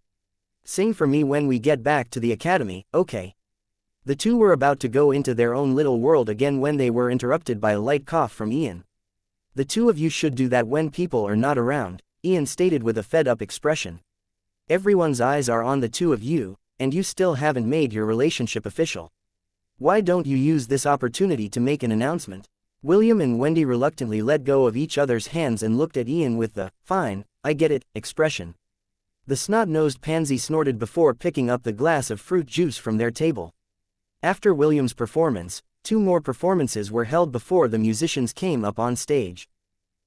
"Sing for me when we get back to the academy, okay?" The two were about to go into their own little world again when they were interrupted by a light cough from Ian. "The two of you should do that when people are not around," Ian stated with a fed-up expression. "Everyone's eyes are on the two of you, and you still haven't made your relationship official. Why don't you use this opportunity to make an announcement?" William and Wendy reluctantly let go of each other's hands and looked at Ian with the "fine, I get it" expression. The snot-nosed pansy snorted before picking up the glass of fruit juice from their table. After William's performance, 2 more performances were held before the musicians came up on stage.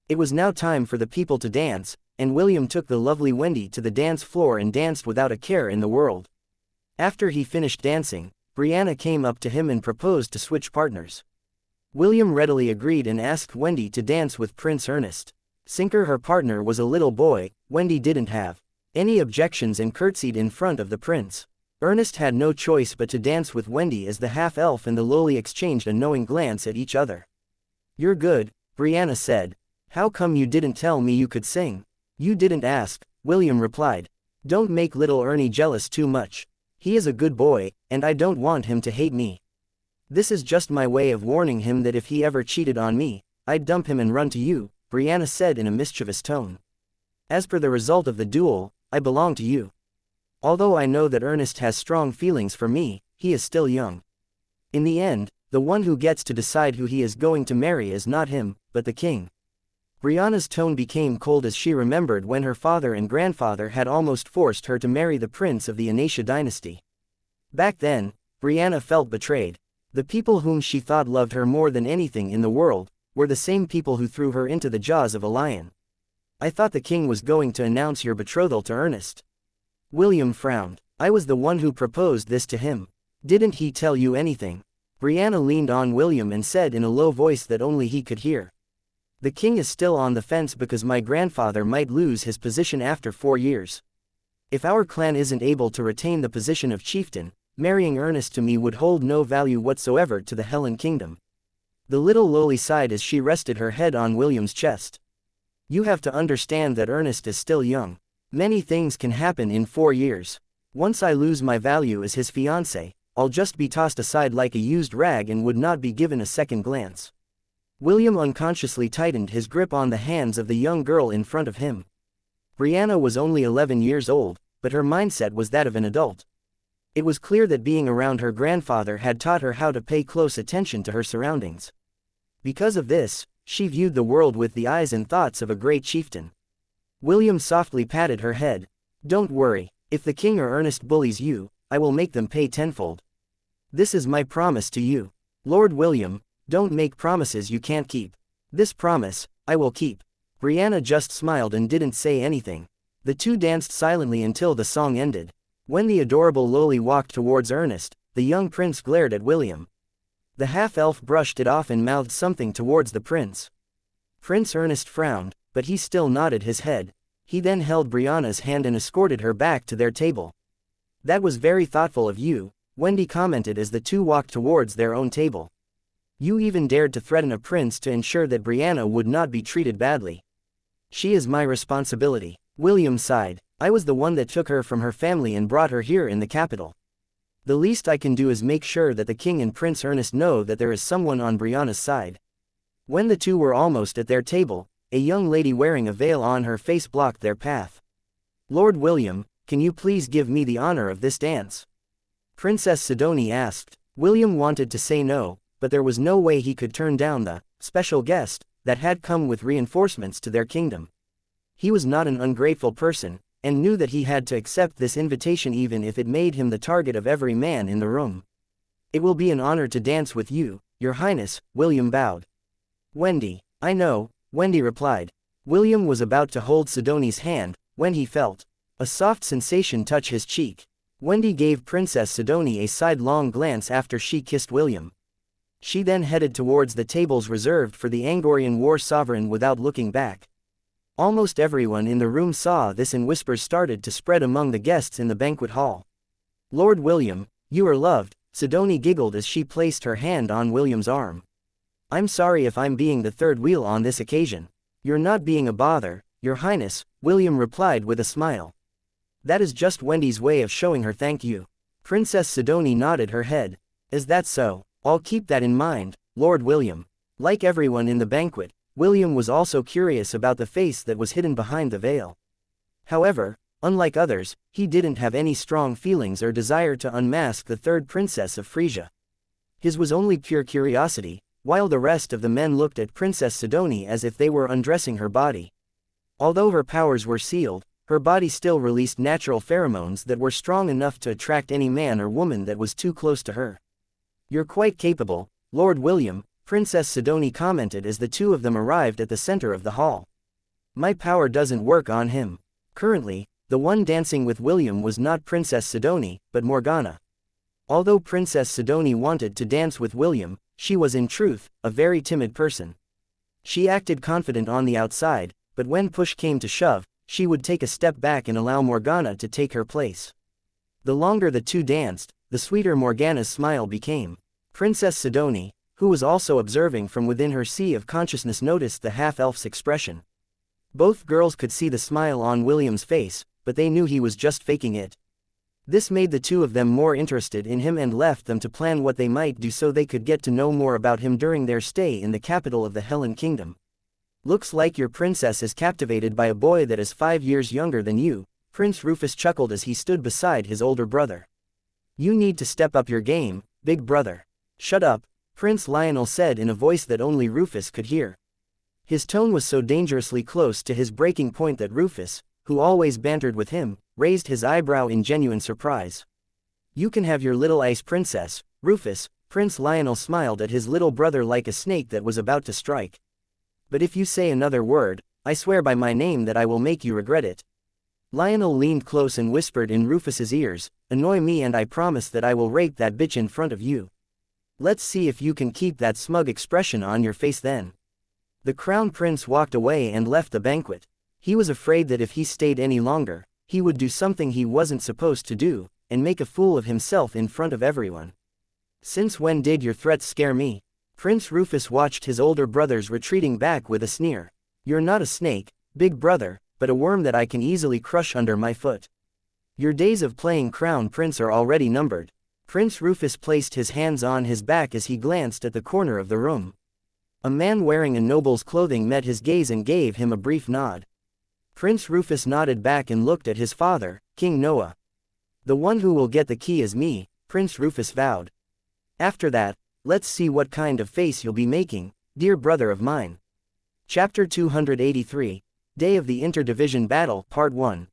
It was now time for the people to dance, and William took the lovely Wendy to the dance floor and danced without a care in the world. After he finished dancing, Brianna came up to him and proposed to switch partners. William readily agreed and asked Wendy to dance with Prince Ernest. Sinker, her partner, was a little boy. Wendy didn't have any objections and curtsied in front of the prince. Ernest had no choice but to dance with Wendy as the half-elf and the lowly exchanged a knowing glance at each other. "You're good," Brianna said. "How come you didn't tell me you could sing?" "You didn't ask," William replied. "Don't make little Ernie jealous too much. He is a good boy, and I don't want him to hate me." This is just my way of warning him that if he ever cheated on me, I'd dump him and run to you, Brianna said in a mischievous tone. As per the result of the duel, I belong to you. Although I know that Ernest has strong feelings for me, he is still young. In the end, the one who gets to decide who he is going to marry is not him, but the king. Brianna's tone became cold as she remembered when her father and grandfather had almost forced her to marry the prince of the Aenarion's dynasty. Back then, Brianna felt betrayed. The people whom she thought loved her more than anything in the world, were the same people who threw her into the jaws of a lion. I thought the king was going to announce your betrothal to Ernest. William frowned. I was the one who proposed this to him. Didn't he tell you anything? Brianna leaned on William and said in a low voice that only he could hear. The king is still on the fence because my grandfather might lose his position after 4 years. If our clan isn't able to retain the position of chieftain, marrying Ernest to me would hold no value whatsoever to the Helen kingdom. The little lowly sighed as she rested her head on William's chest. You have to understand that Ernest is still young. Many things can happen in 4 years. Once I lose my value as his fiancé, I'll just be tossed aside like a used rag and would not be given a second glance. William unconsciously tightened his grip on the hands of the young girl in front of him. Brianna was only 11 years old, but her mindset was that of an adult. It was clear that being around her grandfather had taught her how to pay close attention to her surroundings. Because of this, she viewed the world with the eyes and thoughts of a great chieftain. William softly patted her head. Don't worry, if the king or Ernest bullies you, I will make them pay tenfold. This is my promise to you. Lord William, don't make promises you can't keep. This promise, I will keep. Brianna just smiled and didn't say anything. The two danced silently until the song ended. When the adorable Loli walked towards Ernest, the young prince glared at William. The half-elf brushed it off and mouthed something towards the prince. Prince Ernest frowned, but he still nodded his head. He then held Brianna's hand and escorted her back to their table. That was very thoughtful of you, Wendy commented as the two walked towards their own table. You even dared to threaten a prince to ensure that Brianna would not be treated badly. She is my responsibility. William sighed. I was the one that took her from her family and brought her here in the capital. The least I can do is make sure that the king and Prince Ernest know that there is someone on Brianna's side. When the two were almost at their table, a young lady wearing a veil on her face blocked their path. Lord William, can you please give me the honor of this dance? Princess Sidonie asked. William wanted to say no, but there was no way he could turn down the special guest that had come with reinforcements to their kingdom. He was not an ungrateful person, and knew that he had to accept this invitation even if it made him the target of every man in the room. It will be an honor to dance with you, Your Highness, William bowed. Wendy, I know, Wendy replied. William was about to hold Sidonie's hand, when he felt a soft sensation touch his cheek. Wendy gave Princess Sidonie a sidelong glance after she kissed William. She then headed towards the tables reserved for the Angorian war sovereign without looking back. Almost everyone in the room saw this and whispers started to spread among the guests in the banquet hall. Lord William, you are loved, Sidonie giggled as she placed her hand on William's arm. I'm sorry if I'm being the third wheel on this occasion. You're not being a bother, Your Highness, William replied with a smile. That is just Wendy's way of showing her thank you. Princess Sidonie nodded her head. Is that so? I'll keep that in mind, Lord William. Like everyone in the banquet, William was also curious about the face that was hidden behind the veil. However, unlike others, he didn't have any strong feelings or desire to unmask the third princess of Frisia. His was only pure curiosity, while the rest of the men looked at Princess Sidonie as if they were undressing her body. Although her powers were sealed, her body still released natural pheromones that were strong enough to attract any man or woman that was too close to her. You're quite capable, Lord William, Princess Sidonie commented as the two of them arrived at the center of the hall. My power doesn't work on him. Currently, the one dancing with William was not Princess Sidonie, but Morgana. Although Princess Sidonie wanted to dance with William, she was in truth a very timid person. She acted confident on the outside, but when push came to shove, she would take a step back and allow Morgana to take her place. The longer the two danced, the sweeter Morgana's smile became. Princess Sidonie, who was also observing from within her sea of consciousness, noticed the half-elf's expression. Both girls could see the smile on William's face, but they knew he was just faking it. This made the two of them more interested in him and left them to plan what they might do so they could get to know more about him during their stay in the capital of the Helen Kingdom. Looks like your princess is captivated by a boy that is 5 years younger than you, Prince Rufus chuckled as he stood beside his older brother. You need to step up your game, big brother. Shut up, Prince Lionel said in a voice that only Rufus could hear. His tone was so dangerously close to his breaking point that Rufus, who always bantered with him, raised his eyebrow in genuine surprise. You can have your little ice princess, Rufus, Prince Lionel smiled at his little brother like a snake that was about to strike. But if you say another word, I swear by my name that I will make you regret it. Lionel leaned close and whispered in Rufus's ears, annoy me and I promise that I will rape that bitch in front of you. Let's see if you can keep that smug expression on your face then. The crown prince walked away and left the banquet. He was afraid that if he stayed any longer, he would do something he wasn't supposed to do, and make a fool of himself in front of everyone. Since when did your threats scare me? Prince Rufus watched his older brothers retreating back with a sneer. You're not a snake, big brother, but a worm that I can easily crush under my foot. Your days of playing crown prince are already numbered. Prince Rufus placed his hands on his back as he glanced at the corner of the room. A man wearing a noble's clothing met his gaze and gave him a brief nod. Prince Rufus nodded back and looked at his father, King Noah. The one who will get the key is me, Prince Rufus vowed. After that, let's see what kind of face you'll be making, dear brother of mine. Chapter 283, Day of the Interdivision Battle, Part 1.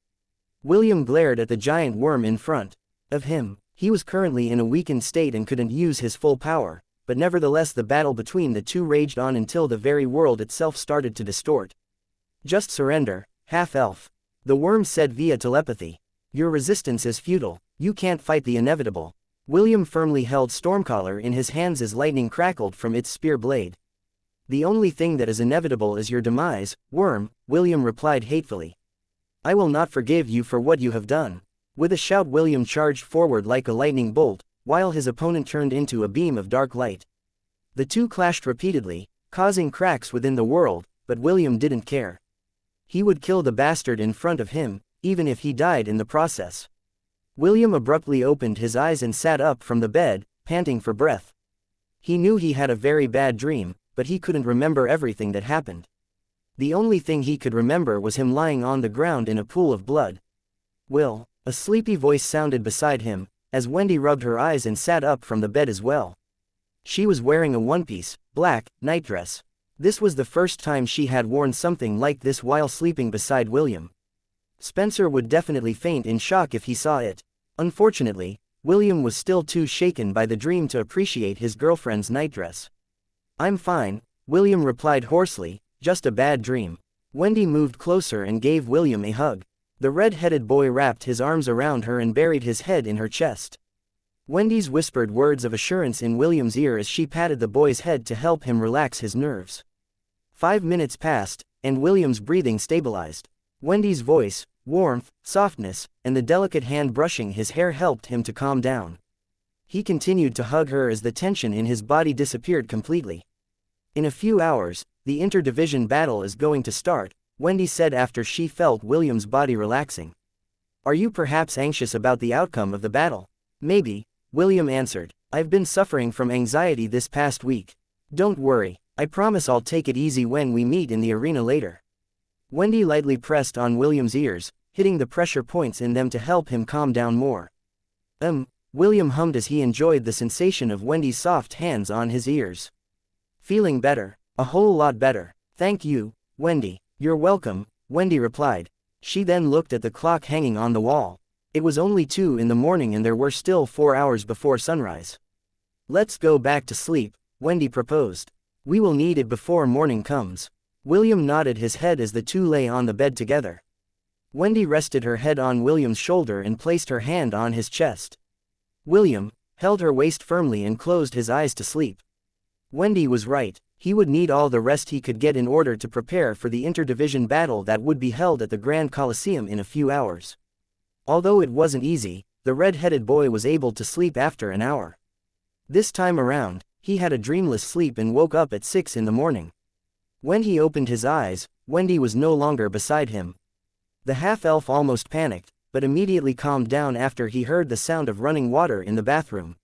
William glared at the giant worm in front of him. He was currently in a weakened state and couldn't use his full power, but nevertheless the battle between the two raged on until the very world itself started to distort. Just surrender, half-elf. The worm said via telepathy. Your resistance is futile, you can't fight the inevitable. William firmly held Stormcaller in his hands as lightning crackled from its spear blade. The only thing that is inevitable is your demise, worm, William replied hatefully. I will not forgive you for what you have done. With a shout William charged forward like a lightning bolt, while his opponent turned into a beam of dark light. The two clashed repeatedly, causing cracks within the world, but William didn't care. He would kill the bastard in front of him, even if he died in the process. William abruptly opened his eyes and sat up from the bed, panting for breath. He knew he had a very bad dream, but he couldn't remember everything that happened. The only thing he could remember was him lying on the ground in a pool of blood. Will, a sleepy voice sounded beside him, as Wendy rubbed her eyes and sat up from the bed as well. She was wearing a one-piece, black, nightdress. This was the first time she had worn something like this while sleeping beside William. Spencer would definitely faint in shock if he saw it. Unfortunately, William was still too shaken by the dream to appreciate his girlfriend's nightdress. I'm fine, William replied hoarsely, just a bad dream. Wendy moved closer and gave William a hug. The red-headed boy wrapped his arms around her and buried his head in her chest. Wendy's whispered words of assurance in William's ear as she patted the boy's head to help him relax his nerves. 5 minutes passed, and William's breathing stabilized. Wendy's voice, warmth, softness, and the delicate hand brushing his hair helped him to calm down. He continued to hug her as the tension in his body disappeared completely. In a few hours, the interdivision battle is going to start, Wendy said after she felt William's body relaxing. Are you perhaps anxious about the outcome of the battle? Maybe, William answered. I've been suffering from anxiety this past week. Don't worry, I promise I'll take it easy when we meet in the arena later. Wendy lightly pressed on William's ears, hitting the pressure points in them to help him calm down more. William hummed as he enjoyed the sensation of Wendy's soft hands on his ears. Feeling better, a whole lot better. Thank you, Wendy. You're welcome, Wendy replied. She then looked at the clock hanging on the wall. It was only 2 in the morning and there were still 4 hours before sunrise. Let's go back to sleep, Wendy proposed. We will need it before morning comes. William nodded his head as the two lay on the bed together. Wendy rested her head on William's shoulder and placed her hand on his chest. William held her waist firmly and closed his eyes to sleep. Wendy was right, he would need all the rest he could get in order to prepare for the interdivision battle that would be held at the Grand Colosseum in a few hours. Although it wasn't easy, the red-headed boy was able to sleep after an hour. This time around, he had a dreamless sleep and woke up at 6 in the morning. When he opened his eyes, Wendy was no longer beside him. The half-elf almost panicked, but immediately calmed down after he heard the sound of running water in the bathroom.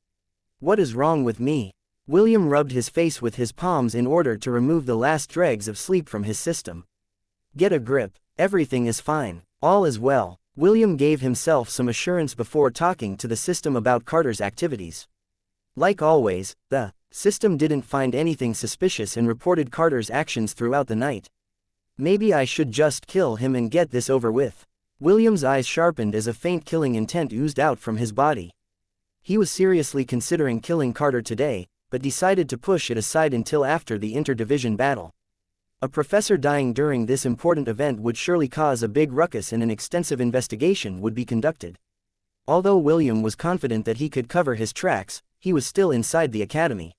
What is wrong with me? William rubbed his face with his palms in order to remove the last dregs of sleep from his system. Get a grip, everything is fine, all is well. William gave himself some assurance before talking to the system about Carter's activities. Like always, the system didn't find anything suspicious and reported Carter's actions throughout the night. Maybe I should just kill him and get this over with. William's eyes sharpened as a faint killing intent oozed out from his body. He was seriously considering killing Carter today, but decided to push it aside until after the interdivision battle. A professor dying during this important event would surely cause a big ruckus and an extensive investigation would be conducted. Although William was confident that he could cover his tracks, he was still inside the academy.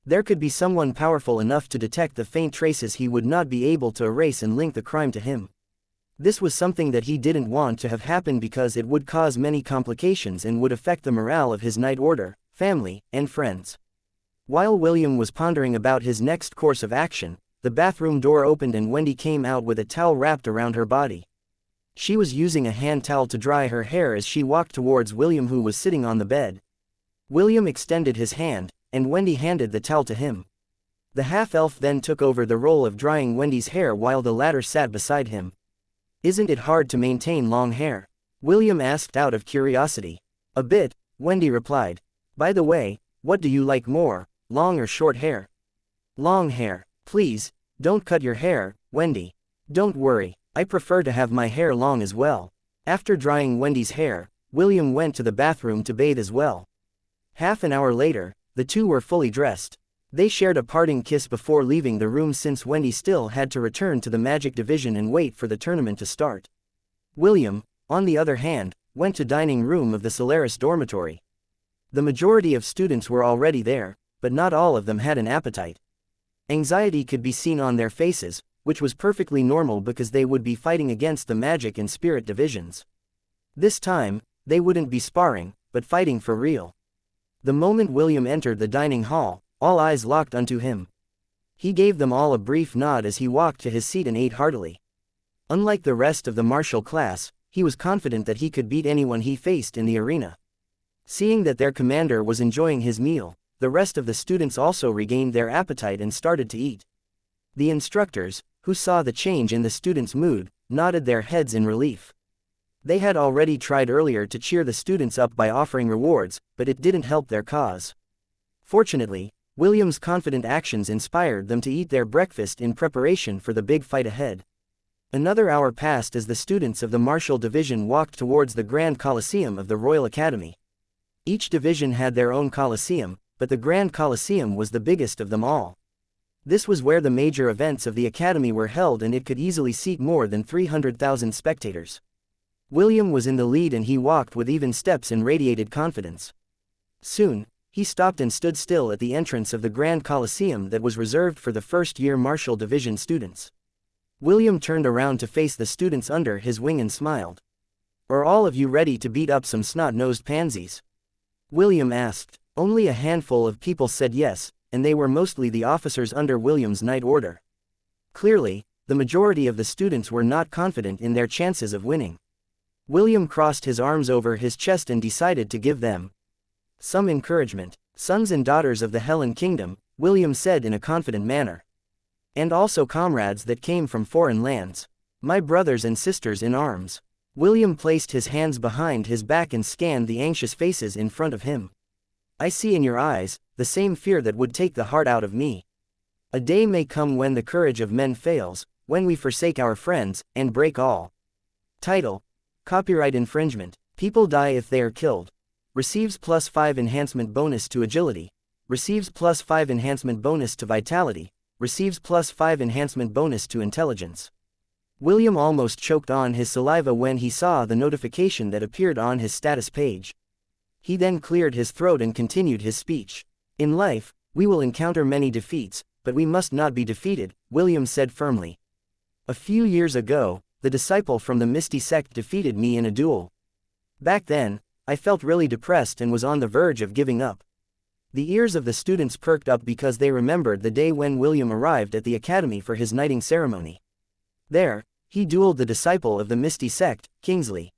There could be someone powerful enough to detect the faint traces he would not be able to erase and link the crime to him. This was something that he didn't want to have happen because it would cause many complications and would affect the morale of his Night Order, family, and friends. While William was pondering about his next course of action, the bathroom door opened and Wendy came out with a towel wrapped around her body. She was using a hand towel to dry her hair as she walked towards William, who was sitting on the bed. William extended his hand, and Wendy handed the towel to him. The half-elf then took over the role of drying Wendy's hair while the latter sat beside him. Isn't it hard to maintain long hair? William asked out of curiosity. A bit, Wendy replied. By the way, what do you like more, long or short hair? Long hair. Please, don't cut your hair, Wendy. Don't worry, I prefer to have my hair long as well. After drying Wendy's hair, William went to the bathroom to bathe as well. Half an hour later, the two were fully dressed. They shared a parting kiss before leaving the room since Wendy still had to return to the Magic Division and wait for the tournament to start. William, on the other hand, went to dining room of the Solaris dormitory. The majority of students were already there, but not all of them had an appetite. Anxiety could be seen on their faces, which was perfectly normal because they would be fighting against the magic and spirit divisions. This time, they wouldn't be sparring, but fighting for real. The moment William entered the dining hall, all eyes locked onto him. He gave them all a brief nod as he walked to his seat and ate heartily. Unlike the rest of the martial class, he was confident that he could beat anyone he faced in the arena. Seeing that their commander was enjoying his meal, the rest of the students also regained their appetite and started to eat. The instructors, who saw the change in the students' mood, nodded their heads in relief. They had already tried earlier to cheer the students up by offering rewards, but it didn't help their cause. Fortunately, William's confident actions inspired them to eat their breakfast in preparation for the big fight ahead. Another hour passed as the students of the Martial Division walked towards the Grand Coliseum of the Royal Academy. Each division had their own coliseum, but the Grand Coliseum was the biggest of them all. This was where the major events of the Academy were held and it could easily seat more than 300,000 spectators. William was in the lead and he walked with even steps and radiated confidence. Soon, he stopped and stood still at the entrance of the Grand Coliseum that was reserved for the first-year Martial Division students. William turned around to face the students under his wing and smiled. Are all of you ready to beat up some snot-nosed pansies? William asked. Only a handful of people said yes, and they were mostly the officers under William's Night Order. Clearly, the majority of the students were not confident in their chances of winning. William crossed his arms over his chest and decided to give them some encouragement. Sons and daughters of the Helen Kingdom, William said in a confident manner. And also comrades that came from foreign lands. My brothers and sisters in arms. William placed his hands behind his back and scanned the anxious faces in front of him. I see in your eyes the same fear that would take the heart out of me. A day may come when the courage of men fails, when we forsake our friends, and break all. Title: Copyright infringement. People die if they are killed. Receives +5 enhancement bonus to agility. Receives +5 enhancement bonus to vitality. Receives +5 enhancement bonus to intelligence. William almost choked on his saliva when he saw the notification that appeared on his status page. He then cleared his throat and continued his speech. In life, we will encounter many defeats, but we must not be defeated, William said firmly. A few years ago, the disciple from the Misty Sect defeated me in a duel. Back then, I felt really depressed and was on the verge of giving up. The ears of the students perked up because they remembered the day when William arrived at the academy for his knighting ceremony. There, he dueled the disciple of the Misty Sect, Kingsley.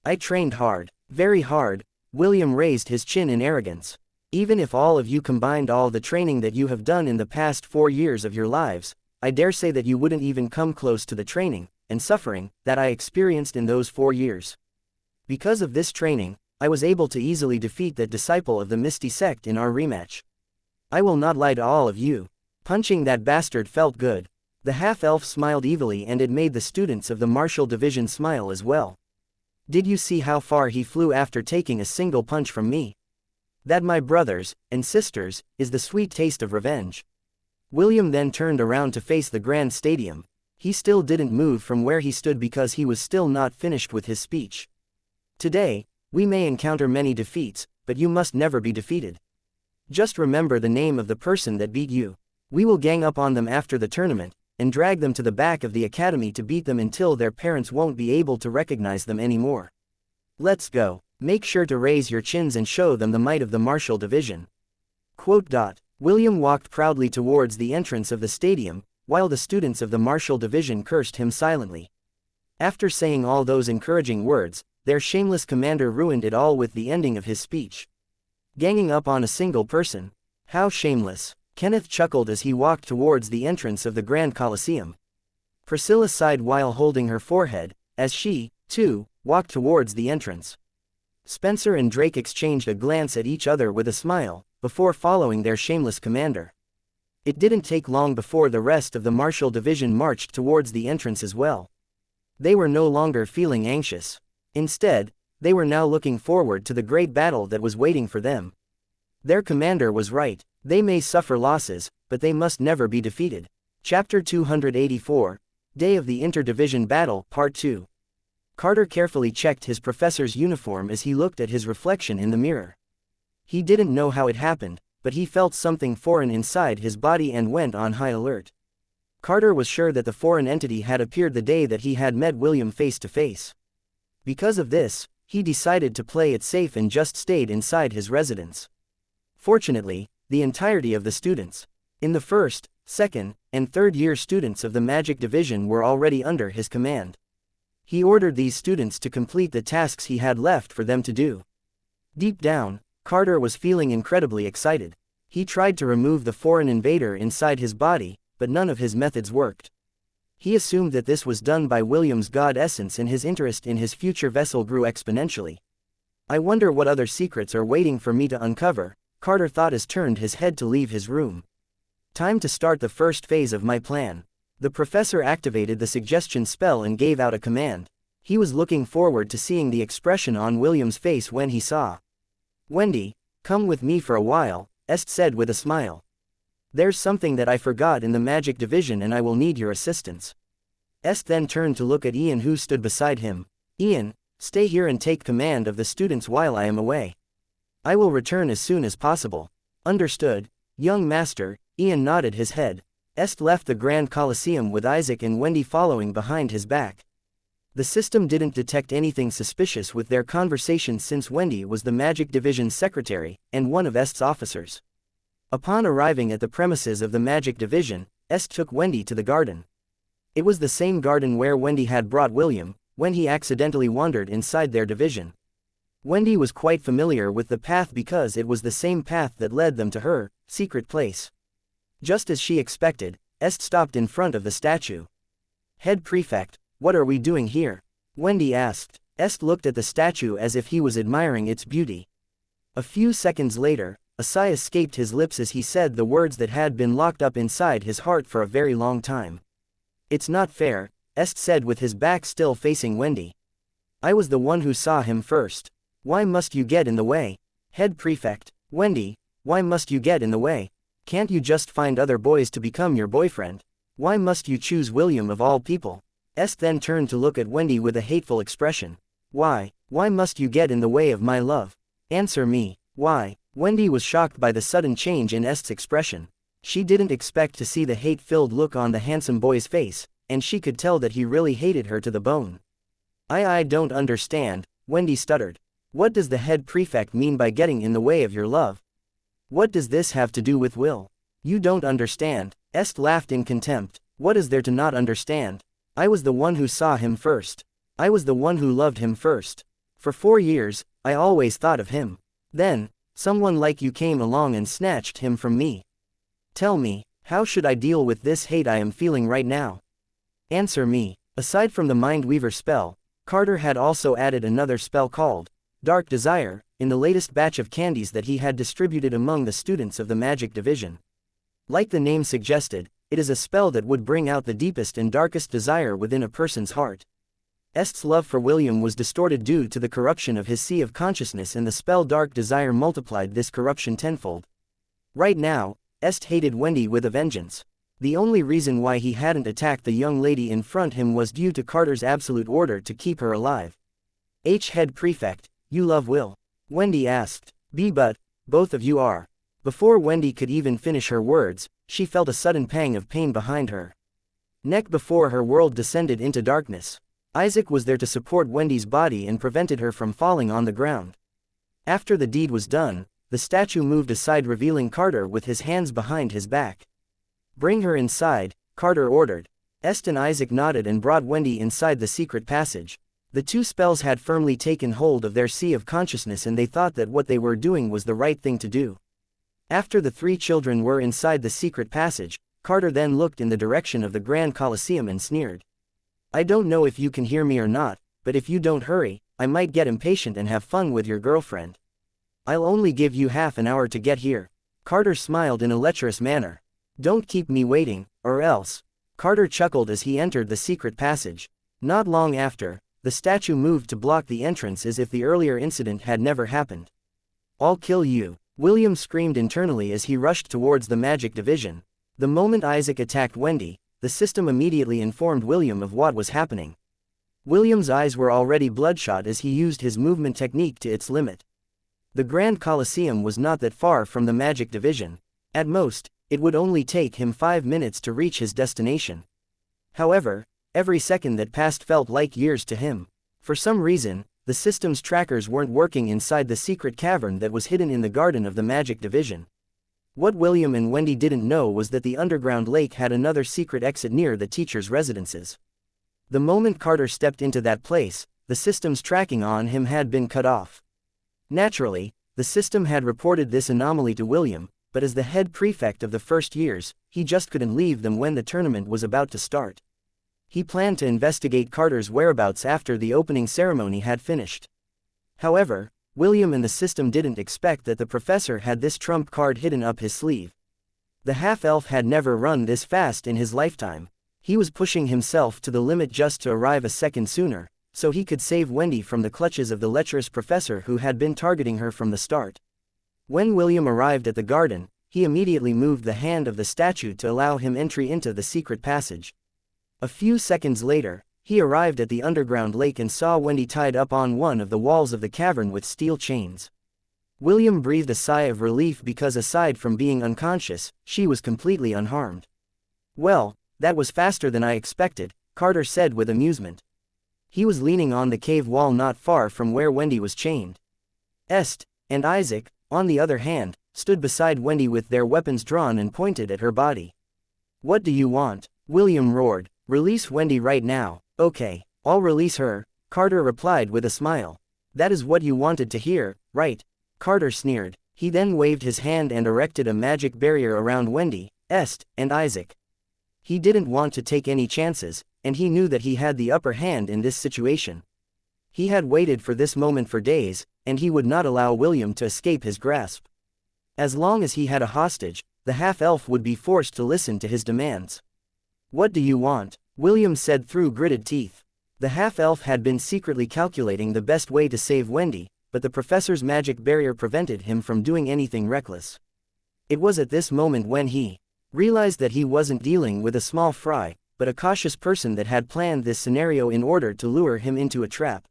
I trained hard, very hard. William raised his chin in arrogance. Even if all of you combined all the training that you have done in the past 4 years of your lives, I dare say that you wouldn't even come close to the training and suffering that I experienced in those 4 years. Because of this training, I was able to easily defeat that disciple of the Misty Sect in our rematch. I will not lie to all of you. Punching that bastard felt good. The half-elf smiled evilly, and it made the students of the martial division smile as well. Did you see how far he flew after taking a single punch from me? That, my brothers and sisters, is the sweet taste of revenge. William then turned around to face the grand stadium. He still didn't move from where he stood because he was still not finished with his speech. Today, we may encounter many defeats, but you must never be defeated. Just remember the name of the person that beat you. We will gang up on them after the tournament, and drag them to the back of the academy to beat them until their parents won't be able to recognize them anymore. Let's go. Make sure to raise your chins and show them the might of the martial division. Quote. William walked proudly towards the entrance of the stadium, while the students of the martial division cursed him silently. After saying all those encouraging words, their shameless commander ruined it all with the ending of his speech. Ganging up on a single person? How shameless. Kenneth chuckled as he walked towards the entrance of the Grand Colosseum. Priscilla sighed while holding her forehead, as she, too, walked towards the entrance. Spencer and Drake exchanged a glance at each other with a smile, before following their shameless commander. It didn't take long before the rest of the martial division marched towards the entrance as well. They were no longer feeling anxious. Instead, they were now looking forward to the great battle that was waiting for them. Their commander was right. They may suffer losses, but they must never be defeated. Chapter 284, Day of the Interdivision Battle, Part 2. Carter carefully checked his professor's uniform as he looked at his reflection in the mirror. He didn't know how it happened, but he felt something foreign inside his body and went on high alert. Carter was sure that the foreign entity had appeared the day that he had met William face to face. Because of this, he decided to play it safe and just stayed inside his residence. Fortunately, the entirety of the students in the first, second, and third year students of the Magic Division were already under his command. He ordered these students to complete the tasks he had left for them to do. Deep down, Carter was feeling incredibly excited. He tried to remove the foreign invader inside his body, but none of his methods worked. He assumed that this was done by William's god essence, and his interest in his future vessel grew exponentially. I wonder what other secrets are waiting for me to uncover, Carter thought as turned his head to leave his room. Time to start the first phase of my plan. The professor activated the suggestion spell and gave out a command. He was looking forward to seeing the expression on William's face when he saw. Wendy, come with me for a while, Est said with a smile. There's something that I forgot in the Magic Division and I will need your assistance. Est then turned to look at Ian, who stood beside him. Ian, stay here and take command of the students while I am away. I will return as soon as possible. Understood, young master. Ian nodded his head. Est left the Grand Colosseum with Isaac and Wendy following behind his back. The system didn't detect anything suspicious with their conversation, since Wendy was the Magic Division's secretary, and one of Est's officers. Upon arriving at the premises of the Magic Division, Est took Wendy to the garden. It was the same garden where Wendy had brought William, when he accidentally wandered inside their division. Wendy was quite familiar with the path because it was the same path that led them to her secret place. Just as she expected, Est stopped in front of the statue. Head Prefect, what are we doing here? Wendy asked. Est looked at the statue as if he was admiring its beauty. A few seconds later, a sigh escaped his lips as he said the words that had been locked up inside his heart for a very long time. It's not fair, Est said with his back still facing Wendy. I was the one who saw him first. Why must you get in the way? Head Prefect, Wendy, why must you get in the way? Can't you just find other boys to become your boyfriend? Why must you choose William of all people? Est then turned to look at Wendy with a hateful expression. Why must you get in the way of my love? Answer me, why? Wendy was shocked by the sudden change in Est's expression. She didn't expect to see the hate-filled look on the handsome boy's face, and she could tell that he really hated her to the bone. I don't understand, Wendy stuttered. What does the head prefect mean by getting in the way of your love? What does this have to do with Will? You don't understand, Est laughed in contempt. What is there to not understand? I was the one who saw him first. I was the one who loved him first. For 4 years, I always thought of him. Then, someone like you came along and snatched him from me. Tell me, how should I deal with this hate I am feeling right now? Answer me." Aside from the Mindweaver spell, Carter had also added another spell called Dark Desire, in the latest batch of candies that he had distributed among the students of the Magic Division. Like the name suggested, it is a spell that would bring out the deepest and darkest desire within a person's heart. Est's love for William was distorted due to the corruption of his sea of consciousness, and the spell Dark Desire multiplied this corruption tenfold. Right now, Est hated Wendy with a vengeance. The only reason why he hadn't attacked the young lady in front him was due to Carter's absolute order to keep her alive. Head Prefect, you love Will? Wendy asked. But, both of you are. Before Wendy could even finish her words, she felt a sudden pang of pain behind her neck before her world descended into darkness. Isaac was there to support Wendy's body and prevented her from falling on the ground. After the deed was done, the statue moved aside, revealing Carter with his hands behind his back. "Bring her inside," Carter ordered. Est and Isaac nodded and brought Wendy inside the secret passage. The two spells had firmly taken hold of their sea of consciousness, and they thought that what they were doing was the right thing to do. After the 3 children were inside the secret passage, Carter then looked in the direction of the Grand Colosseum and sneered. "I don't know if you can hear me or not, but if you don't hurry, I might get impatient and have fun with your girlfriend. I'll only give you half an hour to get here." Carter smiled in a lecherous manner. "Don't keep me waiting, or else." Carter chuckled as he entered the secret passage. Not long after, the statue moved to block the entrance as if the earlier incident had never happened. "I'll kill you," William screamed internally as he rushed towards the Magic Division. The moment Isaac attacked Wendy, the system immediately informed William of what was happening. William's eyes were already bloodshot as he used his movement technique to its limit. The Grand Colosseum was not that far from the Magic Division. At most, it would only take him 5 minutes to reach his destination. However, every second that passed felt like years to him. For some reason, the system's trackers weren't working inside the secret cavern that was hidden in the garden of the Magic Division. What William and Wendy didn't know was that the underground lake had another secret exit near the teachers' residences. The moment Carter stepped into that place, the system's tracking on him had been cut off. Naturally, the system had reported this anomaly to William, but as the head prefect of the first years, he just couldn't leave them when the tournament was about to start. He planned to investigate Carter's whereabouts after the opening ceremony had finished. However, William and the system didn't expect that the professor had this trump card hidden up his sleeve. The half-elf had never run this fast in his lifetime. He was pushing himself to the limit just to arrive a second sooner, so he could save Wendy from the clutches of the lecherous professor who had been targeting her from the start. When William arrived at the garden, he immediately moved the hand of the statue to allow him entry into the secret passage. A few seconds later, he arrived at the underground lake and saw Wendy tied up on one of the walls of the cavern with steel chains. William breathed a sigh of relief because aside from being unconscious, she was completely unharmed. "Well, that was faster than I expected," Carter said with amusement. He was leaning on the cave wall not far from where Wendy was chained. Est and Isaac, on the other hand, stood beside Wendy with their weapons drawn and pointed at her body. "What do you want?" William roared. "Release Wendy right now." "Okay, I'll release her," Carter replied with a smile. "That is what you wanted to hear, right?" Carter sneered. He then waved his hand and erected a magic barrier around Wendy, Est, and Isaac. He didn't want to take any chances, and he knew that he had the upper hand in this situation. He had waited for this moment for days, and he would not allow William to escape his grasp. As long as he had a hostage, the half-elf would be forced to listen to his demands. "What do you want?" William said through gritted teeth. The half-elf had been secretly calculating the best way to save Wendy, but the professor's magic barrier prevented him from doing anything reckless. It was at this moment when he realized that he wasn't dealing with a small fry, but a cautious person that had planned this scenario in order to lure him into a trap.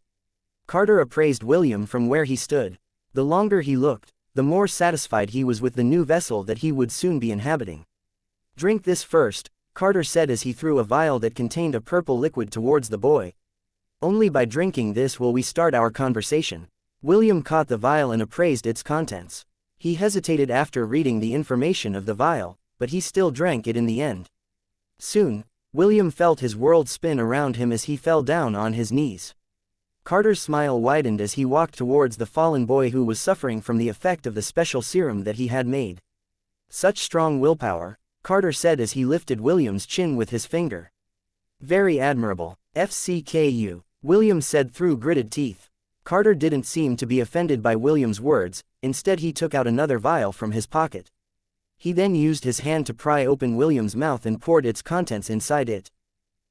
Carter appraised William from where he stood. The longer he looked, the more satisfied he was with the new vessel that he would soon be inhabiting. "Drink this first," Carter said as he threw a vial that contained a purple liquid towards the boy. "Only by drinking this will we start our conversation." William caught the vial and appraised its contents. He hesitated after reading the information of the vial, but he still drank it in the end. Soon, William felt his world spin around him as he fell down on his knees. Carter's smile widened as he walked towards the fallen boy who was suffering from the effect of the special serum that he had made. Such strong willpower, Carter said as he lifted William's chin with his finger. Very admirable. FCKU, William said through gritted teeth. Carter didn't seem to be offended by William's words, instead he took out another vial from his pocket. He then used his hand to pry open William's mouth and poured its contents inside it.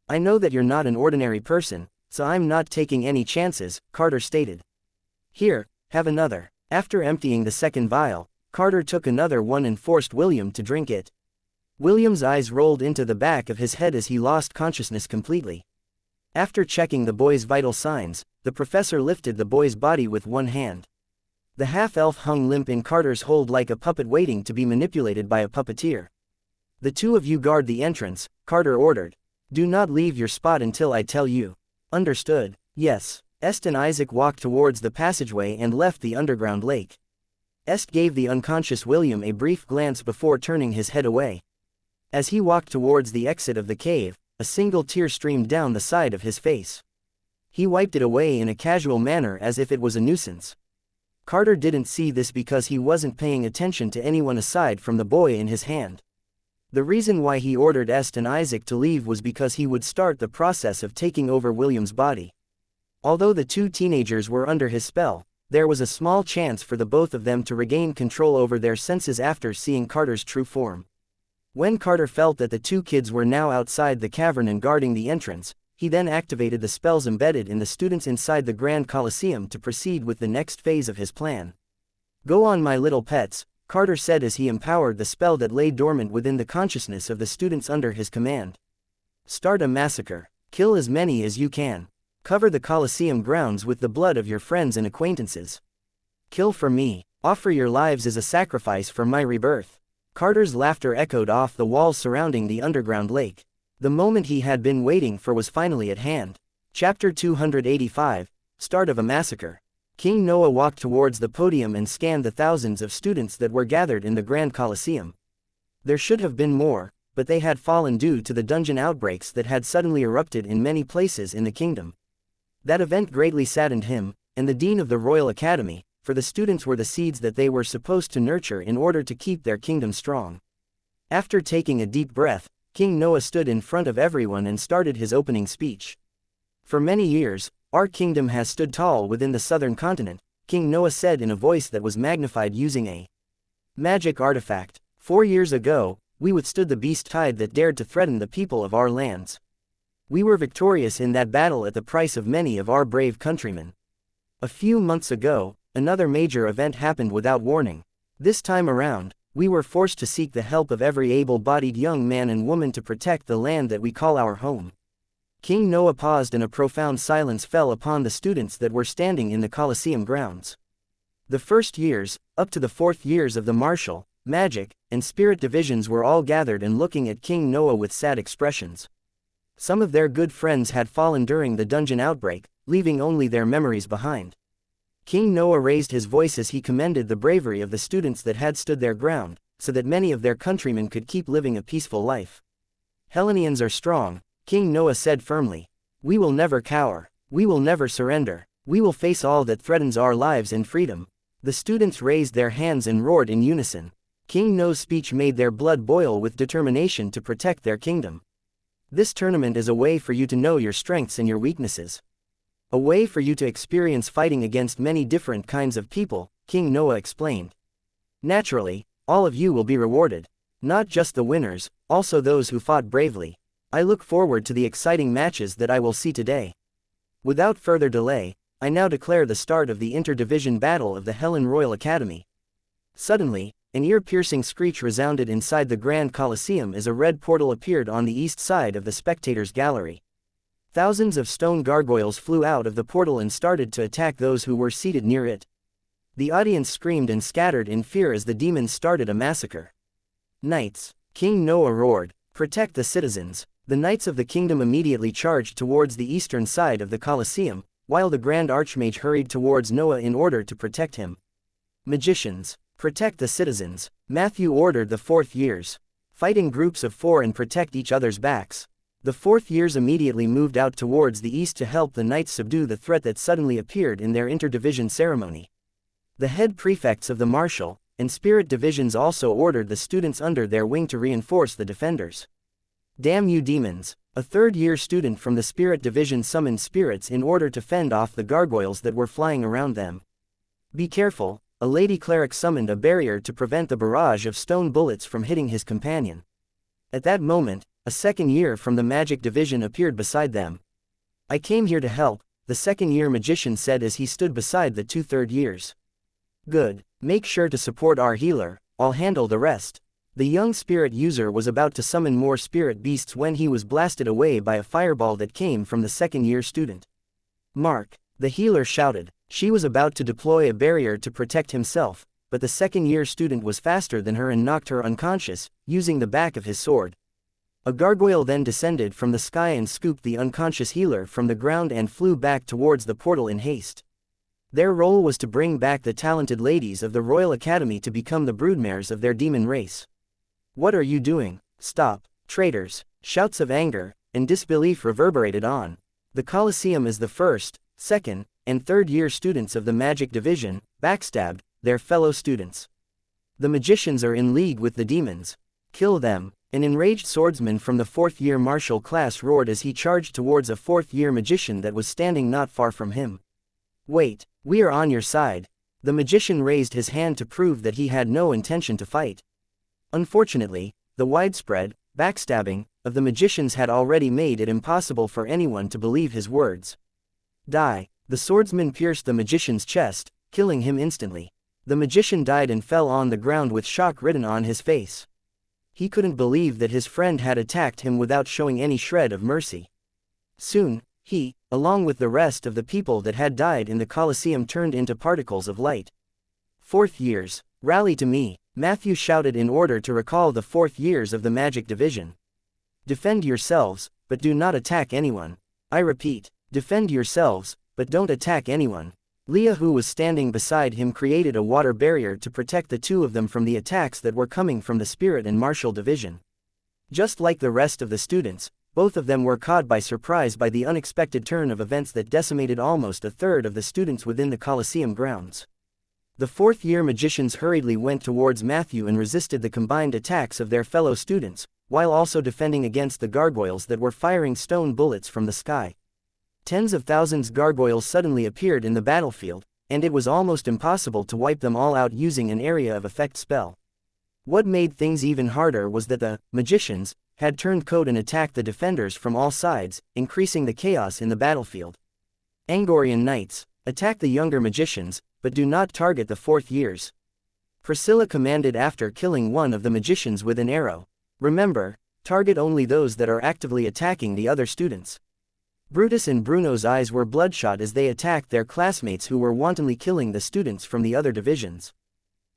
I know that you're not an ordinary person, so I'm not taking any chances, Carter stated. Here, have another. After emptying the second vial, Carter took another one and forced William to drink it. William's eyes rolled into the back of his head as he lost consciousness completely. After checking the boy's vital signs, the professor lifted the boy's body with one hand. The half-elf hung limp in Carter's hold like a puppet waiting to be manipulated by a puppeteer. The two of you guard the entrance, Carter ordered. Do not leave your spot until I tell you. Understood. Yes. Est and Isaac walked towards the passageway and left the underground lake. Est gave the unconscious William a brief glance before turning his head away. As he walked towards the exit of the cave, a single tear streamed down the side of his face. He wiped it away in a casual manner as if it was a nuisance. Carter didn't see this because he wasn't paying attention to anyone aside from the boy in his hand. The reason why he ordered Est and Isaac to leave was because he would start the process of taking over William's body. Although the two teenagers were under his spell, there was a small chance for the both of them to regain control over their senses after seeing Carter's true form. When Carter felt that the two kids were now outside the cavern and guarding the entrance, he then activated the spells embedded in the students inside the Grand Colosseum to proceed with the next phase of his plan. Go on, my little pets, Carter said as he empowered the spell that lay dormant within the consciousness of the students under his command. Start a massacre. Kill as many as you can. Cover the Colosseum grounds with the blood of your friends and acquaintances. Kill for me. Offer your lives as a sacrifice for my rebirth. Carter's laughter echoed off the walls surrounding the underground lake. The moment he had been waiting for was finally at hand. Chapter 285, Start of a Massacre. King Noah walked towards the podium and scanned the thousands of students that were gathered in the Grand Colosseum. There should have been more, but they had fallen due to the dungeon outbreaks that had suddenly erupted in many places in the kingdom. That event greatly saddened him, and the Dean of the Royal Academy, for the students were the seeds that they were supposed to nurture in order to keep their kingdom strong. After taking a deep breath, King Noah stood in front of everyone and started his opening speech. For many years, our kingdom has stood tall within the southern continent, King Noah said in a voice that was magnified using a magic artifact. 4 years ago, we withstood the beast tide that dared to threaten the people of our lands. We were victorious in that battle at the price of many of our brave countrymen. A few months ago, another major event happened without warning. This time around, we were forced to seek the help of every able-bodied young man and woman to protect the land that we call our home. King Noah paused and a profound silence fell upon the students that were standing in the Colosseum grounds. The first years, up to the 4th years of the martial, magic, and spirit divisions were all gathered and looking at King Noah with sad expressions. Some of their good friends had fallen during the dungeon outbreak, leaving only their memories behind. King Noah raised his voice as he commended the bravery of the students that had stood their ground, so that many of their countrymen could keep living a peaceful life. Hellenians are strong, King Noah said firmly. We will never cower. We will never surrender. We will face all that threatens our lives and freedom. The students raised their hands and roared in unison. King Noah's speech made their blood boil with determination to protect their kingdom. This tournament is a way for you to know your strengths and your weaknesses. A way for you to experience fighting against many different kinds of people, King Noah explained. Naturally, all of you will be rewarded. Not just the winners, also those who fought bravely. I look forward to the exciting matches that I will see today. Without further delay, I now declare the start of the inter-division battle of the Hellen Royal Academy. Suddenly, an ear-piercing screech resounded inside the Grand Colosseum as a red portal appeared on the east side of the spectators' gallery. Thousands of stone gargoyles flew out of the portal and started to attack those who were seated near it. The audience screamed and scattered in fear as the demons started a massacre. Knights, King Noah roared, protect the citizens. The knights of the kingdom immediately charged towards the eastern side of the Colosseum, while the Grand Archmage hurried towards Noah in order to protect him. Magicians, protect the citizens. Matthew ordered the 4th years. Fight in groups of 4 and protect each other's backs. The The fourth years immediately moved out towards the east to help the knights subdue the threat that suddenly appeared in their interdivision ceremony. The head prefects of the martial and spirit divisions also ordered the students under their wing to reinforce the defenders. Damn you demons! A third-year student from the spirit division summoned spirits in order to fend off the gargoyles that were flying around them. Be careful, a lady cleric summoned a barrier to prevent the barrage of stone bullets from hitting his companion. At that moment, a second year from the magic division appeared beside them. I came here to help, the second-year magician said as he stood beside the two third years. Good, make sure to support our healer, I'll handle the rest. The young spirit user was about to summon more spirit beasts when he was blasted away by a fireball that came from the second-year student. Mark, the healer shouted. She was about to deploy a barrier to protect himself, but the second-year student was faster than her and knocked her unconscious, using the back of his sword. A gargoyle then descended from the sky and scooped the unconscious healer from the ground and flew back towards the portal in haste. Their role was to bring back the talented ladies of the Royal Academy to become the broodmares of their demon race. What are you doing? Stop, traitors! Shouts of anger and disbelief reverberated on. The Colosseum is the first, second, and third-year students of the magic division backstabbed their fellow students. The magicians are in league with the demons. Kill them! An enraged swordsman from the fourth-year martial class roared as he charged towards a fourth-year magician that was standing not far from him. Wait, we are on your side. The magician raised his hand to prove that he had no intention to fight. Unfortunately, the widespread backstabbing of the magicians had already made it impossible for anyone to believe his words. Die! The swordsman pierced the magician's chest, killing him instantly. The magician died and fell on the ground with shock written on his face. He couldn't believe that his friend had attacked him without showing any shred of mercy. Soon, he, along with the rest of the people that had died in the Colosseum, turned into particles of light. Fourth years, rally to me, Matthew shouted in order to recall the fourth years of the magic division. Defend yourselves, but do not attack anyone. I repeat, defend yourselves, but don't attack anyone. Leah, who was standing beside him, created a water barrier to protect the two of them from the attacks that were coming from the spirit and martial division. Just like the rest of the students, both of them were caught by surprise by the unexpected turn of events that decimated almost a third of the students within the Colosseum grounds. The fourth-year magicians hurriedly went towards Matthew and resisted the combined attacks of their fellow students, while also defending against the gargoyles that were firing stone bullets from the sky. Tens of thousands of gargoyles suddenly appeared in the battlefield, and it was almost impossible to wipe them all out using an area of effect spell. What made things even harder was that the magicians had turned code and attacked the defenders from all sides, increasing the chaos in the battlefield. Angorian knights, attack the younger magicians, but do not target the fourth years. Priscilla commanded after killing one of the magicians with an arrow. Remember, target only those that are actively attacking the other students. Brutus and Bruno's eyes were bloodshot as they attacked their classmates who were wantonly killing the students from the other divisions.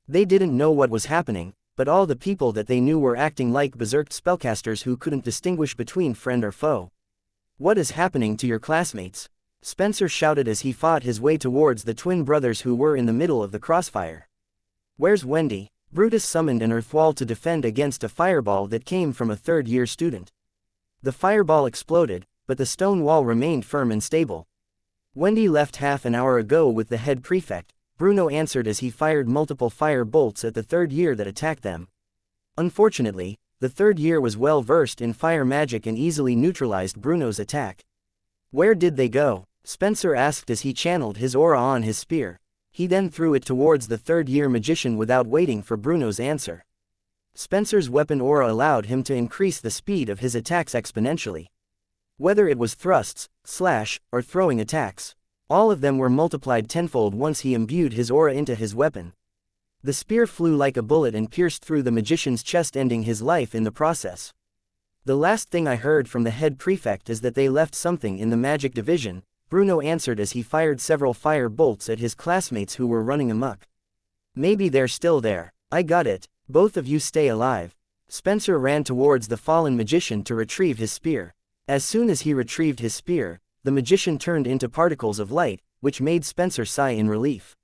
They didn't know what was happening, but all the people that they knew were acting like berserk spellcasters who couldn't distinguish between friend or foe. What is happening to your classmates? Spencer shouted as he fought his way towards the twin brothers who were in the middle of the crossfire. Where's Wendy? Brutus summoned an earthwall to defend against a fireball that came from a third-year student. The fireball exploded, but the stone wall remained firm and stable. Wendy left half an hour ago with the head prefect, Bruno answered as he fired multiple fire bolts at the third year that attacked them. Unfortunately, the third year was well versed in fire magic and easily neutralized Bruno's attack. Where did they go? Spencer asked as he channeled his aura on his spear. He then threw it towards the third-year magician without waiting for Bruno's answer. Spencer's weapon aura allowed him to increase the speed of his attacks exponentially. Whether it was thrusts, slash, or throwing attacks, all of them were multiplied tenfold once he imbued his aura into his weapon. The spear flew like a bullet and pierced through the magician's chest, ending his life in the process. The last thing I heard from the head prefect is that they left something in the magic division, Bruno answered as he fired several fire bolts at his classmates who were running amok. Maybe they're still there. I got it. Both of you stay alive. Spencer ran towards the fallen magician to retrieve his spear. As soon as he retrieved his spear, the magician turned into particles of light, which made Spencer sigh in relief.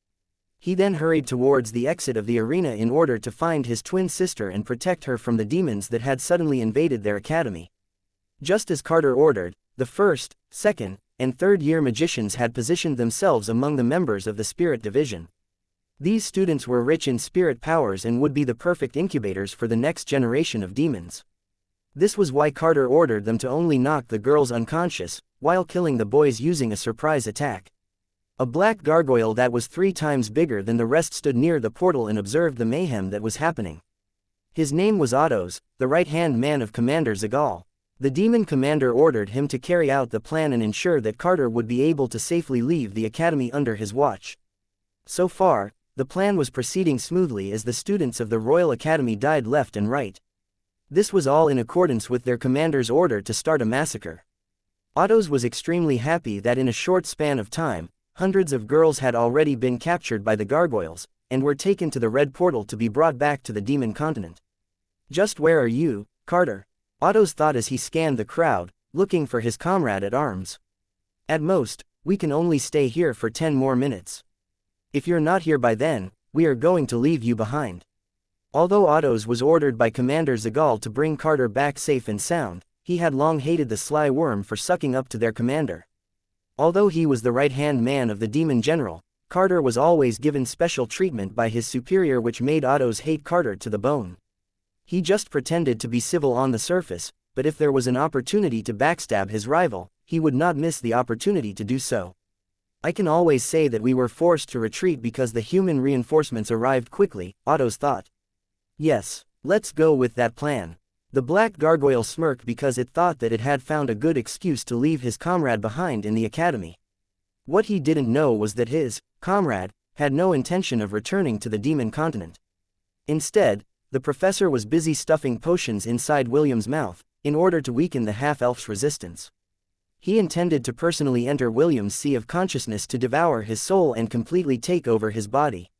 He then hurried towards the exit of the arena in order to find his twin sister and protect her from the demons that had suddenly invaded their academy. Just as Carter ordered, the first, second, and third-year magicians had positioned themselves among the members of the Spirit Division. These students were rich in spirit powers and would be the perfect incubators for the next generation of demons. This was why Carter ordered them to only knock the girls unconscious, while killing the boys using a surprise attack. A black gargoyle that was 3 times bigger than the rest stood near the portal and observed the mayhem that was happening. His name was Ottos, the right-hand man of Commander Zagal. The demon commander ordered him to carry out the plan and ensure that Carter would be able to safely leave the academy under his watch. So far, the plan was proceeding smoothly as the students of the Royal Academy died left and right. This was all in accordance with their commander's order to start a massacre. Ottos was extremely happy that in a short span of time, hundreds of girls had already been captured by the gargoyles, and were taken to the Red Portal to be brought back to the Demon Continent. Just where are you, Carter? Ottos thought as he scanned the crowd, looking for his comrade at arms. At most, we can only stay here for 10 more minutes. If you're not here by then, we are going to leave you behind. Although Ottos was ordered by Commander Zagal to bring Carter back safe and sound, he had long hated the sly worm for sucking up to their commander. Although he was the right-hand man of the demon general, Carter was always given special treatment by his superior, which made Ottos hate Carter to the bone. He just pretended to be civil on the surface, but if there was an opportunity to backstab his rival, he would not miss the opportunity to do so. I can always say that we were forced to retreat because the human reinforcements arrived quickly, Ottos thought. Yes, let's go with that plan. The black gargoyle smirked because it thought that it had found a good excuse to leave his comrade behind in the academy. What he didn't know was that his comrade had no intention of returning to the demon continent. Instead, the professor was busy stuffing potions inside William's mouth, in order to weaken the half-elf's resistance. He intended to personally enter William's sea of consciousness to devour his soul and completely take over his body.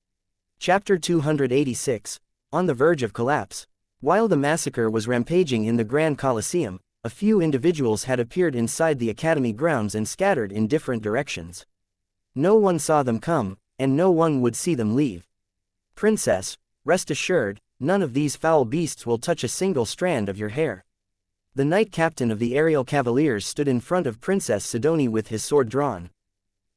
Chapter 286, On the Verge of Collapse. While the massacre was rampaging in the Grand Colosseum, a few individuals had appeared inside the academy grounds and scattered in different directions. No one saw them come, and no one would see them leave. Princess, rest assured, none of these foul beasts will touch a single strand of your hair. The knight captain of the aerial cavaliers stood in front of Princess Sidonie with his sword drawn.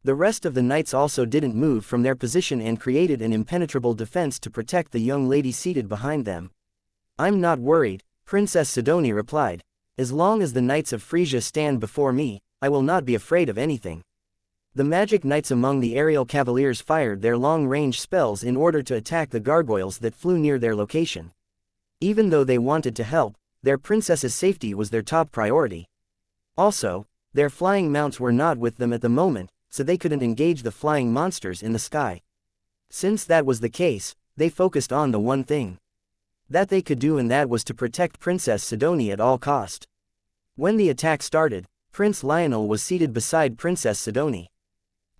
The rest of the knights also didn't move from their position and created an impenetrable defense to protect the young lady seated behind them. I'm not worried, Princess Sidonie replied. As long as the knights of Frisia stand before me, I will not be afraid of anything. The magic knights among the aerial cavaliers fired their long-range spells in order to attack the gargoyles that flew near their location. Even though they wanted to help, their princess's safety was their top priority. Also, their flying mounts were not with them at the moment, so they couldn't engage the flying monsters in the sky. Since that was the case, they focused on the one thing that they could do, and that was to protect Princess Sidonie at all cost. When the attack started, Prince Lionel was seated beside Princess Sidonie.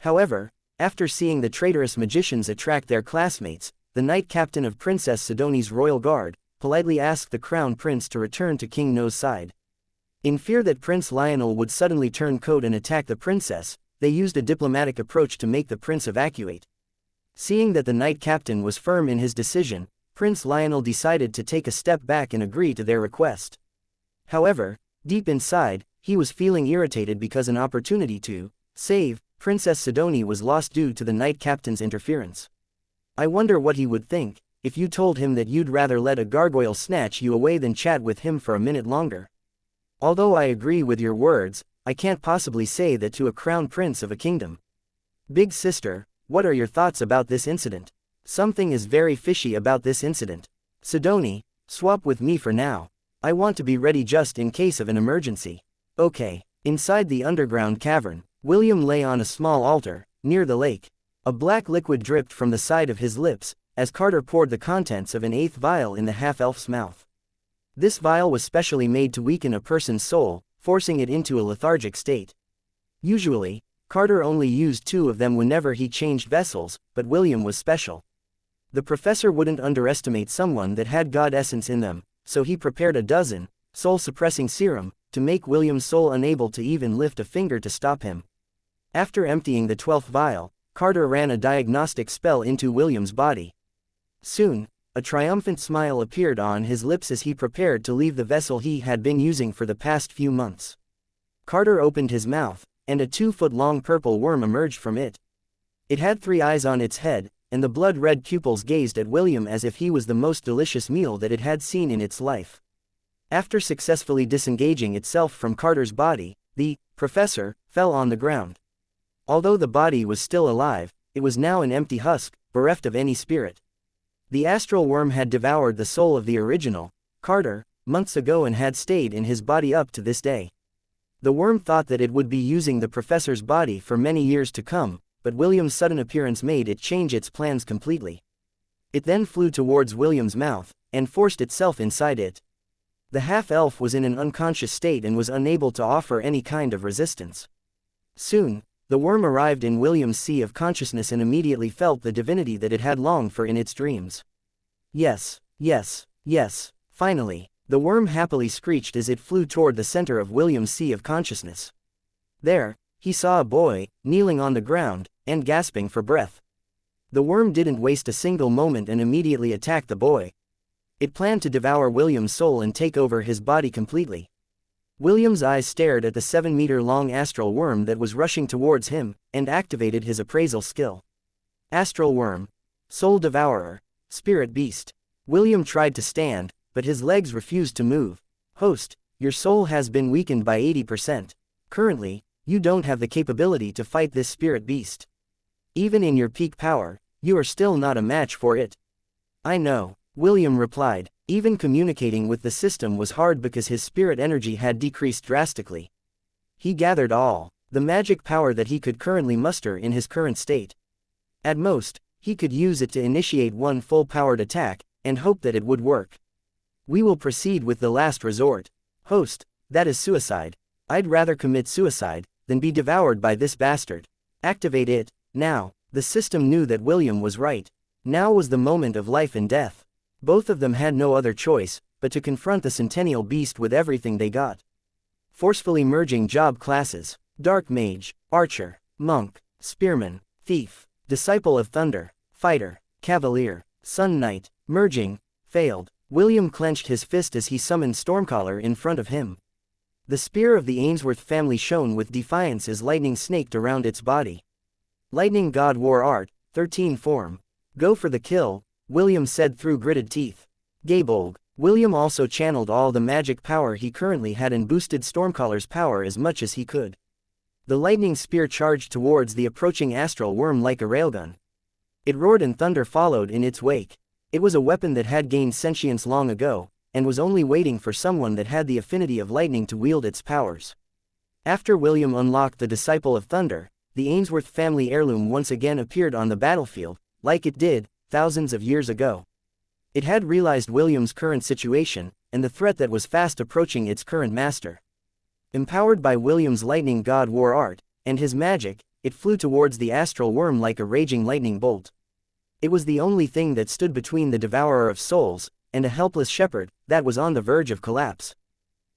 However, after seeing the traitorous magicians attract their classmates, the knight captain of Princess Sidonie's royal guard politely asked the crown prince to return to King No's side. In fear that Prince Lionel would suddenly turn coat and attack the princess, they used a diplomatic approach to make the prince evacuate. Seeing that the knight captain was firm in his decision, Prince Lionel decided to take a step back and agree to their request. However, deep inside, he was feeling irritated because an opportunity to save Princess Sidonie was lost due to the knight captain's interference. I wonder what he would think if you told him that you'd rather let a gargoyle snatch you away than chat with him for a minute longer. Although I agree with your words, I can't possibly say that to a crown prince of a kingdom. Big sister, what are your thoughts about this incident? Something is very fishy about this incident. Sidonie, swap with me for now. I want to be ready just in case of an emergency. Okay. Inside the underground cavern, William lay on a small altar, near the lake. A black liquid dripped from the side of his lips, as Carter poured the contents of an 8th vial in the half-elf's mouth. This vial was specially made to weaken a person's soul, forcing it into a lethargic state. Usually, Carter only used 2 of them whenever he changed vessels, but William was special. The professor wouldn't underestimate someone that had god essence in them, so he prepared a dozen soul-suppressing serum to make William's soul unable to even lift a finger to stop him. After emptying the 12th vial, Carter ran a diagnostic spell into William's body. Soon, a triumphant smile appeared on his lips as he prepared to leave the vessel he had been using for the past few months. Carter opened his mouth, and a 2-foot-long purple worm emerged from it. It had 3 eyes on its head, and the blood-red pupils gazed at William as if he was the most delicious meal that it had seen in its life. After successfully disengaging itself from Carter's body, the professor fell on the ground. Although the body was still alive, it was now an empty husk, bereft of any spirit. The astral worm had devoured the soul of the original Carter months ago and had stayed in his body up to this day. The worm thought that it would be using the professor's body for many years to come, but William's sudden appearance made it change its plans completely. It then flew towards William's mouth, and forced itself inside it. The half-elf was in an unconscious state and was unable to offer any kind of resistance. Soon, the worm arrived in William's sea of consciousness and immediately felt the divinity that it had longed for in its dreams. Yes, yes, yes, finally, the worm happily screeched as it flew toward the center of William's sea of consciousness. There, he saw a boy, kneeling on the ground, and gasping for breath. The worm didn't waste a single moment and immediately attacked the boy. It planned to devour William's soul and take over his body completely. William's eyes stared at the 7-meter-long astral worm that was rushing towards him, and activated his appraisal skill. Astral worm. Soul devourer. Spirit beast. William tried to stand, but his legs refused to move. Host, your soul has been weakened by 80%. Currently, you don't have the capability to fight this spirit beast. Even in your peak power, you are still not a match for it. I know, William replied. Even communicating with the system was hard because his spirit energy had decreased drastically. He gathered all the magic power that he could currently muster in his current state. At most, he could use it to initiate one full-powered attack, and hope that it would work. We will proceed with the last resort. Host, that is suicide. I'd rather commit suicide than be devoured by this bastard. Activate it, now. The system knew that William was right. Now was the moment of life and death. Both of them had no other choice, but to confront the Centennial Beast with everything they got. Forcefully merging job classes: Dark Mage, Archer, Monk, Spearman, Thief, Disciple of Thunder, Fighter, Cavalier, Sun Knight. Merging, failed. William clenched his fist as he summoned Stormcaller in front of him. The spear of the Ainsworth family shone with defiance as lightning snaked around its body. Lightning God War Art, 13 form. Go for the kill, William said through gritted teeth. Gabolg. William also channeled all the magic power he currently had and boosted Stormcaller's power as much as he could. The lightning spear charged towards the approaching astral worm like a railgun. It roared and thunder followed in its wake. It was a weapon that had gained sentience long ago, and was only waiting for someone that had the affinity of lightning to wield its powers. After William unlocked the Disciple of Thunder, the Ainsworth family heirloom once again appeared on the battlefield, like it did thousands of years ago. It had realized William's current situation, and the threat that was fast approaching its current master. Empowered by William's lightning god war art, and his magic, it flew towards the astral worm like a raging lightning bolt. It was the only thing that stood between the devourer of souls, and a helpless shepherd, that was on the verge of collapse.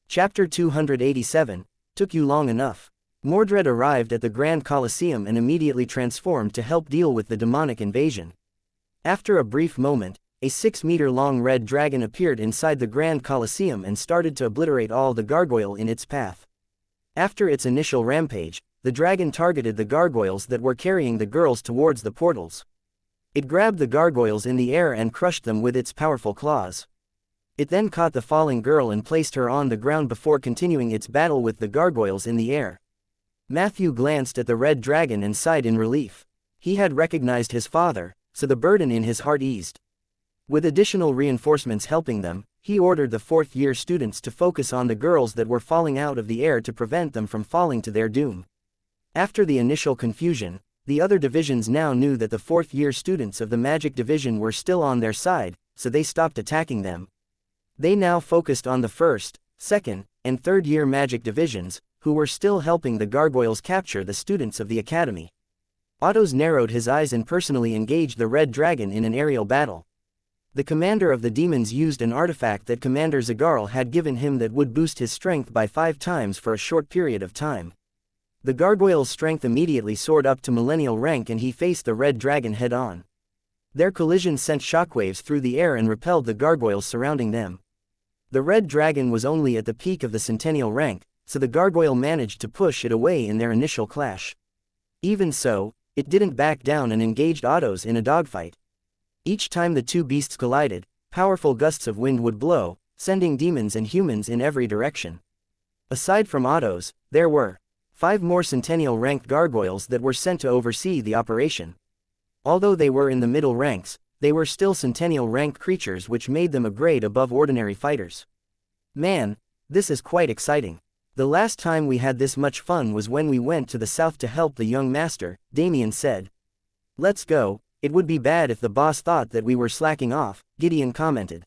Chapter 287, Took You Long Enough. Mordred arrived at the Grand Colosseum and immediately transformed to help deal with the demonic invasion. After a brief moment, a 6-meter-long red dragon appeared inside the Grand Colosseum and started to obliterate all the gargoyle in its path. After its initial rampage, the dragon targeted the gargoyles that were carrying the girls towards the portals. It grabbed the gargoyles in the air and crushed them with its powerful claws. It then caught the falling girl and placed her on the ground before continuing its battle with the gargoyles in the air. Matthew glanced at the red dragon and sighed in relief. He had recognized his father, so the burden in his heart eased. With additional reinforcements helping them, he ordered the fourth-year students to focus on the girls that were falling out of the air to prevent them from falling to their doom. After the initial confusion, the other divisions now knew that the fourth-year students of the Magic Division were still on their side, so they stopped attacking them. They now focused on the first, second, and third-year Magic Divisions, who were still helping the gargoyles capture the students of the academy. Ottos narrowed his eyes and personally engaged the red dragon in an aerial battle. The commander of the demons used an artifact that Commander Zagarl had given him that would boost his strength by 5 times for a short period of time. The gargoyle's strength immediately soared up to millennial rank and he faced the red dragon head-on. Their collision sent shockwaves through the air and repelled the gargoyles surrounding them. The red dragon was only at the peak of the centennial rank, so the gargoyle managed to push it away in their initial clash. Even so, it didn't back down and engaged Autos in a dogfight. Each time the two beasts collided, powerful gusts of wind would blow, sending demons and humans in every direction. Aside from Autos, there were 5 more centennial-ranked gargoyles that were sent to oversee the operation. Although they were in the middle ranks, they were still centennial-ranked creatures, which made them a grade above ordinary fighters. Man, this is quite exciting. The last time we had this much fun was when we went to the south to help the young master, Damien said. Let's go. It would be bad if the boss thought that we were slacking off, Gideon commented.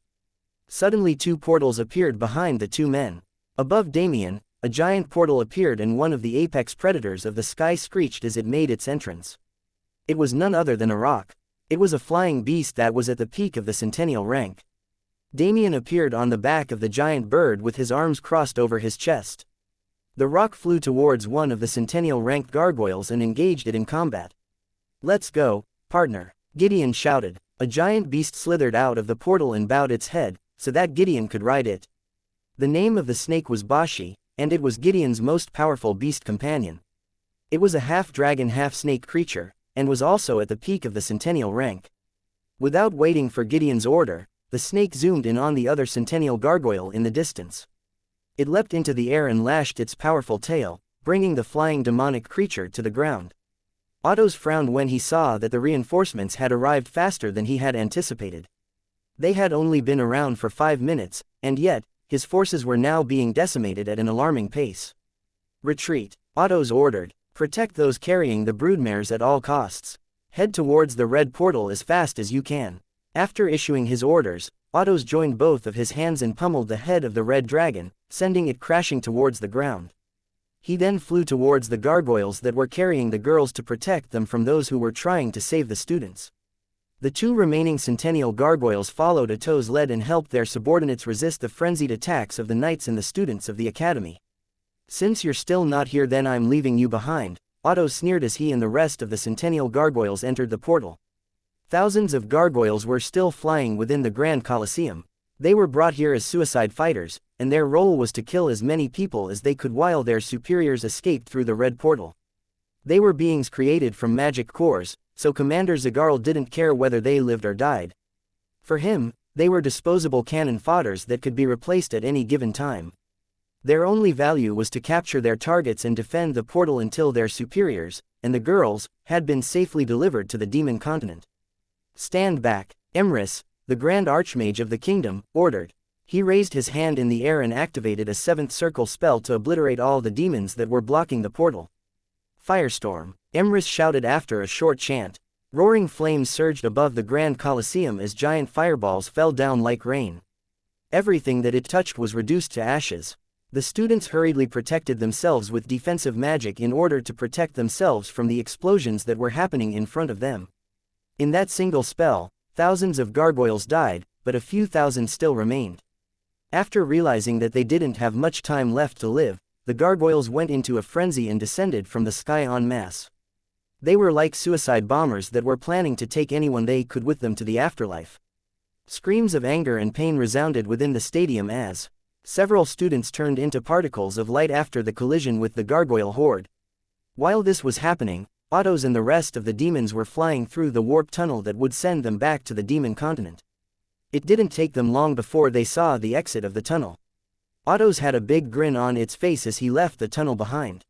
Suddenly 2 portals appeared behind the 2 men. Above Damien, a giant portal appeared and one of the apex predators of the sky screeched as it made its entrance. It was none other than a roc. It was a flying beast that was at the peak of the centennial rank. Damien appeared on the back of the giant bird with his arms crossed over his chest. The roc flew towards one of the centennial-ranked gargoyles and engaged it in combat. Let's go, partner, Gideon shouted. A giant beast slithered out of the portal and bowed its head, so that Gideon could ride it. The name of the snake was Bashi, and it was Gideon's most powerful beast companion. It was a half-dragon half-snake creature, and was also at the peak of the centennial rank. Without waiting for Gideon's order, the snake zoomed in on the other centennial gargoyle in the distance. It leapt into the air and lashed its powerful tail, bringing the flying demonic creature to the ground. Autos frowned when he saw that the reinforcements had arrived faster than he had anticipated. They had only been around for 5 minutes, and yet, his forces were now being decimated at an alarming pace. Retreat, Autos ordered. Protect those carrying the broodmares at all costs. Head towards the red portal as fast as you can. After issuing his orders, Autos joined both of his hands and pummeled the head of the red dragon, sending it crashing towards the ground. He then flew towards the gargoyles that were carrying the girls to protect them from those who were trying to save the students. The 2 remaining centennial gargoyles followed Autos' lead and helped their subordinates resist the frenzied attacks of the knights and the students of the academy. Since you're still not here, then I'm leaving you behind, Autos sneered as he and the rest of the centennial gargoyles entered the portal. Thousands of gargoyles were still flying within the Grand Colosseum. They were brought here as suicide fighters, and their role was to kill as many people as they could while their superiors escaped through the red portal. They were beings created from magic cores, so Commander Zagarl didn't care whether they lived or died. For him, they were disposable cannon fodders that could be replaced at any given time. Their only value was to capture their targets and defend the portal until their superiors, and the girls, had been safely delivered to the demon continent. Stand back, Emrys, the Grand Archmage of the kingdom, ordered. He raised his hand in the air and activated a 7th circle spell to obliterate all the demons that were blocking the portal. Firestorm, Emrys shouted after a short chant. Roaring flames surged above the Grand Colosseum as giant fireballs fell down like rain. Everything that it touched was reduced to ashes. The students hurriedly protected themselves with defensive magic in order to protect themselves from the explosions that were happening in front of them. In that single spell, thousands of gargoyles died, but a few thousand still remained. After realizing that they didn't have much time left to live, the gargoyles went into a frenzy and descended from the sky en masse. They were like suicide bombers that were planning to take anyone they could with them to the afterlife. Screams of anger and pain resounded within the stadium as several students turned into particles of light after the collision with the gargoyle horde. While this was happening, Autos and the rest of the demons were flying through the warp tunnel that would send them back to the demon continent. It didn't take them long before they saw the exit of the tunnel. Autos had a big grin on its face as he left the tunnel behind.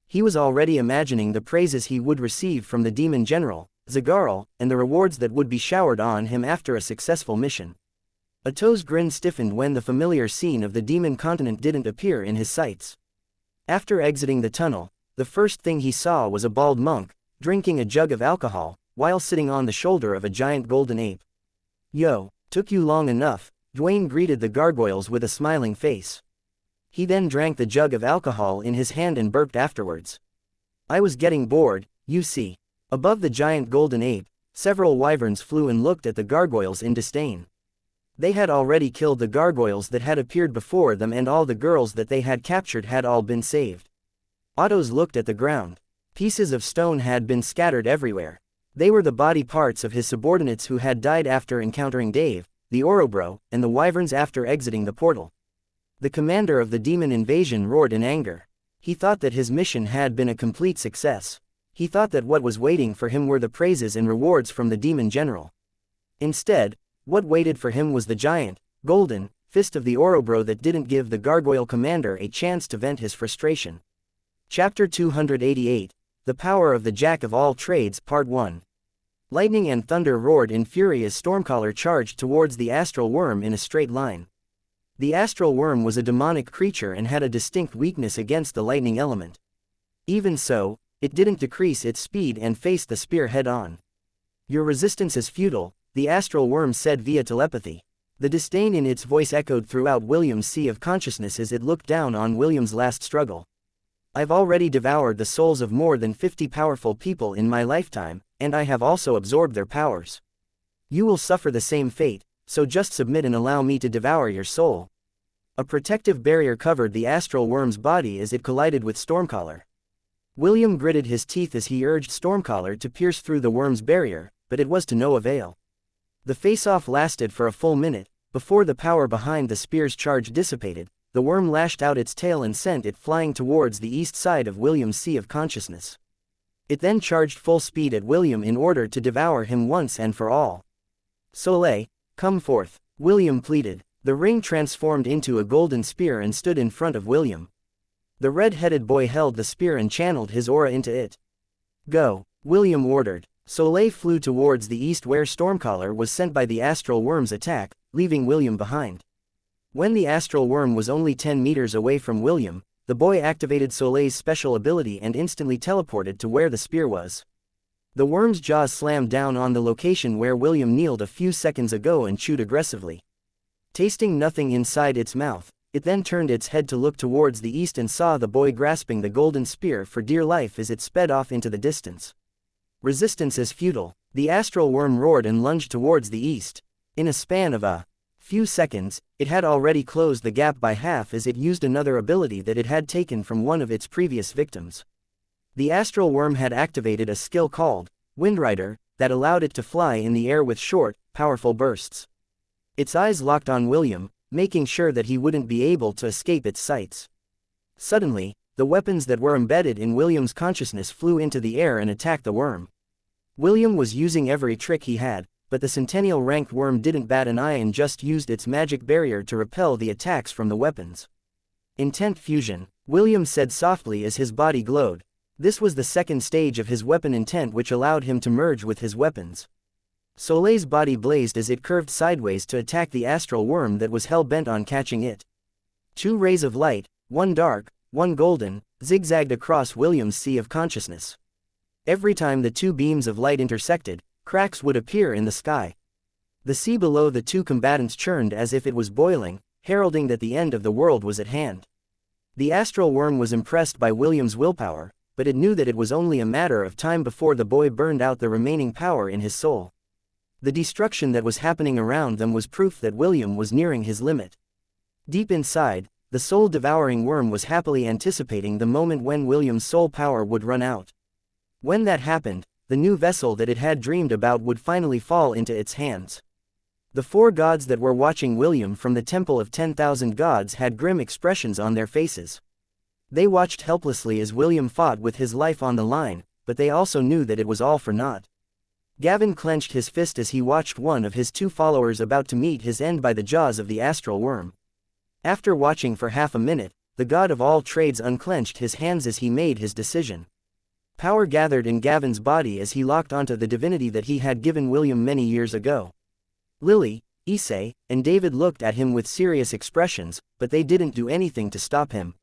He was already imagining the praises he would receive from the demon general, Zagarl, and the rewards that would be showered on him after a successful mission. Autos' grin stiffened when the familiar scene of the demon continent didn't appear in his sights. After exiting the tunnel, the first thing he saw was a bald monk, drinking a jug of alcohol, while sitting on the shoulder of a giant golden ape. Yo, took you long enough, Dwayne greeted the gargoyles with a smiling face. He then drank the jug of alcohol in his hand and burped afterwards. I was getting bored, you see. Above the giant golden ape, several wyverns flew and looked at the gargoyles in disdain. They had already killed the gargoyles that had appeared before them, and all the girls that they had captured had all been saved. Autos looked at the ground. Pieces of stone had been scattered everywhere. They were the body parts of his subordinates who had died after encountering Dave, the Orobro, and the Wyverns after exiting the portal. The commander of the demon invasion roared in anger. He thought that his mission had been a complete success. He thought that what was waiting for him were the praises and rewards from the demon general. Instead, what waited for him was the giant, golden, fist of the Orobro that didn't give the gargoyle commander a chance to vent his frustration. Chapter 288, The Power of the Jack of All Trades, Part 1. Lightning and thunder roared in fury as Stormcaller charged towards the astral worm in a straight line. The astral worm was a demonic creature and had a distinct weakness against the lightning element. Even so, it didn't decrease its speed and faced the spear head-on. "Your resistance is futile," the astral worm said via telepathy. The disdain in its voice echoed throughout William's sea of consciousness as it looked down on William's last struggle. "I've already devoured the souls of more than 50 powerful people in my lifetime, and I have also absorbed their powers. You will suffer the same fate, so just submit and allow me to devour your soul." A protective barrier covered the astral worm's body as it collided with Stormcaller. William gritted his teeth as he urged Stormcaller to pierce through the worm's barrier, but it was to no avail. The face-off lasted for a full minute. Before the power behind the spear's charge dissipated, the worm lashed out its tail and sent it flying towards the east side of William's sea of consciousness. It then charged full speed at William in order to devour him once and for all. "Soleil, come forth," William pleaded. The ring transformed into a golden spear and stood in front of William. The red-headed boy held the spear and channeled his aura into it. "Go," William ordered. Soleil flew towards the east where Stormcaller was sent by the astral worm's attack, leaving William behind. When the astral worm was only 10 meters away from William, the boy activated Soleil's special ability and instantly teleported to where the spear was. The worm's jaws slammed down on the location where William kneeled a few seconds ago and chewed aggressively. Tasting nothing inside its mouth, it then turned its head to look towards the east and saw the boy grasping the golden spear for dear life as it sped off into the distance. "Resistance is futile," the astral worm roared and lunged towards the east. In a span of a few seconds, it had already closed the gap by half as it used another ability that it had taken from one of its previous victims. The astral worm had activated a skill called Windrider that allowed it to fly in the air with short, powerful bursts. Its eyes locked on William, making sure that he wouldn't be able to escape its sights. Suddenly, the weapons that were embedded in William's consciousness flew into the air and attacked the worm. William was using every trick he had, but the Centennial-ranked worm didn't bat an eye and just used its magic barrier to repel the attacks from the weapons. "Intent fusion," William said softly as his body glowed. This was the second stage of his weapon intent, which allowed him to merge with his weapons. Soleil's body blazed as it curved sideways to attack the astral worm that was hell-bent on catching it. Two rays of light, one dark, one golden, zigzagged across William's sea of consciousness. Every time the two beams of light intersected, cracks would appear in the sky. The sea below the two combatants churned as if it was boiling, heralding that the end of the world was at hand. The astral worm was impressed by William's willpower, but it knew that it was only a matter of time before the boy burned out the remaining power in his soul. The destruction that was happening around them was proof that William was nearing his limit. Deep inside, the soul-devouring worm was happily anticipating the moment when William's soul power would run out. When that happened, the new vessel that it had dreamed about would finally fall into its hands. The four gods that were watching William from the Temple of 10,000 Gods had grim expressions on their faces. They watched helplessly as William fought with his life on the line, but they also knew that it was all for naught. Gavin clenched his fist as he watched one of his two followers about to meet his end by the jaws of the astral worm. After watching for half a minute, the god of all trades unclenched his hands as he made his decision. Power gathered in Gavin's body as he locked onto the divinity that he had given William many years ago. Lily, Issei, and David looked at him with serious expressions, but they didn't do anything to stop him.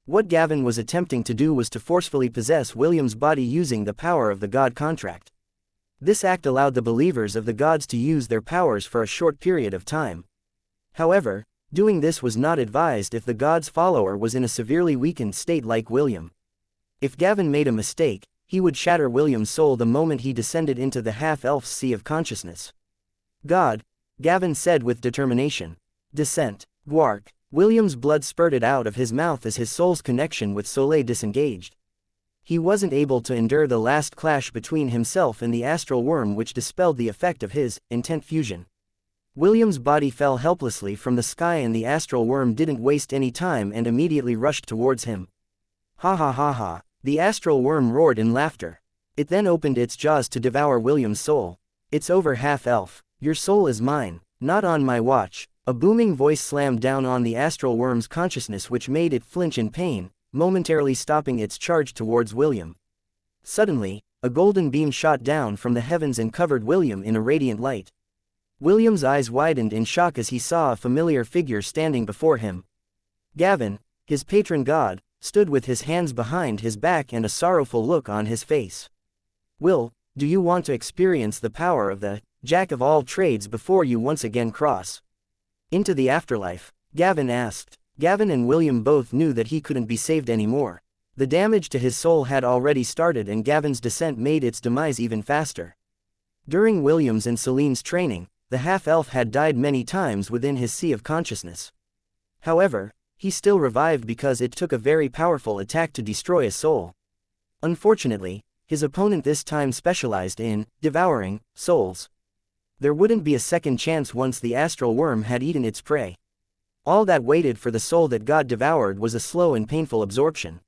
What Gavin was attempting to do was to forcefully possess William's body using the power of the god contract. This act allowed the believers of the gods to use their powers for a short period of time. However, doing this was not advised if the god's follower was in a severely weakened state like William. If Gavin made a mistake, he would shatter William's soul the moment he descended into the half-elf's sea of consciousness. "God," Gavin said with determination. "Descent." Gwark. William's blood spurted out of his mouth as his soul's connection with Soleil disengaged. He wasn't able to endure the last clash between himself and the astral worm, which dispelled the effect of his intent fusion. William's body fell helplessly from the sky, and the astral worm didn't waste any time and immediately rushed towards him. Ha ha ha ha! The astral worm roared in laughter. It then opened its jaws to devour William's soul. It's over, half-elf. Your soul is mine. Not on my watch. A booming voice slammed down on the astral worm's consciousness, which made it flinch in pain, momentarily stopping its charge towards William. Suddenly, a golden beam shot down from the heavens and covered William in a radiant light. William's eyes widened in shock as he saw a familiar figure standing before him. Gavin, his patron god, stood with his hands behind his back and a sorrowful look on his face. Will, do you want to experience the power of the Jack of all trades before you once again cross into the afterlife? Gavin asked. Gavin and William both knew that he couldn't be saved anymore. The damage to his soul had already started, and Gavin's descent made its demise even faster. During William's and Celine's training, the half-elf had died many times within his sea of consciousness. However, he still revived because it took a very powerful attack to destroy a soul. Unfortunately, his opponent this time specialized in devouring souls. There wouldn't be a second chance once the astral worm had eaten its prey. All that waited for the soul that got devoured was a slow and painful absorption.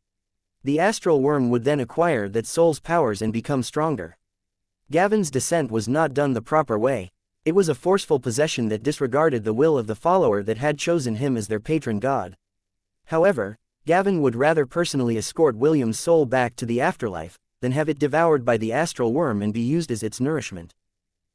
The astral worm would then acquire that soul's powers and become stronger. Gavin's descent was not done the proper way. It was a forceful possession that disregarded the will of the follower that had chosen him as their patron god. However, Gavin would rather personally escort William's soul back to the afterlife than have it devoured by the astral worm and be used as its nourishment.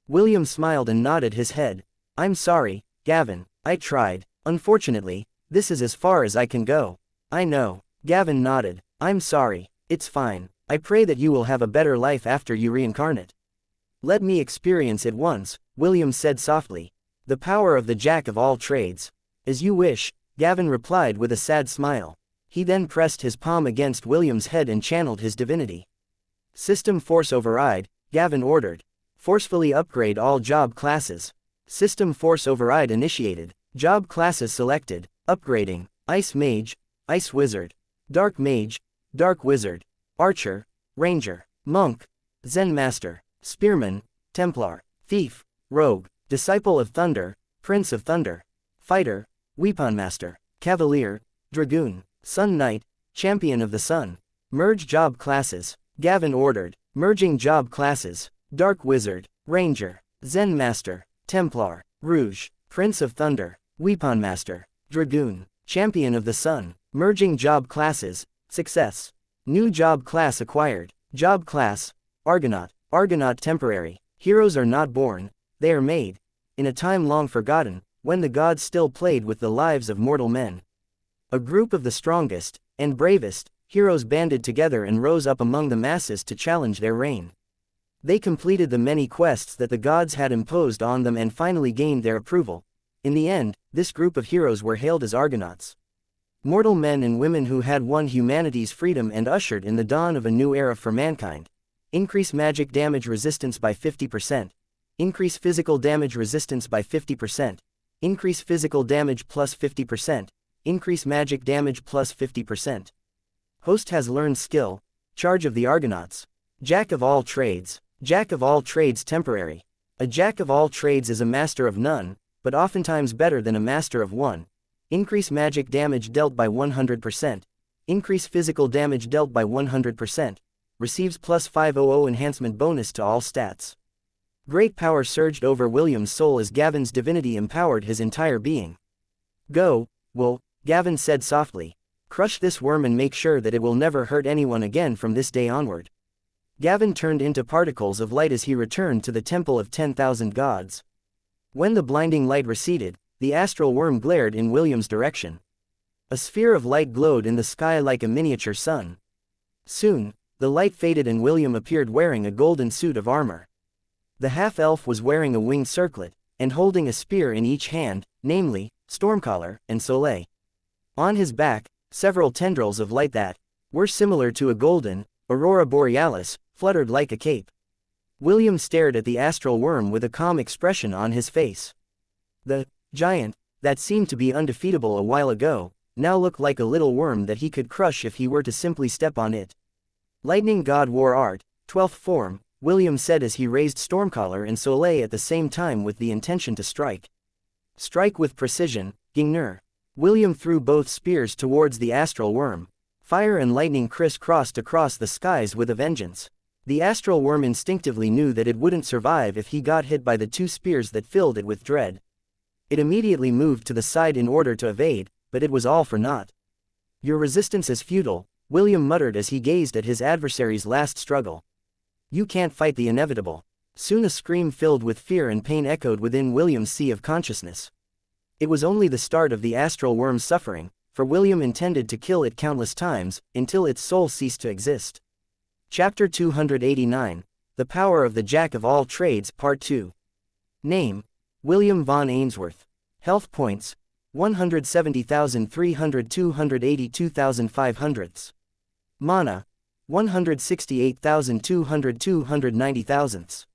William smiled and nodded his head. I'm sorry, Gavin, I tried. Unfortunately, this is as far as I can go. I know. Gavin nodded. I'm sorry. It's fine. I pray that you will have a better life after you reincarnate. Let me experience it once, William said softly. The power of the Jack of all trades. As you wish, Gavin replied with a sad smile. He then pressed his palm against William's head and channeled his divinity. System Force Override, Gavin ordered. Forcefully upgrade all job classes. System Force Override initiated. Job classes selected. Upgrading. Ice Mage, Ice Wizard. Dark Mage, Dark Wizard. Archer, Ranger. Monk, Zen Master. Spearman, Templar. Thief, Rogue. Disciple of Thunder, Prince of Thunder. Fighter, Weapon Master. Cavalier, Dragoon. Sun Knight, Champion of the Sun. Merge job classes. Gavin ordered. Merging job classes. Dark Wizard, Ranger. Zen Master, Templar. Rouge, Prince of Thunder. Weapon Master. Dragoon. Champion of the Sun. Merging job classes. Success. New job class acquired. Job class, Argonaut. Argonaut temporary. Heroes are not born, they are made. In a time long forgotten, when the gods still played with the lives of mortal men. A group of the strongest and bravest heroes banded together and rose up among the masses to challenge their reign. They completed the many quests that the gods had imposed on them and finally gained their approval. In the end, this group of heroes were hailed as Argonauts. Mortal men and women who had won humanity's freedom and ushered in the dawn of a new era for mankind. Increase magic damage resistance by 50%. Increase physical damage resistance by 50%. Increase physical damage plus 50%. Increase magic damage plus 50%. Host has learned skill. Charge of the Argonauts. Jack of all trades. Jack of all trades temporary. A jack of all trades is a master of none, but oftentimes better than a master of one. Increase magic damage dealt by 100%. Increase physical damage dealt by 100%. Receives plus 500 enhancement bonus to all stats. Great power surged over William's soul as Gavin's divinity empowered his entire being. Go, Will, Gavin said softly. Crush this worm and make sure that it will never hurt anyone again from this day onward. Gavin turned into particles of light as he returned to the Temple of 10,000 Gods. When the blinding light receded, the astral worm glared in William's direction. A sphere of light glowed in the sky like a miniature sun. Soon, the light faded and William appeared wearing a golden suit of armor. The half-elf was wearing a winged circlet, and holding a spear in each hand, namely, Stormcaller and Soleil. On his back, several tendrils of light that were similar to a golden aurora borealis fluttered like a cape. William stared at the astral worm with a calm expression on his face. The giant, that seemed to be undefeatable a while ago, now looked like a little worm that he could crush if he were to simply step on it. Lightning God War Art, 12th form, William said as he raised Stormcaller and Soleil at the same time with the intention to strike. Strike with precision, Gingnur. William threw both spears towards the astral worm. Fire and lightning criss-crossed across the skies with a vengeance. The astral worm instinctively knew that it wouldn't survive if he got hit by the two spears that filled it with dread. It immediately moved to the side in order to evade, but it was all for naught. Your resistance is futile, William muttered as he gazed at his adversary's last struggle. You can't fight the inevitable. Soon a scream filled with fear and pain echoed within William's sea of consciousness. It was only the start of the astral worm's suffering, for William intended to kill it countless times, until its soul ceased to exist. Chapter 289, The Power of the Jack of All Trades, Part 2. Name: William Von Ainsworth. Health points: 170,300 282,500. Mana: 168,200 290,000.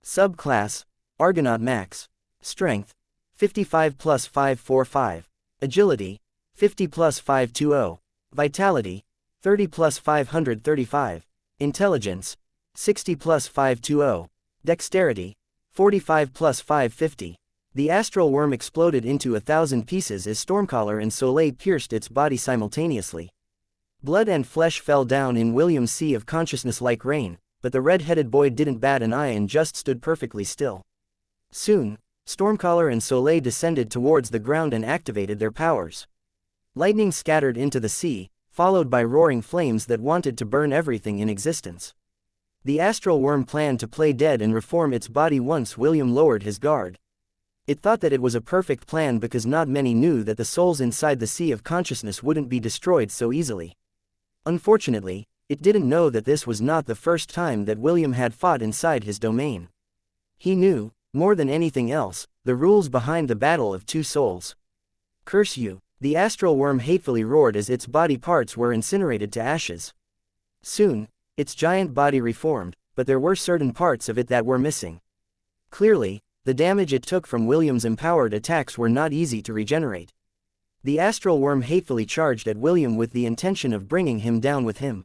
Subclass: Argonaut Max. Strength: 55 plus 545. Agility: 50 plus 520. Vitality: 30 plus 535. Intelligence: 60 plus 520. Dexterity: 45 plus 550. The astral worm exploded into 1,000 pieces as Stormcaller and Soleil pierced its body simultaneously. Blood and flesh fell down in William's sea of consciousness like rain, but the red-headed boy didn't bat an eye and just stood perfectly still. Soon, Stormcaller and Soleil descended towards the ground and activated their powers. Lightning scattered into the sea, followed by roaring flames that wanted to burn everything in existence. The astral worm planned to play dead and reform its body once William lowered his guard. It thought that it was a perfect plan because not many knew that the souls inside the sea of consciousness wouldn't be destroyed so easily. Unfortunately, it didn't know that this was not the first time that William had fought inside his domain. He knew, more than anything else, the rules behind the battle of two souls. Curse you! The astral worm hatefully roared as its body parts were incinerated to ashes. Soon, its giant body reformed, but there were certain parts of it that were missing. Clearly, the damage it took from William's empowered attacks were not easy to regenerate. The astral worm hatefully charged at William with the intention of bringing him down with him.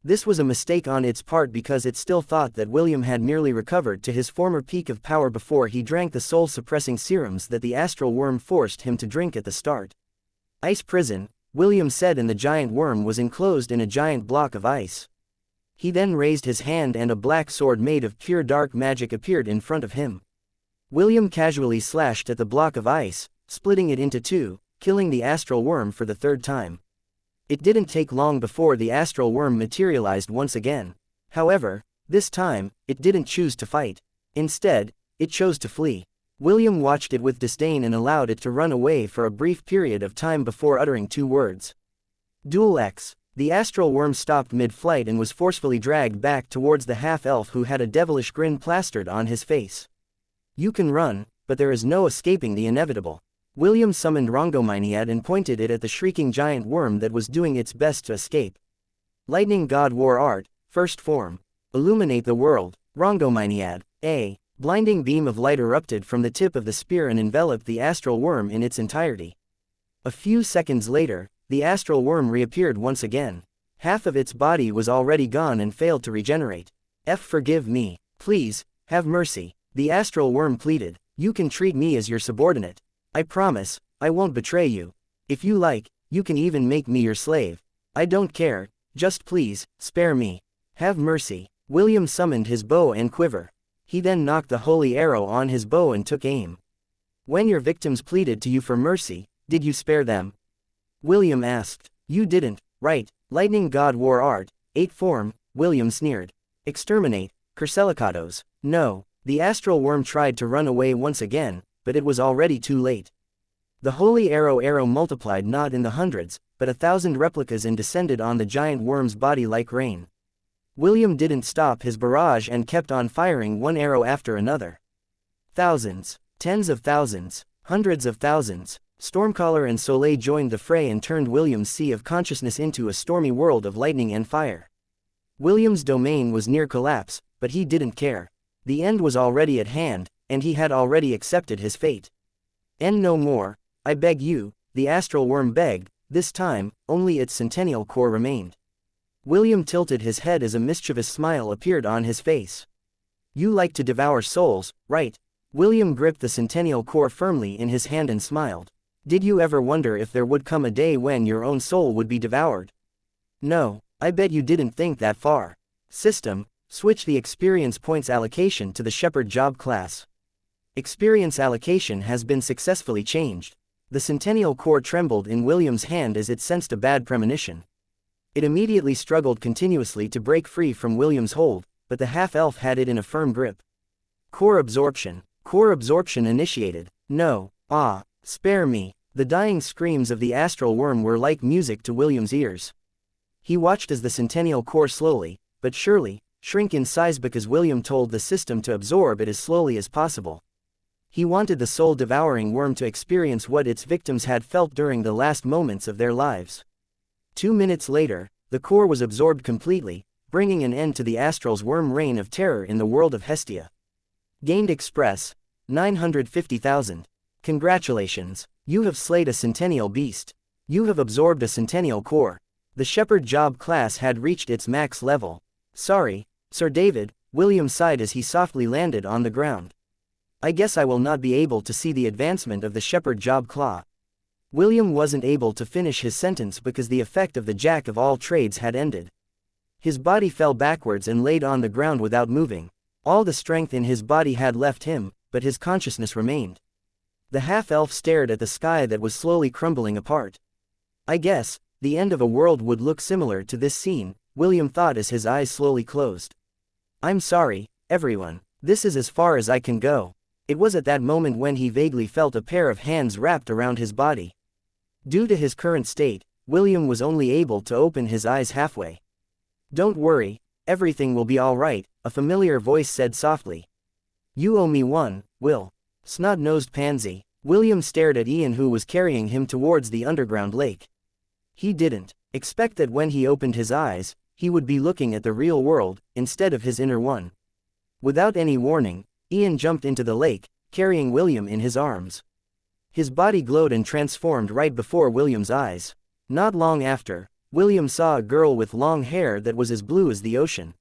This was a mistake on its part because it still thought that William had merely recovered to his former peak of power before he drank the soul-suppressing serums that the astral worm forced him to drink at the start. Ice prison, William said, and the giant worm was enclosed in a giant block of ice. He then raised his hand and a black sword made of pure dark magic appeared in front of him. William casually slashed at the block of ice, splitting it into two, killing the astral worm for the third time. It didn't take long before the astral worm materialized once again. However, this time, it didn't choose to fight. Instead, it chose to flee. William watched it with disdain and allowed it to run away for a brief period of time before uttering two words. Dual X. The astral worm stopped mid-flight and was forcefully dragged back towards the half-elf who had a devilish grin plastered on his face. You can run, but there is no escaping the inevitable. William summoned Rongomyniad and pointed it at the shrieking giant worm that was doing its best to escape. Lightning God War Art, first form. Illuminate the world, Rongomyniad. A blinding beam of light erupted from the tip of the spear and enveloped the astral worm in its entirety. A few seconds later, the astral worm reappeared once again. Half of its body was already gone and failed to regenerate. Forgive me. Please, have mercy. The astral worm pleaded. You can treat me as your subordinate. I promise, I won't betray you. If you like, you can even make me your slave. I don't care, just please, spare me. Have mercy. William summoned his bow and quiver. He then knocked the holy arrow on his bow and took aim. When your victims pleaded to you for mercy, did you spare them? William asked. You didn't, right? Lightning God War Art, 8th form, William sneered. Exterminate, Curselicados. No. The astral worm tried to run away once again, but it was already too late. The holy arrow multiplied not in the hundreds, but 1,000 replicas and descended on the giant worm's body like rain. William didn't stop his barrage and kept on firing one arrow after another. Thousands, tens of thousands, hundreds of thousands. Stormcaller and Soleil joined the fray and turned William's sea of consciousness into a stormy world of lightning and fire. William's domain was near collapse, but he didn't care. The end was already at hand, and he had already accepted his fate. End no more, I beg you, the astral worm begged. This time, only its centennial core remained. William tilted his head as a mischievous smile appeared on his face. You like to devour souls, right? William gripped the centennial core firmly in his hand and smiled. Did you ever wonder if there would come a day when your own soul would be devoured? No, I bet you didn't think that far. System, switch the experience points allocation to the Shepherd job class. Experience allocation has been successfully changed. The centennial core trembled in William's hand as it sensed a bad premonition. It immediately struggled continuously to break free from William's hold, but the half-elf had it in a firm grip. Core absorption. Core absorption initiated. No, spare me. The dying screams of the astral worm were like music to William's ears. He watched as the centennial core slowly, but surely, shrink in size because William told the system to absorb it as slowly as possible. He wanted the soul-devouring worm to experience what its victims had felt during the last moments of their lives. 2 minutes later, the core was absorbed completely, bringing an end to the astral's worm reign of terror in the world of Hestia. Gained Express, 950,000. Congratulations, you have slayed a centennial beast. You have absorbed a centennial core. The Shepherd job class had reached its max level. Sorry, Sir David, William sighed as he softly landed on the ground. I guess I will not be able to see the advancement of the Shepherd job claw. William wasn't able to finish his sentence because the effect of the Jack of all trades had ended. His body fell backwards and laid on the ground without moving. All the strength in his body had left him, but his consciousness remained. The half-elf stared at the sky that was slowly crumbling apart. I guess, the end of a world would look similar to this scene, William thought as his eyes slowly closed. I'm sorry, everyone, this is as far as I can go. It was at that moment when he vaguely felt a pair of hands wrapped around his body. Due to his current state, William was only able to open his eyes halfway. Don't worry, everything will be all right, a familiar voice said softly. You owe me one, Will. Snot-nosed pansy. William stared at Ian, who was carrying him towards the underground lake. He didn't expect that when he opened his eyes, he would be looking at the real world, instead of his inner one. Without any warning, Ian jumped into the lake, carrying William in his arms. His body glowed and transformed right before William's eyes. Not long after, William saw a girl with long hair that was as blue as the ocean.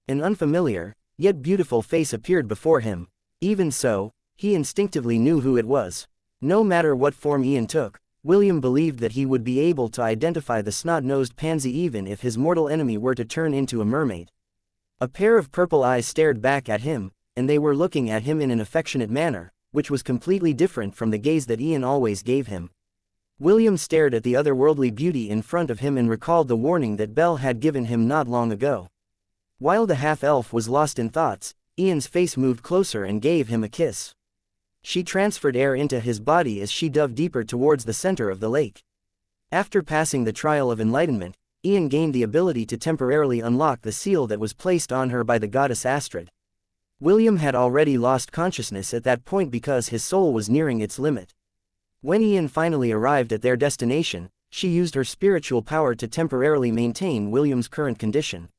An unfamiliar, yet beautiful face appeared before him. Even so, he instinctively knew who it was. No matter what form Ian took, William believed that he would be able to identify the snot-nosed pansy even if his mortal enemy were to turn into a mermaid. A pair of purple eyes stared back at him, and they were looking at him in an affectionate manner, which was completely different from the gaze that Ian always gave him. William stared at the otherworldly beauty in front of him and recalled the warning that Belle had given him not long ago. While the half-elf was lost in thoughts, Ian's face moved closer and gave him a kiss. She transferred air into his body as she dove deeper towards the center of the lake. After passing the trial of enlightenment, Ian gained the ability to temporarily unlock the seal that was placed on her by the goddess Astrid. William had already lost consciousness at that point because his soul was nearing its limit. When Ian finally arrived at their destination, she used her spiritual power to temporarily maintain William's current condition.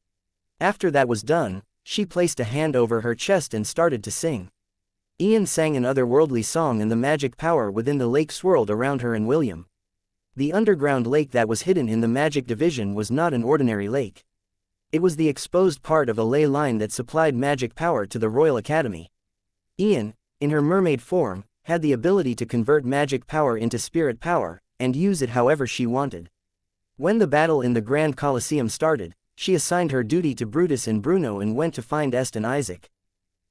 After that was done, she placed a hand over her chest and started to sing. Ian sang an otherworldly song and the magic power within the lake swirled around her and William. The underground lake that was hidden in the magic division was not an ordinary lake. It was the exposed part of a ley line that supplied magic power to the Royal Academy. Ian, in her mermaid form, had the ability to convert magic power into spirit power, and use it however she wanted. When the battle in the Grand Colosseum started, she assigned her duty to Brutus and Bruno and went to find Est and Isaac.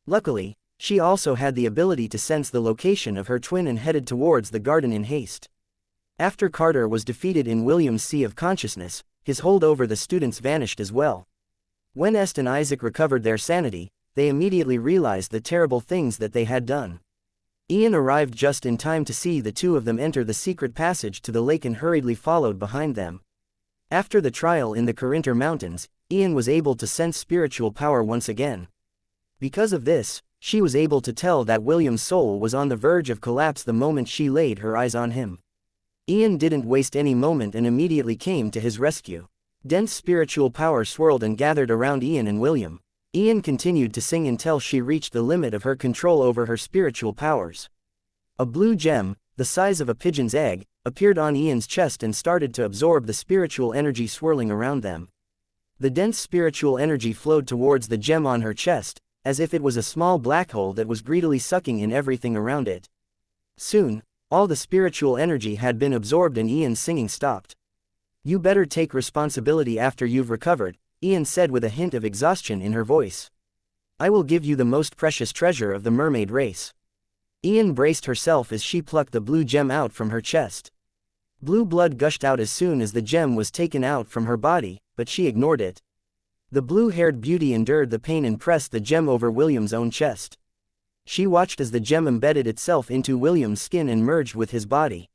Luckily, she also had the ability to sense the location of her twin and headed towards the garden in haste. After Carter was defeated in William's Sea of Consciousness, his hold over the students vanished as well. When Est and Isaac recovered their sanity, they immediately realized the terrible things that they had done. Ian arrived just in time to see the two of them enter the secret passage to the lake and hurriedly followed behind them. After the trial in the Corinter Mountains, Ian was able to sense spiritual power once again. Because of this, she was able to tell that William's soul was on the verge of collapse the moment she laid her eyes on him. Ian didn't waste any moment and immediately came to his rescue. Dense spiritual power swirled and gathered around Ian and William. Ian continued to sing until she reached the limit of her control over her spiritual powers. A blue gem, the size of a pigeon's egg, appeared on Ian's chest and started to absorb the spiritual energy swirling around them. The dense spiritual energy flowed towards the gem on her chest, as if it was a small black hole that was greedily sucking in everything around it. Soon, all the spiritual energy had been absorbed and Ian's singing stopped. "You better take responsibility after you've recovered," Ian said with a hint of exhaustion in her voice. "I will give you the most precious treasure of the mermaid race." Ian braced herself as she plucked the blue gem out from her chest. Blue blood gushed out as soon as the gem was taken out from her body, but she ignored it. The blue-haired beauty endured the pain and pressed the gem over William's own chest. She watched as the gem embedded itself into William's skin and merged with his body.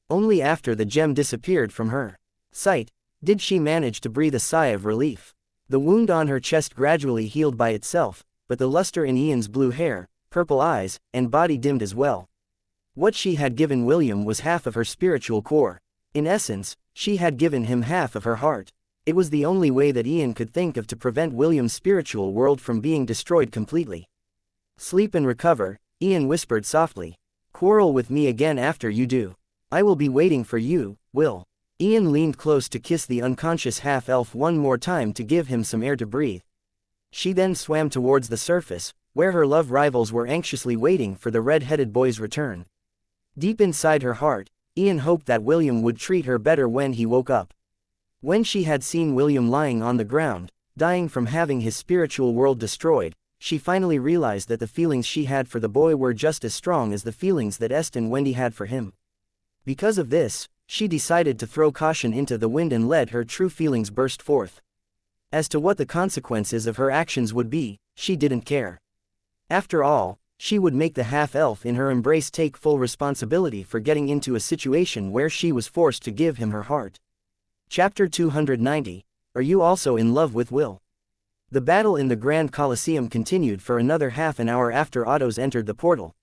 Only after the gem disappeared from her sight did she manage to breathe a sigh of relief. The wound on her chest gradually healed by itself, but the luster in Ian's blue hair, purple eyes, and body dimmed as well. What she had given William was half of her spiritual core. In essence, she had given him half of her heart. It was the only way that Ian could think of to prevent William's spiritual world from being destroyed completely. "Sleep and recover," Ian whispered softly. "Quarrel with me again after you do. I will be waiting for you, Will." Ian leaned close to kiss the unconscious half-elf one more time to give him some air to breathe. She then swam towards the surface, where her love rivals were anxiously waiting for the red-headed boy's return. Deep inside her heart, Ian hoped that William would treat her better when he woke up. When she had seen William lying on the ground, dying from having his spiritual world destroyed, she finally realized that the feelings she had for the boy were just as strong as the feelings that Est and Wendy had for him. Because of this, she decided to throw caution into the wind and let her true feelings burst forth. As to what the consequences of her actions would be, she didn't care. After all, she would make the half-elf in her embrace take full responsibility for getting into a situation where she was forced to give him her heart. Chapter 290, Are You Also in Love with Will? The battle in the Grand Colosseum continued for another half an hour after Ottos entered the portal.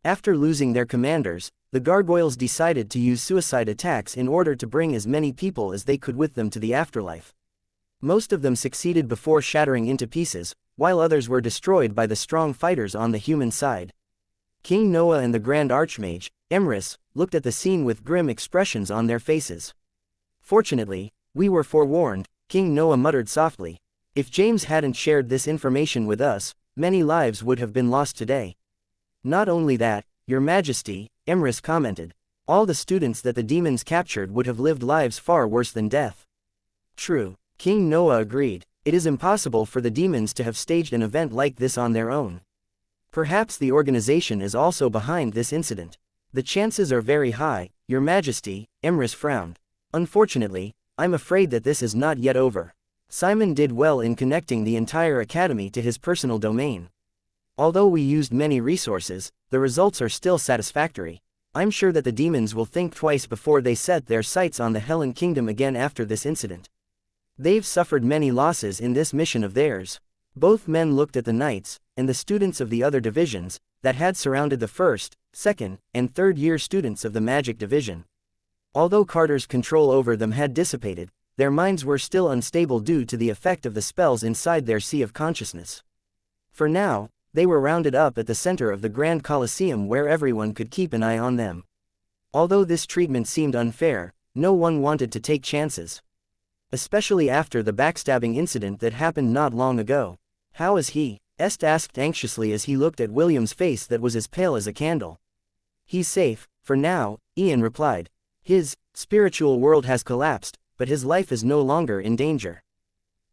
After losing their commanders, the gargoyles decided to use suicide attacks in order to bring as many people as they could with them to the afterlife. Most of them succeeded before shattering into pieces, while others were destroyed by the strong fighters on the human side. King Noah and the Grand Archmage, Emrys, looked at the scene with grim expressions on their faces. "Fortunately, we were forewarned," King Noah muttered softly. "If James hadn't shared this information with us, many lives would have been lost today." "Not only that, Your Majesty," Emrys commented. "All the students that the demons captured would have lived lives far worse than death." "True," King Noah agreed. "It is impossible for the demons to have staged an event like this on their own. Perhaps the organization is also behind this incident." "The chances are very high, Your Majesty," Emrys frowned. "Unfortunately, I'm afraid that this is not yet over." Simon did well in connecting the entire academy to his personal domain. "Although we used many resources, the results are still satisfactory. I'm sure that the demons will think twice before they set their sights on the Helen Kingdom again after this incident. They've suffered many losses in this mission of theirs." Both men looked at the knights, and the students of the other divisions, that had surrounded the first, second, and third-year students of the magic division. Although Carter's control over them had dissipated, their minds were still unstable due to the effect of the spells inside their sea of consciousness. For now, they were rounded up at the center of the Grand Colosseum where everyone could keep an eye on them. Although this treatment seemed unfair, no one wanted to take chances. Especially after the backstabbing incident that happened not long ago. "How is he?" Est asked anxiously as he looked at William's face that was as pale as a candle. "He's safe, for now," Ian replied. "His spiritual world has collapsed, but his life is no longer in danger."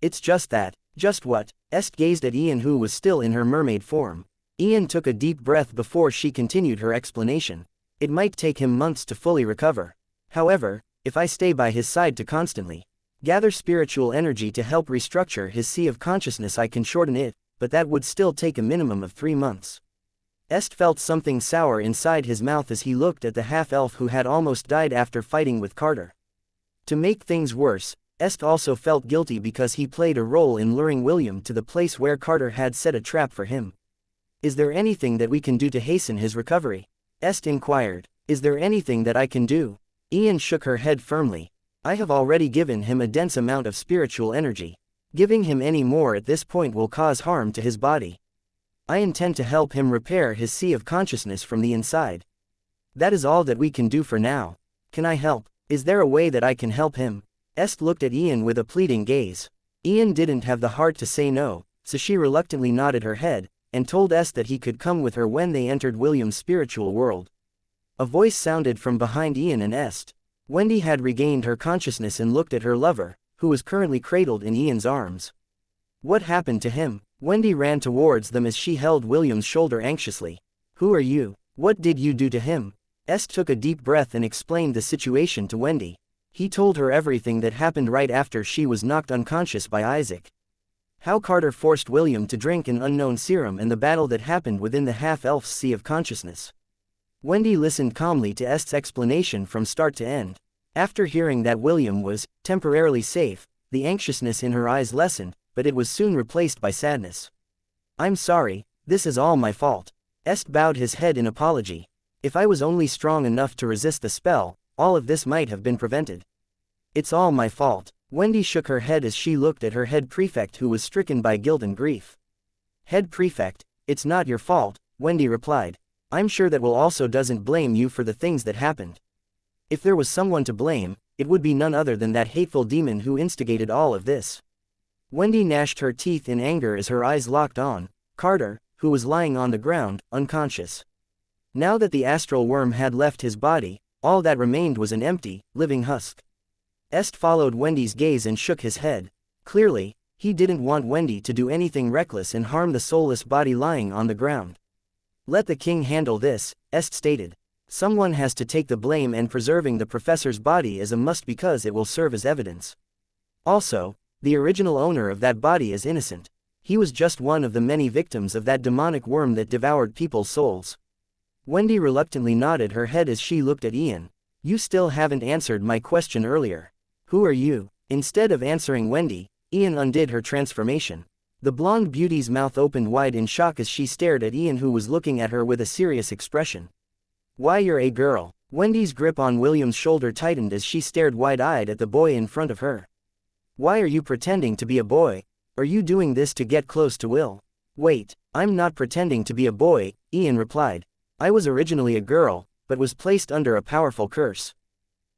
"It's just that." "Just what?" Est gazed at Ian, who was still in her mermaid form. Ian took a deep breath before she continued her explanation. "It might take him months to fully recover. However, if I stay by his side to constantly gather spiritual energy to help restructure his sea of consciousness, I can shorten it, but that would still take a minimum of 3 months. Est felt something sour inside his mouth as he looked at the half-elf who had almost died after fighting with Carter. To make things worse, Est also felt guilty because he played a role in luring William to the place where Carter had set a trap for him. "Is there anything that we can do to hasten his recovery?" Est inquired. "Is there anything that I can do?" Ian shook her head firmly. "I have already given him a dense amount of spiritual energy. Giving him any more at this point will cause harm to his body. I intend to help him repair his sea of consciousness from the inside. That is all that we can do for now. Can I help? Is there a way that I can help him?" Est looked at Ian with a pleading gaze. Ian didn't have the heart to say no, so she reluctantly nodded her head, and told Est that he could come with her when they entered William's spiritual world. A voice sounded from behind Ian and Est. Wendy had regained her consciousness and looked at her lover, who was currently cradled in Ian's arms. What happened to him? Wendy ran towards them as she held William's shoulder anxiously. Who are you? What did you do to him? Est took a deep breath and explained the situation to Wendy. He told her everything that happened right after she was knocked unconscious by Isaac. How Carter forced William to drink an unknown serum and the battle that happened within the half-elf's sea of consciousness. Wendy listened calmly to Est's explanation from start to end. After hearing that William was temporarily safe, the anxiousness in her eyes lessened, but it was soon replaced by sadness. I'm sorry, this is all my fault. Est bowed his head in apology. If I was only strong enough to resist the spell, all of this might have been prevented. It's all my fault. Wendy shook her head as she looked at her head prefect, who was stricken by guilt and grief. Head prefect, it's not your fault, Wendy replied. I'm sure that Will also doesn't blame you for the things that happened. If there was someone to blame, it would be none other than that hateful demon who instigated all of this. Wendy gnashed her teeth in anger as her eyes locked on Carter, who was lying on the ground, unconscious. Now that the astral worm had left his body, all that remained was an empty, living husk. Est followed Wendy's gaze and shook his head. Clearly, he didn't want Wendy to do anything reckless and harm the soulless body lying on the ground. Let the king handle this, Est stated. Someone has to take the blame, and preserving the professor's body is a must because it will serve as evidence. Also, the original owner of that body is innocent. He was just one of the many victims of that demonic worm that devoured people's souls. Wendy reluctantly nodded her head as she looked at Ian. You still haven't answered my question earlier. Who are you? Instead of answering Wendy, Ian undid her transformation. The blonde beauty's mouth opened wide in shock as she stared at Ian, who was looking at her with a serious expression. Why, you're a girl. Wendy's grip on William's shoulder tightened as she stared wide-eyed at the boy in front of her. Why are you pretending to be a boy? Are you doing this to get close to Will? Wait, I'm not pretending to be a boy, Ian replied. I was originally a girl, but was placed under a powerful curse.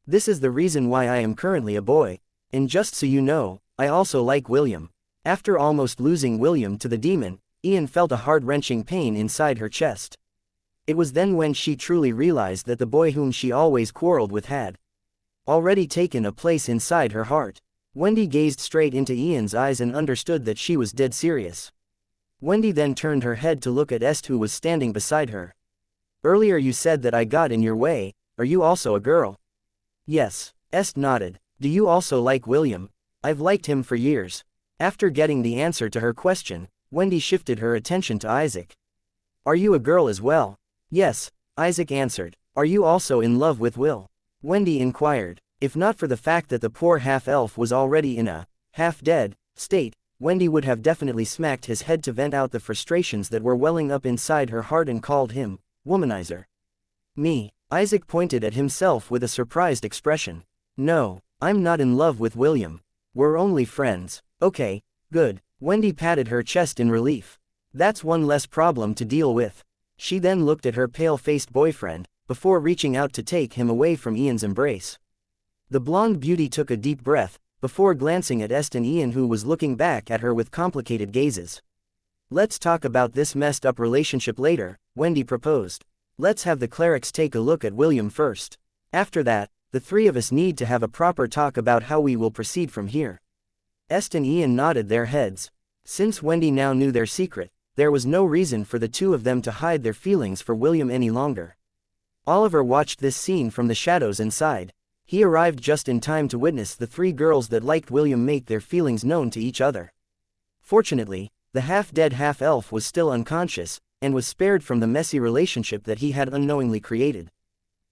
This is the reason why I am currently a boy. And just so you know, I also like William. After almost losing William to the demon, Ian felt a heart-wrenching pain inside her chest. It was then when she truly realized that the boy whom she always quarreled with had already taken a place inside her heart. Wendy gazed straight into Ian's eyes and understood that she was dead serious. Wendy then turned her head to look at Est, who was standing beside her. Earlier you said that I got in your way. Are you also a girl? Yes, Est nodded. Do you also like William? I've liked him for years. After getting the answer to her question, Wendy shifted her attention to Isaac. Are you a girl as well? Yes, Isaac answered. Are you also in love with Will? Wendy inquired. If not for the fact that the poor half-elf was already in a half-dead state, Wendy would have definitely smacked his head to vent out the frustrations that were welling up inside her heart and called him womanizer. Me? Isaac pointed at himself with a surprised expression. No, I'm not in love with William. We're only friends. Okay, good. Wendy patted her chest in relief. That's one less problem to deal with. She then looked at her pale-faced boyfriend, before reaching out to take him away from Ian's embrace. The blonde beauty took a deep breath, before glancing at Est and Ian, who was looking back at her with complicated gazes. Let's talk about this messed up relationship later, Wendy proposed. Let's have the clerics take a look at William first. After that, the three of us need to have a proper talk about how we will proceed from here. Est and Ian nodded their heads. Since Wendy now knew their secret, there was no reason for the two of them to hide their feelings for William any longer. Oliver watched this scene from the shadows and sighed. He arrived just in time to witness the three girls that liked William make their feelings known to each other. Fortunately, the half-dead half-elf was still unconscious, and was spared from the messy relationship that he had unknowingly created.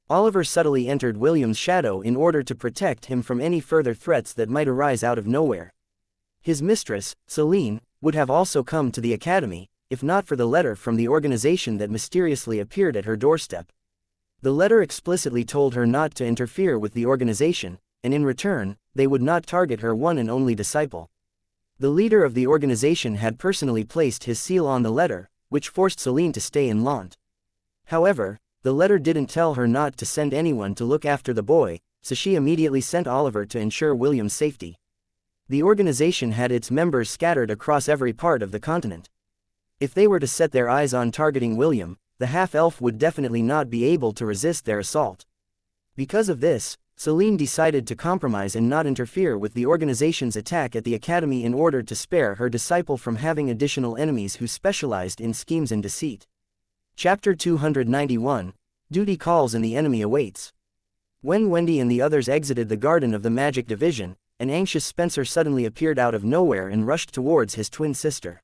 Oliver subtly entered William's shadow in order to protect him from any further threats that might arise out of nowhere. His mistress, Celine, would have also come to the academy, if not for the letter from the organization that mysteriously appeared at her doorstep. The letter explicitly told her not to interfere with the organization, and in return, they would not target her one and only disciple. The leader of the organization had personally placed his seal on the letter, which forced Celine to stay in Lant. However, the letter didn't tell her not to send anyone to look after the boy, so she immediately sent Oliver to ensure William's safety. The organization had its members scattered across every part of the continent. If they were to set their eyes on targeting William, the half-elf would definitely not be able to resist their assault. Because of this, Celine decided to compromise and not interfere with the organization's attack at the academy in order to spare her disciple from having additional enemies who specialized in schemes and deceit. Chapter 291, Duty Calls and the Enemy Awaits. When Wendy and the others exited the garden of the Magic Division, an anxious Spencer suddenly appeared out of nowhere and rushed towards his twin sister.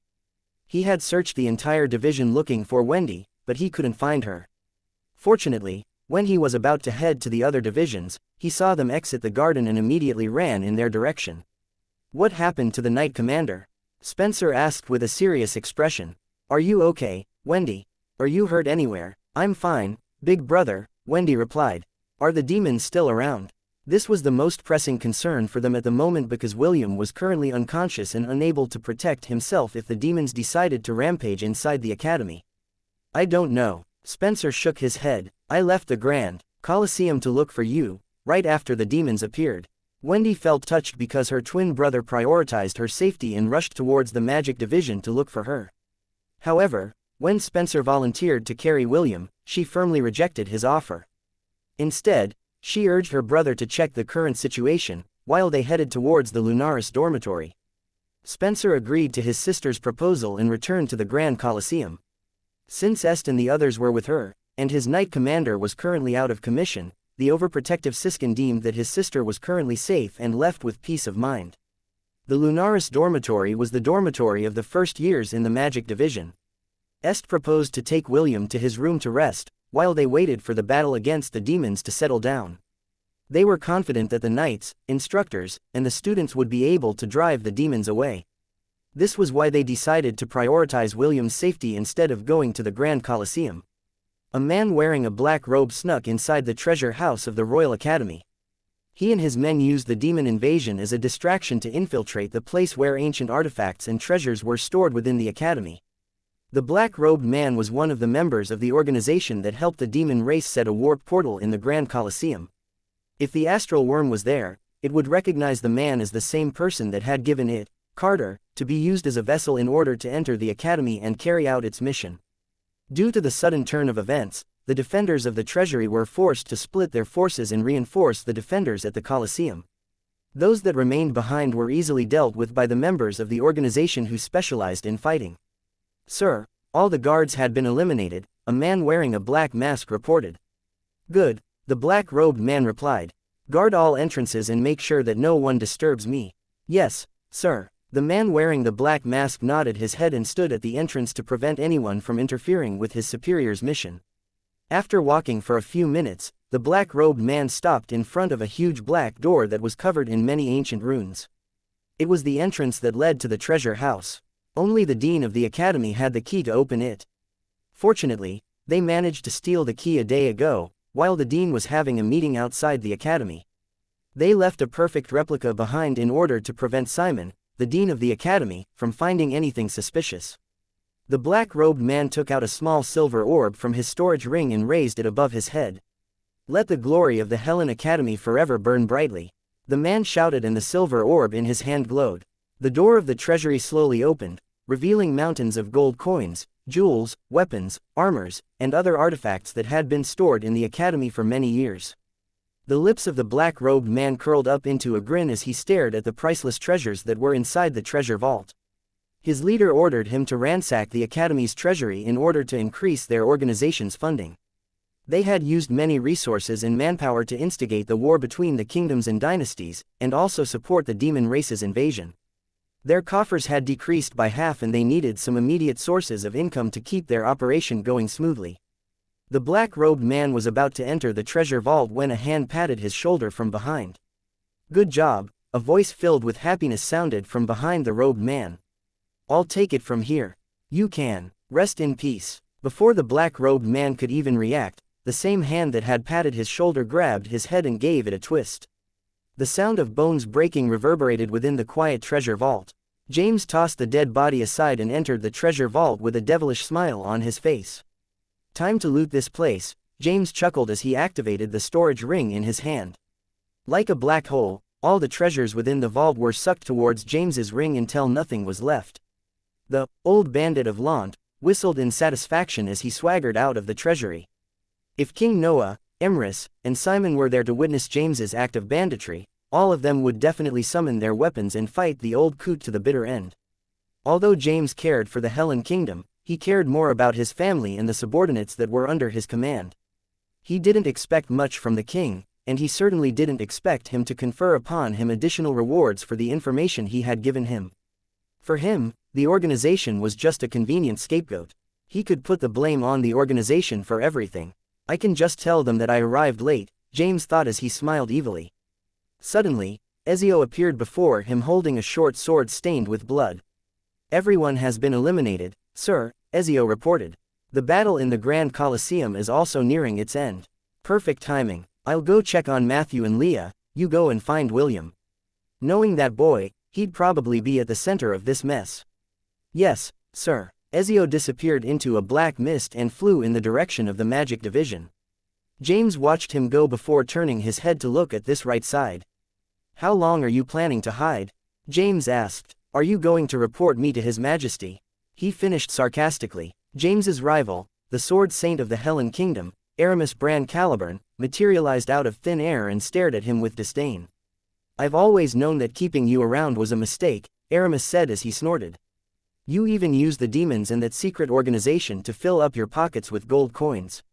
He had searched the entire division looking for Wendy, but he couldn't find her. Fortunately, when he was about to head to the other divisions, he saw them exit the garden and immediately ran in their direction. "What happened to the Knight Commander?" Spencer asked with a serious expression. "Are you okay, Wendy? Are you hurt anywhere?" "I'm fine, big brother," Wendy replied. "Are the demons still around?" This was the most pressing concern for them at the moment because William was currently unconscious and unable to protect himself if the demons decided to rampage inside the academy. "I don't know." Spencer shook his head. "I left the Grand Colosseum to look for you, right after the demons appeared." Wendy felt touched because her twin brother prioritized her safety and rushed towards the Magic Division to look for her. However, when Spencer volunteered to carry William, she firmly rejected his offer. Instead, she urged her brother to check the current situation, while they headed towards the Lunaris dormitory. Spencer agreed to his sister's proposal and returned to the Grand Colosseum. Since Est and the others were with her, and his Knight Commander was currently out of commission, the overprotective Siskin deemed that his sister was currently safe and left with peace of mind. The Lunaris dormitory was the dormitory of the first years in the Magic Division. Est proposed to take William to his room to rest, while they waited for the battle against the demons to settle down. They were confident that the knights, instructors, and the students would be able to drive the demons away. This was why they decided to prioritize William's safety instead of going to the Grand Colosseum. A man wearing a black robe snuck inside the treasure house of the Royal Academy. He and his men used the demon invasion as a distraction to infiltrate the place where ancient artifacts and treasures were stored within the academy. The black-robed man was one of the members of the organization that helped the demon race set a warp portal in the Grand Colosseum. If the astral worm was there, it would recognize the man as the same person that had given it, Carter, to be used as a vessel in order to enter the academy and carry out its mission. Due to the sudden turn of events, the defenders of the treasury were forced to split their forces and reinforce the defenders at the Colosseum. Those that remained behind were easily dealt with by the members of the organization who specialized in fighting. "Sir, all the guards had been eliminated," a man wearing a black mask reported. "Good," the black-robed man replied. "Guard all entrances and make sure that no one disturbs me." "Yes, sir." The man wearing the black mask nodded his head and stood at the entrance to prevent anyone from interfering with his superior's mission. After walking for a few minutes, the black-robed man stopped in front of a huge black door that was covered in many ancient runes. It was the entrance that led to the treasure house. Only the dean of the academy had the key to open it. Fortunately, they managed to steal the key a day ago, while the dean was having a meeting outside the academy. They left a perfect replica behind in order to prevent Simon, the dean of the academy, from finding anything suspicious. The black-robed man took out a small silver orb from his storage ring and raised it above his head. "Let the glory of the Helen Academy forever burn brightly," the man shouted, and the silver orb in his hand glowed. The door of the treasury slowly opened, revealing mountains of gold coins, jewels, weapons, armors, and other artifacts that had been stored in the academy for many years. The lips of the black-robed man curled up into a grin as he stared at the priceless treasures that were inside the treasure vault. His leader ordered him to ransack the academy's treasury in order to increase their organization's funding. They had used many resources and manpower to instigate the war between the kingdoms and dynasties, and also support the demon race's invasion. Their coffers had decreased by half and they needed some immediate sources of income to keep their operation going smoothly. The black-robed man was about to enter the treasure vault when a hand patted his shoulder from behind. "Good job," a voice filled with happiness sounded from behind the robed man. "I'll take it from here. You can rest in peace." Before the black-robed man could even react, the same hand that had patted his shoulder grabbed his head and gave it a twist. The sound of bones breaking reverberated within the quiet treasure vault. James tossed the dead body aside and entered the treasure vault with a devilish smile on his face. "Time to loot this place," James chuckled as he activated the storage ring in his hand. Like a black hole, all the treasures within the vault were sucked towards James's ring until nothing was left. The old bandit of Lant whistled in satisfaction as he swaggered out of the treasury. If King Noah, Emrys, and Simon were there to witness James's act of banditry, all of them would definitely summon their weapons and fight the old coot to the bitter end. Although James cared for the Helen Kingdom, he cared more about his family and the subordinates that were under his command. He didn't expect much from the king, and he certainly didn't expect him to confer upon him additional rewards for the information he had given him. For him, the organization was just a convenient scapegoat. He could put the blame on the organization for everything. I can just tell them that I arrived late, James thought as he smiled evilly. Suddenly, Ezio appeared before him holding a short sword stained with blood. Everyone has been eliminated, sir, Ezio reported. The battle in the Grand Colosseum is also nearing its end. Perfect timing. I'll go check on Matthew and Leah, you go and find William. Knowing that boy, he'd probably be at the center of this mess. Yes, sir. Ezio disappeared into a black mist and flew in the direction of the magic division. James watched him go before turning his head to look at this right side. How long are you planning to hide? James asked. Are you going to report me to His Majesty? He finished sarcastically. James's rival, the sword saint of the Helen Kingdom, Aramis Bran Caliburn, materialized out of thin air and stared at him with disdain. I've always known that keeping you around was a mistake, Aramis said as he snorted. You even used the demons and that secret organization to fill up your pockets with gold coins.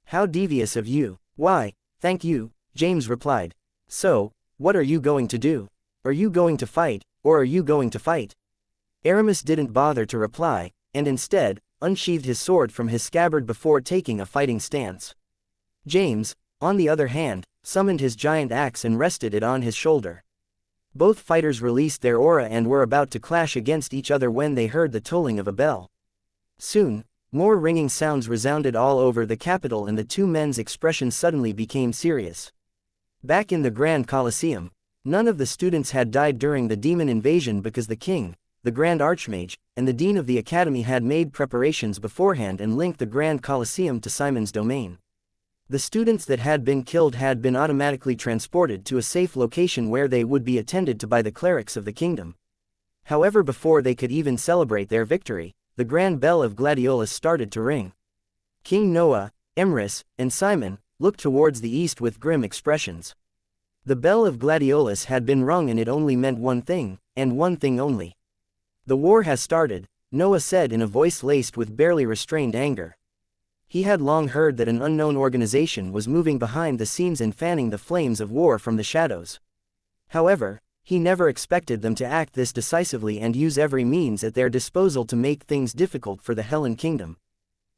How devious of you. Why, thank you, James replied. So, what are you going to do? Are you going to fight, or are you going to fight? Aramis didn't bother to reply, and instead, unsheathed his sword from his scabbard before taking a fighting stance. James, on the other hand, summoned his giant axe and rested it on his shoulder. Both fighters released their aura and were about to clash against each other when they heard the tolling of a bell. Soon, more ringing sounds resounded all over the capital and the two men's expressions suddenly became serious. Back in the Grand Colosseum, none of the students had died during the demon invasion because the king, the Grand Archmage, and the Dean of the Academy had made preparations beforehand and linked the Grand Colosseum to Simon's domain. The students that had been killed had been automatically transported to a safe location where they would be attended to by the clerics of the kingdom. However, before they could even celebrate their victory, the grand bell of Gladiolus started to ring. King Noah, Emrys, and Simon looked towards the east with grim expressions. The bell of Gladiolus had been rung and it only meant one thing, and one thing only. The war has started, Noah said in a voice laced with barely restrained anger. He had long heard that an unknown organization was moving behind the scenes and fanning the flames of war from the shadows. However, he never expected them to act this decisively and use every means at their disposal to make things difficult for the Helen Kingdom.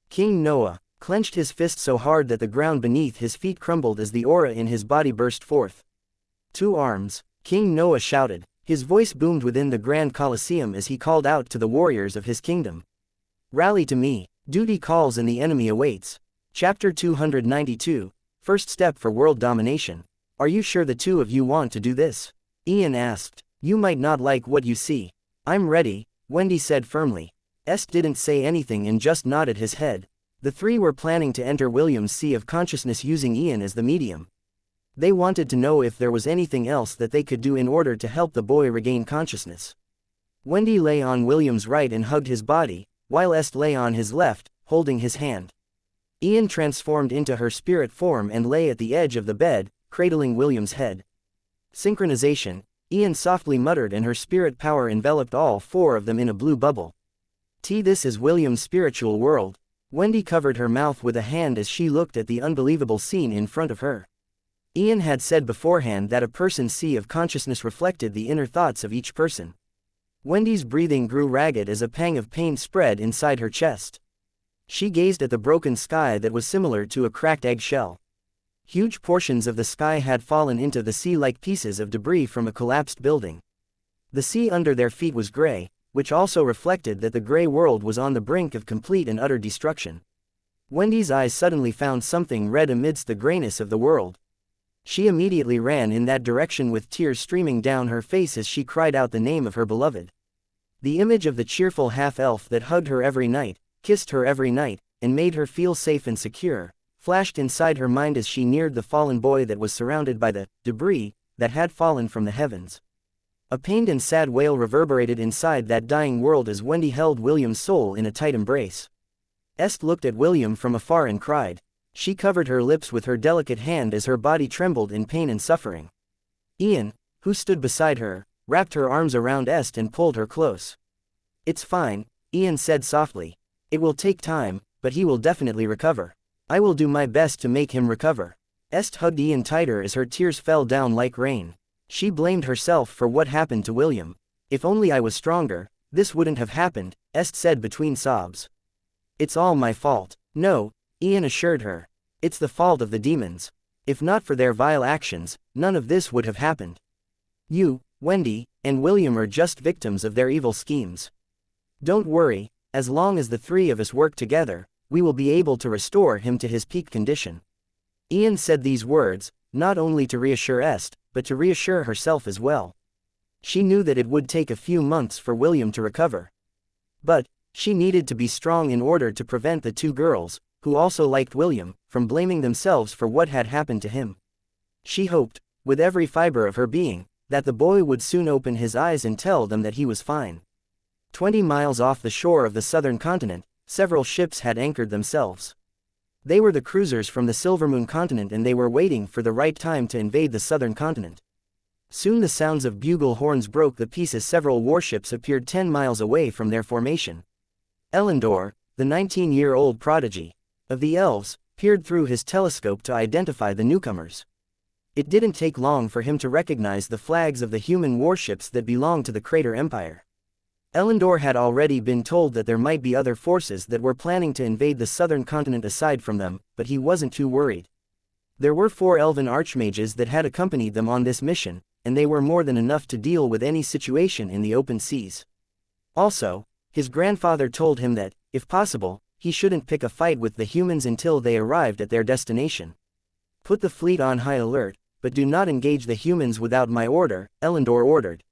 King Noah clenched his fist so hard that the ground beneath his feet crumbled as the aura in his body burst forth. 2 arms, King Noah shouted. His voice boomed within the Grand Colosseum as he called out to the warriors of his kingdom. Rally to me, duty calls and the enemy awaits. Chapter 292, First Step for World Domination. Are you sure the two of you want to do this? Ian asked. You might not like what you see. I'm ready, Wendy said firmly. Est didn't say anything and just nodded his head. The three were planning to enter William's sea of consciousness using Ian as the medium. They wanted to know if there was anything else that they could do in order to help the boy regain consciousness. Wendy lay on William's right and hugged his body, while Est lay on his left, holding his hand. Ian transformed into her spirit form and lay at the edge of the bed, cradling William's head. Synchronization, Ian softly muttered, and her spirit power enveloped all 4 of them in a blue bubble. This is William's spiritual world. Wendy covered her mouth with a hand as she looked at the unbelievable scene in front of her. Ian had said beforehand that a person's sea of consciousness reflected the inner thoughts of each person. Wendy's breathing grew ragged as a pang of pain spread inside her chest. She gazed at the broken sky that was similar to a cracked eggshell. Huge portions of the sky had fallen into the sea like pieces of debris from a collapsed building. The sea under their feet was gray, which also reflected that the gray world was on the brink of complete and utter destruction. Wendy's eyes suddenly found something red amidst the grayness of the world. She immediately ran in that direction with tears streaming down her face as she cried out the name of her beloved. The image of the cheerful half-elf that hugged her every night, kissed her every night, and made her feel safe and secure, flashed inside her mind as she neared the fallen boy that was surrounded by the debris that had fallen from the heavens. A pained and sad wail reverberated inside that dying world as Wendy held William's soul in a tight embrace. Est looked at William from afar and cried. She covered her lips with her delicate hand as her body trembled in pain and suffering. Ian, who stood beside her, wrapped her arms around Est and pulled her close. It's fine, Ian said softly. It will take time, but he will definitely recover. I will do my best to make him recover. Est hugged Ian tighter as her tears fell down like rain. She blamed herself for what happened to William. If only I was stronger, this wouldn't have happened, Est said between sobs. It's all my fault. No, Ian assured her. It's the fault of the demons. If not for their vile actions, none of this would have happened. You, Wendy, and William are just victims of their evil schemes. Don't worry, as long as the three of us work together, we will be able to restore him to his peak condition. Ian said these words, not only to reassure Est, but to reassure herself as well. She knew that it would take a few months for William to recover. But she needed to be strong in order to prevent the two girls, who also liked William, from blaming themselves for what had happened to him. She hoped, with every fiber of her being, that the boy would soon open his eyes and tell them that he was fine. 20 miles off the shore of the southern continent, several ships had anchored themselves. They were the cruisers from the Silvermoon continent and they were waiting for the right time to invade the southern continent. Soon the sounds of bugle horns broke the peace as several warships appeared 10 miles away from their formation. Elendor, the 19-year-old prodigy of the elves, peered through his telescope to identify the newcomers. It didn't take long for him to recognize the flags of the human warships that belonged to the Crater Empire. Elendor had already been told that there might be other forces that were planning to invade the southern continent aside from them, but he wasn't too worried. There were 4 elven archmages that had accompanied them on this mission, and they were more than enough to deal with any situation in the open seas. Also, his grandfather told him that, if possible, he shouldn't pick a fight with the humans until they arrived at their destination. Put the fleet on high alert, but do not engage the humans without my order, Elendor ordered.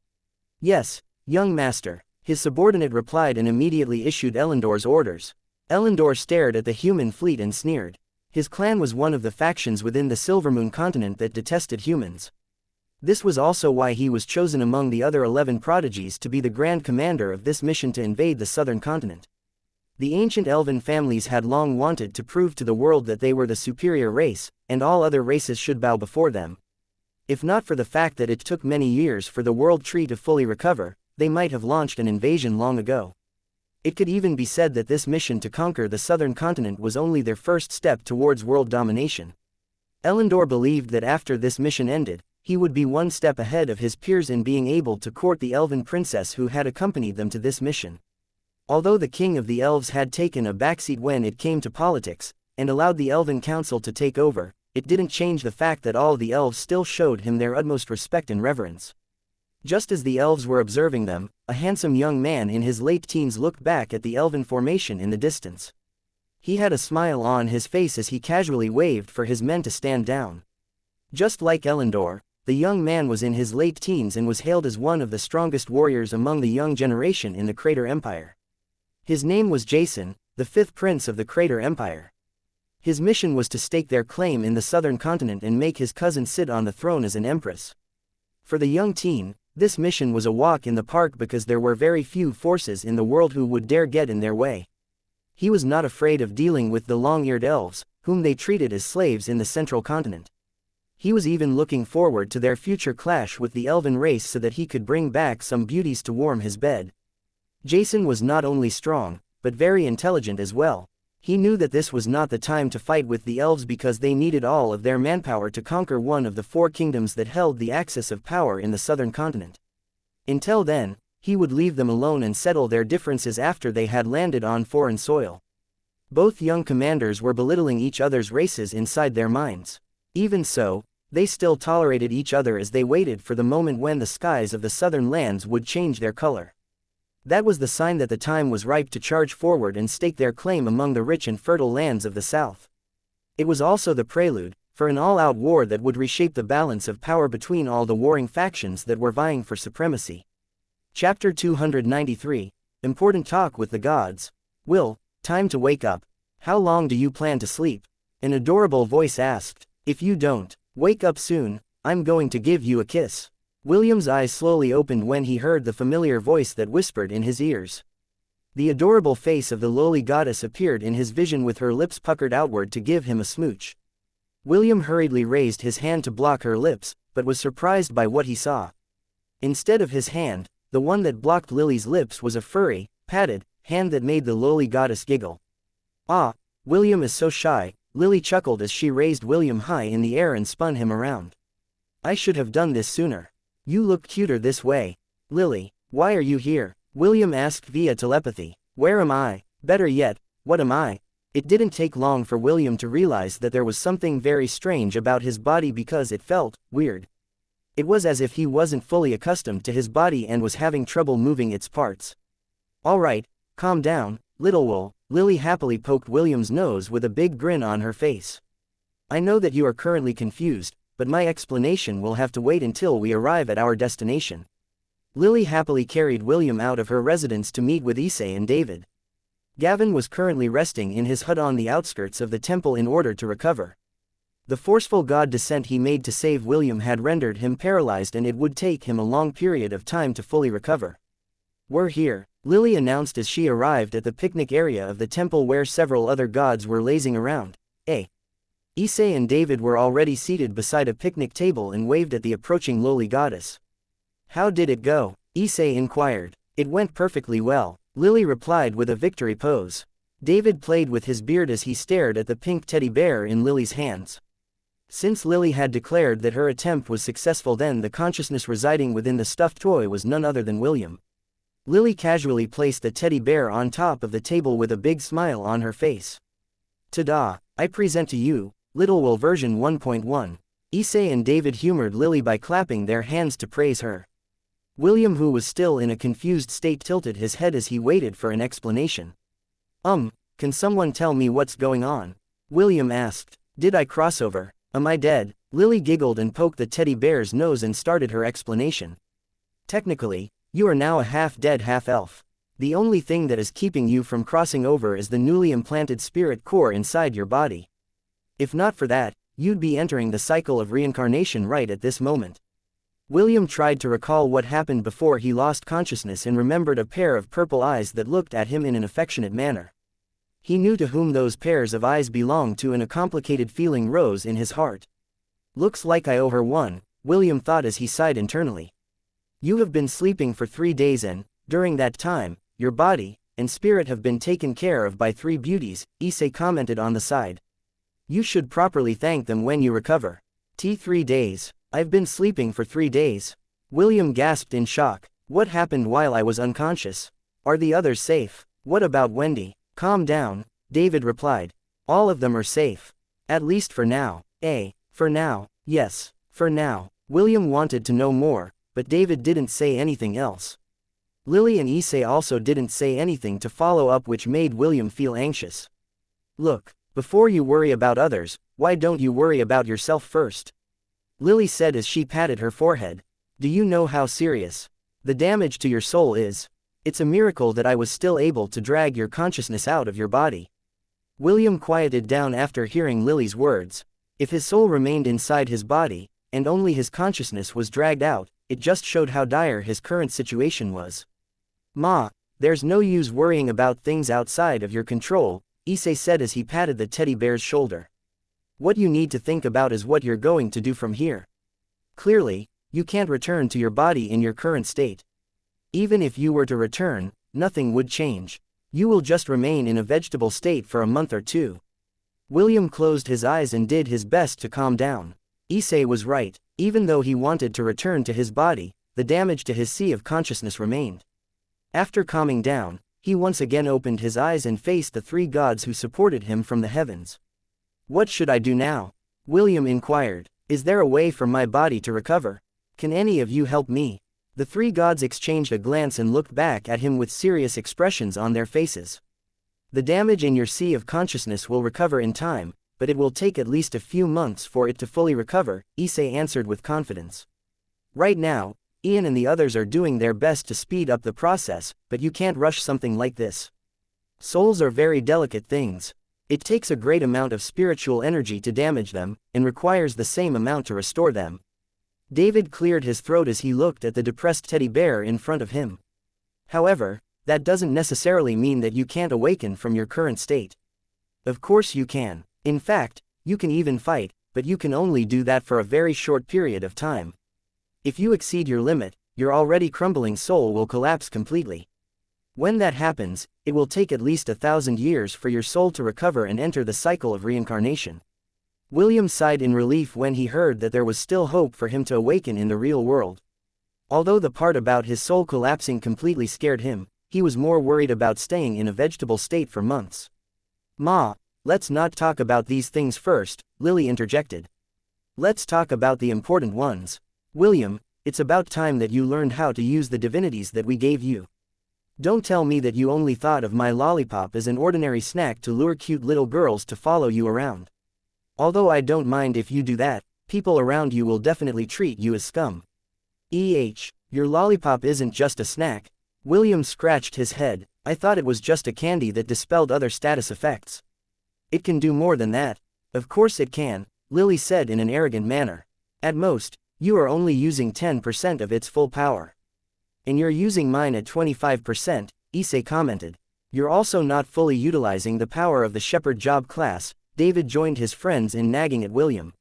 Yes, young master. His subordinate replied and immediately issued Elendor's orders. Elendor stared at the human fleet and sneered. His clan was one of the factions within the Silvermoon continent that detested humans. This was also why he was chosen among the other 11 prodigies to be the grand commander of this mission to invade the southern continent. The ancient elven families had long wanted to prove to the world that they were the superior race, and all other races should bow before them. If not for the fact that it took many years for the world tree to fully recover, they might have launched an invasion long ago. It could even be said that this mission to conquer the southern continent was only their first step towards world domination. Elendor believed that after this mission ended, he would be one step ahead of his peers in being able to court the elven princess who had accompanied them to this mission. Although the king of the elves had taken a backseat when it came to politics, and allowed the elven council to take over, it didn't change the fact that all the elves still showed him their utmost respect and reverence. Just as the elves were observing them, a handsome young man in his late teens looked back at the elven formation in the distance. He had a smile on his face as he casually waved for his men to stand down. Just like Elendor, the young man was in his late teens and was hailed as one of the strongest warriors among the young generation in the Crater Empire. His name was Jason, the 5th prince of the Crater Empire. His mission was to stake their claim in the southern continent and make his cousin sit on the throne as an empress. For the young teen, this mission was a walk in the park because there were very few forces in the world who would dare get in their way. He was not afraid of dealing with the long-eared elves, whom they treated as slaves in the central continent. He was even looking forward to their future clash with the elven race so that he could bring back some beauties to warm his bed. Jason was not only strong, but very intelligent as well. He knew that this was not the time to fight with the elves because they needed all of their manpower to conquer one of the 4 kingdoms that held the axis of power in the southern continent. Until then, he would leave them alone and settle their differences after they had landed on foreign soil. Both young commanders were belittling each other's races inside their minds. Even so, they still tolerated each other as they waited for the moment when the skies of the southern lands would change their color. That was the sign that the time was ripe to charge forward and stake their claim among the rich and fertile lands of the south. It was also the prelude for an all-out war that would reshape the balance of power between all the warring factions that were vying for supremacy. Chapter 293, Important Talk with the Gods. Will, time to wake up. How long do you plan to sleep? An adorable voice asked. If you don't wake up soon, I'm going to give you a kiss. William's eyes slowly opened when he heard the familiar voice that whispered in his ears. The adorable face of the lowly goddess appeared in his vision with her lips puckered outward to give him a smooch. William hurriedly raised his hand to block her lips, but was surprised by what he saw. Instead of his hand, the one that blocked Lily's lips was a furry, padded hand that made the lowly goddess giggle. Ah, William is so shy, Lily chuckled as she raised William high in the air and spun him around. I should have done this sooner. You look cuter this way. Lily, why are you here? William asked via telepathy. Where am I? Better yet, what am I? It didn't take long for William to realize that there was something very strange about his body because it felt weird. It was as if he wasn't fully accustomed to his body and was having trouble moving its parts. All right, calm down, little wool. Lily happily poked William's nose with a big grin on her face. I know that you are currently confused, but my explanation will have to wait until we arrive at our destination. Lily happily carried William out of her residence to meet with Issei and David. Gavin was currently resting in his hut on the outskirts of the temple in order to recover. The forceful god descent he made to save William had rendered him paralyzed and it would take him a long period of time to fully recover. We're here, Lily announced as she arrived at the picnic area of the temple where several other gods were lazing around. Issei and David were already seated beside a picnic table and waved at the approaching lowly goddess. How did it go? Issei inquired. It went perfectly well, Lily replied with a victory pose. David played with his beard as he stared at the pink teddy bear in Lily's hands. Since Lily had declared that her attempt was successful, then the consciousness residing within the stuffed toy was none other than William. Lily casually placed the teddy bear on top of the table with a big smile on her face. Ta-da, I present to you, Little Will version 1.1. Issei and David humored Lily by clapping their hands to praise her. William, who was still in a confused state, tilted his head as he waited for an explanation. Can someone tell me what's going on? William asked. Did I cross over? Am I dead? Lily giggled and poked the teddy bear's nose and started her explanation. Technically, you are now a half-dead half-elf. The only thing that is keeping you from crossing over is the newly implanted spirit core inside your body. If not for that, you'd be entering the cycle of reincarnation right at this moment. William tried to recall what happened before he lost consciousness and remembered a pair of purple eyes that looked at him in an affectionate manner. He knew to whom those pairs of eyes belonged to, and a complicated feeling rose in his heart. Looks like I owe her one, William thought as he sighed internally. You have been sleeping for 3 days and, during that time, your body and spirit have been taken care of by 3 beauties, Issei commented on the side. You should properly thank them when you recover. 3 days. I've been sleeping for 3 days. William gasped in shock. What happened while I was unconscious? Are the others safe? What about Wendy? Calm down, David replied. All of them are safe. At least for now. For now. Yes, for now. William wanted to know more, but David didn't say anything else. Lily and Issei also didn't say anything to follow up, which made William feel anxious. Look, before you worry about others, why don't you worry about yourself first? Lily said as she patted her forehead. Do you know how serious the damage to your soul is? It's a miracle that I was still able to drag your consciousness out of your body. William quieted down after hearing Lily's words. If his soul remained inside his body, and only his consciousness was dragged out, it just showed how dire his current situation was. Ma, there's no use worrying about things outside of your control, Issei said as he patted the teddy bear's shoulder. What you need to think about is what you're going to do from here. Clearly, you can't return to your body in your current state. Even if you were to return, nothing would change. You will just remain in a vegetable state for a month or 2. William closed his eyes and did his best to calm down. Issei was right. Even though he wanted to return to his body, the damage to his sea of consciousness remained. After calming down, he once again opened his eyes and faced the 3 gods who supported him from the heavens. What should I do now? William inquired. Is there a way for my body to recover? Can any of you help me? The 3 gods exchanged a glance and looked back at him with serious expressions on their faces. The damage in your sea of consciousness will recover in time, but it will take at least a few months for it to fully recover, Issei answered with confidence. Right now, Ian and the others are doing their best to speed up the process, but you can't rush something like this. Souls are very delicate things. It takes a great amount of spiritual energy to damage them, and requires the same amount to restore them. David cleared his throat as he looked at the depressed teddy bear in front of him. However, that doesn't necessarily mean that you can't awaken from your current state. Of course you can. In fact, you can even fight, but you can only do that for a very short period of time. If you exceed your limit, your already crumbling soul will collapse completely. When that happens, it will take at least 1,000 years for your soul to recover and enter the cycle of reincarnation. William sighed in relief when he heard that there was still hope for him to awaken in the real world. Although the part about his soul collapsing completely scared him, he was more worried about staying in a vegetable state for months. "Ma, let's not talk about these things first," Lily interjected. "Let's talk about the important ones. William, it's about time that you learned how to use the divinities that we gave you. Don't tell me that you only thought of my lollipop as an ordinary snack to lure cute little girls to follow you around. Although I don't mind if you do that, people around you will definitely treat you as scum. Your lollipop isn't just a snack." William scratched his head. "I thought it was just a candy that dispelled other status effects." "It can do more than that." "Of course it can," Lily said in an arrogant manner. "At most, you are only using 10% of its full power. And you're using mine at 25%, Issei commented. "You're also not fully utilizing the power of the shepherd job class." David joined his friends in nagging at William.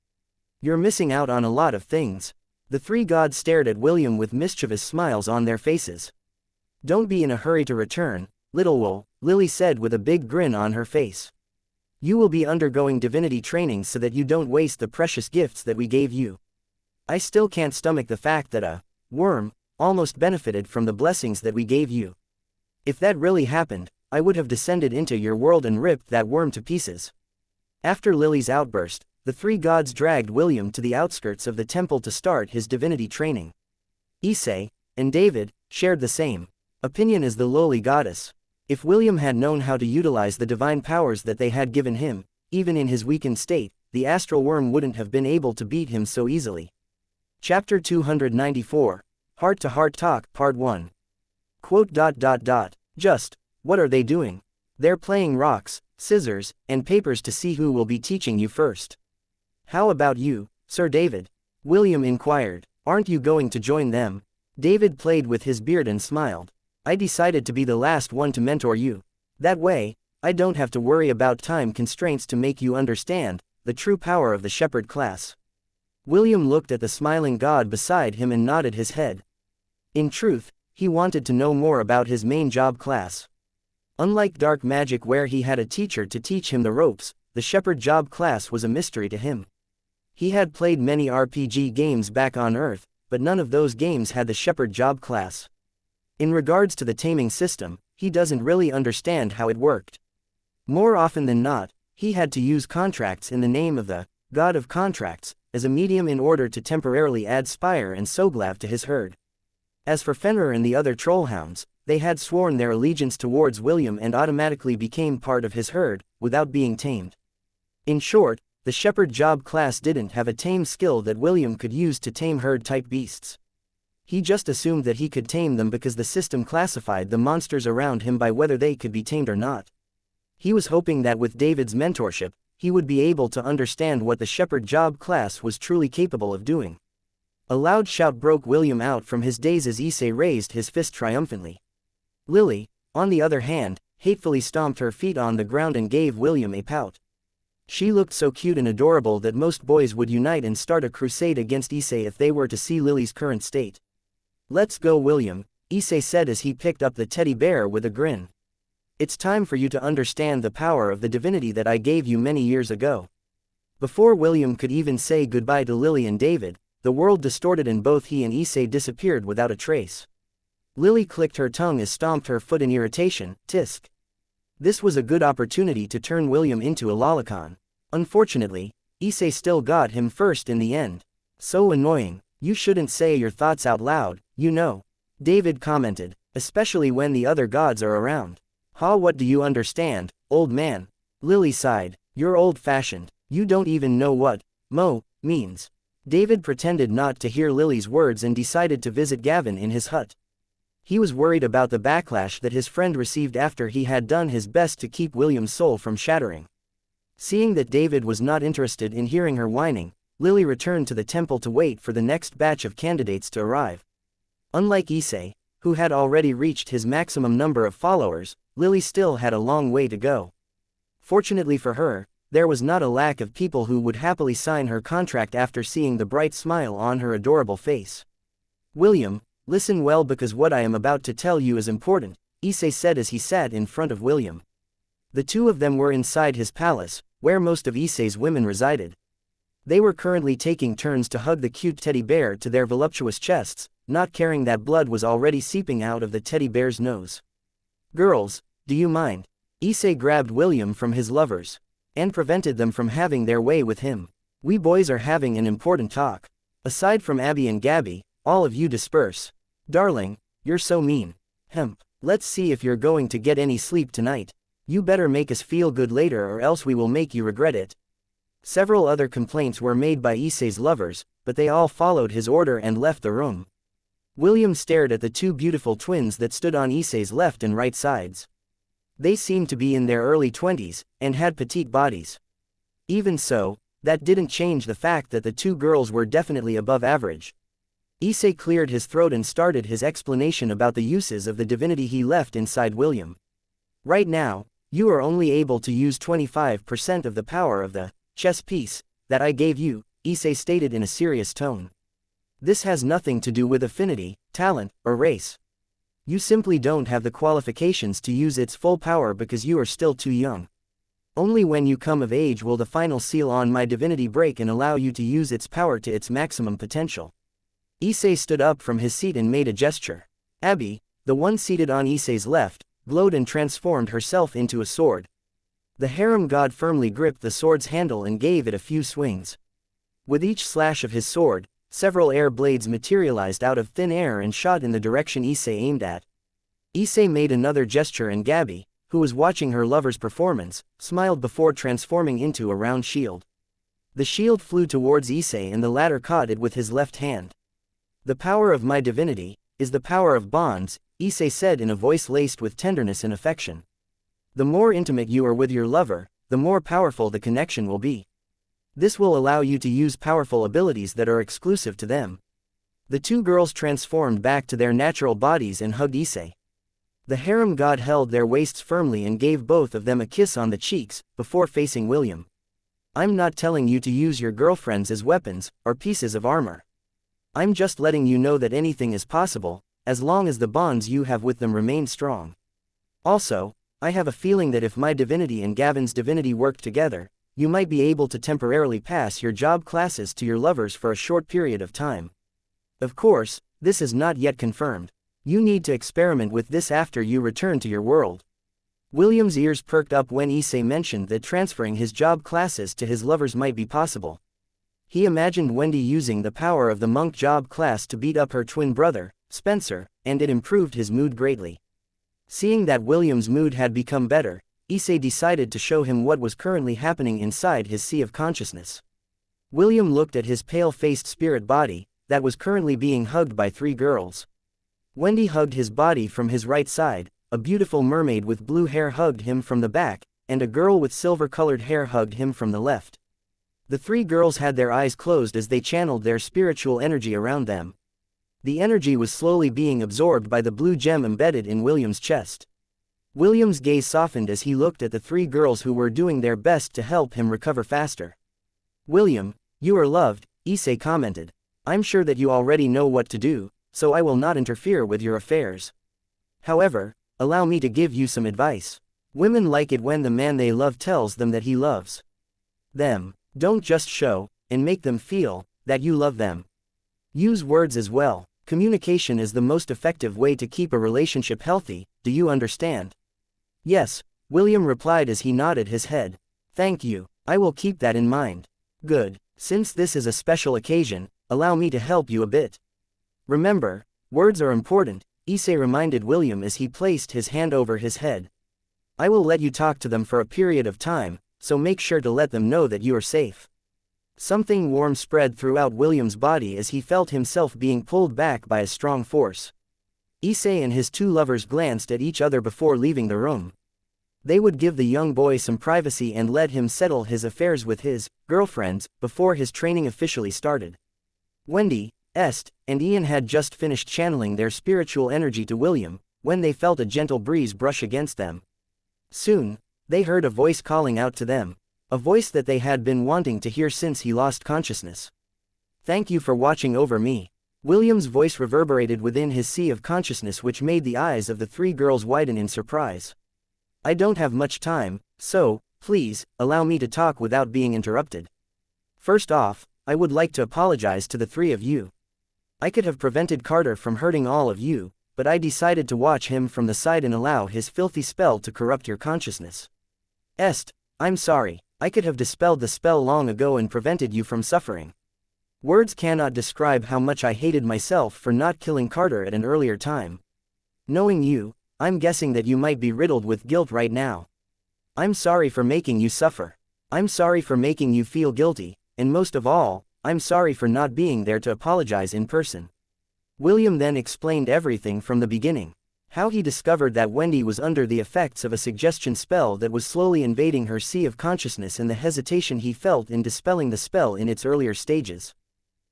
"You're missing out on a lot of things." The three gods stared at William with mischievous smiles on their faces. "Don't be in a hurry to return, little wool," Lily said with a big grin on her face. "You will be undergoing divinity training so that you don't waste the precious gifts that we gave you. I still can't stomach the fact that a worm almost benefited from the blessings that we gave you. If that really happened, I would have descended into your world and ripped that worm to pieces." After Lily's outburst, the three gods dragged William to the outskirts of the temple to start his divinity training. Issei and David shared the same opinion as the lowly goddess. If William had known how to utilize the divine powers that they had given him, even in his weakened state, the astral worm wouldn't have been able to beat him so easily. Chapter 294, Heart-to-Heart Talk, Part 1. Just, what are they doing? They're playing rocks, scissors, and papers to see who will be teaching you first. How about you, Sir David? William inquired. Aren't you going to join them? David played with his beard and smiled. I decided to be the last one to mentor you. That way, I don't have to worry about time constraints to make you understand the true power of the shepherd class. William looked at the smiling god beside him and nodded his head. In truth, he wanted to know more about his main job class. Unlike dark magic where he had a teacher to teach him the ropes, the shepherd job class was a mystery to him. He had played many RPG games back on Earth, but none of those games had the shepherd job class. In regards to the taming system, he doesn't really understand how it worked. More often than not, he had to use contracts in the name of the god of contracts as a medium in order to temporarily add Spire and Soglav to his herd. As for Fenrir and the other trollhounds, they had sworn their allegiance towards William and automatically became part of his herd, without being tamed. In short, the shepherd job class didn't have a tame skill that William could use to tame herd-type beasts. He just assumed that he could tame them because the system classified the monsters around him by whether they could be tamed or not. He was hoping that with David's mentorship, he would be able to understand what the shepherd job class was truly capable of doing. A loud shout broke William out from his daze as Issei raised his fist triumphantly. Lily, on the other hand, hatefully stomped her feet on the ground and gave William a pout. She looked so cute and adorable that most boys would unite and start a crusade against Issei if they were to see Lily's current state. Let's go, William, Issei said as he picked up the teddy bear with a grin. It's time for you to understand the power of the divinity that I gave you many years ago. Before William could even say goodbye to Lily and David, the world distorted and both he and Issei disappeared without a trace. Lily clicked her tongue as stomped her foot in irritation. Tisk. This was a good opportunity to turn William into a lolicon. Unfortunately, Issei still got him first in the end. So annoying. You shouldn't say your thoughts out loud, you know. David commented, especially when the other gods are around. What do you understand, old man? Lily sighed. You're old-fashioned. You don't even know what mo means. David pretended not to hear Lily's words and decided to visit Gavin in his hut. He was worried about the backlash that his friend received after he had done his best to keep William's soul from shattering. Seeing that David was not interested in hearing her whining, Lily returned to the temple to wait for the next batch of candidates to arrive. Unlike Issei, who had already reached his maximum number of followers, Lily still had a long way to go. Fortunately for her, there was not a lack of people who would happily sign her contract after seeing the bright smile on her adorable face. William, listen well because what I am about to tell you is important, Issei said as he sat in front of William. The two of them were inside his palace, where most of Issei's women resided. They were currently taking turns to hug the cute teddy bear to their voluptuous chests, not caring that blood was already seeping out of the teddy bear's nose. Girls, do you mind? Issei grabbed William from his lovers and prevented them from having their way with him. We boys are having an important talk. Aside from Abby and Gabby, all of you disperse. Darling, you're so mean. Let's see if you're going to get any sleep tonight. You better make us feel good later or else we will make you regret it. Several other complaints were made by Issei's lovers, but they all followed his order and left the room. William stared at the two beautiful twins that stood on Issei's left and right sides. They seemed to be in their early 20s, and had petite bodies. Even so, that didn't change the fact that the two girls were definitely above average. Issei cleared his throat and started his explanation about the uses of the divinity he left inside William. Right now, you are only able to use 25% of the power of the chess piece that I gave you, Issei stated in a serious tone. This has nothing to do with affinity, talent, or race. You simply don't have the qualifications to use its full power because you are still too young. Only when you come of age will the final seal on my divinity break and allow you to use its power to its maximum potential. Issei stood up from his seat and made a gesture. Abby, the one seated on Issei's left, glowed and transformed herself into a sword. The harem god firmly gripped the sword's handle and gave it a few swings. With each slash of his sword, several air blades materialized out of thin air and shot in the direction Issei aimed at. Issei made another gesture and Gabby, who was watching her lover's performance, smiled before transforming into a round shield. The shield flew towards Issei and the latter caught it with his left hand. The power of my divinity is the power of bonds, Issei said in a voice laced with tenderness and affection. The more intimate you are with your lover, the more powerful the connection will be. This will allow you to use powerful abilities that are exclusive to them. The two girls transformed back to their natural bodies and hugged Issei. The harem god held their waists firmly and gave both of them a kiss on the cheeks, before facing William. I'm not telling you to use your girlfriends as weapons, or pieces of armor. I'm just letting you know that anything is possible, as long as the bonds you have with them remain strong. Also, I have a feeling that if my divinity and Gavin's divinity work together, you might be able to temporarily pass your job classes to your lovers for a short period of time. Of course, this is not yet confirmed. You need to experiment with this after you return to your world. William's ears perked up when Issei mentioned that transferring his job classes to his lovers might be possible. He imagined Wendy using the power of the monk job class to beat up her twin brother, Spencer, and it improved his mood greatly. Seeing that William's mood had become better, Issei decided to show him what was currently happening inside his sea of consciousness. William looked at his pale-faced spirit body, that was currently being hugged by three girls. Wendy hugged his body from his right side, a beautiful mermaid with blue hair hugged him from the back, and a girl with silver-colored hair hugged him from the left. The three girls had their eyes closed as they channeled their spiritual energy around them. The energy was slowly being absorbed by the blue gem embedded in William's chest. William's gaze softened as he looked at the three girls who were doing their best to help him recover faster. William, you are loved, Issei commented. I'm sure that you already know what to do, so I will not interfere with your affairs. However, allow me to give you some advice. Women like it when the man they love tells them that he loves them. Don't just show, and make them feel, that you love them. Use words as well. Communication is the most effective way to keep a relationship healthy, do you understand? Yes, William replied as he nodded his head. Thank you, I will keep that in mind. Good, since this is a special occasion, allow me to help you a bit. Remember, words are important, Issei reminded William as he placed his hand over his head. I will let you talk to them for a period of time, so make sure to let them know that you are safe. Something warm spread throughout William's body as he felt himself being pulled back by a strong force. Issei and his two lovers glanced at each other before leaving the room. They would give the young boy some privacy and let him settle his affairs with his girlfriends before his training officially started. Wendy, Est, and Ian had just finished channeling their spiritual energy to William, when they felt a gentle breeze brush against them. Soon, they heard a voice calling out to them, a voice that they had been wanting to hear since he lost consciousness. "Thank you for watching over me." William's voice reverberated within his sea of consciousness, which made the eyes of the three girls widen in surprise. "I don't have much time, so, please, allow me to talk without being interrupted. First off, I would like to apologize to the three of you. I could have prevented Carter from hurting all of you, but I decided to watch him from the side and allow his filthy spell to corrupt your consciousness. Est, I'm sorry, I could have dispelled the spell long ago and prevented you from suffering. Words cannot describe how much I hated myself for not killing Carter at an earlier time. Knowing you, I'm guessing that you might be riddled with guilt right now. I'm sorry for making you suffer. I'm sorry for making you feel guilty, and most of all, I'm sorry for not being there to apologize in person." William then explained everything from the beginning. How he discovered that Wendy was under the effects of a suggestion spell that was slowly invading her sea of consciousness, and the hesitation he felt in dispelling the spell in its earlier stages.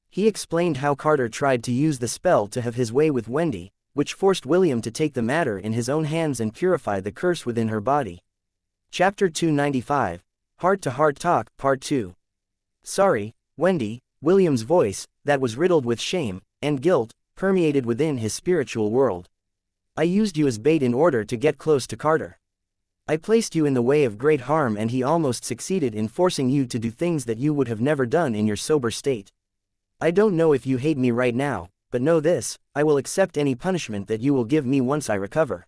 He explained how Carter tried to use the spell to have his way with Wendy, which forced William to take the matter in his own hands and purify the curse within her body. Chapter 295, Heart-to-Heart Talk, Part 2. "Sorry, Wendy," William's voice, that was riddled with shame and guilt, permeated within his spiritual world. "I used you as bait in order to get close to Carter. I placed you in the way of great harm, and he almost succeeded in forcing you to do things that you would have never done in your sober state. I don't know if you hate me right now, but know this, I will accept any punishment that you will give me once I recover.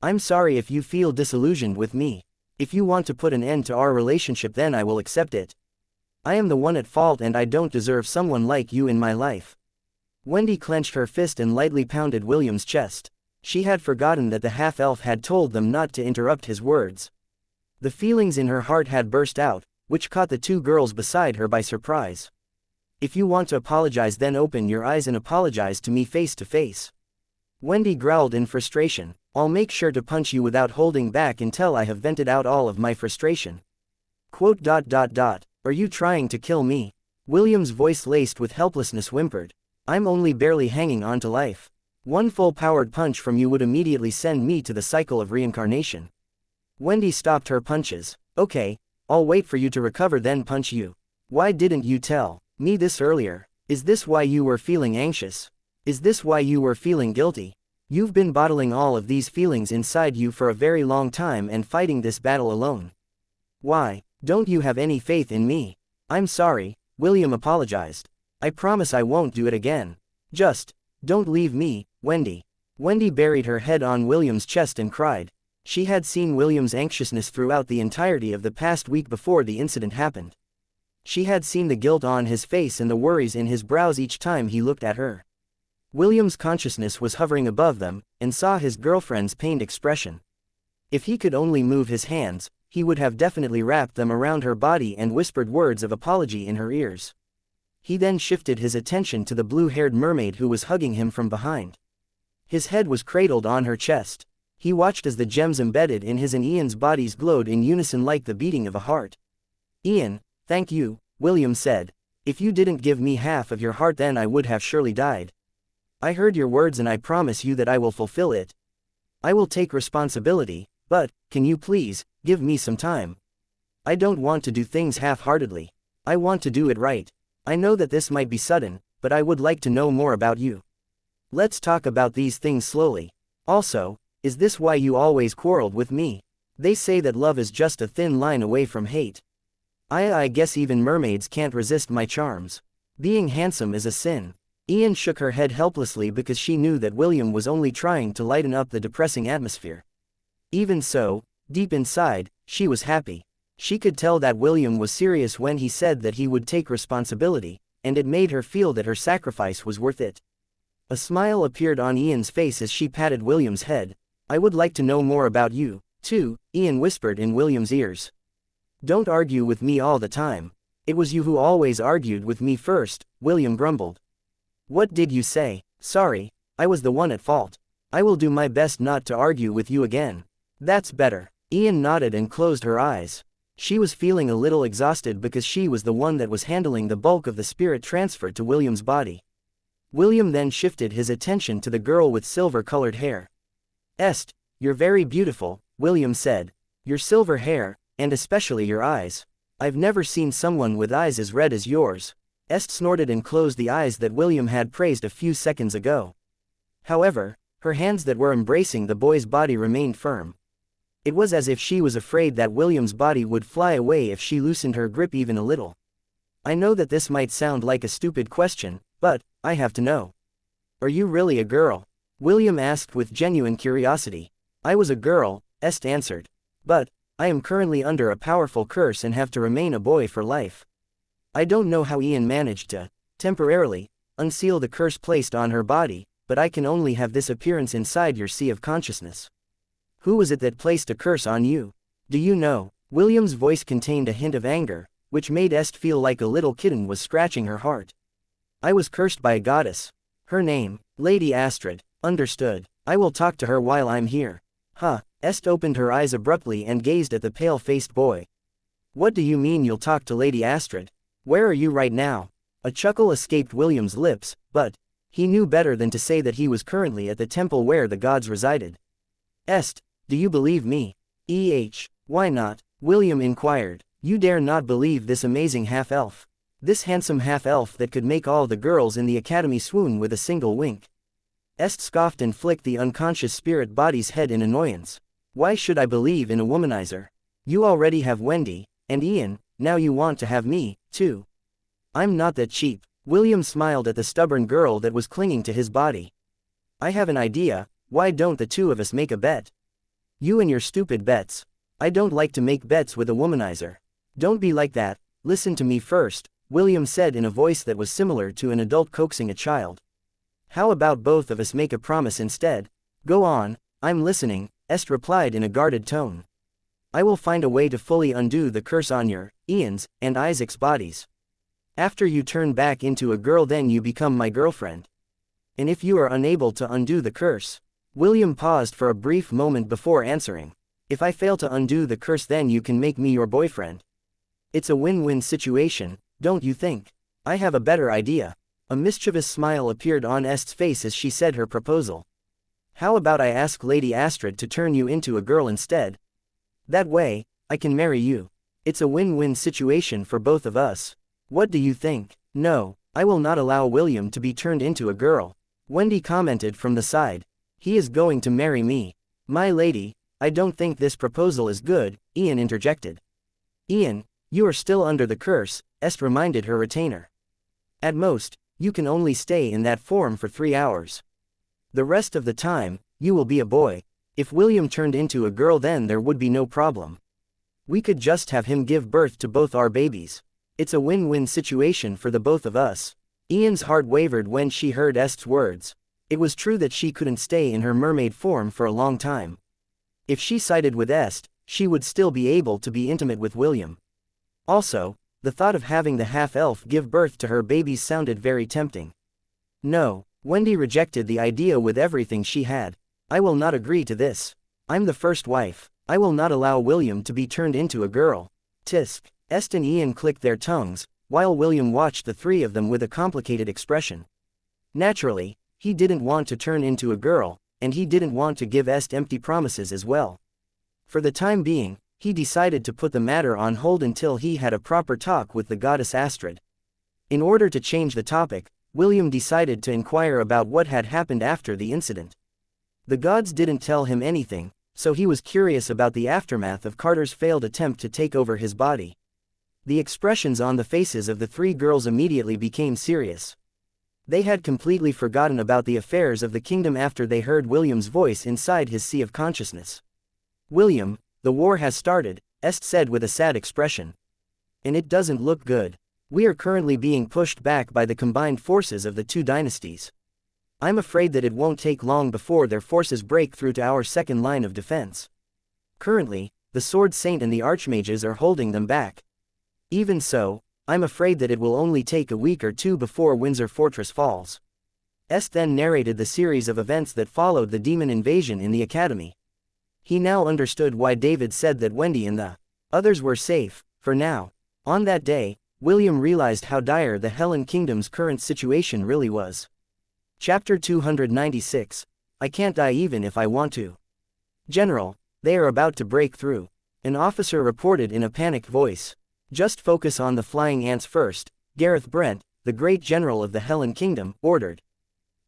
I'm sorry if you feel disillusioned with me. If you want to put an end to our relationship, then I will accept it. I am the one at fault, and I don't deserve someone like you in my life." Wendy clenched her fist and lightly pounded William's chest. She had forgotten that the half-elf had told them not to interrupt his words. The feelings in her heart had burst out, which caught the two girls beside her by surprise. "If you want to apologize, then open your eyes and apologize to me face to face." Wendy growled in frustration. "I'll make sure to punch you without holding back until I have vented out all of my frustration." "Are you trying to kill me?" William's voice, laced with helplessness, whimpered. "I'm only barely hanging on to life. One full-powered punch from you would immediately send me to the cycle of reincarnation." Wendy stopped her punches. "Okay, I'll wait for you to recover, then punch you. Why didn't you tell me this earlier? Is this why you were feeling anxious? Is this why you were feeling guilty? You've been bottling all of these feelings inside you for a very long time and fighting this battle alone. Why don't you have any faith in me?" "I'm sorry," William apologized. "I promise I won't do it again. Just don't leave me, Wendy." Wendy buried her head on William's chest and cried. She had seen William's anxiousness throughout the entirety of the past week before the incident happened. She had seen the guilt on his face and the worries in his brows each time he looked at her. William's consciousness was hovering above them, and saw his girlfriend's pained expression. If he could only move his hands, he would have definitely wrapped them around her body and whispered words of apology in her ears. He then shifted his attention to the blue-haired mermaid who was hugging him from behind. His head was cradled on her chest. He watched as the gems embedded in his and Ian's bodies glowed in unison like the beating of a heart. "Ian, thank you," William said. "If you didn't give me half of your heart, then I would have surely died. I heard your words and I promise you that I will fulfill it. I will take responsibility, but, can you please, give me some time? I don't want to do things half-heartedly. I want to do it right. I know that this might be sudden, but I would like to know more about you. Let's talk about these things slowly. Also, is this why you always quarreled with me? They say that love is just a thin line away from hate. I guess even mermaids can't resist my charms. Being handsome is a sin." Ian shook her head helplessly because she knew that William was only trying to lighten up the depressing atmosphere. Even so, deep inside, she was happy. She could tell that William was serious when he said that he would take responsibility, and it made her feel that her sacrifice was worth it. A smile appeared on Ian's face as she patted William's head. "I would like to know more about you, too," Ian whispered in William's ears. "Don't argue with me all the time. It was you who always argued with me first," William grumbled. "What did you say?" "Sorry, I was the one at fault. I will do my best not to argue with you again." "That's better." Ian nodded and closed her eyes. She was feeling a little exhausted because she was the one that was handling the bulk of the spirit transfer to William's body. William then shifted his attention to the girl with silver-colored hair. "Est, you're very beautiful," William said. "Your silver hair, and especially your eyes. I've never seen someone with eyes as red as yours." Est snorted and closed the eyes that William had praised a few seconds ago. However, her hands that were embracing the boy's body remained firm. It was as if she was afraid that William's body would fly away if she loosened her grip even a little. "I know that this might sound like a stupid question, but I have to know. Are you really a girl?" William asked with genuine curiosity. "I was a girl," Est answered. "But I am currently under a powerful curse and have to remain a boy for life." I don't know how Ian managed to, temporarily, unseal the curse placed on her body, but I can only have this appearance inside your sea of consciousness. Who was it that placed a curse on you? Do you know? William's voice contained a hint of anger, which made Est feel like a little kitten was scratching her heart. "I was cursed by a goddess. Her name, Lady Astrid." "Understood. I will talk to her while I'm here." "Huh." Est opened her eyes abruptly and gazed at the pale-faced boy. "What do you mean you'll talk to Lady Astrid? Where are you right now?" A chuckle escaped William's lips, but he knew better than to say that he was currently at the temple where the gods resided. "Est, do you believe me?" Why not?" William inquired. "You dare not believe this amazing half-elf. This handsome half-elf that could make all the girls in the academy swoon with a single wink." Est scoffed and flicked the unconscious spirit body's head in annoyance. "Why should I believe in a womanizer? You already have Wendy, and Ian, now you want to have me, too. I'm not that cheap." William smiled at the stubborn girl that was clinging to his body. "I have an idea. Why don't the two of us make a bet? You and your stupid bets. I don't like to make bets with a womanizer." "Don't be like that, listen to me first," William said in a voice that was similar to an adult coaxing a child. "How about both of us make a promise instead?" "Go on, I'm listening," Est replied in a guarded tone. "I will find a way to fully undo the curse on your, Ian's, and Isaac's bodies. After you turn back into a girl, then you become my girlfriend. And if you are unable to undo the curse..." William paused for a brief moment before answering. "If I fail to undo the curse, then you can make me your boyfriend. It's a win-win situation, don't you think?" "I have a better idea." A mischievous smile appeared on Est's face as she said her proposal. "How about I ask Lady Astrid to turn you into a girl instead? That way, I can marry you. It's a win-win situation for both of us. What do you think?" "No, I will not allow William to be turned into a girl," Wendy commented from the side. "He is going to marry me." "My lady, I don't think this proposal is good," Ian interjected. "Ian, you are still under the curse," Est reminded her retainer. "At most, you can only stay in that form for 3 hours. The rest of the time, you will be a boy. If William turned into a girl, then there would be no problem. We could just have him give birth to both our babies. It's a win-win situation for the both of us." Ian's heart wavered when she heard Est's words. It was true that she couldn't stay in her mermaid form for a long time. If she sided with Est, she would still be able to be intimate with William. Also, the thought of having the half-elf give birth to her babies sounded very tempting. "No," Wendy rejected the idea with everything she had. "I will not agree to this. I'm the first wife. I will not allow William to be turned into a girl." Tisk. Est and Ian clicked their tongues, while William watched the three of them with a complicated expression. Naturally, he didn't want to turn into a girl, and he didn't want to give Est empty promises as well. For the time being, he decided to put the matter on hold until he had a proper talk with the goddess Astrid. In order to change the topic, William decided to inquire about what had happened after the incident. The gods didn't tell him anything, so he was curious about the aftermath of Carter's failed attempt to take over his body. The expressions on the faces of the three girls immediately became serious. They had completely forgotten about the affairs of the kingdom after they heard William's voice inside his sea of consciousness. "William, the war has started," Est said with a sad expression. "And it doesn't look good. We are currently being pushed back by the combined forces of the two dynasties. I'm afraid that it won't take long before their forces break through to our second line of defense. Currently, the Sword Saint and the Archmages are holding them back. Even so, I'm afraid that it will only take a week or two before Windsor Fortress falls." Est then narrated the series of events that followed the demon invasion in the academy. He now understood why David said that Wendy and the others were safe, for now. On that day, William realized how dire the Helen Kingdom's current situation really was. Chapter 296. I can't die even if I want to. General, they are about to break through. An officer reported in a panicked voice. Just focus on the flying ants first, Gareth Brent, the great general of the Helen Kingdom, ordered.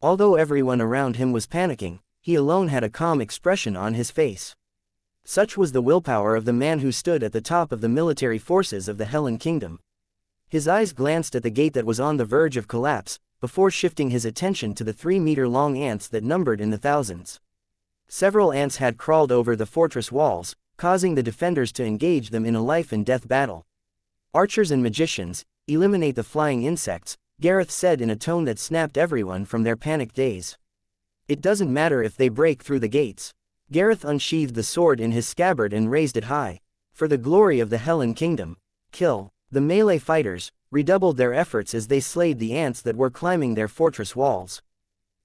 Although everyone around him was panicking, he alone had a calm expression on his face. Such was the willpower of the man who stood at the top of the military forces of the Helen Kingdom. His eyes glanced at the gate that was on the verge of collapse, before shifting his attention to the 3-meter-long ants that numbered in the thousands. Several ants had crawled over the fortress walls, causing the defenders to engage them in a life-and-death battle. Archers and magicians, eliminate the flying insects, Gareth said in a tone that snapped everyone from their panicked daze. It doesn't matter if they break through the gates. Gareth unsheathed the sword in his scabbard and raised it high. For the glory of the Helen Kingdom, kill. The melee fighters redoubled their efforts as they slayed the ants that were climbing their fortress walls.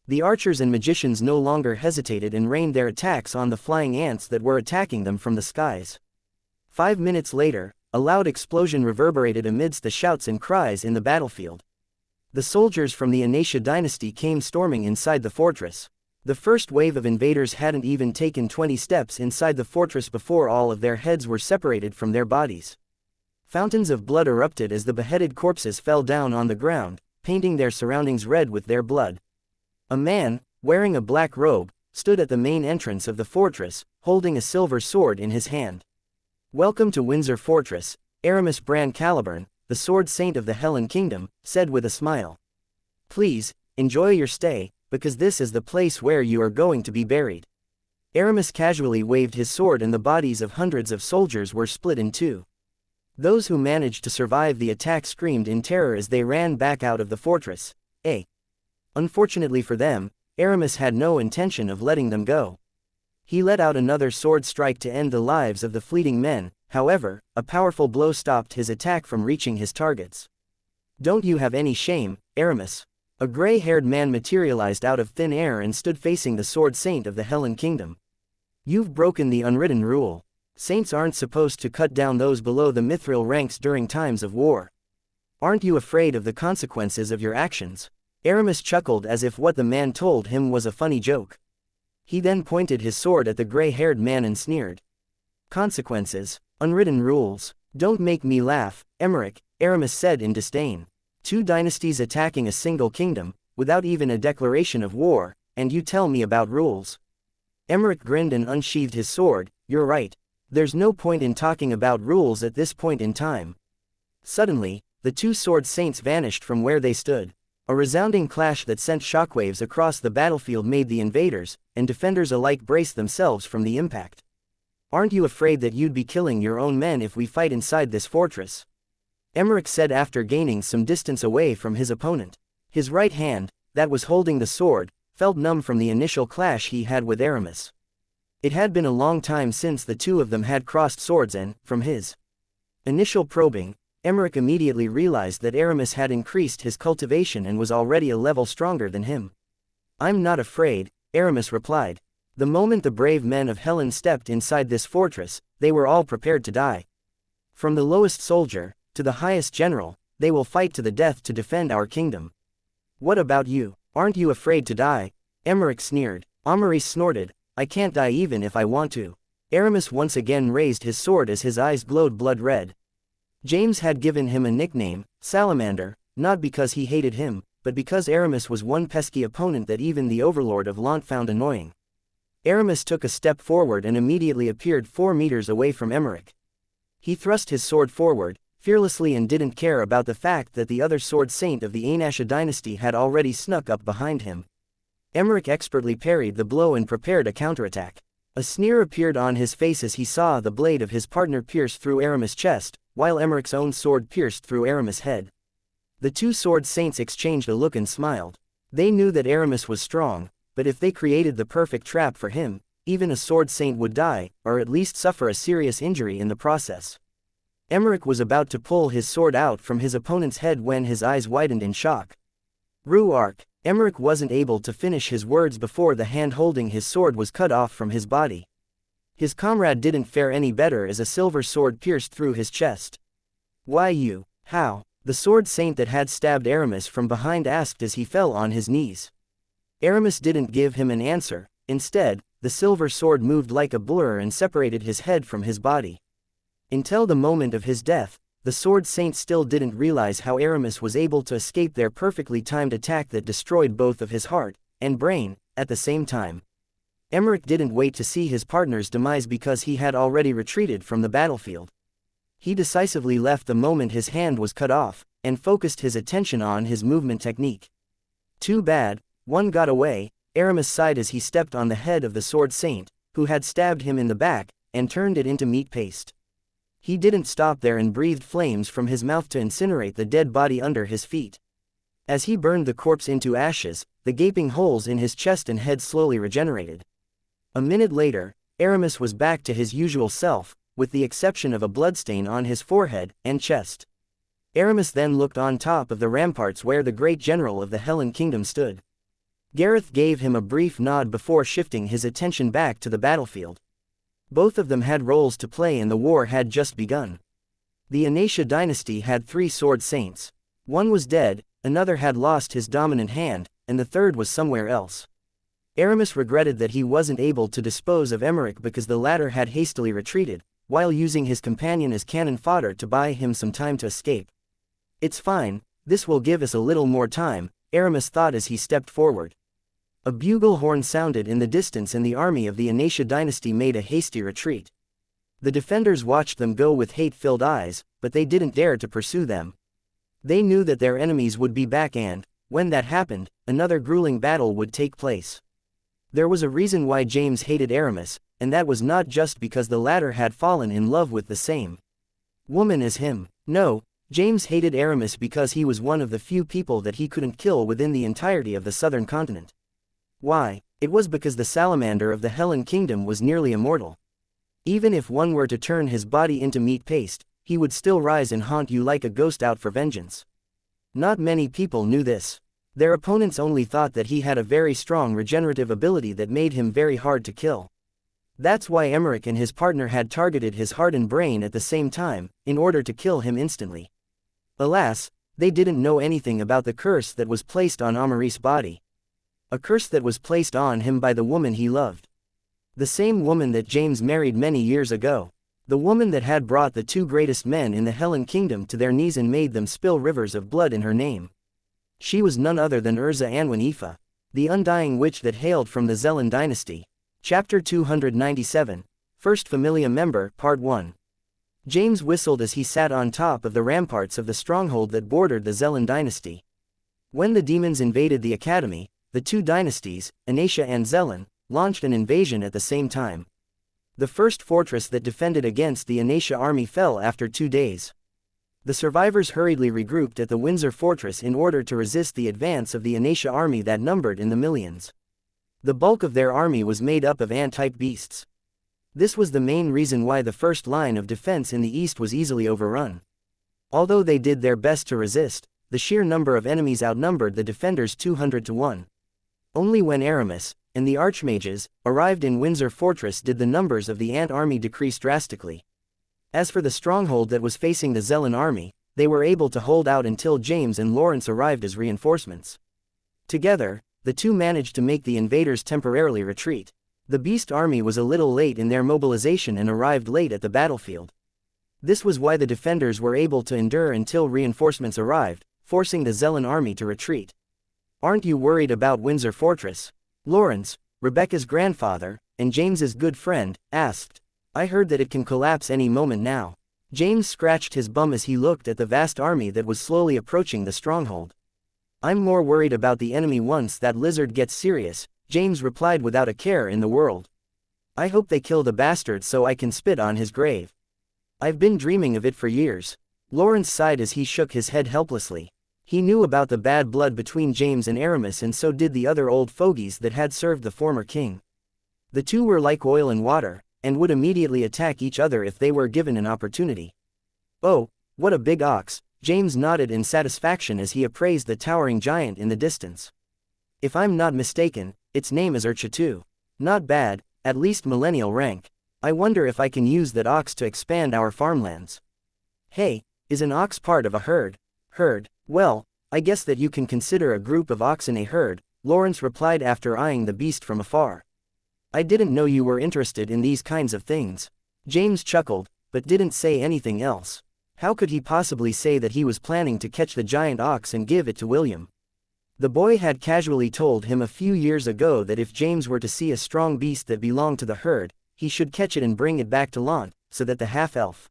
The archers and magicians no longer hesitated and rained their attacks on the flying ants that were attacking them from the skies. 5 minutes later, a loud explosion reverberated amidst the shouts and cries in the battlefield. The soldiers from the Aenarion dynasty came storming inside the fortress. The first wave of invaders hadn't even taken 20 steps inside the fortress before all of their heads were separated from their bodies. Fountains of blood erupted as the beheaded corpses fell down on the ground, painting their surroundings red with their blood. A man, wearing a black robe, stood at the main entrance of the fortress, holding a silver sword in his hand. Welcome to Windsor Fortress, Aramis Bran Caliburn, the sword saint of the Helen Kingdom, said with a smile. Please, enjoy your stay, because this is the place where you are going to be buried. Aramis casually waved his sword and the bodies of hundreds of soldiers were split in two. Those who managed to survive the attack screamed in terror as they ran back out of the fortress. Unfortunately for them, Aramis had no intention of letting them go. He let out another sword strike to end the lives of the fleeting men. However, a powerful blow stopped his attack from reaching his targets. Don't you have any shame, Aramis? A gray-haired man materialized out of thin air and stood facing the sword saint of the Helen Kingdom. You've broken the unwritten rule. Saints aren't supposed to cut down those below the mithril ranks during times of war. Aren't you afraid of the consequences of your actions? Aramis chuckled as if what the man told him was a funny joke. He then pointed his sword at the gray-haired man and sneered. Consequences? Unwritten rules? Don't make me laugh, Emmerich, Aramis said in disdain. 2 dynasties attacking a single kingdom, without even a declaration of war, and you tell me about rules? Emmerich grinned and unsheathed his sword. You're right. There's no point in talking about rules at this point in time. Suddenly, the 2 sword saints vanished from where they stood. A resounding clash that sent shockwaves across the battlefield made the invaders and defenders alike brace themselves from the impact. Aren't you afraid that you'd be killing your own men if we fight inside this fortress? Emmerich said after gaining some distance away from his opponent. His right hand, that was holding the sword, felt numb from the initial clash he had with Aramis. It had been a long time since the two of them had crossed swords and, from his initial probing, Emmerich immediately realized that Aramis had increased his cultivation and was already a level stronger than him. I'm not afraid, Aramis replied. The moment the brave men of Helen stepped inside this fortress, they were all prepared to die. From the lowest soldier, to the highest general, they will fight to the death to defend our kingdom. What about you? Aren't you afraid to die? Emmerich sneered. Amaris snorted. I can't die even if I want to. Aramis once again raised his sword as his eyes glowed blood red. James had given him a nickname, Salamander, not because he hated him, but because Aramis was one pesky opponent that even the overlord of Lant found annoying. Aramis took a step forward and immediately appeared 4 meters away from Emmerich. He thrust his sword forward, fearlessly, and didn't care about the fact that the other sword saint of the Aenarion dynasty had already snuck up behind him. Emmerich expertly parried the blow and prepared a counterattack. A sneer appeared on his face as he saw the blade of his partner pierce through Aramis' chest, while Emmerich's own sword pierced through Aramis' head. The 2 sword saints exchanged a look and smiled. They knew that Aramis was strong, but if they created the perfect trap for him, even a sword saint would die, or at least suffer a serious injury in the process. Emmerich was about to pull his sword out from his opponent's head when his eyes widened in shock. Ruark. Emmerich wasn't able to finish his words before the hand holding his sword was cut off from his body. His comrade didn't fare any better as a silver sword pierced through his chest. "Why you? How?" the sword saint that had stabbed Aramis from behind asked as he fell on his knees. Aramis didn't give him an answer. Instead, the silver sword moved like a blur and separated his head from his body. Until the moment of his death, the sword saint still didn't realize how Aramis was able to escape their perfectly timed attack that destroyed both of his heart and brain at the same time. Aymeric didn't wait to see his partner's demise because he had already retreated from the battlefield. He decisively left the moment his hand was cut off, and focused his attention on his movement technique. "Too bad, one got away," Aramis sighed as he stepped on the head of the sword saint, who had stabbed him in the back, and turned it into meat paste. He didn't stop there and breathed flames from his mouth to incinerate the dead body under his feet. As he burned the corpse into ashes, the gaping holes in his chest and head slowly regenerated. A minute later, Aramis was back to his usual self, with the exception of a bloodstain on his forehead and chest. Aramis then looked on top of the ramparts where the great general of the Hellen Kingdom stood. Gareth gave him a brief nod before shifting his attention back to the battlefield. Both of them had roles to play and the war had just begun. The Xianxia dynasty had 3 sword saints. One was dead, another had lost his dominant hand, and the third was somewhere else. Aramis regretted that he wasn't able to dispose of Aymeric because the latter had hastily retreated, while using his companion as cannon fodder to buy him some time to escape. "It's fine, this will give us a little more time," Aramis thought as he stepped forward. A bugle horn sounded in the distance and the army of the Xianxia dynasty made a hasty retreat. The defenders watched them go with hate-filled eyes, but they didn't dare to pursue them. They knew that their enemies would be back and, when that happened, another grueling battle would take place. There was a reason why James hated Aramis, and that was not just because the latter had fallen in love with the same woman as him. No, James hated Aramis because he was one of the few people that he couldn't kill within the entirety of the southern continent. Why? It was because the salamander of the Hellen Kingdom was nearly immortal. Even if one were to turn his body into meat paste, he would still rise and haunt you like a ghost out for vengeance. Not many people knew this. Their opponents only thought that he had a very strong regenerative ability that made him very hard to kill. That's why Aymeric and his partner had targeted his heart and brain at the same time, in order to kill him instantly. Alas, they didn't know anything about the curse that was placed on Aymerice's body. A curse that was placed on him by the woman he loved. The same woman that James married many years ago. The woman that had brought the 2 greatest men in the Hellen Kingdom to their knees and made them spill rivers of blood in her name. She was none other than Arwen Aenarion, the undying witch that hailed from the Zelen dynasty. Chapter 297, First Familia Member, Part 1. James whistled as he sat on top of the ramparts of the stronghold that bordered the Zelen dynasty. When the demons invaded the academy, the 2 dynasties, Xianxia and Zelen, launched an invasion at the same time. The first fortress that defended against the Xianxia army fell after 2 days. The survivors hurriedly regrouped at the Windsor fortress in order to resist the advance of the Xianxia army that numbered in the millions. The bulk of their army was made up of ant-type beasts. This was the main reason why the first line of defense in the east was easily overrun. Although they did their best to resist, the sheer number of enemies outnumbered the defenders 200 to 1. Only when Aramis, and the archmages, arrived in Windsor Fortress did the numbers of the ant army decrease drastically. As for the stronghold that was facing the Zelen army, they were able to hold out until James and Lawrence arrived as reinforcements. Together, the 2 managed to make the invaders temporarily retreat. The Beast army was a little late in their mobilization and arrived late at the battlefield. This was why the defenders were able to endure until reinforcements arrived, forcing the Zelen army to retreat. "Aren't you worried about Windsor Fortress?" Lawrence, Rebecca's grandfather, and James's good friend, asked. "I heard that it can collapse any moment now." James scratched his bum as he looked at the vast army that was slowly approaching the stronghold. "I'm more worried about the enemy once that lizard gets serious," James replied without a care in the world. "I hope they kill the bastard so I can spit on his grave. I've been dreaming of it for years." Lawrence sighed as he shook his head helplessly. He knew about the bad blood between James and Aramis, and so did the other old fogies that had served the former king. The 2 were like oil and water, and would immediately attack each other if they were given an opportunity. "Oh, what a big ox," James nodded in satisfaction as he appraised the towering giant in the distance. "If I'm not mistaken, its name is Urcha too. Not bad, at least millennial rank." I wonder if I can use that ox to expand our farmlands. Hey, is an ox part of a herd? Herd, well, I guess that you can consider a group of oxen a herd, Lawrence replied after eyeing the beast from afar. I didn't know you were interested in these kinds of things. James chuckled, but didn't say anything else. How could he possibly say that he was planning to catch the giant ox and give it to William? The boy had casually told him a few years ago that if James were to see a strong beast that belonged to the herd, he should catch it and bring it back to Lant, so that the half-elf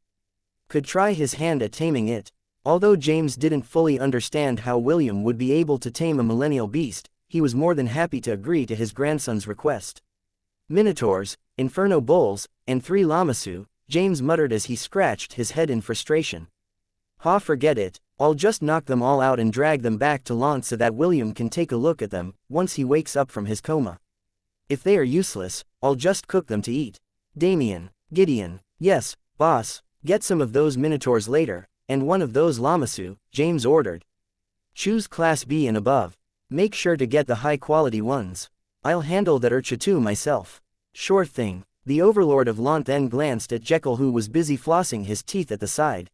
could try his hand at taming it. Although James didn't fully understand how William would be able to tame a millennial beast, he was more than happy to agree to his grandson's request. Minotaurs, inferno bulls, and 3 lamassu, James muttered as he scratched his head in frustration. Ha, forget it, I'll just knock them all out and drag them back to Lant so that William can take a look at them, once he wakes up from his coma. If they are useless, I'll just cook them to eat. Gideon, yes, boss, get some of those minotaurs later, and one of those lamassu, James ordered. Choose class B and above. Make sure to get the high-quality ones. I'll handle that urcha myself. Sure thing. The overlord of Lant then glanced at Jekyll, who was busy flossing his teeth at the side.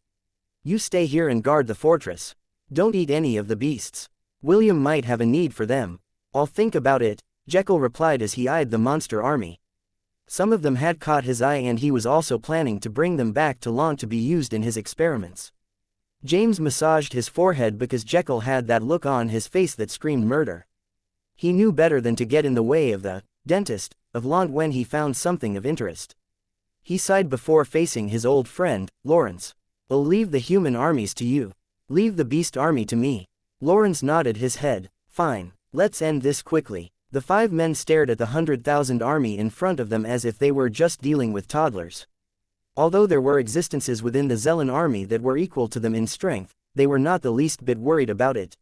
You stay here and guard the fortress. Don't eat any of the beasts. William might have a need for them. I'll think about it, Jekyll replied as he eyed the monster army. Some of them had caught his eye and he was also planning to bring them back to Lant to be used in his experiments. James massaged his forehead because Jekyll had that look on his face that screamed murder. He knew better than to get in the way of the dentist of Lant when he found something of interest. He sighed before facing his old friend, Lawrence. I'll leave the human armies to you. Leave the beast army to me. Lawrence nodded his head. Fine, let's end this quickly. The 5 men stared at the 100,000 army in front of them as if they were just dealing with toddlers. Although there were existences within the Zellan army that were equal to them in strength, they were not the least bit worried about it.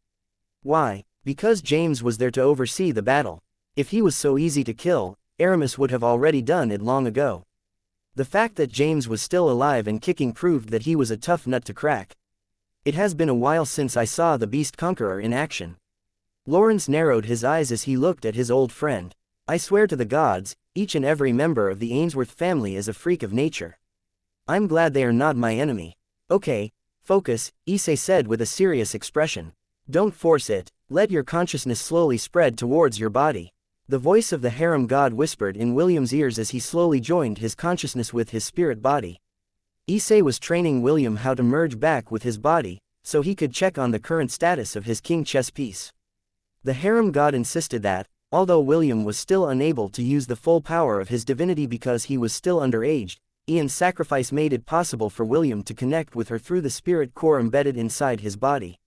Why? Because James was there to oversee the battle. If he was so easy to kill, Aramis would have already done it long ago. The fact that James was still alive and kicking proved that he was a tough nut to crack. It has been a while since I saw the Beast Conqueror in action. Lawrence narrowed his eyes as he looked at his old friend. I swear to the gods, each and every member of the Ainsworth family is a freak of nature. I'm glad they are not my enemy. Okay, focus, Issei said with a serious expression. Don't force it, let your consciousness slowly spread towards your body. The voice of the harem god whispered in William's ears as he slowly joined his consciousness with his spirit body. Issei was training William how to merge back with his body, so he could check on the current status of his king chess piece. The harem god insisted that, although William was still unable to use the full power of his divinity because he was still underage, Ian's sacrifice made it possible for William to connect with her through the spirit core embedded inside his body.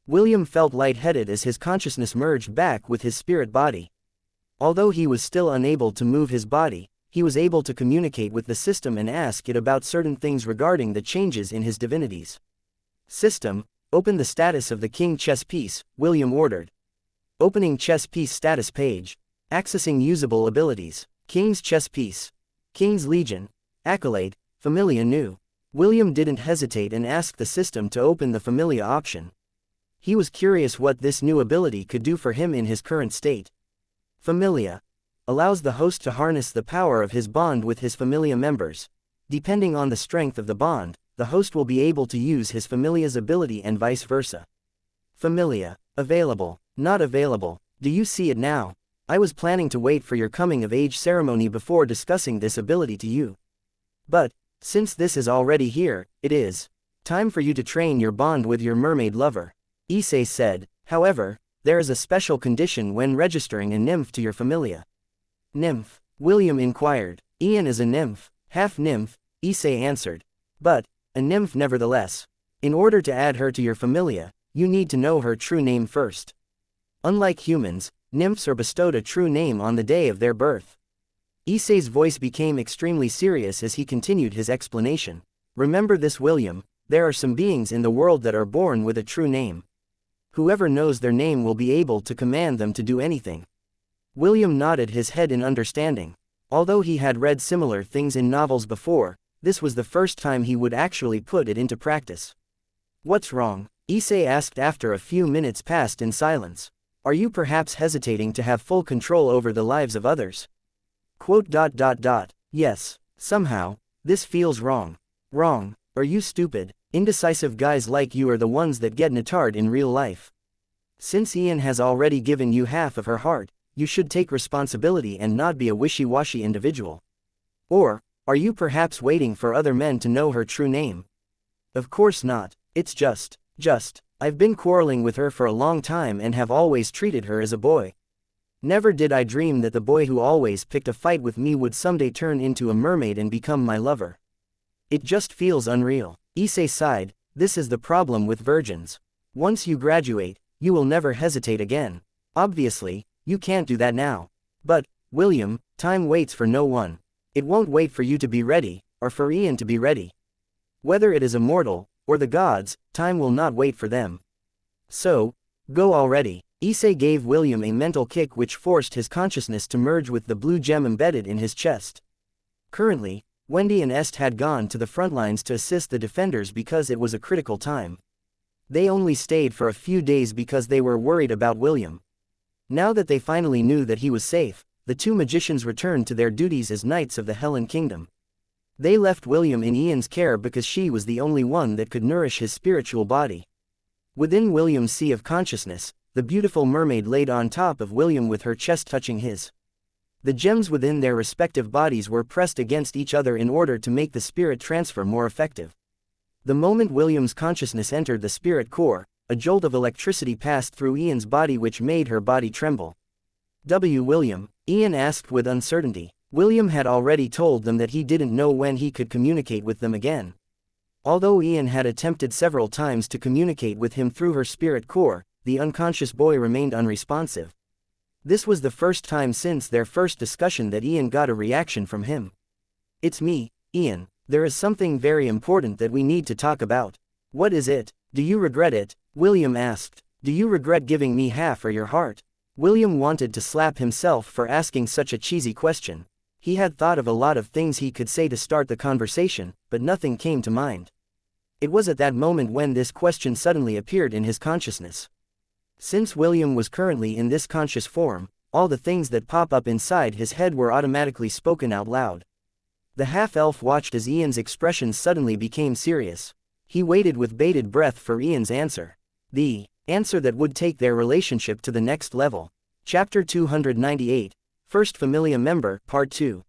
William felt lightheaded as his consciousness merged back with his spirit body. Although he was still unable to move his body, he was able to communicate with the system and ask it about certain things regarding the changes in his divinities. System, open the status of the king chess piece, William ordered. Opening chess piece status page. Accessing usable abilities. King's chess piece. King's Legion. Accolade, Familia new. William didn't hesitate and asked the system to open the Familia option. He was curious what this new ability could do for him in his current state. Familia allows the host to harness the power of his bond with his Familia members. Depending on the strength of the bond, the host will be able to use his Familia's ability and vice versa. Familia, available, not available, do you see it now? I was planning to wait for your coming of age ceremony before discussing this ability to you. But, since this is already here, it is time for you to train your bond with your mermaid lover. Issei said. However, there is a special condition when registering a nymph to your Familia. Nymph? William inquired. Ian is a nymph, half nymph, Issei answered. But, a nymph nevertheless. In order to add her to your Familia, you need to know her true name first. Unlike humans, nymphs are bestowed a true name on the day of their birth. Issei's voice became extremely serious as he continued his explanation. Remember this, William, there are some beings in the world that are born with a true name. Whoever knows their name will be able to command them to do anything. William nodded his head in understanding. Although he had read similar things in novels before, this was the first time he would actually put it into practice. What's wrong? Issei asked after a few minutes passed in silence. Are you perhaps hesitating to have full control over the lives of others? Yes, Somehow, this feels wrong. Wrong. Are you stupid? Indecisive guys like you are the ones that get nutard in real life. Since Ian has already given you half of her heart, you should take responsibility and not be a wishy-washy individual. Or, are you perhaps waiting for other men to know her true name? Of course not. It's just, I've been quarreling with her for a long time and have always treated her as a boy. Never did I dream that the boy who always picked a fight with me would someday turn into a mermaid and become my lover. It just feels unreal. Issei sighed. This is the problem with virgins. Once you graduate, you will never hesitate again. Obviously, you can't do that now. But, William, time waits for no one. It won't wait for you to be ready, or for Ian to be ready. Whether it is a mortal, or the gods, time will not wait for them. So, go already. Issei gave William a mental kick which forced his consciousness to merge with the blue gem embedded in his chest. Currently, Wendy and Est had gone to the front lines to assist the defenders because it was a critical time. They only stayed for a few days because they were worried about William. Now that they finally knew that he was safe, the two magicians returned to their duties as knights of the Helen Kingdom. They left William in Ian's care because she was the only one that could nourish his spiritual body. Within William's sea of consciousness, the beautiful mermaid laid on top of William with her chest touching his. The gems within their respective bodies were pressed against each other in order to make the spirit transfer more effective. The moment William's consciousness entered the spirit core, a jolt of electricity passed through Ian's body which made her body tremble. William? Ian asked with uncertainty. William had already told them that he didn't know when he could communicate with them again. Although Ian had attempted several times to communicate with him through her spirit core, the unconscious boy remained unresponsive. This was the first time since their first discussion that Ian got a reaction from him. It's me, Ian. There is something very important that we need to talk about. What is it? Do you regret it? William asked. Do you regret giving me half of your heart? William wanted to slap himself for asking such a cheesy question. He had thought of a lot of things he could say to start the conversation, but nothing came to mind. It was at that moment when this question suddenly appeared in his consciousness. Since William was currently in this conscious form, all the things that pop up inside his head were automatically spoken out loud. The half-elf watched as Ian's expression suddenly became serious. He waited with bated breath for Ian's answer. The answer that would take their relationship to the next level. Chapter 298, First Familia Member, Part 2.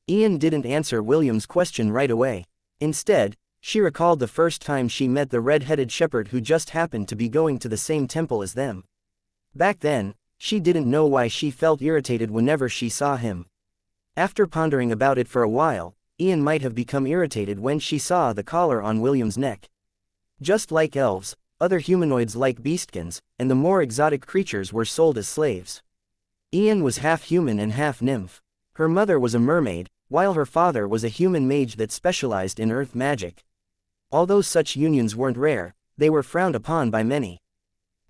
Ian didn't answer William's question right away. Instead, she recalled the first time she met the red-headed shepherd who just happened to be going to the same temple as them. Back then, she didn't know why she felt irritated whenever she saw him. After pondering about it for a while, Ian might have become irritated when she saw the collar on William's neck. Just like elves, other humanoids like beastkins, and the more exotic creatures were sold as slaves. Ian was half human and half nymph. Her mother was a mermaid, while her father was a human mage that specialized in earth magic. Although such unions weren't rare, they were frowned upon by many.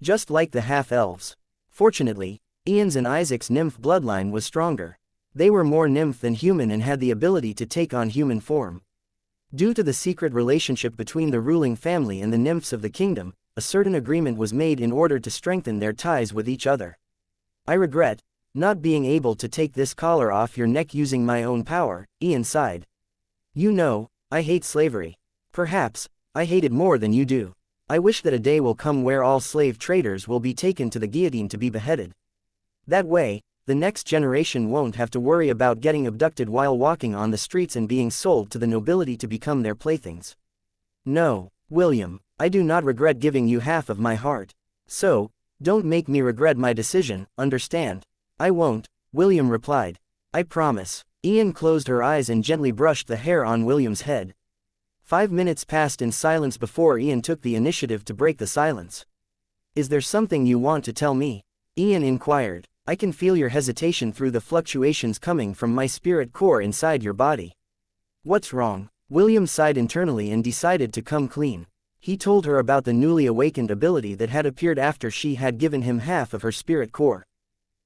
Just like the half-elves. Fortunately, Ian's and Isaac's nymph bloodline was stronger. They were more nymph than human and had the ability to take on human form. Due to the secret relationship between the ruling family and the nymphs of the kingdom, a certain agreement was made in order to strengthen their ties with each other. I regret not being able to take this collar off your neck using my own power, Ian sighed. You know, I hate slavery. Perhaps, I hate it more than you do. I wish that a day will come where all slave traders will be taken to the guillotine to be beheaded. That way, the next generation won't have to worry about getting abducted while walking on the streets and being sold to the nobility to become their playthings. No, William, I do not regret giving you half of my heart. So, don't make me regret my decision, understand? I won't, William replied. I promise. Ian closed her eyes and gently brushed the hair on William's head. 5 minutes passed in silence before Ian took the initiative to break the silence. Is there something you want to tell me? Ian inquired. I can feel your hesitation through the fluctuations coming from my spirit core inside your body. What's wrong? William sighed internally and decided to come clean. He told her about the newly awakened ability that had appeared after she had given him half of her spirit core.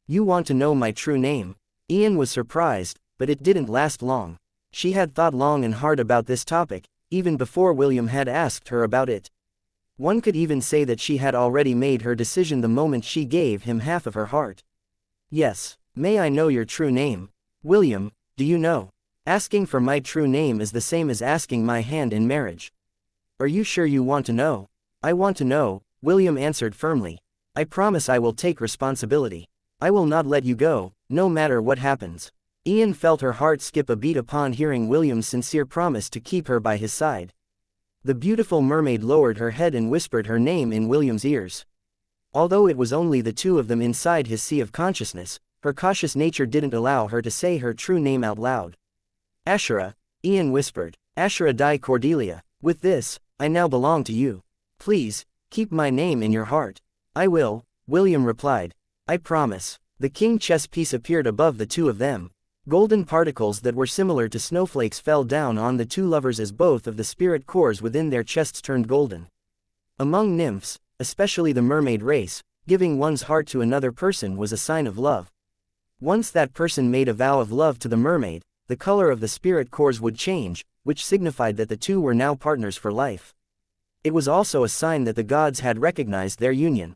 You want to know my true name? Ian was surprised, but it didn't last long. She had thought long and hard about this topic, even before William had asked her about it. One could even say that she had already made her decision the moment she gave him half of her heart. Yes, may I know your true name? William, do you know? Asking for my true name is the same as asking my hand in marriage. Are you sure you want to know? I want to know, William answered firmly. I promise I will take responsibility. I will not let you go, no matter what happens. Ian felt her heart skip a beat upon hearing William's sincere promise to keep her by his side. The beautiful mermaid lowered her head and whispered her name in William's ears. Although it was only the two of them inside his sea of consciousness, her cautious nature didn't allow her to say her true name out loud. Ashera, Ian whispered. Ashera di Cordelia. With this, I now belong to you. Please, keep my name in your heart. I will, William replied. I promise. The king chess piece appeared above the two of them. Golden particles that were similar to snowflakes fell down on the two lovers as both of the spirit cores within their chests turned golden. Among nymphs, especially the mermaid race, giving one's heart to another person was a sign of love. Once that person made a vow of love to the mermaid, the color of the spirit cores would change, which signified that the two were now partners for life. It was also a sign that the gods had recognized their union.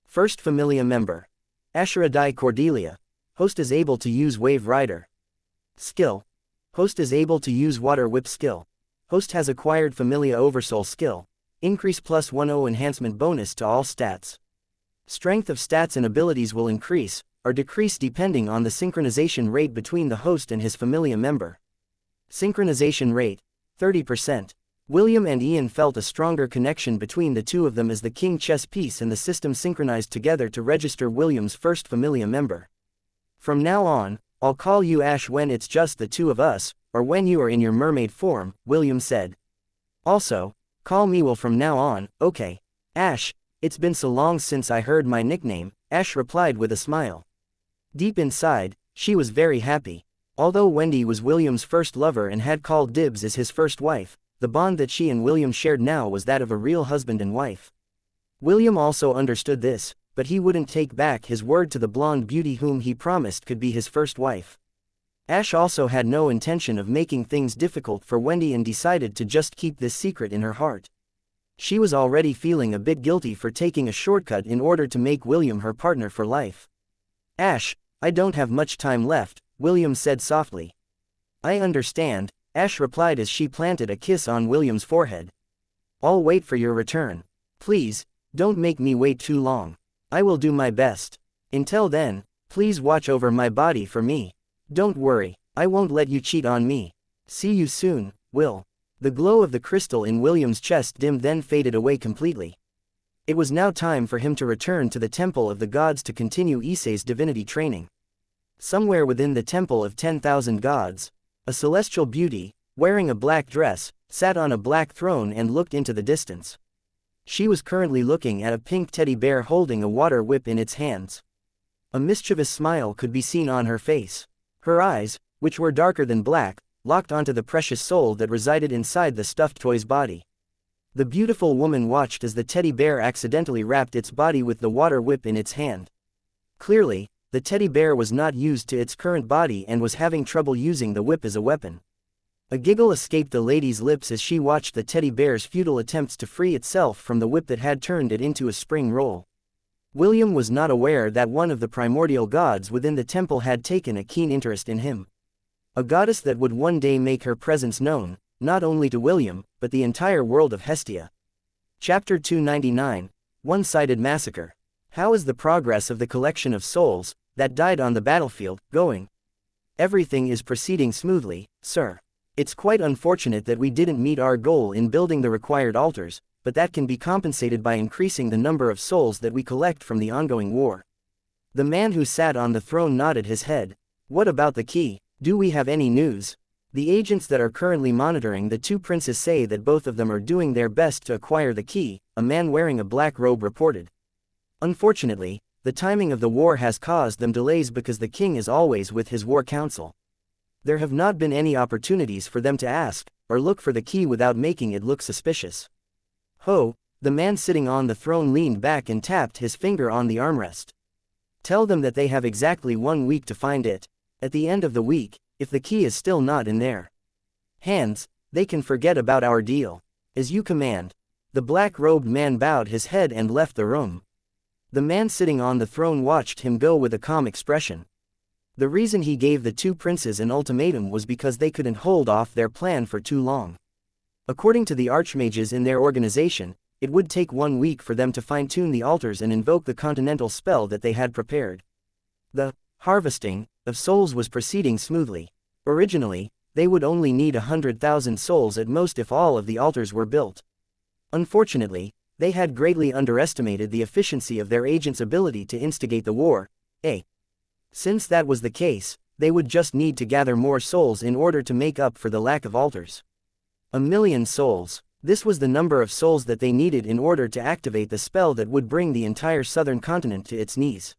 First Familia member. Ashera di Cordelia. Host is able to use Wave Rider. Skill. Host is able to use Water Whip skill. Host has acquired Familia Oversoul skill. Increase +10 enhancement bonus to all stats. Strength of stats and abilities will increase, or decrease depending on the synchronization rate between the host and his Familia member. Synchronization rate, 30%. William and Ian felt a stronger connection between the two of them as the king chess piece and the system synchronized together to register William's first Familia member. From now on, I'll call you Ash when it's just the two of us, or when you are in your mermaid form, William said. Also, call me Will from now on, okay? Ash, it's been so long since I heard my nickname, Ash replied with a smile. Deep inside, she was very happy. Although Wendy was William's first lover and had called dibs as his first wife, the bond that she and William shared now was that of a real husband and wife. William also understood this, but he wouldn't take back his word to the blonde beauty whom he promised could be his first wife. Ash also had no intention of making things difficult for Wendy and decided to just keep this secret in her heart. She was already feeling a bit guilty for taking a shortcut in order to make William her partner for life. Ash, I don't have much time left, William said softly. I understand, Ash replied as she planted a kiss on William's forehead. I'll wait for your return. Please, don't make me wait too long. I will do my best. Until then, please watch over my body for me. Don't worry, I won't let you cheat on me. See you soon, Will. The glow of the crystal in William's chest dimmed then faded away completely. It was now time for him to return to the Temple of the Gods to continue Issei's divinity training. Somewhere within the Temple of 10,000 Gods, a celestial beauty, wearing a black dress, sat on a black throne and looked into the distance. She was currently looking at a pink teddy bear holding a water whip in its hands. A mischievous smile could be seen on her face. Her eyes, which were darker than black, locked onto the precious soul that resided inside the stuffed toy's body. The beautiful woman watched as the teddy bear accidentally wrapped its body with the water whip in its hand. Clearly, the teddy bear was not used to its current body and was having trouble using the whip as a weapon. A giggle escaped the lady's lips as she watched the teddy bear's futile attempts to free itself from the whip that had turned it into a spring roll. William was not aware that one of the primordial gods within the temple had taken a keen interest in him. A goddess that would one day make her presence known, not only to William, but the entire world of Hestia. Chapter 299, One-Sided Massacre. How is the progress of the collection of souls, that died on the battlefield, going? Everything is proceeding smoothly, sir. It's quite unfortunate that we didn't meet our goal in building the required altars, but that can be compensated by increasing the number of souls that we collect from the ongoing war. The man who sat on the throne nodded his head. What about the key? Do we have any news? The agents that are currently monitoring the two princes say that both of them are doing their best to acquire the key, a man wearing a black robe reported. Unfortunately, the timing of the war has caused them delays because the king is always with his war council. There have not been any opportunities for them to ask, or look for the key without making it look suspicious. Ho, the man sitting on the throne leaned back and tapped his finger on the armrest. Tell them that they have exactly 1 week to find it. At the end of the week, if the key is still not in their hands, they can forget about our deal. As you command. The black-robed man bowed his head and left the room. The man sitting on the throne watched him go with a calm expression. The reason he gave the two princes an ultimatum was because they couldn't hold off their plan for too long. According to the archmages in their organization, it would take 1 week for them to fine-tune the altars and invoke the continental spell that they had prepared. The harvesting of souls was proceeding smoothly. Originally, they would only need 100,000 souls at most if all of the altars were built. Unfortunately, they had greatly underestimated the efficiency of their agent's ability to instigate the war. Since that was the case, they would just need to gather more souls in order to make up for the lack of altars. 1,000,000 souls. This was the number of souls that they needed in order to activate the spell that would bring the entire southern continent to its knees.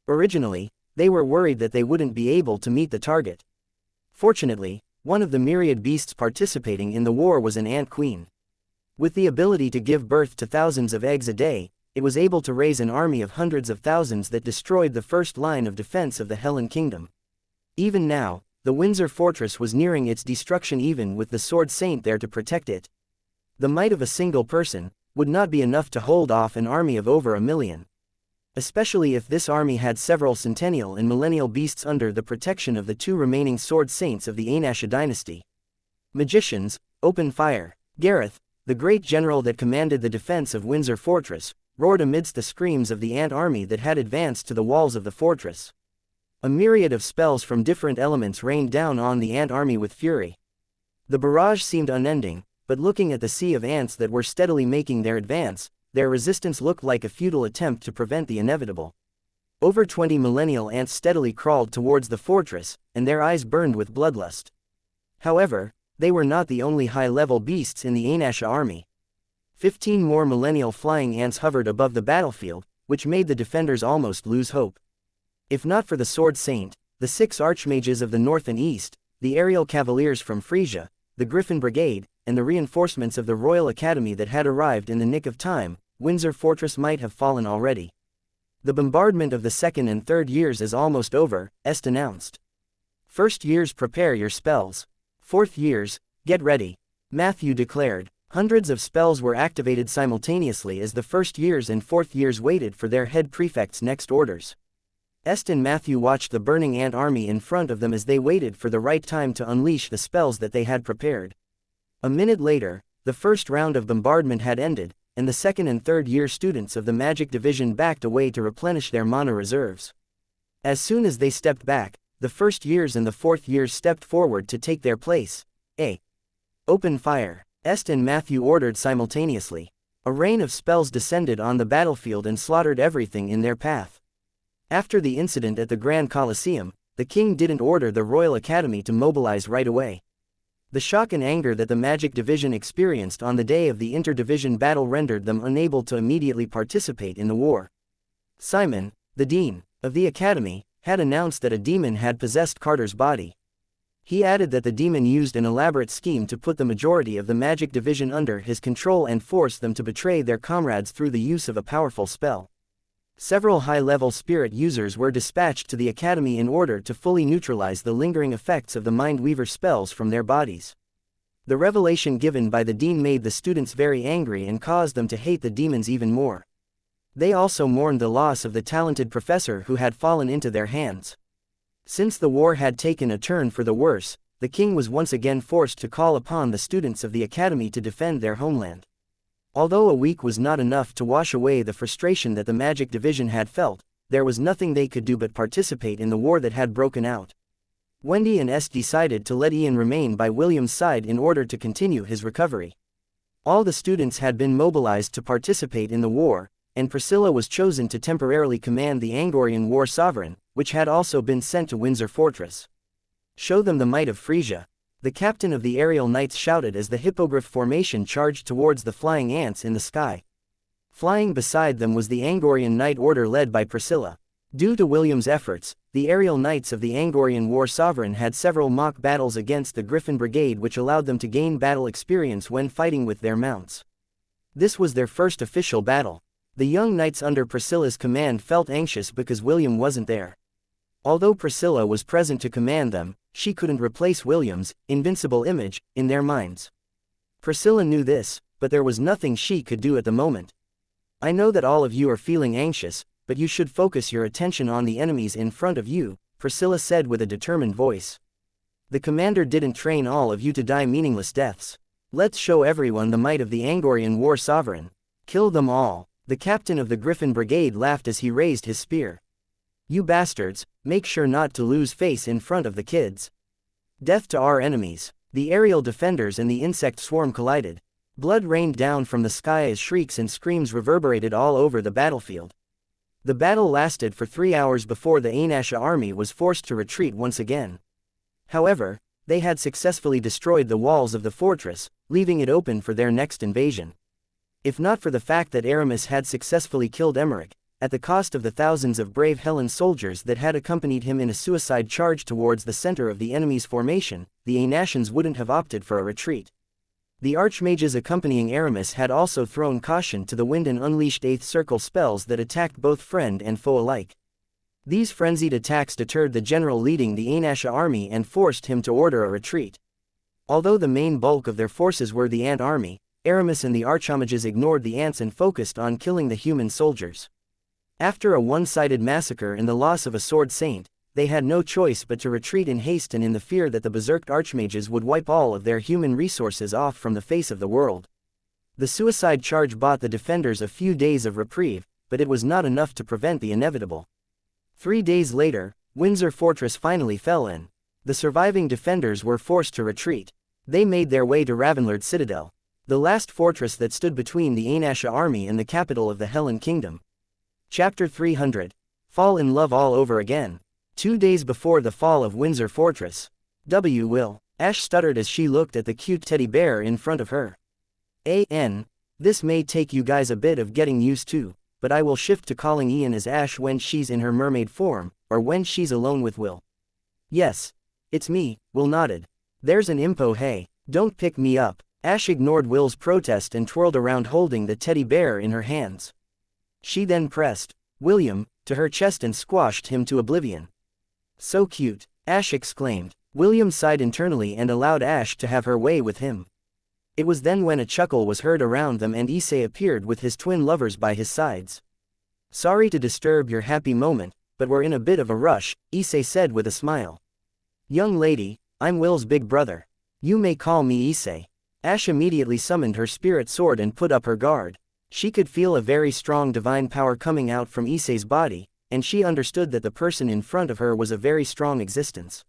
Originally, they were worried that they wouldn't be able to meet the target. Fortunately, one of the myriad beasts participating in the war was an ant queen. With the ability to give birth to thousands of eggs a day, it was able to raise an army of hundreds of thousands that destroyed the first line of defense of the Hellen Kingdom. Even now, the Windsor Fortress was nearing its destruction even with the Sword Saint there to protect it. The might of a single person would not be enough to hold off an army of over 1,000,000. Especially if this army had several centennial and millennial beasts under the protection of the two remaining Sword Saints of the Aenarion dynasty. Magicians, open fire. Gareth, the great general that commanded the defense of Windsor Fortress, roared amidst the screams of the ant army that had advanced to the walls of the fortress. A myriad of spells from different elements rained down on the ant army with fury. The barrage seemed unending, but looking at the sea of ants that were steadily making their advance, their resistance looked like a futile attempt to prevent the inevitable. Over 20 millennial ants steadily crawled towards the fortress, and their eyes burned with bloodlust. However, they were not the only high-level beasts in the Aenarion army. 15 more millennial flying ants hovered above the battlefield, which made the defenders almost lose hope. If not for the Sword Saint, the 6 archmages of the north and east, the aerial cavaliers from Frisia, the Griffin Brigade, and the reinforcements of the Royal Academy that had arrived in the nick of time, Windsor Fortress might have fallen already. The bombardment of the 2nd and 3rd years is almost over, Est announced. 1st years prepare your spells. 4th years, get ready. Matthew declared. Hundreds of spells were activated simultaneously as the 1st years and 4th years waited for their head prefect's next orders. Est and Matthew watched the burning ant army in front of them as they waited for the right time to unleash the spells that they had prepared. A minute later, the first round of bombardment had ended, and the 2nd and 3rd year students of the Magic Division backed away to replenish their mana reserves. As soon as they stepped back, the 1st years and the 4th years stepped forward to take their place. Open fire. Est and Matthew ordered simultaneously. A rain of spells descended on the battlefield and slaughtered everything in their path. After the incident at the Grand Colosseum, the king didn't order the Royal Academy to mobilize right away. The shock and anger that the Magic Division experienced on the day of the interdivision battle rendered them unable to immediately participate in the war. Simon, the dean of the academy, had announced that a demon had possessed Carter's body. He added that the demon used an elaborate scheme to put the majority of the Magic Division under his control and force them to betray their comrades through the use of a powerful spell. Several high-level spirit users were dispatched to the academy in order to fully neutralize the lingering effects of the Mindweaver spells from their bodies. The revelation given by the dean made the students very angry and caused them to hate the demons even more. They also mourned the loss of the talented professor who had fallen into their hands. Since the war had taken a turn for the worse, the king was once again forced to call upon the students of the academy to defend their homeland. Although a week was not enough to wash away the frustration that the Magic Division had felt, there was nothing they could do but participate in the war that had broken out. Wendy and Est decided to let Ian remain by William's side in order to continue his recovery. All the students had been mobilized to participate in the war, and Priscilla was chosen to temporarily command the Angorian War Sovereign, which had also been sent to Windsor Fortress. Show them the might of Frisia. The captain of the aerial knights shouted as the hippogriff formation charged towards the flying ants in the sky. Flying beside them was the Angorian Knight Order led by Priscilla. Due to William's efforts, the aerial knights of the Angorian War Sovereign had several mock battles against the Griffin Brigade, which allowed them to gain battle experience when fighting with their mounts. This was their first official battle. The young knights under Priscilla's command felt anxious because William wasn't there. Although Priscilla was present to command them, she couldn't replace William's invincible image in their minds. Priscilla knew this, but there was nothing she could do at the moment. I know that all of you are feeling anxious, but you should focus your attention on the enemies in front of you, Priscilla said with a determined voice. The commander didn't train all of you to die meaningless deaths. Let's show everyone the might of the Angorian war sovereign. Kill them all. The captain of the Griffin Brigade laughed as he raised his spear. You bastards, make sure not to lose face in front of the kids. Death to our enemies. The aerial defenders and the insect swarm collided. Blood rained down from the sky as shrieks and screams reverberated all over the battlefield. The battle lasted for 3 hours before the xianxia army was forced to retreat once again. However, they had successfully destroyed the walls of the fortress, leaving it open for their next invasion. If not for the fact that Aramis had successfully killed Emmerich, at the cost of the thousands of brave Helen soldiers that had accompanied him in a suicide charge towards the center of the enemy's formation, the Aenarions wouldn't have opted for a retreat. The archmages accompanying Aramis had also thrown caution to the wind and unleashed Eighth Circle spells that attacked both friend and foe alike. These frenzied attacks deterred the general leading the xianxia army and forced him to order a retreat. Although the main bulk of their forces were the ant army, Aramis and the archmages ignored the ants and focused on killing the human soldiers. After a one-sided massacre and the loss of a sword saint, they had no choice but to retreat in haste and in the fear that the berserked archmages would wipe all of their human resources off from the face of the world. The suicide charge bought the defenders a few days of reprieve, but it was not enough to prevent the inevitable. 3 days later, Windsor Fortress finally fell in. The surviving defenders were forced to retreat. They made their way to Ravenlord Citadel, the last fortress that stood between the xianxia army and the capital of the Helen Kingdom. Chapter 300. Fall in Love All Over Again. 2 days before the fall of Windsor Fortress. Will. Ash stuttered as she looked at the cute teddy bear in front of her. This may take you guys a bit of getting used to, but I will shift to calling Ian as Ash when she's in her mermaid form, or when she's alone with Will. Yes. It's me, Will nodded. There's an impo, hey, don't pick me up. Ash ignored Will's protest and twirled around holding the teddy bear in her hands. She then pressed William to her chest and squashed him to oblivion. So cute, Ash exclaimed. William sighed internally and allowed Ash to have her way with him. It was then when a chuckle was heard around them and Issei appeared with his twin lovers by his sides. Sorry to disturb your happy moment, but we're in a bit of a rush, Issei said with a smile. Young lady, I'm Will's big brother. You may call me Issei. Ash immediately summoned her spirit sword and put up her guard. She could feel a very strong divine power coming out from Issei's body, and she understood that the person in front of her was a very strong existence.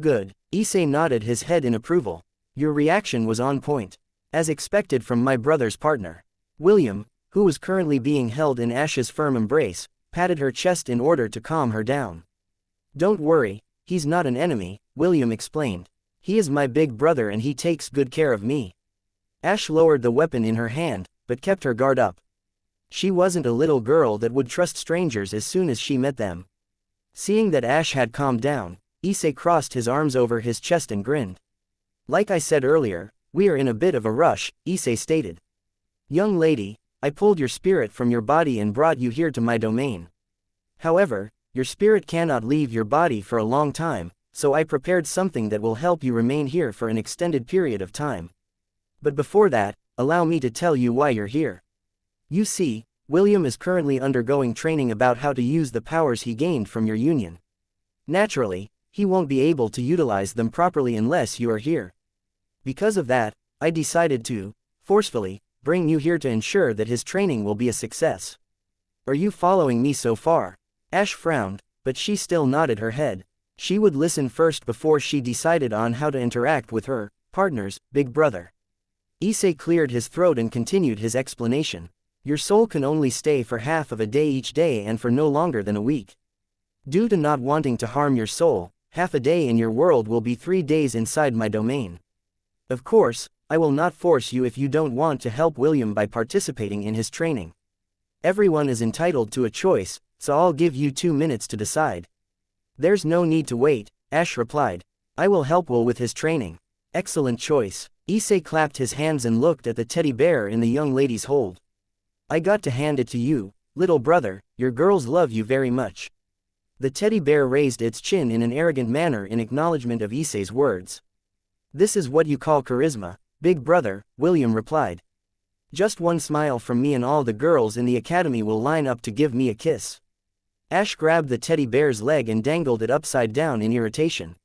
Good. Issei nodded his head in approval. Your reaction was on point. As expected from my brother's partner. William, who was currently being held in Ash's firm embrace, patted her chest in order to calm her down. Don't worry, he's not an enemy, William explained. He is my big brother and he takes good care of me. Ash lowered the weapon in her hand, but kept her guard up. She wasn't a little girl that would trust strangers as soon as she met them. Seeing that Ash had calmed down, Issei crossed his arms over his chest and grinned. Like I said earlier, we are in a bit of a rush, Issei stated. Young lady, I pulled your spirit from your body and brought you here to my domain. However, your spirit cannot leave your body for a long time, so I prepared something that will help you remain here for an extended period of time. But before that, allow me to tell you why you're here. You see, William is currently undergoing training about how to use the powers he gained from your union. Naturally, he won't be able to utilize them properly unless you are here. Because of that, I decided to, forcefully, bring you here to ensure that his training will be a success. Are you following me so far? Ash frowned, but she still nodded her head. She would listen first before she decided on how to interact with her partner's big brother. Issei cleared his throat and continued his explanation. Your soul can only stay for half of a day each day and for no longer than a week. Due to not wanting to harm your soul, half a day in your world will be 3 days inside my domain. Of course, I will not force you if you don't want to help William by participating in his training. Everyone is entitled to a choice, so I'll give you 2 minutes to decide. There's no need to wait, Ash replied. I will help Will with his training. Excellent choice. Issei clapped his hands and looked at the teddy bear in the young lady's hold. I got to hand it to you, little brother, your girls love you very much. The teddy bear raised its chin in an arrogant manner in acknowledgement of Issei's words. This is what you call charisma, big brother, William replied. Just one smile from me and all the girls in the academy will line up to give me a kiss. Ash grabbed the teddy bear's leg and dangled it upside down in irritation.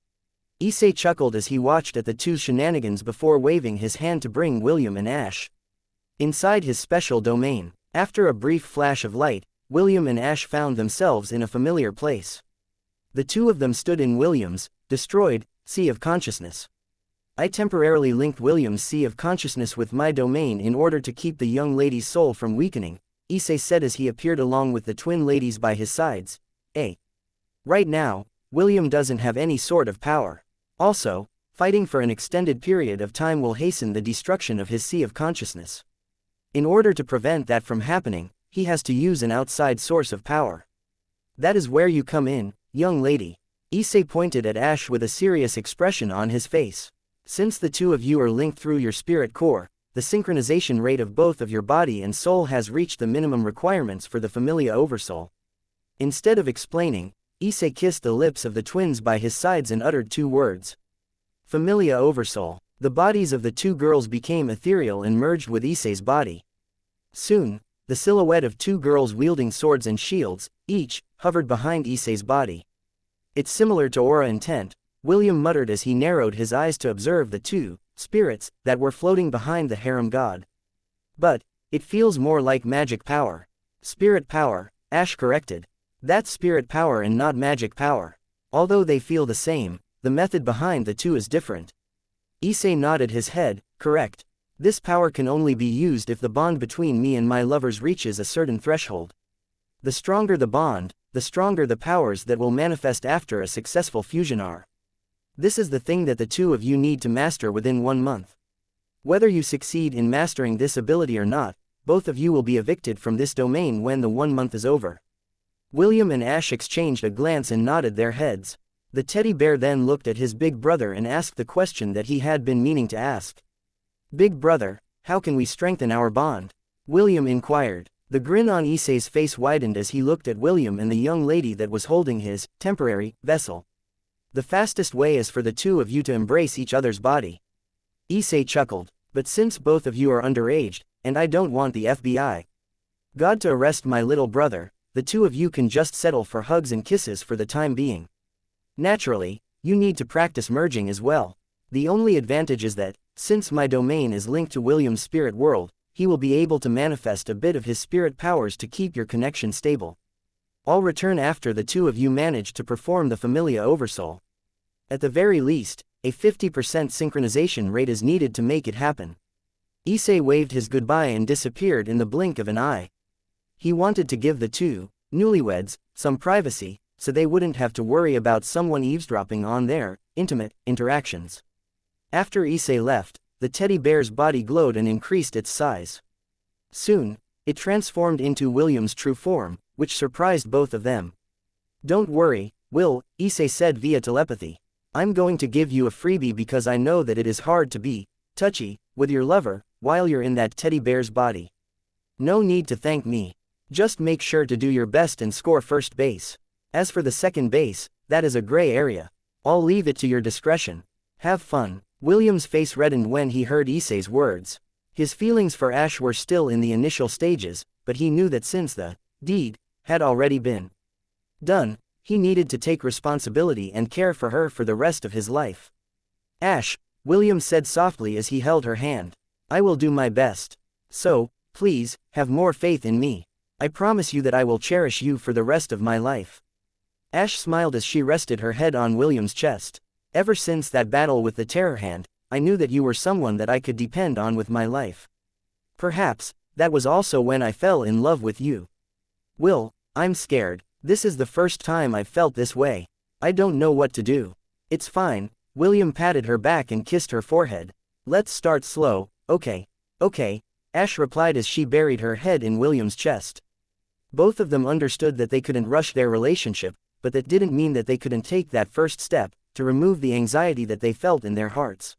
Issei chuckled as he watched at the two's shenanigans before waving his hand to bring William and Ash inside his special domain. After a brief flash of light, William and Ash found themselves in a familiar place. The two of them stood in William's destroyed sea of consciousness. I temporarily linked William's sea of consciousness with my domain in order to keep the young lady's soul from weakening, Issei said as he appeared along with the twin ladies by his sides. Right now, William doesn't have any sort of power. Also, fighting for an extended period of time will hasten the destruction of his sea of consciousness. In order to prevent that from happening, he has to use an outside source of power. That is where you come in, young lady. Issei pointed at Ash with a serious expression on his face. Since the two of you are linked through your spirit core, the synchronization rate of both of your body and soul has reached the minimum requirements for the Familia Oversoul. Instead of explaining, Issei kissed the lips of the twins by his sides and uttered two words. Familia Oversoul. The bodies of the two girls became ethereal and merged with Issei's body. Soon, the silhouette of two girls wielding swords and shields, each, hovered behind Issei's body. It's similar to aura intent, William muttered as he narrowed his eyes to observe the two spirits that were floating behind the harem god. But it feels more like magic power. Spirit power, Ash corrected. That's spirit power and not magic power. Although they feel the same, the method behind the two is different. Issei nodded his head. Correct. This power can only be used if the bond between me and my lovers reaches a certain threshold. The stronger the bond, the stronger the powers that will manifest after a successful fusion are. This is the thing that the two of you need to master within 1 month. Whether you succeed in mastering this ability or not, both of you will be evicted from this domain when the 1 month is over. William and Ash exchanged a glance and nodded their heads. The teddy bear then looked at his big brother and asked the question that he had been meaning to ask. Big brother, how can we strengthen our bond? William inquired. The grin on Issei's face widened as he looked at William and the young lady that was holding his temporary vessel. The fastest way is for the two of you to embrace each other's body. Issei chuckled. But since both of you are underage, and I don't want the FBI God to arrest my little brother, the two of you can just settle for hugs and kisses for the time being. Naturally, you need to practice merging as well. The only advantage is that, since my domain is linked to William's spirit world, he will be able to manifest a bit of his spirit powers to keep your connection stable. I'll return after the two of you manage to perform the Familia Oversoul. At the very least, a 50% synchronization rate is needed to make it happen. Issei waved his goodbye and disappeared in the blink of an eye. He wanted to give the two newlyweds some privacy, so they wouldn't have to worry about someone eavesdropping on their intimate interactions. After Issei left, the teddy bear's body glowed and increased its size. Soon, it transformed into William's true form, which surprised both of them. Don't worry, Will, Issei said via telepathy. I'm going to give you a freebie because I know that it is hard to be touchy with your lover while you're in that teddy bear's body. No need to thank me. Just make sure to do your best and score first base. As for the second base, that is a gray area. I'll leave it to your discretion. Have fun. William's face reddened when he heard Issei's words. His feelings for Ash were still in the initial stages, but he knew that since the deed had already been done, he needed to take responsibility and care for her for the rest of his life. Ash, William said softly as he held her hand. I will do my best. So, please, have more faith in me. I promise you that I will cherish you for the rest of my life. Ash smiled as she rested her head on William's chest. Ever since that battle with the Terror Hand, I knew that you were someone that I could depend on with my life. Perhaps, that was also when I fell in love with you. Will, I'm scared. This is the first time I've felt this way. I don't know what to do. It's fine. William patted her back and kissed her forehead. Let's start slow, okay? Okay, Ash replied as she buried her head in William's chest. Both of them understood that they couldn't rush their relationship, but that didn't mean that they couldn't take that first step to remove the anxiety that they felt in their hearts.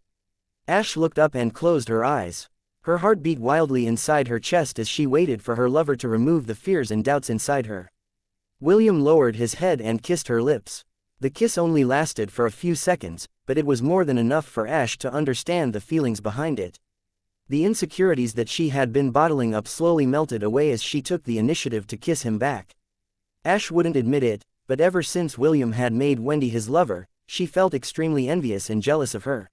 Ash looked up and closed her eyes. Her heart beat wildly inside her chest as she waited for her lover to remove the fears and doubts inside her. William lowered his head and kissed her lips. The kiss only lasted for a few seconds, but it was more than enough for Ash to understand the feelings behind it. The insecurities that she had been bottling up slowly melted away as she took the initiative to kiss him back. Ash wouldn't admit it, but ever since William had made Wendy his lover, she felt extremely envious and jealous of her.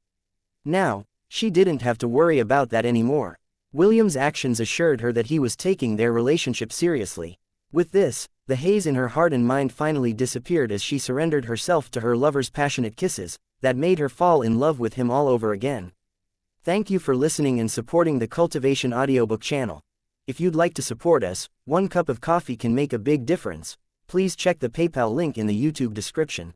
Now, she didn't have to worry about that anymore. William's actions assured her that he was taking their relationship seriously. With this, the haze in her heart and mind finally disappeared as she surrendered herself to her lover's passionate kisses, that made her fall in love with him all over again. Thank you for listening and supporting the Cultivation audiobook channel. If you'd like to support us, 1 cup of coffee can make a big difference. Please check the PayPal link in the YouTube description.